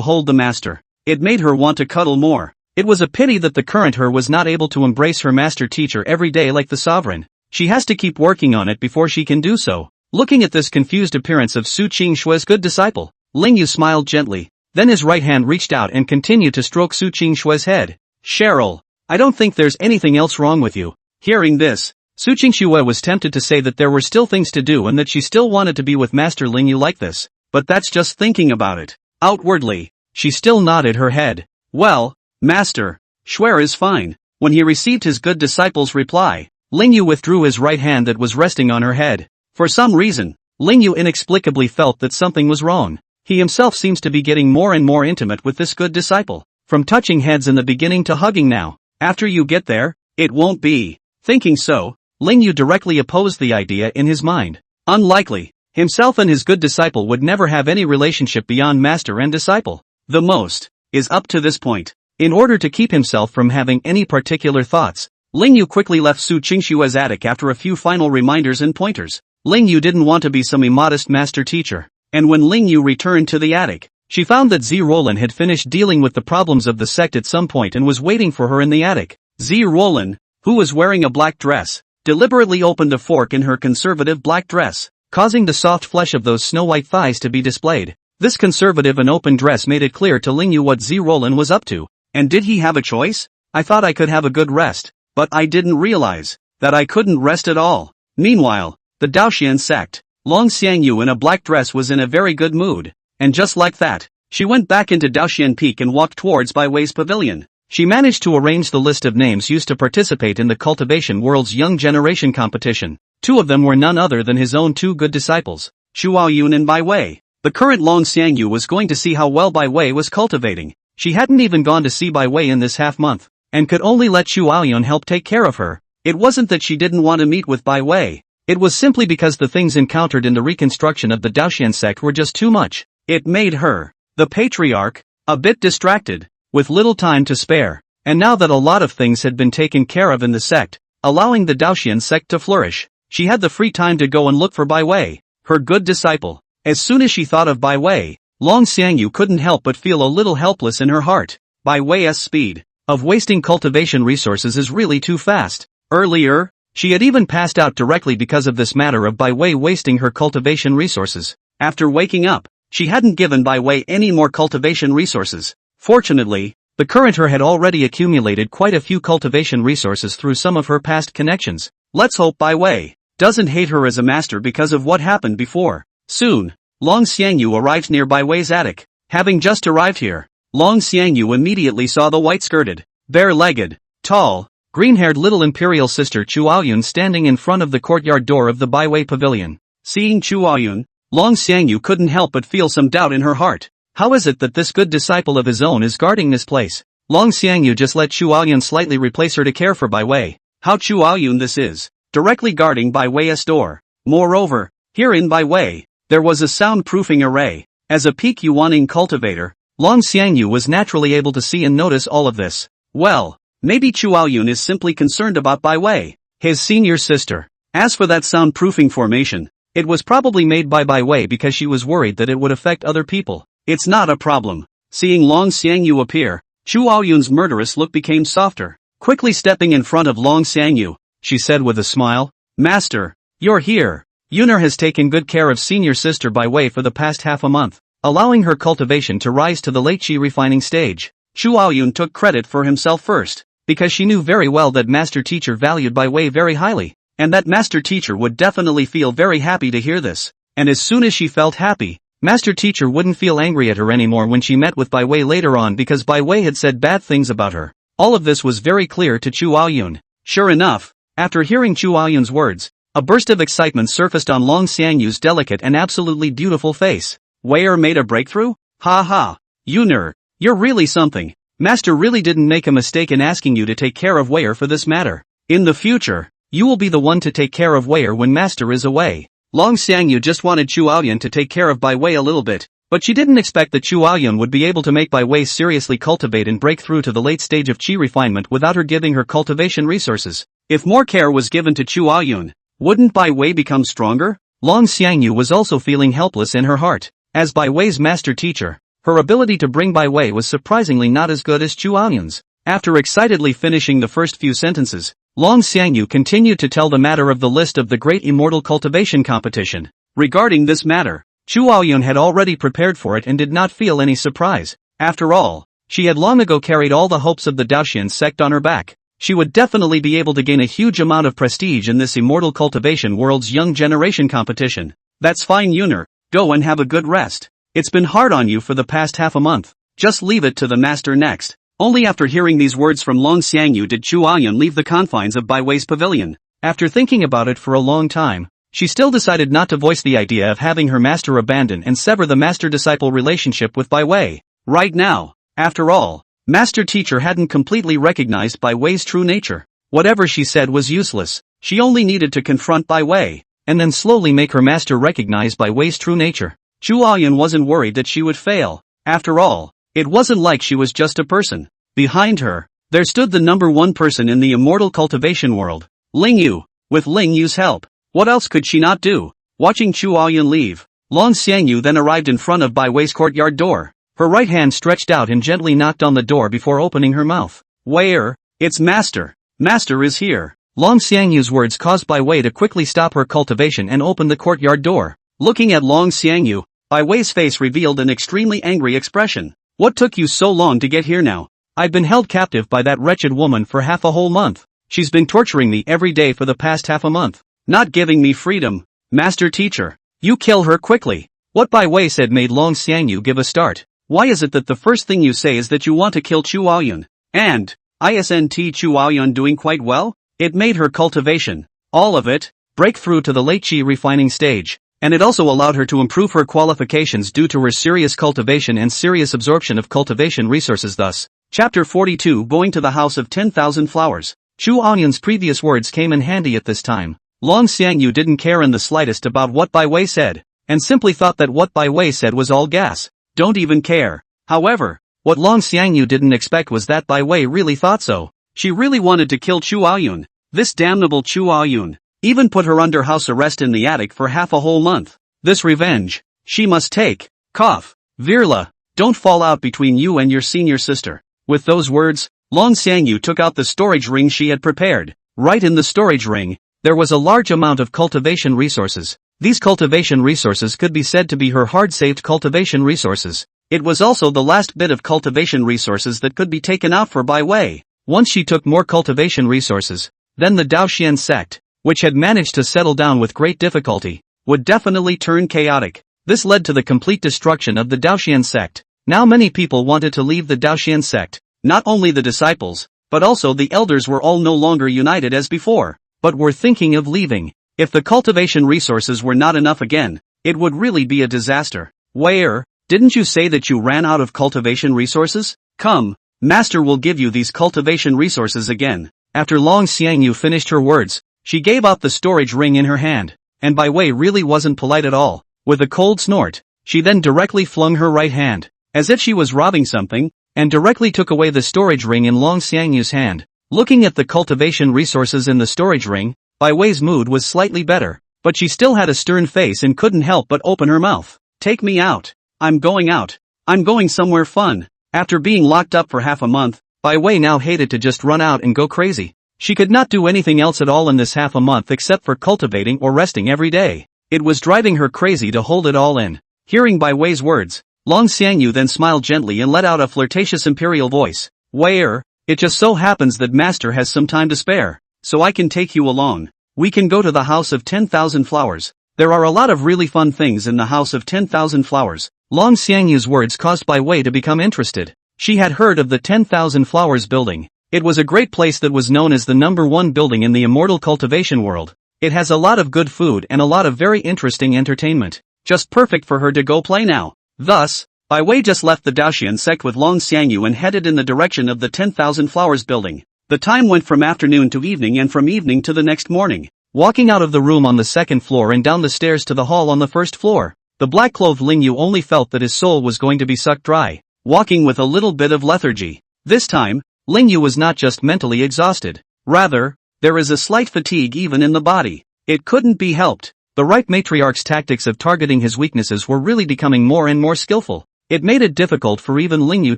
A: hold the master. It made her want to cuddle more. It was a pity that the current her was not able to embrace her master teacher every day like the sovereign. She has to keep working on it before she can do so. Looking at this confused appearance of Su Qingxue's good disciple, Ling Yu smiled gently. Then his right hand reached out and continued to stroke Su Qingxue's head. Cheryl, I don't think there's anything else wrong with you. Hearing this, Su Qingxue was tempted to say that there were still things to do and that she still wanted to be with Master Ling Yu like this, but that's just thinking about it. Outwardly, she still nodded her head. Well, Master, Schwer is fine. When he received his good disciple's reply, Ling Yu withdrew his right hand that was resting on her head. For some reason, Ling Yu inexplicably felt that something was wrong. He himself seems to be getting more and more intimate with this good disciple. From touching heads in the beginning to hugging now. After you get there, it won't be. Thinking so, Ling Yu directly opposed the idea in his mind. Unlikely. Himself and his good disciple would never have any relationship beyond master and disciple. The most is up to this point. In order to keep himself from having any particular thoughts, Ling Yu quickly left Su Qingxue's attic after a few final reminders and pointers. Ling Yu didn't want to be some immodest master teacher. And when Ling Yu returned to the attic, she found that Z Roland had finished dealing with the problems of the sect at some point and was waiting for her in the attic. Z Roland, who was wearing a black dress, deliberately opened a fork in her conservative black dress, causing the soft flesh of those snow-white thighs to be displayed. This conservative and open dress made it clear to Ling Yu what Z Roland was up to. And did he have a choice? I thought I could have a good rest, but I didn't realize that I couldn't rest at all. Meanwhile, the Daoxian sect, Long Xiangyu in a black dress was in a very good mood, and just like that, she went back into Daoxian Peak and walked towards Bai Wei's pavilion. She managed to arrange the list of names used to participate in the cultivation world's young generation competition. Two of them were none other than his own two good disciples, Chuaoyun and Bai Wei. The current Long Xiangyu was going to see how well Bai Wei was cultivating. She hadn't even gone to see Bai Wei in this half-month, and could only let Chuaoyun help take care of her. It wasn't that she didn't want to meet with Bai Wei. It was simply because the things encountered in the reconstruction of the Daoxian sect were just too much. It made her, the patriarch, a bit distracted, with little time to spare. And now that a lot of things had been taken care of in the sect, allowing the Daoxian sect to flourish, she had the free time to go and look for Bai Wei, her good disciple. As soon as she thought of Bai Wei, Long Xiangyu couldn't help but feel a little helpless in her heart. Bai Wei's speed of wasting cultivation resources is really too fast. Earlier, she had even passed out directly because of this matter of Bai Wei wasting her cultivation resources. After waking up, she hadn't given Bai Wei any more cultivation resources. Fortunately, the current her had already accumulated quite a few cultivation resources through some of her past connections. Let's hope Bai Wei doesn't hate her as a master because of what happened before. Soon, Long Xiangyu arrived near Bai Wei's attic. Having just arrived here, Long Xiangyu immediately saw the white-skirted, bare-legged, tall, green-haired little imperial sister Chuaoyun standing in front of the courtyard door of the Bai Wei pavilion. Seeing Chuaoyun, Long Xiangyu couldn't help but feel some doubt in her heart. How is it that this good disciple of his own is guarding this place? Long Xiangyu just let Chuaoyun slightly replace her to care for Bai Wei. How Chuaoyun this is, directly guarding Bai Wei's door. Moreover, here in Bai Wei, there was a soundproofing array. As a peak Yuaning cultivator, Long Xiangyu was naturally able to see and notice all of this. Well, maybe Chuaoyun is simply concerned about Bai Wei, his senior sister. As for that soundproofing formation, it was probably made by Bai Wei because she was worried that it would affect other people. It's not a problem. Seeing Long Xiangyu appear, Chuaoyun's murderous look became softer. Quickly stepping in front of Long Xiangyu, she said with a smile, "Master, you're here. Yuner has taken good care of senior sister Bai Wei for the past half a month, allowing her cultivation to rise to the late qi refining stage. Chu Aoyun took credit for himself first, because she knew very well that master teacher valued Bai Wei very highly, and that master teacher would definitely feel very happy to hear this. And as soon as she felt happy, master teacher wouldn't feel angry at her anymore when she met with Bai Wei later on because Bai Wei had said bad things about her. All of this was very clear to Chu Aoyun. Sure enough, after hearing Chu Aoyun's words, a burst of excitement surfaced on Long Xiangyu's delicate and absolutely beautiful face. Wei made a breakthrough? Ha ha. Yuner, you're really something. Master really didn't make a mistake in asking you to take care of Wei for this matter. In the future, you will be the one to take care of Wei when master is away. Long Xiangyu just wanted Chu Aoyun to take care of Bai Wei a little bit, but she didn't expect that Chu Aoyun would be able to make Bai Wei seriously cultivate and break through to the late stage of qi refinement without her giving her cultivation resources. If more care was given to Chu Aoyun, wouldn't Bai Wei become stronger? Long Xiangyu was also feeling helpless in her heart. As Bai Wei's master teacher, her ability to bring Bai Wei was surprisingly not as good as Chu Aoyun's. After excitedly finishing the first few sentences, Long Xiangyu continued to tell the matter of the list of the Great Immortal Cultivation Competition. Regarding this matter, Chu Aoyun had already prepared for it and did not feel any surprise. After all, she had long ago carried all the hopes of the Daoxian sect on her back. She would definitely be able to gain a huge amount of prestige in this Immortal Cultivation World's Young Generation competition. That's fine, Yuner, go and have a good rest. It's been hard on you for the past half a month. Just leave it to the master next. Only after hearing these words from Long Xiangyu did Chu Aoyun leave the confines of Bai Wei's pavilion. After thinking about it for a long time, she still decided not to voice the idea of having her master abandon and sever the master-disciple relationship with Bai Wei. Right now, after all, master teacher hadn't completely recognized Bai Wei's true nature. Whatever she said was useless. She only needed to confront Bai Wei, and then slowly make her master recognize Bai Wei's true nature. Chu Aoyun wasn't worried that she would fail. After all, it wasn't like she was just a person. Behind her, there stood the number one person in the immortal cultivation world, Ling Yu. With Ling Yu's help, what else could she not do? Watching Chu Aoyun leave, Long Xiangyu then arrived in front of Bai Wei's courtyard door. Her right hand stretched out and gently knocked on the door before opening her mouth. Wei, it's master. Master is here. Long Xiangyu's words caused Bai Wei to quickly stop her cultivation and open the courtyard door. Looking at Long Xiangyu, Bai Wei's face revealed an extremely angry expression. What took you so long to get here now? I've been held captive by that wretched woman for half a whole month. She's been torturing me every day for the past half a month. Not giving me freedom. Master teacher, you kill her quickly. What Bai Wei said made Long Xiangyu give a start. Why is it that the first thing you say is that you want to kill Chu Aoyun? And, isn't Chu Aoyun doing quite well? It made her cultivation, all of it, break through to the late qi refining stage, and it also allowed her to improve her qualifications due to her serious cultivation and serious absorption of cultivation resources thus. Chapter 42 Going to the House of 10,000 Flowers. Chu Aoyun's previous words came in handy at this time. Long Xiangyu didn't care in the slightest about what Bai Wei said, and simply thought that what Bai Wei said was all gas. Don't even care. However, what Long Xiangyu didn't expect was that Bai Wei really thought so. She really wanted to kill Chu Aoyun. This damnable Chu Aoyun. Even put her under house arrest in the attic for half a whole month. This revenge, she must take. Cough. Virla, don't fall out between you and your senior sister. With those words, Long Xiangyu took out the storage ring she had prepared. Right in the storage ring, there was a large amount of cultivation resources. These cultivation resources could be said to be her hard-saved cultivation resources. It was also the last bit of cultivation resources that could be taken out for Bai Wei. Once she took more cultivation resources, then the Daoxian sect, which had managed to settle down with great difficulty, would definitely turn chaotic. This led to the complete destruction of the Daoxian sect. Now many people wanted to leave the Daoxian sect. Not only the disciples, but also the elders were all no longer united as before, but were thinking of leaving. If the cultivation resources were not enough again, it would really be a disaster. Wei, didn't you say that you ran out of cultivation resources? Come, master will give you these cultivation resources again. After Long Xiangyu finished her words, she gave out the storage ring in her hand, and Bai Wei really wasn't polite at all. With a cold snort, she then directly flung her right hand, as if she was robbing something, and directly took away the storage ring in Long Xiangyu's hand. Looking at the cultivation resources in the storage ring, Bai Wei's mood was slightly better, but she still had a stern face and couldn't help but open her mouth. Take me out. I'm going out. I'm going somewhere fun. After being locked up for half a month, Bai Wei now hated to just run out and go crazy. She could not do anything else at all in this half a month except for cultivating or resting every day. It was driving her crazy to hold it all in. Hearing Bai Wei's words, Long Xiangyu then smiled gently and let out a flirtatious imperial voice. Wei, it just so happens that master has some time to spare, so I can take you along. We can go to the House of 10,000 Flowers. There are a lot of really fun things in the House of 10,000 Flowers. Long Xiangyu's words caused Bai Wei to become interested. She had heard of the 10,000 Flowers building. It was a great place that was known as the #1 building in the immortal cultivation world. It has a lot of good food and a lot of very interesting entertainment. Just perfect for her to go play now. Thus, Bai Wei just left the Daoxian sect with Long Xiangyu and headed in the direction of the 10,000 Flowers building. The time went from afternoon to evening and from evening to the next morning. Walking out of the room on the second floor and down the stairs to the hall on the first floor, the black-clothed Lingyu only felt that his soul was going to be sucked dry, walking with a little bit of lethargy. This time, Lingyu was not just mentally exhausted. Rather, there is a slight fatigue even in the body. It couldn't be helped. The ripe matriarch's tactics of targeting his weaknesses were really becoming more and more skillful. It made it difficult for even Lingyu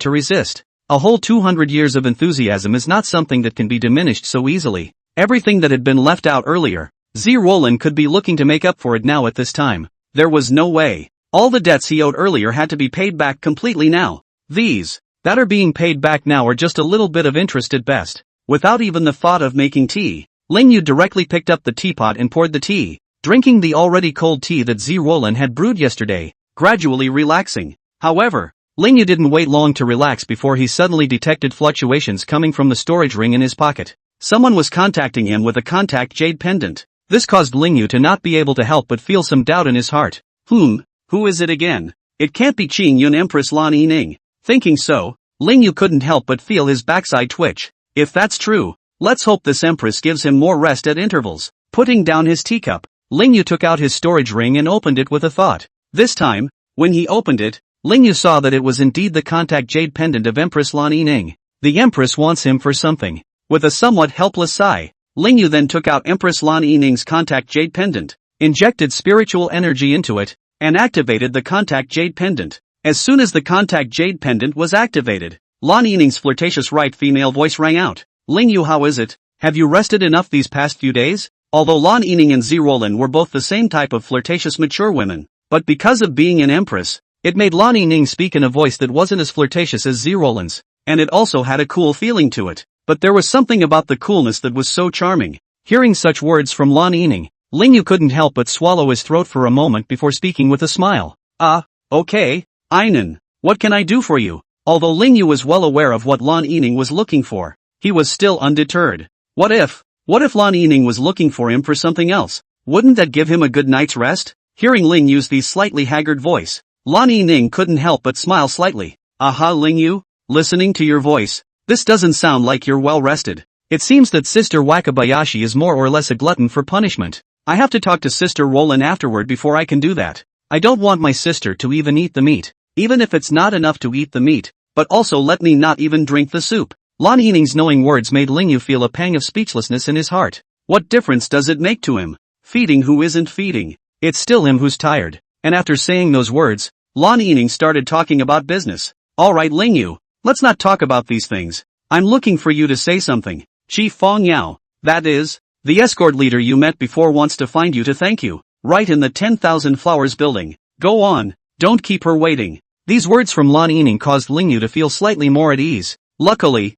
A: to resist. A whole 200 years of enthusiasm is not something that can be diminished so easily. Everything that had been left out earlier, Zi Roland could be looking to make up for it now at this time. There was no way. All the debts he owed earlier had to be paid back completely now. These that are being paid back now are just a little bit of interest at best. Without even the thought of making tea, Lingyu directly picked up the teapot and poured the tea, drinking the already cold tea that Zi Roland had brewed yesterday, gradually relaxing. However, Lingyu didn't wait long to relax before he suddenly detected fluctuations coming from the storage ring in his pocket. Someone was contacting him with a contact jade pendant. This caused Lingyu to not be able to help but feel some doubt in his heart. Who is it again? It can't be Qing Yun Empress Lan Yining. Thinking so, Lingyu couldn't help but feel his backside twitch. If that's true, let's hope this empress gives him more rest at intervals. Putting down his teacup, Lingyu took out his storage ring and opened it with a thought. This time, when he opened it, Lingyu saw that it was indeed the contact jade pendant of Empress Lan Yining. The empress wants him for something. With a somewhat helpless sigh, Lingyu then took out Empress Lan Yining's contact jade pendant, injected spiritual energy into it, and activated the contact jade pendant. As soon as the contact jade pendant was activated, Lan Yining's flirtatious right female voice rang out. Lingyu, how is it? Have you rested enough these past few days? Although Lan Yining and Zi Roland were both the same type of flirtatious mature women, but because of being an empress, it made Lan Yining speak in a voice that wasn't as flirtatious as Zi Roland's, and it also had a cool feeling to it. But there was something about the coolness that was so charming. Hearing such words from Lan Yining, Lingyu couldn't help but swallow his throat for a moment before speaking with a smile. Okay, Einen, what can I do for you? Although Lingyu was well aware of what Lan Yining was looking for, he was still undeterred. What if Lan Yining was looking for him for something else? Wouldn't that give him a good night's rest? Hearing Lingyu's slightly haggard voice, Lan Yining couldn't help but smile slightly. Aha, Lingyu, listening to your voice, this doesn't sound like you're well rested. It seems that Sister Wakabayashi is more or less a glutton for punishment. I have to talk to Sister Roland afterward before I can do that. I don't want my sister to even eat the meat, even if it's not enough to eat the meat, but also let me not even drink the soup. Lan Yining's knowing words made Lingyu feel a pang of speechlessness in his heart. What difference does it make to him? Feeding who isn't feeding? It's still him who's tired. And after saying those words, Lan Yining started talking about business. Alright Lingyu, let's not talk about these things. I'm looking for you to say something. Chi Fong Yao, that is, the escort leader you met before wants to find you to thank you. Right in the 10,000 Flowers building. Go on, don't keep her waiting. These words from Lan Yining caused Lingyu to feel slightly more at ease. Luckily,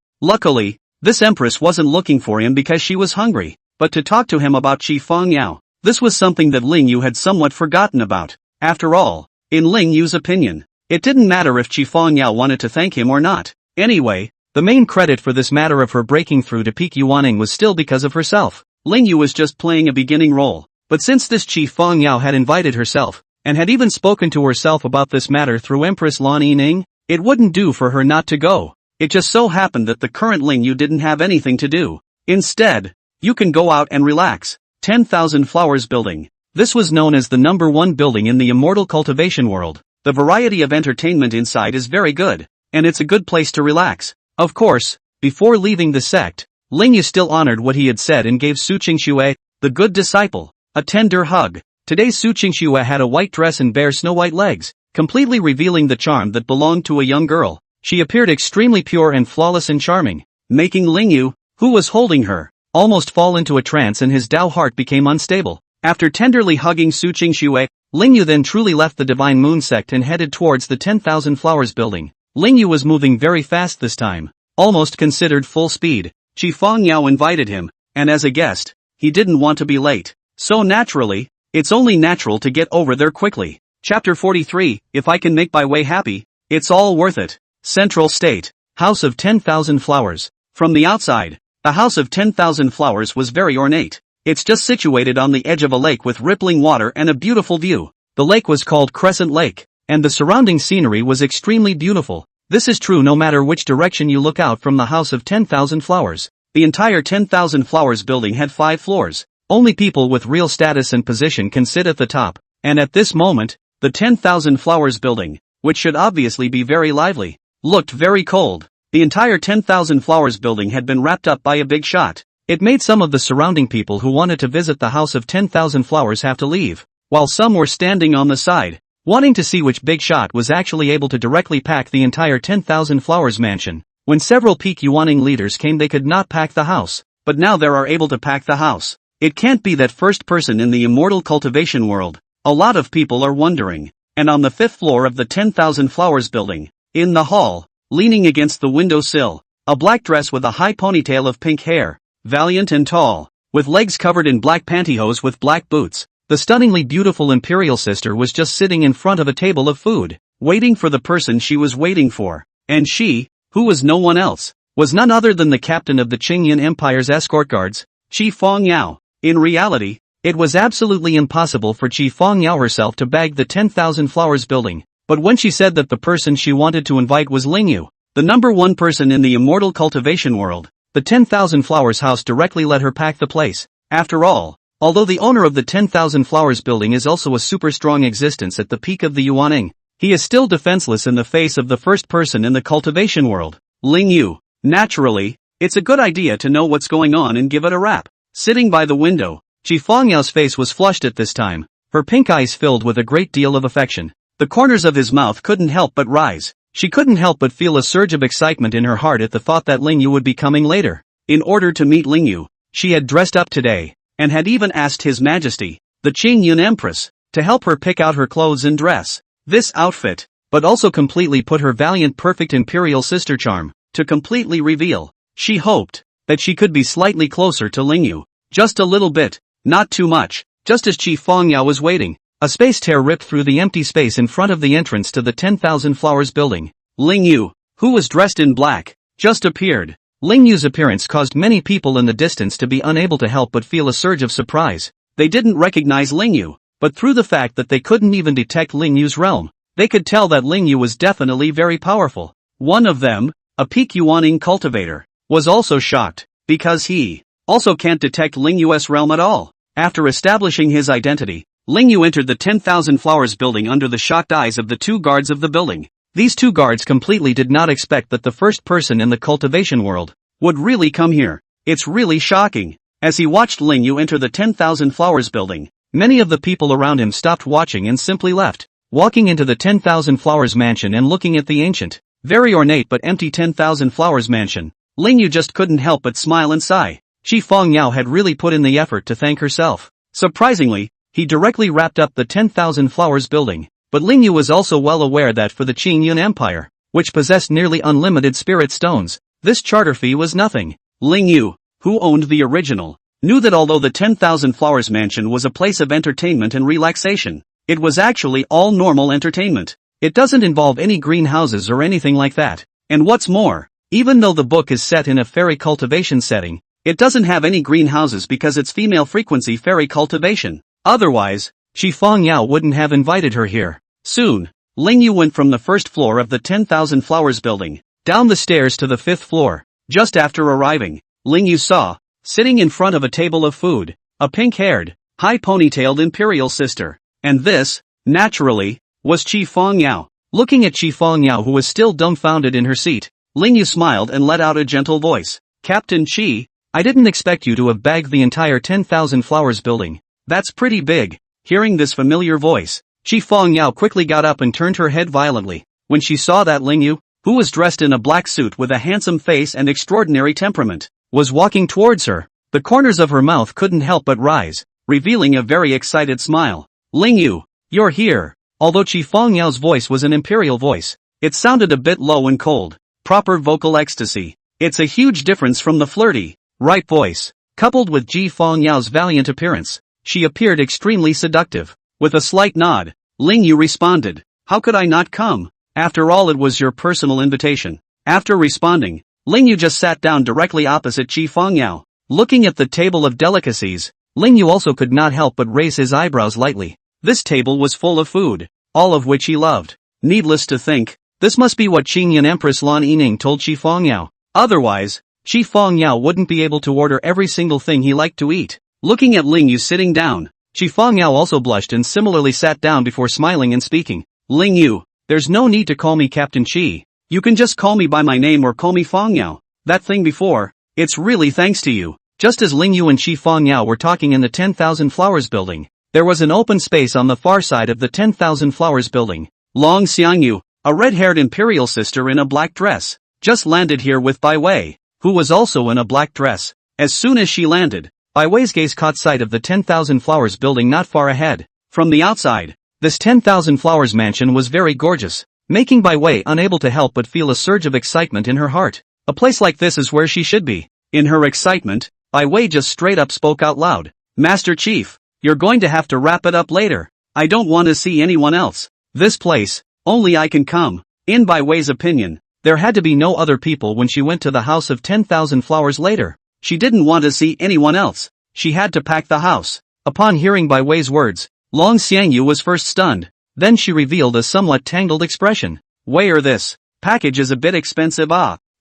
A: this empress wasn't looking for him because she was hungry, but to talk to him about Chi Fong Yao. This was something that Lingyu had somewhat forgotten about. After all, in Lingyu's opinion, it didn't matter if Chi Fong Yao wanted to thank him or not. Anyway, the main credit for this matter of her breaking through to peak Yuaning was still because of herself. Lingyu was just playing a beginning role. But since this Chi Fong Yao had invited herself, and had even spoken to herself about this matter through Empress Lan Yining, it wouldn't do for her not to go. It just so happened that the current Lingyu didn't have anything to do. Instead, you can go out and relax. 10,000 Flowers building. This was known as the #1 building in the immortal cultivation world. The variety of entertainment inside is very good, and it's a good place to relax. Of course, before leaving the sect, Lingyu still honored what he had said and gave Su Qingxue, the good disciple, a tender hug. Today Su Qingxue had a white dress and bare snow-white legs, completely revealing the charm that belonged to a young girl. She appeared extremely pure and flawless and charming, making Lingyu, who was holding her, almost fall into a trance and his Dao heart became unstable. After tenderly hugging Su Qingxue, Lingyu then truly left the Divine Moon sect and headed towards the 10,000 Flowers building. Lingyu was moving very fast this time, almost considered full speed. Qi Fengyao invited him, and as a guest, he didn't want to be late. So naturally, it's only natural to get over there quickly. Chapter 43, If I can make my way happy, it's all worth it. Central State, House of 10,000 Flowers. From the outside, the House of 10,000 Flowers was very ornate. It's just situated on the edge of a lake with rippling water and a beautiful view. The lake was called Crescent Lake, and the surrounding scenery was extremely beautiful. This is true no matter which direction you look out from the House of 10,000 Flowers. The entire 10,000 Flowers building had 5 floors. Only people with real status and position can sit at the top, and at this moment, the 10,000 Flowers building, which should obviously be very lively, looked very cold. The entire 10,000 Flowers building had been wrapped up by a big shot. It made some of the surrounding people who wanted to visit the House of 10,000 Flowers have to leave, while some were standing on the side, wanting to see which big shot was actually able to directly pack the entire 10,000 Flowers mansion. When several peak Yuaning leaders came, they could not pack the house, but now they are able to pack the house. It can't be that first person in the immortal cultivation world. A lot of people are wondering. And on the 5th floor of the 10,000 Flowers building, in the hall, leaning against the window sill, a black dress with a high ponytail of pink hair, valiant and tall, with legs covered in black pantyhose with black boots, the stunningly beautiful imperial sister was just sitting in front of a table of food, waiting for the person she was waiting for. And she, who was no one else, was none other than the captain of the Qingyan Empire's escort guards, Qi Fengyao. In reality, it was absolutely impossible for Qi Fengyao herself to bag the 10,000 Flowers building, but when she said that the person she wanted to invite was Lingyu, the number 1 person in the immortal cultivation world, the 10,000 Flowers house directly let her pack the place. After all, although the owner of the 10,000 Flowers building is also a super strong existence at the peak of the Yuaning, he is still defenseless in the face of the first person in the cultivation world, Lingyu. Naturally, it's a good idea to know what's going on and give it a rap. Sitting by the window, Qi Fengyao's face was flushed at this time, her pink eyes filled with a great deal of affection. The corners of his mouth couldn't help but rise. She couldn't help but feel a surge of excitement in her heart at the thought that Lingyu would be coming later. In order to meet Lingyu, she had dressed up today, and had even asked His Majesty, the Qingyun Empress, to help her pick out her clothes and dress. This outfit, but also completely put her valiant perfect imperial sister charm, to completely reveal. She hoped that she could be slightly closer to Lingyu. Just a little bit, not too much. Just as Qi Fengyao was waiting, a space tear ripped through the empty space in front of the entrance to the 10,000 Flowers building. Lingyu, who was dressed in black, just appeared. Lingyu's appearance caused many people in the distance to be unable to help but feel a surge of surprise. They didn't recognize Lingyu, but through the fact that they couldn't even detect Lingyu's realm, they could tell that Lingyu was definitely very powerful. One of them, a peak Yuaning cultivator, was also shocked, because he also can't detect Lingyu's realm at all. After establishing his identity, Lingyu entered the 10,000 Flowers building under the shocked eyes of the 2 guards of the building. These 2 guards completely did not expect that the first person in the cultivation world would really come here. It's really shocking. As he watched Lingyu enter the 10,000 Flowers building, many of the people around him stopped watching and simply left. Walking into the 10,000 Flowers mansion and looking at the ancient, very ornate but empty 10,000 Flowers mansion, Lingyu just couldn't help but smile and sigh. Qi Fengyao had really put in the effort to thank herself. Surprisingly, he directly wrapped up the 10,000 Flowers building, but Lingyu was also well aware that for the Qingyun Empire, which possessed nearly unlimited spirit stones, this charter fee was nothing. Lingyu, who owned the original, knew that although the 10,000 Flowers mansion was a place of entertainment and relaxation, it was actually all normal entertainment. It doesn't involve any greenhouses or anything like that. And what's more, even though the book is set in a fairy cultivation setting, it doesn't have any greenhouses because it's female frequency fairy cultivation. Otherwise, Qi Fengyao wouldn't have invited her here. Soon, Lingyu went from the 1st floor of the 10,000 Flowers building, down the stairs to the 5th floor. Just after arriving, Lingyu saw, sitting in front of a table of food, a pink-haired, high ponytailed imperial sister. And this, naturally, was Qi Fengyao. Looking at Qi Fengyao, who was still dumbfounded in her seat, Lingyu smiled and let out a gentle voice. Captain Qi, I didn't expect you to have bagged the entire 10,000 Flowers building. That's pretty big. Hearing this familiar voice, Qi Fengyao quickly got up and turned her head violently. When she saw that Lingyu, who was dressed in a black suit with a handsome face and extraordinary temperament, was walking towards her, the corners of her mouth couldn't help but rise. revealing a very excited smile. Ling Yu, you're here. Although Qi Fangyao's voice was an imperial voice, it sounded a bit low and cold. Proper vocal ecstasy. It's a huge difference from the flirty, right voice. Coupled with Qi Fangyao's valiant appearance, she appeared extremely seductive. With a slight nod, Ling Yu responded, how could I not come? After all, it was your personal invitation. After responding, Ling Yu just sat down directly opposite Qi Fangyao. Looking at the table of delicacies, Ling Yu also could not help but raise his eyebrows lightly. This table was full of food, all of which he loved. Needless to think, this must be what Qingyan Empress Lan Yining told Qi Fangyao. Otherwise, Qi Fangyao wouldn't be able to order every single thing he liked to eat. Looking at Ling Yu sitting down, Qi Fangyao also blushed and similarly sat down before smiling and speaking. Ling Yu, there's no need to call me Captain Qi. You can just call me by my name or call me Fangyao. That thing before, it's really thanks to you. Just as Ling Yu and Qi Fangyao were talking in the 10,000 Flowers building, there was an open space on the far side of the 10,000 Flowers building. Long Xiangyu, a red-haired imperial sister in a black dress, just landed here with Bai Wei, who was also in a black dress. As soon as she landed, Bai Wei's gaze caught sight of the 10,000 Flowers building not far ahead. From the outside, this 10,000 Flowers mansion was very gorgeous, making Bai Wei unable to help but feel a surge of excitement in her heart. A place like this is where she should be. In her excitement, Bai Wei just straight up spoke out loud. Master Chief, you're going to have to wrap it up later. I don't want to see anyone else. This place, only I can come. In Bai Wei's opinion, there had to be no other people when she went to the house of 10,000 Flowers later. She didn't want to see anyone else. She had to pack the house. Upon hearing Bai Wei's words, Long Xiangyu was first stunned. Then she revealed a somewhat tangled expression. Wei, this package is a bit expensive.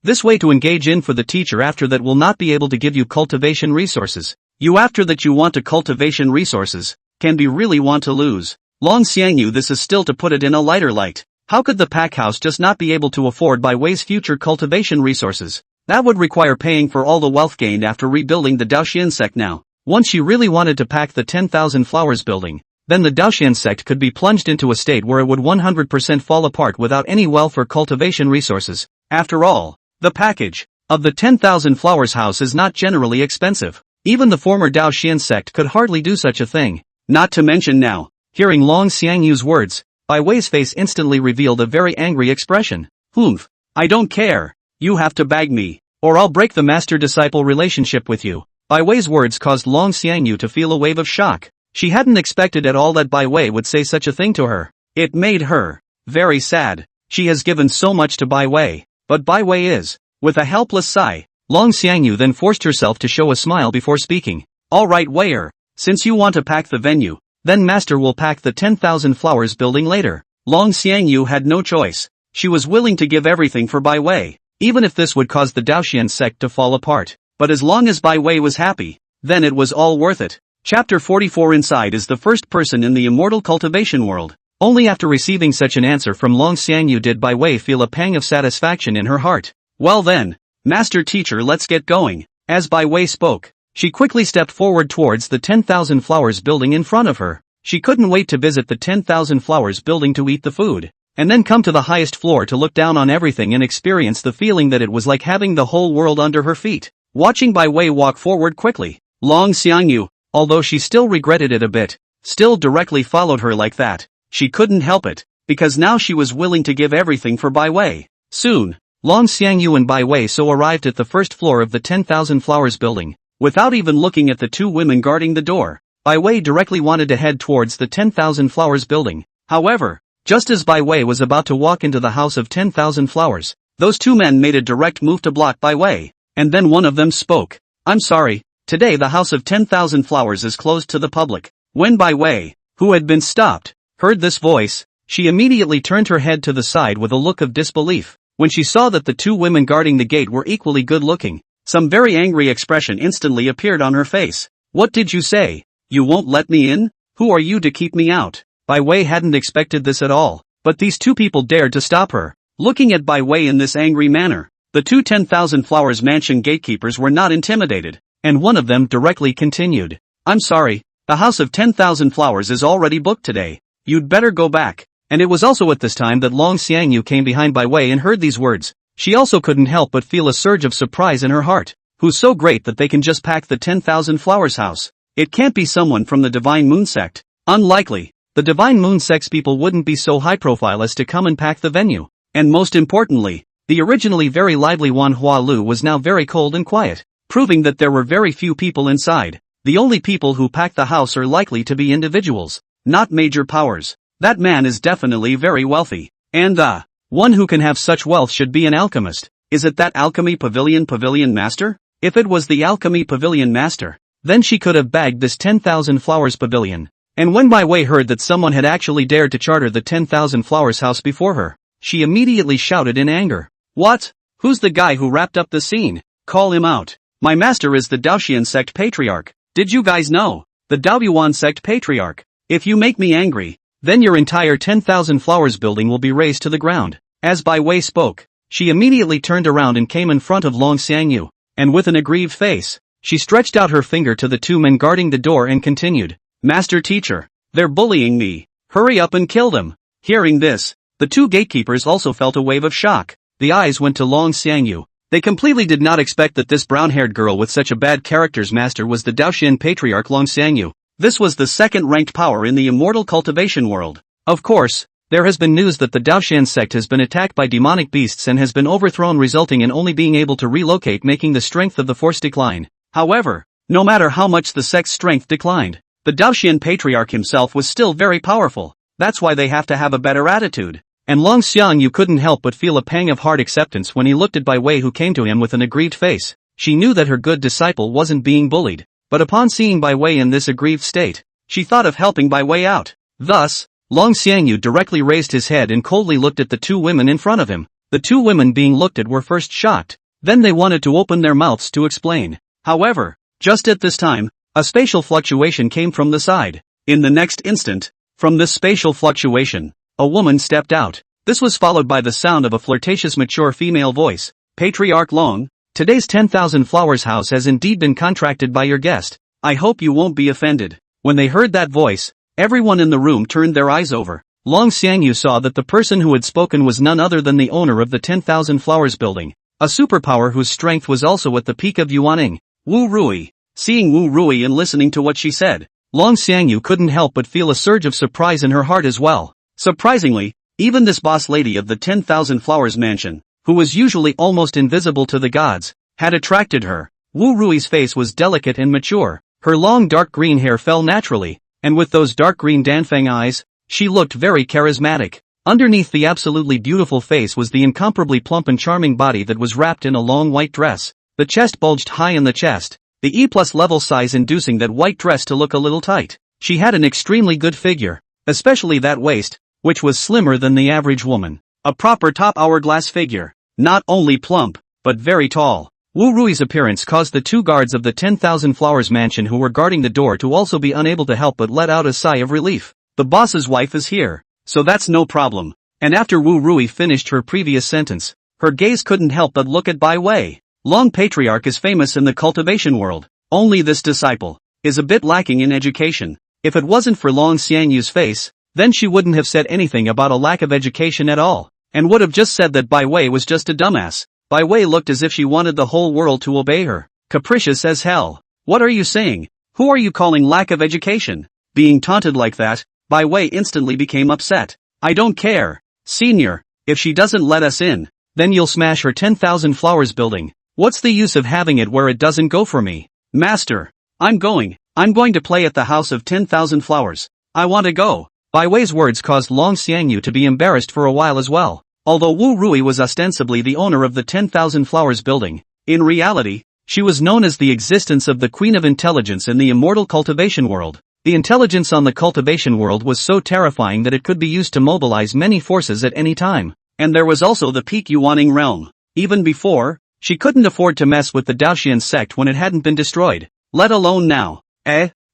A: This way to engage in for the teacher after that will not be able to give you cultivation resources. You after that you want to cultivation resources, can be really want to lose. Long Xiangyu, this is still to put it in a lighter light. How could the pack house just not be able to afford Bai Wei's future cultivation resources? That would require paying for all the wealth gained after rebuilding the Daoxian sect now. Once she really wanted to pack the 10,000 Flowers building, then the Daoxian sect could be plunged into a state where it would 100% fall apart without any wealth or cultivation resources. After all, the package of the 10,000 Flowers house is not generally expensive. Even the former Daoxian sect could hardly do such a thing. Not to mention now, hearing Long Xiangyu's words, Bai Wei's face instantly revealed a very angry expression. Humph, I don't care. You have to bag me, or I'll break the master-disciple relationship with you. Bai Wei's words caused Long Xiangyu to feel a wave of shock. She hadn't expected at all that Bai Wei would say such a thing to her. It made her very sad. She has given so much to Bai Wei, but Bai Wei is, with a helpless sigh. Long Xiangyu then forced herself to show a smile before speaking. Alright Wei, since you want to pack the venue, then master will pack the 10,000 Flowers building later. Long Xiangyu had no choice. She was willing to give everything for Bai Wei, even if this would cause the Daoxian sect to fall apart. But as long as Bai Wei was happy, then it was all worth it. Chapter 44. Inside is the first person in the immortal cultivation world. Only after receiving such an answer from Long Xiangyu did Bai Wei feel a pang of satisfaction in her heart. Well then, Master Teacher, let's get going. As Bai Wei spoke, she quickly stepped forward towards the 10,000 Flowers building in front of her. She couldn't wait to visit the 10,000 Flowers building to eat the food, and then come to the highest floor to look down on everything and experience the feeling that it was like having the whole world under her feet. Watching Bai Wei walk forward quickly, Long Xiangyu, although she still regretted it a bit, still directly followed her like that. She couldn't help it, because now she was willing to give everything for Bai Wei. Soon, Long Xiangyu and Bai Wei so arrived at the first floor of the 10,000 Flowers building. Without even looking at the two women guarding the door, Bai Wei directly wanted to head towards the 10,000 Flowers building. However, just as Bai Wei was about to walk into the house of 10,000 Flowers, those two men made a direct move to block Bai Wei, and then one of them spoke. I'm sorry, today the house of 10,000 Flowers is closed to the public. When Bai Wei, who had been stopped, heard this voice, she immediately turned her head to the side with a look of disbelief. When she saw that the two women guarding the gate were equally good-looking, some very angry expression instantly appeared on her face. What did you say? You won't let me in? Who are you to keep me out? Bai Wei hadn't expected this at all, but these two people dared to stop her. Looking at Bai Wei in this angry manner, the two 10,000 Flowers mansion gatekeepers were not intimidated, and one of them directly continued. I'm sorry, the house of 10,000 Flowers is already booked today. You'd better go back. And it was also at this time that Long Xiangyu came behind Bai Wei and heard these words. She also couldn't help but feel a surge of surprise in her heart. Who's so great that they can just pack the 10,000 Flowers house? It can't be someone from the Divine Moon sect. Unlikely. The Divine Moon sect's people wouldn't be so high profile as to come and pack the venue. And most importantly, the originally very lively Manhwa Lu was now very cold and quiet, proving that there were very few people inside. The only people who pack the house are likely to be individuals, not major powers. That man is definitely very wealthy. And the one who can have such wealth should be an alchemist. Is it that alchemy pavilion master? If it was the alchemy pavilion master, then she could have bagged this 10,000 flowers pavilion. And when Bai Wei heard that someone had actually dared to charter the 10,000 flowers house before her, she immediately shouted in anger. What? Who's the guy who wrapped up the scene? Call him out. My master is the Daoxian sect patriarch. Did you guys know? The Daoyuan sect patriarch. If you make me angry, then your entire 10,000 flowers building will be razed to the ground. As Bai Wei spoke, she immediately turned around and came in front of Long Xiangyu, and with an aggrieved face, she stretched out her finger to the two men guarding the door and continued. Master teacher, they're bullying me. Hurry up and kill them. Hearing this, the two gatekeepers also felt a wave of shock. The eyes went to Long Xiangyu. They completely did not expect that this brown-haired girl with such a bad character's master was the Daoxian patriarch Long Xiangyu. This was the second-ranked power in the immortal cultivation world. Of course, there has been news that the Daoxian sect has been attacked by demonic beasts and has been overthrown, resulting in only being able to relocate, making the strength of the force decline. However, no matter how much the sect's strength declined, the Daoxian patriarch himself was still very powerful. That's why they have to have a better attitude. And Long Xiangyu couldn't help but feel a pang of hard acceptance when he looked at Bai Wei, who came to him with an aggrieved face. She knew that her good disciple wasn't being bullied, but upon seeing Bai Wei in this aggrieved state, she thought of helping Bai Wei out. Thus, Long Xiangyu directly raised his head and coldly looked at the two women in front of him. The two women being looked at were first shocked, then they wanted to open their mouths to explain. However, just at this time, a spatial fluctuation came from the side. In the next instant, from this spatial fluctuation, a woman stepped out. This was followed by the sound of a flirtatious mature female voice. Patriarch Long, today's 10,000 flowers house has indeed been contracted by your guest. I hope you won't be offended. When they heard that voice, everyone in the room turned their eyes over. Long Xiangyu saw that the person who had spoken was none other than the owner of the 10,000 flowers building, a superpower whose strength was also at the peak of Yuaning, Wu Rui. Seeing Wu Rui and listening to what she said, Long Xiangyu couldn't help but feel a surge of surprise in her heart as well. Surprisingly, even this boss lady of the 10,000 flowers mansion, who was usually almost invisible to the gods, had attracted her. Wu Rui's face was delicate and mature, her long dark green hair fell naturally, and with those dark green Danfeng eyes, she looked very charismatic. Underneath the absolutely beautiful face was the incomparably plump and charming body that was wrapped in a long white dress. The chest bulged high in the chest, the E+ level size inducing that white dress to look a little tight. She had an extremely good figure, especially that waist, which was slimmer than the average woman. A proper top hourglass figure, not only plump, but very tall. Wu Rui's appearance caused the two guards of the 10,000 flowers mansion who were guarding the door to also be unable to help but let out a sigh of relief. The boss's wife is here, so that's no problem. And after Wu Rui finished her previous sentence, her gaze couldn't help but look at Bai Wei. Long Patriarch is famous in the cultivation world, only this disciple is a bit lacking in education. If it wasn't for Long Xiangyu's face, then she wouldn't have said anything about a lack of education at all, and would have just said that Bai Wei was just a dumbass. Bai Wei looked as if she wanted the whole world to obey her. Capricious as hell. What are you saying? Who are you calling lack of education? Being taunted like that, Bai Wei instantly became upset. I don't care. Senior, if she doesn't let us in, then you'll smash her 10,000 flowers building. What's the use of having it where it doesn't go for me? Master, I'm going to play at the house of 10,000 flowers. I want to go. Bai Wei's words caused Long Xiangyu to be embarrassed for a while as well. Although Wu Rui was ostensibly the owner of the 10,000 flowers building, in reality, she was known as the existence of the Queen of Intelligence in the immortal cultivation world. The intelligence on the cultivation world was so terrifying that it could be used to mobilize many forces at any time. And there was also the peak Yuaning realm. Even before, she couldn't afford to mess with the Daoxian sect when it hadn't been destroyed, let alone now.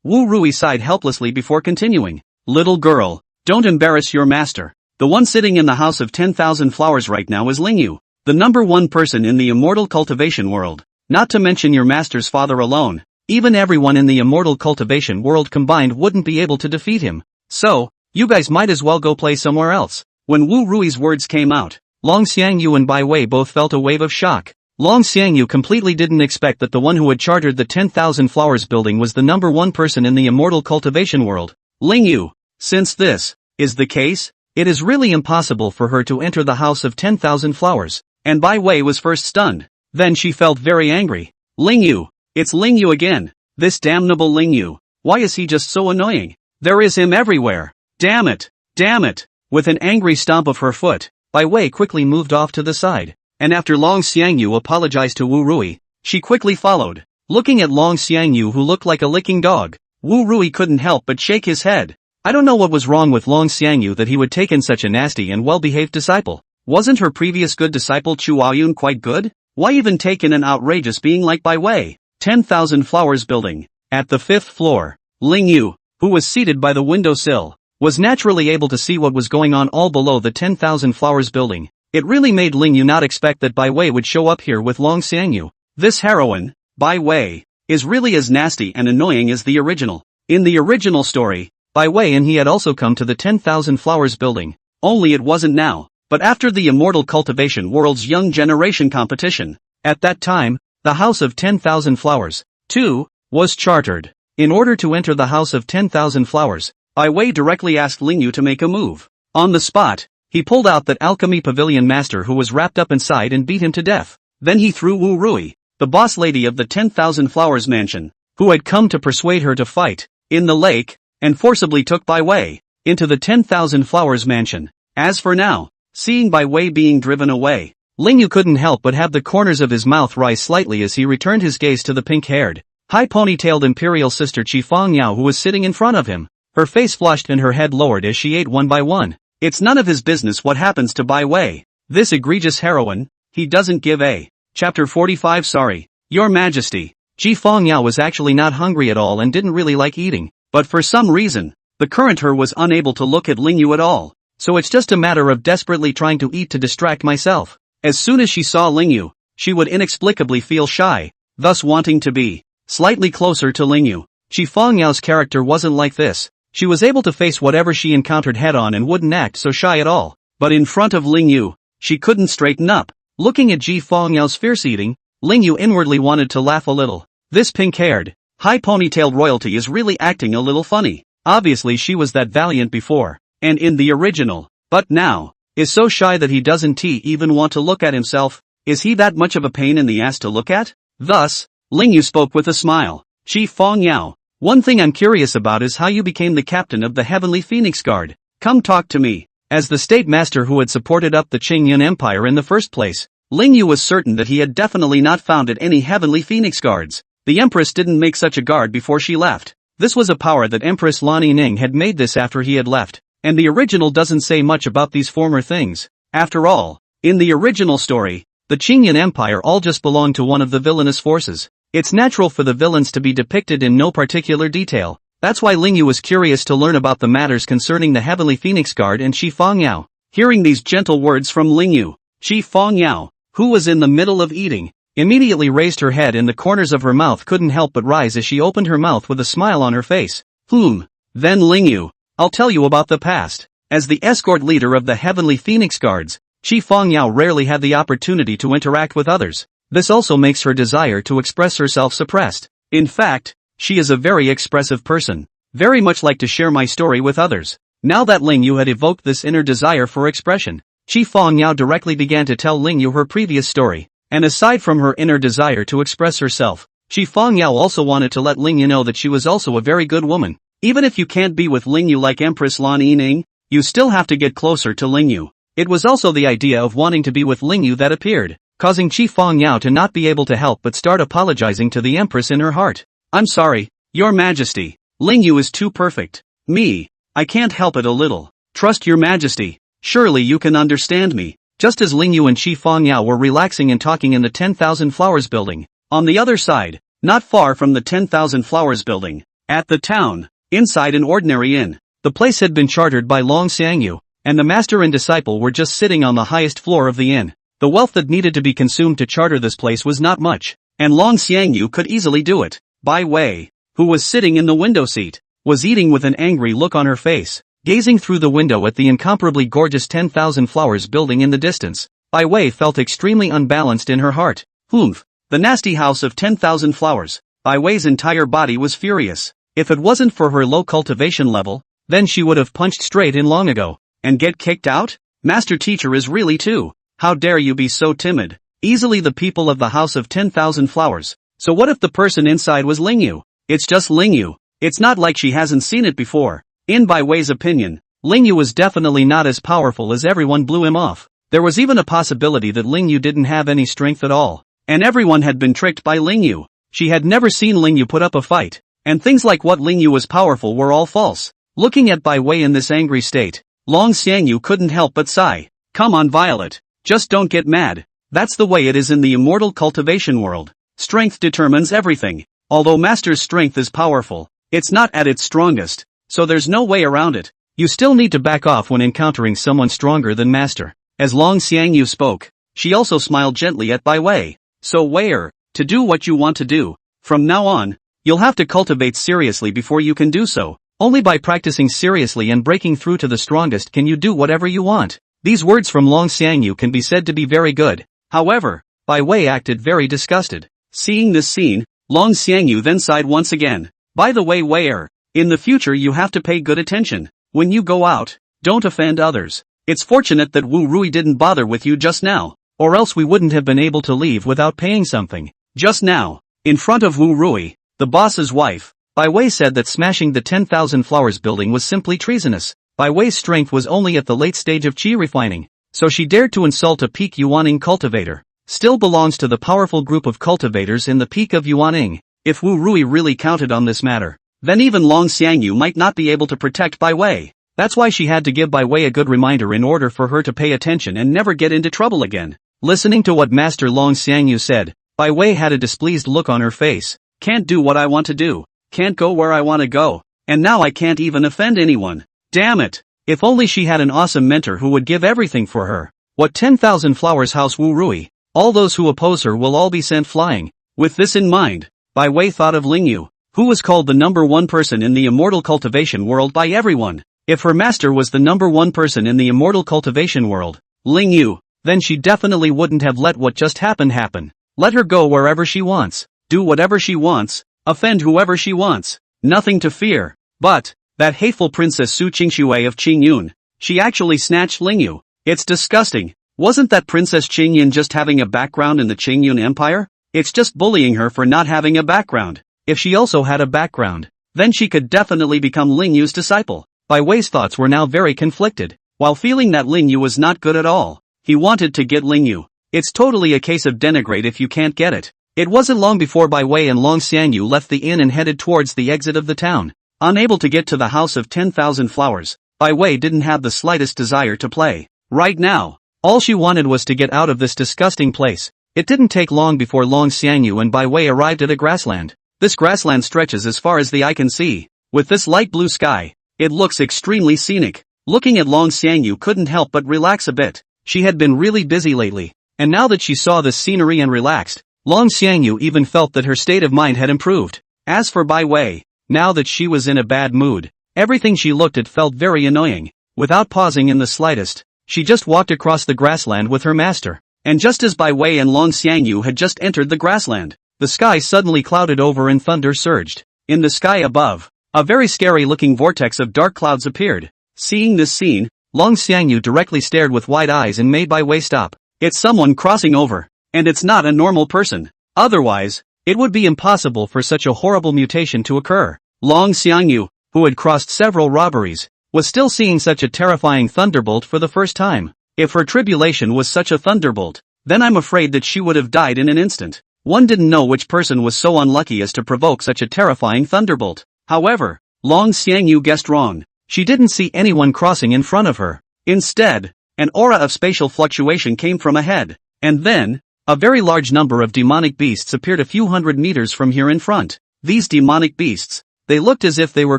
A: Wu Rui sighed helplessly before continuing. Little girl, don't embarrass your master. The one sitting in the house of 10,000 flowers right now is Lingyu, the #1 person in the immortal cultivation world. Not to mention your master's father alone. Even everyone in the immortal cultivation world combined wouldn't be able to defeat him. So, you guys might as well go play somewhere else. When Wu Rui's words came out, Long Xiangyu and Bai Wei both felt a wave of shock. Long Xiangyu completely didn't expect that the one who had chartered the 10,000 Flowers building was the number one person in the immortal cultivation world, Ling Yu. Since this is the case, it is really impossible for her to enter the house of 10,000 Flowers, and Bai Wei was first stunned. Then she felt very angry. Ling Yu, it's Ling Yu again. This damnable Ling Yu. Why is he just so annoying? There is him everywhere. Damn it. Damn it. With an angry stomp of her foot, Bai Wei quickly moved off to the side, and after Long Xiangyu apologized to Wu Rui, she quickly followed. Looking at Long Xiangyu who looked like a licking dog, Wu Rui couldn't help but shake his head. I don't know what was wrong with Long Xiangyu that he would take in such a nasty and well-behaved disciple. Wasn't her previous good disciple Chu Aoyun quite good? Why even take in an outrageous being like Bai Wei? 10,000 Flowers building. At the 5th floor, Ling Yu, who was seated by the windowsill, was naturally able to see what was going on all below the 10,000 Flowers building. It really made Ling Yu not expect that Bai Wei would show up here with Long Xiangyu. This heroine, Bai Wei, is really as nasty and annoying as the original. In the original story, Bai Wei and he had also come to the 10,000 Flowers building, only it wasn't now, but after the Immortal Cultivation World's Young Generation competition. At that time, the House of 10,000 Flowers, too, was chartered. In order to enter the House of 10,000 Flowers, Bai Wei directly asked Ling Yu to make a move. On the spot, he pulled out that alchemy pavilion master who was wrapped up inside and beat him to death. Then he threw Wu Rui, the boss lady of the 10,000 Flowers mansion, who had come to persuade her to fight, in the lake, and forcibly took Bai Wei into the 10,000 Flowers mansion. As for now, seeing Bai Wei being driven away, Ling Yu couldn't help but have the corners of his mouth rise slightly as he returned his gaze to the pink-haired, high ponytailed imperial sister Qi Fengyao who was sitting in front of him. Her face flushed and her head lowered as she ate one by one. It's none of his business what happens to Bai Wei. This egregious heroine, he doesn't give a. Chapter 45 Sorry, Your Majesty. Qi Fengyao was actually not hungry at all and didn't really like eating, but for some reason, the current her was unable to look at Ling Yu at all. So it's just a matter of desperately trying to eat to distract myself. As soon as she saw Ling Yu, she would inexplicably feel shy, thus wanting to be slightly closer to Ling Yu. Qi Fengyao's character wasn't like this. She was able to face whatever she encountered head-on and wouldn't act so shy at all. But in front of Ling Yu, she couldn't straighten up. Looking at Qi Fengyao's fierce eating, Ling Yu inwardly wanted to laugh a little. This pink-haired, high ponytailed royalty is really acting a little funny. Obviously she was that valiant before, and in the original, but now, is so shy that he doesn't even want to look at himself. Is he that much of a pain in the ass to look at? Thus, Ling Yu spoke with a smile. Qi Fengyao, one thing I'm curious about is how you became the captain of the Heavenly Phoenix Guard. Come talk to me. As the state master who had supported up the Qingyun Empire in the first place, Ling Yu was certain that he had definitely not founded any Heavenly Phoenix Guards. The Empress didn't make such a guard before she left. This was a power that Empress Lan Yining had made this after he had left, and the original doesn't say much about these former things. After all, in the original story, the Qingyun Empire all just belonged to one of the villainous forces. It's natural for the villains to be depicted in no particular detail. That's why Ling Yu was curious to learn about the matters concerning the Heavenly Phoenix Guard and Qi Fengyao. Hearing these gentle words from Ling Yu, Qi Fengyao, who was in the middle of eating, immediately raised her head and the corners of her mouth couldn't help but rise as she opened her mouth with a smile on her face. Then Ling Yu, I'll tell you about the past. As the escort leader of the Heavenly Phoenix Guards, Qi Fengyao rarely had the opportunity to interact with others. This also makes her desire to express herself suppressed. In fact, she is a very expressive person. Very much like to share my story with others. Now that Ling Yu had evoked this inner desire for expression, Qi Fengyao directly began to tell Ling Yu her previous story. And aside from her inner desire to express herself, Qi Fengyao also wanted to let Ling Yu know that she was also a very good woman. Even if you can't be with Ling Yu like Empress Lan Yining, you still have to get closer to Ling Yu. It was also the idea of wanting to be with Ling Yu that appeared, causing Qi Fengyao to not be able to help but start apologizing to the Empress in her heart. I'm sorry, Your Majesty. Ling Yu is too perfect. I can't help it a little. Trust Your Majesty. Surely you can understand me. Just as Ling Yu and Qi Fengyao were relaxing and talking in the 10,000 Flowers building, on the other side, not far from the 10,000 Flowers building, at the town, inside an ordinary inn, the place had been chartered by Long Xiangyu, and the master and disciple were just sitting on the highest floor of the inn. The wealth that needed to be consumed to charter this place was not much, and Long Xiangyu could easily do it. Bai Wei, who was sitting in the window seat, was eating with an angry look on her face, gazing through the window at the incomparably gorgeous 10,000 Flowers building in the distance. Bai Wei felt extremely unbalanced in her heart. Humph. The nasty house of 10,000 flowers. Bai Wei's entire body was furious. If it wasn't for her low cultivation level, then she would have punched straight in long ago. And get kicked out? Master teacher is really too. How dare you be so timid? Easily the people of the house of 10,000 flowers. So what if the person inside was Lingyu? It's just Lingyu. It's not like she hasn't seen it before. In Bai Wei's opinion, Lingyu was definitely not as powerful as everyone blew him off. There was even a possibility that Lingyu didn't have any strength at all. And everyone had been tricked by Lingyu. She had never seen Lingyu put up a fight. And things like what Lingyu was powerful were all false. Looking at Bai Wei in this angry state, Long Xiangyu couldn't help but sigh. Come on Violet. Just don't get mad. That's the way it is in the immortal cultivation world. Strength determines everything. Although Master's strength is powerful, it's not at its strongest. So there's no way around it. You still need to back off when encountering someone stronger than Master. As Long Xiangyu spoke, she also smiled gently at Bai Wei. So Wei'er, to do what you want to do, from now on, you'll have to cultivate seriously before you can do so. Only by practicing seriously and breaking through to the strongest can you do whatever you want. These words from Long Xiangyu can be said to be very good. However, Bai Wei acted very disgusted. Seeing this scene, Long Xiangyu then sighed once again. By the way Wei'er, in the future you have to pay good attention. When you go out, don't offend others. It's fortunate that Wu Rui didn't bother with you just now, or else we wouldn't have been able to leave without paying something. Just now, in front of Wu Rui, the boss's wife, Bai Wei said that smashing the 10,000 flowers building was simply treasonous. Bai Wei's strength was only at the late stage of qi refining, so she dared to insult a peak Yuaning cultivator. Still belongs to the powerful group of cultivators in the peak of Yuaning. If Wu Rui really counted on this matter, then even Long Xiangyu might not be able to protect Bai Wei. That's why she had to give Bai Wei a good reminder in order for her to pay attention and never get into trouble again. Listening to what Master Long Xiangyu said, Bai Wei had a displeased look on her face. Can't do what I want to do. Can't go where I want to go. And now I can't even offend anyone. Damn it. If only she had an awesome mentor who would give everything for her. What 10,000 flowers house Wu Rui? All those who oppose her will all be sent flying. With this in mind, Bai Wei thought of Lingyu, who was called the #1 person in the immortal cultivation world by everyone. If her master was the #1 person in the immortal cultivation world, Lingyu, then she definitely wouldn't have let what just happened happen. Let her go wherever she wants, do whatever she wants, offend whoever she wants. Nothing to fear. But that hateful Princess Su Qingxue of Qingyun, she actually snatched Lingyu. It's disgusting. Wasn't that Princess Qingyun just having a background in the Qingyun Empire? It's just bullying her for not having a background. If she also had a background, then she could definitely become Lingyu's disciple. Bai Wei's thoughts were now very conflicted. While feeling that Lingyu was not good at all, he wanted to get Lingyu. It's totally a case of denigrate if you can't get it. It wasn't long before Bai Wei and Long Xiangyu left the inn and headed towards the exit of the town. Unable to get to the house of 10,000 flowers, Bai Wei didn't have the slightest desire to play. Right now, all she wanted was to get out of this disgusting place. It didn't take long before Long Xiangyu and Bai Wei arrived at a grassland. This grassland stretches as far as the eye can see. With this light blue sky, it looks extremely scenic. Looking at Long Xiangyu couldn't help but relax a bit. She had been really busy lately, and now that she saw this scenery and relaxed, Long Xiangyu even felt that her state of mind had improved. As for Bai Wei, now that she was in a bad mood, everything she looked at felt very annoying. Without pausing in the slightest, she just walked across the grassland with her master. And just as Bai Wei and Long Xiangyu had just entered the grassland, the sky suddenly clouded over and thunder surged. In the sky above, a very scary-looking vortex of dark clouds appeared. Seeing this scene, Long Xiangyu directly stared with wide eyes and made Bai Wei stop. It's someone crossing over, and it's not a normal person. Otherwise, it would be impossible for such a horrible mutation to occur. Long Xiangyu, who had crossed several robberies, was still seeing such a terrifying thunderbolt for the first time. If her tribulation was such a thunderbolt, then I'm afraid that she would have died in an instant. One didn't know which person was so unlucky as to provoke such a terrifying thunderbolt. However, Long Xiangyu guessed wrong. She didn't see anyone crossing in front of her. Instead, an aura of spatial fluctuation came from ahead. And then, a very large number of demonic beasts appeared a few hundred meters from here in front. These demonic beasts, they looked as if they were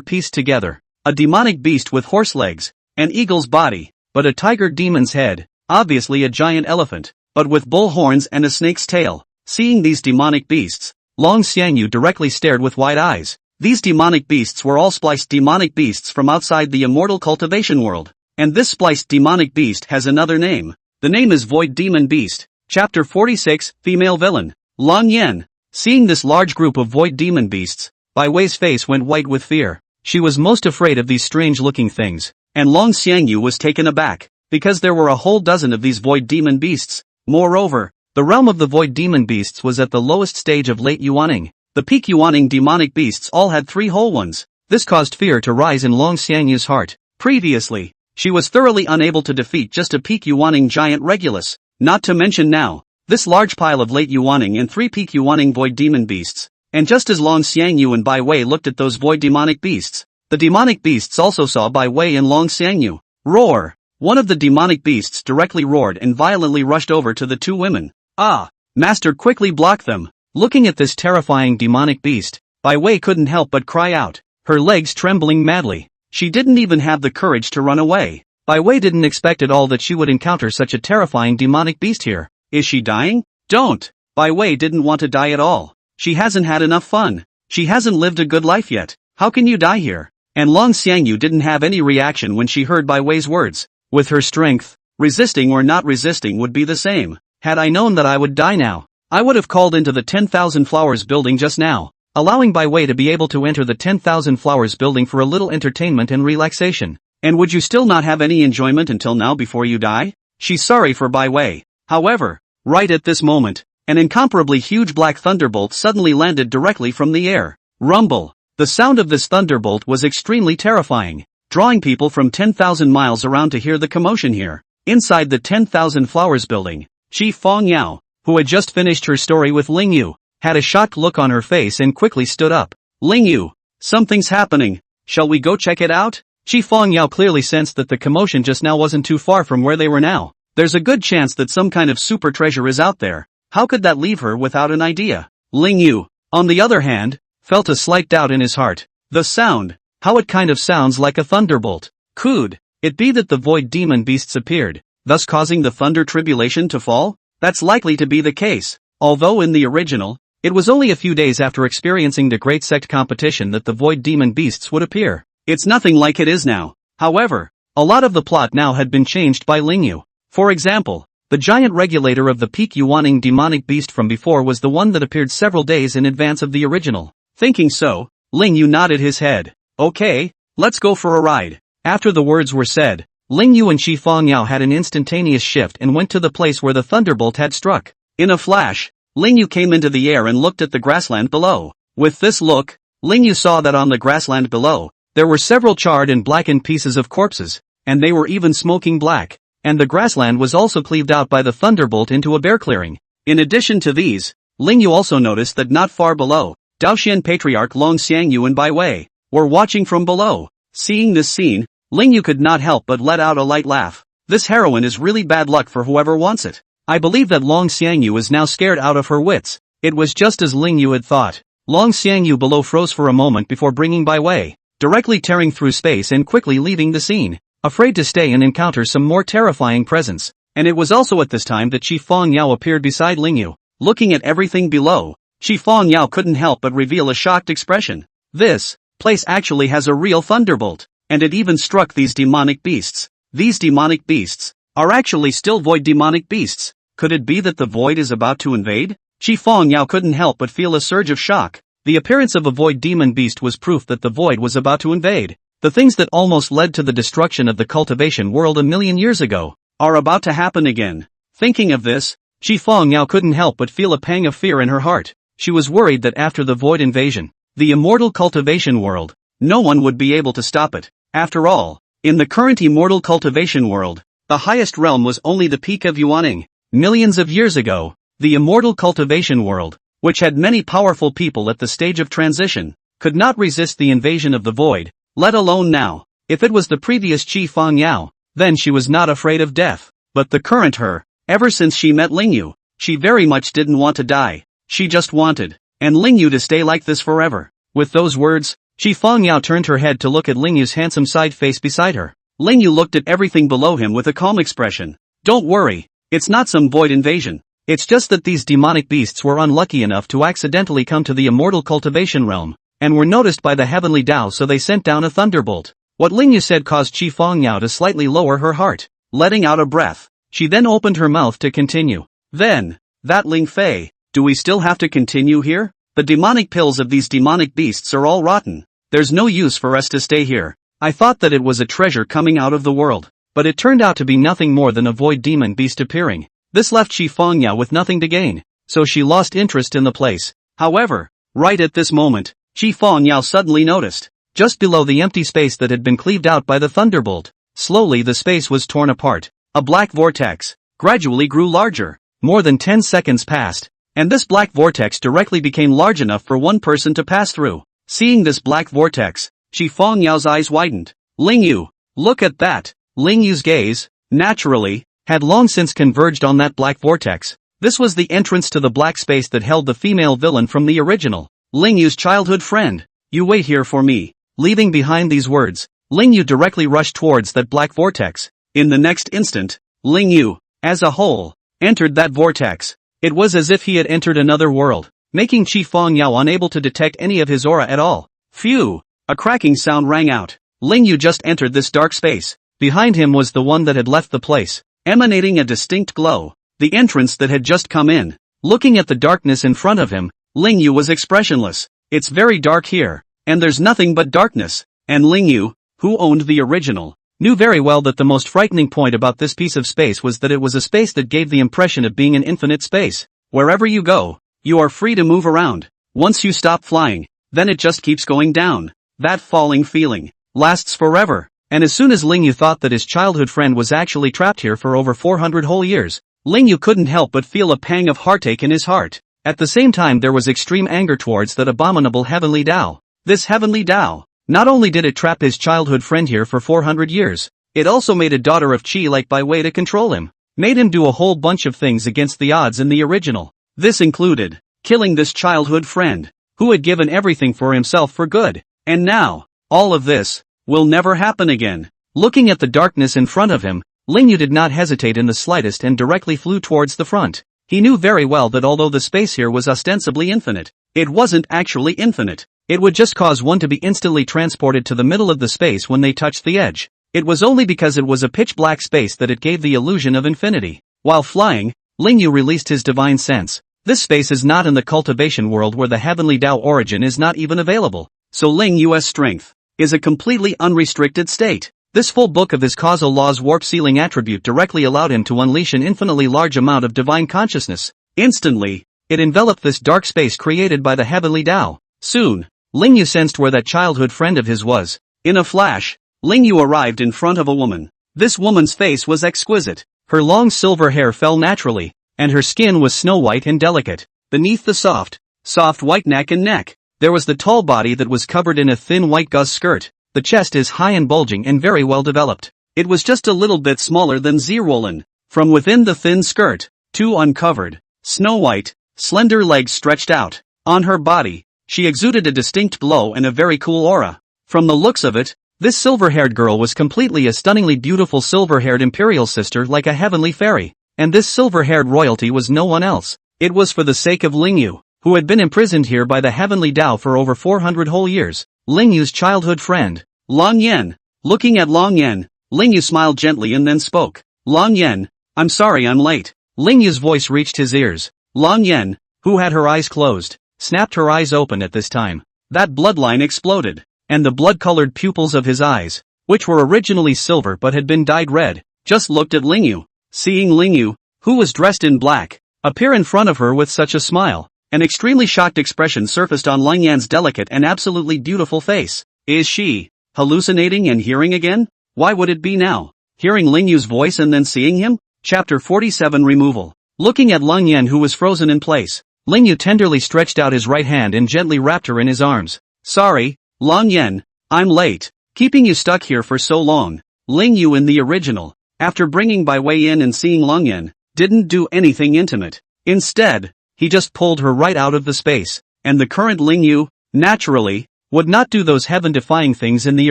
A: pieced together. A demonic beast with horse legs, an eagle's body, but a tiger demon's head, obviously a giant elephant, but with bull horns and a snake's tail. Seeing these demonic beasts, Long Xiangyu directly stared with wide eyes. These demonic beasts were all spliced demonic beasts from outside the immortal cultivation world. And this spliced demonic beast has another name. The name is Void Demon Beast. Chapter 46, Female Villain. Lang Yen. Seeing this large group of void demon beasts, Bai Wei's face went white with fear. She was most afraid of these strange-looking things, and Long Xiangyu was taken aback, because there were a whole dozen of these void demon beasts. Moreover, the realm of the void demon beasts was at the lowest stage of late Yuaning. The peak Yuaning demonic beasts all had 3 whole ones. This caused fear to rise in Long Xiangyu's heart. Previously, she was thoroughly unable to defeat just a peak Yuaning giant Regulus, not to mention now, this large pile of late Yuaning and 3 peak Yuaning void demon beasts. And just as Long Xiangyu and Bai Wei looked at those void demonic beasts, the demonic beasts also saw Bai Wei and Long Xiangyu. Roar! One of the demonic beasts directly roared and violently rushed over to the 2 women. Ah! Master quickly blocked them. Looking at this terrifying demonic beast, Bai Wei couldn't help but cry out, her legs trembling madly. She didn't even have the courage to run away. Bai Wei didn't expect at all that she would encounter such a terrifying demonic beast here. Is she dying? Don't! Bai Wei didn't want to die at all. She hasn't had enough fun. She hasn't lived a good life yet. How can you die here? And Long Xiangyu didn't have any reaction when she heard Bai Wei's words. With her strength, resisting or not resisting would be the same. Had I known that I would die now, I would have called into the 10,000 Flowers building just now, allowing Bai Wei to be able to enter the 10,000 Flowers building for a little entertainment and relaxation. And would you still not have any enjoyment until now before you die? She's sorry for Bai Wei. However, right at this moment, an incomparably huge black thunderbolt suddenly landed directly from the air. Rumble! The sound of this thunderbolt was extremely terrifying, drawing people from 10,000 miles around to hear the commotion here. Inside the 10,000 Flowers building, Chief Fong Yao, who had just finished her story with Ling Yu, had a shocked look on her face and quickly stood up. Ling Yu, something's happening. Shall we go check it out? Chief Fong Yao clearly sensed that the commotion just now wasn't too far from where they were now. There's a good chance that some kind of super treasure is out there. How could that leave her without an idea? Ling Yu, on the other hand, felt a slight doubt in his heart. The sound, how it kind of sounds like a thunderbolt. Could it be that the void demon beasts appeared, thus causing the thunder tribulation to fall? That's likely to be the case. Although in the original, it was only a few days after experiencing the Great Sect competition that the void demon beasts would appear. It's nothing like it is now. However, a lot of the plot now had been changed by Ling Yu. For example, the giant regulator of the peak Yuaning demonic beast from before was the one that appeared several days in advance of the original. Thinking so, Ling Yu nodded his head. Okay, let's go for a ride. After the words were said, Ling Yu and Shi Fong Yao had an instantaneous shift and went to the place where the thunderbolt had struck. In a flash, Ling Yu came into the air and looked at the grassland below. With this look, Ling Yu saw that on the grassland below, there were several charred and blackened pieces of corpses, and they were even smoking black. And the grassland was also cleaved out by the thunderbolt into a bare clearing. In addition to these, Ling Yu also noticed that not far below, Daoxian Patriarch Long Xiangyu and Bai Wei were watching from below. Seeing this scene, Ling Yu could not help but let out a light laugh. This heroine is really bad luck for whoever wants it. I believe that Long Xiangyu is now scared out of her wits. It was just as Ling Yu had thought. Long Xiangyu below froze for a moment before bringing Bai Wei, directly tearing through space and quickly leaving the scene, afraid to stay and encounter some more terrifying presence. And it was also at this time that Chi Fong Yao appeared beside Ling Yu. Looking at everything below, Chi Fong Yao couldn't help but reveal a shocked expression. This place actually has a real thunderbolt, and it even struck these demonic beasts. These demonic beasts are actually still void demonic beasts. Could it be that the void is about to invade? Chi Fong Yao couldn't help but feel a surge of shock. The appearance of a void demon beast was proof that the void was about to invade. The things that almost led to the destruction of the cultivation world a million years ago are about to happen again. Thinking of this, Chi Fong Yao couldn't help but feel a pang of fear in her heart. She was worried that after the void invasion, the immortal cultivation world, no one would be able to stop it. After all, in the current immortal cultivation world, the highest realm was only the peak of Yuaning. Millions of years ago, the immortal cultivation world, which had many powerful people at the stage of transition, could not resist the invasion of the void. Let alone now. If it was the previous Chi Fong Yao, then she was not afraid of death. But the current her, ever since she met Ling Yu, she very much didn't want to die. She just wanted, and Ling Yu to stay like this forever. With those words, Chi Fong Yao turned her head to look at Ling Yu's handsome side face beside her. Ling Yu looked at everything below him with a calm expression. Don't worry, it's not some void invasion. It's just that these demonic beasts were unlucky enough to accidentally come to the immortal cultivation realm, and were noticed by the heavenly Tao, so they sent down a thunderbolt. What Ling Yu said caused Chi Fong Yao to slightly lower her heart. Letting out a breath, she then opened her mouth to continue. Then, that Ling Fei, Do we still have to continue here? The demonic pills of these demonic beasts are all rotten. There's no use for us to stay here. I thought that it was a treasure coming out of the world, but it turned out to be nothing more than a void demon beast appearing. This left Shi Fangya with nothing to gain, so she lost interest in the place. However, right at this moment, Shi Fangya suddenly noticed, just below the empty space that had been cleaved out by the thunderbolt, slowly the space was torn apart. A black vortex gradually grew larger. More than 10 seconds passed, and this black vortex directly became large enough for one person to pass through. Seeing this black vortex, Shi Fangyao's eyes widened. Ling Yu, look at that! Ling Yu's gaze, naturally, had long since converged on that black vortex. This was the entrance to the black space that held the female villain from the original. Ling Yu's childhood friend. You wait here for me. Leaving behind these words, Ling Yu directly rushed towards that black vortex. In the next instant, Ling Yu, as a whole, entered that vortex. It was as if he had entered another world, making Shi Fangya unable to detect any of his aura at all. Phew! A cracking sound rang out. Ling Yu just entered this dark space. Behind him was the one that had left the place, emanating a distinct glow. The entrance that had just come in. Looking at the darkness in front of him, Ling Yu was expressionless. It's very dark here, and there's nothing but darkness. And Ling Yu, who owned the original, knew very well that the most frightening point about this piece of space was that it was a space that gave the impression of being an infinite space. Wherever you go, you are free to move around. Once you stop flying, then it just keeps going down. That falling feeling lasts forever. And as soon as Ling Yu thought that his childhood friend was actually trapped here for over 400 whole years, Ling Yu couldn't help but feel a pang of heartache in his heart. At the same time there was extreme anger towards that abominable heavenly Tao. This heavenly Tao, not only did it trap his childhood friend here for 400 years, it also made a daughter of Qi like by way to control him. Made him do a whole bunch of things against the odds in the original. This included killing this childhood friend, who had given everything for himself for good. And now, all of this will never happen again. Looking at the darkness in front of him, Ling Yu did not hesitate in the slightest and directly flew towards the front. He knew very well that although the space here was ostensibly infinite, it wasn't actually infinite. It would just cause one to be instantly transported to the middle of the space when they touched the edge. It was only because it was a pitch-black space that it gave the illusion of infinity. While flying, Ling Yu released his divine sense. This space is not in the cultivation world where the heavenly Tao origin is not even available. So Ling Yu's strength is a completely unrestricted state. This full book of his causal law's warp sealing attribute directly allowed him to unleash an infinitely large amount of divine consciousness. Instantly, it enveloped this dark space created by the heavenly Tao. Soon, Ling Yu sensed where that childhood friend of his was. In a flash, Ling Yu arrived in front of a woman. This woman's face was exquisite. Her long silver hair fell naturally, and her skin was snow white and delicate. Beneath the soft white neck and neck, there was the tall body that was covered in a thin white gauze skirt. The chest is high and bulging and very well developed. It was just a little bit smaller than Zerolin. From within the thin skirt, two uncovered, snow white, slender legs stretched out. On her body, she exuded a distinct glow and a very cool aura. From the looks of it, this silver-haired girl was completely a stunningly beautiful silver-haired imperial sister like a heavenly fairy. And this silver-haired royalty was no one else. It was for the sake of Ling Yu, who had been imprisoned here by the heavenly Tao for over 400 whole years. Ling Yu's childhood friend, Long Yan. Looking at Long Yan, Ling Yu smiled gently and then spoke. Long Yan, I'm sorry I'm late. Ling Yu's voice reached his ears. Long Yan, who had her eyes closed, snapped her eyes open at this time. That bloodline exploded, and the blood-colored pupils of his eyes, which were originally silver but had been dyed red, just looked at Ling Yu. Seeing Ling Yu, who was dressed in black, appear in front of her with such a smile, an extremely shocked expression surfaced on Long Yan's delicate and absolutely beautiful face. Is she hallucinating and hearing again? Why would it be now? Hearing Ling Yu's voice and then seeing him? Chapter 47 Removal. Looking at Long Yan who was frozen in place, Ling Yu tenderly stretched out his right hand and gently wrapped her in his arms. Sorry, Long Yan, I'm late, keeping you stuck here for so long. Ling Yu in the original, after bringing Bai Wei in and seeing Long Yan, didn't do anything intimate. Instead, he just pulled her right out of the space, and the current Ling Yu, naturally, would not do those heaven-defying things in the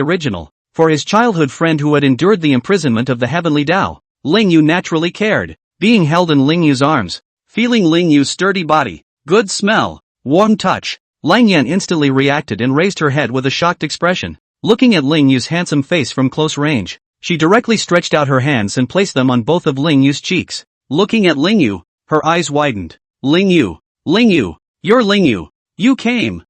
A: original. For his childhood friend who had endured the imprisonment of the heavenly Tao, Ling Yu naturally cared. Being held in Ling Yu's arms, feeling Ling Yu's sturdy body, good smell, warm touch, Lang Yan instantly reacted and raised her head with a shocked expression. Looking at Ling Yu's handsome face from close range, she directly stretched out her hands and placed them on both of Ling Yu's cheeks. Looking at Ling Yu, her eyes widened. Ling Yu, Ling Yu, you're Ling Yu. You came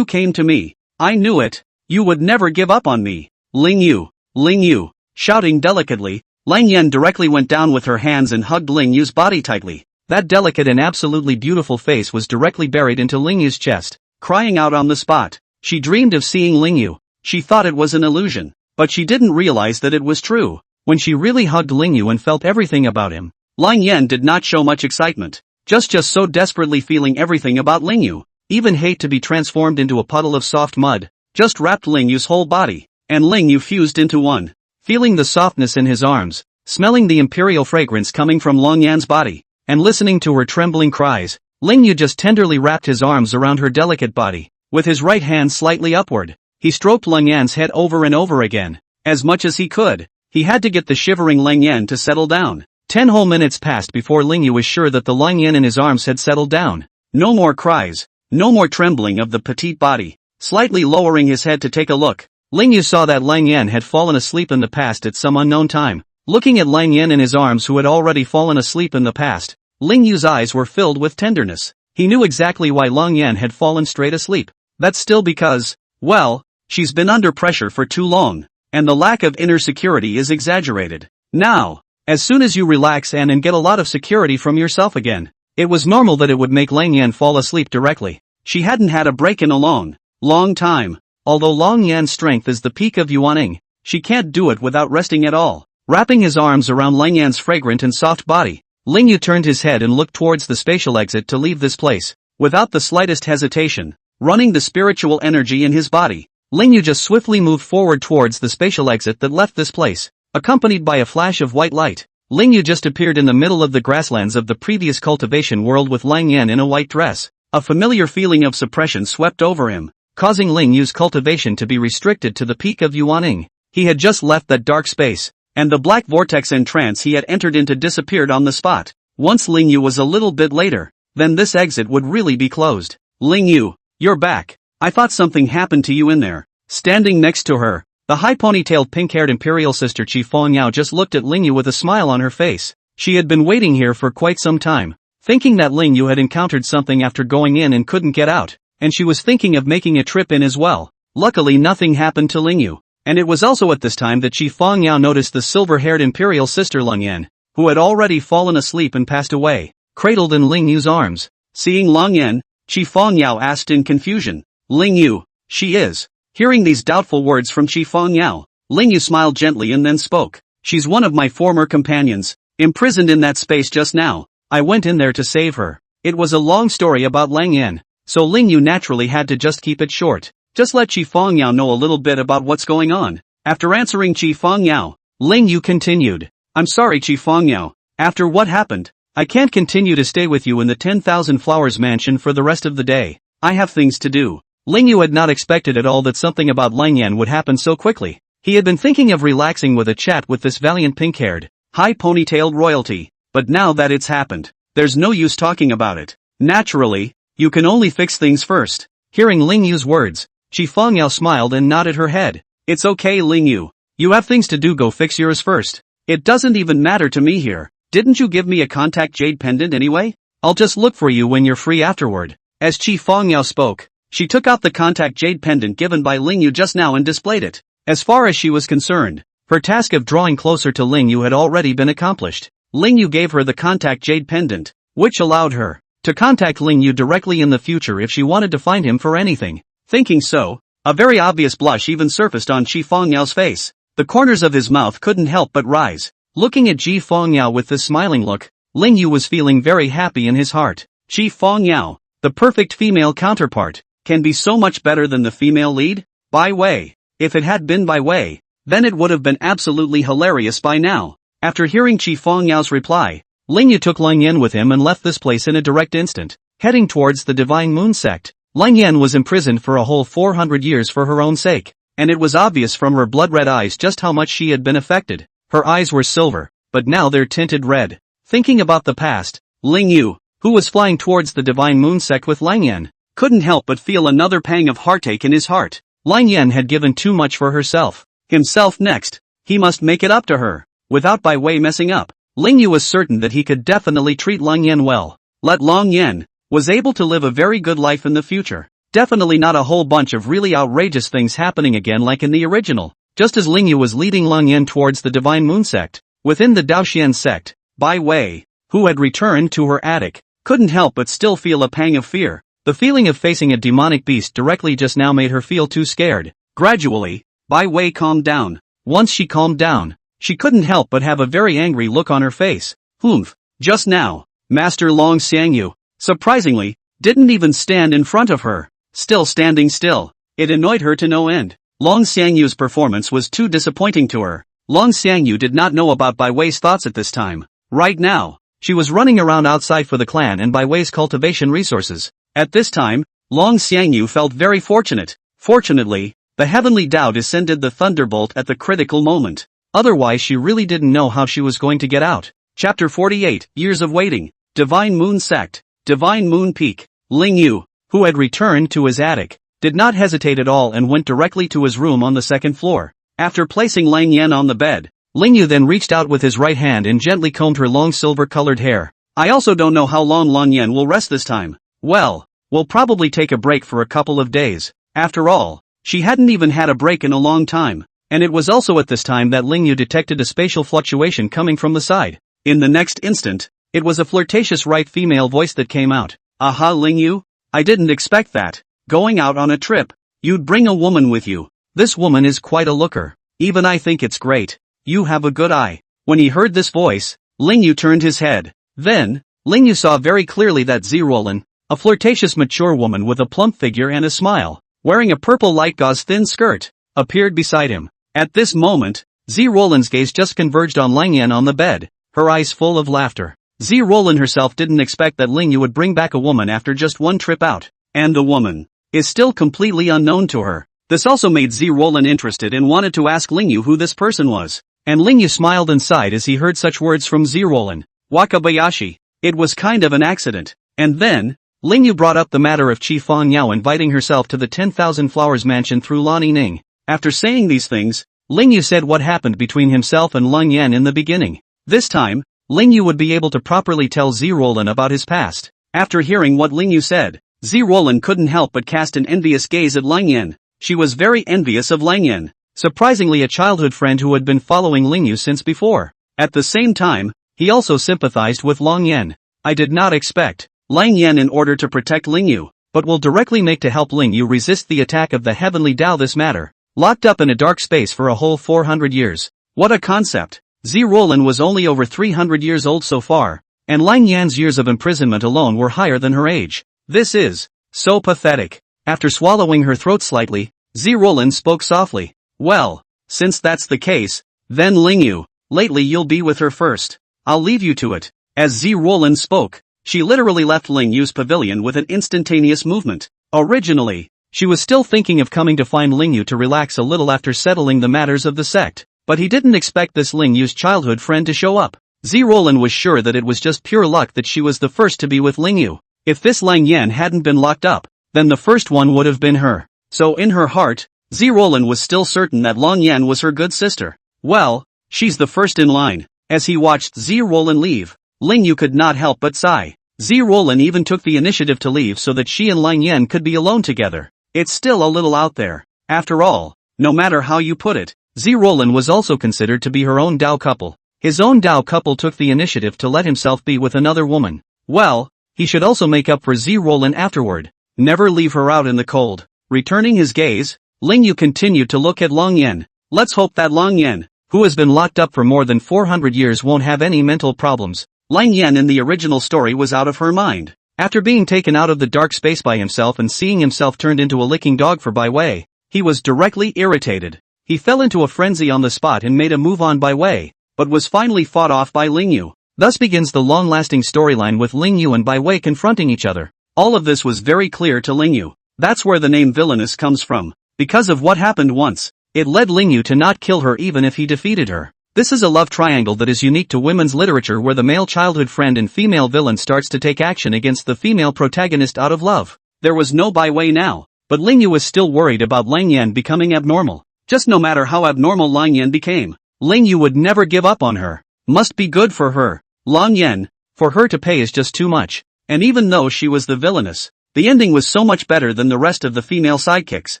A: to me. I knew it. You would never give up on me. Ling Yu. Shouting delicately, Lang Yan directly went down with her hands and hugged Ling Yu's body tightly. That delicate and absolutely beautiful face was directly buried into Ling Yu's chest, crying out on the spot. She dreamed of seeing Ling Yu. She thought it was an illusion, but she didn't realize that it was true. When she really hugged Ling Yu and felt everything about him, Lang Yan did not show much excitement, just so desperately feeling everything about Ling Yu. Even hate to be transformed into a puddle of soft mud, just wrapped Ling Yu's whole body, and Ling Yu fused into one. Feeling the softness in his arms, smelling the imperial fragrance coming from Lang Yan's body, and listening to her trembling cries, Ling Yu just tenderly wrapped his arms around her delicate body. With his right hand slightly upward, he stroked Lang Yan's head over and over again, as much as he could. He had to get the shivering Lang Yan to settle down. 10 whole minutes passed before Ling Yu was sure that the Lang Yan in his arms had settled down. No more cries, no more trembling of the petite body. Slightly lowering his head to take a look, Ling Yu saw that Lang Yan had fallen asleep in the past at some unknown time. Looking at Lang Yan in his arms who had already fallen asleep in the past, Ling Yu's eyes were filled with tenderness. He knew exactly why Lang Yan had fallen straight asleep. That's still because, well, she's been under pressure for too long, and the lack of inner security is exaggerated. Now, as soon as you relax and get a lot of security from yourself again, it was normal that it would make Lang Yan fall asleep directly. She hadn't had a break in a long time. Although Lang Yan's strength is the peak of Yuaning, she can't do it without resting at all. Wrapping his arms around Lang Yan's fragrant and soft body, Ling Yu turned his head and looked towards the spatial exit to leave this place. Without the slightest hesitation, running the spiritual energy in his body, Ling Yu just swiftly moved forward towards the spatial exit that left this place. Accompanied by a flash of white light, Ling Yu just appeared in the middle of the grasslands of the previous cultivation world with Lang Yan in a white dress. A familiar feeling of suppression swept over him, causing Ling Yu's cultivation to be restricted to the peak of Yuaning. He had just left that dark space, and the black vortex and trance he had entered into disappeared on the spot. Once Ling Yu was a little bit later, then this exit would really be closed. Ling Yu, you're back. I thought something happened to you in there. Standing next to her, the high ponytailed pink-haired imperial sister Qi Fengyao just looked at Ling Yu with a smile on her face. She had been waiting here for quite some time, thinking that Ling Yu had encountered something after going in and couldn't get out, and she was thinking of making a trip in as well. Luckily nothing happened to Ling Yu, and it was also at this time that Qi Fengyao noticed the silver-haired imperial sister Lang Yan, who had already fallen asleep and passed away, cradled in Ling Yu's arms. Seeing Lang Yan, Qi Fengyao asked in confusion, Ling Yu, she is. Hearing these doubtful words from Qi Fengyao, Ling Yu smiled gently and then spoke. She's one of my former companions, imprisoned in that space just now. I went in there to save her. It was a long story about Lang Yan, so Ling Yu naturally had to just keep it short. Just let Qi Fengyao know a little bit about what's going on. After answering Qi Fengyao, Ling Yu continued. I'm sorry Qi Fengyao, after what happened, I can't continue to stay with you in the 10,000 Flowers mansion for the rest of the day. I have things to do. Ling Yu had not expected at all that something about Lang Yan would happen so quickly. He had been thinking of relaxing with a chat with this valiant pink-haired, high ponytailed royalty, but now that it's happened, there's no use talking about it. Naturally, you can only fix things first. Hearing Ling Yu's words, Qi Fengyao smiled and nodded her head. It's okay Ling Yu. You have things to do, go fix yours first. It doesn't even matter to me here. Didn't you give me a contact jade pendant anyway? I'll just look for you when you're free afterward. As Qi Fengyao spoke, she took out the contact jade pendant given by Ling Yu just now and displayed it. As far as she was concerned, her task of drawing closer to Ling Yu had already been accomplished. Ling Yu gave her the contact jade pendant, which allowed her to contact Ling Yu directly in the future if she wanted to find him for anything. Thinking so, a very obvious blush even surfaced on Qi Fengyao's face. The corners of his mouth couldn't help but rise. Looking at Qi Fengyao with this smiling look, Ling Yu was feeling very happy in his heart. Qi Fengyao, the perfect female counterpart, can be so much better than the female lead? By way. If it had been by way, then it would have been absolutely hilarious by now. After hearing Qi Fengyao's reply, Ling Yu took Lang Yan with him and left this place in a direct instant, heading towards the Divine Moon sect. Lang Yan was imprisoned for a whole 400 years for her own sake, and it was obvious from her blood-red eyes just how much she had been affected. Her eyes were silver, but now they're tinted red. Thinking about the past, Ling Yu, who was flying towards the Divine Moon sect with Lang Yan, couldn't help but feel another pang of heartache in his heart. Lang Yan had given too much for herself. Himself next. He must make it up to her, without by way messing up. Ling Yu was certain that he could definitely treat Lang Yan well. Let Lang Yan was able to live a very good life in the future. Definitely not a whole bunch of really outrageous things happening again like in the original. Just as Ling Yu was leading Lang Yan towards the Divine Moon sect, within the Daoxian sect, Bai Wei, who had returned to her attic, couldn't help but still feel a pang of fear. The feeling of facing a demonic beast directly just now made her feel too scared. Gradually, Bai Wei calmed down. Once she calmed down, she couldn't help but have a very angry look on her face. Humph, just now, Master Long Xiangyu, surprisingly, didn't even stand in front of her. Still standing still. It annoyed her to no end. Long Xiangyu's performance was too disappointing to her. Long Xiangyu did not know about Bai Wei's thoughts at this time. Right now, she was running around outside for the clan and Bai Wei's cultivation resources. At this time, Long Xiangyu felt very fortunate. Fortunately, the heavenly Tao descended the thunderbolt at the critical moment. Otherwise she really didn't know how she was going to get out. Chapter 48, Years of Waiting. Divine Moon Sect. Divine Moon Peak. Ling Yu, who had returned to his attic, did not hesitate at all and went directly to his room on the second floor. After placing Lang Yan on the bed, Ling Yu then reached out with his right hand and gently combed her long silver-colored hair. I also don't know how long Lang Yan will rest this time. Well, we'll probably take a break for a couple of days. After all, she hadn't even had a break in a long time, and it was also at this time that Ling Yu detected a spatial fluctuation coming from the side. In the next instant, it was a flirtatious right female voice that came out. Aha, Ling Yu? I didn't expect that. Going out on a trip, you'd bring a woman with you. This woman is quite a looker. Even I think it's great. You have a good eye. When he heard this voice, Ling Yu turned his head. Then, Ling Yu saw very clearly that Zirolin, a flirtatious mature woman with a plump figure and a smile, wearing a purple light gauze thin skirt, appeared beside him. At this moment, Zirolin's gaze just converged on Lang Yan on the bed, her eyes full of laughter. Zirolin herself didn't expect that Ling Yu would bring back a woman after just one trip out, and the woman is still completely unknown to her. This also made Zirolin interested and wanted to ask Ling Yu who this person was. And Ling Yu smiled and sighed as he heard such words from Zirolin. Wakabayashi. It was kind of an accident. And then, Ling Yu brought up the matter of Chi Fang Yao inviting herself to the 10,000 Flowers mansion through Lan Yining. After saying these things, Ling Yu said what happened between himself and Lang Yan in the beginning. This time, Ling Yu would be able to properly tell Zirolin about his past. After hearing what Ling Yu said, Zirolin couldn't help but cast an envious gaze at Lang Yan. She was very envious of Lang Yan, surprisingly a childhood friend who had been following Ling Yu since before. At the same time, he also sympathized with Lang Yan. I did not expect Lang Yan in order to protect Ling Yu, but will directly make to help Ling Yu resist the attack of the heavenly Tao. This matter, locked up in a dark space for a whole 400 years. What a concept! Zirolin was only over 300 years old so far, and Lang Yan's years of imprisonment alone were higher than her age. This is so pathetic. After swallowing her throat slightly, Zirolin spoke softly. Well, since that's the case, then Ling Yu, lately you'll be with her first. I'll leave you to it. As Zirolin spoke, she literally left Ling Yu's pavilion with an instantaneous movement. Originally, she was still thinking of coming to find Ling Yu to relax a little after settling the matters of the sect, but he didn't expect this Ling Yu's childhood friend to show up. Zirolin was sure that it was just pure luck that she was the first to be with Ling Yu. If this Lang Yan hadn't been locked up, then the first one would have been her. So in her heart, Zirolin was still certain that Lang Yan was her good sister. Well, she's the first in line. As he watched Zirolin leave, Ling Yu could not help but sigh. Zirolin even took the initiative to leave so that she and Lang Yan could be alone together. It's still a little out there. After all, no matter how you put it, Zirolin was also considered to be her own Dao couple. His own Dao couple took the initiative to let himself be with another woman. Well, he should also make up for Zirolin afterward. Never leave her out in the cold. Returning his gaze, Ling Yu continued to look at Lang Yan. Let's hope that Lang Yan, who has been locked up for more than 400 years, won't have any mental problems. Lang Yan in the original story was out of her mind. After being taken out of the dark space by himself and seeing himself turned into a licking dog for Bai Wei, he was directly irritated. He fell into a frenzy on the spot and made a move on Bai Wei, but was finally fought off by Ling Yu. Thus begins the long-lasting storyline with Ling Yu and Bai Wei confronting each other. All of this was very clear to Ling Yu. That's where the name villainous comes from. Because of what happened once, it led Ling Yu to not kill her even if he defeated her. This is a love triangle that is unique to women's literature, where the male childhood friend and female villain starts to take action against the female protagonist out of love. There was no Bai Wei now, but Ling Yu was still worried about Lang Yan becoming abnormal. Just no matter how abnormal Lang Yan became, Ling Yu would never give up on her. Must be good for her. Lang Yan, for her to pay is just too much. and even though she was the villainess, the ending was so much better than the rest of the female sidekicks.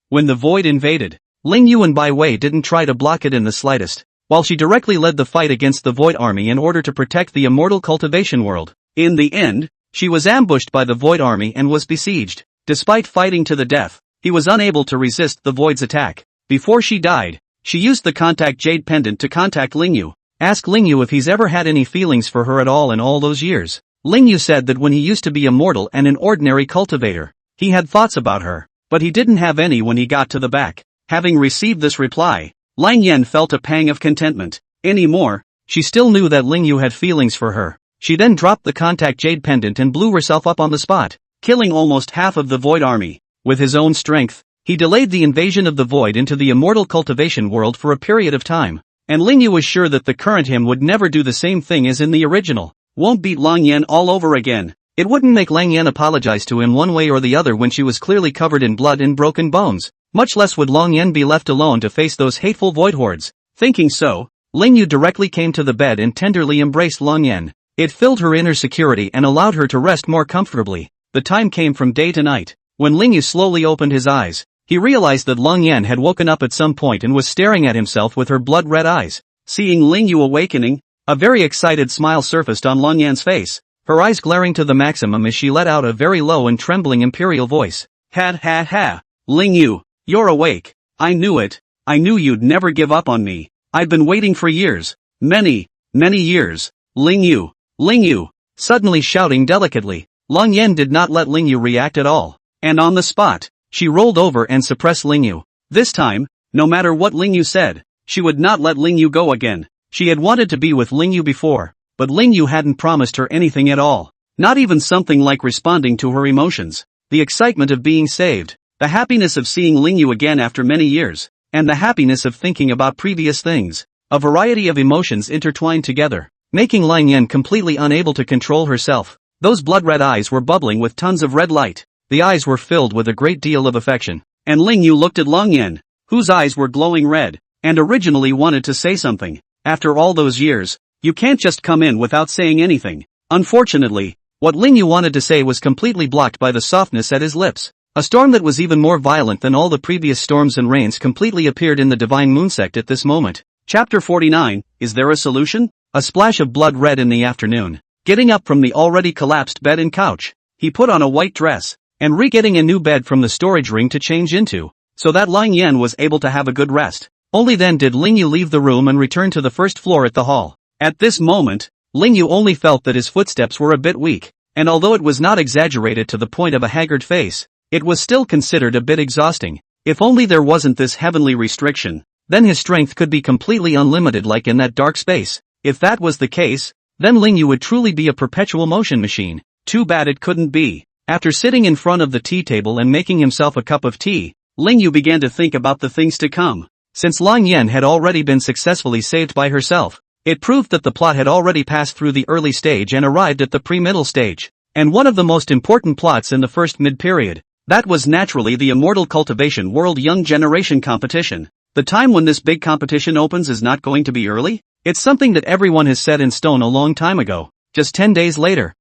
A: When the void invaded, Ling Yu and Bai Wei didn't try to block it in the slightest, while she directly led the fight against the void army in order to protect the immortal cultivation world. In the end, she was ambushed by the void army and was besieged. Despite fighting to the death, he was unable to resist the void's attack. Before she died, she used the contact jade pendant to contact Ling Yu. Ask Ling Yu if he's ever had any feelings for her at all in all those years. Ling Yu said that when he used to be immortal and an ordinary cultivator, he had thoughts about her, but he didn't have any when he got to the back. Having received this reply, Lang Yan felt a pang of contentment. Anymore, she still knew that Ling Yu had feelings for her. She then dropped the contact jade pendant and blew herself up on the spot, killing almost half of the void army. With his own strength, he delayed the invasion of the void into the immortal cultivation world for a period of time, and Ling Yu was sure that the current him would never do the same thing as in the original. Won't beat Lang Yan all over again. It wouldn't make Lang Yan apologize to him one way or the other when she was clearly covered in blood and broken bones. Much less would Lang Yan be left alone to face those hateful void hordes. Thinking so, Ling Yu directly came to the bed and tenderly embraced Lang Yan. It filled her inner security and allowed her to rest more comfortably. The time came from day to night. When Ling Yu slowly opened his eyes, he realized that Lang Yan had woken up at some point and was staring at himself with her blood-red eyes. Seeing Ling Yu awakening, a very excited smile surfaced on Lang Yan's face, her eyes glaring to the maximum as she let out a very low and trembling imperial voice. Ha ha ha! Ling Yu, you're awake. I knew it. I knew you'd never give up on me. I've been waiting for years. Many years. Ling Yu. Ling Yu. Suddenly shouting delicately, Lang Yan did not let Ling Yu react at all, and on the spot, she rolled over and suppressed Ling Yu. This time, no matter what Ling Yu said, she would not let Ling Yu go again. She had wanted to be with Ling Yu before, but Ling Yu hadn't promised her anything at all. Not even something like responding to her emotions. The excitement of being saved, the happiness of seeing Ling Yu again after many years, and the happiness of thinking about previous things. A variety of emotions intertwined together, making Lang Yan completely unable to control herself. Those blood-red eyes were bubbling with tons of red light. The eyes were filled with a great deal of affection, and Ling Yu looked at Lang Yan, whose eyes were glowing red, and originally wanted to say something. After all those years, you can't just come in without saying anything. Unfortunately, what Ling Yu wanted to say was completely blocked by the softness at his lips. A storm that was even more violent than all the previous storms and rains completely appeared in the Divine Moon sect at this moment. Chapter 49, Is there a solution? A splash of blood red in the afternoon. Getting up from the already collapsed bed and couch, he put on a white dress, and re-getting a new bed from the storage ring to change into, so that Lang Yan was able to have a good rest. Only then did Ling Yu leave the room and return to the first floor at the hall. At this moment, Ling Yu only felt that his footsteps were a bit weak, and although it was not exaggerated to the point of a haggard face, it was still considered a bit exhausting. If only there wasn't this heavenly restriction, then his strength could be completely unlimited like in that dark space. If that was the case, then Ling Yu would truly be a perpetual motion machine. Too bad it couldn't be. After sitting in front of the tea table and making himself a cup of tea, Ling Yu began to think about the things to come. Since Lang Yan had already been successfully saved by herself, it proved that the plot had already passed through the early stage and arrived at the pre-middle stage, and one of the most important plots in the first mid-period. That was naturally the Immortal Cultivation World Young Generation Competition. The time when this big competition opens is not going to be early? It's something that everyone has set in stone a long time ago. Just 10 days later,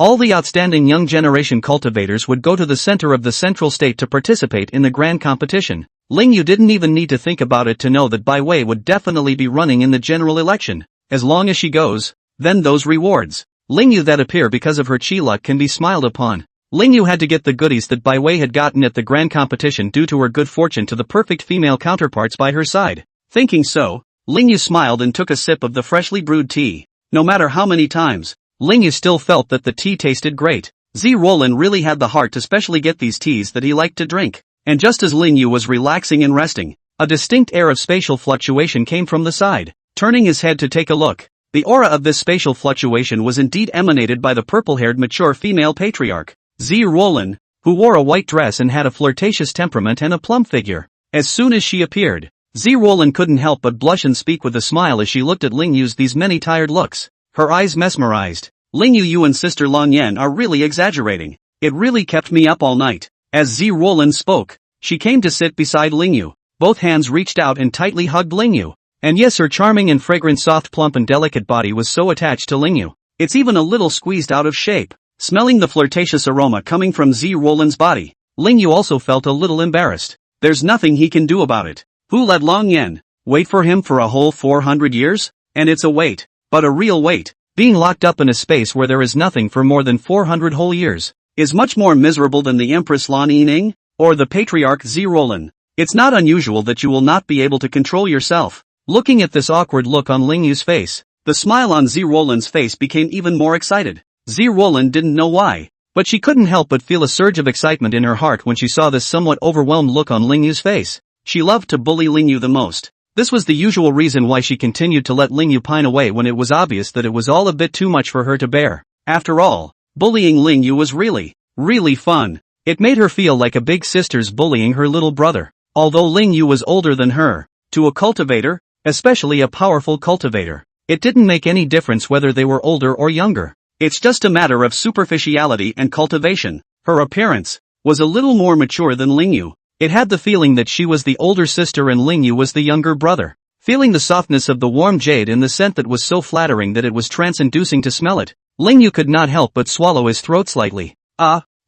A: all the outstanding young generation cultivators would go to the center of the central state to participate in the grand competition. Ling Yu didn't even need to think about it to know that Bai Wei would definitely be running in the general election. As long as she goes, then those rewards, Ling Yu that appear because of her chi luck can be smiled upon. Ling Yu had to get the goodies that Bai Wei had gotten at the grand competition due to her good fortune to the perfect female counterparts by her side. Thinking so, Ling Yu smiled and took a sip of the freshly brewed tea. No matter how many times, Ling Yu still felt that the tea tasted great. Z Roland really had the heart to specially get these teas that he liked to drink. And just as Ling Yu was relaxing and resting, a distinct air of spatial fluctuation came from the side. Turning his head to take a look, the aura of this spatial fluctuation was indeed emanated by the purple-haired mature female patriarch, Z Roland, who wore a white dress and had a flirtatious temperament and a plump figure. As soon as she appeared, Z Roland couldn't help but blush and speak with a smile as she looked at Ling Yu's these many tired looks. Her eyes mesmerized. Ling Yu, you and Sister Lang Yan are really exaggerating. It really kept me up all night. As Z Roland spoke, she came to sit beside Ling Yu. Both hands reached out and tightly hugged Ling Yu. And yes, her charming and fragrant soft plump and delicate body was so attached to Ling Yu. It's even a little squeezed out of shape. Smelling the flirtatious aroma coming from Z Roland's body, Ling Yu also felt a little embarrassed. There's nothing he can do about it. Who let Long Yan wait for him for a whole 400 years? And it's a wait, but a real wait. Being locked up in a space where there is nothing for more than 400 whole years is much more miserable than the Empress Lan Yining or the Patriarch Z Roland. It's not unusual that you will not be able to control yourself. Looking at this awkward look on Ling Yu's face, the smile on Z Roland's face became even more excited. Z Roland didn't know why, but she couldn't help but feel a surge of excitement in her heart when she saw this somewhat overwhelmed look on Ling Yu's face. She loved to bully Ling Yu the most. This was the usual reason why she continued to let Ling Yu pine away when it was obvious that it was all a bit too much for her to bear. After all, bullying Ling Yu was really fun. It made her feel like a big sister's bullying her little brother. Although Ling Yu was older than her, to a cultivator, especially a powerful cultivator, it didn't make any difference whether they were older or younger. It's just a matter of superficiality and cultivation. Her appearance was a little more mature than Ling Yu. It had the feeling that she was the older sister and Ling Yu was the younger brother. Feeling the softness of the warm jade in the scent that was so flattering that it was trance-inducing to smell it, Ling Yu could not help but swallow his throat slightly.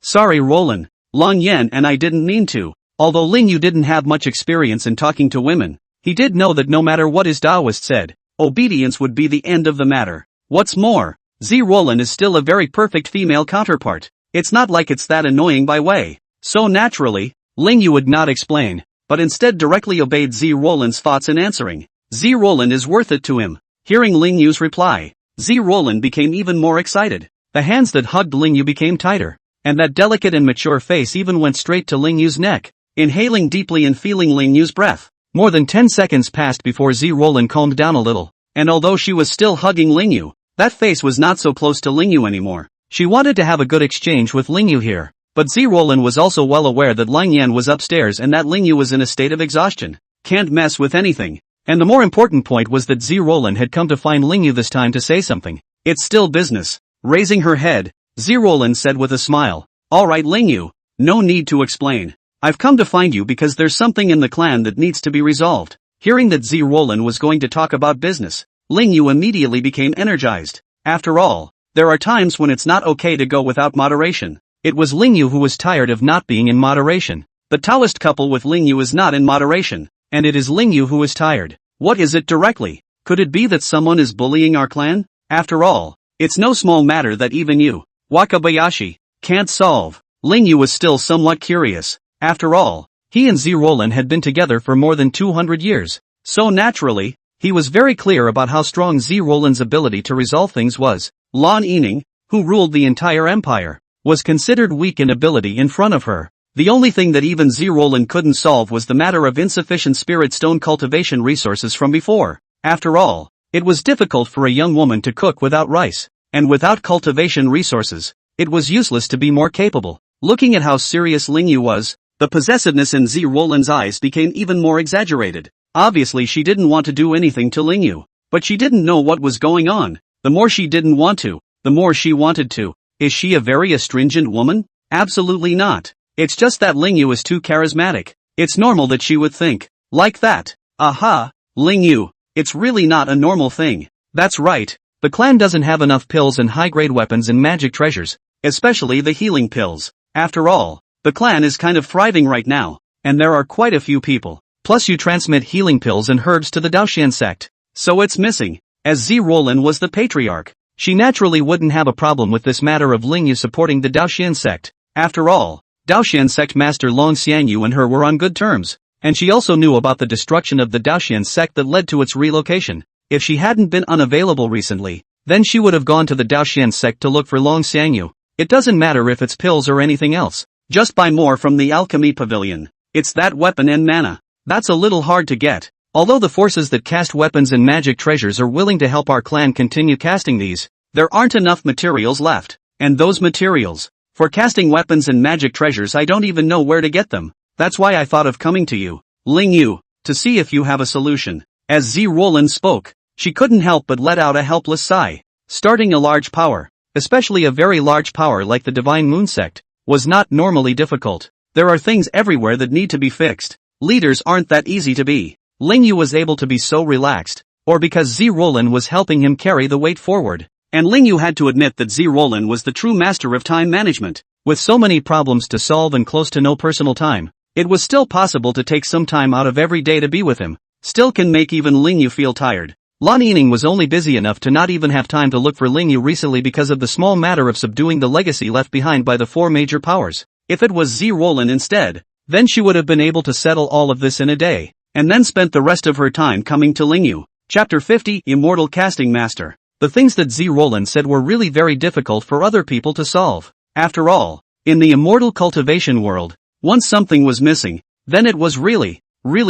A: Sorry Roland. Long Yan and I didn't mean to. Although Ling Yu didn't have much experience in talking to women, he did know that no matter what his Taoist said, obedience would be the end of the matter. What's more, Z Roland is still a very perfect female counterpart. It's not like it's that annoying by way. So naturally, Ling Yu would not explain, but instead directly obeyed Z Roland's thoughts in answering. Z Roland is worth it to him. Hearing Ling Yu's reply, Z Roland became even more excited. The hands that hugged Ling Yu became tighter, and that delicate and mature face even went straight to Ling Yu's neck. Inhaling deeply and feeling Ling Yu's breath. More than 10 seconds passed before Z Roland calmed down a little, and although she was still hugging Ling Yu, that face was not so close to Ling Yu anymore. She wanted to have a good exchange with Ling Yu here, but Z Roland was also well aware that Lang Yan was upstairs and that Ling Yu was in a state of exhaustion. Can't mess with anything. And the more important point was that Z Roland had come to find Ling Yu this time to say something. It's still business. Raising her head, Z Roland said with a smile. Alright Ling Yu, no need to explain. I've come to find you because there's something in the clan that needs to be resolved. Hearing that Z Roland was going to talk about business, Ling Yu immediately became energized. After all, there are times when it's not okay to go without moderation. It was Ling Yu who was tired of not being in moderation. The Taoist couple with Ling Yu is not in moderation, and it is Ling Yu who is tired. What is it directly? Could it be that someone is bullying our clan? After all, it's no small matter that even you, Wakabayashi, can't solve. Ling Yu was still somewhat curious. After all, he and Z Roland had been together for more than 200 years. So naturally, he was very clear about how strong Z Roland's ability to resolve things was. Lan Yining, who ruled the entire empire, was considered weak in ability in front of her. The only thing that even Z Roland couldn't solve was the matter of insufficient spirit stone cultivation resources from before. After all, it was difficult for a young woman to cook without rice, and without cultivation resources, it was useless to be more capable. Looking at how serious Ling Yu was, the possessiveness in Z Roland's eyes became even more exaggerated. Obviously she didn't want to do anything to Ling Yu, but she didn't know what was going on. The more she didn't want to, the more she wanted to. Is she a very astringent woman? Absolutely not. It's just that Ling Yu is too charismatic. It's normal that she would think like that. Aha, Ling Yu, it's really not a normal thing. That's right, the clan doesn't have enough pills and high-grade weapons and magic treasures, especially the healing pills. After all, the clan is kind of thriving right now, and there are quite a few people. Plus you transmit healing pills and herbs to the Daoxian sect. So it's missing. As Z Roland was the patriarch, she naturally wouldn't have a problem with this matter of Ling Yu supporting the Daoxian sect. After all, Daoxian sect master Long Xianyu and her were on good terms, and she also knew about the destruction of the Daoxian sect that led to its relocation. If she hadn't been unavailable recently, then she would have gone to the Daoxian sect to look for Long Xianyu. It doesn't matter if it's pills or anything else. Just buy more from the alchemy pavilion. It's that weapon and mana. That's a little hard to get. Although the forces that cast weapons and magic treasures are willing to help our clan continue casting these, there aren't enough materials left. And those materials, for casting weapons and magic treasures, I don't even know where to get them. That's why I thought of coming to you, Ling Yu, to see if you have a solution. As Z Roland spoke, she couldn't help but let out a helpless sigh. Starting a large power, especially a very large power like the Divine Moon Sect, was not normally difficult. There are things everywhere that need to be fixed. Leaders aren't that easy to be. Ling Yu was able to be so relaxed, or because Z Roland was helping him carry the weight forward. And Lingyu had to admit that Zirolin was the true master of time management. With so many problems to solve and close to no personal time, it was still possible to take some time out of every day to be with him. Still can make even Lingyu feel tired. Lan Yining was only busy enough to not even have time to look for Lingyu recently because of the small matter of subduing the legacy left behind by the four major powers. If it was Zirolin instead, then she would have been able to settle all of this in a day, and then spent the rest of her time coming to Lingyu. Chapter 50, Immortal Casting Master. The things that Zirolin said were really very difficult for other people to solve. After all, in the immortal cultivation world, once something was missing, then it was really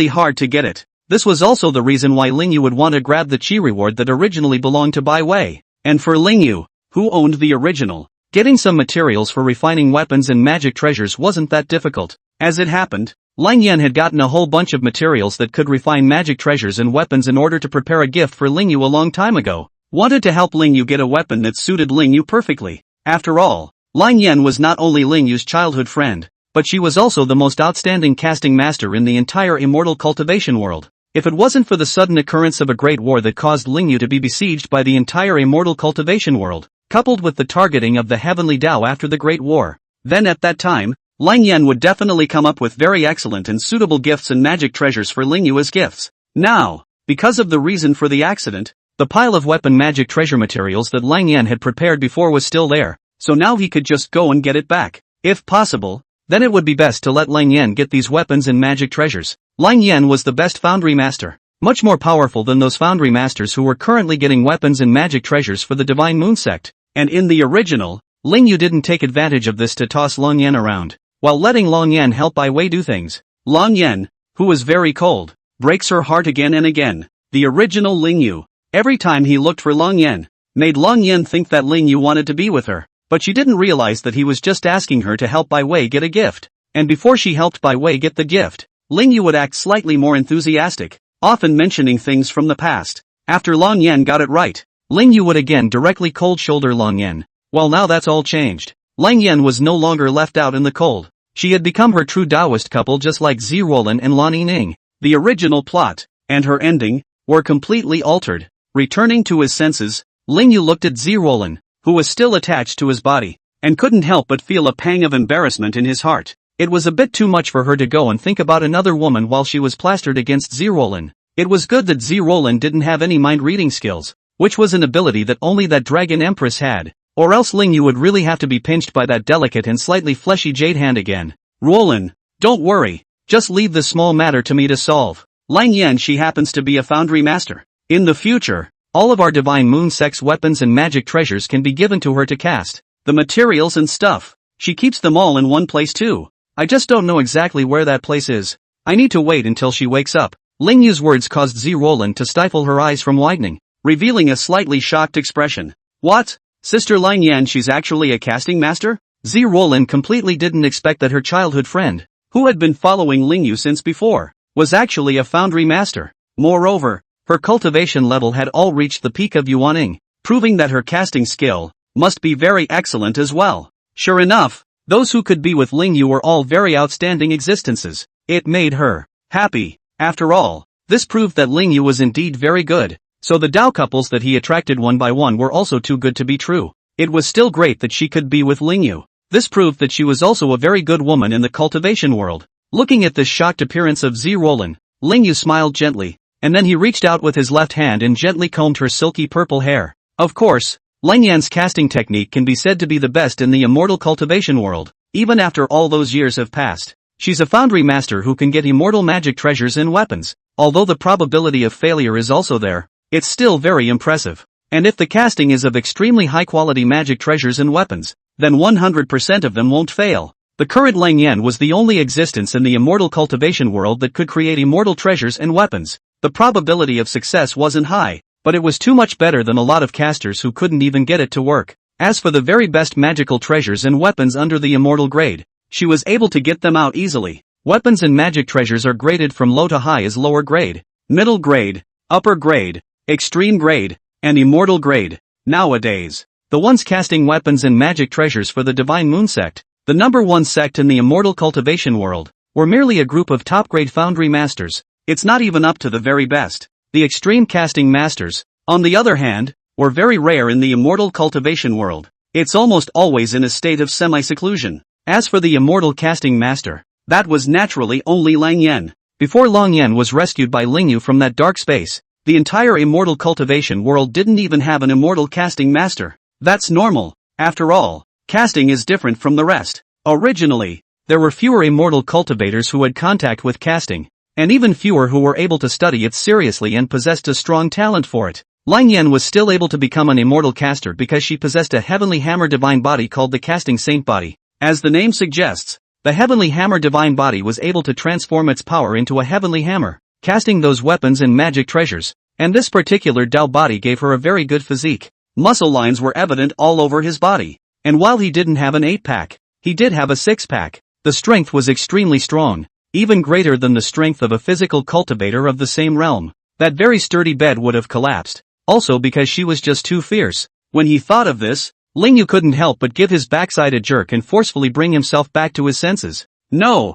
A: hard to get it. This was also the reason why Lingyu would want to grab the chi reward that originally belonged to Bai Wei. And for Lingyu, who owned the original, getting some materials for refining weapons and magic treasures wasn't that difficult. As it happened, Lang Yan had gotten a whole bunch of materials that could refine magic treasures and weapons in order to prepare a gift for Lingyu a long time ago. Wanted to help Lingyu get a weapon that suited Lingyu perfectly. After all, Lang Yan was not only Lingyu's childhood friend, but she was also the most outstanding casting master in the entire immortal cultivation world. If it wasn't for the sudden occurrence of a great war that caused Lingyu to be besieged by the entire immortal cultivation world, coupled with the targeting of the heavenly Tao after the Great War, then at that time, Lang Yan would definitely come up with very excellent and suitable gifts and magic treasures for Lingyu as gifts. Now, because of the reason for the accident, the pile of weapon magic treasure materials that Lang Yan had prepared before was still there, so now he could just go and get it back. If possible, then it would be best to let Lang Yan get these weapons and magic treasures. Lang Yan was the best foundry master, much more powerful than those foundry masters who were currently getting weapons and magic treasures for the Divine Moon sect. And in the original, Lingyu didn't take advantage of this to toss Lang Yan around, while letting Lang Yan help Bai Wei do things. Lang Yan, who was very cold, breaks her heart again and again. The original Lingyu, every time he looked for Lang Yan, made Lang Yan think that Lingyu wanted to be with her, but she didn't realize that he was just asking her to help Bai Wei get a gift. And before she helped Bai Wei get the gift, Lingyu would act slightly more enthusiastic, often mentioning things from the past. After Lang Yan got it right, Lingyu would again directly cold shoulder Lang Yan. Well, now that's all changed. Lang Yan was no longer left out in the cold. She had become her true Taoist couple just like Zirolin and Lan Yining. The original plot, and her ending, were completely altered. Returning to his senses, Lingyu looked at Zirolin, who was still attached to his body, and couldn't help but feel a pang of embarrassment in his heart. It was a bit too much for her to go and think about another woman while she was plastered against Zirolin. It was good that Zirolin didn't have any mind-reading skills, which was an ability that only that Dragon Empress had, or else Lingyu would really have to be pinched by that delicate and slightly fleshy jade hand again. Rolin, don't worry, just leave this small matter to me to solve. Lang Yan, she happens to be a foundry master. In the future, all of our Divine Moon sect's weapons and magic treasures can be given to her to cast. The materials and stuff, she keeps them all in one place too. I just don't know exactly where that place is. I need to wait until she wakes up. Lingyu's words caused Zirolin to stifle her eyes from widening, revealing a slightly shocked expression. What? Sister Lang Yan, she's actually a casting master? Zirolin completely didn't expect that her childhood friend, who had been following Lingyu since before, was actually a foundry master. Moreover, her cultivation level had all reached the peak of Yuaning, proving that her casting skill must be very excellent as well. Sure enough, those who could be with Lingyu were all very outstanding existences. It made her happy. After all, this proved that Lingyu was indeed very good, so the Tao couples that he attracted one by one were also too good to be true. It was still great that she could be with Lingyu. This proved that she was also a very good woman in the cultivation world. Looking at this shocked appearance of Zirolin, Lingyu smiled gently, and then he reached out with his left hand and gently combed her silky purple hair. Of course, Lang Yan's casting technique can be said to be the best in the immortal cultivation world, even after all those years have passed. She's a foundry master who can get immortal magic treasures and weapons. Although the probability of failure is also there, it's still very impressive. And if the casting is of extremely high-quality magic treasures and weapons, then 100% of them won't fail. The current Lang Yan was the only existence in the immortal cultivation world that could create immortal treasures and weapons. The probability of success wasn't high, but it was too much better than a lot of casters who couldn't even get it to work. As for the very best magical treasures and weapons under the immortal grade, she was able to get them out easily. Weapons and magic treasures are graded from low to high as lower grade, middle grade, upper grade, extreme grade, and immortal grade. Nowadays, the ones casting weapons and magic treasures for the Divine Moon sect, the number one sect in the immortal cultivation world, were merely a group of top-grade foundry masters. It's not even up to the very best. The extreme casting masters, on the other hand, were very rare in the immortal cultivation world. It's almost always in a state of semi-seclusion. As for the immortal casting master, that was naturally only Lang Yan. Before Lang Yan was rescued by Ling Yu from that dark space, the entire immortal cultivation world didn't even have an immortal casting master. That's normal. After all, casting is different from the rest. Originally, there were fewer immortal cultivators who had contact with casting, and even fewer who were able to study it seriously and possessed a strong talent for it. Lang Yan was still able to become an immortal caster because she possessed a heavenly hammer divine body called the casting saint body. As the name suggests, the heavenly hammer divine body was able to transform its power into a heavenly hammer, casting those weapons and magic treasures, and this particular Dao body gave her a very good physique. Muscle lines were evident all over his body, and while he didn't have an 8-pack, he did have a 6-pack. The strength was extremely strong, even greater than the strength of a physical cultivator of the same realm. That very sturdy bed would have collapsed, also because she was just too fierce. When he thought of this, Ling Yu couldn't help but give his backside a jerk and forcefully bring himself back to his senses. No,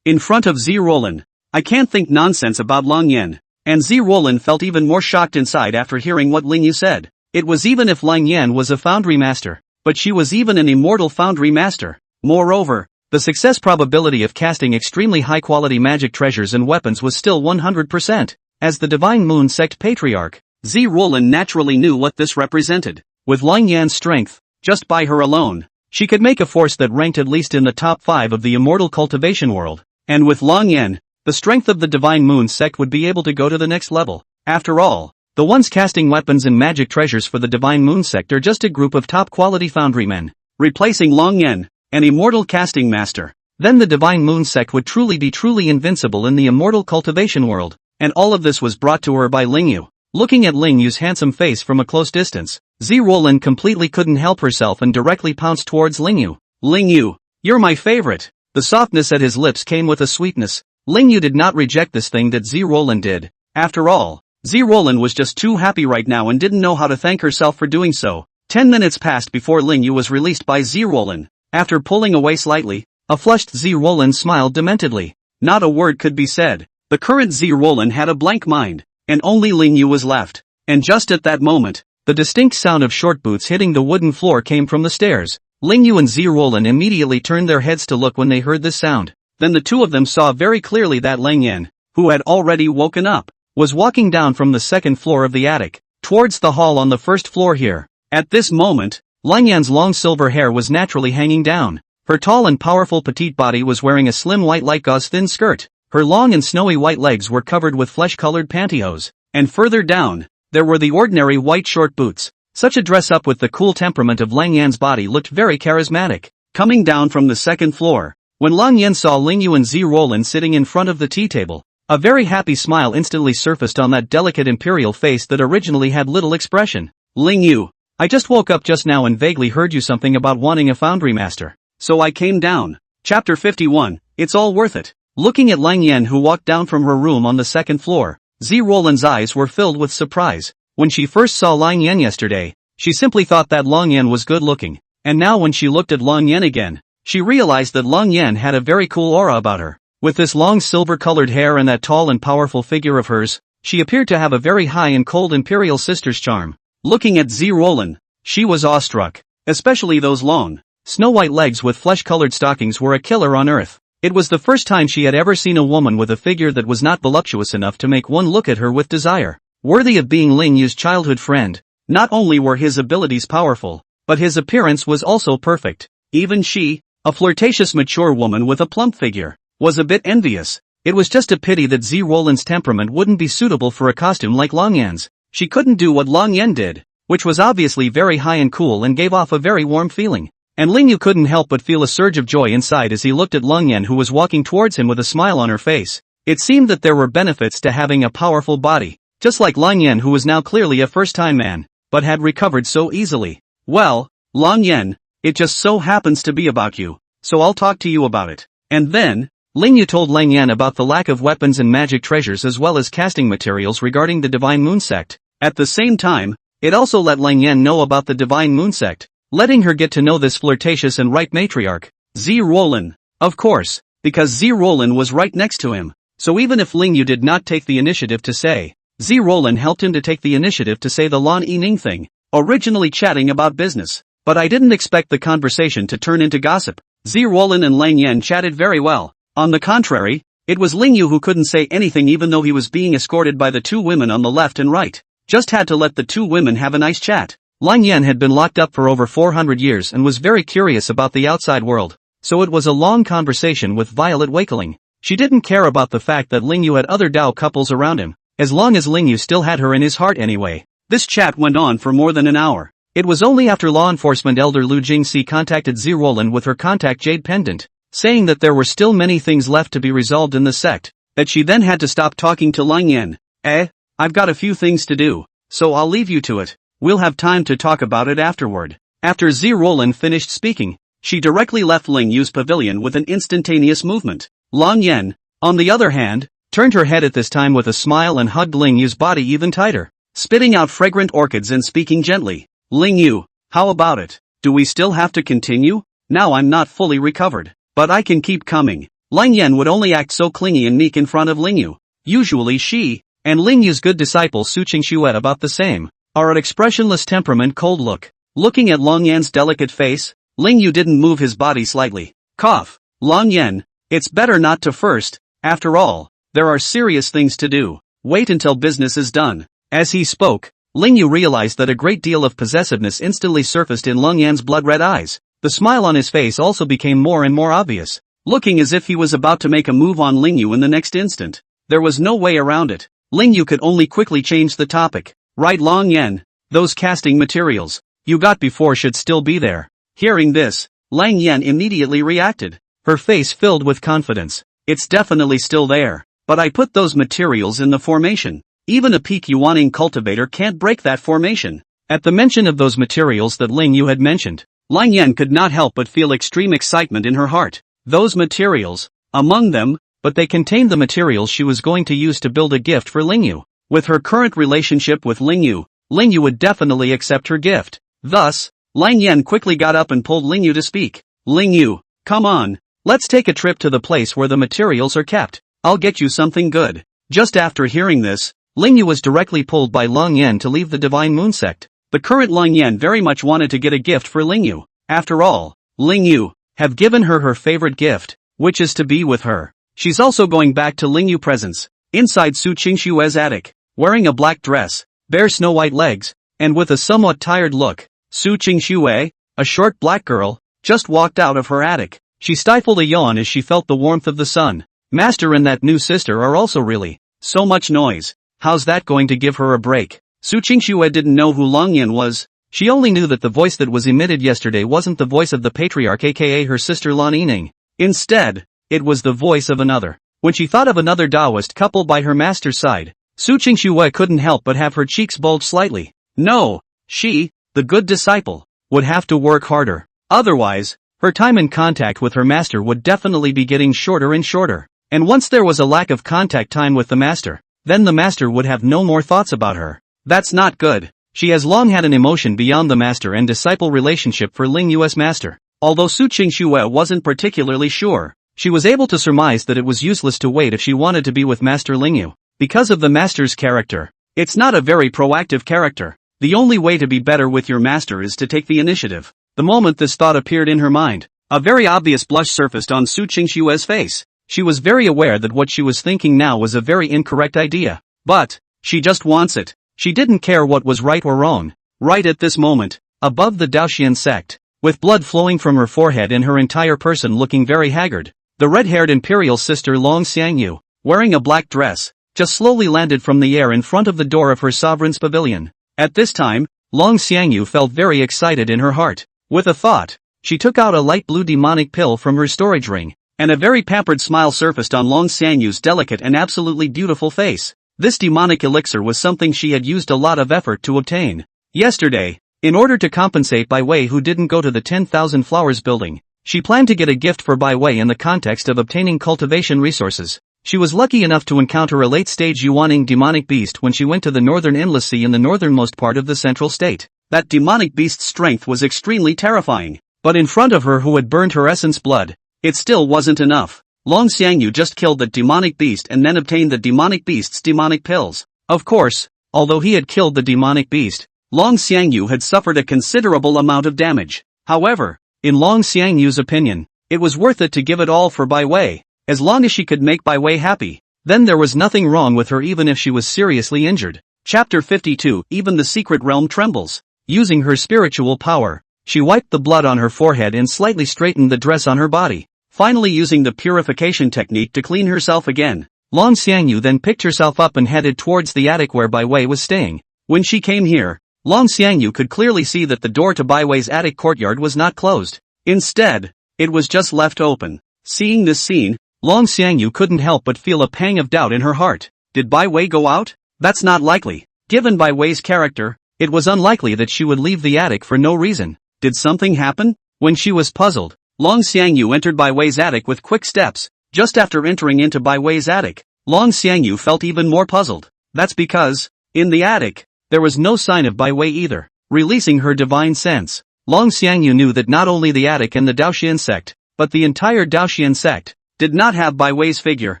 A: in front of Zi Roland, I can't think nonsense about Lang Yan. And Zi Roland felt even more shocked inside after hearing what Ling Yu said. It was even if Lang Yan was a foundry master, but she was even an immortal foundry master. Moreover, the success probability of casting extremely high-quality magic treasures and weapons was still 100%. As the Divine Moon Sect Patriarch, Zi Roland naturally knew what this represented. With Lang Yan's strength, just by her alone, she could make a force that ranked at least in the top 5 of the immortal cultivation world. And with Lang Yan, the strength of the Divine Moon Sect would be able to go to the next level. After all, the ones casting weapons and magic treasures for the Divine Moon Sect are just a group of top-quality foundrymen, replacing Lang Yan, an immortal casting master. Then the Divine Moon Sect would truly be invincible in the immortal cultivation world. And all of this was brought to her by Ling Yu. Looking at Ling Yu's handsome face from a close distance, Zi Roland completely couldn't help herself and directly pounced towards Ling Yu. Ling Yu, you're my favorite. The softness at his lips came with a sweetness. Ling Yu did not reject this thing that Zi Roland did. After all, Zi Roland was just too happy right now and didn't know how to thank herself for doing so. 10 minutes passed before Ling Yu was released by Zi Roland. After pulling away slightly, a flushed Zi Roland smiled dementedly. Not a word could be said. The current Zi Roland had a blank mind, and only Ling Yu was left. And just at that moment, the distinct sound of short boots hitting the wooden floor came from the stairs. Ling Yu and Zi Roland immediately turned their heads to look when they heard this sound. Then the two of them saw very clearly that Lang Yan, who had already woken up, was walking down from the second floor of the attic, towards the hall on the first floor here. At this moment, Lang Yan's long silver hair was naturally hanging down. Her tall and powerful petite body was wearing a slim white light gauze thin skirt. Her long and snowy white legs were covered with flesh-colored pantyhose, and further down, there were the ordinary white short boots. Such a dress-up with the cool temperament of Lang Yan's body looked very charismatic. Coming down from the second floor, when Lang Yan saw Ling Yu and Zi Roland sitting in front of the tea table, a very happy smile instantly surfaced on that delicate imperial face that originally had little expression. Ling Yu, I just woke up just now and vaguely heard you something about wanting a foundry master, so I came down. Chapter 51, It's all worth it. Looking at Lang Yan who walked down from her room on the second floor, Zi Roland's eyes were filled with surprise. When she first saw Lang Yan yesterday, she simply thought that Lang Yan was good looking, and now when she looked at Lang Yan again, she realized that Lang Yan had a very cool aura about her. With this long silver-colored hair and that tall and powerful figure of hers, she appeared to have a very high and cold imperial sister's charm. Looking at Zi Roland, she was awestruck, especially those long, snow-white legs with flesh-colored stockings were a killer on earth. It was the first time she had ever seen a woman with a figure that was not voluptuous enough to make one look at her with desire. Worthy of being Ling Yu's childhood friend, not only were his abilities powerful, but his appearance was also perfect. Even she, a flirtatious mature woman with a plump figure, was a bit envious. It was just a pity that Zi Roland's temperament wouldn't be suitable for a costume like Lang Yan's. She couldn't do what Lang Yan did, which was obviously very high and cool and gave off a very warm feeling. And Ling Yu couldn't help but feel a surge of joy inside as he looked at Lang Yan who was walking towards him with a smile on her face. It seemed that there were benefits to having a powerful body, just like Lang Yan who was now clearly a first-time man, but had recovered so easily. Well, Lang Yan, it just so happens to be about you, so I'll talk to you about it. And then, Ling Yu told Lang Yan about the lack of weapons and magic treasures as well as casting materials regarding the Divine Moon Sect. At the same time, it also let Lang Yan know about the Divine Moon Sect, letting her get to know this flirtatious and ripe matriarch, Zi Roland. Of course, because Zi Roland was right next to him, so even if Ling Yu did not take the initiative to say, Z Roland helped him to take the initiative to say the Lan Yining thing, originally chatting about business. But I didn't expect the conversation to turn into gossip. Z Roland and Lang Yan chatted very well. On the contrary, it was Ling Yu who couldn't say anything even though he was being escorted by the two women on the left and right. Just had to let the two women have a nice chat. Lang Yan had been locked up for over 400 years and was very curious about the outside world. So it was a long conversation with Violet Wakeling. She didn't care about the fact that Ling Yu had other Dao couples around him, as long as Ling Yu still had her in his heart anyway. This chat went on for more than an hour. It was only after law enforcement elder Lu Jingxi contacted Z Roland with her contact Jade Pendant, saying that there were still many things left to be resolved in the sect, that she then had to stop talking to Lang Yan. I've got a few things to do, so I'll leave you to it. We'll have time to talk about it afterward. After Z Roland finished speaking, she directly left Ling Yu's pavilion with an instantaneous movement. Lang Yan, on the other hand, turned her head at this time with a smile and hugged Ling Yu's body even tighter, spitting out fragrant orchids and speaking gently. Ling Yu, how about it? Do we still have to continue? Now I'm not fully recovered, but I can keep coming. Lang Yan would only act so clingy and meek in front of Ling Yu. Usually she, and Ling Yu's good disciple Su Qingxue about the same, are an expressionless temperament cold look. Looking at Lang Yan's delicate face, Ling Yu didn't move his body slightly. Cough. Lang Yan, it's better not to first, after all, there are serious things to do. Wait until business is done. As he spoke, Ling Yu realized that a great deal of possessiveness instantly surfaced in Lang Yan's blood-red eyes. The smile on his face also became more and more obvious, looking as if he was about to make a move on Ling Yu in the next instant. There was no way around it. Ling Yu could only quickly change the topic. Right, Lang Yan, those casting materials you got before should still be there. Hearing this, Lang Yan immediately reacted. Her face filled with confidence. It's definitely still there, but I put those materials in the formation. Even a peak Yuaning cultivator can't break that formation. At the mention of those materials that Ling Yu had mentioned, Lang Yan could not help but feel extreme excitement in her heart. Those materials, among them, but they contained the materials she was going to use to build a gift for Ling Yu. With her current relationship with Ling Yu would definitely accept her gift. Thus, Lang Yan quickly got up and pulled Ling Yu to speak. Ling Yu, come on, let's take a trip to the place where the materials are kept. I'll get you something good. Just after hearing this, Ling Yu was directly pulled by Lang Yan to leave the Divine Moon sect. The current Lang Yan very much wanted to get a gift for Ling Yu. After all, Ling Yu have given her her favorite gift, which is to be with her. She's also going back to Ling Yu presence, inside Su Qingxue's attic, wearing a black dress, bare snow-white legs, and with a somewhat tired look. Su Qingxue, a short black girl, just walked out of her attic. She stifled a yawn as she felt the warmth of the sun. Master and that new sister are also really so much noise. How's that going to give her a break? Su Qingxue didn't know who Lang Yan was. She only knew that the voice that was emitted yesterday wasn't the voice of the patriarch aka her sister Lan Yining. Instead, it was the voice of another. When she thought of another Taoist couple by her master's side, Su Qingxue couldn't help but have her cheeks bulge slightly. No, she, the good disciple, would have to work harder. Otherwise, her time in contact with her master would definitely be getting shorter and shorter. And once there was a lack of contact time with the master, then the master would have no more thoughts about her. That's not good. She has long had an emotion beyond the master and disciple relationship for Ling Yu's master. Although Su Qingxue wasn't particularly sure, she was able to surmise that it was useless to wait if she wanted to be with Master Ling Yu. Because of the master's character, it's not a very proactive character. The only way to be better with your master is to take the initiative. The moment this thought appeared in her mind, a very obvious blush surfaced on Su Qingxue's face. She was very aware that what she was thinking now was a very incorrect idea. But, she just wants it. She didn't care what was right or wrong. Right at this moment, above the Daoxian sect, with blood flowing from her forehead and her entire person looking very haggard, the red-haired imperial sister Long Xiangyu, wearing a black dress, just slowly landed from the air in front of the door of her sovereign's pavilion. At this time, Long Xiangyu felt very excited in her heart. With a thought, she took out a light blue demonic pill from her storage ring, and a very pampered smile surfaced on Long Xiangyu's delicate and absolutely beautiful face. This demonic elixir was something she had used a lot of effort to obtain. Yesterday, in order to compensate Bai Wei who didn't go to the 10,000 Flowers building, she planned to get a gift for Bai Wei in the context of obtaining cultivation resources. She was lucky enough to encounter a late-stage Yuaning demonic beast when she went to the northern endless sea in the northernmost part of the central state. That demonic beast's strength was extremely terrifying, but in front of her who had burned her essence blood, it still wasn't enough. Long Xiangyu just killed that demonic beast and then obtained the demonic beast's demonic pills. Of course, although he had killed the demonic beast, Long Xiangyu had suffered a considerable amount of damage. However, in Long Xiangyu's opinion, it was worth it to give it all for Bai Wei, as long as she could make Bai Wei happy. Then there was nothing wrong with her even if she was seriously injured. Chapter 52. Even the secret realm trembles. Using her spiritual power, she wiped the blood on her forehead and slightly straightened the dress on her body, finally using the purification technique to clean herself again. Long Xiangyu then picked herself up and headed towards the attic where Bai Wei was staying. When she came here, Long Xiangyu could clearly see that the door to Bai Wei's attic courtyard was not closed. Instead, it was just left open. Seeing this scene, Long Xiangyu couldn't help but feel a pang of doubt in her heart. Did Bai Wei go out? That's not likely. Given Bai Wei's character, it was unlikely that she would leave the attic for no reason. Did something happen? When she was puzzled, Long Xiangyu entered Bai Wei's attic with quick steps. Just after entering into Bai Wei's attic, Long Xiangyu felt even more puzzled. That's because, in the attic, there was no sign of Bai Wei either. Releasing her divine sense, Long Xiangyu knew that not only the attic and the Daoxian sect, but the entire Daoxian sect, did not have Bai Wei's figure.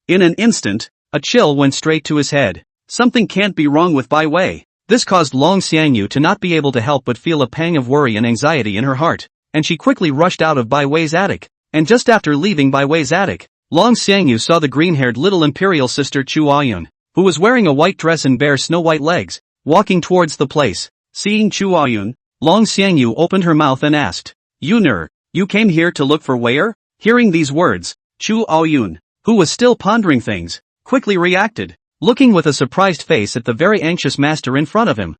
A: In an instant, a chill went straight to his head. Something can't be wrong with Bai Wei. This caused Long Xiangyu to not be able to help but feel a pang of worry and anxiety in her heart, and she quickly rushed out of Bai Wei's attic. And just after leaving Bai Wei's attic, Long Xiangyu saw the green-haired little imperial sister Chu Aoyun, who was wearing a white dress and bare snow-white legs, walking towards the place. Seeing Chu Aoyun, Long Xiangyu opened her mouth and asked, "Yuner, you came here to look for Wei'er?" Hearing these words, Chu Aoyun, who was still pondering things, quickly reacted, looking with a surprised face at the very anxious master in front of him.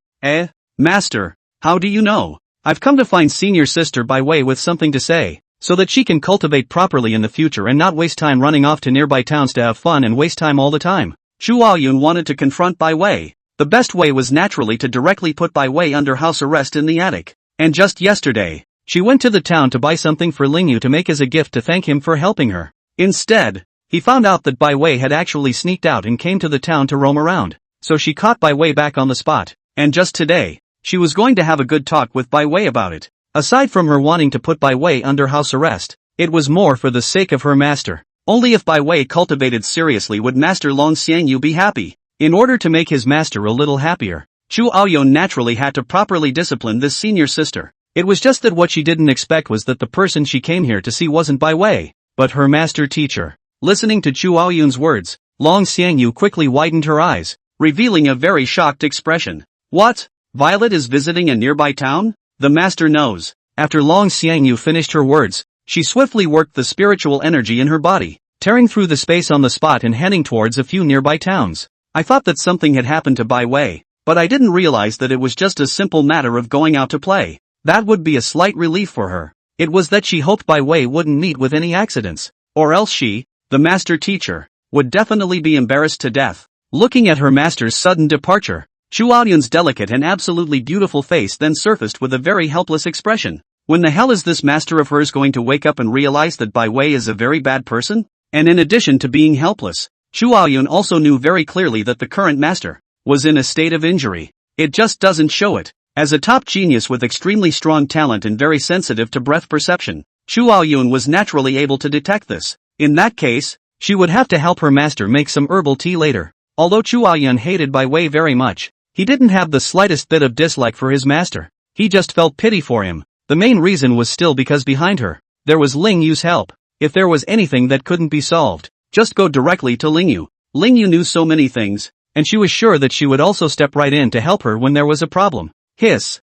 A: Master, how do you know? I've come to find senior sister Bai Wei with something to say, so that she can cultivate properly in the future and not waste time running off to nearby towns to have fun and waste time all the time. Chu Aoyun wanted to confront Bai Wei. The best way was naturally to directly put Bai Wei under house arrest in the attic. And just yesterday, she went to the town to buy something for Lingyu to make as a gift to thank him for helping her. Instead, he found out that Bai Wei had actually sneaked out and came to the town to roam around, so she caught Bai Wei back on the spot, and just today, she was going to have a good talk with Bai Wei about it. Aside from her wanting to put Bai Wei under house arrest, it was more for the sake of her master. Only if Bai Wei cultivated seriously would Master Long Xiangyu be happy. In order to make his master a little happier, Chu Aoyun naturally had to properly discipline this senior sister. It was just that what she didn't expect was that the person she came here to see wasn't Bai Wei, but her master teacher. Listening to Chu Aoyun's words, Long Xiangyu quickly widened her eyes, revealing a very shocked expression. What? Violet is visiting a nearby town? The master knows. After Long Xiangyu finished her words, she swiftly worked the spiritual energy in her body, tearing through the space on the spot and heading towards a few nearby towns. I thought that something had happened to Bai Wei, but I didn't realize that it was just a simple matter of going out to play. That would be a slight relief for her. It was that she hoped Bai Wei wouldn't meet with any accidents, or else she, the master teacher, would definitely be embarrassed to death. Looking at her master's sudden departure, Chu Aoyun's delicate and absolutely beautiful face then surfaced with a very helpless expression. When the hell is this master of hers going to wake up and realize that Bai Wei is a very bad person? And in addition to being helpless, Chu Aoyun also knew very clearly that the current master was in a state of injury. It just doesn't show it. As a top genius with extremely strong talent and very sensitive to breath perception, Chu Aoyun was naturally able to detect this. In that case, she would have to help her master make some herbal tea later. Although Chu Aoyun hated Bai Wei very much, he didn't have the slightest bit of dislike for his master. He just felt pity for him. The main reason was still because behind her, there was Lingyu's help. If there was anything that couldn't be solved, just go directly to Lingyu. Lingyu knew so many things, and she was sure that she would also step right in to help her when there was a problem.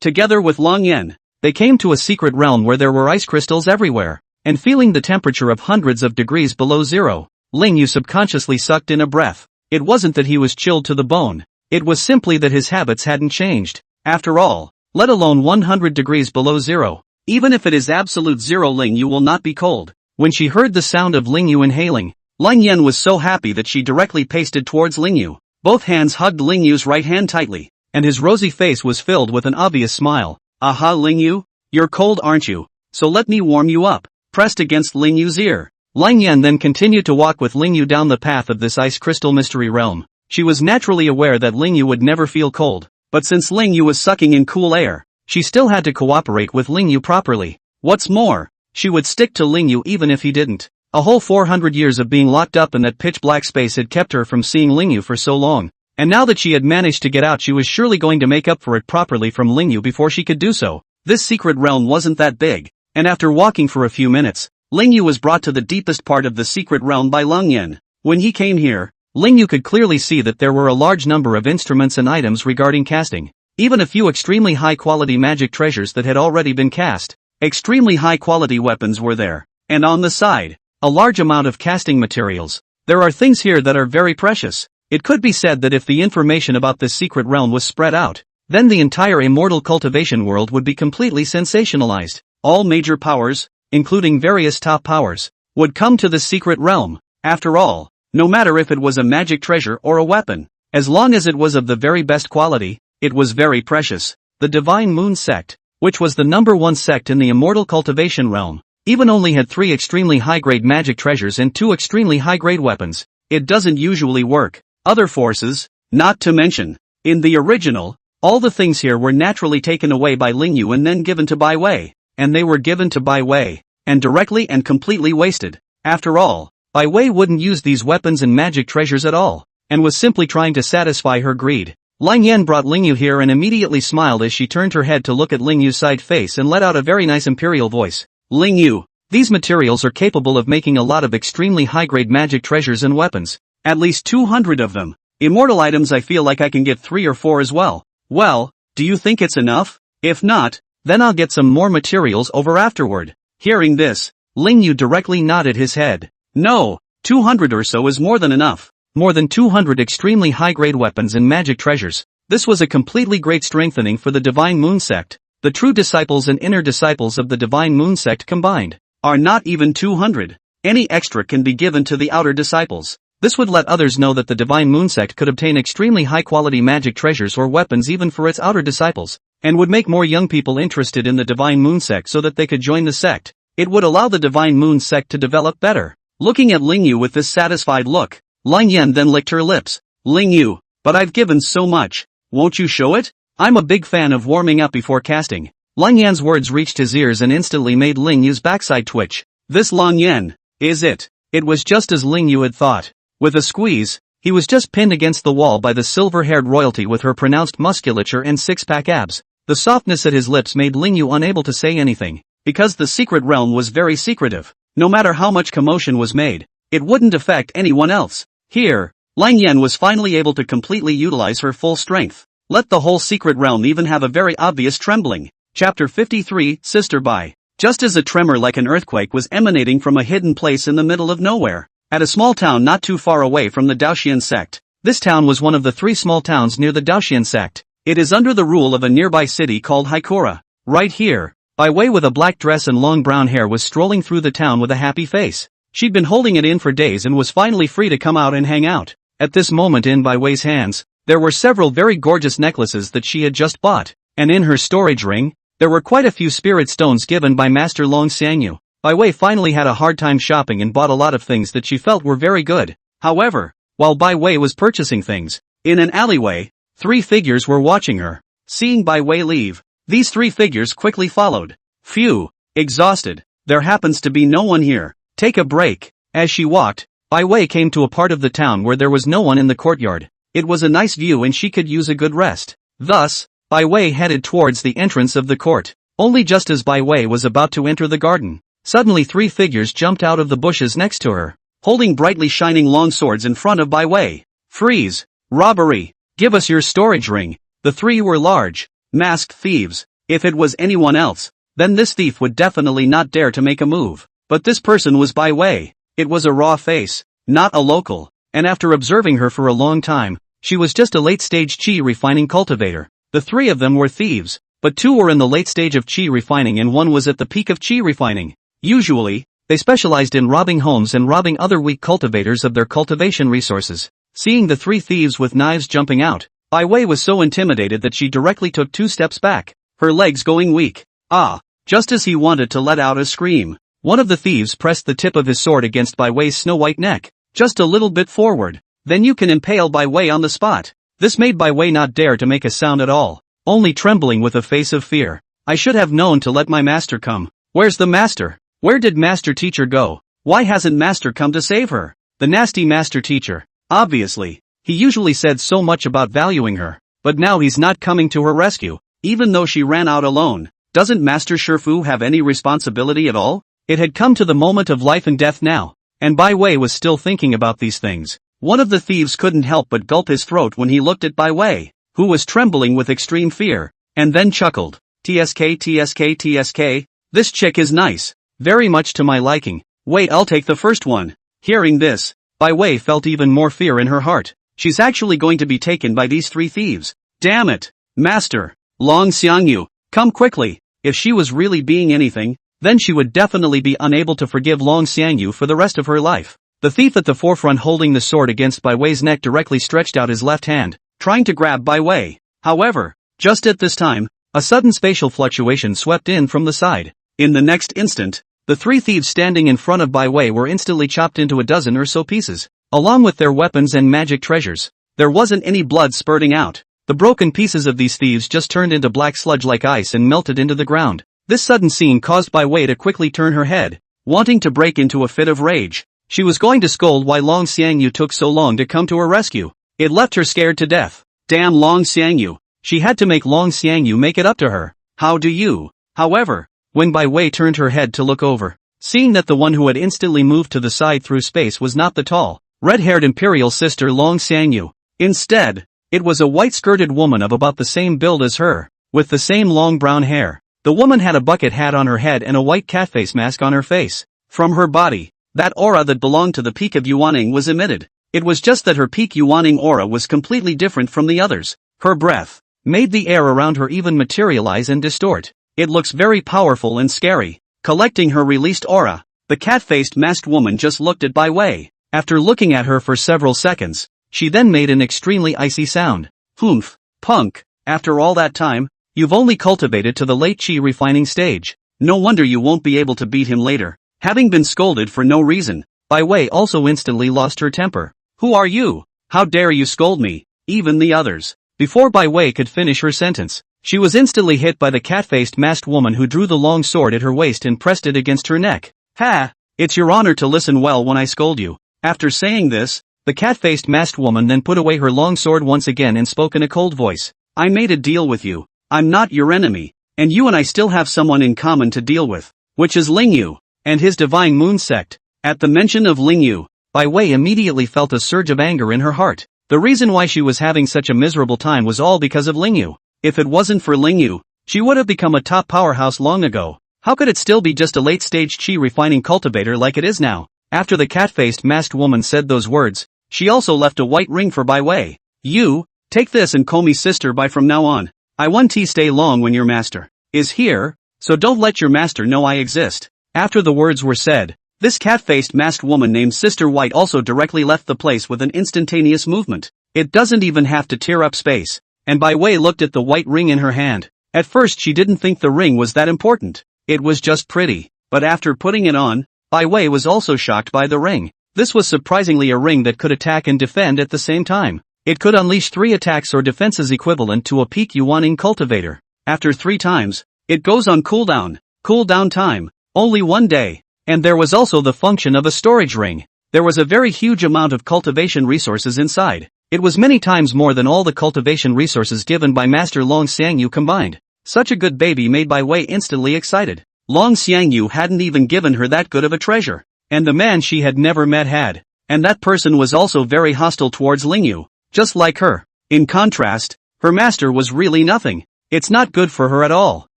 A: Together with Long Yen, they came to a secret realm where there were ice crystals everywhere, and feeling the temperature of hundreds of degrees below zero, Lingyu subconsciously sucked in a breath. It wasn't that he was chilled to the bone, it was simply that his habits hadn't changed. After all, let alone 100 degrees below zero, even if it is absolute zero, Lingyu will not be cold. When she heard the sound of Lingyu inhaling, Lang Yen was so happy that she directly pasted towards Lingyu. Both hands hugged Lingyu's right hand tightly, and his rosy face was filled with an obvious smile. Aha, Lingyu, you're cold, aren't you? So let me warm you up. Pressed against Lingyu's ear, Lang Yen then continued to walk with Lingyu down the path of this ice crystal mystery realm. She was naturally aware that Lingyu would never feel cold, but since Lingyu was sucking in cool air, she still had to cooperate with Lingyu properly. What's more, she would stick to Lingyu even if he didn't. A whole 400 years of being locked up in that pitch-black space had kept her from seeing Lingyu for so long. And now that she had managed to get out, she was surely going to make up for it properly from Lingyu before she could do so. This secret realm wasn't that big, and after walking for a few minutes, Lingyu was brought to the deepest part of the secret realm by Longyan. When he came here, Lingyu could clearly see that there were a large number of instruments and items regarding casting. Even a few extremely high-quality magic treasures that had already been cast. Extremely high-quality weapons were there. And on the side, a large amount of casting materials. There are things here that are very precious. It could be said that if the information about this secret realm was spread out, then the entire immortal cultivation world would be completely sensationalized. All major powers, including various top powers, would come to the secret realm. After all, no matter if it was a magic treasure or a weapon, as long as it was of the very best quality, it was very precious. The Divine Moon Sect, which was the #1 sect in the immortal cultivation realm, even only had 3 extremely high-grade magic treasures and 2 extremely high-grade weapons. It doesn't usually work. Other forces, not to mention, in the original, all the things here were naturally taken away by Lingyu and then given to Bai Wei, and they were given to Bai Wei, and directly and completely wasted. After all, Bai Wei wouldn't use these weapons and magic treasures at all, and was simply trying to satisfy her greed. Lang Yan brought Lingyu here and immediately smiled as she turned her head to look at Lingyu's side face and let out a very nice imperial voice. Lingyu, these materials are capable of making a lot of extremely high-grade magic treasures and weapons. At least 200 of them. Immortal items, I feel like I can get 3 or 4 as well. Well, do you think it's enough? If not, then I'll get some more materials over afterward. Hearing this, Lingyu directly nodded his head. No, 200 or so is more than enough. More than 200 extremely high-grade weapons and magic treasures. This was a completely great strengthening for the Divine Moon Sect. The true disciples and inner disciples of the Divine Moon Sect combined are not even 200. Any extra can be given to the outer disciples. This would let others know that the Divine Moon Sect could obtain extremely high-quality magic treasures or weapons even for its outer disciples, and would make more young people interested in the Divine Moon Sect so that they could join the sect. It would allow the Divine Moon Sect to develop better. Looking at Lingyu with this satisfied look, Lang Yan then licked her lips. Lingyu, but I've given so much. Won't you show it? I'm a big fan of warming up before casting. Lang Yan's words reached his ears and instantly made Lingyu's backside twitch. This Lang Yan, is it? It was just as Lingyu had thought. With a squeeze, he was just pinned against the wall by the silver-haired royalty with her pronounced musculature and six-pack abs. The softness at his lips made Lingyu unable to say anything, because the secret realm was very secretive. No matter how much commotion was made, it wouldn't affect anyone else. Here, Lang Yan was finally able to completely utilize her full strength. Let the whole secret realm even have a very obvious trembling. Chapter 53, Sister Bai. Just as a tremor like an earthquake was emanating from a hidden place in the middle of nowhere, at a small town not too far away from the Daoxian sect. This town was one of the 3 small towns near the Daoxian sect. It is under the rule of a nearby city called Haikura. Right here, Bai Wei with a black dress and long brown hair was strolling through the town with a happy face. She'd been holding it in for days and was finally free to come out and hang out. At this moment in Bai Wei's hands, there were several very gorgeous necklaces that she had just bought, and in her storage ring, there were quite a few spirit stones given by Master Long Xiangyu. Bai Wei finally had a hard time shopping and bought a lot of things that she felt were very good. However, while Bai Wei was purchasing things, in an alleyway, 3 figures were watching her. Seeing Bai Wei leave, these 3 figures quickly followed. Phew, exhausted. There happens to be no one here. Take a break. As she walked, Bai Wei came to a part of the town where there was no one in the courtyard. It was a nice view and she could use a good rest. Thus, Bai Wei headed towards the entrance of the court. Only just as Bai Wei was about to enter the garden, suddenly 3 figures jumped out of the bushes next to her, holding brightly shining long swords in front of Bai Wei. Freeze! Robbery! Give us your storage ring. The 3 were large, masked thieves. If it was anyone else, then this thief would definitely not dare to make a move. But this person was Bai Wei. It was a raw face, not a local, and after observing her for a long time, she was just a late-stage qi refining cultivator. The 3 of them were thieves, but 2 were in the late stage of qi refining and 1 was at the peak of qi refining. Usually, they specialized in robbing homes and robbing other weak cultivators of their cultivation resources. Seeing the 3 thieves with knives jumping out, Bai Wei was so intimidated that she directly took 2 steps back, her legs going weak. Ah! Just as he wanted to let out a scream, one of the thieves pressed the tip of his sword against Bai Wei's snow-white neck, just a little bit forward. Then you can impale Bai Wei on the spot. This made Bai Wei not dare to make a sound at all, only trembling with a face of fear. I should have known to let my master come. Where's the master? Where did master teacher go? Why hasn't master come to save her? The nasty master teacher. Obviously, He usually said so much about valuing her, but now he's not coming to her rescue, even though she ran out alone. Doesn't Master Shifu have any responsibility at all? It had come to the moment of life and death now, and Bai Wei was still thinking about these things. One of the thieves couldn't help but gulp his throat when he looked at Bai Wei, who was trembling with extreme fear, and then chuckled. TSK TSK TSK, this chick is nice. Very much to my liking. Wait, I'll take the first one. Hearing this, Bai Wei felt even more fear in her heart. She's actually going to be taken by these 3 thieves. Damn it! Master! Long Xiangyu, come quickly! If she was really being anything, then she would definitely be unable to forgive Long Xiangyu for the rest of her life. The thief at the forefront holding the sword against Bai Wei's neck directly stretched out his left hand, trying to grab Bai Wei. However, just at this time, a sudden spatial fluctuation swept in from the side. In the next instant, the 3 thieves standing in front of Bai Wei were instantly chopped into a dozen or so pieces, along with their weapons and magic treasures. There wasn't any blood spurting out. The broken pieces of these thieves just turned into black sludge like ice and melted into the ground. This sudden scene caused Bai Wei to quickly turn her head, wanting to break into a fit of rage. She was going to scold why Long Xiangyu took so long to come to her rescue. It left her scared to death. Damn Long Xiangyu. She had to make Long Xiangyu make it up to her. How do you? However, when Bai Wei turned her head to look over, seeing that the one who had instantly moved to the side through space was not the tall, red-haired imperial sister Long Xiangyu. Instead, it was a white-skirted woman of about the same build as her, with the same long brown hair. The woman had a bucket hat on her head and a white cat face mask on her face. From her body, that aura that belonged to the peak of Yuaning was emitted. It was just that her peak Yuaning aura was completely different from the others. Her breath made the air around her even materialize and distort. It looks very powerful and scary. Collecting her released aura, the cat-faced masked woman just looked at Bai Wei. After looking at her for several seconds, she then made an extremely icy sound. Humph, punk, after all that time, you've only cultivated to the late chi refining stage. No wonder you won't be able to beat him later. Having been scolded for no reason, Bai Wei also instantly lost her temper. Who are you? How dare you scold me? Even the others. Before Bai Wei could finish her sentence, she was instantly hit by the cat-faced masked woman who drew the long sword at her waist and pressed it against her neck. Ha! It's your honor to listen well when I scold you. After saying this, the cat-faced masked woman then put away her long sword once again and spoke in a cold voice. I made a deal with you. I'm not your enemy, and you and I still have someone in common to deal with, which is Lingyu and his divine moon sect. At the mention of Lingyu, Bai Wei immediately felt a surge of anger in her heart. The reason why she was having such a miserable time was all because of Lingyu. If it wasn't for Lingyu, she would have become a top powerhouse long ago. How could it still be just a late-stage chi refining cultivator like it is now? After the cat-faced masked woman said those words, she also left a white ring for Bai Wei. You, take this and call me sister Bai from now on. I want to stay long when your master is here, so don't let your master know I exist. After the words were said, this cat-faced masked woman named Sister White also directly left the place with an instantaneous movement. It doesn't even have to tear up space. And Bai Wei looked at the white ring in her hand. At first she didn't think the ring was that important. It was just pretty. But after putting it on, Bai Wei was also shocked by the ring. This was surprisingly a ring that could attack and defend at the same time. It could unleash 3 attacks or defenses equivalent to a peak Yuaning cultivator. After 3 times, it goes on cooldown. Cooldown time, only 1 day. And there was also the function of a storage ring. There was a very huge amount of cultivation resources inside. It was many times more than all the cultivation resources given by Master Long Xiangyu combined. Such a good baby made Bai Wei instantly excited. Long Xiangyu hadn't even given her that good of a treasure. And the man she had never met had. And that person was also very hostile towards Lingyu, just like her. In contrast, her master was really nothing. It's not good for her at all.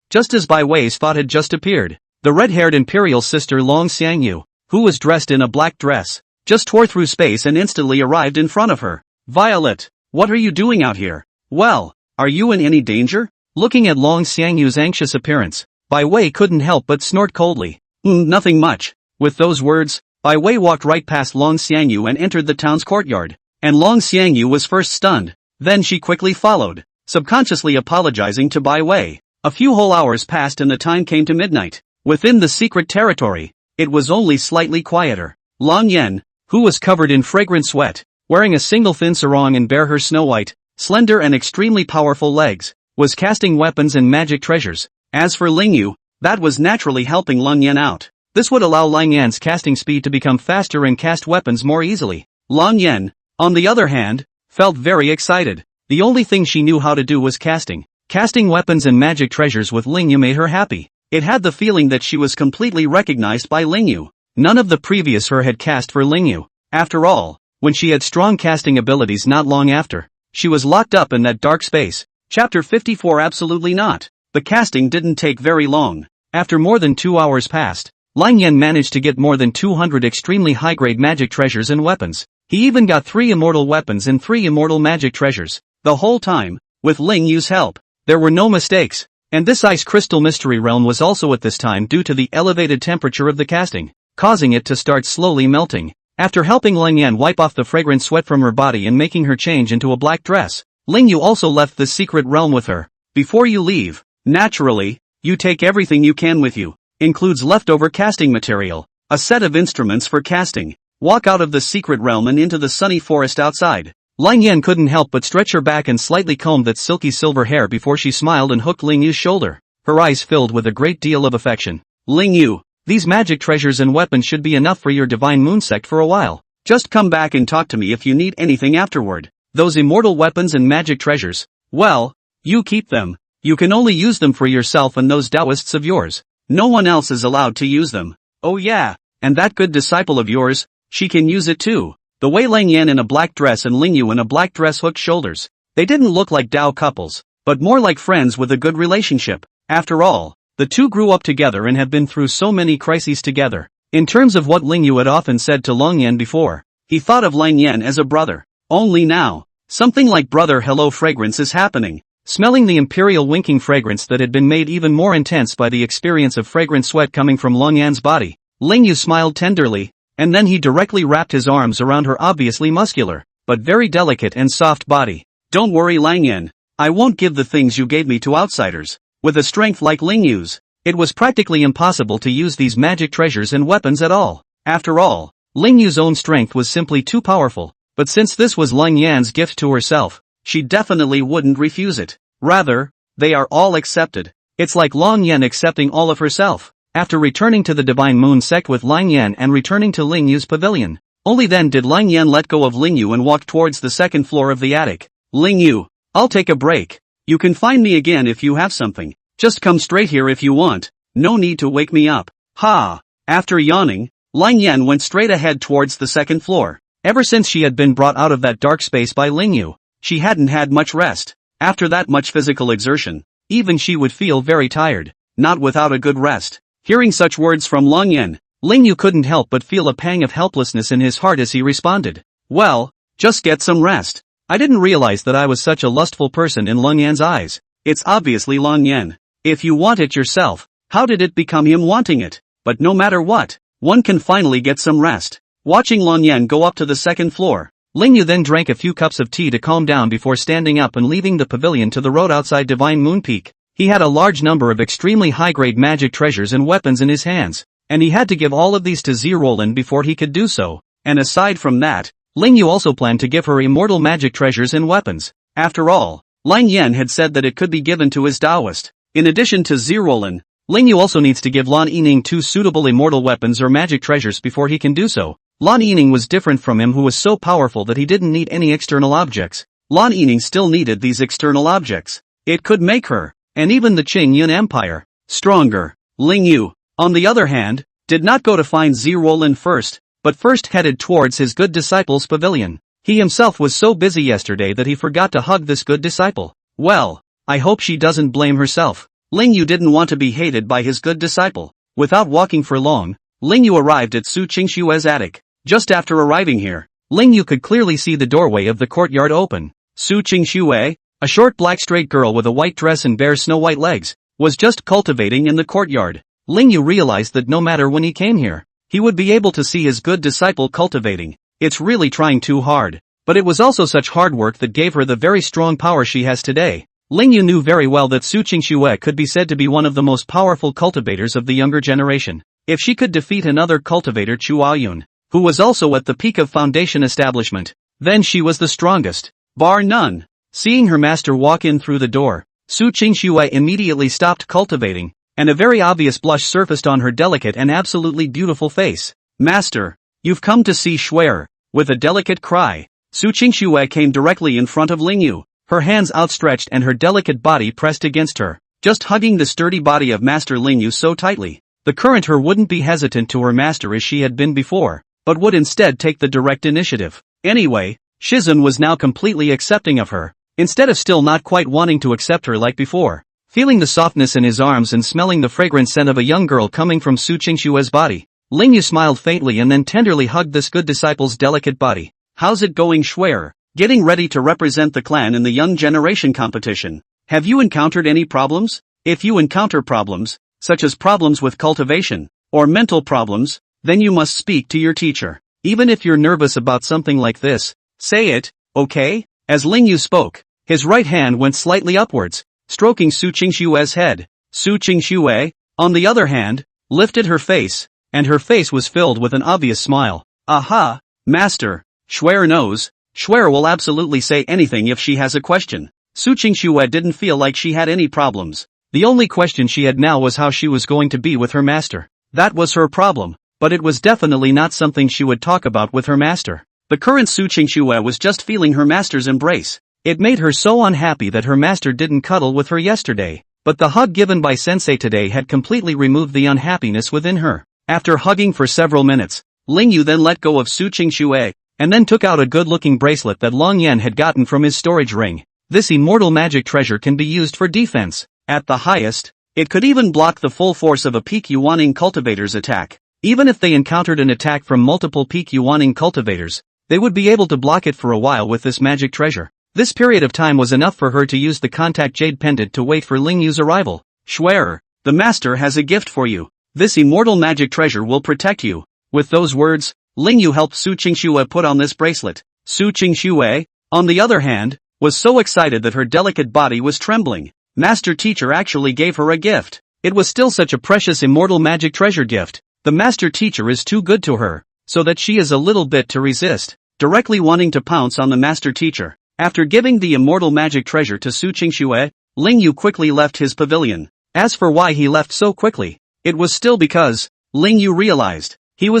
A: Just as Bai Wei's thought had just appeared, the red-haired imperial sister Long Xiangyu, who was dressed in a black dress, just tore through space and instantly arrived in front of her. Violet, what are you doing out here? Well, are you in any danger? Looking at Long Xiangyu's anxious appearance, Bai Wei couldn't help but snort coldly. Nothing much. With those words, Bai Wei walked right past Long Xiangyu and entered the town's courtyard. And Long Xiangyu was first stunned. Then she quickly followed, subconsciously apologizing to Bai Wei. A few whole hours passed and the time came to midnight. Within the secret territory, it was only slightly quieter. Long Yen, who was covered in fragrant sweat, wearing a single thin sarong and bare her snow-white, slender and extremely powerful legs, was casting weapons and magic treasures. As for Lingyu, that was naturally helping Long Yen out. This would allow Long Yan's casting speed to become faster and cast weapons more easily. Long Yen, on the other hand, felt very excited. The only thing she knew how to do was casting. Casting weapons and magic treasures with Lingyu made her happy. It had the feeling that she was completely recognized by Lingyu. None of the previous her had cast for Lingyu. After all, when she had strong casting abilities not long after, she was locked up in that dark space. Chapter 54. Absolutely not. The casting didn't take very long. After more than 2 hours passed, Lang Yan managed to get more than 200 extremely high-grade magic treasures and weapons. He even got 3 immortal weapons and 3 immortal magic treasures. The whole time, with Ling Yu's help, there were no mistakes. And this ice crystal mystery realm was also at this time due to the elevated temperature of the casting, causing it to start slowly melting. After helping Lang Yan wipe off the fragrant sweat from her body and making her change into a black dress, Ling Yu also left the secret realm with her. Before you leave, naturally, you take everything you can with you. Includes leftover casting material, a set of instruments for casting. Walk out of the secret realm and into the sunny forest outside. Lang Yan couldn't help but stretch her back and slightly combed that silky silver hair before she smiled and hooked Ling Yu's shoulder, her eyes filled with a great deal of affection. Ling Yu, these magic treasures and weapons should be enough for your divine moon sect for a while. Just come back and talk to me if you need anything afterward. Those immortal weapons and magic treasures, well, you keep them. You can only use them for yourself and those Taoists of yours. No one else is allowed to use them. Oh yeah, and that good disciple of yours, she can use it too. The way Lang Yan in a black dress and Ling Yu in a black dress hooked shoulders. They didn't look like Dao couples, but more like friends with a good relationship. After all, the two grew up together and have been through so many crises together. In terms of what Ling Yu had often said to Lang Yan before, he thought of Lang Yan as a brother. Only now, something like brother hello fragrance is happening. Smelling the imperial winking fragrance that had been made even more intense by the experience of fragrant sweat coming from Lang Yan's body, Ling Yu smiled tenderly, and then he directly wrapped his arms around her obviously muscular, but very delicate and soft body. Don't worry Lang Yan, I won't give the things you gave me to outsiders. With a strength like Ling Yu's, it was practically impossible to use these magic treasures and weapons at all. After all, Ling Yu's own strength was simply too powerful, but since this was Lang Yan's gift to herself, she definitely wouldn't refuse it. Rather, they are all accepted. It's like Lang Yan accepting all of herself. After returning to the Divine Moon sect with Lang Yan and returning to Ling Yu's pavilion, only then did Lang Yan let go of Ling Yu and walk towards the second floor of the attic. Ling Yu, I'll take a break. You can find me again if you have something. Just come straight here if you want. No need to wake me up. Ha! After yawning, Lang Yan went straight ahead towards the second floor. Ever since she had been brought out of that dark space by Ling Yu, she hadn't had much rest. After that much physical exertion, even she would feel very tired, not without a good rest. Hearing such words from Lang Yan, Ling Yu couldn't help but feel a pang of helplessness in his heart as he responded. Well, just get some rest. I didn't realize that I was such a lustful person in Lang Yan's eyes. It's obviously Lang Yan. If you want it yourself, how did it become him wanting it? But no matter what, one can finally get some rest. Watching Lang Yan go up to the second floor, Ling Yu then drank a few cups of tea to calm down before standing up and leaving the pavilion to the road outside Divine Moon Peak. He had a large number of extremely high-grade magic treasures and weapons in his hands, and he had to give all of these to Zerolin before he could do so. And aside from that, Ling Yu also planned to give her immortal magic treasures and weapons. After all, Lang Yan had said that it could be given to his Taoist. In addition to Zerolin, Ling Yu also needs to give Lan Yining 2 suitable immortal weapons or magic treasures before he can do so. Lan Yining was different from him, who was so powerful that he didn't need any external objects. Lan Yining still needed these external objects. It could make her, and even the Qing Yun Empire, stronger. Ling Yu, on the other hand, did not go to find Zerolin first, but first headed towards his good disciple's pavilion. He himself was so busy yesterday that he forgot to hug this good disciple. Well, I hope she doesn't blame herself. Ling Yu didn't want to be hated by his good disciple. Without walking for long, Ling Yu arrived at Su Qingshue's attic. Just after arriving here, Ling Yu could clearly see the doorway of the courtyard open. Su Qingxue, a short black straight girl with a white dress and bare snow-white legs, was just cultivating in the courtyard. Ling Yu realized that no matter when he came here, he would be able to see his good disciple cultivating. It's really trying too hard, but it was also such hard work that gave her the very strong power she has today. Ling Yu knew very well that Su Qingxue could be said to be one of the most powerful cultivators of the younger generation. If she could defeat another cultivator, Chuayun, who was also at the peak of foundation establishment, then she was the strongest, bar none. Seeing her master walk in through the door, Su Qingxue immediately stopped cultivating, and a very obvious blush surfaced on her delicate and absolutely beautiful face. Master, you've come to see Shuer. With a delicate cry, Su Qingxue came directly in front of Lingyu, her hands outstretched and her delicate body pressed against her, just hugging the sturdy body of Master Lingyu so tightly. The current her wouldn't be hesitant to her master as she had been before, but would instead take the direct initiative. Anyway, Shizun was now completely accepting of her, instead of still not quite wanting to accept her like before. Feeling the softness in his arms and smelling the fragrant scent of a young girl coming from Su Qingxue's body, Lingyu smiled faintly and then tenderly hugged this good disciple's delicate body. How's it going, Shuer? Getting ready to represent the clan in the young generation competition. Have you encountered any problems? If you encounter problems, such as problems with cultivation, or mental problems, then you must speak to your teacher. Even if you're nervous about something like this, say it, okay? As Lingyu spoke, his right hand went slightly upwards, stroking Su Qingxue's head. Su Qingxue, on the other hand, lifted her face, and her face was filled with an obvious smile. Aha, master, Shuer knows. Shuer will absolutely say anything if she has a question. Su Qingxue didn't feel like she had any problems. The only question she had now was how she was going to be with her master. That was her problem, but it was definitely not something she would talk about with her master. The current Su Qingxue was just feeling her master's embrace. It made her so unhappy that her master didn't cuddle with her yesterday, but the hug given by Sensei today had completely removed the unhappiness within her. After hugging for several minutes, Lingyu then let go of Su Qingxue, and then took out a good-looking bracelet that Long Yan had gotten from his storage ring. This immortal magic treasure can be used for defense. At the highest, it could even block the full force of a peak Yuaning cultivator's attack. Even if they encountered an attack from multiple peak Yuaning cultivators, they would be able to block it for a while with this magic treasure. This period of time was enough for her to use the contact jade pendant to wait for Lingyu's arrival. Shuer, the master has a gift for you. This immortal magic treasure will protect you. With those words, Lingyu helped Su Qingxue put on this bracelet. Su Qingxue, on the other hand, was so excited that her delicate body was trembling. Master teacher actually gave her a gift. It was still such a precious immortal magic treasure gift. The master teacher is too good to her, so that she is a little bit to resist, directly wanting to pounce on the master teacher. After giving the immortal magic treasure to Su Qingxue, Lingyu quickly left his pavilion. As for why he left so quickly, it was still because, Lingyu realized,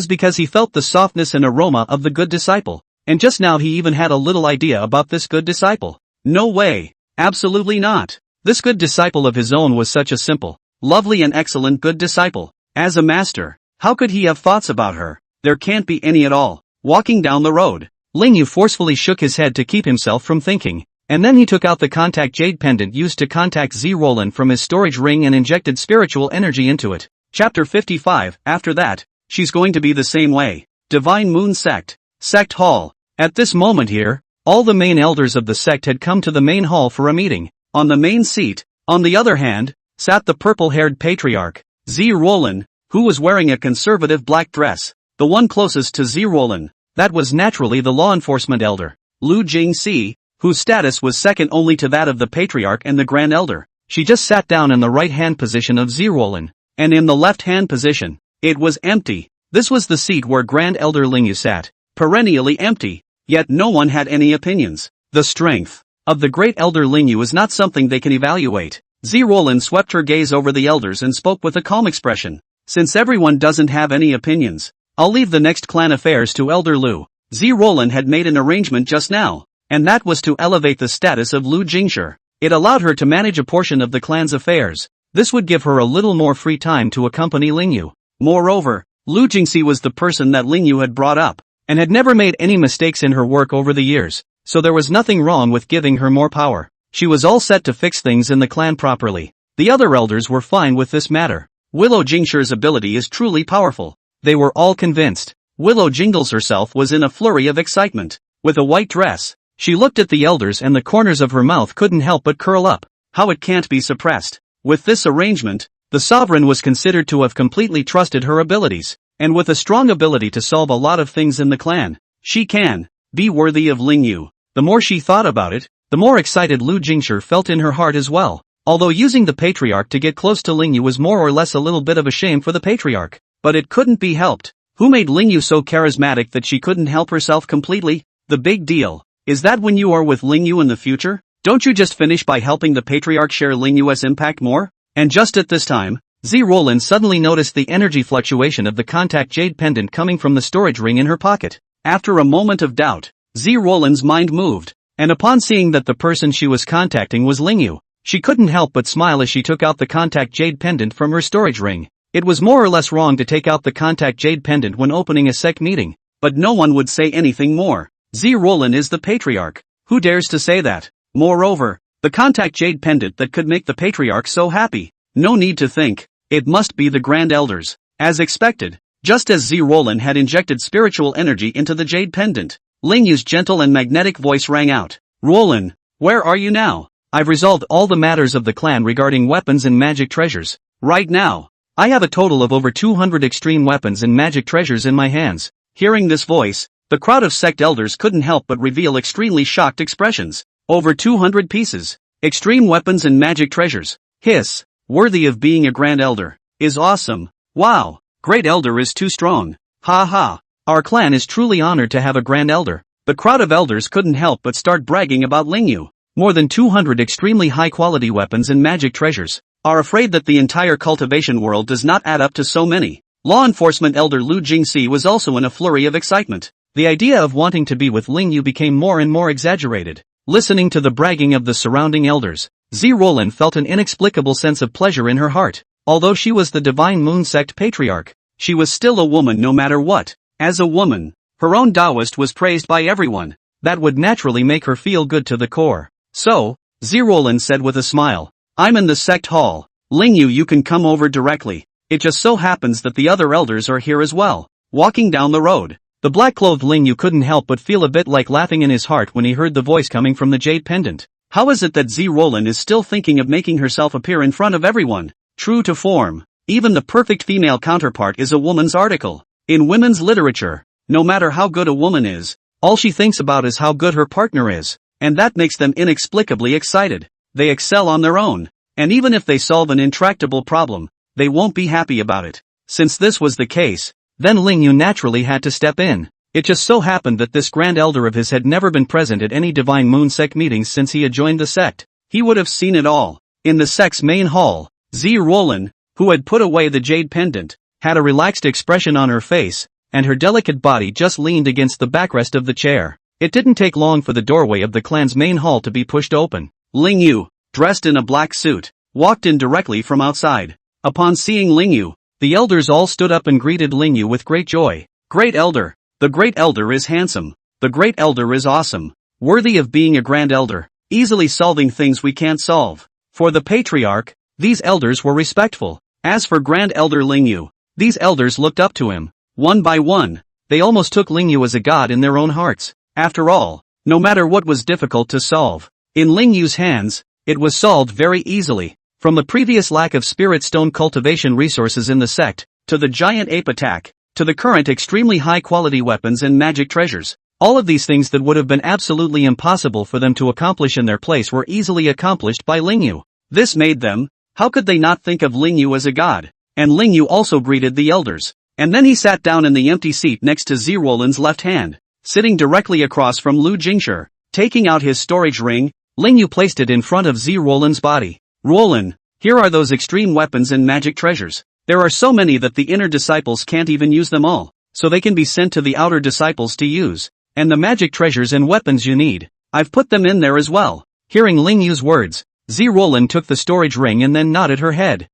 A: because he felt the softness and aroma of the good disciple, and just now he even had a little idea about this good disciple. No way, absolutely not. This good disciple of his own was such a simple, lovely and excellent good disciple. As a master, how could he have thoughts about her? There can't be any at all. Walking down the road, Lingyu forcefully shook his head to keep himself from thinking, and then he took out the contact jade pendant used to contact Z Roland from his storage ring and injected spiritual energy into it. Chapter 55. After that, she's going to be the same way. Divine Moon Sect. Sect Hall. At this moment here, all the main elders of the sect had come to the main hall for a meeting. On the main seat, on the other hand, sat the purple-haired patriarch, Z Roland, who was wearing a conservative black dress. The one closest to Z Roland, that was naturally the law enforcement elder, Lu Jingxi, whose status was second only to that of the patriarch and the grand elder. She just sat down in the right-hand position of Z Roland, and in the left-hand position, it was empty. This was the seat where Grand Elder Lingyu sat, perennially empty, yet no one had any opinions. The strength of the great Elder Lingyu is not something they can evaluate. Z Roland swept her gaze over the elders and spoke with a calm expression. Since everyone doesn't have any opinions, I'll leave the next clan affairs to Elder Lu. Z Roland had made an arrangement just now, and that was to elevate the status of Lu Jingshi. It allowed her to manage a portion of the clan's affairs. This would give her a little more free time to accompany Lingyu. Moreover, Lu Jingxi was the person that Lingyu had brought up, and had never made any mistakes in her work over the years, so there was nothing wrong with giving her more power. She was all set to fix things in the clan properly. The other elders were fine with this matter. Willow Jingshi's ability is truly powerful. They were all convinced. Willow Jingles herself was in a flurry of excitement. With a white dress, she looked at the elders and the corners of her mouth couldn't help but curl up. How it can't be suppressed. With this arrangement, the sovereign was considered to have completely trusted her abilities, and with a strong ability to solve a lot of things in the clan, she can be worthy of Lingyu. The more she thought about it, the more excited Lu Jingshi felt in her heart as well. Although using the patriarch to get close to Lingyu was more or less a little bit of a shame for the patriarch, but it couldn't be helped. Who made Lingyu so charismatic that she couldn't help herself completely? The big deal is that when you are with Lingyu in the future, don't you just finish by helping the patriarch share Lingyu's impact more? And just at this time, Z Roland suddenly noticed the energy fluctuation of the contact jade pendant coming from the storage ring in her pocket. After a moment of doubt, Z Roland's mind moved, and upon seeing that the person she was contacting was Lingyu, she couldn't help but smile as she took out the contact jade pendant from her storage ring. It was more or less wrong to take out the contact jade pendant when opening a sect meeting, but no one would say anything more. Z Roland is the patriarch. Who dares to say that? Moreover, the contact jade pendant that could make the patriarch so happy. No need to think. It must be the Grand Elders. As expected, just as Z Roland had injected spiritual energy into the jade pendant, Lingyu's gentle and magnetic voice rang out. Roland, where are you now? I've resolved all the matters of the clan regarding weapons and magic treasures. Right now, I have a total of over 200 extreme weapons and magic treasures in my hands. Hearing this voice, the crowd of sect elders couldn't help but reveal extremely shocked expressions. Over 200 pieces. Extreme weapons and magic treasures. Hiss. Worthy of being a Grand Elder. Is awesome. Wow. Great Elder is too strong. Ha ha. Our clan is truly honored to have a Grand Elder. The crowd of elders couldn't help but start bragging about Lingyu. More than 200 extremely high-quality weapons and magic treasures. Are afraid that the entire cultivation world does not add up to so many. Law enforcement elder Lu Jingxi was also in a flurry of excitement. The idea of wanting to be with Lingyu became more and more exaggerated. Listening to the bragging of the surrounding elders, Z Roland felt an inexplicable sense of pleasure in her heart. Although she was the Divine Moon Sect patriarch, she was still a woman no matter what. As a woman, her own Taoist was praised by everyone. That would naturally make her feel good to the core. So, Z Roland said with a smile, I'm in the sect hall. Lingyu, you can come over directly. It just so happens that the other elders are here as well. Walking down the road, the black-clothed Lingyu couldn't help but feel a bit like laughing in his heart when he heard the voice coming from the jade pendant. How is it that Z Roland is still thinking of making herself appear in front of everyone? True to form, even the perfect female counterpart is a woman's article. In women's literature, no matter how good a woman is, all she thinks about is how good her partner is. And that makes them inexplicably excited. They excel on their own, and even if they solve an intractable problem, they won't be happy about it. Since this was the case, then Lingyu naturally had to step in. It just so happened that this Grand Elder of his had never been present at any Divine Moon Sect meetings since he had joined the sect. He would have seen it all. In the sect's main hall, Z Roland, who had put away the jade pendant, had a relaxed expression on her face, and her delicate body just leaned against the backrest of the chair. It didn't take long for the doorway of the clan's main hall to be pushed open. Lingyu, dressed in a black suit, walked in directly from outside. Upon seeing Lingyu, the elders all stood up and greeted Lingyu with great joy. Great Elder, the Great Elder is handsome. The Great Elder is awesome. Worthy of being a Grand Elder, easily solving things we can't solve. For the Patriarch, these elders were respectful. As for Grand Elder Lingyu, these elders looked up to him. One by one, they almost took Lingyu as a god in their own hearts. After all, no matter what was difficult to solve, in Lingyu's hands, it was solved very easily. From the previous lack of spirit stone cultivation resources in the sect, to the giant ape attack, to the current extremely high-quality weapons and magic treasures, all of these things that would have been absolutely impossible for them to accomplish in their place were easily accomplished by Lingyu. This made them, how could they not think of Lingyu as a god? And Lingyu also greeted the elders. And then he sat down in the empty seat next to Z Roland's left hand. Sitting directly across from Lu Jingshi, taking out his storage ring, Lingyu placed it in front of Z Roland's body. Roland, here are those extreme weapons and magic treasures. There are so many that the inner disciples can't even use them all, so they can be sent to the outer disciples to use. And the magic treasures and weapons you need, I've put them in there as well. Hearing Lingyu's words, Z Roland took the storage ring and then nodded her head.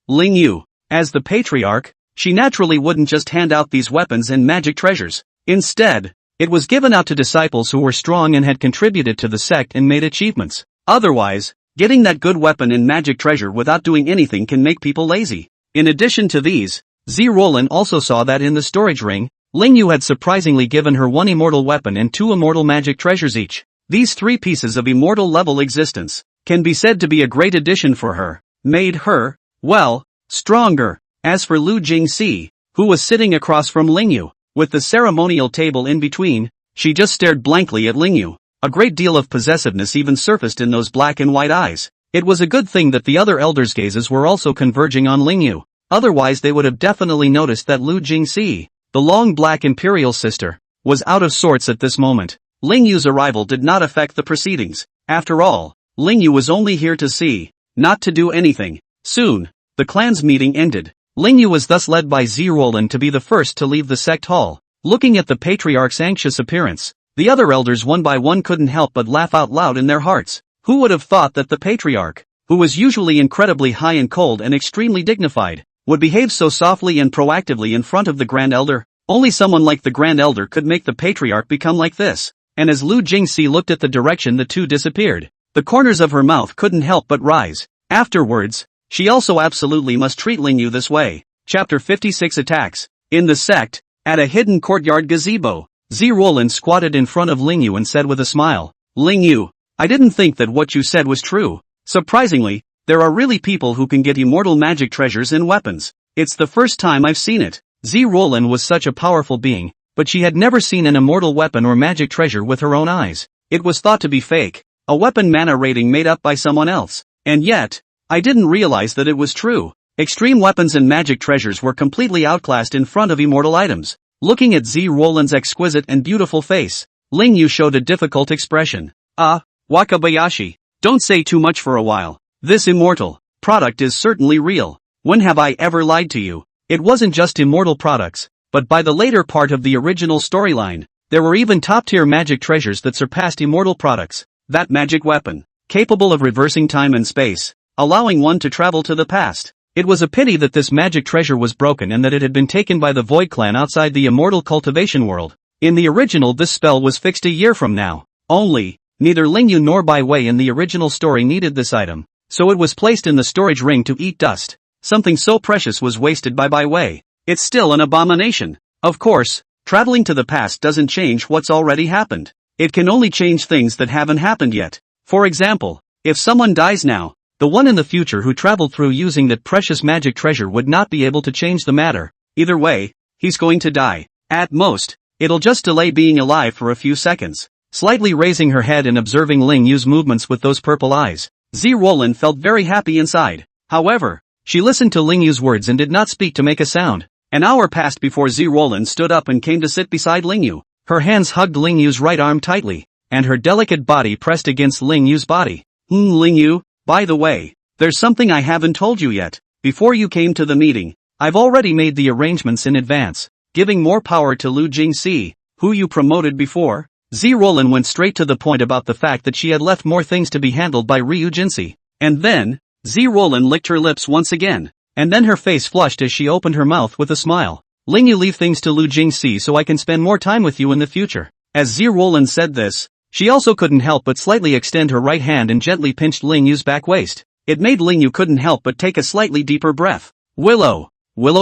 A: Lingyu, as the patriarch, she naturally wouldn't just hand out these weapons and magic treasures. Instead, it was given out to disciples who were strong and had contributed to the sect and made achievements. Otherwise, getting that good weapon and magic treasure without doing anything can make people lazy. In addition to these, Z Roland also saw that in the storage ring, Lingyu had surprisingly given her one immortal weapon and two immortal magic treasures each. These three pieces of immortal level existence can be said to be a great addition for her, made her, well, stronger. As for Lu Jingxi, who was sitting across from Lingyu, with the ceremonial table in between, she just stared blankly at Lingyu. A great deal of possessiveness even surfaced in those black and white eyes. It was a good thing that the other elders' gazes were also converging on Lingyu. Otherwise they would have definitely noticed that Lu Jingxi, the long black imperial sister, was out of sorts at this moment. Lingyu's arrival did not affect the proceedings. After all, Lingyu was only here to see, not to do anything. Soon, the clan's meeting ended. Lingyu was thus led by Z Roland to be the first to leave the sect hall. Looking at the patriarch's anxious appearance, The other elders one by one couldn't help but laugh out loud in their hearts. Who would have thought that the patriarch, who was usually incredibly high and cold and extremely dignified, would behave so softly and proactively in front of the Grand Elder? Only someone like the Grand Elder could make the patriarch become like this. And as Lu Jingxi looked at the direction the two disappeared, the corners of her mouth couldn't help but rise. Afterwards, she also absolutely must treat Lingyu this way. Chapter 56 Attacks. In the sect, at a hidden courtyard gazebo, Zi Ruolin squatted in front of Lingyu and said with a smile, "Lingyu, I didn't think that what you said was true. Surprisingly, there are really people who can get immortal magic treasures in weapons. It's the first time I've seen it." Zi Ruolin was such a powerful being, but she had never seen an immortal weapon or magic treasure with her own eyes. It was thought to be fake, a weapon mana rating made up by someone else. And yet, I didn't realize that it was true. Extreme weapons and magic treasures were completely outclassed in front of immortal items. Looking at Zi Ruolin's exquisite and beautiful face, Lingyu showed a difficult expression. Wakabayashi, don't say too much for a while. This immortal product is certainly real. When have I ever lied to you? It wasn't just immortal products, but by the later part of the original storyline, there were even top-tier magic treasures that surpassed immortal products. That magic weapon, capable of reversing time and space, allowing one to travel to the past. It was a pity that this magic treasure was broken and that it had been taken by the Void Clan outside the immortal cultivation world. In the original, this spell was fixed a year from now. Only, neither Lingyu nor Bai Wei in the original story needed this item, so it was placed in the storage ring to eat dust. Something so precious was wasted by Bai Wei. It's still an abomination. Of course, traveling to the past doesn't change what's already happened. It can only change things that haven't happened yet. For example, if someone dies now, the one in the future who traveled through using that precious magic treasure would not be able to change the matter. Either way, he's going to die. At most, it'll just delay being alive for a few seconds. Slightly raising her head and observing Lingyu's movements with those purple eyes, Zi Ruolin felt very happy inside. However, she listened to Lingyu's words and did not speak to make a sound. An hour passed before Zi Ruolin stood up and came to sit beside Lingyu. Her hands hugged Lingyu's right arm tightly, and her delicate body pressed against Lingyu's body. Lingyu, by the way, there's something I haven't told you yet. Before you came to the meeting, I've already made the arrangements in advance, giving more power to Lu Jingxi, who you promoted before. Zi Ruolin went straight to the point about the fact that she had left more things to be handled by Ryu Jinsi. And then, Zi Ruolin licked her lips once again, and then her face flushed as she opened her mouth with a smile. Lingyu, leave things to Lu Jingxi so I can spend more time with you in the future. As Zi Ruolin said this, she also couldn't help but slightly extend her right hand and gently pinched Lingyu's back waist. It made Lingyu couldn't help but take a slightly deeper breath. Willow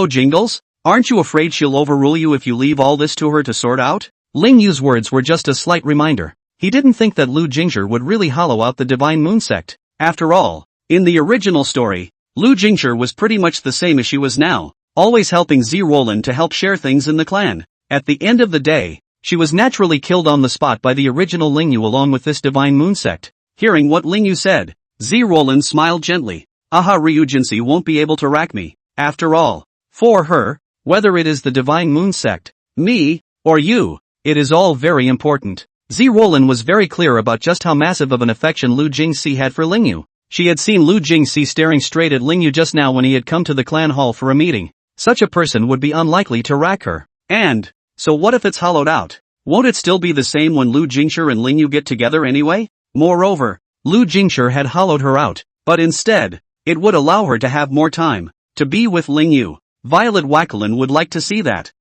A: Jingles? Aren't you afraid she'll overrule you if you leave all this to her to sort out? Lingyu's words were just a slight reminder. He didn't think that Lu Jingxi would really hollow out the Divine Moon sect. After all, in the original story, Lu Jingxi was pretty much the same as she was now, always helping Zi Ruolin to help share things in the clan. At the end of the day, she was naturally killed on the spot by the original Lingyu along with this Divine Moon sect. Hearing what Lingyu said, Zi Ruolin smiled gently. Ryu Jinsi won't be able to rack me. After all, for her, whether it is the Divine Moon sect, me, or you, it is all very important. Zi Ruolin was very clear about just how massive of an affection Lu Jingxi had for Lingyu. She had seen Lu Jingxi staring straight at Lingyu just now when he had come to the clan hall for a meeting. Such a person would be unlikely to rack her. And, so what if it's hollowed out? Won't it still be the same when Lu Jingxi and Lingyu get together anyway? Moreover, Lu Jingxi had hollowed her out, but instead, it would allow her to have more time to be with Lingyu. Violet Wackelin would like to see that.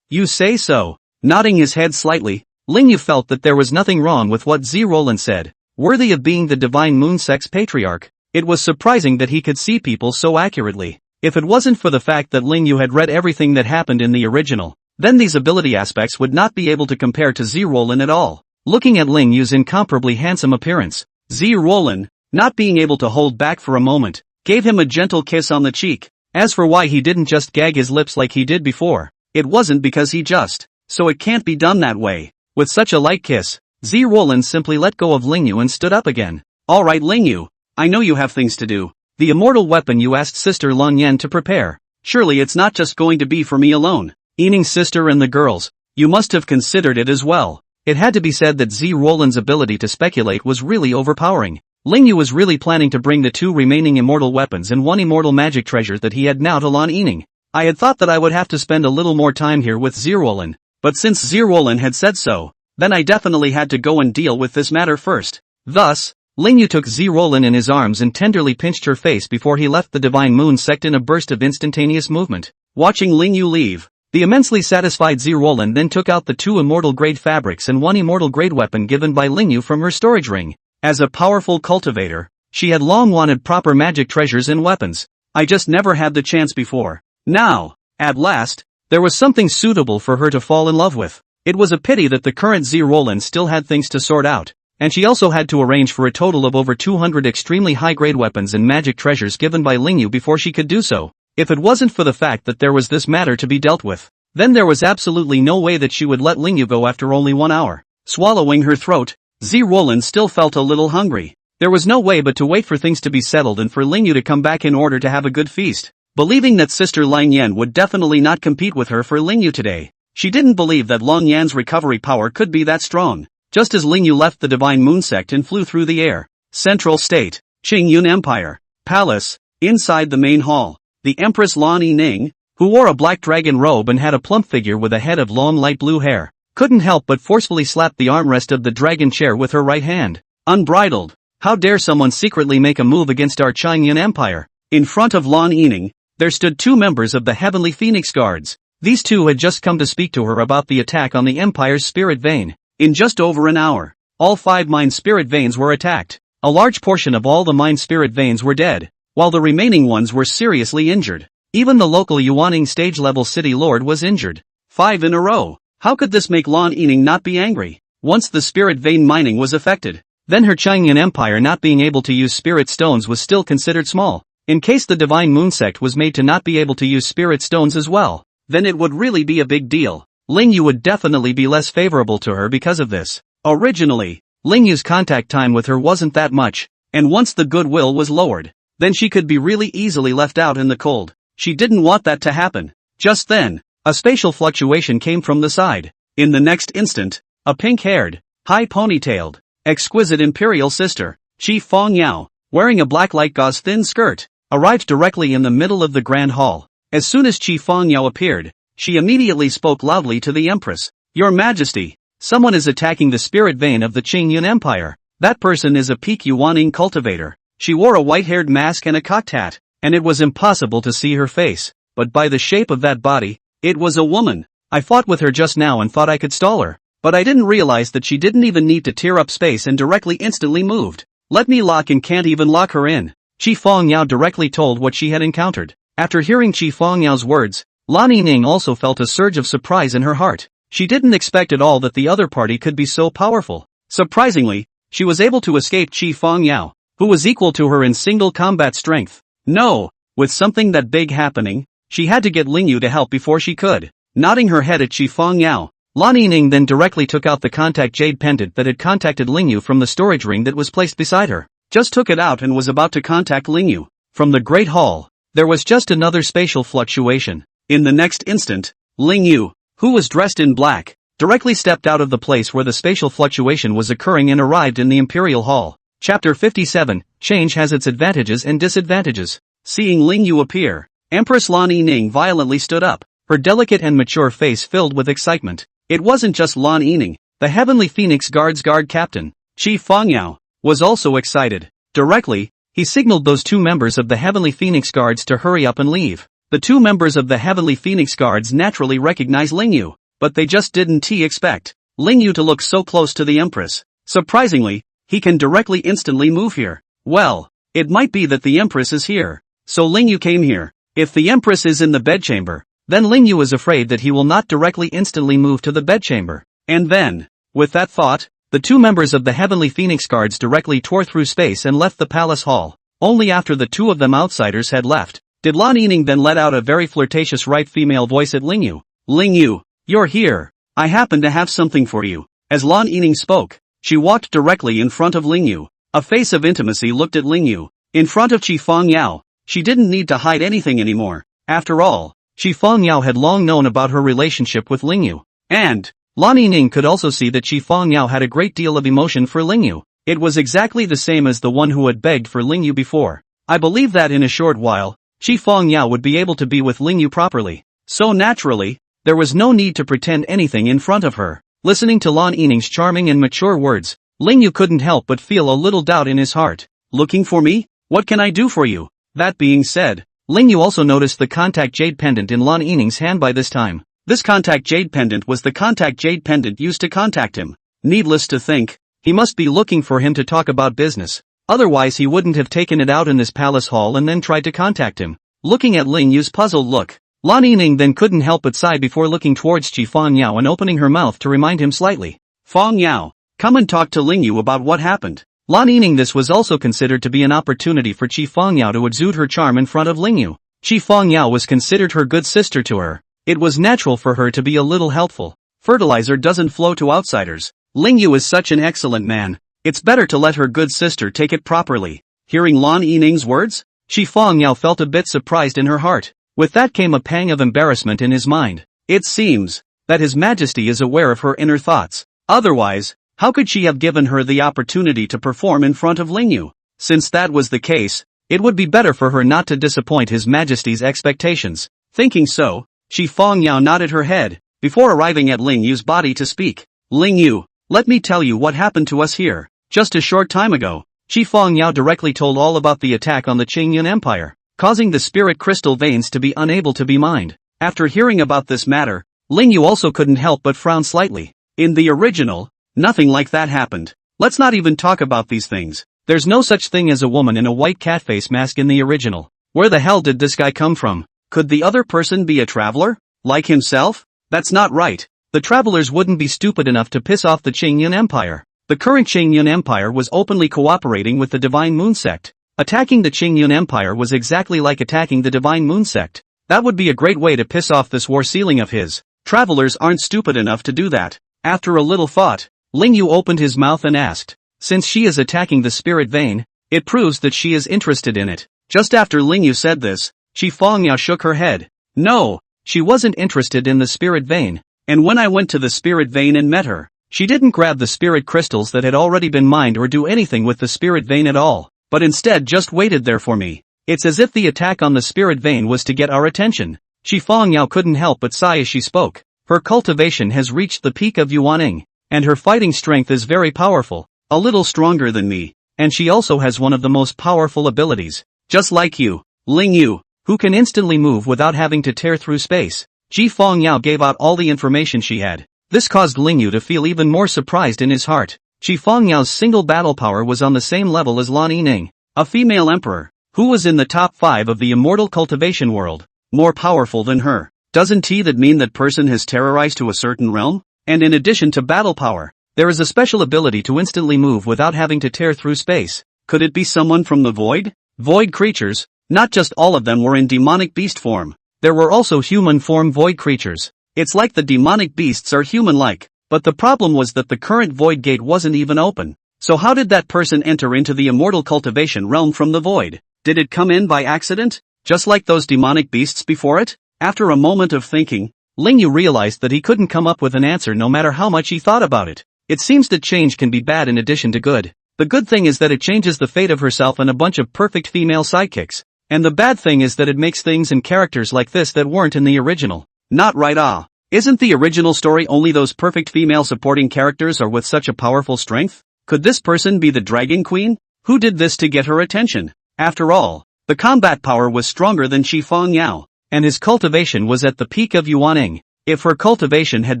A: You say so. Nodding his head slightly, Lingyu felt that there was nothing wrong with what Zi Ruolin said. Worthy of being the Divine Moon sect's patriarch, it was surprising that he could see people so accurately. If it wasn't for the fact that Lingyu had read everything that happened in the original, then these ability aspects would not be able to compare to Zi Ruolin at all. Looking at Lingyu's incomparably handsome appearance, Zi Ruolin, not being able to hold back for a moment, gave him a gentle kiss on the cheek. As for why he didn't just gag his lips like he did before, it wasn't because he just, so it can't be done that way. With such a light kiss, Zi Ruolin simply let go of Lingyu and stood up again. Alright Lingyu, I know you have things to do. The immortal weapon you asked Sister Lun Yen to prepare. Surely it's not just going to be for me alone. Eating's sister and the girls, you must have considered it as well. It had to be said that Zi Ruolin's ability to speculate was really overpowering. Lingyu was really planning to bring the two remaining immortal weapons and one immortal magic treasure that he had now to Lan Ening. I had thought that I would have to spend a little more time here with Zi Ruolin, but since Zi Ruolin had said so, then I definitely had to go and deal with this matter first. Thus, Ling Yu took Zi Roland in his arms and tenderly pinched her face before he left the Divine Moon sect in a burst of instantaneous movement. Watching Ling Yu leave, the immensely satisfied Zi Roland then took out the 2 immortal-grade fabrics and 1 immortal-grade weapon given by Ling Yu from her storage ring. As a powerful cultivator, she had long wanted proper magic treasures and weapons. I just never had the chance before. Now, at last, there was something suitable for her to fall in love with. It was a pity that the current Zi Roland still had things to sort out, and she also had to arrange for a total of over 200 extremely high-grade weapons and magic treasures given by Ling Yu before she could do so. If it wasn't for the fact that there was this matter to be dealt with, then there was absolutely no way that she would let Ling Yu go after only 1 hour. Swallowing her throat, Zi Roland still felt a little hungry. There was no way but to wait for things to be settled and for Ling Yu to come back in order to have a good feast. Believing that Sister Lang Yan would definitely not compete with her for Ling Yu today, she didn't believe that Lang Yan's recovery power could be that strong. Just as Ling Yu left the Divine Moon sect and flew through the air. Central State, Qingyun Empire, Palace, inside the main hall, the Empress Lan Yining, who wore a black dragon robe and had a plump figure with a head of long light blue hair, couldn't help but forcefully slap the armrest of the dragon chair with her right hand. Unbridled, how dare someone secretly make a move against our Qingyun Empire? In front of Lan Yining, there stood 2 members of the Heavenly Phoenix Guards. These 2 had just come to speak to her about the attack on the Empire's spirit vein. In just over an hour, all 5 mind spirit veins were attacked. A large portion of all the mind spirit veins were dead, while the remaining ones were seriously injured. Even the local Yuaning stage-level city lord was injured. 5 in a row. How could this make Lan Yining not be angry? Once the spirit vein mining was affected, then her Qingyun Empire not being able to use spirit stones was still considered small. In case the Divine Moon sect was made to not be able to use spirit stones as well, then it would really be a big deal. Ling Yu would definitely be less favorable to her because of this. Originally, Ling Yu's contact time with her wasn't that much, and once the goodwill was lowered, then she could be really easily left out in the cold. She didn't want that to happen. Just then, a spatial fluctuation came from the side. In the next instant, a pink-haired, high ponytailed, exquisite imperial sister, Qi Fengyao, wearing a black light gauze thin skirt, arrived directly in the middle of the grand hall. As soon as Qi Fengyao appeared, she immediately spoke loudly to the Empress. Your Majesty, someone is attacking the spirit vein of the Qingyun Empire. That person is a peak Yuaning cultivator. She wore a white-haired mask and a cocked hat, and it was impossible to see her face, but by the shape of that body, it was a woman. I fought with her just now and thought I could stall her, but I didn't realize that she didn't even need to tear up space and directly instantly moved. Let me lock and can't even lock her in. Qi Fengyao directly told what she had encountered. After hearing Qi Fengyao's words, Lan Yining also felt a surge of surprise in her heart. She didn't expect at all that the other party could be so powerful. Surprisingly, she was able to escape Qi Fengyao, who was equal to her in single combat strength. No, with something that big happening, she had to get Ling Yu to help before she could. Nodding her head at Qi Fengyao, Lan Yining then directly took out the contact jade pendant that had contacted Ling Yu from the storage ring that was placed beside her. Just took it out and was about to contact Ling Yu. From the Great Hall, there was just another spatial fluctuation. In the next instant, Ling Yu, who was dressed in black, directly stepped out of the place where the spatial fluctuation was occurring and arrived in the Imperial Hall. Chapter 57, Change has its advantages and disadvantages. Seeing Ling Yu appear, Empress Lan Yining violently stood up, her delicate and mature face filled with excitement. It wasn't just Lan Yining, the Heavenly Phoenix Guard's guard captain, Qi Fengyao, was also excited. Directly, he signaled those 2 members of the Heavenly Phoenix Guards to hurry up and leave. The 2 members of the Heavenly Phoenix Guards naturally recognized Ling Yu, but they just didn't expect Ling Yu to look so close to the Empress. Surprisingly, he can directly instantly move here. Well, it might be that the Empress is here, so Ling Yu came here. If the Empress is in the bedchamber, then Ling Yu is afraid that he will not directly instantly move to the bedchamber. And then, with that thought, the 2 members of the Heavenly Phoenix Guards directly tore through space and left the palace hall. Only after the 2 of them outsiders had left, did Lan Yining then let out a very flirtatious right female voice at Ling Yu. Ling Yu, you're here. I happen to have something for you. As Lan Yining spoke, she walked directly in front of Ling Yu. A face of intimacy looked at Ling Yu. In front of Qi Fengyao, she didn't need to hide anything anymore. After all, Qi Fengyao had long known about her relationship with Ling Yu. And, Lan Yining could also see that Qi Fengyao had a great deal of emotion for Ling Yu. It was exactly the same as the one who had begged for Ling Yu before. I believe that in a short while, Qi Fengyao would be able to be with Ling Yu properly. So naturally, there was no need to pretend anything in front of her. Listening to Lan Yining's charming and mature words, Ling Yu couldn't help but feel a little doubt in his heart. Looking for me? What can I do for you? That being said, Ling Yu also noticed the contact jade pendant in Lan Yining's hand by this time. This contact jade pendant was the contact jade pendant used to contact him. Needless to think, he must be looking for him to talk about business. Otherwise he wouldn't have taken it out in this palace hall and then tried to contact him. Looking at Ling Yu's puzzled look, Lan Yining then couldn't help but sigh before looking towards Qi Fangyao and opening her mouth to remind him slightly. Fangyao, come and talk to Ling Yu about what happened. Lan Yining. This was also considered to be an opportunity for Qi Fangyao to exude her charm in front of Ling Yu. Qi Fangyao was considered her good sister to her. It was natural for her to be a little helpful. Fertilizer doesn't flow to outsiders. Ling Yu is such an excellent man. It's better to let her good sister take it properly. Hearing Lan Yining's words, Qi Fangyao felt a bit surprised in her heart. With that came a pang of embarrassment in his mind. It seems that His Majesty is aware of her inner thoughts. Otherwise, how could she have given her the opportunity to perform in front of Ling Yu? Since that was the case, it would be better for her not to disappoint His Majesty's expectations. Thinking so, Qi Fangyao nodded her head, before arriving at Ling Yu's body to speak. Ling Yu, let me tell you what happened to us here. Just a short time ago, Qi Fangyao directly told all about the attack on the Qingyun Empire, causing the spirit crystal veins to be unable to be mined. After hearing about this matter, Ling Yu also couldn't help but frown slightly. In the original, nothing like that happened. Let's not even talk about these things. There's no such thing as a woman in a white catface mask in the original. Where the hell did this guy come from? Could the other person be a traveler? Like himself? That's not right. The travelers wouldn't be stupid enough to piss off the Qingyun Empire. The current Qingyun Empire was openly cooperating with the Divine Moon Sect. Attacking the Qingyun Empire was exactly like attacking the Divine Moon Sect. That would be a great way to piss off this war ceiling of his. Travelers aren't stupid enough to do that. After a little thought, Ling Yu opened his mouth and asked, since she is attacking the spirit vein, it proves that she is interested in it. Just after Ling Yu said this, Qi Fangyao shook her head. No, she wasn't interested in the spirit vein, and when I went to the spirit vein and met her, she didn't grab the spirit crystals that had already been mined or do anything with the spirit vein at all, but instead just waited there for me. It's as if the attack on the spirit vein was to get our attention. Qi Fangyao couldn't help but sigh as she spoke. Her cultivation has reached the peak of Yuaning, and her fighting strength is very powerful, a little stronger than me, and she also has one of the most powerful abilities. Just like you, Ling Yu, who can instantly move without having to tear through space. Qi Fangyao gave out all the information she had. This caused Ling Yu to feel even more surprised in his heart. Qi Fangyao's single battle power was on the same level as Lan Yining, a female emperor, who was in the top 5 of the immortal cultivation world, more powerful than her. Doesn't that mean that person has terrorized to a certain realm? And in addition to battle power, there is a special ability to instantly move without having to tear through space. Could it be someone from the void? Void creatures, not just all of them were in demonic beast form. There were also human form void creatures. It's like the demonic beasts are human-like, but the problem was that the current void gate wasn't even open. So how did that person enter into the immortal cultivation realm from the void? Did it come in by accident, just like those demonic beasts before it? After a moment of thinking, Ling Yu realized that he couldn't come up with an answer no matter how much he thought about it. It seems that change can be bad in addition to good. The good thing is that it changes the fate of herself and a bunch of perfect female sidekicks. And the bad thing is that it makes things and characters like this that weren't in the original. Not right. Isn't the original story only those perfect female supporting characters are with such a powerful strength? Could this person be the Dragon Queen? Who did this to get her attention? After all, the combat power was stronger than Qi Fangyao, and his cultivation was at the peak of Yuaning. If her cultivation had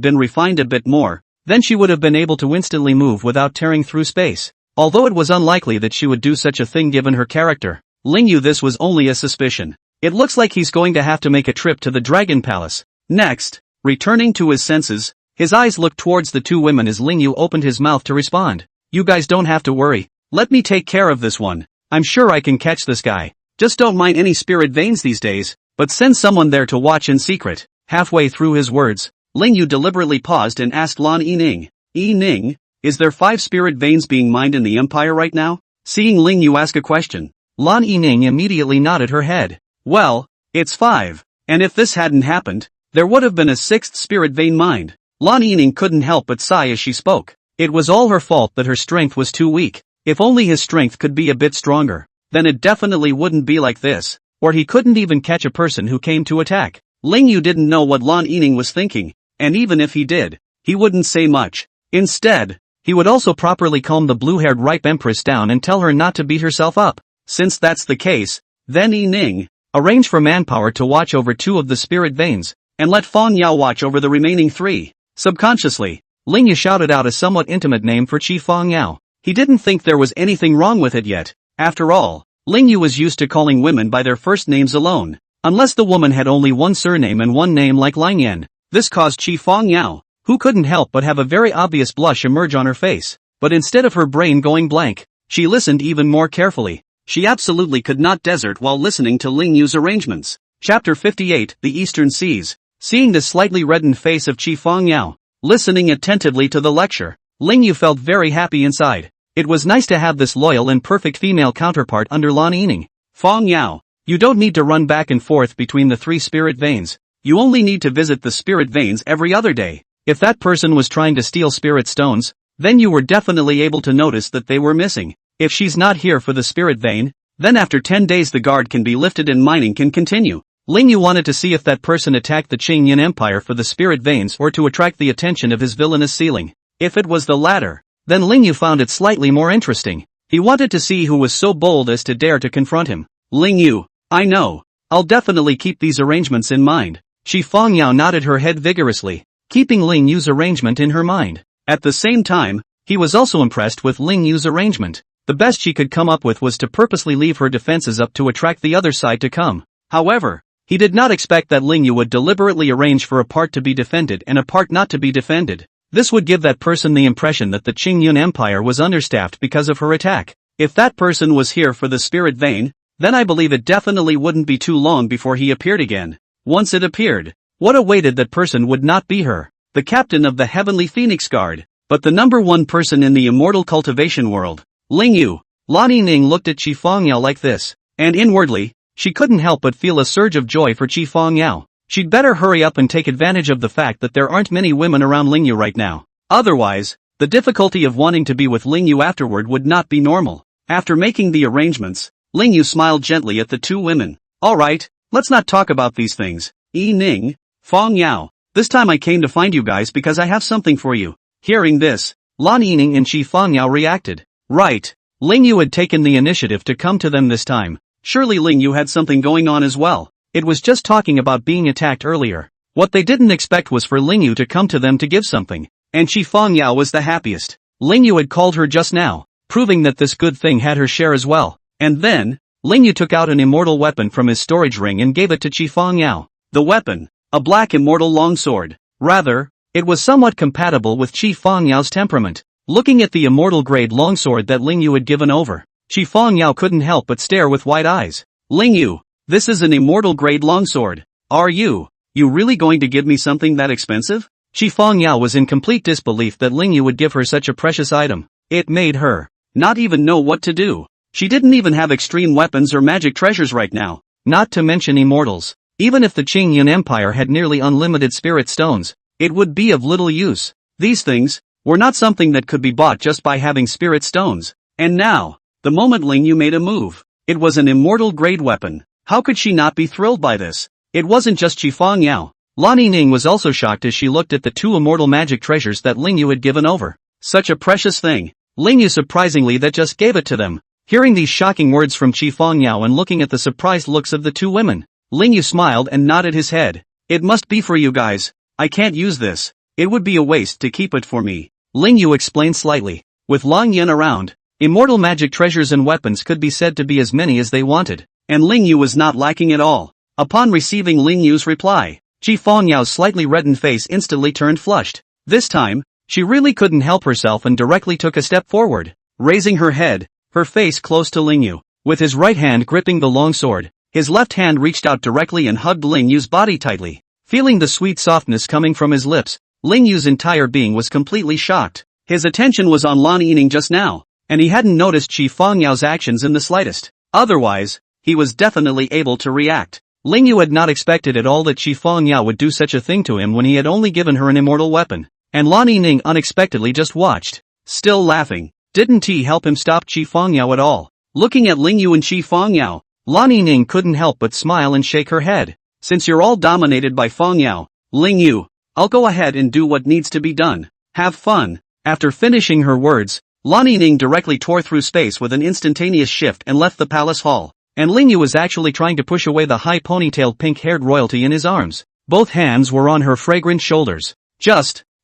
A: been refined a bit more, then she would have been able to instantly move without tearing through space. Although it was unlikely that she would do such a thing given her character, Ling Yu, this was only a suspicion. It looks like he's going to have to make a trip to the Dragon Palace. Next, returning to his senses, his eyes looked towards the two women as Ling Yu opened his mouth to respond. You guys don't have to worry. Let me take care of this one. I'm sure I can catch this guy. Just don't mind any spirit veins these days, but send someone there to watch in secret. Halfway through his words, Ling Yu deliberately paused and asked Lan Yining, Yining, is there 5 spirit veins being mined in the Empire right now? Seeing Ling Yu ask a question, Lan Yining immediately nodded her head. Well, it's 5, and if this hadn't happened, there would have been a 6th spirit vein mined. Lan Yining couldn't help but sigh as she spoke. It was all her fault that her strength was too weak. If only his strength could be a bit stronger, then it definitely wouldn't be like this, or he couldn't even catch a person who came to attack. Ling Yu didn't know what Lan Yining was thinking, and even if he did, he wouldn't say much. Instead, he would also properly calm the blue-haired ripe empress down and tell her not to beat herself up. Since that's the case, then Yi Ning arrange for manpower to watch over 2 of the spirit veins, and let Fang Yao watch over the remaining 3. Subconsciously, Ling Yu shouted out a somewhat intimate name for Qi Fang Yao. He didn't think there was anything wrong with it yet. After all, Ling Yu was used to calling women by their first names alone. Unless the woman had only one surname and one name like Lang Yan. This caused Qi Fang Yao, who couldn't help but have a very obvious blush emerge on her face. But instead of her brain going blank, she listened even more carefully. She absolutely could not desert while listening to Ling Yu's arrangements. Chapter 58, The Eastern Seas. Seeing the slightly reddened face of Qi Fang Yao, listening attentively to the lecture, Ling Yu felt very happy inside. It was nice to have this loyal and perfect female counterpart under Lan Yining. Fang Yao, you don't need to run back and forth between the 3 spirit veins. You only need to visit the spirit veins every other day. If that person was trying to steal spirit stones, then you were definitely able to notice that they were missing. If she's not here for the spirit vein, then after 10 days the guard can be lifted and mining can continue. Ling Yu wanted to see if that person attacked the Qingyan Empire for the spirit veins or to attract the attention of his villainous ceiling. If it was the latter, then Ling Yu found it slightly more interesting. He wanted to see who was so bold as to dare to confront him. Ling Yu, I know. I'll definitely keep these arrangements in mind. Qi Fang Yao nodded her head vigorously, keeping Ling Yu's arrangement in her mind. At the same time, he was also impressed with Ling Yu's arrangement. The best she could come up with was to purposely leave her defenses up to attract the other side to come. However, he did not expect that Ling Yu would deliberately arrange for a part to be defended and a part not to be defended. This would give that person the impression that the Qingyun Empire was understaffed because of her attack. If that person was here for the spirit vein, then I believe it definitely wouldn't be too long before he appeared again. Once it appeared, what awaited that person would not be her, the captain of the Heavenly Phoenix Guard, but the number 1 person in the immortal cultivation world. Ling Yu. Lan Yining looked at Qi Fang Yao like this, and inwardly, she couldn't help but feel a surge of joy for Qi Fang Yao. She'd better hurry up and take advantage of the fact that there aren't many women around Ling Yu right now. Otherwise, the difficulty of wanting to be with Ling Yu afterward would not be normal. After making the arrangements, Ling Yu smiled gently at the 2 women. Alright, let's not talk about these things. Yi Ning, Fang Yao, this time I came to find you guys because I have something for you. Hearing this, Lan Yining and Qi Fang Yao reacted. Right. Ling Yu had taken the initiative to come to them this time. Surely Ling Yu had something going on as well. It was just talking about being attacked earlier. What they didn't expect was for Ling Yu to come to them to give something. And Qi Fang Yao was the happiest. Ling Yu had called her just now, proving that this good thing had her share as well. And then, Ling Yu took out an immortal weapon from his storage ring and gave it to Qi Fang Yao. The weapon, a black immortal longsword. Rather, it was somewhat compatible with Qi Fang Yao's temperament. Looking at the immortal grade longsword that Ling Yu had given over, Qi Fang Yao couldn't help but stare with wide eyes. Ling Yu, this is an immortal grade longsword. Are you really going to give me something that expensive? Qi Fang Yao was in complete disbelief that Ling Yu would give her such a precious item. It made her not even know what to do. She didn't even have extreme weapons or magic treasures right now, not to mention immortals. Even if the Qingyun Empire had nearly unlimited spirit stones, it would be of little use. These things were not something that could be bought just by having spirit stones. And now, the moment Ling Yu made a move, it was an immortal grade weapon. How could she not be thrilled by this? It wasn't just Qi Fang Yao. Lan Yining was also shocked as she looked at the 2 immortal magic treasures that Ling Yu had given over. Such a precious thing. Ling Yu surprisingly that just gave it to them. Hearing these shocking words from Qi Fang Yao and looking at the surprised looks of the 2 women, Ling Yu smiled and nodded his head. It must be for you guys. I can't use this. It would be a waste to keep it for me. Ling Yu explained slightly. With Lang Yan around, immortal magic treasures and weapons could be said to be as many as they wanted. And Ling Yu was not lacking at all. Upon receiving Ling Yu's reply, Qi Fang Yao's slightly reddened face instantly turned flushed. This time, she really couldn't help herself and directly took a step forward, raising her head, her face close to Ling Yu. With his right hand gripping the long sword, his left hand reached out directly and hugged Ling Yu's body tightly. Feeling the sweet softness coming from his lips, Ling Yu's entire being was completely shocked. His attention was on Lan Yining just now, and he hadn't noticed Qi Fang Yao's actions in the slightest. Otherwise, he was definitely able to react. Ling Yu had not expected at all that Qi Fang Yao would do such a thing to him when he had only given her an immortal weapon. And Lan Yining unexpectedly just watched, still laughing. Didn't he help him stop Qi Fang Yao at all? Looking at Ling Yu and Qi Fang Yao, Lan Yining couldn't help but smile and shake her head. Since you're all dominated by Fang Yao, Ling Yu, I'll go ahead and do what needs to be done. Have fun. After finishing her words, Lan Yining directly tore through space with an instantaneous shift and left the palace hall. And Ling Yu was actually trying to push away the high ponytailed pink-haired royalty in his arms. Both hands were on her fragrant shoulders.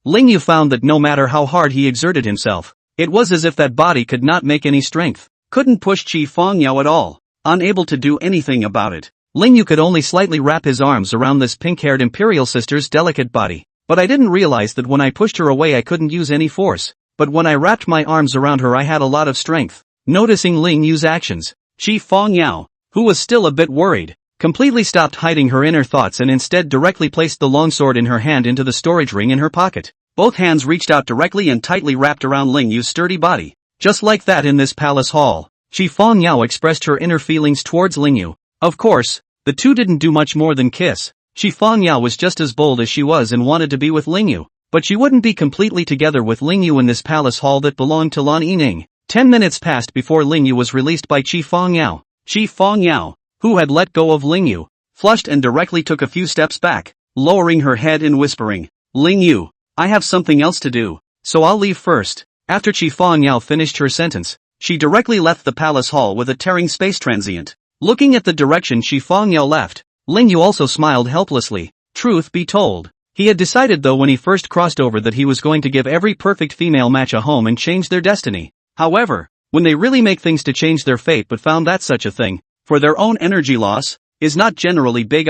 A: Ling Yu found that no matter how hard he exerted himself, it was as if that body could not make any strength. Couldn't push Qi Fengyao at all. Unable to do anything about it. Ling Yu could only slightly wrap his arms around this pink-haired imperial sister's delicate body. But I didn't realize that when I pushed her away I couldn't use any force. But when I wrapped my arms around her I had a lot of strength. Noticing Ling Yu's actions, Qi Fengyao, who was still a bit worried, completely stopped hiding her inner thoughts and instead directly placed the longsword in her hand into the storage ring in her pocket. Both hands reached out directly and tightly wrapped around Ling Yu's sturdy body. Just like that in this palace hall, Qi Fengyao expressed her inner feelings towards Ling Yu. Of course, the two didn't do much more than kiss. Qi Fengyao was just as bold as she was and wanted to be with Ling Yu. But she wouldn't be completely together with Ling Yu in this palace hall that belonged to Lan Yining. 10 minutes passed before Ling Yu was released by Qi Fengyao. Qi Fengyao, who had let go of Ling Yu, flushed and directly took a few steps back, lowering her head and whispering, "Ling Yu, I have something else to do, so I'll leave first." After Qi Fengyao finished her sentence, she directly left the palace hall with a tearing space transient. Looking at the direction Qi Fengyao left, Ling Yu also smiled helplessly. Truth be told, he had decided though when he first crossed over that he was going to give every perfect female match a home and change their destiny. However, when they really make things to change their fate but found that such a thing, for their own energy loss, is not generally big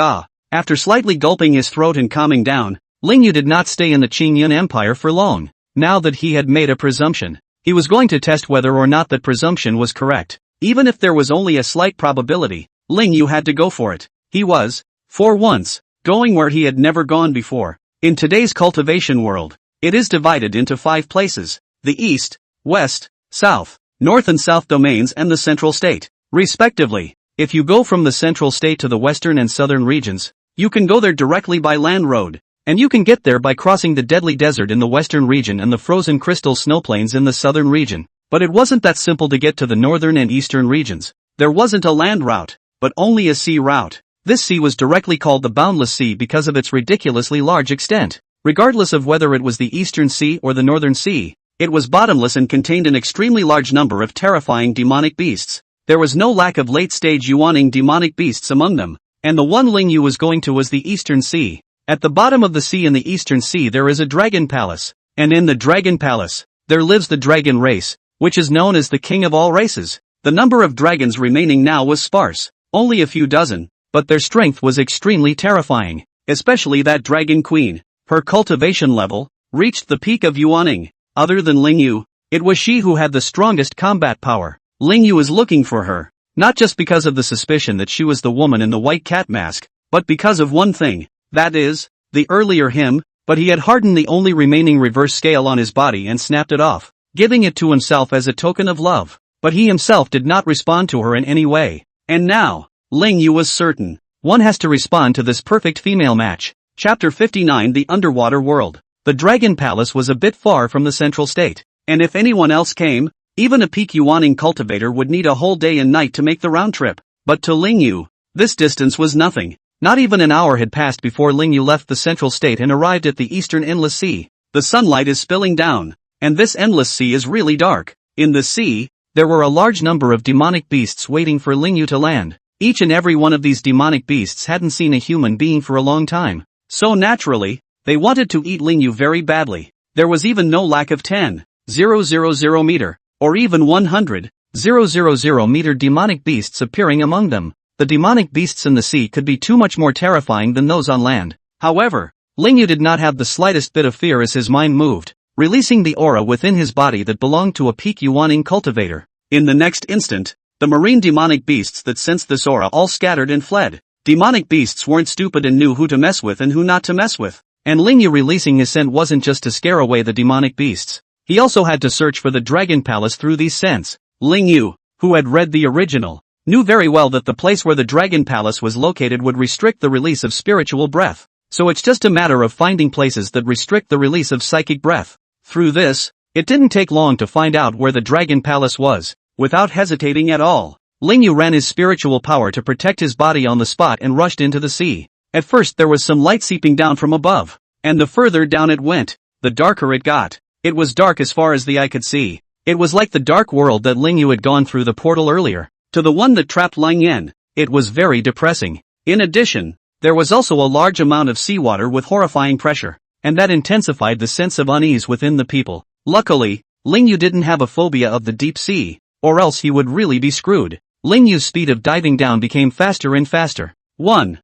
A: After slightly gulping his throat and calming down, Ling Yu did not stay in the Qingyun Empire for long. Now that he had made a presumption, he was going to test whether or not that presumption was correct. Even if there was only a slight probability, Ling Yu had to go for it. He was, for once, going where he had never gone before. In today's cultivation world, it is divided into 5 places: the East, West, South, North and South domains and the Central State, respectively. If you go from the Central State to the Western and Southern regions, you can go there directly by land road, and you can get there by crossing the deadly desert in the Western region and the frozen crystal snowplains in the Southern region. But it wasn't that simple to get to the Northern and Eastern regions. There wasn't a land route, but only a sea route. This sea was directly called the Boundless Sea because of its ridiculously large extent. Regardless of whether it was the Eastern Sea or the Northern Sea, it was bottomless and contained an extremely large number of terrifying demonic beasts. There was no lack of late-stage Yuaning demonic beasts among them, and the one Ling Yu was going to was the Eastern Sea. At the bottom of the sea in the Eastern Sea there is a dragon palace, and in the dragon palace, there lives the dragon race, which is known as the king of all races. The number of dragons remaining now was sparse, only a few dozen, but their strength was extremely terrifying, especially that dragon queen. Her cultivation level reached the peak of Yuaning. Other than Ling Yu, it was she who had the strongest combat power. Ling Yu was looking for her, not just because of the suspicion that she was the woman in the white cat mask, but because of one thing, that is, the earlier him, but he had hardened the only remaining reverse scale on his body and snapped it off, giving it to himself as a token of love. But he himself did not respond to her in any way. And now, Ling Yu was certain, one has to respond to this perfect female match. Chapter 59: The Underwater World. The Dragon Palace was a bit far from the Central State, and if anyone else came, even a peak Yuaning cultivator would need a whole day and night to make the round trip. But to Ling Yu, this distance was nothing. Not even an hour had passed before Ling Yu left the Central State and arrived at the Eastern Endless Sea. The sunlight is spilling down, and this endless sea is really dark. In the sea, there were a large number of demonic beasts waiting for Ling Yu to land. Each and every one of these demonic beasts hadn't seen a human being for a long time. So naturally, they wanted to eat Ling Yu very badly. There was even no lack of 10,000 meter, or even 100,000 meter demonic beasts appearing among them. The demonic beasts in the sea could be too much more terrifying than those on land. However, Ling Yu did not have the slightest bit of fear as his mind moved, releasing the aura within his body that belonged to a peak Yuaning cultivator. In the next instant, the marine demonic beasts that sensed this aura all scattered and fled. Demonic beasts weren't stupid and knew who to mess with and who not to mess with. And Ling Yu releasing his scent wasn't just to scare away the demonic beasts. He also had to search for the Dragon Palace through these scents. Ling Yu, who had read the original, knew very well that the place where the Dragon Palace was located would restrict the release of spiritual breath. So it's just a matter of finding places that restrict the release of psychic breath. Through this, it didn't take long to find out where the Dragon Palace was. Without hesitating at all, Ling Yu ran his spiritual power to protect his body on the spot and rushed into the sea. At first there was some light seeping down from above, And the further down it went, the darker it got. It was dark as far as the eye could see. It was like the dark world that Ling Yu had gone through the portal earlier, to the one that trapped Lang Yen. It was very depressing. In addition, there was also a large amount of seawater with horrifying pressure, and that intensified the sense of unease within the people. Luckily, Ling Yu didn't have a phobia of the deep sea, or else he would really be screwed. Ling Yu's speed of diving down became faster and faster. 1,000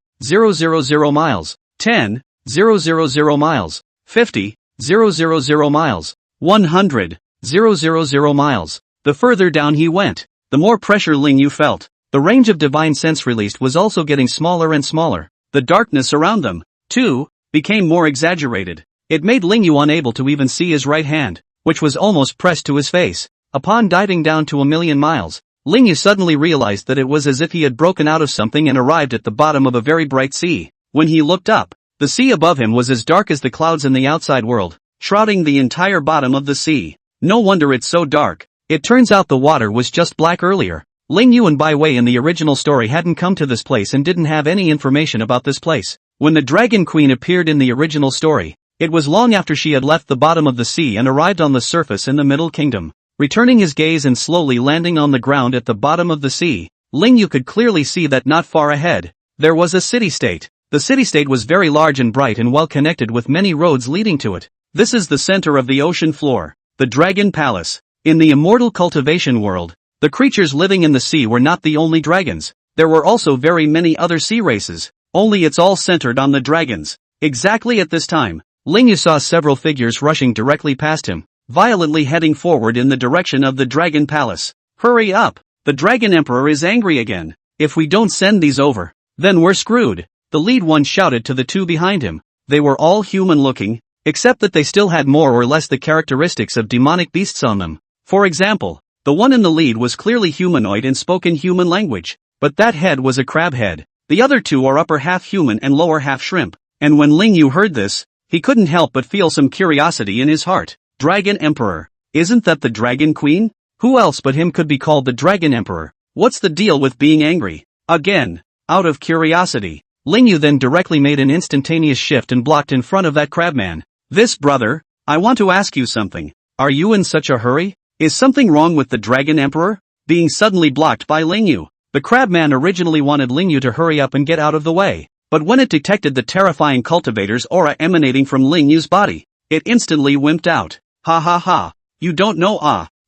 A: miles. 10,000 miles. 50,000 miles. 100,000 miles. The further down he went, the more pressure Ling Yu felt. The range of divine sense released was also getting smaller and smaller. The darkness around them, too, became more exaggerated. It made Ling Yu unable to even see his right hand, which was almost pressed to his face. Upon diving down to 1,000,000 miles, Ling Yu suddenly realized that it was as if he had broken out of something and arrived at the bottom of a very bright sea. When he looked up, the sea above him was as dark as the clouds in the outside world, shrouding the entire bottom of the sea. No wonder it's so dark. It turns out the water was just black earlier. Ling Yu and Bai Wei in the original story hadn't come to this place and didn't have any information about this place. When the Dragon Queen appeared in the original story, it was long after she had left the bottom of the sea and arrived on the surface in the Middle Kingdom. Returning his gaze and slowly landing on the ground at the bottom of the sea, Ling Yu could clearly see that not far ahead, there was a city-state. The city-state was very large and bright and well connected with many roads leading to it. This is the center of the ocean floor, the Dragon Palace. In the immortal cultivation world, the creatures living in the sea were not the only dragons. There were also very many other sea races, only it's all centered on the dragons. Exactly at this time, Ling Yu saw several figures rushing directly past him, violently heading forward in the direction of the Dragon Palace. Hurry up! The Dragon Emperor is angry again. If we don't send these over, then we're screwed. The lead one shouted to the two behind him. They were all human-looking, except that they still had more or less the characteristics of demonic beasts on them. For example, the one in the lead was clearly humanoid and spoke in human language, but that head was a crab head. The other two are upper half human and lower half shrimp. And when Ling Yu heard this, he couldn't help but feel some curiosity in his heart. Dragon Emperor. Isn't that the Dragon Queen? Who else but him could be called the Dragon Emperor? What's the deal with being angry? Again, out of curiosity, Ling Yu then directly made an instantaneous shift and blocked in front of that crabman. This brother, I want to ask you something. Are you in such a hurry? Is something wrong with the Dragon Emperor? Being suddenly blocked by Ling Yu. The crabman originally wanted Ling Yu to hurry up and get out of the way, but when it detected the terrifying cultivator's aura emanating from Ling Yu's body, it instantly wimped out. Ha ha ha. You don't know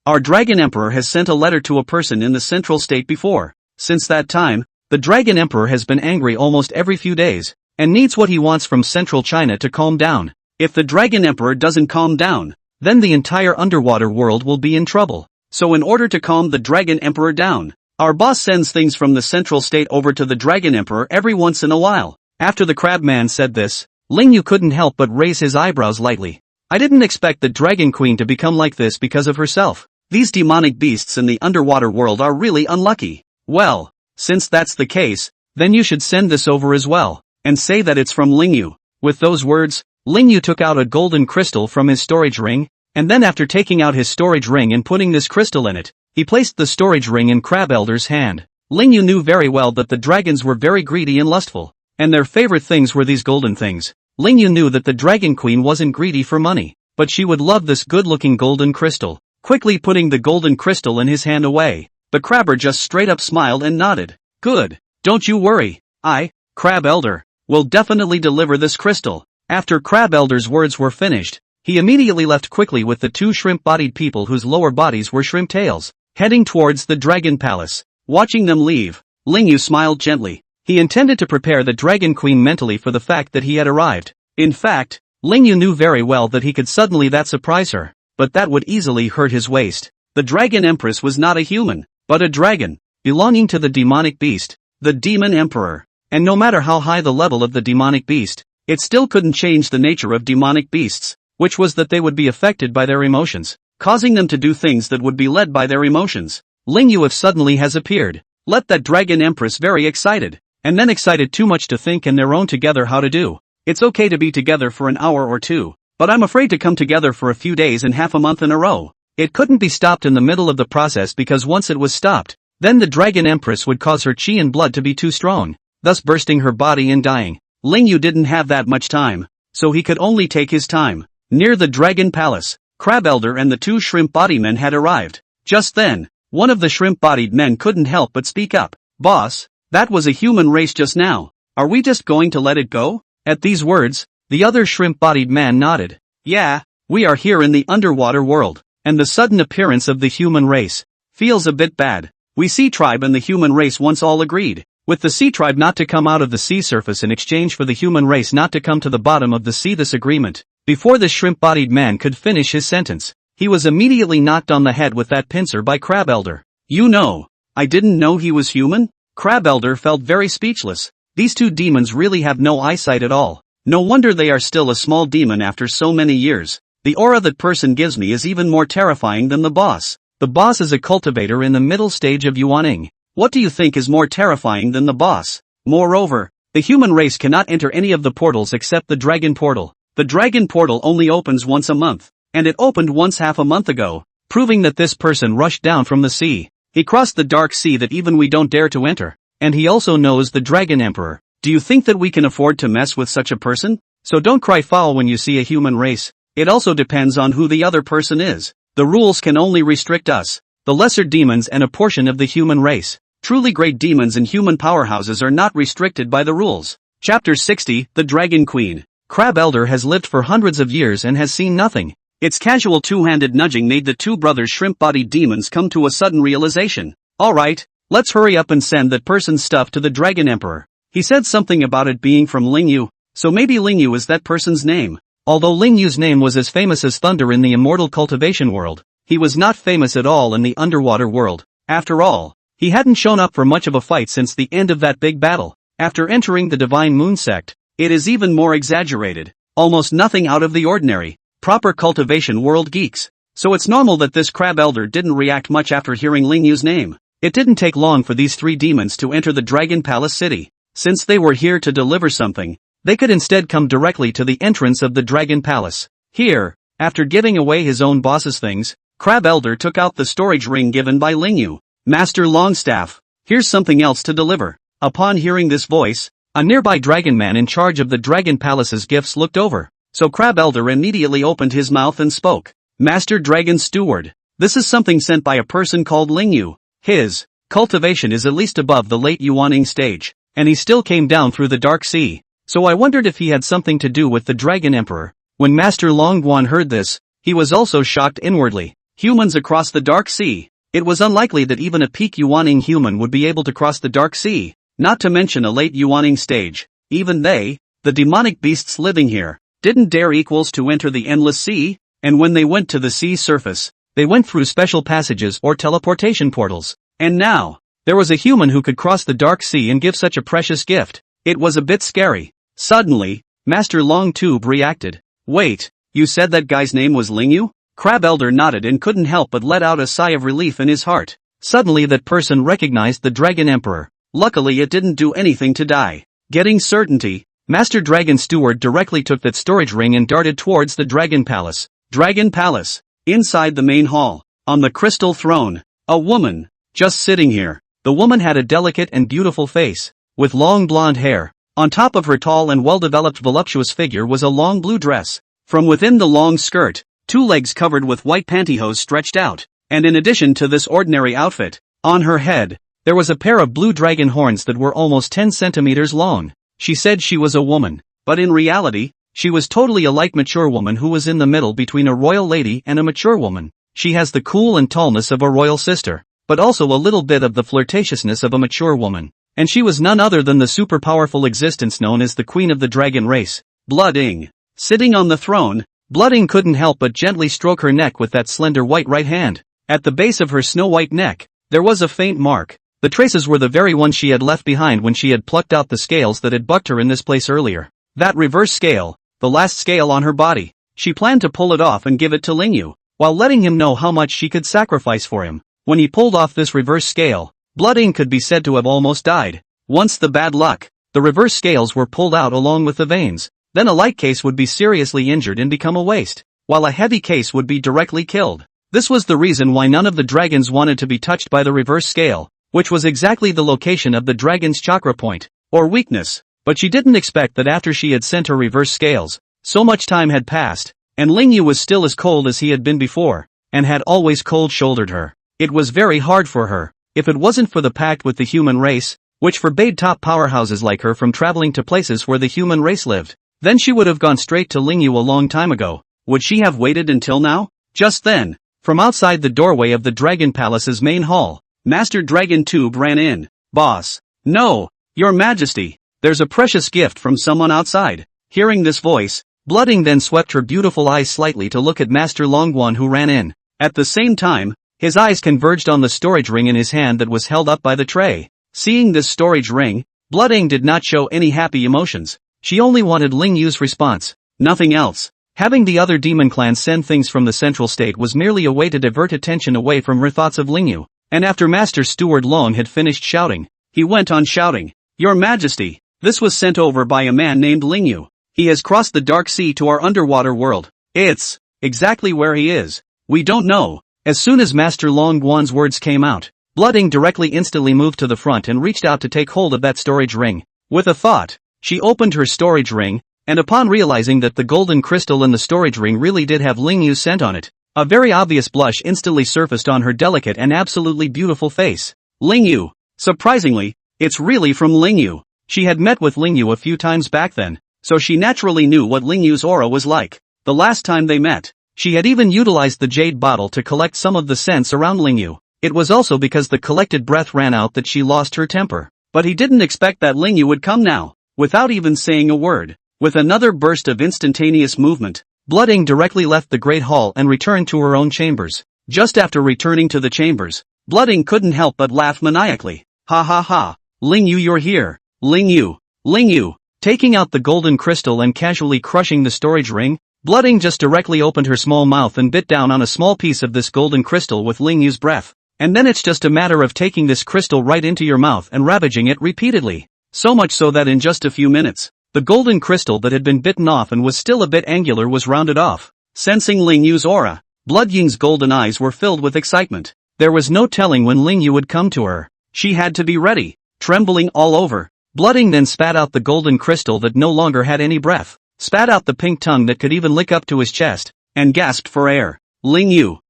A: our Dragon Emperor has sent a letter to a person in the Central State before. Since that time, the Dragon Emperor has been angry almost every few days, and needs what he wants from Central China to calm down. If the Dragon Emperor doesn't calm down, then the entire underwater world will be in trouble. So in order to calm the Dragon Emperor down, our boss sends things from the Central State over to the Dragon Emperor every once in a while. After the crabman said this, Ling Yu couldn't help but raise his eyebrows lightly. I didn't expect the Dragon Queen to become like this because of herself. These demonic beasts in the underwater world are really unlucky. Well, since that's the case, then you should send this over as well, and say that it's from Ling Yu. With those words, Ling Yu took out a golden crystal from his storage ring, and then after taking out his storage ring and putting this crystal in it, he placed the storage ring in Crab Elder's hand. Ling Yu knew very well that the dragons were very greedy and lustful, and their favorite things were these golden things. Ling Yu knew that the Dragon Queen wasn't greedy for money, but she would love this good-looking golden crystal. Quickly putting the golden crystal in his hand away, the crabber just straight up smiled and nodded. Good. Don't you worry. I, Crab Elder, will definitely deliver this crystal. After Crab Elder's words were finished, he immediately left quickly with the two shrimp-bodied people whose lower bodies were shrimp tails, heading towards the Dragon Palace. Watching them leave, Ling Yu smiled gently. He intended to prepare the Dragon Queen mentally for the fact that he had arrived. In fact, Ling Yu knew very well that he could suddenly that surprise her, but that would easily hurt his waist. The Dragon Empress was not a human, but a dragon, belonging to the demonic beast, the Demon Emperor. And no matter how high the level of the demonic beast, it still couldn't change the nature of demonic beasts, which was that they would be affected by their emotions, causing them to do things that would be led by their emotions. Ling Yu if suddenly has appeared, let that Dragon Empress very excited, and then excited too much to think in their own together how to do. It's okay to be together for an hour or two, but I'm afraid to come together for a few days and half a month in a row. It couldn't be stopped in the middle of the process because once it was stopped, then the Dragon Empress would cause her chi and blood to be too strong, thus bursting her body and dying. Ling Yu didn't have that much time. so he could only take his time. Near the Dragon Palace, Crab Elder and the two shrimp-body men had arrived. Just then, one of the shrimp-bodied men couldn't help but speak up. "Boss, that was a human race just now. Are we just going to let it go?" At these words, the other shrimp-bodied man nodded. "Yeah, we are here in the underwater world, and the sudden appearance of the human race feels a bit bad. We Sea Tribe and the human race once all agreed with the Sea Tribe not to come out of the sea surface in exchange for the human race not to come to the bottom of the sea. This agreement." Before the shrimp-bodied man could finish his sentence, he was immediately knocked on the head with that pincer by Crab Elder. "You know, I didn't know he was human?" Crab Elder felt very speechless. These two demons really have no eyesight at all. No wonder they are still a small demon after so many years. The aura that person gives me is even more terrifying than the boss. The boss is a cultivator in the middle stage of yuaning. What do you think is more terrifying than the boss? Moreover, the human race cannot enter any of the portals except the dragon portal. The dragon portal only opens once a month, and it opened once half a month ago, proving that this person rushed down from the sea. He crossed the dark sea that even we don't dare to enter, and he also knows the Dragon Emperor. Do you think that we can afford to mess with such a person? So don't cry foul when you see a human race. It also depends on who the other person is. The rules can only restrict us, the lesser demons, and a portion of the human race. Truly great demons and human powerhouses are not restricted by the rules. Chapter 60, The Dragon Queen. Crab Elder has lived for hundreds of years and has seen nothing. Its casual two-handed nudging made the two brothers shrimp-bodied demons come to a sudden realization. Alright, let's hurry up and send that person's stuff to the Dragon Emperor. He said something about it being from Lingyu, so maybe Lingyu is that person's name. Although Lingyu's name was as famous as thunder in the immortal cultivation world, he was not famous at all in the underwater world. After all, he hadn't shown up for much of a fight since the end of that big battle. After entering the Divine Moon sect, it is even more exaggerated. Almost nothing out of the ordinary. Proper cultivation world geeks. So it's normal that this Crab Elder didn't react much after hearing Lingyu's name. It didn't take long for these three demons to enter the Dragon Palace city. Since they were here to deliver something, they could instead come directly to the entrance of the Dragon Palace. Here, after giving away his own boss's things, Crab Elder took out the storage ring given by Lingyu. "Master Longstaff, here's something else to deliver." Upon hearing this voice, a nearby dragon man in charge of the Dragon Palace's gifts looked over. So Crab Elder immediately opened his mouth and spoke. "Master Dragon Steward, this is something sent by a person called Lingyu. His cultivation is at least above the late yuaning stage, and he still came down through the dark sea. So I wondered if he had something to do with the Dragon Emperor." When Master Longguan heard this, he was also shocked inwardly. Humans across the dark sea. It was unlikely that even a peak yuaning human would be able to cross the dark sea, not to mention a late yuaning stage. Even they, the demonic beasts living here, didn't dare equals to enter the endless sea, and when they went to the sea's surface, they went through special passages or teleportation portals. And now, there was a human who could cross the dark sea and give such a precious gift. It was a bit scary. Suddenly, Master Longtube reacted. "Wait, you said that guy's name was Lingyu?" Crab Elder nodded and couldn't help but let out a sigh of relief in his heart. Suddenly that person recognized the Dragon Emperor. Luckily it didn't do anything to die. Getting certainty, Master Dragon Steward directly took that storage ring and darted towards the Dragon Palace. Dragon Palace. Inside the main hall, on the crystal throne, a woman, just sitting here. The woman had a delicate and beautiful face, with long blonde hair. On top of her tall and well-developed voluptuous figure was a long blue dress. From within the long skirt, two legs covered with white pantyhose stretched out, and in addition to this ordinary outfit, on her head, there was a pair of blue dragon horns that were almost 10 centimeters long. She said she was a woman, but in reality, she was totally a light mature woman who was in the middle between a royal lady and a mature woman. She has the cool and tallness of a royal sister, but also a little bit of the flirtatiousness of a mature woman. And she was none other than the super powerful existence known as the Queen of the Dragon Race, Blooding. Sitting on the throne, Blooding couldn't help but gently stroke her neck with that slender white right hand. At the base of her snow-white neck, there was a faint mark. The traces were the very ones she had left behind when she had plucked out the scales that had bucked her in this place earlier. That reverse scale, the last scale on her body. She planned to pull it off and give it to Lingyu, while letting him know how much she could sacrifice for him. When he pulled off this reverse scale, Blooding could be said to have almost died. Once the bad luck, the reverse scales were pulled out along with the veins, then a light case would be seriously injured and become a waste, while a heavy case would be directly killed. This was the reason why none of the dragons wanted to be touched by the reverse scale, which was exactly the location of the dragon's chakra point, or weakness. But she didn't expect that after she had sent her reverse scales, So much time had passed, and Ling Yu was still as cold as he had been before, and had always cold-shouldered her. It was very hard for her. If it wasn't for the pact with the human race, which forbade top powerhouses like her from traveling to places where the human race lived, then she would have gone straight to Ling Yu a long time ago. Would she have waited until now? Just then, from outside the doorway of the Dragon Palace's main hall, Master Dragon Tube ran in. "Boss." "No, Your Majesty, there's a precious gift from someone outside." Hearing this voice, Blooding then swept her beautiful eyes slightly to look at Master Longguan, who ran in. At the same time, his eyes converged on the storage ring in his hand that was held up by the tray. Seeing this storage ring, Blooding did not show any happy emotions. She only wanted Ling Yu's response, nothing else. Having the other demon clans send things from the central state was merely a way to divert attention away from her thoughts of Ling Yu. And after Master Steward Long had finished shouting, he went on shouting, "Your Majesty, this was sent over by a man named Ling Yu. He has crossed the dark sea to our underwater world. It's exactly where he is. We don't know." As soon as Master Longguan's words came out, Blooding instantly moved to the front and reached out to take hold of that storage ring. With a thought, she opened her storage ring, and upon realizing that the golden crystal in the storage ring really did have Ling Yu's scent on it, a very obvious blush instantly surfaced on her delicate and absolutely beautiful face. Ling Yu. Surprisingly, it's really from Ling Yu. She had met with Ling Yu a few times back then, so she naturally knew what Ling Yu's aura was like. The last time they met, she had even utilized the jade bottle to collect some of the scents around Ling Yu. It was also because the collected breath ran out that she lost her temper. But he didn't expect that Ling Yu would come now, without even saying a word. With another burst of instantaneous movement, Blooding directly left the Great Hall and returned to her own chambers. Just after returning to the chambers, Blooding couldn't help but laugh maniacally. "Ha ha ha, Ling Yu, you're here. Ling Yu, Ling Yu." Taking out the golden crystal and casually crushing the storage ring, Blooding just directly opened her small mouth and bit down on a small piece of this golden crystal with Ling Yu's breath. And then it's just a matter of taking this crystal right into your mouth and ravaging it repeatedly. So much so that in just a few minutes, the golden crystal that had been bitten off and was still a bit angular was rounded off. Sensing Ling Yu's aura, Blood Ying's golden eyes were filled with excitement. There was no telling when Ling Yu would come to her. She had to be ready. Trembling all over, Blooding then spat out the golden crystal that no longer had any breath, spat out the pink tongue that could even lick up to his chest, and gasped for air. Ling Yu,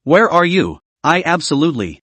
A: where are you? I absolutely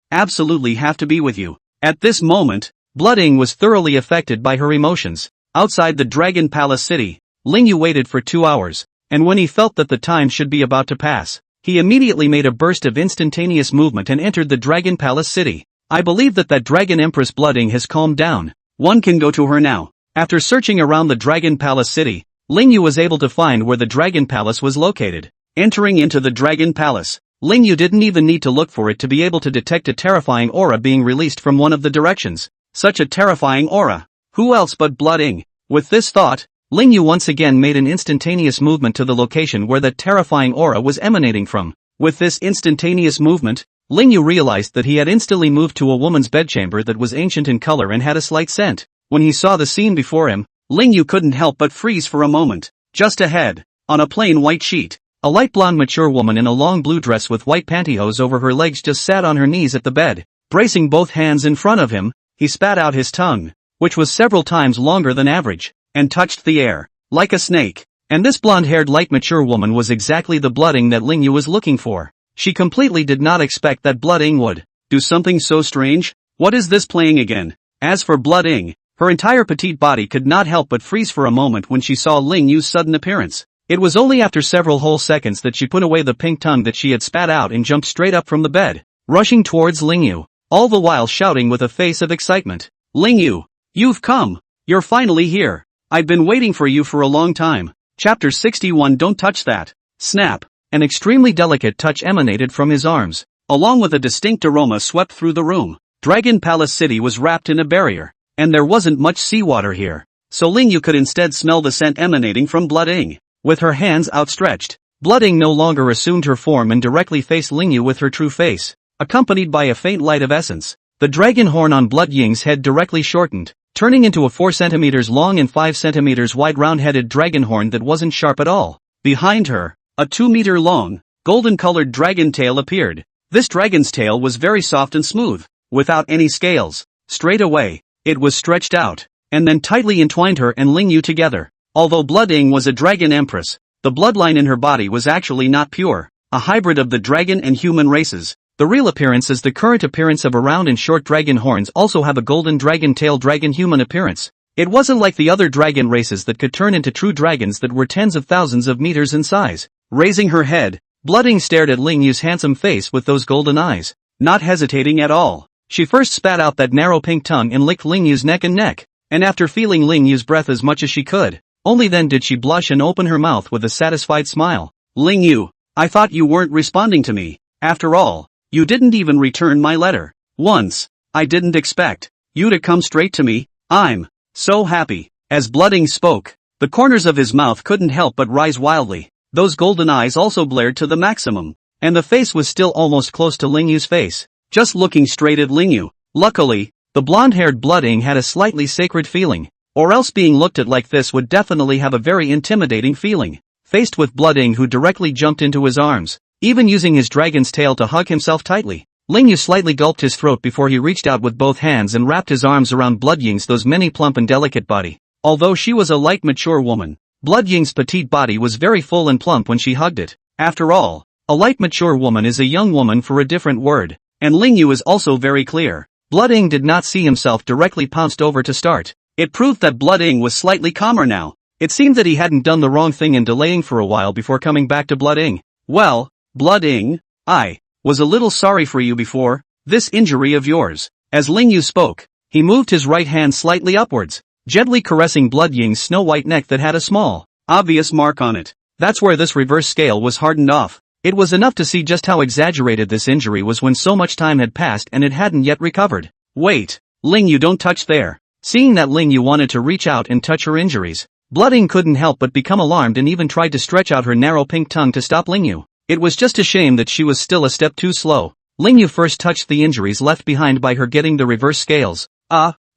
A: have to be with you." At this moment, Blooding was thoroughly affected by her emotions. Outside the Dragon Palace city, Ling Yu waited for 2 hours, and when he felt that the time should be about to pass, he immediately made a burst of instantaneous movement and entered the Dragon Palace city. I believe that Dragon Empress Blooding has calmed down. One can go to her now. After searching around the Dragon Palace city, Ling Yu was able to find where the Dragon Palace was located. Entering into the Dragon Palace, Ling Yu didn't even need to look for it to be able to detect a terrifying aura being released from one of the directions. Such a terrifying aura. Who else but Blooding? With this thought, Ling Yu once again made an instantaneous movement to the location where that terrifying aura was emanating from. With this instantaneous movement, Ling Yu realized that he had instantly moved to a woman's bedchamber that was ancient in color and had a slight scent. When he saw the scene before him, Ling Yu couldn't help but freeze for a moment. Just ahead, on a plain white sheet, a light blonde mature woman in a long blue dress with white pantyhose over her legs just sat on her knees at the bed. Bracing both hands in front of him, he spat out his tongue, which was several times longer than average, and touched the air, like a snake. And this blonde-haired light mature woman was exactly the Blooding that Ling Yu was looking for. She completely did not expect that Blooding would do something so strange. What is this playing again? As for Blooding, her entire petite body could not help but freeze for a moment when she saw Ling Yu's sudden appearance. It was only after several whole seconds that she put away the pink tongue that she had spat out and jumped straight up from the bed, rushing towards Ling Yu, all the while shouting with a face of excitement. "Ling Yu, you've come! You're finally here! I've been waiting for you for a long time." Chapter 61. Don't touch that. Snap! An extremely delicate touch emanated from his arms, along with a distinct aroma swept through the room. Dragon Palace City was wrapped in a barrier, and there wasn't much seawater here, so Ling Yu could instead smell the scent emanating from Blooding. With her hands outstretched, Blooding no longer assumed her form and directly faced Ling Yu with her true face, accompanied by a faint light of essence. The dragon horn on Blood Ying's head directly shortened, turning into a 4 centimeters long and 5 centimeters wide round-headed dragon horn that wasn't sharp at all. Behind her, a 2-meter long, golden-colored dragon tail appeared. This dragon's tail was very soft and smooth, without any scales. Straight away, it was stretched out, and then tightly entwined her and Ling Yu together. Although Blood Ying was a dragon empress, the bloodline in her body was actually not pure, a hybrid of the dragon and human races. The real appearance is the current appearance of a round and short dragon horns also have a golden dragon tail dragon human appearance. It wasn't like the other dragon races that could turn into true dragons that were tens of thousands of meters in size. Raising her head, Blood Ying stared at Ling Yu's handsome face with those golden eyes. Not hesitating at all, she first spat out that narrow pink tongue and licked Ling Yu's neck, and after feeling Ling Yu's breath as much as she could, only then did she blush and open her mouth with a satisfied smile. Ling Yu, I thought you weren't responding to me. After all, you didn't even return my letter. Once, I didn't expect you to come straight to me. I'm so happy. As Blood Ying spoke, the corners of his mouth couldn't help but rise wildly. Those golden eyes also blared to the maximum, and the face was still almost close to Ling Yu's face, just looking straight at Ling Yu. Luckily, the blonde-haired Blood Ying had a slightly sacred feeling, or else being looked at like this would definitely have a very intimidating feeling. Faced with Blood Ying, who directly jumped into his arms, even using his dragon's tail to hug himself tightly, Ling Yu slightly gulped his throat before he reached out with both hands and wrapped his arms around Blood Ying's those many plump and delicate body. Although she was a light mature woman, Blood Ying's petite body was very full and plump when she hugged it. After all, a light mature woman is a young woman for a different word, and Ling Yu is also very clear. Blood Ying did not see himself directly pounced over to start. It proved that Blood Ying was slightly calmer now. It seemed that he hadn't done the wrong thing in delaying for a while before coming back to Blood Ying. Well, Blood Ying, I was a little sorry for you before this injury of yours. As Ling Yu spoke, he moved his right hand slightly upwards, gently caressing Blood Ying's snow-white neck that had a small, obvious mark on it. That's where this reverse scale was hardened off. It was enough to see just how exaggerated this injury was when so much time had passed and it hadn't yet recovered. Wait, Ling Yu, don't touch there. Seeing that Ling Yu wanted to reach out and touch her injuries, Blood Ying couldn't help but become alarmed and even tried to stretch out her narrow pink tongue to stop Ling Yu. It was just a shame that she was still a step too slow. Ling Yu first touched the injuries left behind by her getting the reverse scales.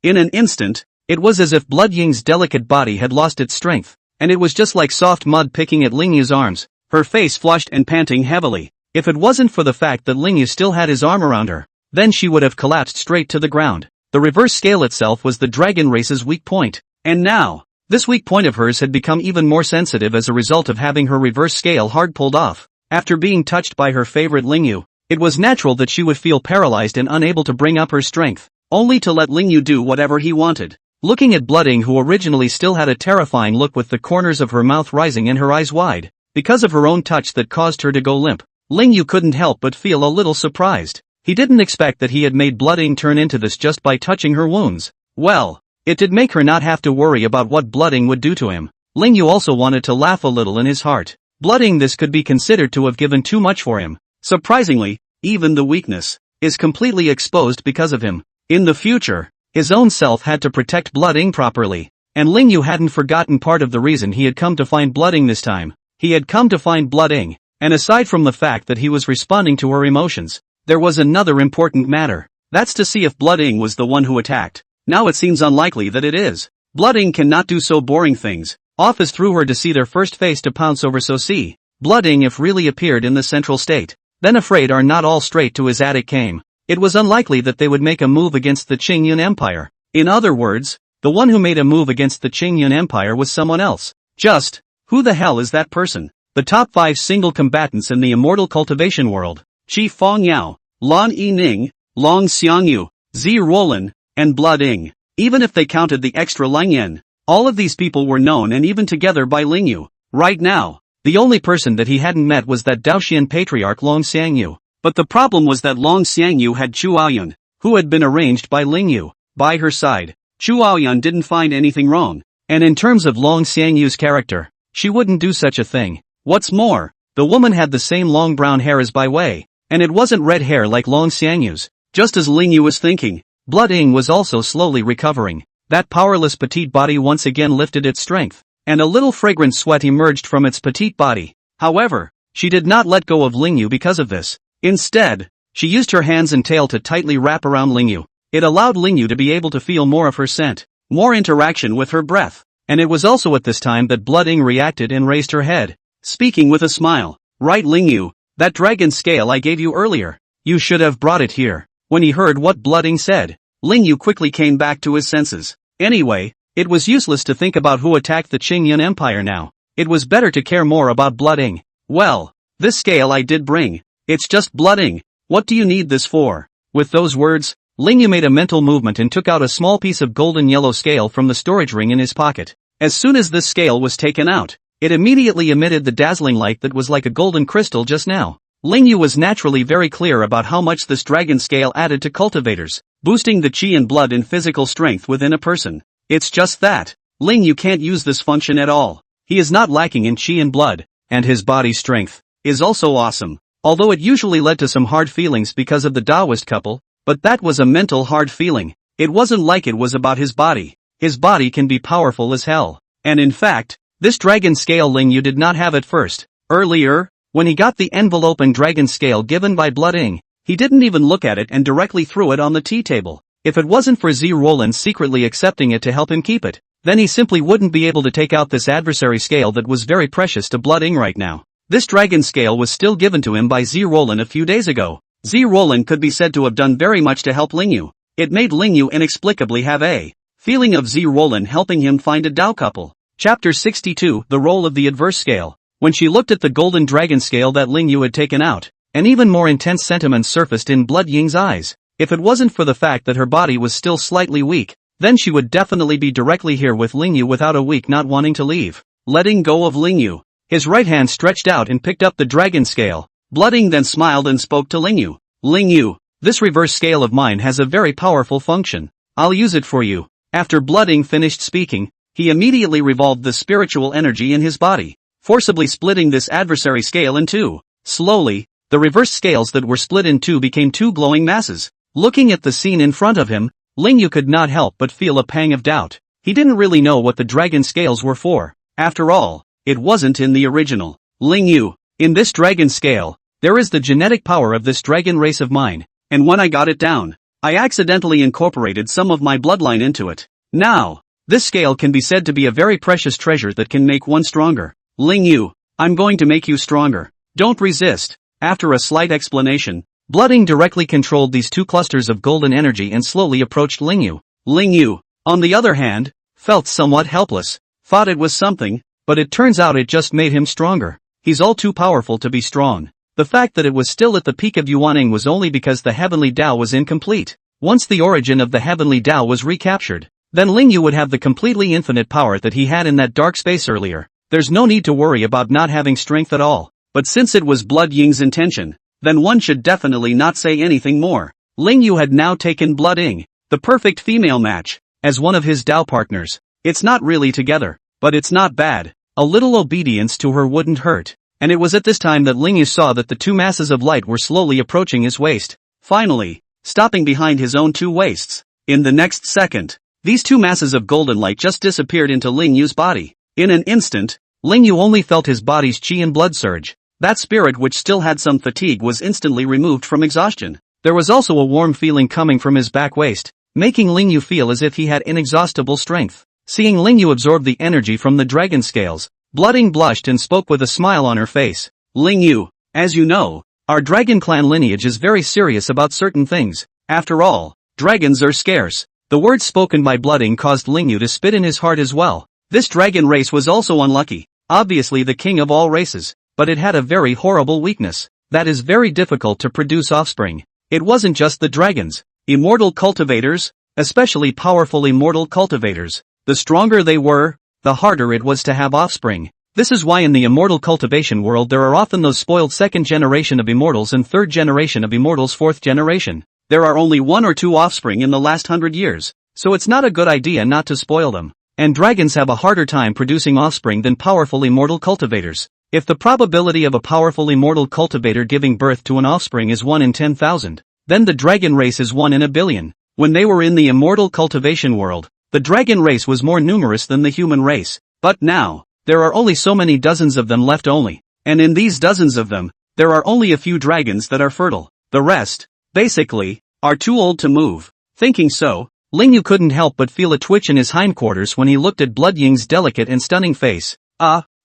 A: In an instant, it was as if Blood Ying's delicate body had lost its strength, and it was just like soft mud picking at Ling Yu's arms, her face flushed and panting heavily. If it wasn't for the fact that Ling Yu still had his arm around her, then she would have collapsed straight to the ground. The reverse scale itself was the dragon race's weak point, and now, this weak point of hers had become even more sensitive as a result of having her reverse scale hard pulled off. After being touched by her favorite Ling Yu, it was natural that she would feel paralyzed and unable to bring up her strength, only to let Ling Yu do whatever he wanted. Looking at Blood Ying, who originally still had a terrifying look with the corners of her mouth rising and her eyes wide, because of her own touch that caused her to go limp, Ling Yu couldn't help but feel a little surprised. He didn't expect that he had made Blood Ying turn into this just by touching her wounds. Well, it did make her not have to worry about what Blood Ying would do to him. Ling Yu also wanted to laugh a little in his heart. Blood Ying, this could be considered to have given too much for him. Surprisingly, even the weakness is completely exposed because of him. In the future, his own self had to protect Blood Ying properly, and Ling Yu hadn't forgotten part of the reason he had come to find Blood Ying this time. He had come to find Blood Ying, and aside from the fact that he was responding to her emotions, there was another important matter. That's to see if Blood Ying was the one who attacked. Now it seems unlikely that it is. Blood Ying cannot do so boring things. Off as through her to see their first face to pounce over, so see Blood Ying if really appeared in the central state. Then afraid are not all straight to his attic came. It was unlikely that they would make a move against the Qingyun Empire. In other words, the one who made a move against the Qingyun Empire was someone else. Just, who the hell is that person? The top 5 single combatants in the immortal cultivation world: Qi Fong Yao, Lan Yining, Long Xiangyu, Zi Rolan, and Blood Ying. Even if they counted the extra Lang Yan, all of these people were known and even together by Ling Yu. Right now, the only person that he hadn't met was that Daoxian patriarch Long Xiangyu. But the problem was that Long Xiangyu had Chu Aoyun, who had been arranged by Ling Yu. By her side, Chu Aoyun didn't find anything wrong. And in terms of Long Xiangyu's character, she wouldn't do such a thing. What's more, the woman had the same long brown hair as Bai Wei, and it wasn't red hair like Long Xiangyu's. Just as Ling Yu was thinking, Blood Ying was also slowly recovering. That powerless petite body once again lifted its strength, and a little fragrant sweat emerged from its petite body. However, she did not let go of Ling Yu because of this. Instead, she used her hands and tail to tightly wrap around Ling Yu. It allowed Ling Yu to be able to feel more of her scent, more interaction with her breath. And it was also at this time that Blood Ying reacted and raised her head, speaking with a smile. Right, Ling Yu, that dragon scale I gave you earlier, you should have brought it here. When he heard what Blood Ying said, Ling Yu quickly came back to his senses. Anyway, It was useless to think about who attacked the Qingyun Empire now. It was better to care more about blooding. Well, this scale I did bring. It's just blooding. What do you need this for? With those words, Lingyu made a mental movement and took out a small piece of golden yellow scale from the storage ring in his pocket. As soon as this scale was taken out, it immediately emitted the dazzling light that was like a golden crystal just now. Lingyu was naturally very clear about how much this dragon scale added to cultivators, boosting the qi and blood and physical strength within a person. It's just that Lingyu can't use this function at all. He is not lacking in qi and blood, and his body strength is also awesome. Although it usually led to some hard feelings because of the Taoist couple, but that was a mental hard feeling. It wasn't like it was about his body. His body can be powerful as hell. And in fact, this dragon scale Lingyu did not have at first. Earlier, when he got the envelope and dragon scale given by blooding, he didn't even look at it and directly threw it on the tea table. If it wasn't for Z Roland secretly accepting it to help him keep it, then he simply wouldn't be able to take out this adversary scale that was very precious to blooding right now. This dragon scale was still given to him by Z Roland a few days ago. Z Roland could be said to have done very much to help Lingyu. It made Lingyu inexplicably have a feeling of Z Roland helping him find a Tao couple. Chapter 62, The Role of the Adverse Scale. When she looked at the golden dragon scale that Lingyu had taken out, an even more intense sentiment surfaced in Blood Ying's eyes. If it wasn't for the fact that her body was still slightly weak, then she would definitely be directly here with Lingyu without a week not wanting to leave. Letting go of Lingyu, his right hand stretched out and picked up the dragon scale. Blooding then smiled and spoke to Lingyu. Lingyu, this reverse scale of mine has a very powerful function. I'll use it for you. After Blooding finished speaking, he immediately revolved the spiritual energy in his body, forcibly splitting this adversary scale in two. Slowly, the reverse scales that were split in two became two glowing masses. Looking at the scene in front of him, Lingyu could not help but feel a pang of doubt. He didn't really know what the dragon scales were for. After all, it wasn't in the original. Lingyu, in this dragon scale, there is the genetic power of this dragon race of mine, and when I got it down, I accidentally incorporated some of my bloodline into it. Now, this scale can be said to be a very precious treasure that can make one stronger. Lingyu, I'm going to make you stronger. Don't resist. After a slight explanation, Blooding directly controlled these two clusters of golden energy and slowly approached Lingyu. Lingyu, on the other hand, felt somewhat helpless, thought it was something, but it turns out it just made him stronger. He's all too powerful to be strong. The fact that it was still at the peak of Yuaning was only because the heavenly Tao was incomplete. Once the origin of the heavenly Tao was recaptured, then Lingyu would have the completely infinite power that he had in that dark space earlier. There's no need to worry about not having strength at all. But since it was Blood Ying's intention, then one should definitely not say anything more. Lingyu had now taken Blood Ying, the perfect female match, as one of his Tao partners. It's not really together, but it's not bad. A little obedience to her wouldn't hurt. And it was at this time that Lingyu saw that the two masses of light were slowly approaching his waist, finally, stopping behind his own two waists. In the next second, these two masses of golden light just disappeared into Lingyu's body. In an instant, Lingyu only felt his body's qi and blood surge. That spirit which still had some fatigue was instantly removed from exhaustion. There was also a warm feeling coming from his back waist, making Lingyu feel as if he had inexhaustible strength. Seeing Lingyu absorb the energy from the dragon scales, Blooding blushed and spoke with a smile on her face. Lingyu, as you know, our dragon clan lineage is very serious about certain things. After all, dragons are scarce. The words spoken by Blooding caused Lingyu to spit in his heart as well. This dragon race was also unlucky, obviously the king of all races, but it had a very horrible weakness. That is very difficult to produce offspring. It wasn't just the dragons. Immortal cultivators, especially powerful immortal cultivators, the stronger they were, the harder it was to have offspring. This is why in the immortal cultivation world there are often those spoiled second generation of immortals and third generation of immortals fourth generation. There are only one or two offspring in the last 100 years, so it's not a good idea not to spoil them. And dragons have a harder time producing offspring than powerful immortal cultivators. If the probability of a powerful immortal cultivator giving birth to an offspring is 1 in 10,000, then the dragon race is 1 in a billion. When they were in the immortal cultivation world, the dragon race was more numerous than the human race. But now, there are only so many dozens of them left only. And in these dozens of them, there are only a few dragons that are fertile. The rest, basically, are too old to move. Thinking so, Lingyu couldn't help but feel a twitch in his hindquarters when he looked at Blood Ying's delicate and stunning face.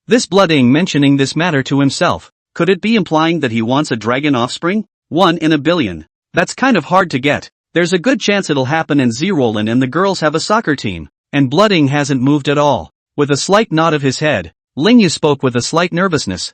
A: This Blood Ying mentioning this matter to himself. Could it be implying that he wants a dragon offspring? 1 in a billion. That's kind of hard to get. There's a good chance it'll happen and Z Roland and the girls have a soccer team. and Blooding hasn't moved at all. With a slight nod of his head, Lingyu spoke with a slight nervousness.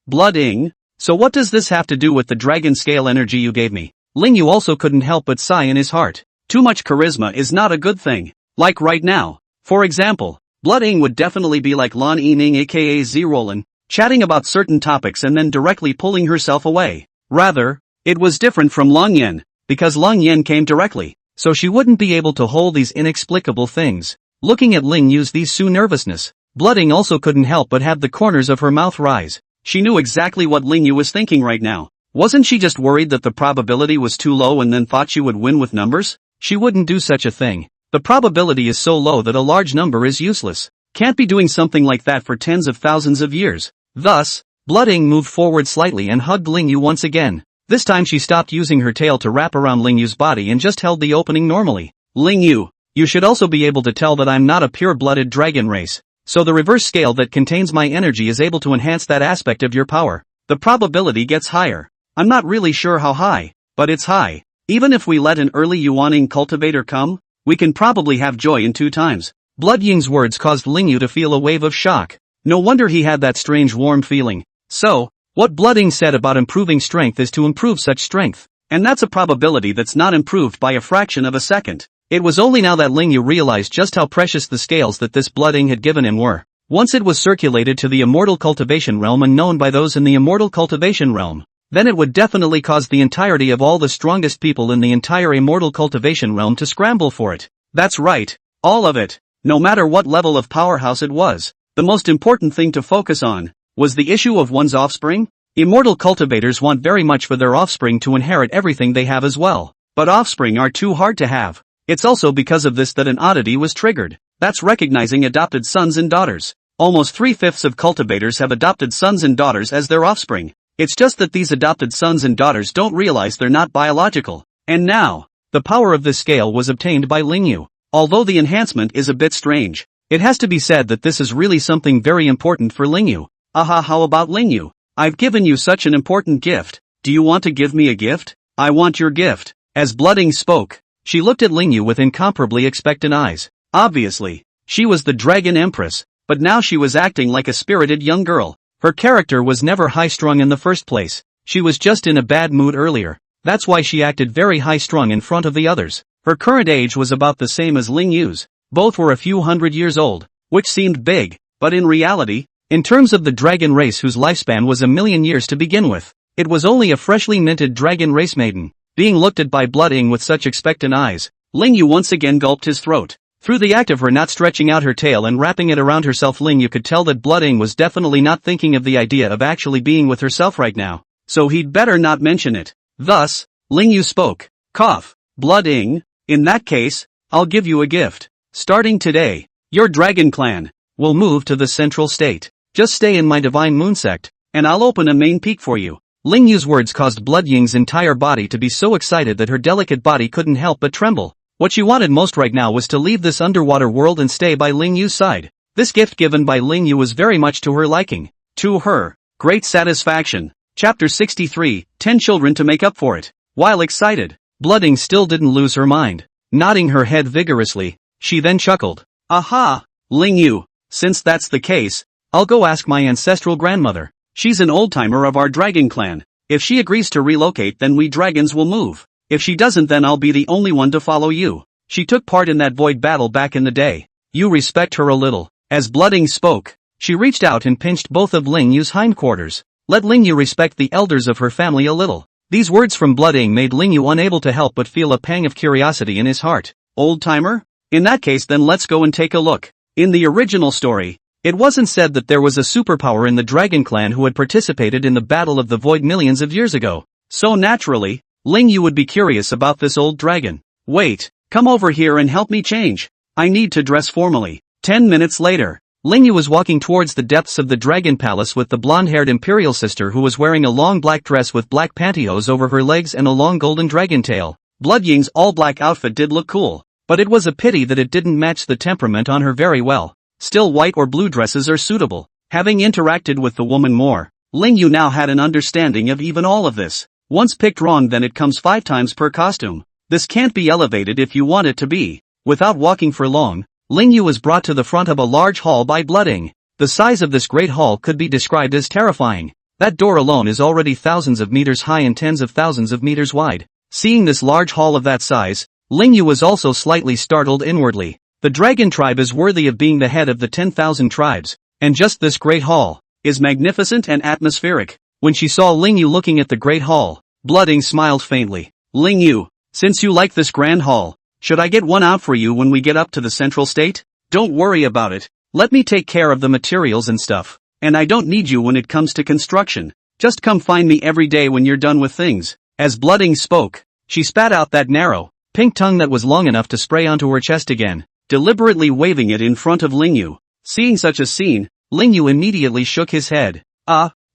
A: Blooding? So what does this have to do with the dragon scale energy you gave me? Lingyu also couldn't help but sigh in his heart. Too much charisma is not a good thing. Like right now. For example, Blooding would definitely be like Lan Yining aka Z-Rollin, chatting about certain topics and then directly pulling herself away. Rather, it was different from Long Yen, because Long Yen came directly, so she wouldn't be able to hold these inexplicable things. Looking at Ling Yu's Su nervousness, Blooding also couldn't help but have the corners of her mouth rise. She knew exactly what Ling Yu was thinking right now. Wasn't she just worried that the probability was too low and then thought she would win with numbers? She wouldn't do such a thing. The probability is so low that a large number is useless. Can't be doing something like that for tens of thousands of years. Thus, Blooding moved forward slightly and hugged Ling Yu once again. This time she stopped using her tail to wrap around Ling Yu's body and just held the opening normally. Ling Yu, you should also be able to tell that I'm not a pure-blooded dragon race. So the reverse scale that contains my energy is able to enhance that aspect of your power. The probability gets higher. I'm not really sure how high, but it's high. Even if we let an early Yuaning cultivator come, we can probably have joy in 2 times. Blood Ying's words caused Ling Yu to feel a wave of shock. No wonder he had that strange warm feeling. So, what Blooding said about improving strength is to improve such strength. And that's a probability that's not improved by a fraction of a second. It was only now that Ling Yu realized just how precious the scales that this Blooding had given him were. Once it was circulated to the immortal cultivation realm and known by those in the immortal cultivation realm, then it would definitely cause the entirety of all the strongest people in the entire immortal cultivation realm to scramble for it. That's right, all of it. No matter what level of powerhouse it was, the most important thing to focus on was the issue of one's offspring. Immortal cultivators want very much for their offspring to inherit everything they have as well. But offspring are too hard to have. It's also because of this that an oddity was triggered. That's recognizing adopted sons and daughters. Almost 3/5 of cultivators have adopted sons and daughters as their offspring. It's just that these adopted sons and daughters don't realize they're not biological. And now, the power of this scale was obtained by Ling Yu. Although the enhancement is a bit strange, it has to be said that this is really something very important for Ling Yu. How about Ling Yu? I've given you such an important gift. Do you want to give me a gift? I want your gift. As Blooding spoke, she looked at Ling Yu with incomparably expectant eyes. Obviously, she was the Dragon Empress, but now she was acting like a spirited young girl. Her character was never high-strung in the first place. She was just in a bad mood earlier. That's why she acted very high-strung in front of the others. Her current age was about the same as Ling Yu's. Both were a few hundred years old, which seemed big, but in reality, in terms of the dragon race whose lifespan was 1,000,000 years to begin with, it was only a freshly minted dragon race maiden. Being looked at by Blooding with such expectant eyes, Ling Yu once again gulped his throat. Through the act of her not stretching out her tail and wrapping it around herself, Ling Yu could tell that Blooding was definitely not thinking of the idea of actually being with herself right now, so he'd better not mention it. Thus, Ling Yu spoke. Cough. Blooding, in that case, I'll give you a gift. Starting today, your dragon clan will move to the central state. Just stay in my divine moon sect, and I'll open a main peak for you. Ling Yu's words caused Blood Ying's entire body to be so excited that her delicate body couldn't help but tremble. What she wanted most right now was to leave this underwater world and stay by Ling Yu's side. This gift given by Ling Yu was very much to her liking. To her great satisfaction. Chapter 63, 10 children to make up for it. While excited, Blooding still didn't lose her mind. Nodding her head vigorously, she then chuckled. Aha! Ling Yu, since that's the case, I'll go ask my ancestral grandmother. She's an old-timer of our dragon clan. If she agrees to relocate, then we dragons will move. If she doesn't, then I'll be the only one to follow you. She took part in that void battle back in the day. You respect her a little. As Blooding spoke, she reached out and pinched both of Ling Yu's hindquarters. Let Ling Yu respect the elders of her family a little. These words from Blooding made Ling Yu unable to help but feel a pang of curiosity in his heart. Old-timer? In that case, then let's go and take a look. In the original story, it wasn't said that there was a superpower in the Dragon Clan who had participated in the Battle of the Void millions of years ago. So naturally, Ling Yu would be curious about this old dragon. Wait, come over here and help me change. I need to dress formally. 10 minutes later, Ling Yu was walking towards the depths of the Dragon Palace with the blonde-haired imperial sister who was wearing a long black dress with black pantyhose over her legs and a long golden dragon tail. Blood Ying's all-black outfit did look cool, but it was a pity that it didn't match the temperament on her very well. Still, white or blue dresses are suitable. Having interacted with the woman more, Ling Yu now had an understanding of even all of this. Once picked wrong, then it comes 5 times per costume. This can't be elevated if you want it to be. Without walking for long, Ling Yu was brought to the front of a large hall by Blooding. The size of this great hall could be described as terrifying. That door alone is already thousands of meters high and tens of thousands of meters wide. Seeing this large hall of that size, Ling Yu was also slightly startled inwardly. The dragon tribe is worthy of being the head of the 10,000 tribes, and just this great hall is magnificent and atmospheric. When she saw Ling Yu looking at the great hall, Blooding smiled faintly. Ling Yu, since you like this grand hall, should I get one out for you when we get up to the central state? Don't worry about it. Let me take care of the materials and stuff. And I don't need you when it comes to construction. Just come find me every day when you're done with things. As Blooding spoke, she spat out that narrow, pink tongue that was long enough to spray onto her chest again, deliberately waving it in front of Ling Yu. Seeing such a scene, Ling Yu immediately shook his head.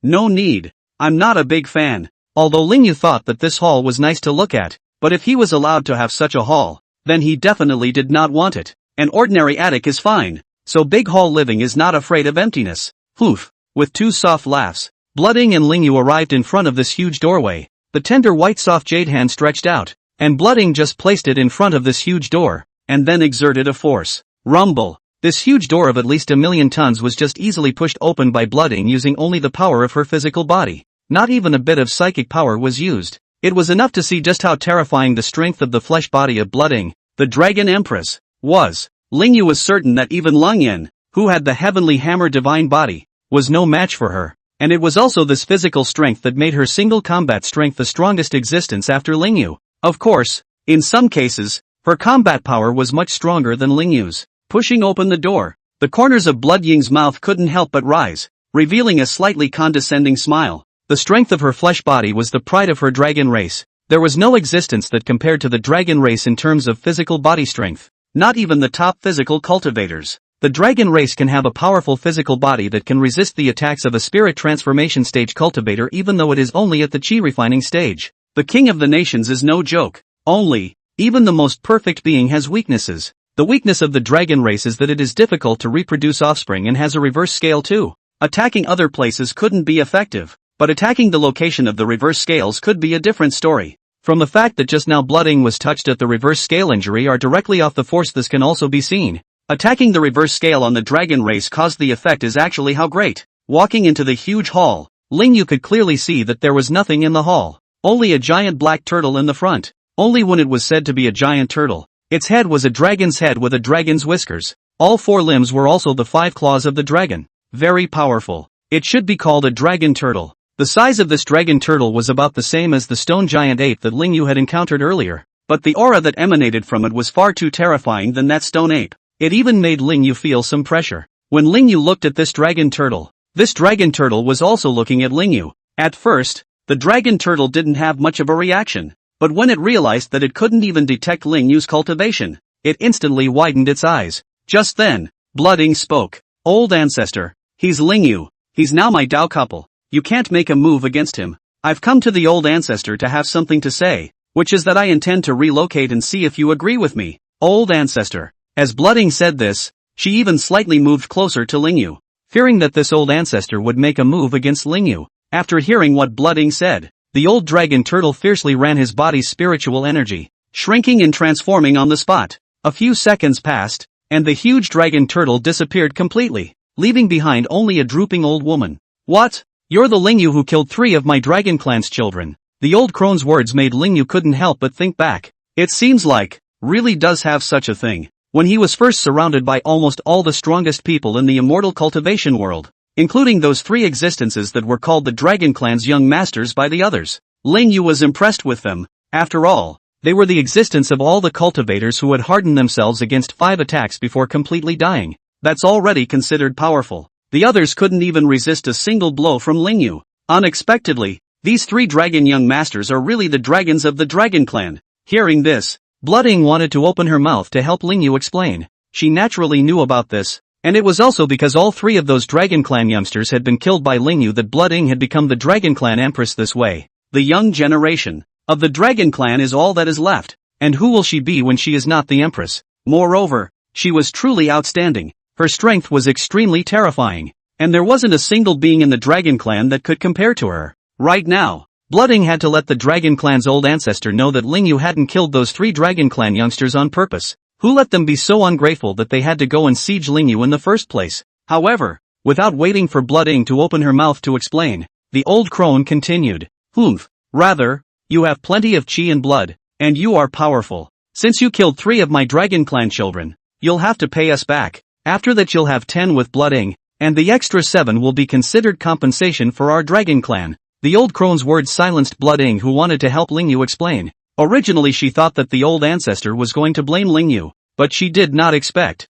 A: No need. I'm not a big fan. Although Ling Yu thought that this hall was nice to look at, but if he was allowed to have such a hall, then he definitely did not want it. An ordinary attic is fine, so big hall living is not afraid of emptiness. Poof. With two soft laughs, Blooding and Ling Yu arrived in front of this huge doorway. The tender white soft jade hand stretched out, and Blooding just placed it in front of this huge door, and then exerted a force. Rumble. This huge door of at least 1,000,000 tons was just easily pushed open by Blooding using only the power of her physical body. Not even a bit of psychic power was used. It was enough to see just how terrifying the strength of the flesh body of Blooding, the Dragon Empress, was. Ling Yu was certain that even Lang Yen, who had the heavenly hammer divine body, was no match for her, and it was also this physical strength that made her single combat strength the strongest existence after Ling Yu. Of course, in some cases, her combat power was much stronger than Ling Yu's. Pushing open the door, the corners of Blood Ying's mouth couldn't help but rise, revealing a slightly condescending smile. The strength of her flesh body was the pride of her dragon race. There was no existence that compared to the dragon race in terms of physical body strength. Not even the top physical cultivators. The dragon race can have a powerful physical body that can resist the attacks of a spirit transformation stage cultivator even though it is only at the chi refining stage. The king of the nations is no joke. Even the most perfect being has weaknesses. The weakness of the dragon race is that it is difficult to reproduce offspring and has a reverse scale too. Attacking other places couldn't be effective, but attacking the location of the reverse scales could be a different story. From the fact that just now Blooding was touched at the reverse scale injury or directly off the force, this can also be seen. Attacking the reverse scale on the dragon race caused the effect is actually how great. Walking into the huge hall, Ling Yu could clearly see that there was nothing in the hall. Only a giant black turtle in the front. Only when it was said to be a giant turtle. Its head was a dragon's head with a dragon's whiskers. All four limbs were also the 5 claws of the dragon. Very powerful. It should be called a dragon turtle. The size of this dragon turtle was about the same as the stone giant ape that Ling Yu had encountered earlier, but the aura that emanated from it was far too terrifying than that stone ape. It even made Ling Yu feel some pressure. When Ling Yu looked at this dragon turtle was also looking at Ling Yu. At first, the dragon turtle didn't have much of a reaction, but when it realized that it couldn't even detect Ling Yu's cultivation, it instantly widened its eyes. Just then, Blooding spoke. Old ancestor, he's Ling Yu. He's now my Dao couple. You can't make a move against him. I've come to the old ancestor to have something to say, which is that I intend to relocate and see if you agree with me. Old ancestor. As Blooding said this, she even slightly moved closer to Ling Yu, fearing that this old ancestor would make a move against Ling Yu. After hearing what Blooding said, the old dragon turtle fiercely ran his body's spiritual energy, shrinking and transforming on the spot. A few seconds passed, and the huge dragon turtle disappeared completely, leaving behind only a drooping old woman. What? You're the Ling Yu who killed 3 of my dragon clan's children. The old crone's words made Ling Yu couldn't help but think back. It seems like, really does have such a thing. When he was first surrounded by almost all the strongest people in the immortal cultivation world, including those 3 existences that were called the dragon clan's young masters by the others, Ling Yu was impressed with them. After all, they were the existence of all the cultivators who had hardened themselves against 5 attacks before completely dying. That's already considered powerful. The others couldn't even resist a single blow from Ling Yu. Unexpectedly, these 3 dragon young masters are really the dragons of the dragon clan. Hearing this, Blooding wanted to open her mouth to help Ling Yu explain. She naturally knew about this, and it was also because all 3 of those dragon clan youngsters had been killed by Ling Yu that Blooding had become the dragon clan empress this way. The young generation of the dragon clan is all that is left, and who will she be when she is not the empress? Moreover, she was truly outstanding. Her strength was extremely terrifying, and there wasn't a single being in the dragon clan that could compare to her. Right now, Blooding had to let the dragon clan's old ancestor know that Ling Yu hadn't killed those 3 dragon clan youngsters on purpose. Who let them be so ungrateful that they had to go and siege Lingyu in the first place? However, without waiting for Blood Ing to open her mouth to explain, the old crone continued. Rather, you have plenty of chi and blood, and you are powerful. Since you killed 3 of my Dragon Clan children, you'll have to pay us back. After that you'll have 10 with Blood Ing, and the extra 7 will be considered compensation for our Dragon Clan. The old crone's words silenced Blood Ing, who wanted to help Lingyu explain. Originally she thought that the old ancestor was going to blame Lingyu, but she did not expect.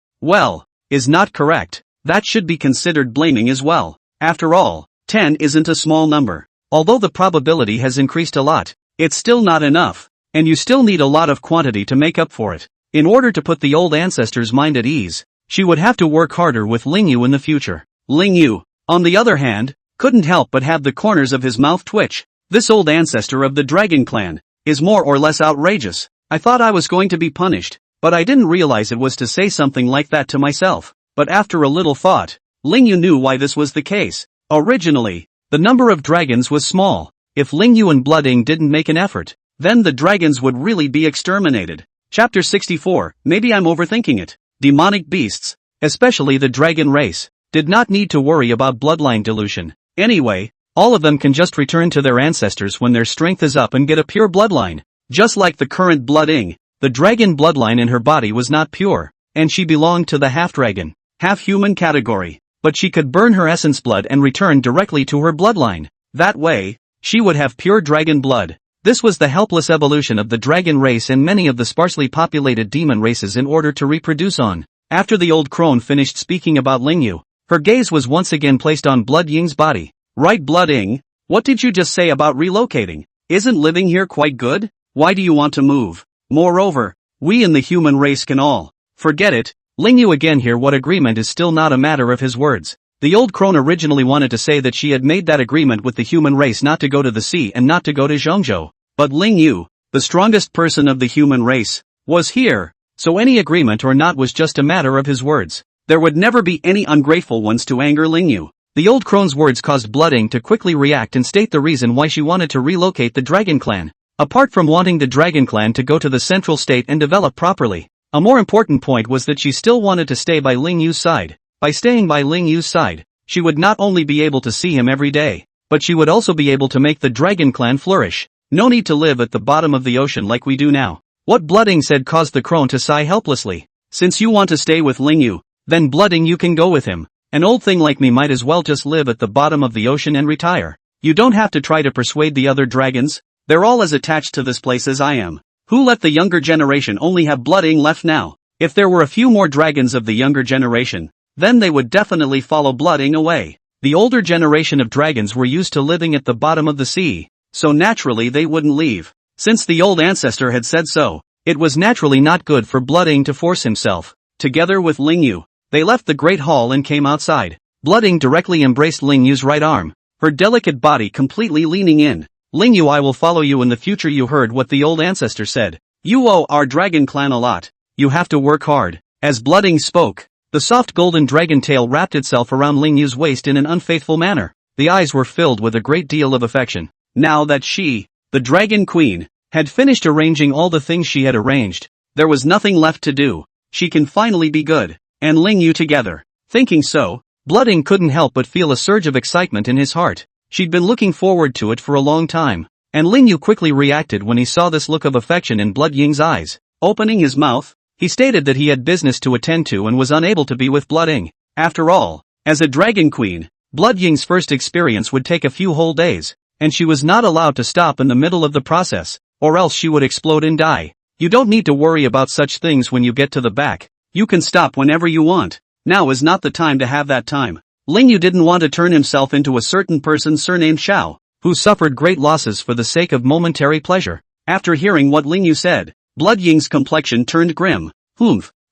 A: Is not correct. That should be considered blaming as well. After all, 10 isn't a small number. Although the probability has increased a lot, it's still not enough, and you still need a lot of quantity to make up for it. In order to put the old ancestor's mind at ease, she would have to work harder with Lingyu in the future. Lingyu, on the other hand, couldn't help but have the corners of his mouth twitch. This old ancestor of the Dragon Clan is more or less outrageous. I thought I was going to be punished, but I didn't realize it was to say something like that to myself. But after a little thought, Lingyu knew why this was the case. Originally, the number of dragons was small. If Lingyu and Blood Ing didn't make an effort, then the dragons would really be exterminated. Chapter 64, maybe I'm overthinking it. Demonic beasts, especially the dragon race, did not need to worry about bloodline dilution. Anyway, all of them can just return to their ancestors when their strength is up and get a pure bloodline. Just like the current Blood Ing, the dragon bloodline in her body was not pure, and she belonged to the half-dragon, half-human category. But she could burn her essence blood and return directly to her bloodline. That way, she would have pure dragon blood. This was the helpless evolution of the dragon race and many of the sparsely populated demon races in order to reproduce on. After the old crone finished speaking about Lingyu, her gaze was once again placed on Blood Ying's body. Right, Blood Ing, what did you just say about relocating? Isn't living here quite good? Why do you want to move? Moreover, we in the human race can all forget it. Lingyu again here. What agreement is still not a matter of his words. The old crone originally wanted to say that she had made that agreement with the human race not to go to the sea and not to go to Zhongzhou. But Lingyu, the strongest person of the human race, was here, so any agreement or not was just a matter of his words. There would never be any ungrateful ones to anger Lingyu. The old crone's words caused Blood Ing to quickly react and state the reason why she wanted to relocate the Dragon Clan. Apart from wanting the Dragon Clan to go to the central state and develop properly, a more important point was that she still wanted to stay by Lingyu's side. By staying by Lingyu's side, she would not only be able to see him every day, but she would also be able to make the Dragon Clan flourish. No need to live at the bottom of the ocean like we do now. What Blood Ing said caused the crone to sigh helplessly. Since you want to stay with Lingyu, then Blood Ing, you can go with him. An old thing like me might as well just live at the bottom of the ocean and retire. You don't have to try to persuade the other dragons. They're all as attached to this place as I am. Who let the younger generation only have Blood Ing left now? If there were a few more dragons of the younger generation, then they would definitely follow Blood Ing away. The older generation of dragons were used to living at the bottom of the sea, so naturally they wouldn't leave. Since the old ancestor had said so, it was naturally not good for Blood Ing to force himself. Together with Lingyu, they left the great hall and came outside. Blood Ing directly embraced Lingyu's right arm, her delicate body completely leaning in. Lingyu, I will follow you in the future. You heard what the old ancestor said. You owe our Dragon Clan a lot. You have to work hard. As Blood Ing spoke, the soft golden dragon tail wrapped itself around Lingyu's waist in an unfaithful manner. The eyes were filled with a great deal of affection. Now that she, the Dragon Queen, had finished arranging all the things she had arranged, there was nothing left to do. She can finally be good and Lingyu together. Thinking so, Blood Ing couldn't help but feel a surge of excitement in his heart. She'd been looking forward to it for a long time, and Lingyu quickly reacted when he saw this look of affection in Blood Ying's eyes. Opening his mouth, he stated that he had business to attend to and was unable to be with Blood Ing. After all, as a Dragon Queen, Blood Ying's first experience would take a few whole days, and she was not allowed to stop in the middle of the process, or else she would explode and die. You don't need to worry about such things when you get to the back. You can stop whenever you want. Now is not the time to have that time. Lingyu didn't want to turn himself into a certain person surnamed Xiao, who suffered great losses for the sake of momentary pleasure. After hearing what Lingyu said, Blood Ying's complexion turned grim.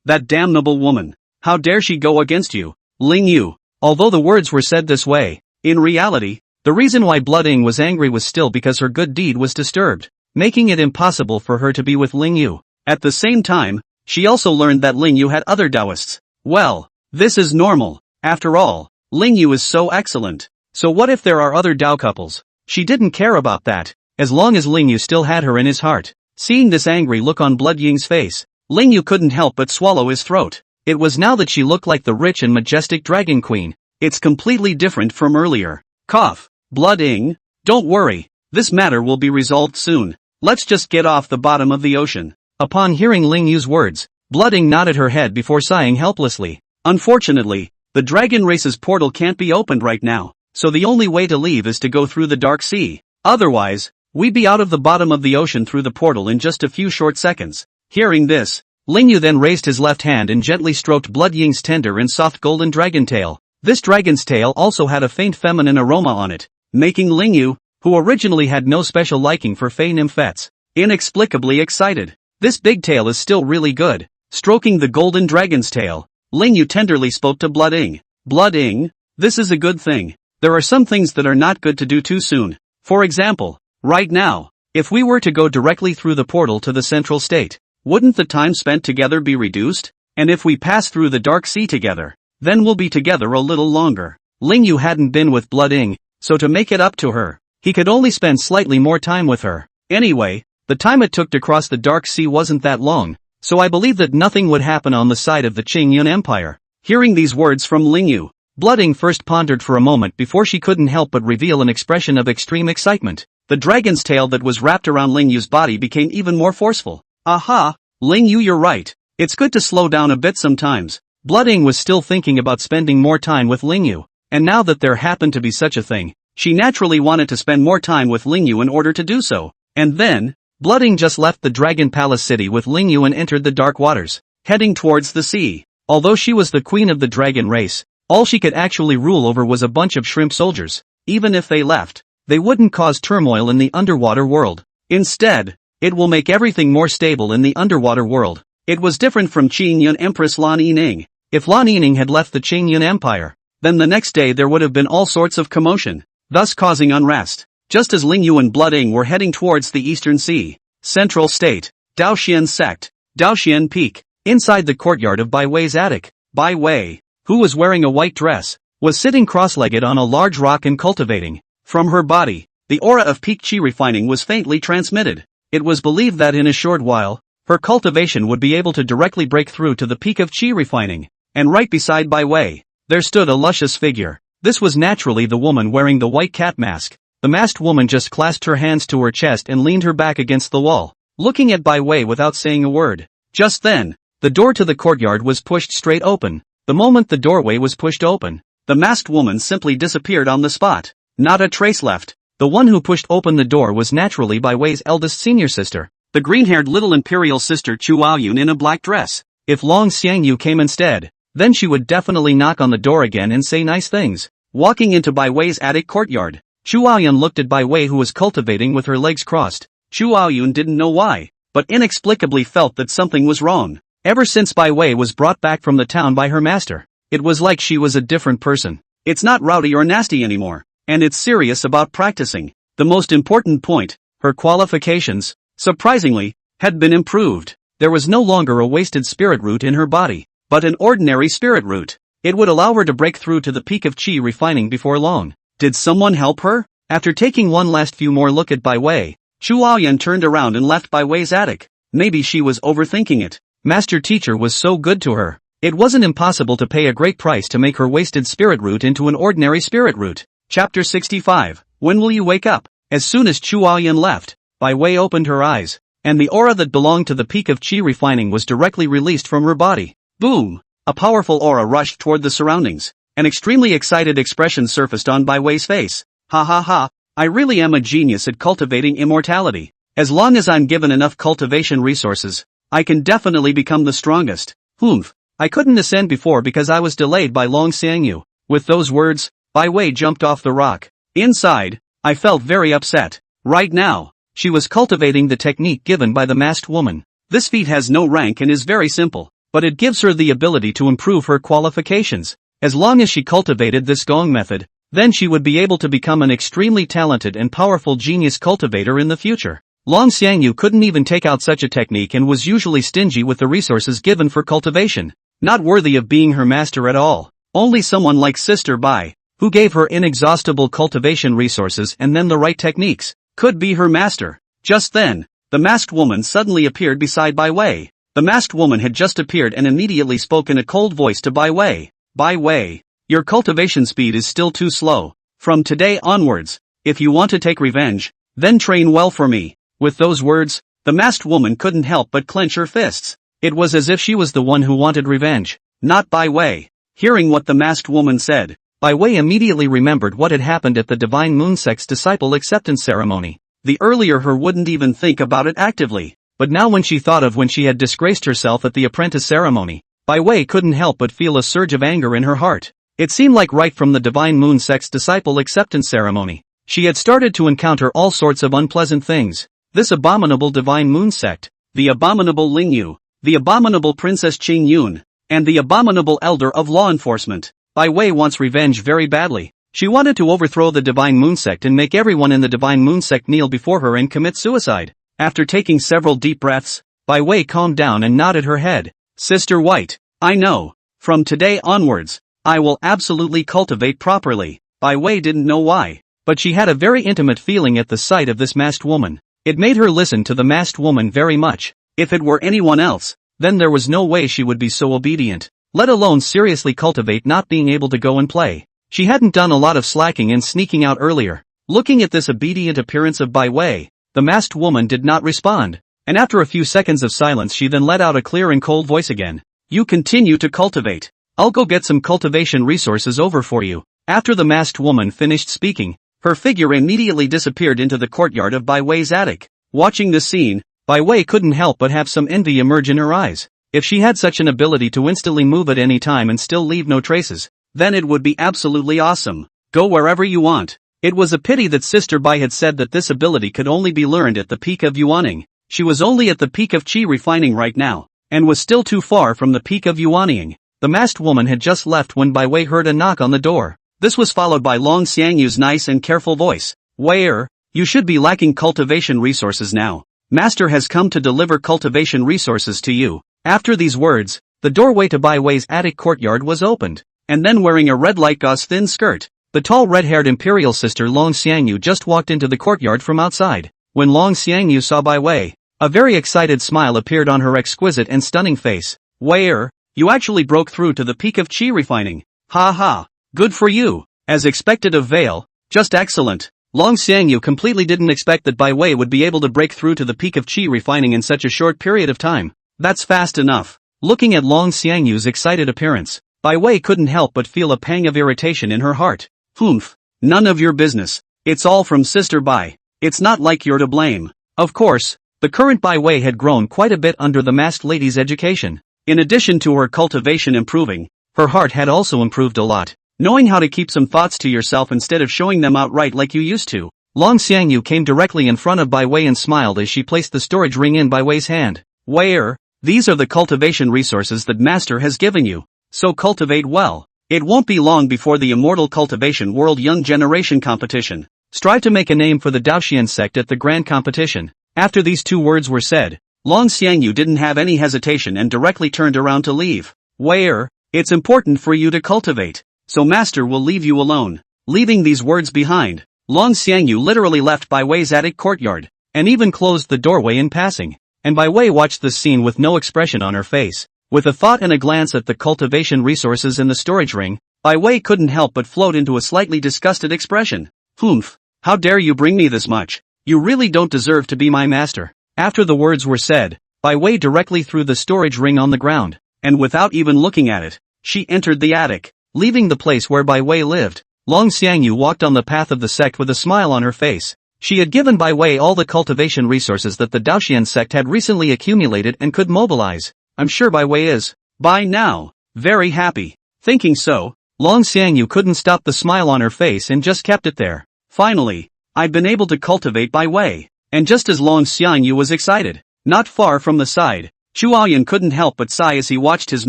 A: That damnable woman. How dare she go against you, Lingyu? Although the words were said this way, in reality, the reason why Blood Ing was angry was still because her good deed was disturbed, making it impossible for her to be with Lingyu. At the same time, she also learned that Lingyu had other Taoists. Well, this is normal. After all, Lingyu is so excellent. So what if there are other Tao couples? She didn't care about that, as long as Lingyu still had her in his heart. Seeing this angry look on Blood Ying's face, Ling Yu couldn't help but swallow his throat. It was now that she looked like the rich and majestic dragon queen. It's completely different from earlier. Cough. Blood-ing. Don't worry. This matter will be resolved soon. Let's just get off the bottom of the ocean. Upon hearing Ling Yu's words, Blood-ing nodded her head before sighing helplessly. Unfortunately, the dragon race's portal can't be opened right now, so the only way to leave is to go through the dark sea. Otherwise, we'd be out of the bottom of the ocean through the portal in just a few short seconds. Hearing this, Ling Yu then raised his left hand and gently stroked Blood-ing's tender and soft golden dragon tail. This dragon's tail also had a faint feminine aroma on it, making Ling Yu, who originally had no special liking for fey nymphets, inexplicably excited. This big tail is still really good. Stroking the golden dragon's tail, Ling Yu tenderly spoke to Blood-ing. Blood-ing, this is a good thing. There are some things that are not good to do too soon. For example, right now, if we were to go directly through the portal to the central state, wouldn't the time spent together be reduced? And if we pass through the dark sea together, then we'll be together a little longer. Ling Yu hadn't been with Blood-ing, so to make it up to her, he could only spend slightly more time with her. Anyway, the time it took to cross the dark sea wasn't that long, so I believe that nothing would happen on the side of the Qingyun Empire. Hearing these words from Ling Yu, Blood-ing first pondered for a moment before she couldn't help but reveal an expression of extreme excitement. The dragon's tail that was wrapped around Ling Yu's body became even more forceful. Aha, Ling Yu, you're right. It's good to slow down a bit sometimes. Blood-ing was still thinking about spending more time with Ling Yu, and now that there happened to be such a thing, she naturally wanted to spend more time with Ling Yu in order to do so. And then, Blood-ing just left the Dragon Palace city with Ling Yu and entered the dark waters, heading towards the sea. Although she was the queen of the dragon race, all she could actually rule over was a bunch of shrimp soldiers. Even if they left, they wouldn't cause turmoil in the underwater world. Instead, it will make everything more stable in the underwater world. It was different from Qingyun Empress Lan Yining. If Lan Yining had left the Qingyun Empire, then the next day there would have been all sorts of commotion, thus causing unrest. Just as Ling Yu and Blood-ing were heading towards the eastern sea, central state, Daoxian sect, Daoxian Peak, inside the courtyard of Bai Wei's attic, Bai Wei, who was wearing a white dress, was sitting cross-legged on a large rock and cultivating. From her body, the aura of peak qi refining was faintly transmitted. It was believed that in a short while, her cultivation would be able to directly break through to the peak of qi refining. And right beside Bai Wei, there stood a luscious figure. This was naturally the woman wearing the white cat mask. The masked woman just clasped her hands to her chest and leaned her back against the wall, looking at Bai Wei without saying a word. Just then, the door to the courtyard was pushed straight open. The moment the doorway was pushed open, the masked woman simply disappeared on the spot. Not a trace left. The one who pushed open the door was naturally Bai Wei's eldest senior sister, the green-haired little imperial sister Chu Aoyun in a black dress. If Long Xiangyu came instead, then she would definitely knock on the door again and say nice things. Walking into Bai Wei's attic courtyard, Chu Aoyun looked at Bai Wei, who was cultivating with her legs crossed. Chu Aoyun didn't know why, but inexplicably felt that something was wrong. Ever since Bai Wei was brought back from the town by her master, it was like she was a different person. It's not rowdy or nasty anymore, and it's serious about practicing. The most important point, her qualifications, surprisingly, had been improved. There was no longer a wasted spirit root in her body, but an ordinary spirit root. It would allow her to break through to the peak of qi refining before long. Did someone help her? After taking one last few more look at Bai Wei, Chu Aoyun turned around and left Bai Wei's attic. Maybe she was overthinking it. Master Teacher was so good to her. It wasn't impossible to pay a great price to make her wasted spirit root into an ordinary spirit root. Chapter 65. When will you wake up? As soon as Chu Aoyun left, Bai Wei opened her eyes, and the aura that belonged to the peak of qi refining was directly released from her body. Boom! A powerful aura rushed toward the surroundings. An extremely excited expression surfaced on Bai Wei's face. Ha ha ha, I really am a genius at cultivating immortality. As long as I'm given enough cultivation resources, I can definitely become the strongest. Humph, I couldn't ascend before because I was delayed by Long Xiangyu. With those words, Bai Wei jumped off the rock. Inside, I felt very upset. Right now, she was cultivating the technique given by the masked woman. This feat has no rank and is very simple, but it gives her the ability to improve her qualifications. As long as she cultivated this gong method, then she would be able to become an extremely talented and powerful genius cultivator in the future. Long Xiangyu couldn't even take out such a technique and was usually stingy with the resources given for cultivation. Not worthy of being her master at all. Only someone like Sister Bai, who gave her inexhaustible cultivation resources and then the right techniques, could be her master. Just then, the masked woman suddenly appeared beside Bai Wei. The masked woman had just appeared and immediately spoke in a cold voice to Bai Wei. Bai Wei, your cultivation speed is still too slow. From today onwards, if you want to take revenge, then train well for me. With those words, the masked woman couldn't help but clench her fists. It was as if she was the one who wanted revenge, not Bai Wei. Hearing what the masked woman said, Bai Wei immediately remembered what had happened at the Divine Moon Sect's disciple acceptance ceremony. The earlier her wouldn't even think about it actively, but now when she thought of when she had disgraced herself at the apprentice ceremony, Bai Wei couldn't help but feel a surge of anger in her heart. It seemed like right from the Divine Moon Sect's disciple acceptance ceremony, she had started to encounter all sorts of unpleasant things. This abominable Divine Moon Sect, the abominable Ling Yu, the abominable Princess Qing Yun, and the abominable Elder of Law Enforcement. Bai Wei wants revenge very badly. She wanted to overthrow the Divine Moon Sect and make everyone in the Divine Moon Sect kneel before her and commit suicide. After taking several deep breaths, Bai Wei calmed down and nodded her head. Sister White, I know. From today onwards, I will absolutely cultivate properly. Bai Wei didn't know why, but she had a very intimate feeling at the sight of this masked woman. It made her listen to the masked woman very much. If it were anyone else, then there was no way she would be so obedient, let alone seriously cultivate not being able to go and play. She hadn't done a lot of slacking and sneaking out earlier. Looking at this obedient appearance of Bai Wei, the masked woman did not respond, and after a few seconds of silence she then let out a clear and cold voice again. You continue to cultivate. I'll go get some cultivation resources over for you. After the masked woman finished speaking, her figure immediately disappeared into the courtyard of Bai Wei's attic. Watching this scene, Bai Wei couldn't help but have some envy emerge in her eyes. If she had such an ability to instantly move at any time and still leave no traces, then it would be absolutely awesome. Go wherever you want. It was a pity that Sister Bai had said that this ability could only be learned at the peak of Yuaning. She was only at the peak of Qi refining right now, and was still too far from the peak of Yuanying. The masked woman had just left when Bai Wei heard a knock on the door. This was followed by Long Xiangyu's nice and careful voice. Wei, you should be lacking cultivation resources now. Master has come to deliver cultivation resources to you. After these words, the doorway to Bai Wei's attic courtyard was opened, and then wearing a red light gauze thin skirt, the tall red-haired imperial sister Long Xiangyu just walked into the courtyard from outside. When Long Xiangyu saw Bai Wei, a very excited smile appeared on her exquisite and stunning face. Wei, you actually broke through to the peak of Qi refining. Ha ha. Good for you. As expected of Vale, just excellent. Long Xiangyu completely didn't expect that Bai Wei would be able to break through to the peak of Qi refining in such a short period of time. That's fast enough. Looking at Long Xiangyu's excited appearance, Bai Wei couldn't help but feel a pang of irritation in her heart. Humph. None of your business. It's all from Sister Bai. It's not like you're to blame. Of course, the current Bai Wei had grown quite a bit under the masked lady's education. In addition to her cultivation improving, her heart had also improved a lot. Knowing how to keep some thoughts to yourself instead of showing them outright like you used to. Long Xiangyu came directly in front of Bai Wei and smiled as she placed the storage ring in Bai Wei's hand. Wei, these are the cultivation resources that Master has given you. So cultivate well. It won't be long before the Immortal Cultivation World Young Generation Competition. Strive to make a name for the Daoxian sect at the grand competition. After these two words were said, Long Xiangyu didn't have any hesitation and directly turned around to leave. Wei, it's important for you to cultivate. So Master will leave you alone. Leaving these words behind, Long Xiangyu literally left Bai Wei's attic courtyard, and even closed the doorway in passing. And Bai Wei watched this scene with no expression on her face. With a thought and a glance at the cultivation resources in the storage ring, Bai Wei couldn't help but float into a slightly disgusted expression. Humph, how dare you bring me this much? You really don't deserve to be my master. After the words were said, Bai Wei directly threw the storage ring on the ground, and without even looking at it, she entered the attic. Leaving the place where Bai Wei lived, Long Xiangyu walked on the path of the sect with a smile on her face. She had given Bai Wei all the cultivation resources that the Daoxian sect had recently accumulated and could mobilize. I'm sure Bai Wei is, by now, very happy. Thinking so, Long Xiangyu couldn't stop the smile on her face and just kept it there. Finally, I've been able to cultivate Bai Wei. And just as Long Xiangyu was excited, not far from the side, Chuaoyan couldn't help but sigh as he watched his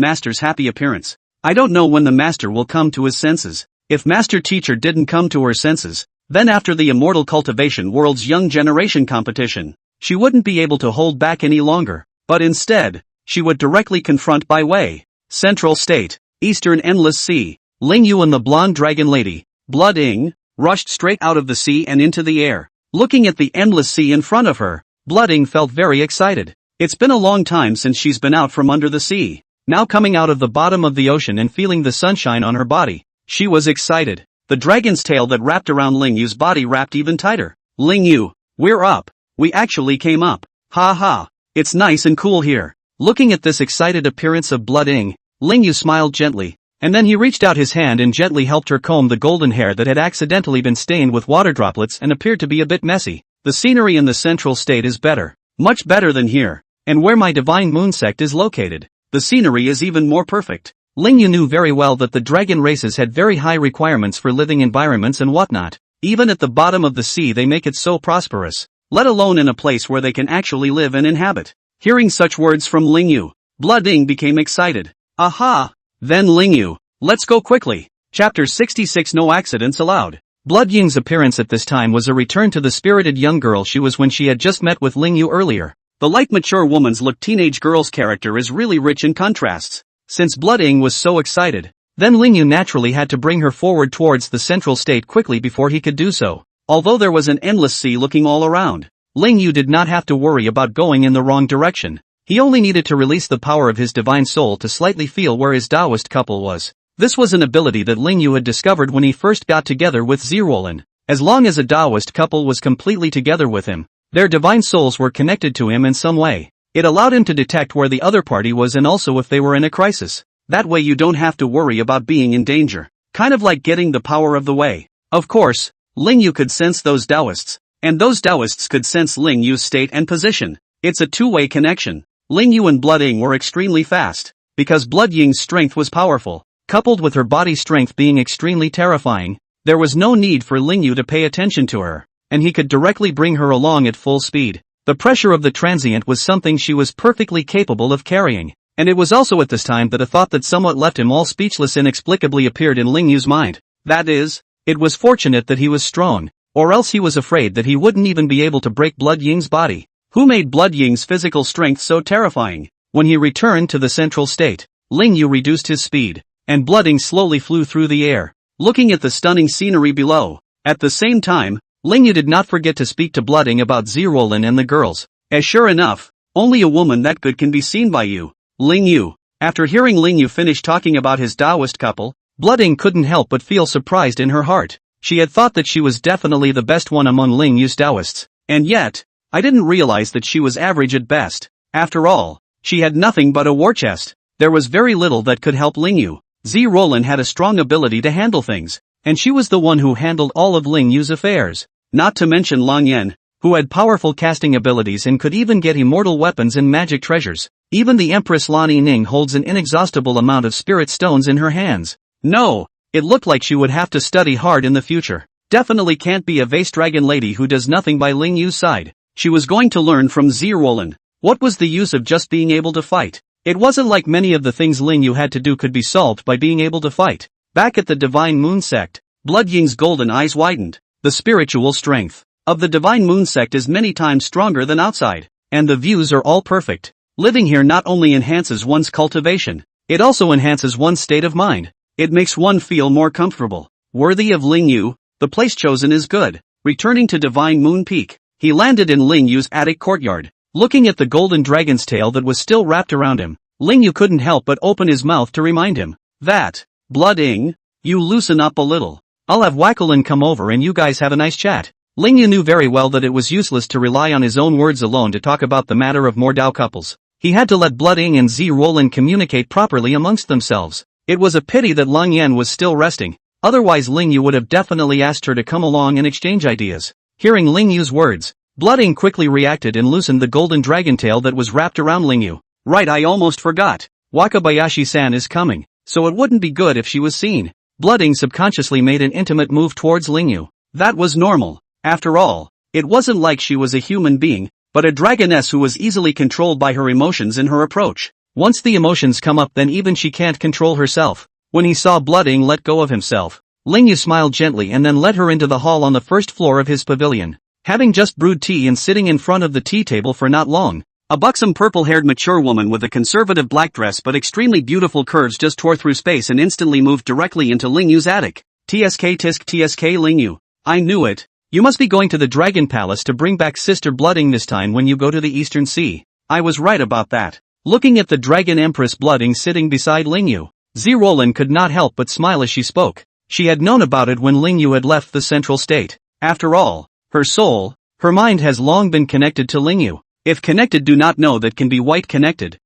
A: master's happy appearance. I don't know when the master will come to his senses. If Master Teacher didn't come to her senses, then after the Immortal Cultivation World's Young Generation Competition, she wouldn't be able to hold back any longer, but instead, she would directly confront Bai Wei. Central State, Eastern Endless Sea, Ling Yu and the Blonde Dragon Lady, Blood Ing, rushed straight out of the sea and into the air. Looking at the endless sea in front of her, Blood Ing felt very excited. It's been a long time since she's been out from under the sea. Now coming out of the bottom of the ocean and feeling the sunshine on her body, she was excited. The dragon's tail that wrapped around Ling Yu's body wrapped even tighter. Ling Yu, we're up. We actually came up. Ha ha. It's nice and cool here. Looking at this excited appearance of Blood Ing, Ling Yu smiled gently, and then he reached out his hand and gently helped her comb the golden hair that had accidentally been stained with water droplets and appeared to be a bit messy. The scenery in the central state is better. Much better than here. And where my divine moon sect is located, the scenery is even more perfect. Ling Yu knew very well that the dragon races had very high requirements for living environments and whatnot. Even at the bottom of the sea they make it so prosperous, let alone in a place where they can actually live and inhabit. Hearing such words from Ling Yu, Blood Ing became excited. Aha! Then Ling Yu, let's go quickly. Chapter 66 No Accidents Allowed. Blood Ying's appearance at this time was a return to the spirited young girl she was when she had just met with Ling Yu earlier. The light mature woman's look teenage girl's character is really rich in contrasts. Since Blood Ing was so excited, then Ling Yu naturally had to bring her forward towards the central state quickly before he could do so. Although there was an endless sea looking all around, Ling Yu did not have to worry about going in the wrong direction. He only needed to release the power of his divine soul to slightly feel where his Taoist couple was. This was an ability that Ling Yu had discovered when he first got together with Zirolin. As long as a Taoist couple was completely together with him, their divine souls were connected to him in some way. It allowed him to detect where the other party was and also if they were in a crisis. That way you don't have to worry about being in danger. Kind of like getting the power of the way. Of course, Ling Yu could sense those Taoists, and those Taoists could sense Ling Yu's state and position. It's a two-way connection. Ling Yu and Blood Ing were extremely fast, because Blood Ying's strength was powerful, coupled with her body strength being extremely terrifying. There was no need for Ling Yu to pay attention to her, and he could directly bring her along at full speed. The pressure of the transient was something she was perfectly capable of carrying, and it was also at this time that a thought that somewhat left him all speechless inexplicably appeared in Ling Yu's mind. That is, it was fortunate that he was strong, or else he was afraid that he wouldn't even be able to break Blood Ying's body. Who made Blood Ying's physical strength so terrifying? When he returned to the central state, Ling Yu reduced his speed, and Blood Ing slowly flew through the air, looking at the stunning scenery below. At the same time, Ling Yu did not forget to speak to Blood Ing about Zirolin and the girls, as sure enough, only a woman that good can be seen by you, Ling Yu. After hearing Ling Yu finish talking about his Taoist couple, Blood Ing couldn't help but feel surprised in her heart. She had thought that she was definitely the best one among Ling Yu's Taoists, and yet, I didn't realize that she was average at best. After all, she had nothing but a war chest. There was very little that could help Ling Yu. Zirolin had a strong ability to handle things, and she was the one who handled all of Ling Yu's affairs. Not to mention Lang Yan, who had powerful casting abilities and could even get immortal weapons and magic treasures. Even the Empress Lan Yining holds an inexhaustible amount of spirit stones in her hands. No, it looked like she would have to study hard in the future. Definitely can't be a vase dragon lady who does nothing by Ling Yu's side. She was going to learn from Zirolin. What was the use of just being able to fight? It wasn't like many of the things Ling Yu had to do could be solved by being able to fight. Back at the Divine Moon Sect, Blood Ying's golden eyes widened. The spiritual strength of the Divine Moon Sect is many times stronger than outside, and the views are all perfect. Living here not only enhances one's cultivation, it also enhances one's state of mind. It makes one feel more comfortable. Worthy of Ling Yu, the place chosen is good. Returning to Divine Moon Peak, he landed in Ling Yu's attic courtyard. Looking at the golden dragon's tail that was still wrapped around him, Ling Yu couldn't help but open his mouth to remind him that, Blood Ing, you loosen up a little. I'll have Wackolin come over and you guys have a nice chat. Ling Yu knew very well that it was useless to rely on his own words alone to talk about the matter of more Dao couples. He had to let Blood Ing and Zirolin communicate properly amongst themselves. It was a pity that Lang Yan was still resting, otherwise Ling Yu would have definitely asked her to come along and exchange ideas. Hearing Ling Yu's words, Blood Ing quickly reacted and loosened the golden dragon tail that was wrapped around Ling Yu. Right, I almost forgot. Wakabayashi-san is coming, so it wouldn't be good if she was seen. Blood Ing subconsciously made an intimate move towards Ling Yu. That was normal. After all, it wasn't like she was a human being, but a dragoness who was easily controlled by her emotions in her approach. Once the emotions come up, then even she can't control herself. When he saw Blood Ing let go of himself, Ling Yu smiled gently and then led her into the hall on the first floor of his pavilion. Having just brewed tea and sitting in front of the tea table for not long, a buxom purple-haired mature woman with a conservative black dress but extremely beautiful curves just tore through space and instantly moved directly into Ling Yu's attic. TSK tisk TSK Ling Yu. I knew it. You must be going to the Dragon Palace to bring back Sister Blood Ing this time when you go to the Eastern Sea. I was right about that. Looking at the Dragon Empress Blooding sitting beside Lingyu, Zirolin could not help but smile as she spoke. She had known about it when Lingyu had left the central state. After all, her soul, her mind has long been connected to Lingyu. If connected do not know that can be white connected.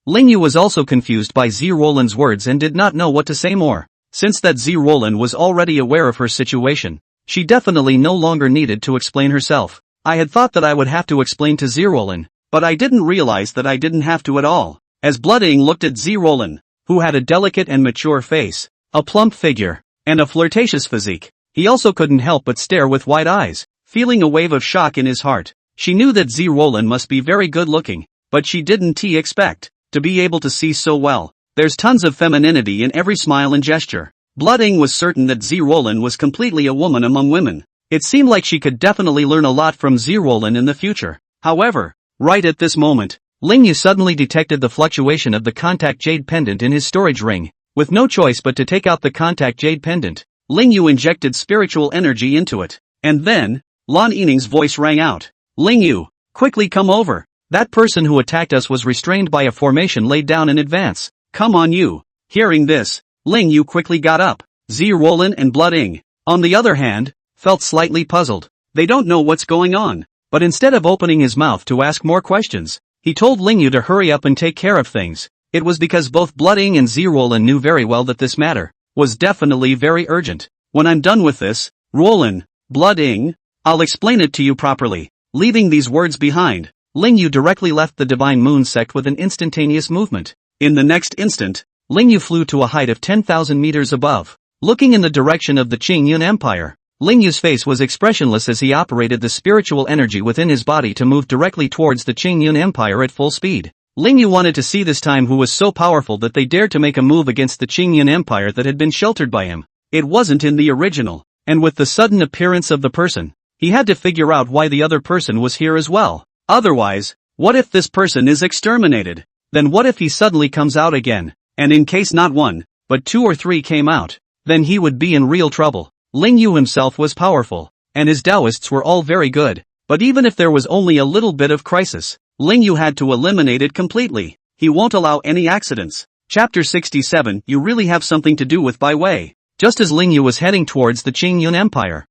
A: Lingyu was also confused by Zirolin's words and did not know what to say more. Since that Zirolin was already aware of her situation, she definitely no longer needed to explain herself. I had thought that I would have to explain to Zirolin, but I didn't realize that I didn't have to at all. As Blooding looked at Zirolin, who had a delicate and mature face, a plump figure, and a flirtatious physique, he also couldn't help but stare with wide eyes, feeling a wave of shock in his heart. She knew that Zirolin must be very good looking, but she didn't expect to be able to see so well. There's tons of femininity in every smile and gesture. Blooding was certain that Zirolin was completely a woman among women. It seemed like she could definitely learn a lot from Zirolin in the future. However, right at this moment, Lingyu suddenly detected the fluctuation of the contact jade pendant in his storage ring. With no choice but to take out the contact jade pendant, Lingyu injected spiritual energy into it. And then, Lan Yining's voice rang out. Lingyu, quickly come over. That person who attacked us was restrained by a formation laid down in advance. Come on you. Hearing this, Lingyu quickly got up. Zirolin and Blooding, on the other hand, felt slightly puzzled. They don't know what's going on. But instead of opening his mouth to ask more questions, he told Lingyu to hurry up and take care of things. It was because both Blooding and Zirolin knew very well that this matter was definitely very urgent. When I'm done with this, Rolin, Blooding, I'll explain it to you properly. Leaving these words behind, Lingyu directly left the Divine Moon sect with an instantaneous movement. In the next instant, Lingyu flew to a height of 10,000 meters above. Looking in the direction of the Qingyun Empire, Lingyu's face was expressionless as he operated the spiritual energy within his body to move directly towards the Qingyun Empire at full speed. Lingyu wanted to see this time who was so powerful that they dared to make a move against the Qingyun Empire that had been sheltered by him. It wasn't in the original, and with the sudden appearance of the person, he had to figure out why the other person was here as well. Otherwise, what if this person is exterminated? Then what if he suddenly comes out again, and in case not one, but two or three came out, then he would be in real trouble. Lingyu himself was powerful, and his Taoists were all very good, but even if there was only a little bit of crisis, Lingyu had to eliminate it completely. He won't allow any accidents. Chapter 67. You really have something to do with Bai Wei. Just as Lingyu was heading towards the Qingyun Empire,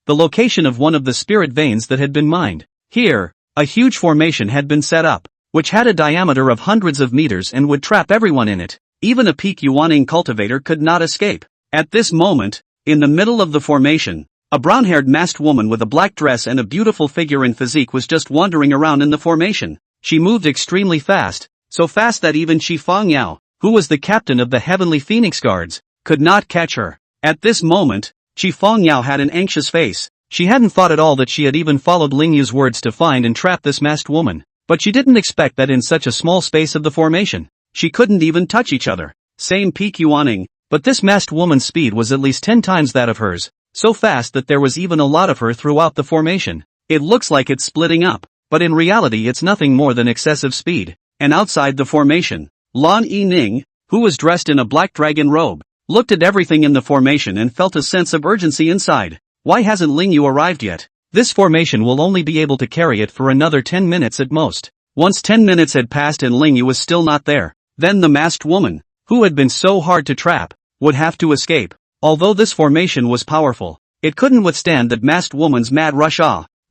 A: the location of one of the spirit veins that had been mined. Here, a huge formation had been set up, which had a diameter of hundreds of meters and would trap everyone in it. Even a peak Yuaning cultivator could not escape. At this moment, in the middle of the formation, a brown-haired masked woman with a black dress and a beautiful figure and physique was just wandering around in the formation. She moved extremely fast, so fast that even Shi Fangyao, who was the captain of the Heavenly Phoenix Guards, could not catch her. At this moment, Shi Fangyao had an anxious face. She hadn't thought at all that she had even followed Lingyu's words to find and trap this masked woman. But she didn't expect that in such a small space of the formation, she couldn't even touch each other. Same peak Yuaning. But this masked woman's speed was at least 10 times that of hers, so fast that there was even a lot of her throughout the formation. It looks like it's splitting up, but in reality it's nothing more than excessive speed. And outside the formation, Lan Yining, who was dressed in a black dragon robe, looked at everything in the formation and felt a sense of urgency inside. Why hasn't Lingyu arrived yet? This formation will only be able to carry it for another 10 minutes at most. Once 10 minutes had passed and Lingyu was still not there, then the masked woman, who had been so hard to trap, would have to escape. Although this formation was powerful, it couldn't withstand that masked woman's mad rush.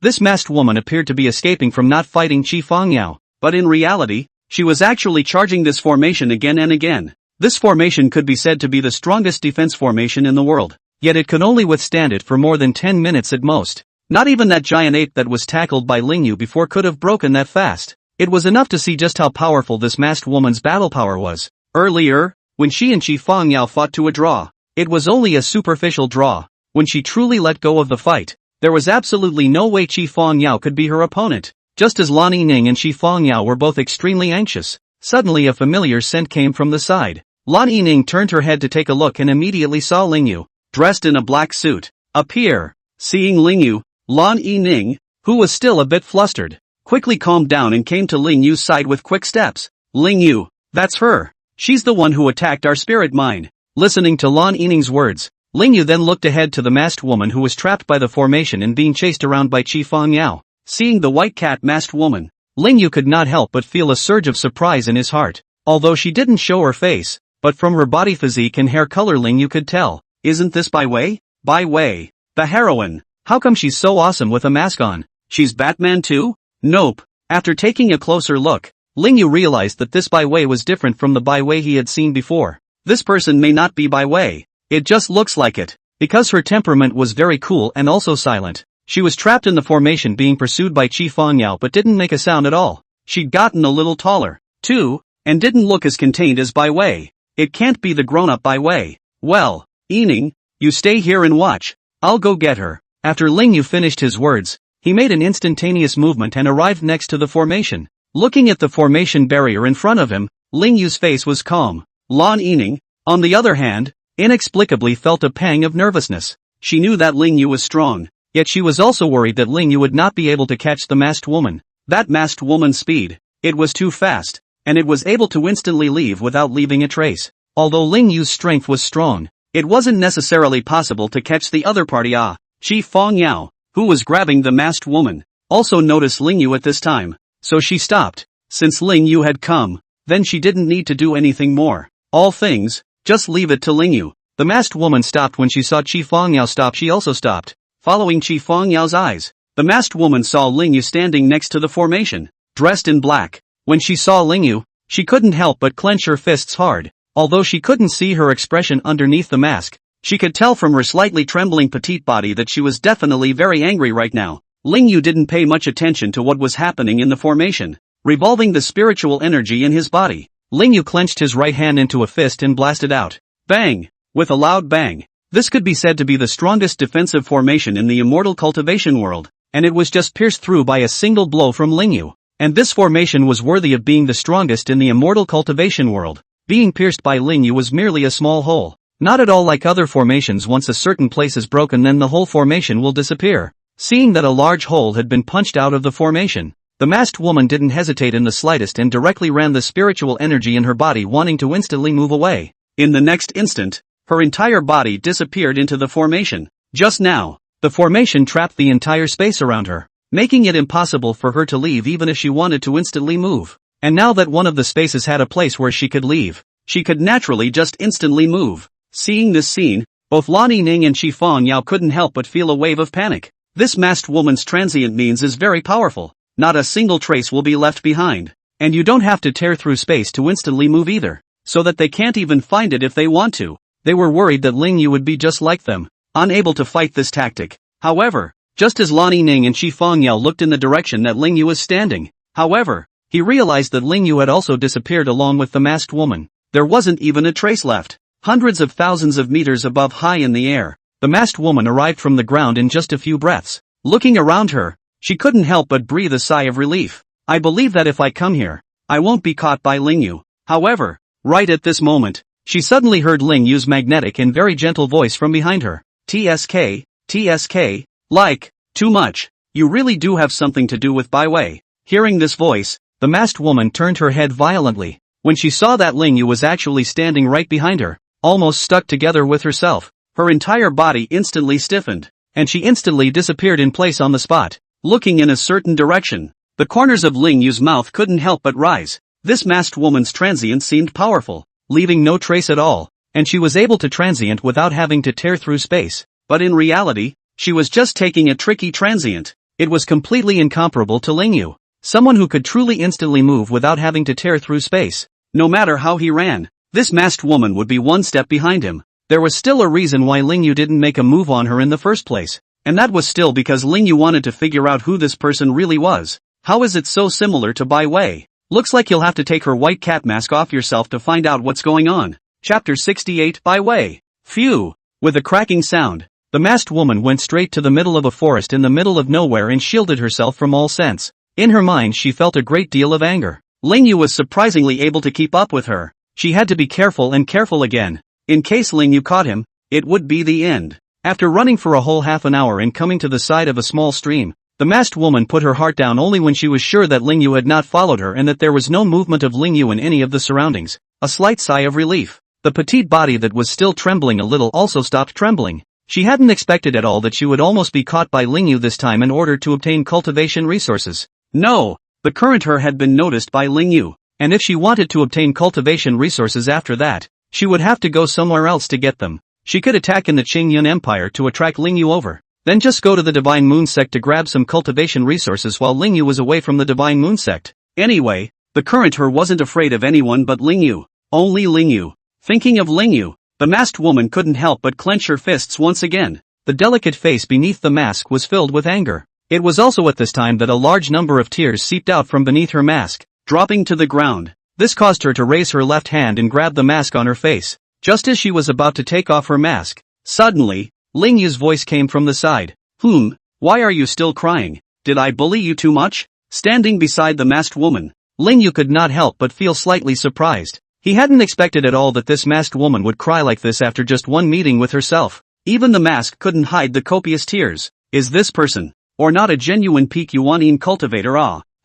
A: This masked woman appeared to be escaping from not fighting Qi Fangyao, but in reality, she was actually charging this formation again and again. This formation could be said to be the strongest defense formation in the world, yet it could only withstand it for more than 10 minutes at most. Not even that giant ape that was tackled by Lingyu before could have broken that fast. It was enough to see just how powerful this masked woman's battle power was. Earlier, when she and Qi Fangyao fought to a draw, it was only a superficial draw. When she truly let go of the fight, there was absolutely no way Qi Fangyao could be her opponent. Just as Lan Yining and Qi Fangyao were both extremely anxious, suddenly a familiar scent came from the side. Lan Yining turned her head to take a look and immediately saw Lingyu, dressed in a black suit, appear. Seeing Lingyu, Lan Yining, who was still a bit flustered, quickly calmed down and came to Lingyu's side with quick steps. Lingyu, that's her. She's the one who attacked our spirit mine. Listening to Lan Yining's words, Lingyu then looked ahead to the masked woman who was trapped by the formation and being chased around by Qi Fangyao. Seeing the white cat masked woman, Ling Yu could not help but feel a surge of surprise in his heart. Although she didn't show her face, but from her body physique and hair color Ling Yu could tell. Isn't this Bai Wei? Bai Wei, the heroine. How come she's so awesome with a mask on? She's Batman too? Nope. After taking a closer look, Ling Yu realized that this Bai Wei was different from the Bai Wei he had seen before. This person may not be Bai Wei. It just looks like it. Because her temperament was very cool and also silent. She was trapped in the formation being pursued by Qi Fangyao but didn't make a sound at all. She'd gotten a little taller, too, and didn't look as contained as Bai Wei. It can't be the grown-up Bai Wei. Well, Yining, you stay here and watch. I'll go get her. After Ling Yu finished his words, he made an instantaneous movement and arrived next to the formation. Looking at the formation barrier in front of him, Ling Yu's face was calm. Lan Yining, on the other hand, inexplicably felt a pang of nervousness. She knew that Ling Yu was strong, yet she was also worried that Ling Yu would not be able to catch the masked woman. That masked woman's speed, it was too fast, and it was able to instantly leave without leaving a trace. Although Ling Yu's strength was strong, it wasn't necessarily possible to catch the other party. Qi Fangyao, who was grabbing the masked woman, also noticed Ling Yu at this time, so she stopped. Since Ling Yu had come, then she didn't need to do anything more. All things, just leave it to Ling Yu. The masked woman stopped when she saw Qi Fangyao stop. She also stopped, following Qi Fangyao's eyes. The masked woman saw Ling Yu standing next to the formation, dressed in black. When she saw Ling Yu, she couldn't help but clench her fists hard. Although she couldn't see her expression underneath the mask, she could tell from her slightly trembling petite body that she was definitely very angry right now. Ling Yu didn't pay much attention to what was happening in the formation. Revolving the spiritual energy in his body, Ling Yu clenched his right hand into a fist and blasted out. Bang! With a loud bang. This could be said to be the strongest defensive formation in the immortal cultivation world, and it was just pierced through by a single blow from Ling Yu. And this formation was worthy of being the strongest in the immortal cultivation world. Being pierced by Ling Yu was merely a small hole. Not at all like other formations. Once a certain place is broken, then the whole formation will disappear. Seeing that a large hole had been punched out of the formation, the masked woman didn't hesitate in the slightest and directly ran the spiritual energy in her body, wanting to instantly move away. In the next instant, her entire body disappeared into the formation. Just now, the formation trapped the entire space around her, making it impossible for her to leave even if she wanted to instantly move. And now that one of the spaces had a place where she could leave, she could naturally just instantly move. Seeing this scene, both Lan Yining and Qi Fangyao couldn't help but feel a wave of panic. This masked woman's transient means is very powerful. Not a single trace will be left behind. And you don't have to tear through space to instantly move either, so that they can't even find it if they want to. They were worried that Ling Yu would be just like them, unable to fight this tactic. However, just as Lan Yining and Qi Fangyao looked in the direction that Ling Yu was standing, he realized that Ling Yu had also disappeared along with the masked woman. There wasn't even a trace left. Hundreds of thousands of meters above, high in the air, the masked woman arrived from the ground in just a few breaths. Looking around her, she couldn't help but breathe a sigh of relief. I believe that if I come here, I won't be caught by Ling Yu. However, right at this moment, she suddenly heard Ling Yu's magnetic and very gentle voice from behind her. TSK, like, too much. You really do have something to do with Bai Wei. Hearing this voice, the masked woman turned her head violently. When she saw that Ling Yu was actually standing right behind her, almost stuck together with herself, her entire body instantly stiffened, and she instantly disappeared in place on the spot. Looking in a certain direction, the corners of Ling Yu's mouth couldn't help but rise. This masked woman's transient seemed powerful, leaving no trace at all, and she was able to transient without having to tear through space. But in reality, she was just taking a tricky transient. It was completely incomparable to Ling Yu, someone who could truly instantly move without having to tear through space. No matter how he ran, this masked woman would be one step behind him. There was still a reason why Ling Yu didn't make a move on her in the first place, and that was still because Ling Yu wanted to figure out who this person really was. How is it so similar to Bai Wei? Looks like you'll have to take her white cat mask off yourself to find out what's going on. Chapter 68 Bai Wei. Phew! With a cracking sound, the masked woman went straight to the middle of a forest in the middle of nowhere and shielded herself from all sense. In her mind she felt a great deal of anger. Ling Yu was surprisingly able to keep up with her. She had to be careful and careful again. In case Ling Yu caught him, it would be the end. After running for a whole half an hour and coming to the side of a small stream, the masked woman put her heart down only when she was sure that Ling Yu had not followed her and that there was no movement of Ling Yu in any of the surroundings. A slight sigh of relief. The petite body that was still trembling a little also stopped trembling. She hadn't expected at all that she would almost be caught by Ling Yu this time in order to obtain cultivation resources. No, the current her had been noticed by Ling Yu, and if she wanted to obtain cultivation resources after that, she would have to go somewhere else to get them. She could attack in the Qingyun Empire to attract Ling Yu over, then just go to the Divine Moon Sect to grab some cultivation resources while Ling Yu was away from the Divine Moon Sect. Anyway, the current her wasn't afraid of anyone but Ling Yu. Only Ling Yu. Thinking of Ling Yu, the masked woman couldn't help but clench her fists once again. The delicate face beneath the mask was filled with anger. It was also at this time that a large number of tears seeped out from beneath her mask, dropping to the ground. This caused her to raise her left hand and grab the mask on her face. Just as she was about to take off her mask, suddenly, Ling Yu's voice came from the side. Why are you still crying? Did I bully you too much? Standing beside the masked woman, Ling Yu could not help but feel slightly surprised. He hadn't expected at all that this masked woman would cry like this after just one meeting with herself. Even the mask couldn't hide the copious tears. Is this person, or not, a genuine peak Yuanin cultivator?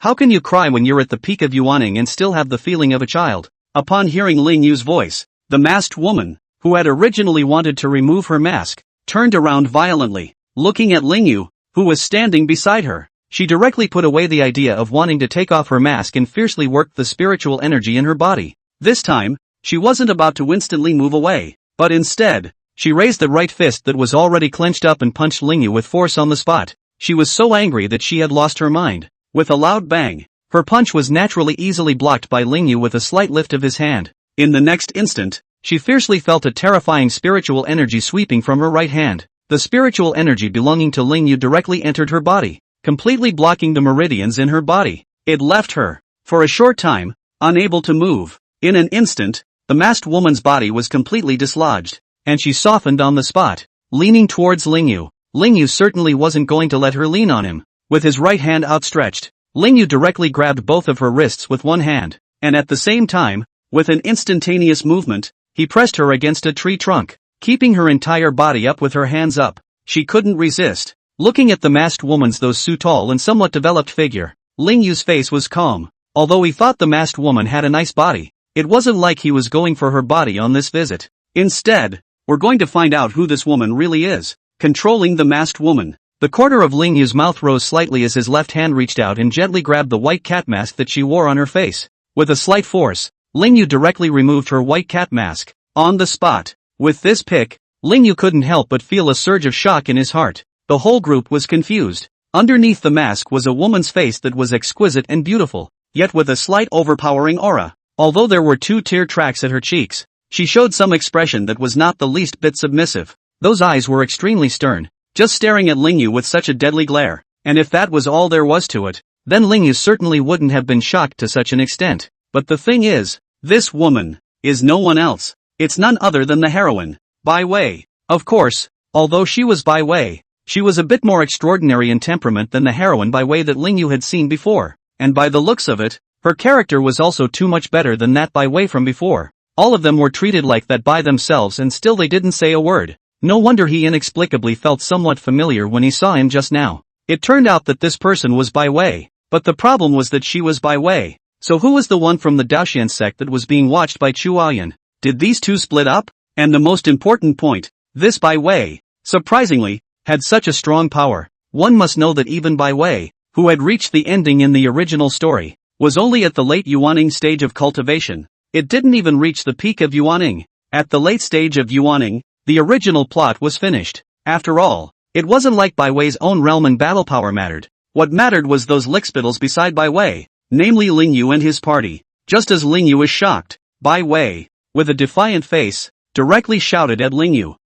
A: How can you cry when you're at the peak of Yuaning and still have the feeling of a child? Upon hearing Ling Yu's voice, the masked woman, who had originally wanted to remove her mask, turned around violently, looking at Ling Yu, who was standing beside her. She directly put away the idea of wanting to take off her mask and fiercely worked the spiritual energy in her body. This time, she wasn't about to instantly move away, but instead, she raised the right fist that was already clenched up and punched Ling Yu with force on the spot. She was so angry that she had lost her mind. With a loud bang, her punch was naturally easily blocked by Ling Yu with a slight lift of his hand. In the next instant, she fiercely felt a terrifying spiritual energy sweeping from her right hand. The spiritual energy belonging to Ling Yu directly entered her body, completely blocking the meridians in her body. It left her, for a short time, unable to move. In an instant, the masked woman's body was completely dislodged, and she softened on the spot, leaning towards Ling Yu. Ling Yu certainly wasn't going to let her lean on him. With his right hand outstretched, Ling Yu directly grabbed both of her wrists with one hand, and at the same time, with an instantaneous movement, he pressed her against a tree trunk, keeping her entire body up with her hands up. She couldn't resist. Looking at the masked woman's so tall and somewhat developed figure, Ling Yu's face was calm. Although he thought the masked woman had a nice body, it wasn't like he was going for her body on this visit. Instead, we're going to find out who this woman really is. Controlling the masked woman. The corner of Ling Yu's mouth rose slightly as his left hand reached out and gently grabbed the white cat mask that she wore on her face. With a slight force, Ling Yu directly removed her white cat mask. On the spot. With this pick, Ling Yu couldn't help but feel a surge of shock in his heart. The whole group was confused. Underneath the mask was a woman's face that was exquisite and beautiful, yet with a slight overpowering aura. Although there were 2 tear tracks at her cheeks, she showed some expression that was not the least bit submissive. Those eyes were extremely stern, just staring at Ling Yu with such a deadly glare. And if that was all there was to it, then Ling Yu certainly wouldn't have been shocked to such an extent. But the thing is, this woman is no one else. It's none other than the heroine, Bai Wei. Of course, although she was Bai Wei, she was a bit more extraordinary in temperament than the heroine Bai Wei that Ling Yu had seen before. And by the looks of it, her character was also too much better than that Bai Wei from before. All of them were treated like that by themselves and still they didn't say a word. No wonder he inexplicably felt somewhat familiar when he saw him just now. It turned out that this person was Bai Wei, but the problem was that she was Bai Wei. So who was the one from the Daoxian sect that was being watched by Chu Aoyan? Did these two split up? And the most important point, this Bai Wei, surprisingly, had such a strong power. One must know that even Bai Wei, who had reached the ending in the original story, was only at the late Yuaning stage of cultivation. It didn't even reach the peak of Yuaning. At the late stage of Yuaning, the original plot was finished. After all, it wasn't like Bai Wei's own realm and battle power mattered. What mattered was those lickspittles beside Bai Wei, namely Ling Yu and his party. Just as Ling Yu was shocked, Bai Wei, with a defiant face, directly shouted at Ling Yu.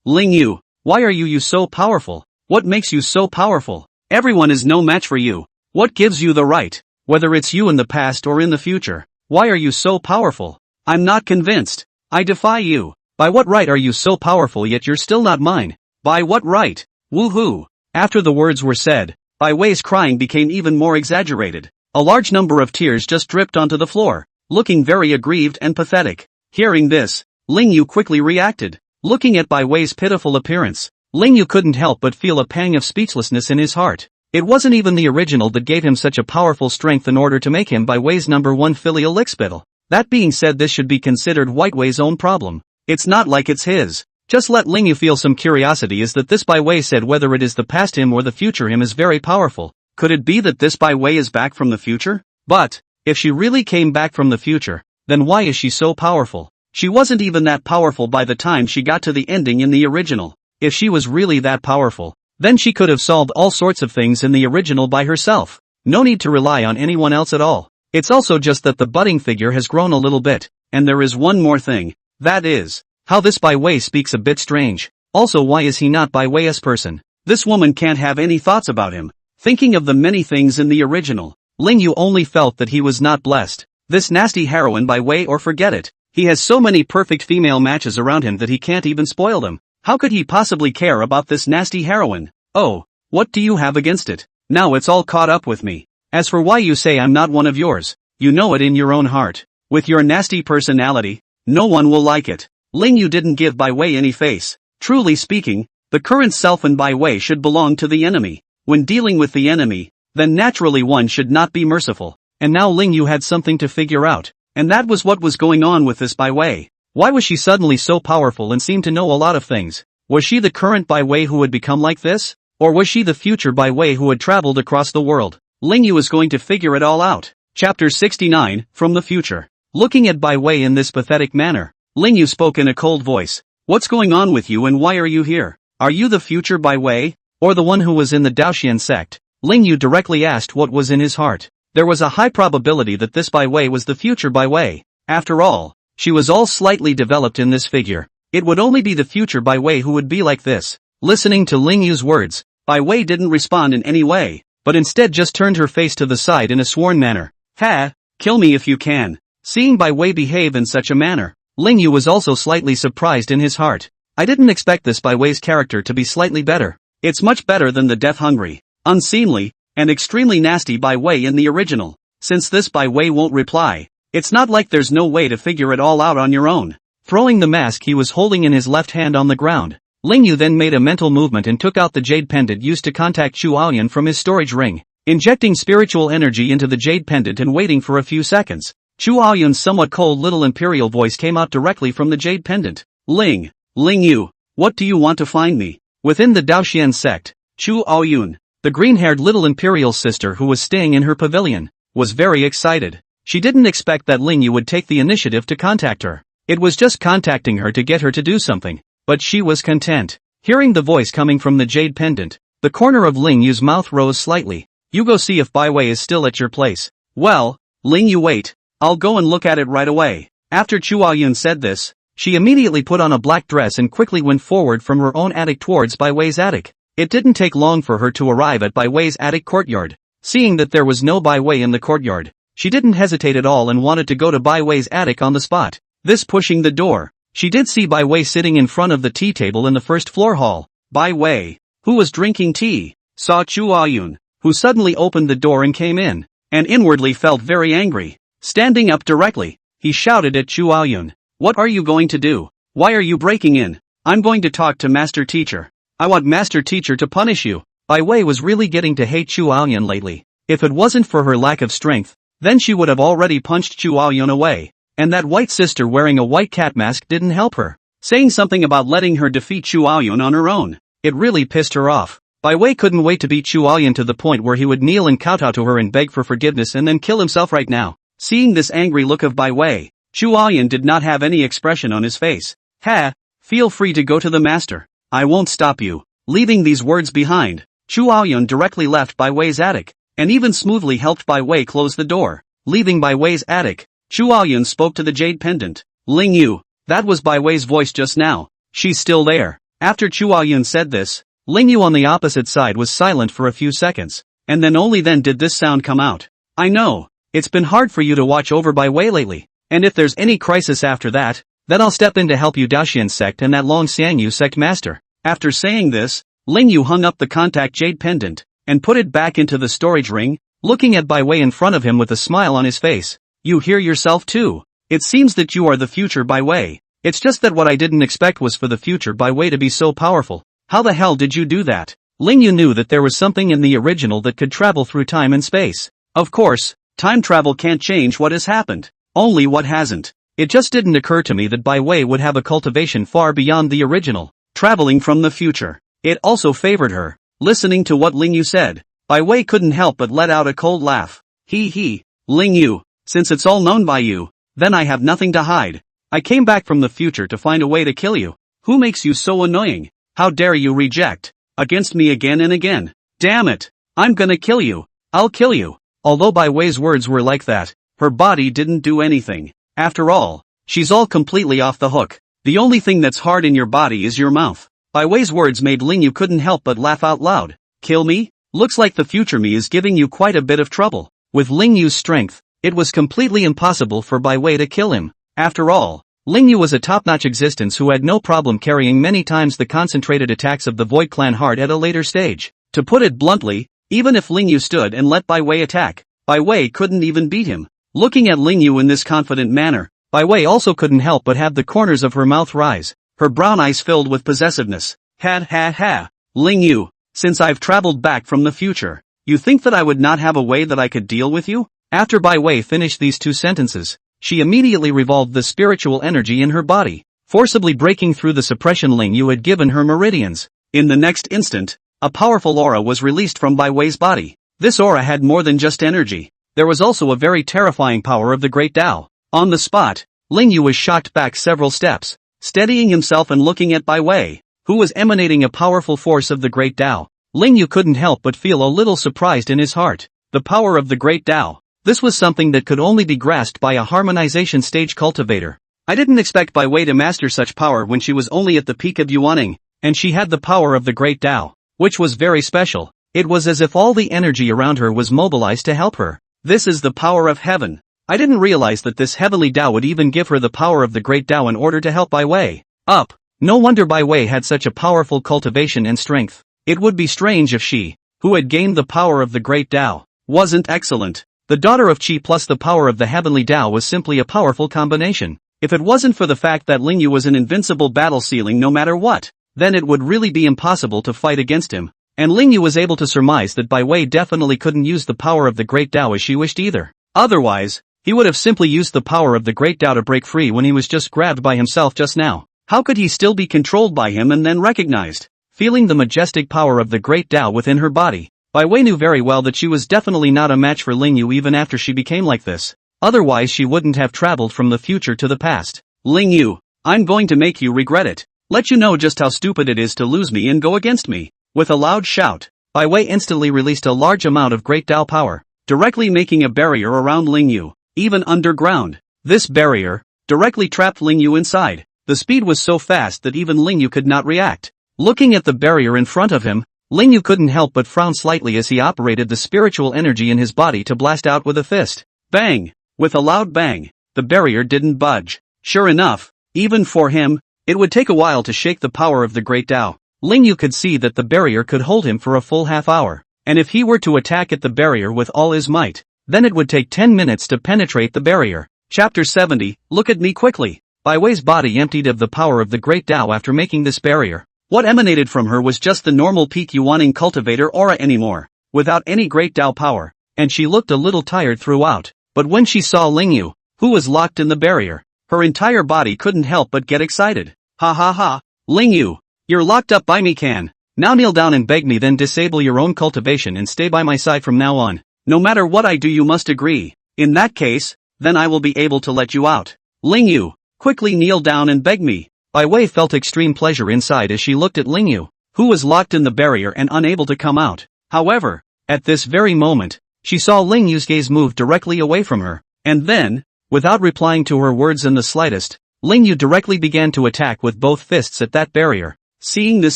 A: Ling Yu, why are you so powerful? What makes you so powerful? Everyone is no match for you. What gives you the right, whether it's you in the past or in the future? Why are you so powerful? I'm not convinced. I defy you. By what right are you so powerful yet you're still not mine? By what right? Woohoo! After the words were said, Bai Wei's crying became even more exaggerated. A large number of tears just dripped onto the floor, looking very aggrieved and pathetic. Hearing this, Ling Yu quickly reacted. Looking at Bai Wei's pitiful appearance, Ling Yu couldn't help but feel a pang of speechlessness in his heart. It wasn't even the original that gave him such a powerful strength in order to make him Bai Wei's #1 filial lickspittle. That being said, this should be considered White Wei's own problem. It's not like it's his. Just let Ling Yu feel some curiosity is that this Bai Wei said whether it is the past him or the future him is very powerful. Could it be that this Bai Wei is back from the future? But, if she really came back from the future, then why is she so powerful? She wasn't even that powerful by the time she got to the ending in the original. If she was really that powerful, then she could have solved all sorts of things in the original by herself. No need to rely on anyone else at all. It's also just that the budding figure has grown a little bit, and there is one more thing. That is, how this Bai Wei speaks a bit strange. Also, why is he not Bai Wei's person? This woman can't have any thoughts about him. Thinking of the many things in the original, Ling Yu only felt that he was not blessed. This nasty heroine Bai Wei, or forget it. He has so many perfect female matches around him that he can't even spoil them. How could he possibly care about this nasty heroine? Oh, what do you have against it? Now it's all caught up with me. As for why you say I'm not one of yours, you know it in your own heart. With your nasty personality, no one will like it. Ling Yu didn't give Bai Wei any face. Truly speaking, the current self in Bai Wei should belong to the enemy. When dealing with the enemy, then naturally one should not be merciful. And now Ling Yu had something to figure out. And that was what was going on with this Bai Wei. Why was she suddenly so powerful and seemed to know a lot of things? Was she the current Bai Wei who had become like this? Or was she the future Bai Wei who had traveled across the world? Ling Yu is going to figure it all out. Chapter 69, From the Future. Looking at Bai Wei in this pathetic manner, Ling Yu spoke in a cold voice. What's going on with you and why are you here? Are you the future Bai Wei? Or the one who was in the Daoxian sect? Ling Yu directly asked what was in his heart. There was a high probability that this Bai Wei was the future Bai Wei. After all, she was all slightly developed in this figure. It would only be the future Bai Wei who would be like this. Listening to Ling Yu's words, Bai Wei didn't respond in any way, but instead just turned her face to the side in a sworn manner. Ha! Kill me if you can. Seeing Bai Wei behave in such a manner, Ling Yu was also slightly surprised in his heart. I didn't expect this Bai Wei's character to be slightly better. It's much better than the death-hungry, unseemly, and extremely nasty Bai Wei in the original. Since this Bai Wei won't reply, it's not like there's no way to figure it all out on your own. Throwing the mask he was holding in his left hand on the ground, Ling Yu then made a mental movement and took out the jade pendant used to contact Chu Aoyan from his storage ring, injecting spiritual energy into the jade pendant and waiting for a few seconds. Chu Aoyan's somewhat cold little imperial voice came out directly from the jade pendant. Ling Yu, what do you want to find me? Within the Daoxian sect, Chu Aoyun, the green-haired little imperial sister who was staying in her pavilion, was very excited. She didn't expect that Ling Yu would take the initiative to contact her. It was just contacting her to get her to do something, but she was content. Hearing the voice coming from the jade pendant, the corner of Ling Yu's mouth rose slightly. You go see if Bai Wei is still at your place. Well, Ling Yu, wait. I'll go and look at it right away. After Chu Aoyun said this, she immediately put on a black dress and quickly went forward from her own attic towards Bai Wei's attic. It didn't take long for her to arrive at Bai Wei's attic courtyard. Seeing that there was no Bai Wei in the courtyard, she didn't hesitate at all and wanted to go to Bai Wei's attic on the spot. This pushing the door, she did see Bai Wei sitting in front of the tea table in the first floor hall. Bai Wei, who was drinking tea, saw Chu Aoyun, who suddenly opened the door and came in, and inwardly felt very angry. Standing up directly, he shouted at Chu Aoyun. What are you going to do? Why are you breaking in? I'm going to talk to Master Teacher. I want Master Teacher to punish you. Bai Wei was really getting to hate Chu Aoyun lately. If it wasn't for her lack of strength, then she would have already punched Chu Aoyun away. And that white sister wearing a white cat mask didn't help her. Saying something about letting her defeat Chu Aoyun on her own. It really pissed her off. Bai Wei couldn't wait to beat Chu Aoyun to the point where he would kneel and kowtow to her and beg for forgiveness and then kill himself right now. Seeing this angry look of Bai Wei, Chu Aoyun did not have any expression on his face. Ha! Feel free to go to the master. I won't stop you. Leaving these words behind, Chu Aoyun directly left Bai Wei's attic, and even smoothly helped Bai Wei close the door. Leaving Bai Wei's attic, Chu Aoyun spoke to the jade pendant. Ling Yu, that was Bai Wei's voice just now. She's still there. After Chu Aoyun said this, Ling Yu on the opposite side was silent for a few seconds, and then only then did this sound come out. I know. It's been hard for you to watch over Bai Wei lately, and if there's any crisis after that, then I'll step in to help you Daoxian sect and that Long Xiangyu sect master. After saying this, Ling Yu hung up the contact jade pendant, and put it back into the storage ring, looking at Bai Wei in front of him with a smile on his face. You hear yourself too. It seems that you are the future Bai Wei. It's just that what I didn't expect was for the future Bai Wei to be so powerful. How the hell did you do that? Ling Yu knew that there was something in the original that could travel through time and space. Of course, time travel can't change what has happened, only what hasn't. It just didn't occur to me that Bai Wei would have a cultivation far beyond the original, traveling from the future. It also favored her. Listening to what Ling Yu said, Bai Wei couldn't help but let out a cold laugh. He, Ling Yu, since it's all known by you, then I have nothing to hide. I came back from the future to find a way to kill you. Who makes you so annoying? How dare you reject against me again and again? Damn it! I'm gonna kill you. I'll kill you. Although Bai Wei's words were like that, her body didn't do anything. After all, she's all completely off the hook. The only thing that's hard in your body is your mouth. Bai Wei's words made Ling Yu couldn't help but laugh out loud. Kill me? Looks like the future me is giving you quite a bit of trouble. With Ling Yu's strength, it was completely impossible for Bai Wei to kill him. After all, Ling Yu was a top-notch existence who had no problem carrying many times the concentrated attacks of the Void Clan Heart at a later stage. To put it bluntly, even if Ling Yu stood and let Bai Wei attack, Bai Wei couldn't even beat him. Looking at Ling Yu in this confident manner, Bai Wei also couldn't help but have the corners of her mouth rise, her brown eyes filled with possessiveness. Ha. Ling Yu, since I've traveled back from the future, you think that I would not have a way that I could deal with you? After Bai Wei finished these two sentences, she immediately revolved the spiritual energy in her body, forcibly breaking through the suppression Ling Yu had given her meridians. In the next instant, a powerful aura was released from Bai Wei's body. This aura had more than just energy. There was also a very terrifying power of the Great Tao. On the spot, Ling Yu was shocked back several steps, steadying himself and looking at Bai Wei, who was emanating a powerful force of the Great Tao. Ling Yu couldn't help but feel a little surprised in his heart. The power of the Great Tao. This was something that could only be grasped by a harmonization stage cultivator. I didn't expect Bai Wei to master such power when she was only at the peak of Yuaning, and she had the power of the Great Tao, which was very special. It was as if all the energy around her was mobilized to help her. This is the power of heaven. I didn't realize that this heavenly Tao would even give her the power of the Great Tao in order to help Bai Wei up. No wonder Bai Wei had such a powerful cultivation and strength. It would be strange if she, who had gained the power of the Great Tao, wasn't excellent. The daughter of Qi plus the power of the heavenly Tao was simply a powerful combination. If it wasn't for the fact that Ling Yu was an invincible battle ceiling no matter what, then it would really be impossible to fight against him. And Ling Yu was able to surmise that Bai Wei definitely couldn't use the power of the Great Tao as she wished either. Otherwise, he would have simply used the power of the Great Tao to break free when he was just grabbed by himself just now. How could he still be controlled by him and then recognized? Feeling the majestic power of the Great Tao within her body, Bai Wei knew very well that she was definitely not a match for Ling Yu even after she became like this. Otherwise she wouldn't have traveled from the future to the past. Ling Yu, I'm going to make you regret it. Let you know just how stupid it is to lose me and go against me. With a loud shout, Bai Wei instantly released a large amount of Great Tao power, directly making a barrier around Ling Yu, even underground. This barrier directly trapped Ling Yu inside. The speed was so fast that even Ling Yu could not react. Looking at the barrier in front of him, Ling Yu couldn't help but frown slightly as he operated the spiritual energy in his body to blast out with a fist. Bang! With a loud bang, the barrier didn't budge. Sure enough, even for him, it would take a while to shake the power of the Great Tao. Ling Yu could see that the barrier could hold him for a full half hour, and if he were to attack at the barrier with all his might, then it would take 10 minutes to penetrate the barrier. Chapter 70, Look at me quickly. Bai Wei's body emptied of the power of the Great Tao after making this barrier. What emanated from her was just the normal peak Yuaning cultivator aura anymore, without any Great Tao power, and she looked a little tired throughout. But when she saw Ling Yu, who was locked in the barrier, her entire body couldn't help but get excited. Ha. Ling Yu, you're locked up by me can. Now kneel down and beg me, then disable your own cultivation and stay by my side from now on. No matter what I do you must agree. In that case, then I will be able to let you out. Ling Yu, quickly kneel down and beg me. Bai Wei felt extreme pleasure inside as she looked at Ling Yu, who was locked in the barrier and unable to come out. However, at this very moment, she saw Ling Yu's gaze move directly away from her, and then, without replying to her words in the slightest, Ling Yu directly began to attack with both fists at that barrier. Seeing this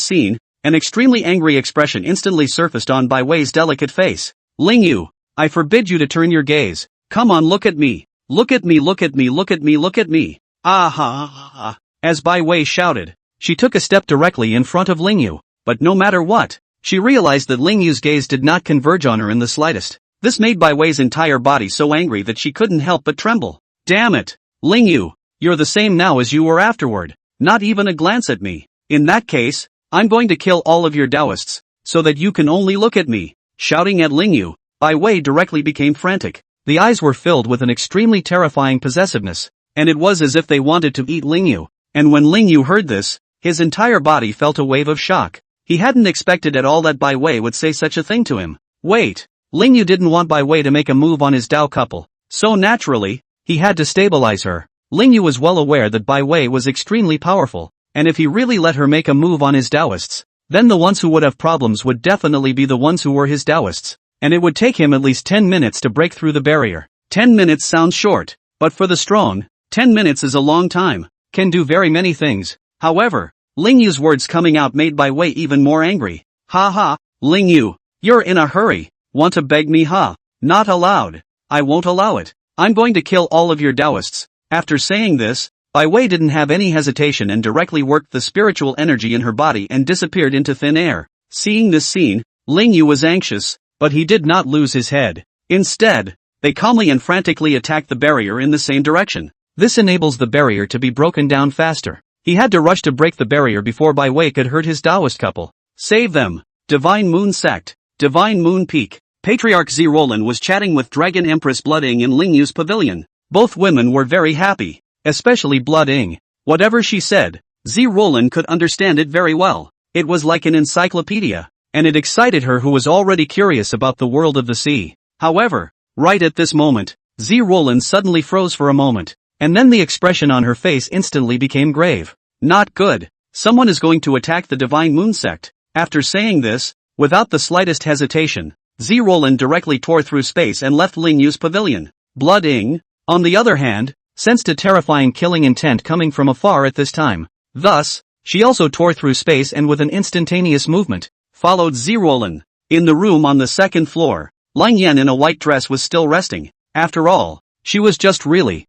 A: scene, an extremely angry expression instantly surfaced on Bai Wei's delicate face. Ling Yu, I forbid you to turn your gaze. Come on, look at me. Look at me, look at me, look at me, look at me. Ah. As Bai Wei shouted, she took a step directly in front of Ling Yu, but no matter what, she realized that Ling Yu's gaze did not converge on her in the slightest. This made Bai Wei's entire body so angry that she couldn't help but tremble. Damn it! Ling Yu, you're the same now as you were afterward. Not even a glance at me. In that case, I'm going to kill all of your Taoists, so that you can only look at me. Shouting at Ling Yu, Bai Wei directly became frantic. The eyes were filled with an extremely terrifying possessiveness, and it was as if they wanted to eat Ling Yu. And when Ling Yu heard this, his entire body felt a wave of shock. He hadn't expected at all that Bai Wei would say such a thing to him. Wait. Ling Yu didn't want Bai Wei to make a move on his Dao couple, so naturally, he had to stabilize her. Ling Yu was well aware that Bai Wei was extremely powerful, and if he really let her make a move on his Daoists, then the ones who would have problems would definitely be the ones who were his Daoists, and it would take him at least 10 minutes to break through the barrier. 10 minutes sounds short, but for the strong, 10 minutes is a long time, can do very many things. However, Ling Yu's words coming out made Bai Wei even more angry. Ha ha, Ling Yu, you're in a hurry, want to beg me huh? Not allowed. I won't allow it. I'm going to kill all of your Daoists. After saying this, Bai Wei didn't have any hesitation and directly worked the spiritual energy in her body and disappeared into thin air. Seeing this scene, Ling Yu was anxious, but he did not lose his head. Instead, they calmly and frantically attacked the barrier in the same direction. This enables the barrier to be broken down faster. He had to rush to break the barrier before Bai Wei could hurt his Daoist couple. Save them! Divine Moon Sect, Divine Moon Peak. Patriarch Zi Roland was chatting with Dragon Empress Blood Ing in Ling Yu's pavilion. Both women were very happy, especially Blood Ing. Whatever she said, Zi Roland could understand it very well. It was like an encyclopedia, and it excited her who was already curious about the world of the sea. However, right at this moment, Zi Roland suddenly froze for a moment, and then the expression on her face instantly became grave. Not good. Someone is going to attack the Divine Moon Sect. After saying this, without the slightest hesitation, Zi Roland directly tore through space and left Ling Yu's pavilion. Blood Ing, on the other hand, sensed a terrifying killing intent coming from afar at this time. Thus, she also tore through space and with an instantaneous movement, followed Zi Roland. In the room on the second floor, Lang Yan in a white dress was still resting. After all, she was just really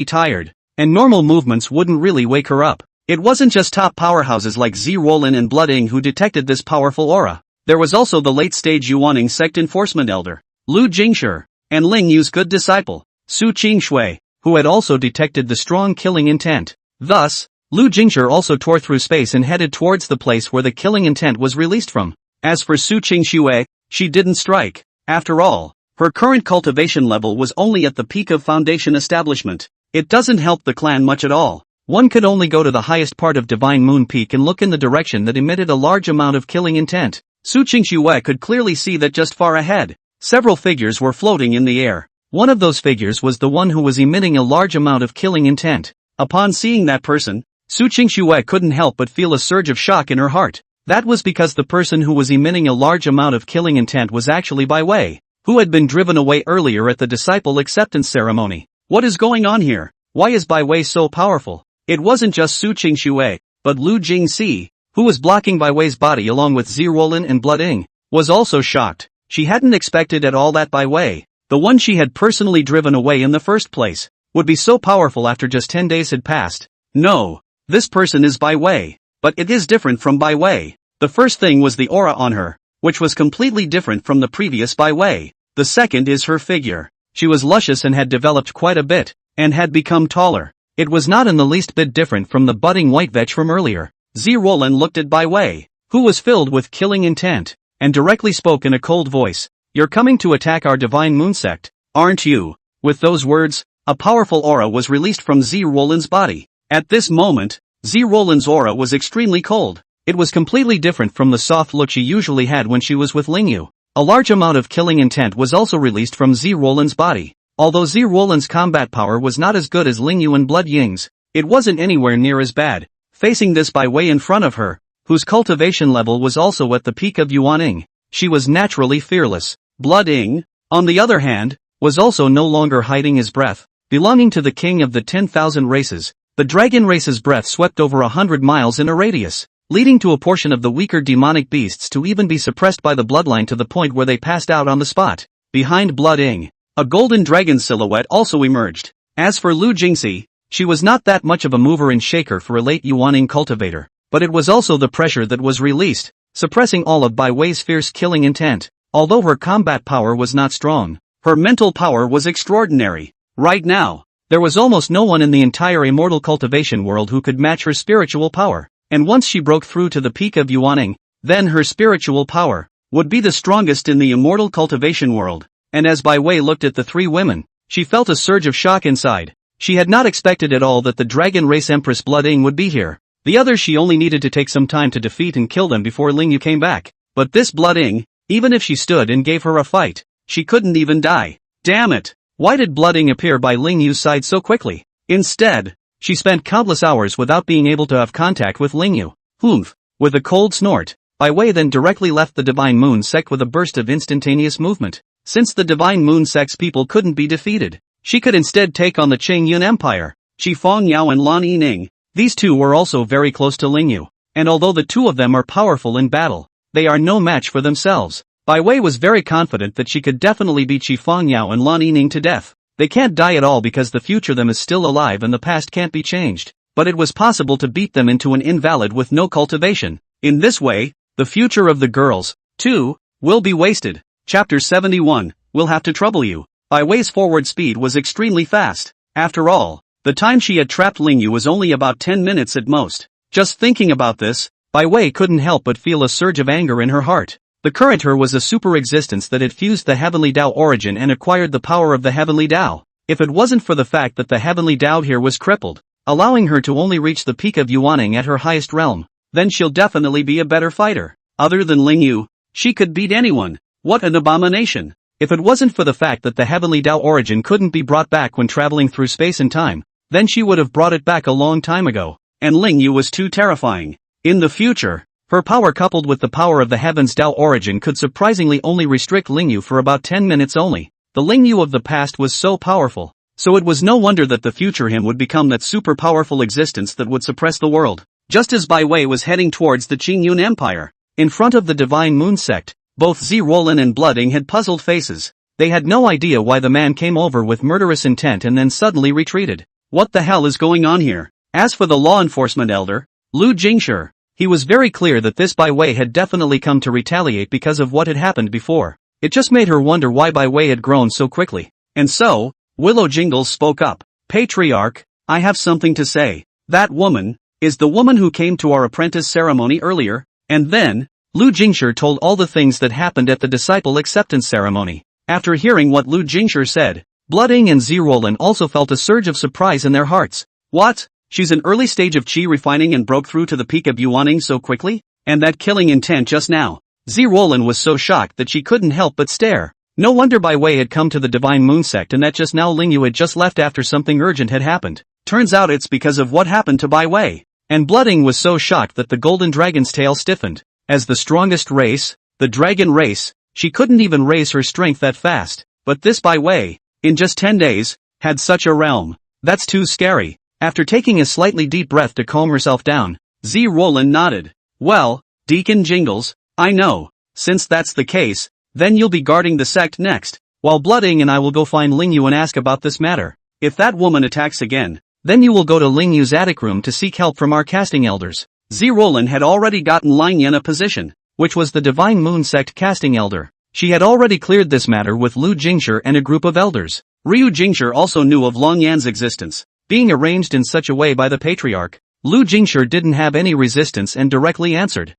A: tired, and normal movements wouldn't really wake her up. It wasn't just top powerhouses like Zi Roland and Blood Ing who detected this powerful aura. There was also the late-stage Yuaning sect enforcement elder, Lu Jingshi, and Ling Yu's good disciple, Su Qingshui, who had also detected the strong killing intent. Thus, Lu Jingshi also tore through space and headed towards the place where the killing intent was released from. As for Su Qingshui, she didn't strike. After all, her current cultivation level was only at the peak of foundation establishment. It doesn't help the clan much at all. One could only go to the highest part of Divine Moon Peak and look in the direction that emitted a large amount of killing intent. Su Qingshui could clearly see that just far ahead, several figures were floating in the air. One of those figures was the one who was emitting a large amount of killing intent. Upon seeing that person, Su Qingshui couldn't help but feel a surge of shock in her heart. That was because the person who was emitting a large amount of killing intent was actually Bai Wei, who had been driven away earlier at the disciple acceptance ceremony. What is going on here? Why is Bai Wei so powerful? It wasn't just Su Qingshui, but Lu Jingxi, who was blocking Bai Wei's body along with Zi Roland and Blood Ing, was also shocked. She hadn't expected at all that Bai Wei, the one she had personally driven away in the first place, would be so powerful after just 10 days had passed. No, this person is Bai Wei, but it is different from Bai Wei. The first thing was the aura on her, which was completely different from the previous Bai Wei. The second is her figure. She was luscious and had developed quite a bit, and had become taller. It was not in the least bit different from the budding white vetch from earlier. Zi Roland looked at Bai Wei, who was filled with killing intent, and directly spoke in a cold voice. You're coming to attack our Divine Moon Sect, aren't you? With those words, a powerful aura was released from Zi Roland's body. At this moment, Zi Roland's aura was extremely cold. It was completely different from the soft look she usually had when she was with Ling Yu. A large amount of killing intent was also released from Zi Roland's body. Although Zi Roland's combat power was not as good as Ling Yu and Blood Ying's, it wasn't anywhere near as bad. Facing this Bai Wei in front of her, whose cultivation level was also at the peak of Yuaning, she was naturally fearless. Blood Ing, on the other hand, was also no longer hiding his breath. Belonging to the king of the 10,000 races, the dragon race's breath swept over 100 miles in a radius, leading to a portion of the weaker demonic beasts to even be suppressed by the bloodline to the point where they passed out on the spot. Behind Blood Ing, a golden dragon silhouette also emerged. As for Lu Jingxi, she was not that much of a mover and shaker for a late Yuaning cultivator, but it was also the pressure that was released, suppressing all of Bai Wei's fierce killing intent. Although her combat power was not strong, her mental power was extraordinary. Right now, there was almost no one in the entire immortal cultivation world who could match her spiritual power, and once she broke through to the peak of Yuaning, then her spiritual power would be the strongest in the immortal cultivation world. And as Bai Wei looked at the three women, she felt a surge of shock inside. She had not expected at all that the Dragon Race Empress Blood Ing would be here. The others she only needed to take some time to defeat and kill them before Ling Yu came back. But this Blood Ing, Even if she stood and gave her a fight, she couldn't even die. Damn it! Why did Blooding appear by Ling Yu's side so quickly? Instead, she spent countless hours without being able to have contact with Ling Yu. Humph! With a cold snort, Bai Wei then directly left the Divine Moon sect with a burst of instantaneous movement. Since the Divine Moon sect's people couldn't be defeated, she could instead take on the Qingyun Empire. Qi Fengyao and Lan Yining. These two were also very close to Ling Yu, and although the two of them are powerful in battle, they are no match for themselves. Bai Wei was very confident that she could definitely beat Qi Fengyao and Lan Yining to death. They can't die at all because the future them is still alive and the past can't be changed, but it was possible to beat them into an invalid with no cultivation. In this way, the future of the girls, too, will be wasted. Chapter 71, Will Have to Trouble You. Bai Wei's forward speed was extremely fast. After all, the time she had trapped Ling Yu was only about 10 minutes at most. Just thinking about this, Bai Wei couldn't help but feel a surge of anger in her heart. The current her was a super existence that had fused the Heavenly Tao origin and acquired the power of the Heavenly Tao. If it wasn't for the fact that the Heavenly Tao here was crippled, allowing her to only reach the peak of Yuaning at her highest realm, then she'll definitely be a better fighter. Other than Ling Yu, she could beat anyone. What an abomination. If it wasn't for the fact that the Heavenly Tao origin couldn't be brought back when traveling through space and time, then she would have brought it back a long time ago. And Ling Yu was too terrifying. In the future, her power coupled with the power of the Heaven's Tao origin could surprisingly only restrict Ling Yu for about 10 minutes only. The Ling Yu of the past was so powerful, so it was no wonder that the future him would become that super powerful existence that would suppress the world. Just as Bai Wei was heading towards the Qingyun Empire, in front of the Divine Moon sect, both Zi Roland and Blooding had puzzled faces. They had no idea why the man came over with murderous intent and then suddenly retreated. What the hell is going on here? As for the law enforcement elder, Lu Jingshi, he was very clear that this Bai Wei had definitely come to retaliate because of what had happened before. It just made her wonder why Bai Wei had grown so quickly. And so, Willow Jingles spoke up. Patriarch, I have something to say. That woman is the woman who came to our apprentice ceremony earlier. And then, Lu Jingshi told all the things that happened at the disciple acceptance ceremony. After hearing what Lu Jingshi said, Blooding and Zi Roland also felt a surge of surprise in their hearts. What? She's an early stage of qi refining and broke through to the peak of Yuaning so quickly? And that killing intent just now. Zi Roland was so shocked that she couldn't help but stare. No wonder Bai Wei had come to the Divine Moon sect and that just now Ling Yu had just left after something urgent had happened. Turns out it's because of what happened to Bai Wei. And Blooding was so shocked that the golden dragon's tail stiffened. As the strongest race, the dragon race, she couldn't even raise her strength that fast. But this Bai Wei, in just 10 days, had such a realm. That's too scary. After taking a slightly deep breath to calm herself down, Zi Roland nodded. Well, Deacon Jingles, I know. Since that's the case, then you'll be guarding the sect next, while Blooding and I will go find Ling Yu and ask about this matter. If that woman attacks again, then you will go to Ling Yu's attic room to seek help from our casting elders. Zi Roland had already gotten Lang Yan a position, which was the Divine Moon sect casting elder. She had already cleared this matter with Lu Jingshi and a group of elders. Ryu Jingshi also knew of Lang Yan's existence, being arranged in such a way by the patriarch. Lu Jingshi didn't have any resistance and directly answered.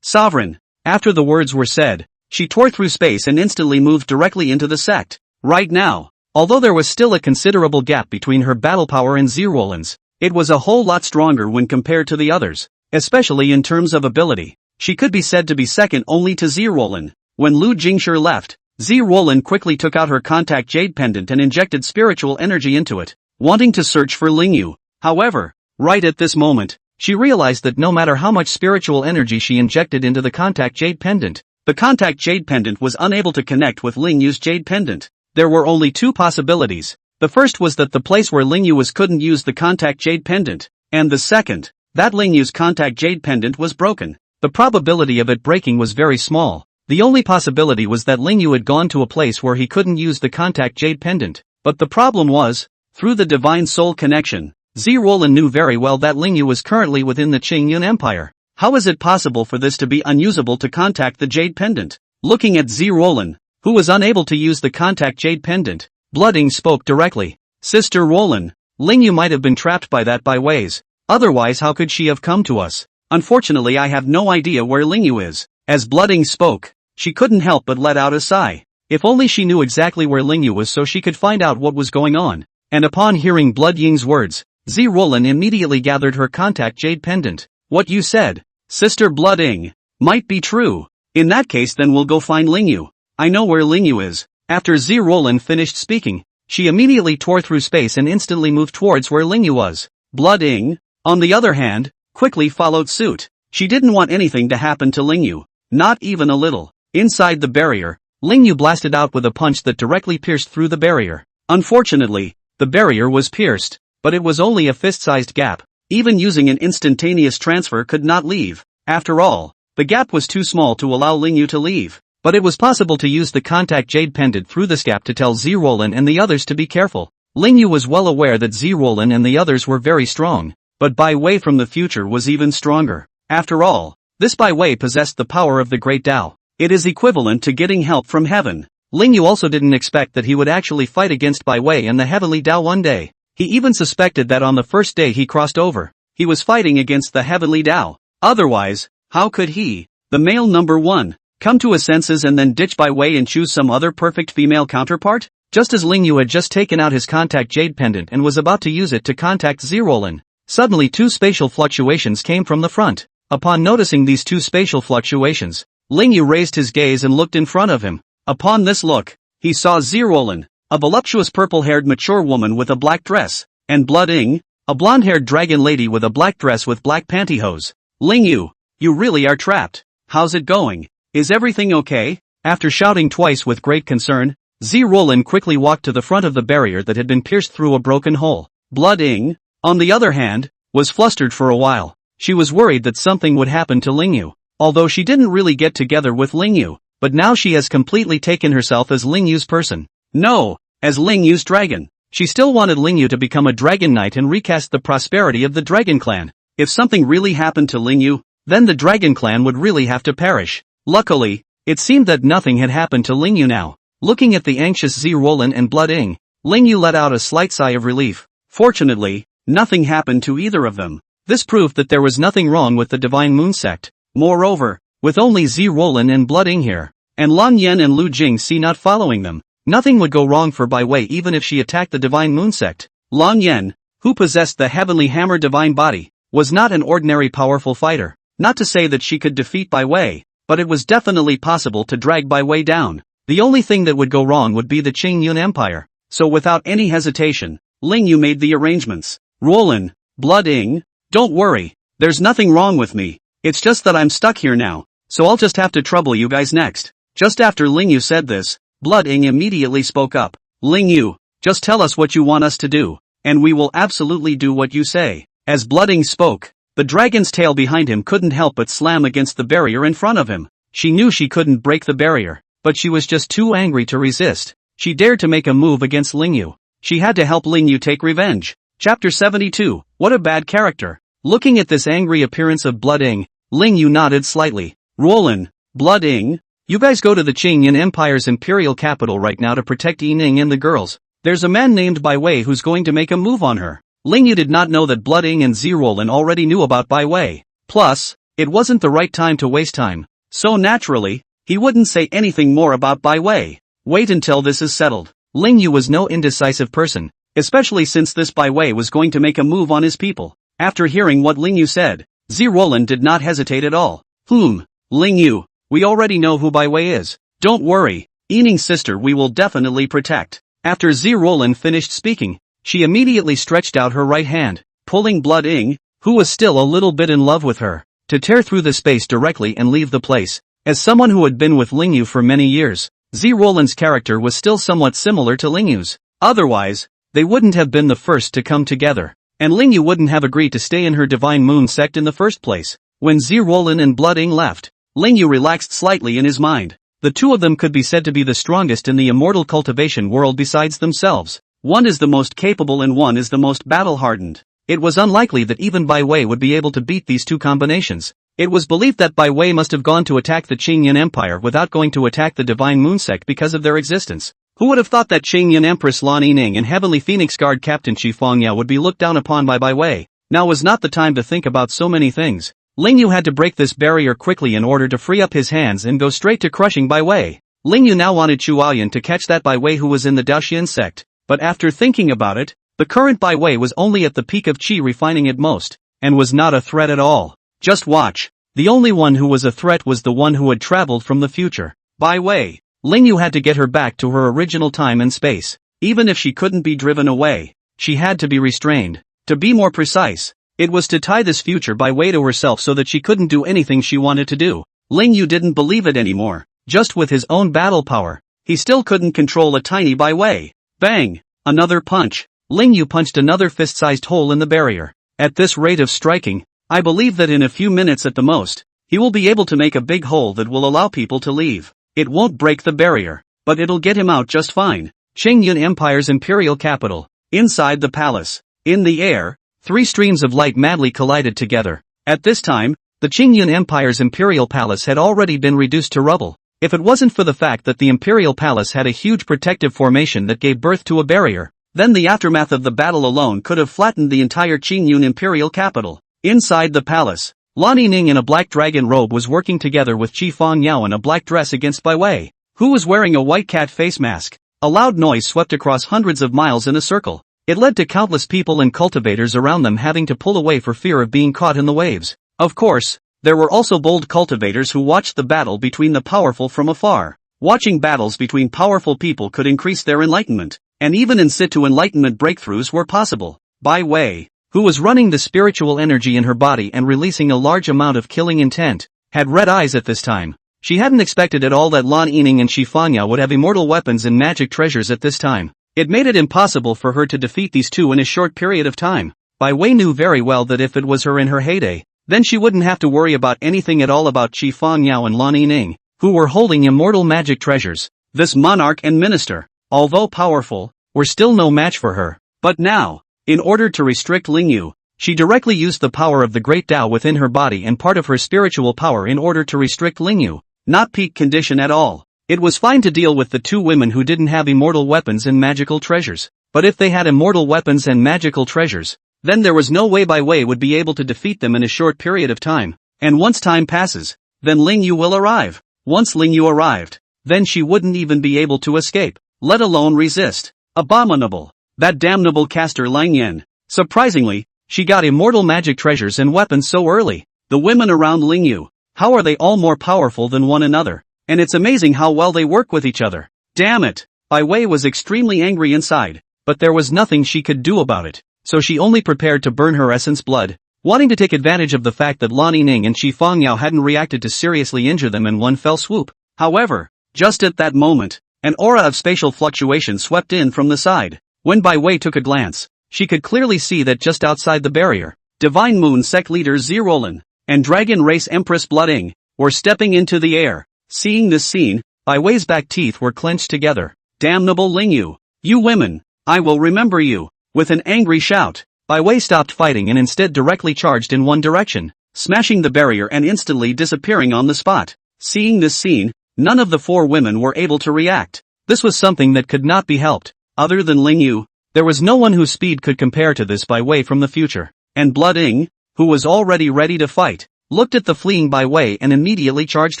A: Sovereign. After the words were said, she tore through space and instantly moved directly into the sect. Right now, although there was still a considerable gap between her battle power and Zi Roland's, it was a whole lot stronger when compared to the others, especially in terms of ability. She could be said to be second only to Zi Roland. When Lu Jingshi left, Zi Roland quickly took out her contact jade pendant and injected spiritual energy into it, wanting to search for Ling Yu. However, right at this moment, she realized that no matter how much spiritual energy she injected into the contact jade pendant, the contact jade pendant was unable to connect with Ling Yu's jade pendant. There were only two possibilities. The first was that the place where Ling Yu was couldn't use the contact jade pendant, and the second, that Ling Yu's contact jade pendant was broken. The probability of it breaking was very small. The only possibility was that Ling Yu had gone to a place where he couldn't use the contact jade pendant. But the problem was, through the divine soul connection, Zi Roland knew very well that Ling Yu was currently within the Qingyun Empire. How is it possible for this to be unusable to contact the jade pendant? Looking at Zi Roland, who was unable to use the contact jade pendant, Blooding spoke directly. Sister Roland, Ling Yu might have been trapped by that Bai Wei's. Otherwise how could she have come to us? Unfortunately I have no idea where Ling Yu is. As Blooding spoke, she couldn't help but let out a sigh. If only she knew exactly where Ling Yu was so she could find out what was going on. And upon hearing Blood Ying's words, Zi Roland immediately gathered her contact jade pendant. What you said, Sister Blooding, might be true. In that case then we'll go find Lingyu. I know where Lingyu is. After Zi Roland finished speaking, she immediately tore through space and instantly moved towards where Lingyu was. Blood Ing, on the other hand, quickly followed suit. She didn't want anything to happen to Lingyu. Not even a little. Inside the barrier, Lingyu blasted out with a punch that directly pierced through the barrier. Unfortunately, the barrier was pierced, but it was only a fist-sized gap. Even using an instantaneous transfer could not leave. After all, the gap was too small to allow Lingyu to leave. But it was possible to use the contact jade pendant through this gap to tell Zi Roland and the others to be careful. Lingyu was well aware that Zi Roland and the others were very strong, but Bai Wei from the future was even stronger. After all, this Bai Wei possessed the power of the Great Tao. It is equivalent to getting help from heaven. Lingyu also didn't expect that he would actually fight against Bai Wei and the heavenly Tao one day. He even suspected that on the first day he crossed over, he was fighting against the heavenly Tao. Otherwise, how could he, the male number one, come to his senses and then ditch Bai Wei and choose some other perfect female counterpart? Just as Lingyu had just taken out his contact jade pendant and was about to use it to contact Zi Roland, suddenly two spatial fluctuations came from the front. Upon noticing these two spatial fluctuations, Lingyu raised his gaze and looked in front of him. Upon this look, he saw Zi Roland, a voluptuous purple-haired mature woman with a black dress, and Blood Ing, a blonde-haired dragon lady with a black dress with black pantyhose. Lingyu, you really are trapped. How's it going? Is everything okay? After shouting twice with great concern, Zi Roland quickly walked to the front of the barrier that had been pierced through a broken hole. Blood Ing, on the other hand, was flustered for a while. She was worried that something would happen to Lingyu, although she didn't really get together with Lingyu, but now she has completely taken herself as Lingyu's person. No, as Lingyu's dragon. She still wanted Lingyu to become a dragon knight and recast the prosperity of the dragon clan. If something really happened to Lingyu, then the dragon clan would really have to perish. Luckily, it seemed that nothing had happened to Lingyu now. Looking at the anxious Zi Roland and Blood Ing, Lingyu let out a slight sigh of relief. Fortunately, nothing happened to either of them. This proved that there was nothing wrong with the Divine Moon sect. Moreover, with only Zi Roland and Blood Ing here, and Lan Yen and Lu Jingxi not following them, nothing would go wrong for Bai Wei even if she attacked the Divine Moon sect. Lan Yen, who possessed the Heavenly Hammer Divine Body, was not an ordinary powerful fighter. Not to say that she could defeat Bai Wei, but it was definitely possible to drag Bai Wei down. The only thing that would go wrong would be the Qingyun Empire. So without any hesitation, Lingyu made the arrangements. Roland, Blood Ing, don't worry, there's nothing wrong with me. It's just that I'm stuck here now, so I'll just have to trouble you guys next. Just after Lingyu said this, Blood Ing immediately spoke up. Lingyu, just tell us what you want us to do, and we will absolutely do what you say. As Blood Ing spoke, the dragon's tail behind him couldn't help but slam against the barrier in front of him. She knew she couldn't break the barrier, but she was just too angry to resist. She dared to make a move against Lingyu. She had to help Lingyu take revenge. Chapter 72, what a bad character. Looking at this angry appearance of Blood Ing, Lingyu nodded slightly. Roland, Blood Ing, you guys go to the Qingyun Empire's imperial capital right now to protect Yining and the girls. There's a man named Bai Wei who's going to make a move on her. Lingyu did not know that Blood Ing and Zi Roland already knew about Bai Wei. Plus, it wasn't the right time to waste time. So naturally, he wouldn't say anything more about Bai Wei. Wait until this is settled. Lingyu was no indecisive person, especially since this Bai Wei was going to make a move on his people. After hearing what Lingyu said, Zi Roland did not hesitate at all. Lingyu, we already know who Bai Wei is. Don't worry, Yining's sister we will definitely protect. After Zi Roland finished speaking, she immediately stretched out her right hand, pulling Blood Ing, who was still a little bit in love with her, to tear through the space directly and leave the place. As someone who had been with Lingyu for many years, Zi Roland's character was still somewhat similar to Lingyu's. Otherwise, they wouldn't have been the first to come together, and Lingyu wouldn't have agreed to stay in her Divine Moon sect in the first place. When Zi Roland and Blood Ing left, Lingyu relaxed slightly in his mind. The two of them could be said to be the strongest in the immortal cultivation world besides themselves. One is the most capable and one is the most battle-hardened. It was unlikely that even Bai Wei would be able to beat these two combinations. It was believed that Bai Wei must have gone to attack the Qingyun Empire without going to attack the Divine Moon sect because of their existence. Who would have thought that Qingyun Empress Lan Yining and Heavenly Phoenix Guard Captain Shi Fengyao would be looked down upon by Bai Wei? Now was not the time to think about so many things. Lingyu had to break this barrier quickly in order to free up his hands and go straight to crushing Bai Wei. Lingyu now wanted Chu Aoyan to catch that Bai Wei who was in the Daoxian sect, but after thinking about it, the current Bai Wei was only at the peak of Qi refining at most, and was not a threat at all. Just watch. The only one who was a threat was the one who had traveled from the future. Bai Wei. Ling Yu had to get her back to her original time and space. Even if she couldn't be driven away, she had to be restrained. To be more precise, it was to tie this future Bai Wei to herself so that she couldn't do anything she wanted to do. Ling Yu didn't believe it anymore. Just with his own battle power, he still couldn't control a tiny Bai Wei. Bang! Another punch. Ling Yu punched another fist-sized hole in the barrier. At this rate of striking, I believe that in a few minutes at the most, he will be able to make a big hole that will allow people to leave. It won't break the barrier, but it'll get him out just fine. Qingyun Empire's imperial capital. Inside the palace. In the air, 3 streams of light madly collided together. At this time, the Qingyun Empire's imperial palace had already been reduced to rubble. If it wasn't for the fact that the imperial palace had a huge protective formation that gave birth to a barrier, then the aftermath of the battle alone could have flattened the entire Qingyun imperial capital. Inside the palace, Lan Yining in a black dragon robe was working together with Qi Fangyao in a black dress against Bai Wei, who was wearing a white cat face mask. A loud noise swept across hundreds of miles in a circle. It led to countless people and cultivators around them having to pull away for fear of being caught in the waves. Of course, there were also bold cultivators who watched the battle between the powerful from afar. Watching battles between powerful people could increase their enlightenment, and even in situ enlightenment breakthroughs were possible. Bai Wei, who was running the spiritual energy in her body and releasing a large amount of killing intent, had red eyes at this time. She hadn't expected at all that Lan Yining and Qi Fangyao would have immortal weapons and magic treasures at this time. It made it impossible for her to defeat these two in a short period of time. Bai Wei knew very well that if it was her in her heyday, then she wouldn't have to worry about anything at all about Qi Fangyao and Lan Yining, who were holding immortal magic treasures. This monarch and minister, although powerful, were still no match for her. But now, in order to restrict Ling Yu, she directly used the power of the great Tao within her body and part of her spiritual power in order to restrict Ling Yu. Not peak condition at all. It was fine to deal with the two women who didn't have immortal weapons and magical treasures. But if they had immortal weapons and magical treasures, then there was no way Bai Wei would be able to defeat them in a short period of time. And once time passes, then Ling Yu will arrive. Once Ling Yu arrived, then she wouldn't even be able to escape, let alone resist. Abominable. That damnable caster Lang Yen. Surprisingly, she got immortal magic treasures and weapons so early. The women around Ling Yu, how are they all more powerful than one another? And it's amazing how well they work with each other. Damn it! Bai Wei was extremely angry inside, but there was nothing she could do about it, so she only prepared to burn her essence blood, wanting to take advantage of the fact that Lan Yining and Qi Fangyao hadn't reacted to seriously injure them in one fell swoop. However, just at that moment, an aura of spatial fluctuation swept in from the side. When Bai Wei took a glance, she could clearly see that just outside the barrier, Divine Moon Sect leader Zirolin and Dragon Race Empress Blooding were stepping into the air. Seeing this scene, Bai Wei's back teeth were clenched together. Damnable Ling Yu! You women! I will remember you! With an angry shout, Bai Wei stopped fighting and instead directly charged in one direction, smashing the barrier and instantly disappearing on the spot. Seeing this scene, none of the four women were able to react. This was something that could not be helped. Other than Ling Yu, there was no one whose speed could compare to this Bai Wei from the future. And Blooding, who was already ready to fight, looked at the fleeing Bai Wei and immediately charged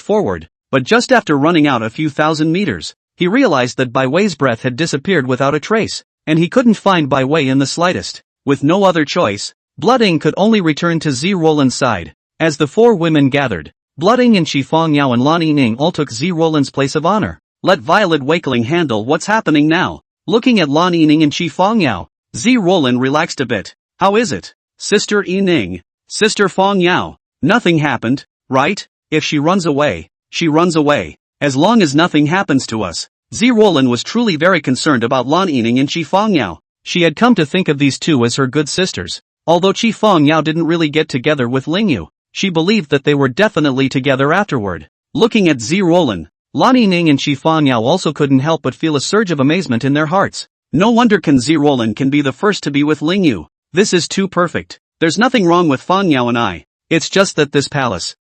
A: forward. But just after running out a few thousand meters, he realized that Bai Wei's breath had disappeared without a trace, and he couldn't find Bai Wei in the slightest. With no other choice, Blooding could only return to Zirolin's side. As the four women gathered, Blooding and Qi Fangyao and Lan Yining all took Zirolin's place of honor. Let Violet Wakeling handle what's happening now. Looking at Lan Yining and Qi Fangyao, Zirolin relaxed a bit. How is it, Sister Yining? Sister Fangyao? Nothing happened, right? If she runs away, she runs away. As long as nothing happens to us. Zirolin was truly very concerned about Lan Yining and Qi Fangyao. She had come to think of these two as her good sisters. Although Qi Fangyao didn't really get together with Ling Yu, she believed that they were definitely together afterward. Looking at Zirolin, Lan Yining and Qi Fangyao also couldn't help but feel a surge of amazement in their hearts. No wonder Zirolin can be the first to be with Ling Yu. This is too perfect. There's nothing wrong with Fangyao and I. It's just that this palace.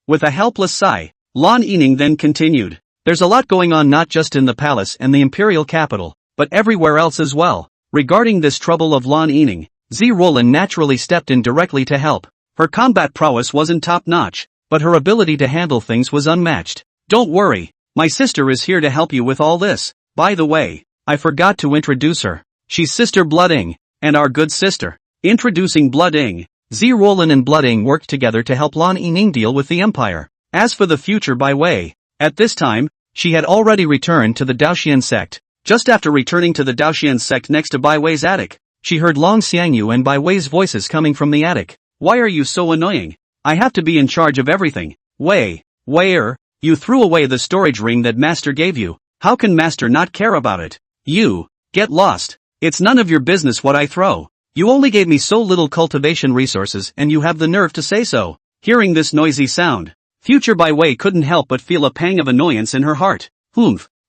A: With a helpless sigh, Lan Yining then continued. There's a lot going on not just in the palace and the imperial capital, but everywhere else as well. Regarding this trouble of Lan Yining, Zirolin naturally stepped in directly to help. Her combat prowess wasn't top-notch, but her ability to handle things was unmatched. Don't worry, my sister is here to help you with all this. By the way, I forgot to introduce her. She's Sister Blooding, and our good sister. Introducing Blooding, Zi Roland and Blood Ing worked together to help Lan Ying deal with the Empire. As for the future Bai Wei, at this time, she had already returned to the Daoxian sect. Just after returning to the Daoxian sect next to Bai Wei's attic, she heard Long Xiangyu and Bai Wei's voices coming from the attic. Why are you so annoying? I have to be in charge of everything. Wei, you threw away the storage ring that Master gave you. How can Master not care about it? You, get lost. It's none of your business what I throw. You only gave me so little cultivation resources and you have the nerve to say so. Hearing this noisy sound, future Bai Wei couldn't help but feel a pang of annoyance in her heart.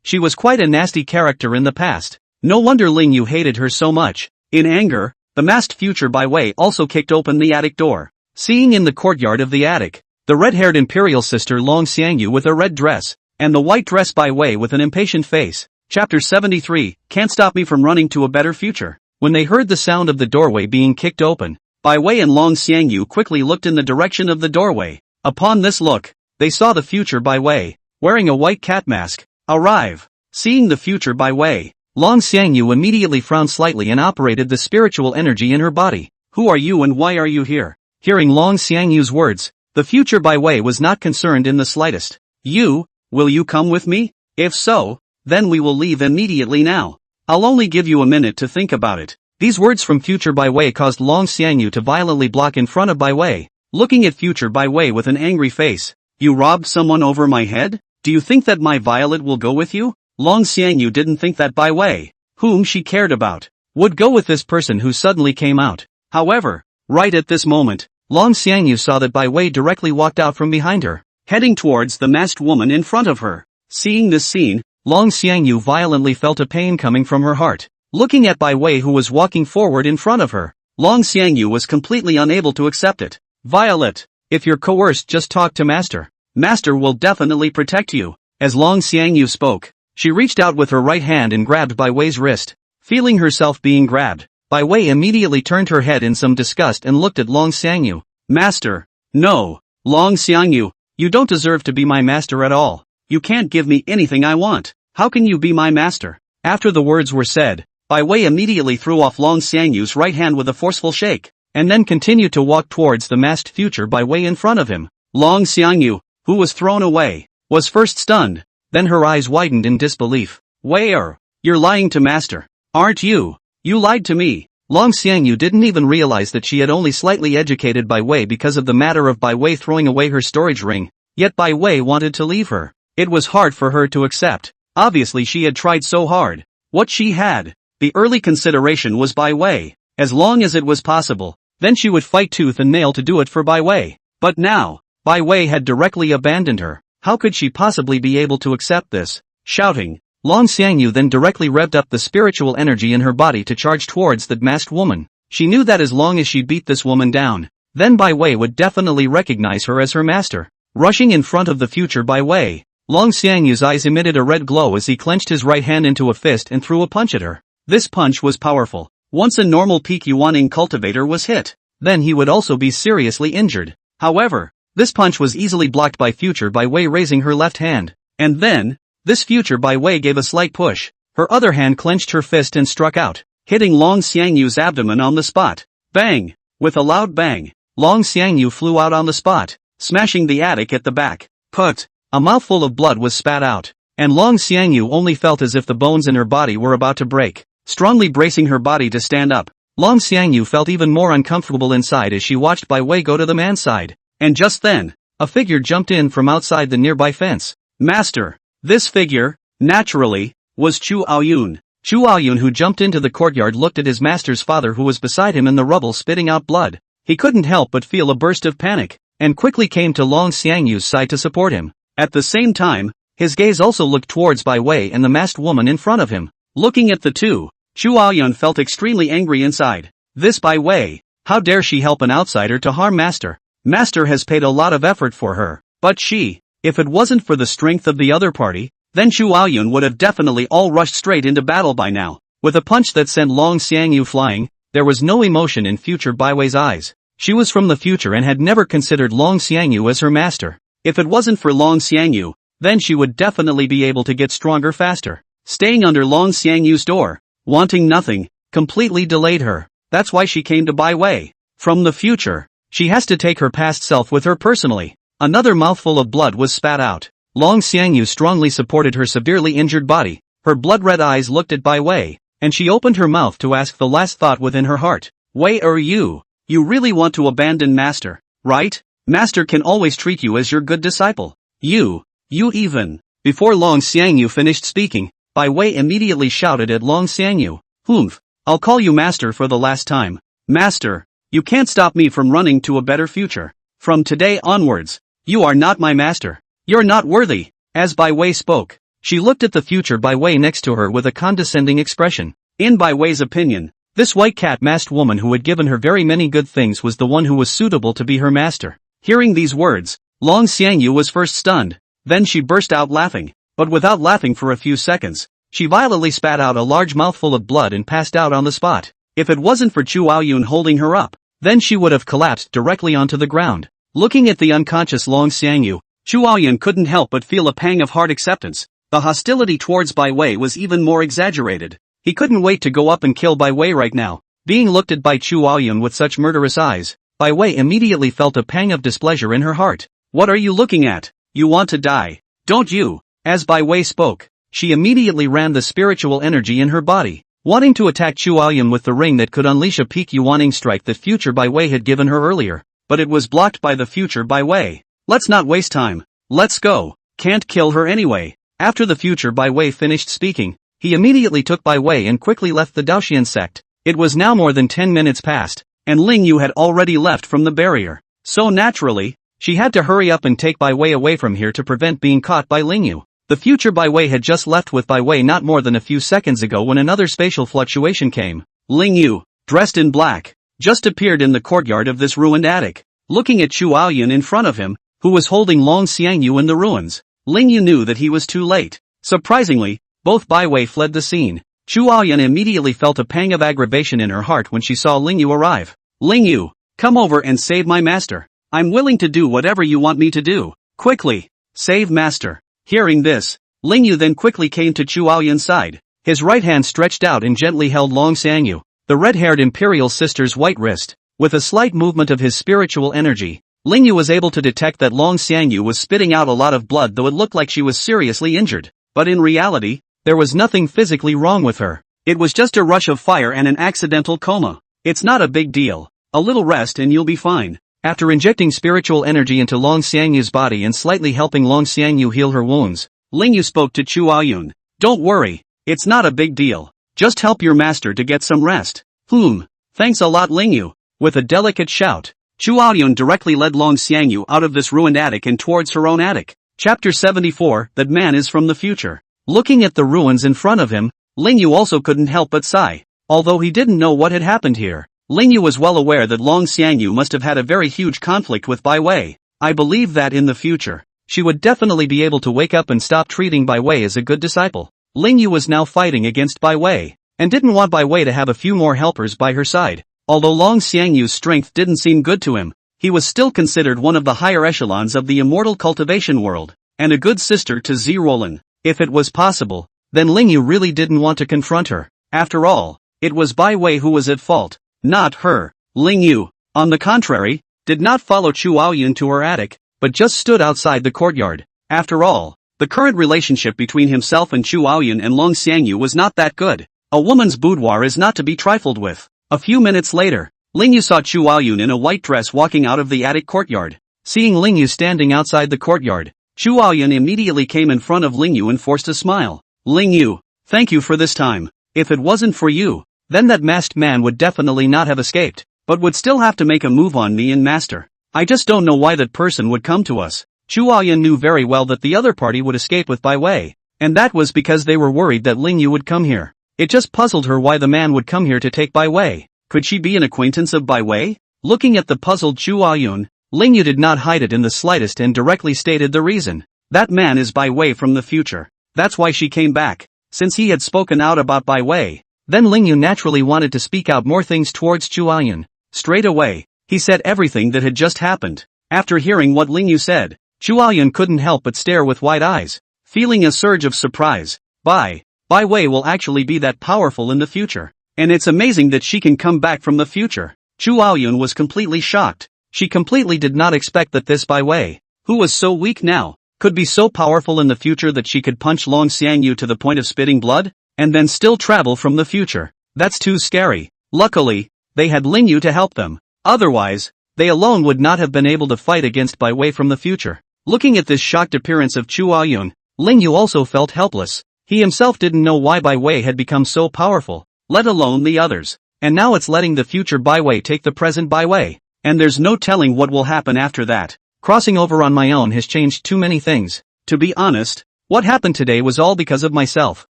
A: She was quite a nasty character in the past. No wonder Ling Yu hated her so much. In anger, the masked future Bai Wei also kicked open the attic door. Seeing in the courtyard of the attic, the red-haired imperial sister Long Xiangyu with a red dress, and the white dress Bai Wei with an impatient face. Chapter 73, Can't Stop Me From Running to a Better Future. When they heard the sound of the doorway being kicked open, Bai Wei and Long Xiangyu quickly looked in the direction of the doorway. Upon this look, they saw the future Bai Wei, wearing a white cat mask, arrive. Seeing the future Bai Wei, Long Xiangyu immediately frowned slightly and operated the spiritual energy in her body. Who are you and why are you here? Hearing Long Xiangyu's words, the future Bai Wei was not concerned in the slightest. Will you come with me? If so, then we will leave immediately now. I'll only give you a minute to think about it. These words from future Bai Wei caused Long Xiangyu to violently block in front of Bai Wei. Looking at future Bai Wei with an angry face. You robbed someone over my head? Do you think that my violet will go with you? Long Xiangyu didn't think that Bai Wei, whom she cared about, would go with this person who suddenly came out. However, right at this moment, Long Xiangyu saw that Bai Wei directly walked out from behind her, heading towards the masked woman in front of her. Seeing this scene, Long Xiangyu violently felt a pain coming from her heart. Looking at Bai Wei who was walking forward in front of her, Long Xiangyu was completely unable to accept it. Violet, if you're coerced, just talk to Master. Master will definitely protect you. As Long Xiangyu spoke, she reached out with her right hand and grabbed Bai Wei's wrist. Feeling herself being grabbed, Bai Wei immediately turned her head in some disgust and looked at Long Xiangyu. Master. No. Long Xiangyu, you don't deserve to be my master at all. You can't give me anything I want. How can you be my master? After the words were said, Bai Wei immediately threw off Long Xiangyu's right hand with a forceful shake, and then continued to walk towards the masked future Bai Wei in front of him. Long Xiangyu, who was thrown away, was first stunned, then her eyes widened in disbelief. Wei, you're lying to Master, aren't you? You lied to me. Long Xiangyu didn't even realize that she had only slightly educated Bai Wei because of the matter of Bai Wei throwing away her storage ring, yet Bai Wei wanted to leave her. It was hard for her to accept. Obviously she had tried so hard. What she had, the early consideration was Bai Wei. As long as it was possible, then she would fight tooth and nail to do it for Bai Wei. But now, Bai Wei had directly abandoned her. How could she possibly be able to accept this? Shouting, Long Xiangyu then directly revved up the spiritual energy in her body to charge towards that masked woman. She knew that as long as she beat this woman down, then Bai Wei would definitely recognize her as her master. Rushing in front of the future Bai Wei, Long Xiangyu's eyes emitted a red glow as he clenched his right hand into a fist and threw a punch at her. This punch was powerful. Once a normal peak Yuaning cultivator was hit, then he would also be seriously injured. However, this punch was easily blocked by future Bai Wei raising her left hand. And then, this future Bai Wei gave a slight push. Her other hand clenched her fist and struck out, hitting Long Xiangyu's abdomen on the spot. Bang! With a loud bang, Long Xiangyu flew out on the spot, smashing the attic at the back. Put! A mouthful of blood was spat out, and Long Xiangyu only felt as if the bones in her body were about to break. Strongly bracing her body to stand up, Long Xiangyu felt even more uncomfortable inside as she watched Bai Wei go to the man's side. And just then, a figure jumped in from outside the nearby fence. Master! This figure, naturally, was Chu Aoyun. Chu Aoyun, who jumped into the courtyard, looked at his master's father who was beside him in the rubble spitting out blood. He couldn't help but feel a burst of panic, and quickly came to Long Xiangyu's side to support him. At the same time, his gaze also looked towards Bai Wei and the masked woman in front of him. Looking at the two, Chu Aoyun felt extremely angry inside. This Bai Wei, how dare she help an outsider to harm Master? Master has paid a lot of effort for her, but she, if it wasn't for the strength of the other party, then Chu Aoyun would have definitely all rushed straight into battle by now. With a punch that sent Long Xiangyu flying, there was no emotion in future Bai Wei's eyes. She was from the future and had never considered Long Xiangyu as her master. If it wasn't for Long Xiangyu, then she would definitely be able to get stronger faster. Staying under Long Xiangyu's door, wanting nothing, completely delayed her. That's why she came to Bai Wei. From the future. She has to take her past self with her personally. Another mouthful of blood was spat out. Long Xiangyu strongly supported her severely injured body. Her blood-red eyes looked at Bai Wei, and she opened her mouth to ask the last thought within her heart. Wei, you really want to abandon Master, right? Master can always treat you as your good disciple. You even. Before Long Xiangyu finished speaking, Bai Wei immediately shouted at Long Xiangyu. Humph, I'll call you Master for the last time. Master, you can't stop me from running to a better future. From today onwards, you are not my master. You're not worthy. As Bai Wei spoke, she looked at the future Bai Wei next to her with a condescending expression. In Bai Wei's opinion, this white cat-masked woman who had given her very many good things was the one who was suitable to be her master. Hearing these words, Long Xiangyu was first stunned, then she burst out laughing, but without laughing for a few seconds, she violently spat out a large mouthful of blood and passed out on the spot. If it wasn't for Chu Aoyun holding her up, then she would have collapsed directly onto the ground. Looking at the unconscious Long Xiangyu, Chu Aoyun couldn't help but feel a pang of hard acceptance. The hostility towards Bai Wei was even more exaggerated. He couldn't wait to go up and kill Bai Wei right now. Being looked at by Chu Aoyun with such murderous eyes, Bai Wei immediately felt a pang of displeasure in her heart. What are you looking at? You want to die, don't you? As Bai Wei spoke, she immediately ran the spiritual energy in her body, wanting to attack Chu Aoyun with the ring that could unleash a peak Yuaning strike that future Bai Wei had given her earlier, but it was blocked by the future Bai Wei. Let's not waste time. Let's go. Can't kill her anyway. After the future Bai Wei finished speaking, he immediately took Bai Wei and quickly left the Daoxian sect. It was now more than 10 minutes past, and Ling Yu had already left from the barrier. So naturally, she had to hurry up and take Bai Wei away from here to prevent being caught by Ling Yu. The future Bai Wei had just left with Bai Wei not more than a few seconds ago when another spatial fluctuation came. Ling Yu, dressed in black, just appeared in the courtyard of this ruined attic. Looking at Chu Aoyun in front of him, who was holding Long Xiangyu in the ruins, Ling Yu knew that he was too late. Surprisingly, both Bai Wei fled the scene. Chu Aoyun immediately felt a pang of aggravation in her heart when she saw Ling Yu arrive. Ling Yu, come over and save my master. I'm willing to do whatever you want me to do. Quickly, save master. Hearing this, Ling Yu then quickly came to Chu Aoyun's side. His right hand stretched out and gently held Long Xiangyu, the red-haired imperial sister's white wrist. With a slight movement of his spiritual energy, Ling Yu was able to detect that Long Xiangyu was spitting out a lot of blood, though it looked like she was seriously injured. But in reality, there was nothing physically wrong with her. It was just a rush of fire and an accidental coma. It's not a big deal. A little rest and you'll be fine. After injecting spiritual energy into Long Xiangyu's body and slightly helping Long Xiangyu heal her wounds, Ling Yu spoke to Chu Aoyun. Don't worry, it's not a big deal. Just help your master to get some rest. Thanks a lot Ling Yu. With a delicate shout, Chu Aoyun directly led Long Xiangyu out of this ruined attic and towards her own attic. Chapter 74, That Man is from the Future. Looking at the ruins in front of him, Ling Yu also couldn't help but sigh. Although he didn't know what had happened here, Ling Yu was well aware that Long Xiangyu must have had a very huge conflict with Bai Wei. I believe that in the future, she would definitely be able to wake up and stop treating Bai Wei as a good disciple. Ling Yu was now fighting against Bai Wei, and didn't want Bai Wei to have a few more helpers by her side. Although Long Xiangyu's strength didn't seem good to him, he was still considered one of the higher echelons of the immortal cultivation world, and a good sister to Zirolin. If it was possible, then Ling Yu really didn't want to confront her. After all, it was Bai Wei who was at fault, not her. Ling Yu, on the contrary, did not follow Chu Aoyun to her attic, but just stood outside the courtyard. After all, the current relationship between himself and Chu Aoyun and Long Xiangyu was not that good. A woman's boudoir is not to be trifled with. A few minutes later, Ling Yu saw Chu Aoyun in a white dress walking out of the attic courtyard. Seeing Ling Yu standing outside the courtyard, Chu Aoyun immediately came in front of Ling Yu and forced a smile. Ling Yu, thank you for this time. If it wasn't for you, then that masked man would definitely not have escaped, but would still have to make a move on me and master. I just don't know why that person would come to us. Chu Aoyun knew very well that the other party would escape with Bai Wei, and that was because they were worried that Ling Yu would come here. It just puzzled her why the man would come here to take Bai Wei. Could she be an acquaintance of Bai Wei? Looking at the puzzled Chu Aoyun, Ling Yu did not hide it in the slightest and directly stated the reason. That man is Bai Wei from the future. That's why she came back. Since he had spoken out about Bai Wei, then Ling Yu naturally wanted to speak out more things towards Chu Aoyun. Straight away, he said everything that had just happened. After hearing what Ling Yu said, Chu Aoyun couldn't help but stare with wide eyes, feeling a surge of surprise. Bai Wei will actually be that powerful in the future. And it's amazing that she can come back from the future. Chu Aoyun was completely shocked. She completely did not expect that this Bai Wei, who was so weak now, could be so powerful in the future that she could punch Long Xiangyu to the point of spitting blood, and then still travel from the future. That's too scary. Luckily, they had Ling Yu to help them. Otherwise, they alone would not have been able to fight against Bai Wei from the future. Looking at this shocked appearance of Chu Aoyun, Ling Yu also felt helpless. He himself didn't know why Bai Wei had become so powerful, let alone the others. And now it's letting the future Bai Wei take the present Bai Wei. And there's no telling what will happen after that. Crossing over on my own has changed too many things. To be honest, what happened today was all because of myself.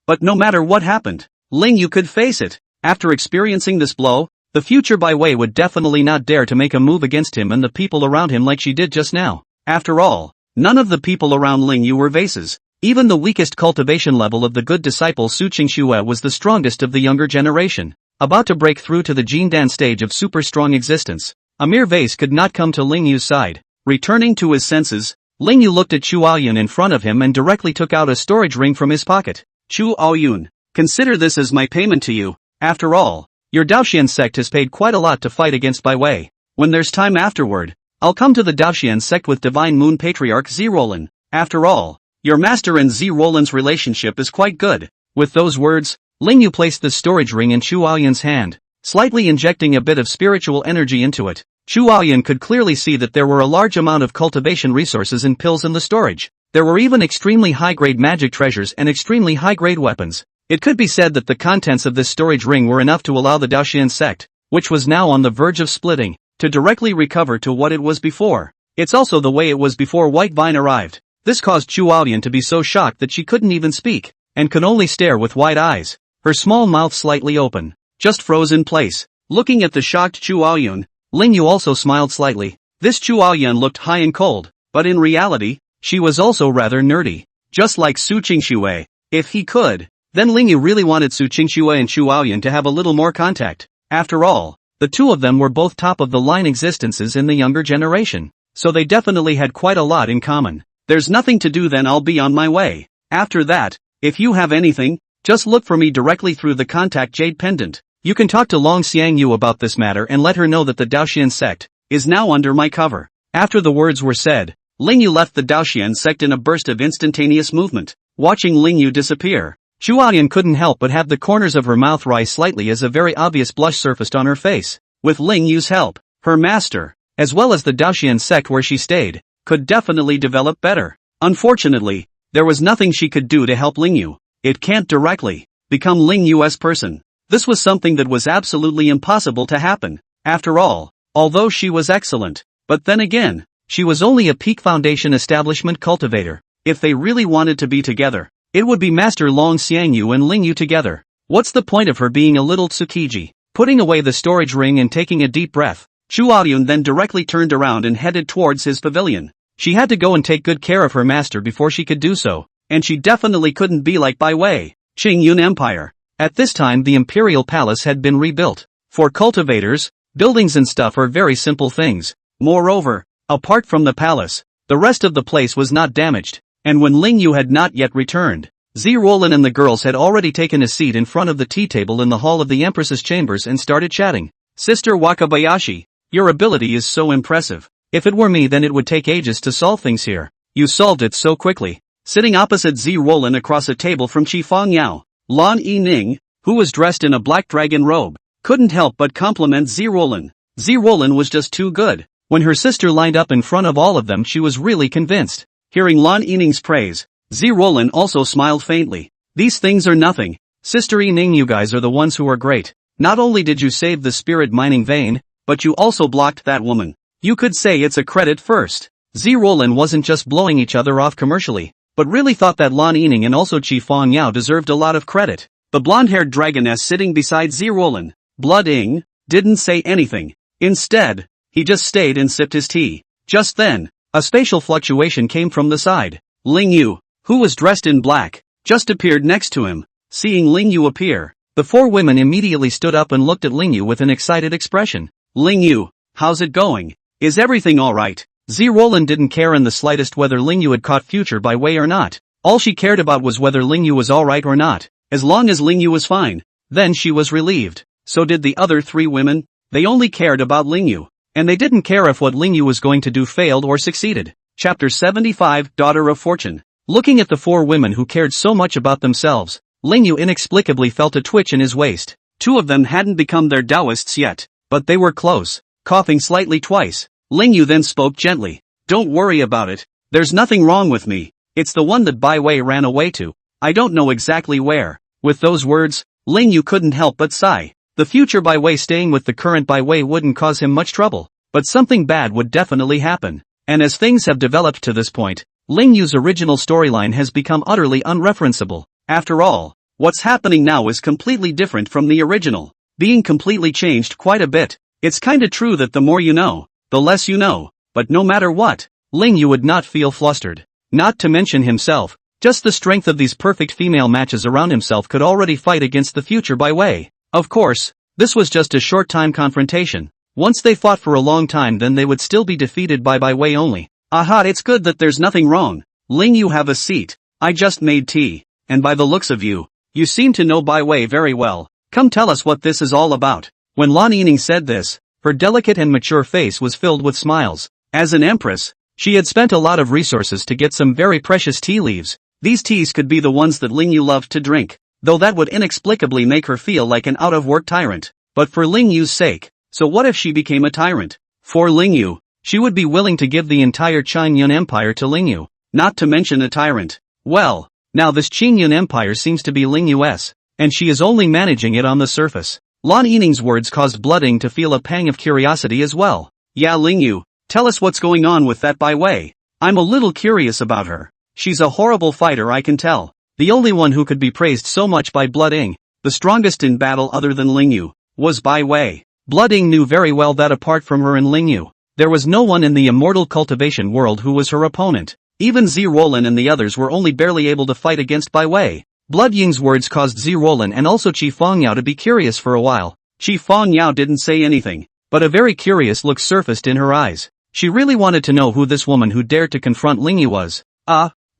A: But no matter what happened, Ling Yu could face it. After experiencing this blow, the future Bai Wei would definitely not dare to make a move against him and the people around him like she did just now. After all, none of the people around Ling Yu were vases. Even the weakest cultivation level of the good disciple Su Qingxue was the strongest of the younger generation. About to break through to the Jindan stage of super strong existence, a mere vase could not come to Ling Yu's side. Returning to his senses, Ling Yu looked at Chu Aoyun in front of him and directly took out a storage ring from his pocket. Chu Aoyun, consider this as my payment to you. After all, your Daoxian sect has paid quite a lot to fight against Bai Wei. When there's time afterward, I'll come to the Daoxian sect with Divine Moon Patriarch Zirolan. After all, your master and Zirolan's relationship is quite good. With those words, Ling Yu placed the storage ring in Chu Aoyun's hand, slightly injecting a bit of spiritual energy into it. Chu Aoyun could clearly see that there were a large amount of cultivation resources and pills in the storage. There were even extremely high-grade magic treasures and extremely high-grade weapons. It could be said that the contents of this storage ring were enough to allow the Daoxian sect, which was now on the verge of splitting, to directly recover to what it was before. It's also the way it was before White Vine arrived. This caused Chu Aoyun to be so shocked that she couldn't even speak, and could only stare with wide eyes, her small mouth slightly open, just froze in place. Looking at the shocked Chu Aoyun, Ling Yu also smiled slightly. This Chu Aoyun looked high and cold, but in reality, she was also rather nerdy. Just like Su Qingxue. If he could, then Ling Yu really wanted Su Qingxue and Chu Aoyun to have a little more contact. After all, the two of them were both top-of-the-line existences in the younger generation, so they definitely had quite a lot in common. There's nothing to do, then I'll be on my way. After that, if you have anything, just look for me directly through the contact jade pendant. You can talk to Long Xiangyu about this matter and let her know that the Daoxian sect is now under my cover. After the words were said, Ling Yu left the Daoxian sect in a burst of instantaneous movement. Watching Ling Yu disappear, Chu Aoyun couldn't help but have the corners of her mouth rise slightly as a very obvious blush surfaced on her face. With Ling Yu's help, her master, as well as the Daoxian sect where she stayed, could definitely develop better. Unfortunately, there was nothing she could do to help Ling Yu. It can't directly become Ling Yu's person. This was something that was absolutely impossible to happen. After all, although she was excellent, but then again, she was only a peak foundation establishment cultivator. If they really wanted to be together, it would be Master Long Xiangyu and Ling Yu together. What's the point of her being a little Tsukiji? Putting away the storage ring and taking a deep breath, Chu Aoyun then directly turned around and headed towards his pavilion. She had to go and take good care of her master before she could do so, and she definitely couldn't be like Bai Wei. Qingyun Empire. At this time the imperial palace had been rebuilt. For cultivators, buildings and stuff are very simple things. Moreover, apart from the palace, the rest of the place was not damaged, and when Ling Yu had not yet returned, Zirolan and the girls had already taken a seat in front of the tea table in the hall of the Empress's chambers and started chatting. Sister Wakabayashi, your ability is so impressive. If it were me, then it would take ages to solve things here. You solved it so quickly. Sitting opposite Zirolan across a table from Qi Fangyao, Lan Yining, who was dressed in a black dragon robe, couldn't help but compliment Zirolan. Zirolan was just too good. When her sister lined up in front of all of them, she was really convinced. Hearing Lan Yining's praise, Zirolan also smiled faintly. These things are nothing. Sister Yining, you guys are the ones who are great. Not only did you save the spirit mining vein, but you also blocked that woman. You could say it's a credit first. Zirolan wasn't just blowing each other off commercially, but really thought that Lan Yining and also Qi Fangyao deserved a lot of credit. The blonde-haired dragoness sitting beside Zirolan, Blood Ing, didn't say anything. Instead, he just stayed and sipped his tea. Just then, a spatial fluctuation came from the side. Ling Yu, who was dressed in black, just appeared next to him. Seeing Ling Yu appear, the four women immediately stood up and looked at Ling Yu with an excited expression. Ling Yu, how's it going? Is everything alright? Zirolan didn't care in the slightest whether Ling Yu had caught future Bai Wei or not. All she cared about was whether Ling Yu was alright or not. As long as Ling Yu was fine, then she was relieved. So did the other three women. They only cared about Lingyu. And they didn't care if what Lingyu was going to do failed or succeeded. Chapter 75, Daughter of Fortune. Looking at the four women who cared so much about themselves, Lingyu inexplicably felt a twitch in his waist. Two of them hadn't become their Taoists yet, but they were close. Coughing slightly twice, Lingyu then spoke gently. Don't worry about it. There's nothing wrong with me. It's the one that Bai Wei ran away to. I don't know exactly where. With those words, Lingyu couldn't help but sigh. The future Bai Wei staying with the current Bai Wei wouldn't cause him much trouble, but something bad would definitely happen. And as things have developed to this point, Lingyu's original storyline has become utterly unreferenceable. After all, what's happening now is completely different from the original, being completely changed quite a bit. It's kinda true that the more you know, the less you know, but no matter what, Lingyu would not feel flustered. Not to mention himself, just the strength of these perfect female matches around himself could already fight against the future Bai Wei. Of course, this was just a short-time confrontation. Once they fought for a long time, then they would still be defeated by Bai Wei only. Aha, it's good that there's nothing wrong. Lingyu, have a seat. I just made tea, and by the looks of you, you seem to know Bai Wei very well. Come tell us what this is all about. When Lan Yining said this, her delicate and mature face was filled with smiles. As an empress, she had spent a lot of resources to get some very precious tea leaves. These teas could be the ones that Lingyu loved to drink, though that would inexplicably make her feel like an out-of-work tyrant. But for Lingyu's sake, so what if she became a tyrant? For Lingyu, she would be willing to give the entire Qin Empire to Lingyu, not to mention a tyrant. Well, now this Qin Empire seems to be Lingyu's, and she is only managing it on the surface. Lan Yining's words caused Blooding to feel a pang of curiosity as well. Yeah, Lingyu, tell us what's going on with that Bai Wei. I'm a little curious about her. She's a horrible fighter, I can tell. The only one who could be praised so much by Blooding, the strongest in battle other than Lingyu, was Bai Wei. Blooding knew very well that apart from her and Lingyu, there was no one in the immortal cultivation world who was her opponent. Even Zi Rolan and the others were only barely able to fight against Bai Wei. Blood Ying's words caused Zi Rolan and also Qi Fongyao to be curious for a while. Qi Fongyao didn't say anything, but a very curious look surfaced in her eyes. She really wanted to know who this woman who dared to confront Lingyu was.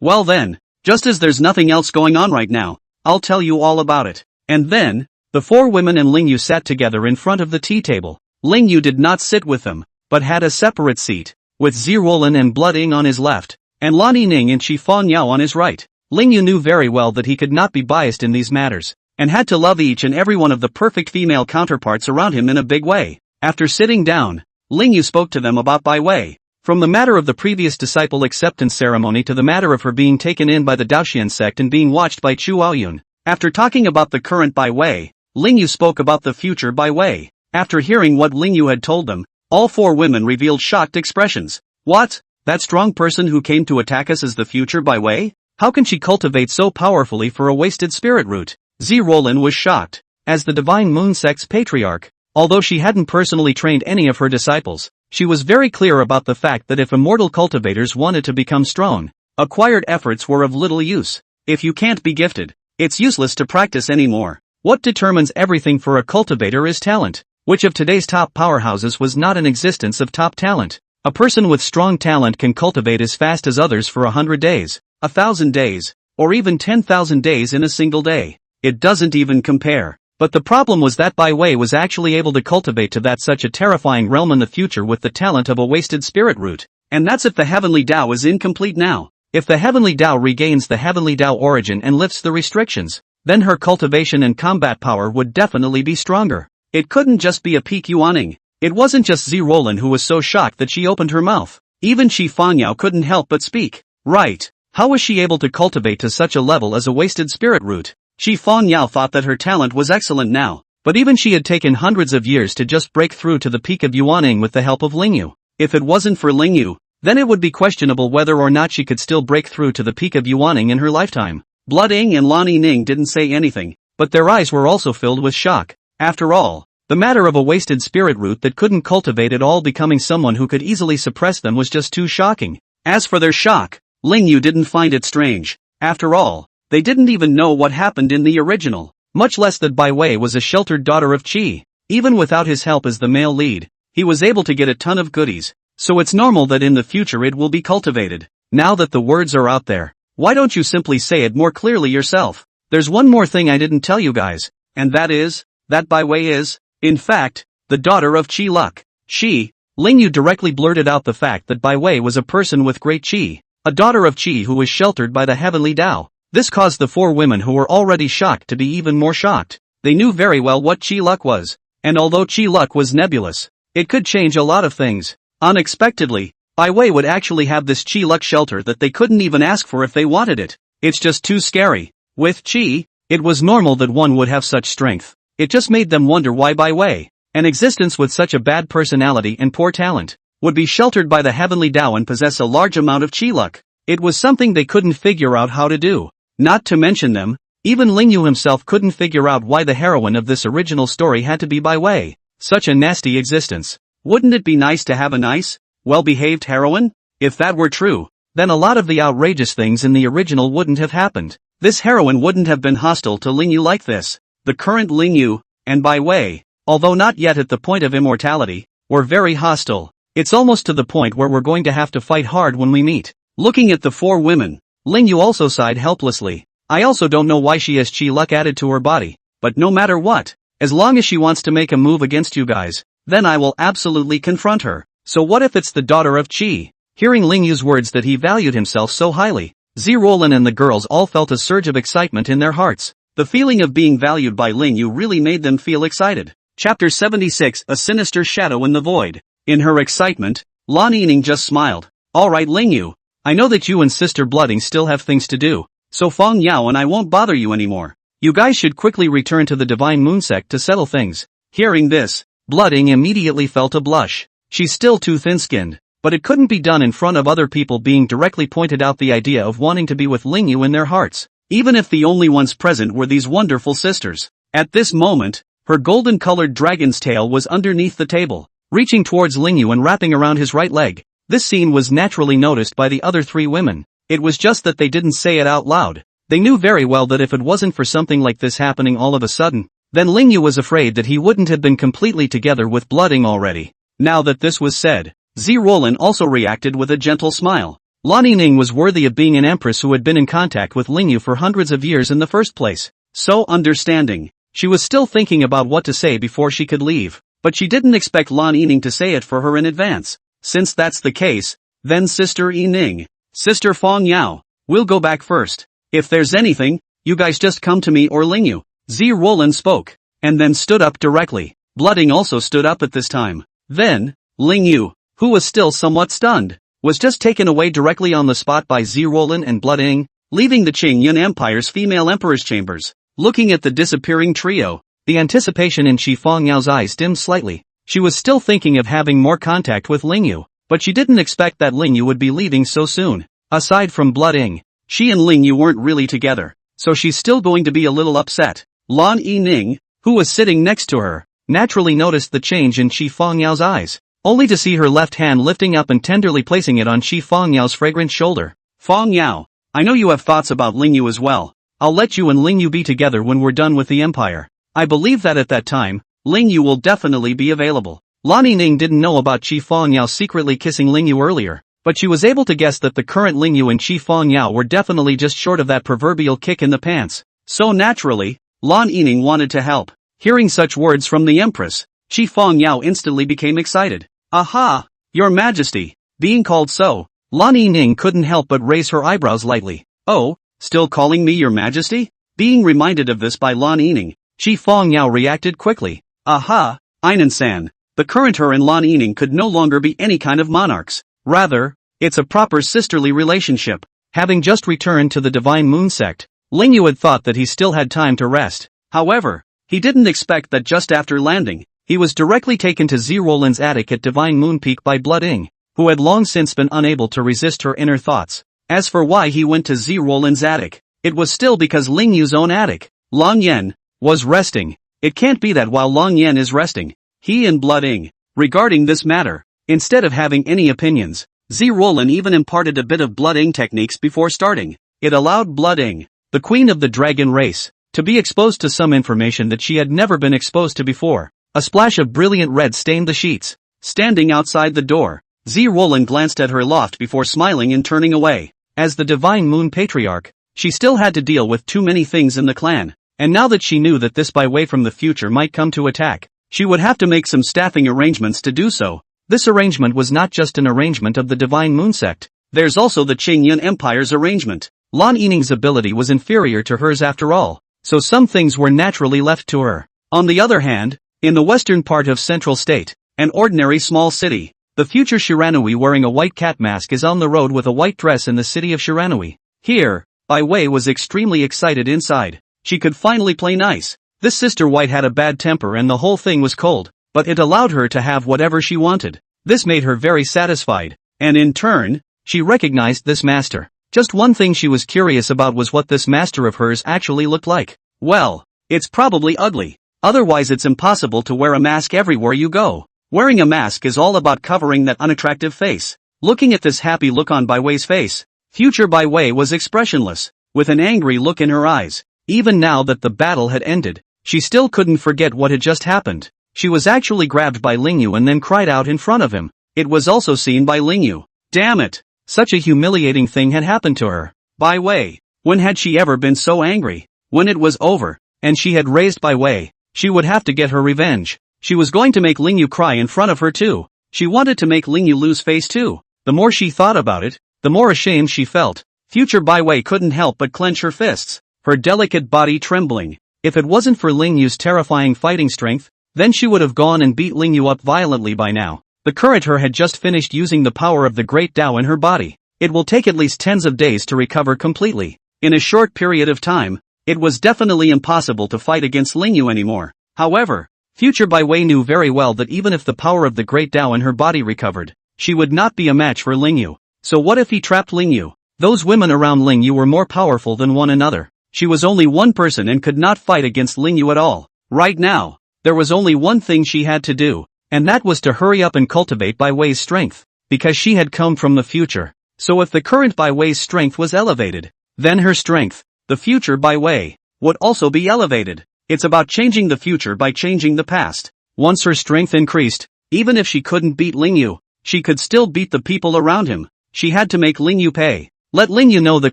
A: Well then, just as there's nothing else going on right now, I'll tell you all about it. And then, the four women and Lingyu sat together in front of the tea table. Lingyu did not sit with them, but had a separate seat, with Zi Rolan and Blood Ying on his left, and Lan Yining and Qi Fongyao on his right. Lingyu knew very well that he could not be biased in these matters, and had to love each and every one of the perfect female counterparts around him in a big way. After sitting down, Lingyu spoke to them about Bai Wei. From the matter of the previous disciple acceptance ceremony to the matter of her being taken in by the Daoxian sect and being watched by Chu Aoyun. After talking about the current Bai Wei, Lingyu spoke about the future Bai Wei. After hearing what Lingyu had told them, all four women revealed shocked expressions. What? That strong person who came to attack us is the future Bai Wei? How can she cultivate so powerfully for a wasted spirit root? Zi Rolan was shocked. As the Divine Moon Sect's patriarch, although she hadn't personally trained any of her disciples, she was very clear about the fact that if immortal cultivators wanted to become strong, acquired efforts were of little use. If you can't be gifted, it's useless to practice anymore. What determines everything for a cultivator is talent. Which of today's top powerhouses was not an existence of top talent? A person with strong talent can cultivate as fast as others for 100 days, 1,000 days, or even 10,000 days in a single day. It doesn't even compare. But the problem was that Bai Wei was actually able to cultivate to that such a terrifying realm in the future with the talent of a wasted spirit root. And that's if the heavenly Tao is incomplete now. If the heavenly Tao regains the heavenly Tao origin and lifts the restrictions, then her cultivation and combat power would definitely be stronger. It couldn't just be a peak Yuaning. It wasn't just Zi Rolan who was so shocked that she opened her mouth. Even Qi Fongyao couldn't help but speak. Right. How was she able to cultivate to such a level as a wasted spirit root? Qi Fongyao thought that her talent was excellent now, but even she had taken hundreds of years to just break through to the peak of Yuaning with the help of Lingyu. If it wasn't for Lingyu, then it would be questionable whether or not she could still break through to the peak of Yuaning in her lifetime. Blood Ying and Lan Yining didn't say anything, but their eyes were also filled with shock. After all, the matter of a wasted spirit root that couldn't cultivate at all becoming someone who could easily suppress them was just too shocking. As for their shock, Lingyu didn't find it strange. After all, they didn't even know what happened in the original, much less that Bai Wei was a sheltered daughter of Qi. Even without his help as the male lead, he was able to get a ton of goodies, so it's normal that in the future it will be cultivated. Now that the words are out there, why don't you simply say it more clearly yourself? There's one more thing I didn't tell you guys, and that is, that Bai Wei is, in fact, the daughter of Qi Luck. She, Ling Yu directly blurted out the fact that Bai Wei was a person with great Qi, a daughter of Qi who was sheltered by the heavenly Tao. This caused the four women who were already shocked to be even more shocked. They knew very well what Qi Luck was, and although Qi Luck was nebulous, it could change a lot of things. Unexpectedly, Bai Wei would actually have this Qi Luck shelter that they couldn't even ask for if they wanted it. It's just too scary. With Qi, it was normal that one would have such strength. It just made them wonder why Bai Wei, an existence with such a bad personality and poor talent, would be sheltered by the heavenly Tao and possess a large amount of Qi Luck. It was something they couldn't figure out how to do. Not to mention them, even Ling Yu himself couldn't figure out why the heroine of this original story had to be Bai Wei. Such a nasty existence. Wouldn't it be nice to have a nice, well-behaved heroine? If that were true, then a lot of the outrageous things in the original wouldn't have happened. This heroine wouldn't have been hostile to Ling Yu like this. The current Ling Yu, and Bai Wei, although not yet at the point of immortality, were very hostile. It's almost to the point where we're going to have to fight hard when we meet. Looking at the four women, Ling Yu also sighed helplessly. I also don't know why she has Qi Luck added to her body, but no matter what, as long as she wants to make a move against you guys, then I will absolutely confront her. So what if it's the daughter of Qi? Hearing Ling Yu's words that he valued himself so highly, Zirolin and the girls all felt a surge of excitement in their hearts. The feeling of being valued by Ling Yu really made them feel excited. Chapter 76, A Sinister Shadow in the Void. In her excitement, Lan Yining just smiled. Alright Ling Yu, I know that you and Sister Blooding still have things to do, so Feng Yao and I won't bother you anymore. You guys should quickly return to the Divine Moon sect to settle things. Hearing this, Blooding immediately felt a blush. She's still too thin-skinned, but it couldn't be done in front of other people being directly pointed out the idea of wanting to be with Ling Yu in their hearts, even if the only ones present were these wonderful sisters. At this moment, her golden-colored dragon's tail was underneath the table, reaching towards Ling Yu and wrapping around his right leg. This scene was naturally noticed by the other three women. It was just that they didn't say it out loud. They knew very well that if it wasn't for something like this happening all of a sudden, then Ling Yu was afraid that he wouldn't have been completely together with Blooding already. Now that this was said, Zirolin also reacted with a gentle smile. Lan Yining was worthy of being an empress who had been in contact with Ling Yu for hundreds of years in the first place. So understanding. She was still thinking about what to say before she could leave, but she didn't expect Lan Yining to say it for her in advance. Since that's the case, then Sister Yining, Sister Feng Yao, we'll go back first. If there's anything, you guys just come to me or Ling Yu. Zirolin spoke, and then stood up directly. Blooding also stood up at this time. Then, Ling Yu, who was still somewhat stunned, was just taken away directly on the spot by Zirolin and Blooding, leaving the Qingyun Empire's female emperor's chambers. Looking at the disappearing trio, the anticipation in Shi Feng Yao's eyes dimmed slightly. She was still thinking of having more contact with Ling Yu, but she didn't expect that Ling Yu would be leaving so soon. Aside from Blooding, she and Ling Yu weren't really together, so she's still going to be a little upset. Lan Yining, who was sitting next to her, naturally noticed the change in Shi Feng Yao's eyes, only to see her left hand lifting up and tenderly placing it on Shi Feng Yao's fragrant shoulder. Feng Yao, I know you have thoughts about Ling Yu as well. I'll let you and Ling Yu be together when we're done with the Empire. I believe that at that time, Ling Yu will definitely be available. Lan Yining didn't know about Shi Feng Yao secretly kissing Ling Yu earlier, but she was able to guess that the current Ling Yu and Shi Feng Yao were definitely just short of that proverbial kick in the pants. So naturally, Lan Yining wanted to help. Hearing such words from the Empress, Shi Feng Yao instantly became excited. Aha! Your Majesty! Being called so, Lan Yining couldn't help but raise her eyebrows lightly. Oh, still calling me Your Majesty? Being reminded of this by Lan Yining, Shi Feng Yao reacted quickly. Aha! Einan-san, the current her and Lan Yining could no longer be any kind of monarchs. Rather, it's a proper sisterly relationship. Having just returned to the Divine Moon sect, Ling Yu had thought that he still had time to rest. However, he didn't expect that just after landing, he was directly taken to Zirolin's attic at Divine Moon Peak by Blooding, who had long since been unable to resist her inner thoughts. As for why he went to Zirolin's attic, it was still because Ling Yu's own attic, Long Yen, was resting. It can't be that while Long Yen is resting, he and Blooding, regarding this matter, instead of having any opinions, Zirolin even imparted a bit of Blooding techniques before starting. It allowed Blooding, the queen of the dragon race, to be exposed to some information that she had never been exposed to before. A splash of brilliant red stained the sheets. Standing outside the door, Zirolin glanced at her loft before smiling and turning away. As the Divine Moon Patriarch, she still had to deal with too many things in the clan, and now that she knew that this Bai Wei from the future might come to attack, she would have to make some staffing arrangements to do so. This arrangement was not just an arrangement of the Divine Moon sect. There's also the Qingyun Empire's arrangement. Lan Yining's ability was inferior to hers after all, so some things were naturally left to her. On the other hand, in the western part of Central State, an ordinary small city, the future Shiranui wearing a white cat mask is on the road with a white dress in the city of Shiranui. Here, Bai Wei was extremely excited inside. She could finally play nice. This Sister White had a bad temper and the whole thing was cold, but it allowed her to have whatever she wanted. This made her very satisfied, and in turn, she recognized this master. Just one thing she was curious about was what this master of hers actually looked like. Well, it's probably ugly. Otherwise it's impossible to wear a mask everywhere you go. Wearing a mask is all about covering that unattractive face. Looking at this happy look on Bai Wei's face, future Bai Wei was expressionless, with an angry look in her eyes. Even now that the battle had ended, she still couldn't forget what had just happened. She was actually grabbed by Lingyu and then cried out in front of him. It was also seen by Lingyu. Damn it! Such a humiliating thing had happened to her. Bai Wei, when had she ever been so angry? When it was over, and she had raised Bai Wei, she would have to get her revenge. She was going to make Lingyu cry in front of her too. She wanted to make Lingyu lose face too. The more she thought about it, the more ashamed she felt. Future Bai Wei couldn't help but clench her fists, her delicate body trembling. If it wasn't for Lingyu's terrifying fighting strength, then she would have gone and beat Lingyu up violently by now. The current her had just finished using the power of the Great Tao in her body. It will take at least tens of days to recover completely. In a short period of time, it was definitely impossible to fight against Lingyu anymore. However, future Bai Wei knew very well that even if the power of the Great Tao in her body recovered, she would not be a match for Lingyu. So what if he trapped Lingyu? Those women around Lingyu were more powerful than one another. She was only one person and could not fight against Lingyu at all. Right now, there was only one thing she had to do, and that was to hurry up and cultivate Bai Wei's strength, because she had come from the future. So if the current Bai Wei's strength was elevated, then her strength, the future Bai Wei, would also be elevated. It's about changing the future by changing the past. Once her strength increased, even if she couldn't beat Lingyu, she could still beat the people around him. She had to make Lingyu pay. Let Lingyu know the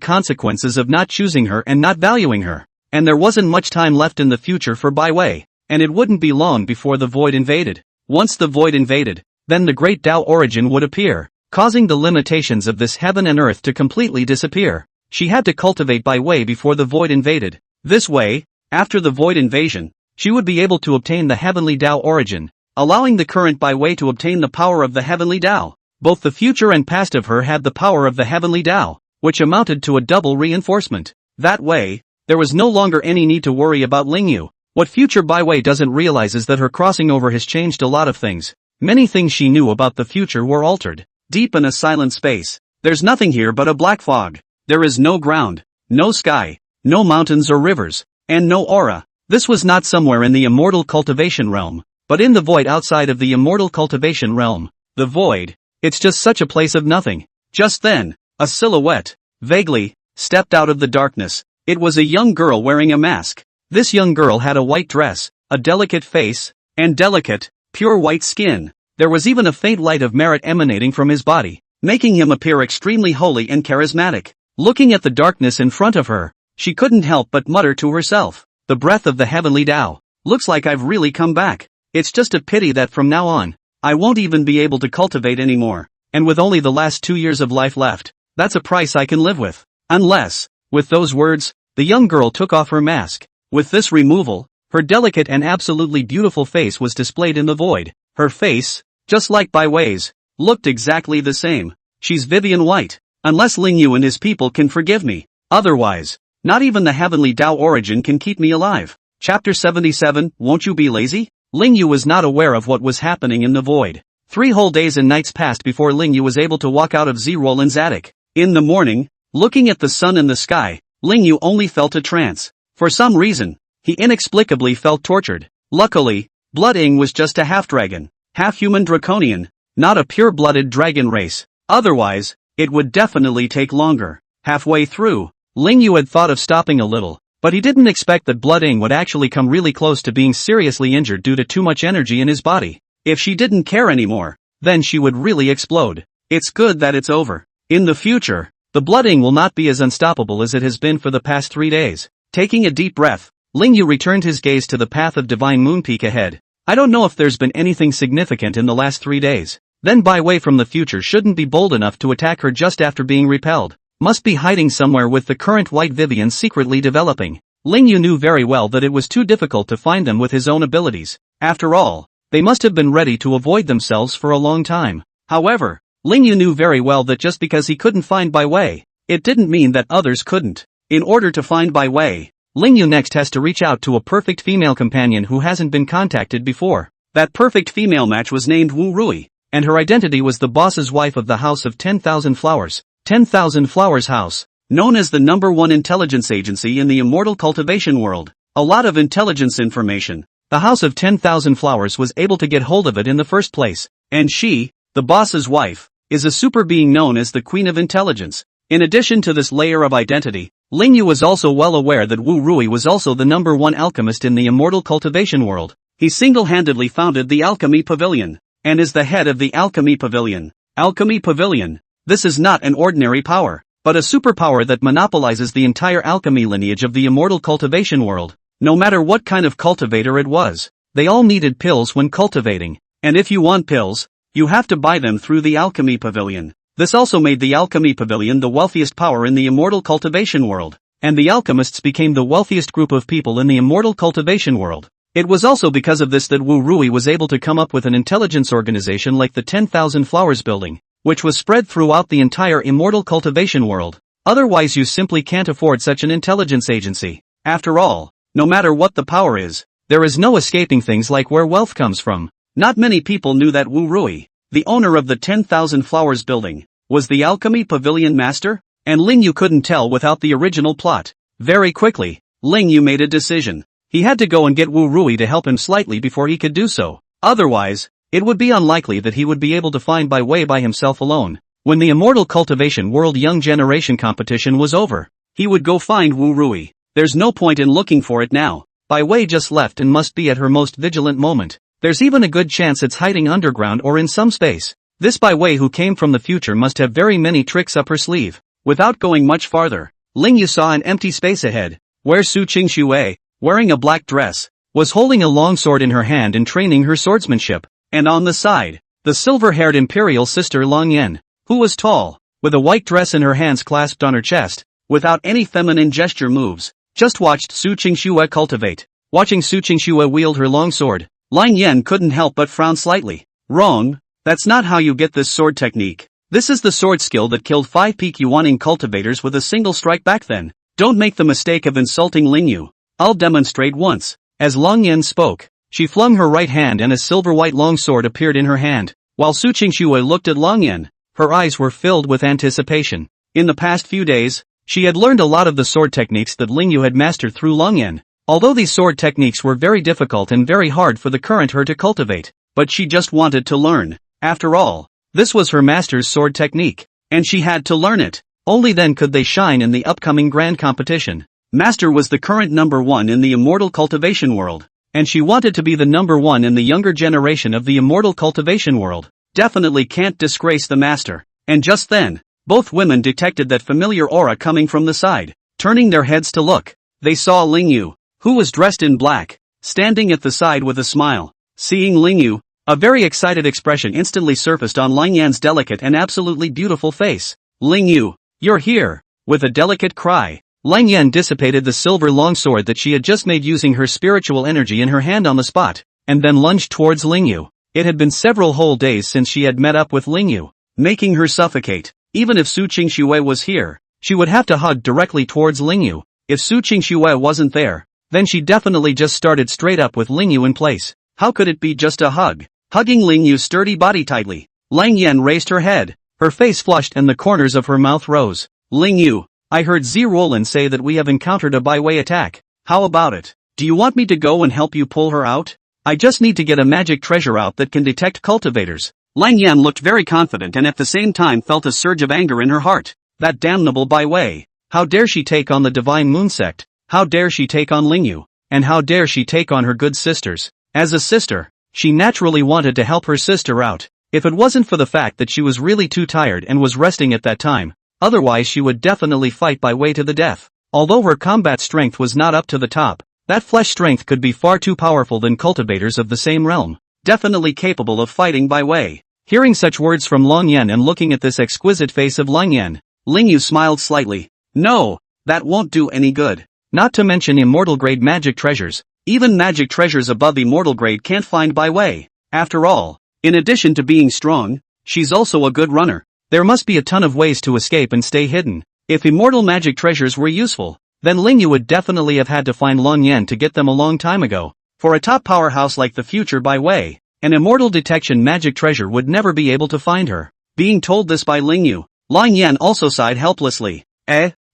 A: consequences of not choosing her and not valuing her. And there wasn't much time left in the future for Bai Wei, and it wouldn't be long before the void invaded. Once the void invaded, then the Great Tao origin would appear, causing the limitations of this heaven and earth to completely disappear. She had to cultivate Bai Wei before the void invaded. This way, after the void invasion, she would be able to obtain the heavenly Tao origin, allowing the current Bai Wei to obtain the power of the heavenly Tao. Both the future and past of her had the power of the heavenly Tao, which amounted to a double reinforcement. That way, there was no longer any need to worry about Lingyu. What future Bai Wei doesn't realize is that her crossing over has changed a lot of things. Many things she knew about the future were altered. Deep in a silent space, there's nothing here but a black fog. There is no ground, no sky, no mountains or rivers, and no aura. This was not somewhere in the immortal cultivation realm, but in the void outside of the immortal cultivation realm. The void, it's just such a place of nothing. Just then, a silhouette, vaguely, stepped out of the darkness. It was a young girl wearing a mask. This young girl had a white dress, a delicate face, and delicate, pure white skin. There was even a faint light of merit emanating from his body, making him appear extremely holy and charismatic. Looking at the darkness in front of her, she couldn't help but mutter to herself, "The breath of the heavenly Tao. Looks like I've really come back. It's just a pity that from now on, I won't even be able to cultivate anymore. And with only the last 2 years of life left, that's a price I can live with. Unless," with those words, the young girl took off her mask. With this removal, her delicate and absolutely beautiful face was displayed in the void. Her face, just like Bai Wei's, looked exactly the same. She's Vivian White. Unless Lingyu and his people can forgive me. Otherwise, not even the heavenly Tao origin can keep me alive. Chapter 77, Won't You Be Lazy? Lingyu was not aware of what was happening in the void. 3 whole days and nights passed before Lingyu was able to walk out of Zerolin's attic. In the morning, looking at the sun and the sky, Lingyu only felt a trance. For some reason, he inexplicably felt tortured. Luckily, Blood Ing was just a half-dragon, half-human draconian, not a pure-blooded dragon race. Otherwise, it would definitely take longer. Halfway through, Lingyu had thought of stopping a little, but he didn't expect that Blood Ing would actually come really close to being seriously injured due to too much energy in his body. If she didn't care anymore, then she would really explode. It's good that it's over. In the future, the Blood Ing will not be as unstoppable as it has been for the past 3 days. Taking a deep breath, Lingyu returned his gaze to the path of Divine Moon Peak ahead. I don't know if there's been anything significant in the last 3 days. Then Bai Wei from the future shouldn't be bold enough to attack her just after being repelled. Must be hiding somewhere with the current White Vivian secretly developing. Ling Yu knew very well that it was too difficult to find them with his own abilities. After all, they must have been ready to avoid themselves for a long time. However, Ling Yu knew very well that just because he couldn't find Bai Wei, it didn't mean that others couldn't. In order to find Bai Wei, Ling Yu next has to reach out to a perfect female companion who hasn't been contacted before. That perfect female match was named Wu Rui, and her identity was the boss's wife of the House of 10,000 Flowers. 10,000 Flowers House, known as the #1 intelligence agency in the immortal cultivation world. A lot of intelligence information. The House of 10,000 Flowers was able to get hold of it in the first place, and she, the boss's wife, is a super being known as the Queen of Intelligence. In addition to this layer of identity, Ling Yu was also well aware that Wu Rui was also the #1 alchemist in the immortal cultivation world. He single-handedly founded the Alchemy Pavilion, and is the head of the Alchemy Pavilion. Alchemy Pavilion. This is not an ordinary power, but a superpower that monopolizes the entire alchemy lineage of the immortal cultivation world. No matter what kind of cultivator it was, they all needed pills when cultivating, and if you want pills, you have to buy them through the Alchemy Pavilion. This also made the Alchemy Pavilion the wealthiest power in the immortal cultivation world, and the alchemists became the wealthiest group of people in the immortal cultivation world. It was also because of this that Wu Rui was able to come up with an intelligence organization like the 10,000 Flowers Building, which was spread throughout the entire immortal cultivation world. Otherwise you simply can't afford such an intelligence agency. After all, no matter what the power is, there is no escaping things like where wealth comes from. Not many people knew that Wu Rui, the owner of the 10,000 Flowers Building, was the Alchemy Pavilion master, and Ling Yu couldn't tell without the original plot. Very quickly, Ling Yu made a decision. He had to go and get Wu Rui to help him slightly before he could do so. Otherwise, it would be unlikely that he would be able to find Bai Wei by himself alone. When the Immortal Cultivation World Young Generation competition was over, he would go find Wu Rui. There's no point in looking for it now. Bai Wei just left and must be at her most vigilant moment. There's even a good chance it's hiding underground or in some space. This Bai Wei who came from the future must have very many tricks up her sleeve. Without going much farther, Ling Yu saw an empty space ahead, where Su Qingxue, wearing a black dress, was holding a long sword in her hand and training her swordsmanship. And on the side, the silver-haired imperial sister Long Yen, who was tall, with a white dress and her hands clasped on her chest, without any feminine gesture moves, just watched Su Qingxue cultivate. Watching Su Qingxue wield her long sword, Lang Yen couldn't help but frown slightly. Wrong, that's not how you get this sword technique. This is the sword skill that killed 5 peak Yuaning cultivators with a single strike back then. Don't make the mistake of insulting Ling Yu. I'll demonstrate once. As Lang Yen spoke, she flung her right hand and a silver-white long sword appeared in her hand. While Su Qingxue looked at Lang Yen, her eyes were filled with anticipation. In the past few days, she had learned a lot of the sword techniques that Ling Yu had mastered through Lang Yen. Although these sword techniques were very difficult and very hard for the current her to cultivate, but she just wanted to learn. After all, this was her master's sword technique, and she had to learn it. Only then could they shine in the upcoming grand competition. Master was the current #1 in the immortal cultivation world, and she wanted to be the #1 in the younger generation of the immortal cultivation world. Definitely can't disgrace the master. And just then, both women detected that familiar aura coming from the side. Turning their heads to look, they saw Ling Yu, who was dressed in black, standing at the side with a smile. Seeing Ling Yu, a very excited expression instantly surfaced on Lang Yan's delicate and absolutely beautiful face. Ling Yu, you're here! With a delicate cry, Lang Yan dissipated the silver longsword that she had just made using her spiritual energy in her hand on the spot, and then lunged towards Ling Yu. It had been several whole days since she had met up with Ling Yu, making her suffocate. Even if Su Qingxue was here, she would have to hug directly towards Ling Yu. If Su Qingxue wasn't there, then she definitely just started straight up with Ling Yu in place. How could it be just a hug? Hugging Ling Yu's sturdy body tightly, Lang Yan raised her head, her face flushed and the corners of her mouth rose. Ling Yu, I heard Zi Roland say that we have encountered a Bai Wei attack. How about it? Do you want me to go and help you pull her out? I just need to get a magic treasure out that can detect cultivators. Lang Yan looked very confident and at the same time felt a surge of anger in her heart. That damnable Bai Wei. How dare she take on the Divine Moon Sect? How dare she take on Ling Yu? And how dare she take on her good sisters? As a sister, she naturally wanted to help her sister out. If it wasn't for the fact that she was really too tired and was resting at that time, otherwise she would definitely fight Bai Wei to the death. Although her combat strength was not up to the top, That flesh strength could be far too powerful than cultivators of the same realm, definitely capable of fighting by way. Hearing such words from Long Yan and looking at this exquisite face of Long Yan, Ling Yu smiled slightly. No, that won't do any good. Not to mention immortal grade magic treasures. Even magic treasures above immortal grade can't find Bai Wei. After all, in addition to being strong, she's also a good runner. There must be a ton of ways to escape and stay hidden. If immortal magic treasures were useful, then Ling Yu would definitely have had to find Long Yan to get them a long time ago. For a top powerhouse like the future Bai Wei, an immortal detection magic treasure would never be able to find her. Being told this by Ling Yu, Long Yan also sighed helplessly.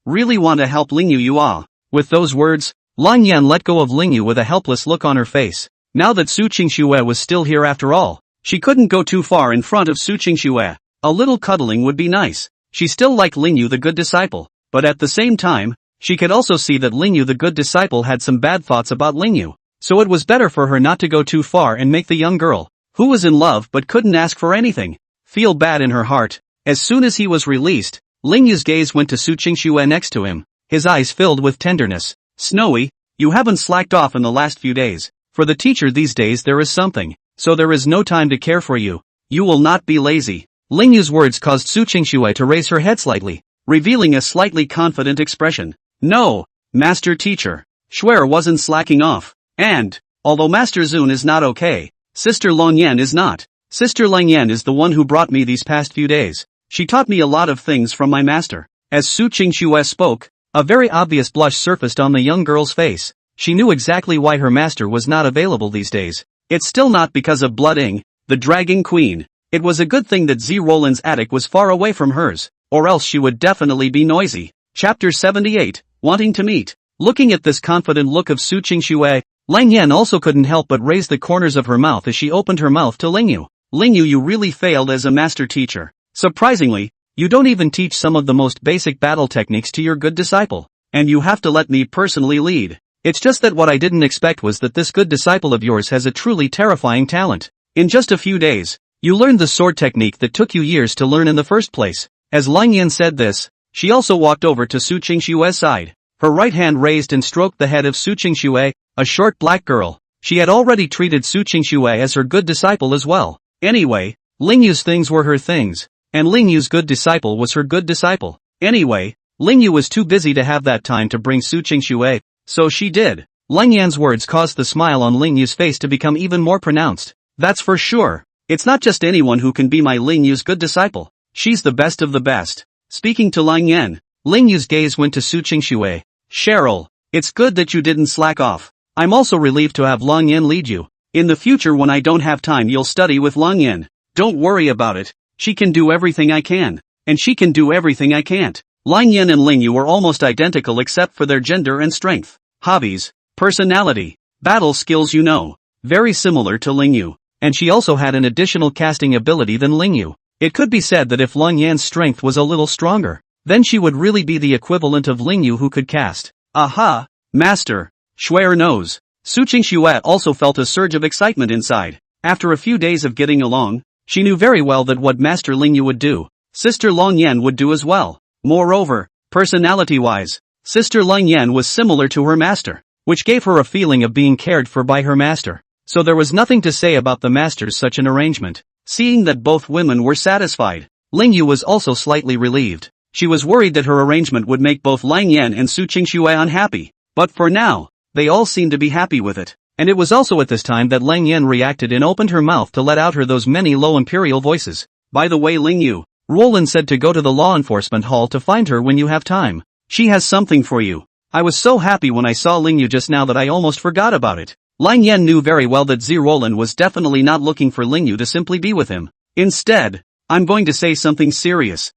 A: Really want to help Ling Yu you ah. With those words, Long Yan let go of Ling Yu with a helpless look on her face. Now that Su Qingxue was still here after all, she couldn't go too far in front of Su Qingxue. A little cuddling would be nice. She still liked Ling Yu the good disciple, but at the same time, she could also see that Ling Yu the good disciple had some bad thoughts about Ling Yu. So it was better for her not to go too far and make the young girl, who was in love but couldn't ask for anything, feel bad in her heart. As soon as he was released, Ling Yu's gaze went to Su Qingxue next to him, his eyes filled with tenderness. Snowy, you haven't slacked off in the last few days. For the teacher these days there is something, so there is no time to care for you. You will not be lazy. Ling Yu's words caused Su Qingxue to raise her head slightly, revealing a slightly confident expression. No, Master Teacher. Shuer wasn't slacking off. And, although Master Zun is not okay, Sister Long Yan is not. Sister Long Yan is the one who brought me these past few days. She taught me a lot of things from my master. As Su Qingxue spoke, a very obvious blush surfaced on the young girl's face. She knew exactly why her master was not available these days. It's still not because of Blood Ing, the Dragon Queen. It was a good thing that Z Roland's attic was far away from hers, or else she would definitely be noisy. Chapter 78, Wanting to Meet. Looking at this confident look of Su Qingxue, Lang Yan also couldn't help but raise the corners of her mouth as she opened her mouth to Ling Yu. Ling Yu, you really failed as a master teacher. Surprisingly, you don't even teach some of the most basic battle techniques to your good disciple. And you have to let me personally lead. It's just that what I didn't expect was that this good disciple of yours has a truly terrifying talent. In just a few days, you learned the sword technique that took you years to learn in the first place. As Lang Yan said this, she also walked over to Su Qingxue's side. Her right hand raised and stroked the head of Su Qingxue, a short black girl. She had already treated Su Qingxue as her good disciple as well. Anyway, Ling Yu's things were her things, and Ling Yu's good disciple was her good disciple. Anyway, Ling Yu was too busy to have that time to bring Su Qingxue, so she did. Lang Yan's words caused the smile on Ling Yu's face to become even more pronounced. That's for sure. It's not just anyone who can be my Ling Yu's good disciple. She's the best of the best. Speaking to Lang Yan, Ling Yu's gaze went to Su Qingxue. Cheryl, it's good that you didn't slack off. I'm also relieved to have Lang Yan lead you. In the future when I don't have time you'll study with Lang Yan. Don't worry about it. She can do everything I can. And she can do everything I can't. Lang Yan and Ling Yu were almost identical except for their gender and strength, hobbies, personality, battle skills very similar to Ling Yu. And she also had an additional casting ability than Ling Yu. It could be said that if Lang Yan's strength was a little stronger, then she would really be the equivalent of Ling Yu who could cast. Aha! Master! Shuer knows. Su Qingxue also felt a surge of excitement inside. After a few days of getting along, she knew very well that what Master Ling Yu would do, Sister Long Yan would do as well. Moreover, personality-wise, Sister Long Yan was similar to her master, which gave her a feeling of being cared for by her master. So there was nothing to say about the master's such an arrangement. Seeing that both women were satisfied, Ling Yu was also slightly relieved. She was worried that her arrangement would make both Lang Yan and Su Qingxue unhappy. But for now, they all seemed to be happy with it. And it was also at this time that Lang Yan reacted and opened her mouth to let out those many low imperial voices. By the way, Ling Yu, Roland said to go to the law enforcement hall to find her when you have time. She has something for you. I was so happy when I saw Ling Yu just now that I almost forgot about it. Lang Yan knew very well that Z Roland was definitely not looking for Ling Yu to simply be with him. Instead, I'm going to say something serious.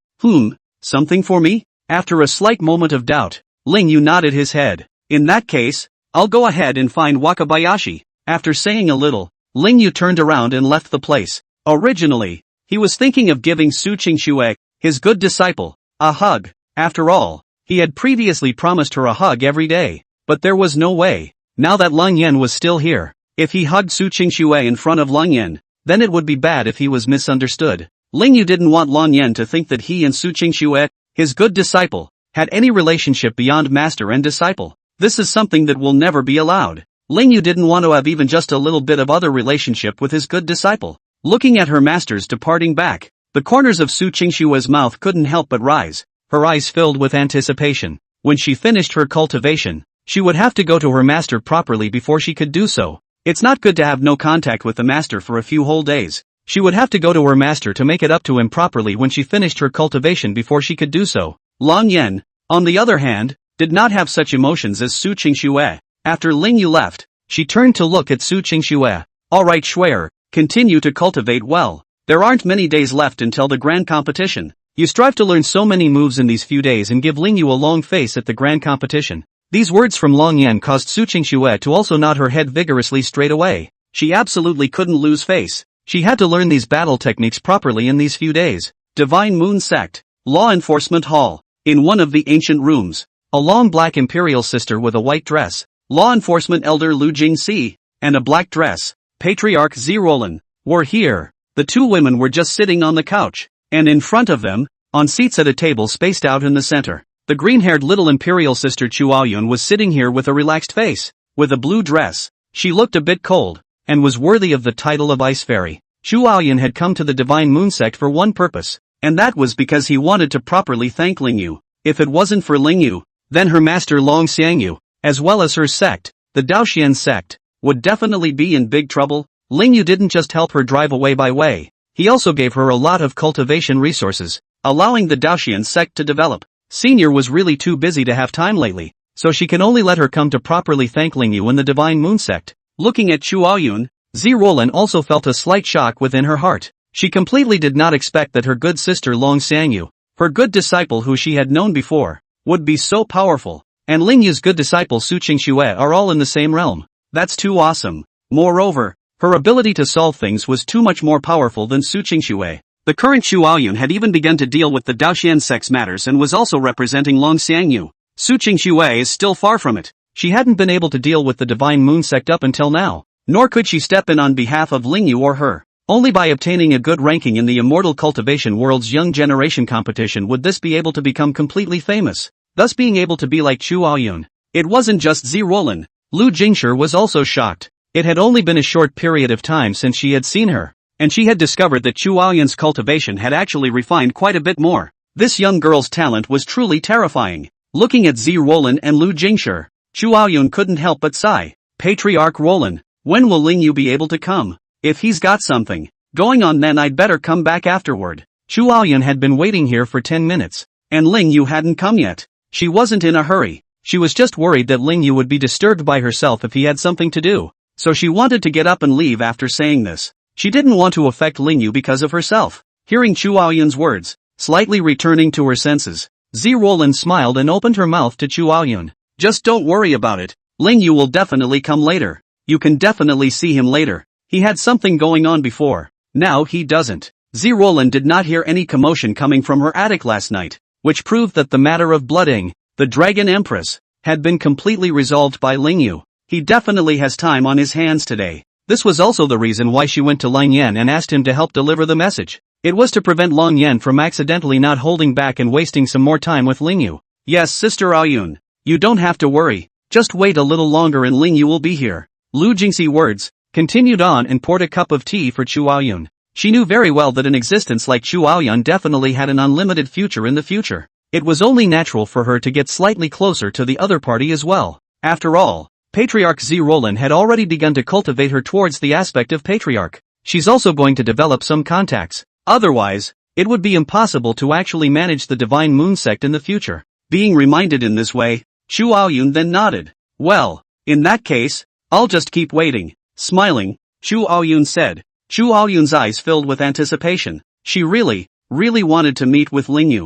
A: Something for me? After a slight moment of doubt, Ling Yu nodded his head. In that case, I'll go ahead and find Wakabayashi. After saying a little, Ling Yu turned around and left the place. Originally, he was thinking of giving Su Qingxue, his good disciple, a hug. After all, he had previously promised her a hug every day. But there was no way. Now that Lang Yan was still here, if he hugged Su Qingxue in front of Lang Yan, then it would be bad if he was misunderstood. Ling Yu didn't want Lang Yan to think that he and Su Qingxue, his good disciple, had any relationship beyond master and disciple. This is something that will never be allowed. Ling Yu didn't want to have even just a little bit of other relationship with his good disciple. Looking at her master's departing back, the corners of Su Qingshue's mouth couldn't help but rise, her eyes filled with anticipation. When she finished her cultivation, she would have to go to her master properly before she could do so. It's not good to have no contact with the master for a few whole days. She would have to go to her master to make it up to him properly when she finished her cultivation before she could do so. Long Yan, on the other hand, did not have such emotions as Su Qingxue. After Ling Yu left, she turned to look at Su Qingxue. Alright Shuer, continue to cultivate well. There aren't many days left until the grand competition. You strive to learn so many moves in these few days and give Ling Yu a long face at the grand competition. These words from Long Yan caused Su Qingxue to also nod her head vigorously straight away. She absolutely couldn't lose face. She had to learn these battle techniques properly in these few days. Divine Moon Sect, Law Enforcement Hall. In one of the ancient rooms, a long black imperial sister with a white dress, Law Enforcement Elder Lu Jingxi, and a black dress, Patriarch Zirolan, were here. The two women were just sitting on the couch, and in front of them, on seats at a table spaced out in the center, the green-haired little imperial sister Chuaoyun was sitting here with a relaxed face, with a blue dress. She looked a bit cold, and was worthy of the title of Ice Fairy. Chuaoyun had come to the Divine Moon Sect for one purpose, and that was because he wanted to properly thank Ling Yu. If it wasn't for Ling Yu, then her master Long Xiangyu, as well as her sect, the Daoxian sect, would definitely be in big trouble. Ling Yu didn't just help her drive away by way, he also gave her a lot of cultivation resources, allowing the Daoxian sect to develop. Senior was really too busy to have time lately, so she can only let her come to properly thank Ling Yu and the Divine Moon Sect. Looking at Chuaoyun, Zirolan also felt a slight shock within her heart. She completely did not expect that her good sister Long Xiangyu, her good disciple who she had known before, would be so powerful, and Ling Yu's good disciple Su Qingxue are all in the same realm. That's too awesome. Moreover, her ability to solve things was too much more powerful than Su Qingxue. The current Chuaoyun had even begun to deal with the Daoxian sect's matters and was also representing Long Xiangyu. Su Qingxue is still far from it. She hadn't been able to deal with the Divine Moon Sect up until now, nor could she step in on behalf of Ling Yu or her. Only by obtaining a good ranking in the Immortal Cultivation World's Young Generation competition would this be able to become completely famous, thus being able to be like Chuaoyun. It wasn't just Zirolan. Lu Jingshi was also shocked. It had only been a short period of time since she had seen her, and she had discovered that Chuaoyun's cultivation had actually refined quite a bit more. This young girl's talent was truly terrifying. Looking at Zirolan and Lu Jingshi, Chuaoyun couldn't help but sigh. Patriarch Roland, when will Ling Yu be able to come? If he's got something going on, then I'd better come back afterward. Chuaoyun had been waiting here for 10 minutes, and Ling Yu hadn't come yet. She wasn't in a hurry. She was just worried that Ling Yu would be disturbed by herself if he had something to do, so she wanted to get up and leave after saying this. She didn't want to affect Ling Yu because of herself. Hearing Chuaoyun's words, slightly returning to her senses, Zirolan smiled and opened her mouth to Chuaoyun. Just don't worry about it. Ling Yu will definitely come later. You can definitely see him later. He had something going on before. Now he doesn't. Zirolan did not hear any commotion coming from her attic last night, which proved that the matter of blooding the Dragon Empress had been completely resolved by Ling Yu. He definitely has time on his hands today. This was also the reason why she went to Lang Yan and asked him to help deliver the message. It was to prevent Lang Yan from accidentally not holding back and wasting some more time with Ling Yu. Yes, Sister Aoyun, you don't have to worry. Just wait a little longer and Ling Yu will be here. Lu Jingxi words continued on and poured a cup of tea for Chuaoyun. She knew very well that an existence like Chuaoyun definitely had an unlimited future in the future. It was only natural for her to get slightly closer to the other party as well. After all, Patriarch Zirolan had already begun to cultivate her towards the aspect of Patriarch. She's also going to develop some contacts. Otherwise, it would be impossible to actually manage the Divine Moon Sect in the future. Being reminded in this way, Chuaoyun then nodded. Well, in that case, I'll just keep waiting. Smiling, Chuaoyun said. Chuaoyun's eyes filled with anticipation. She really wanted to meet with Ling Yu.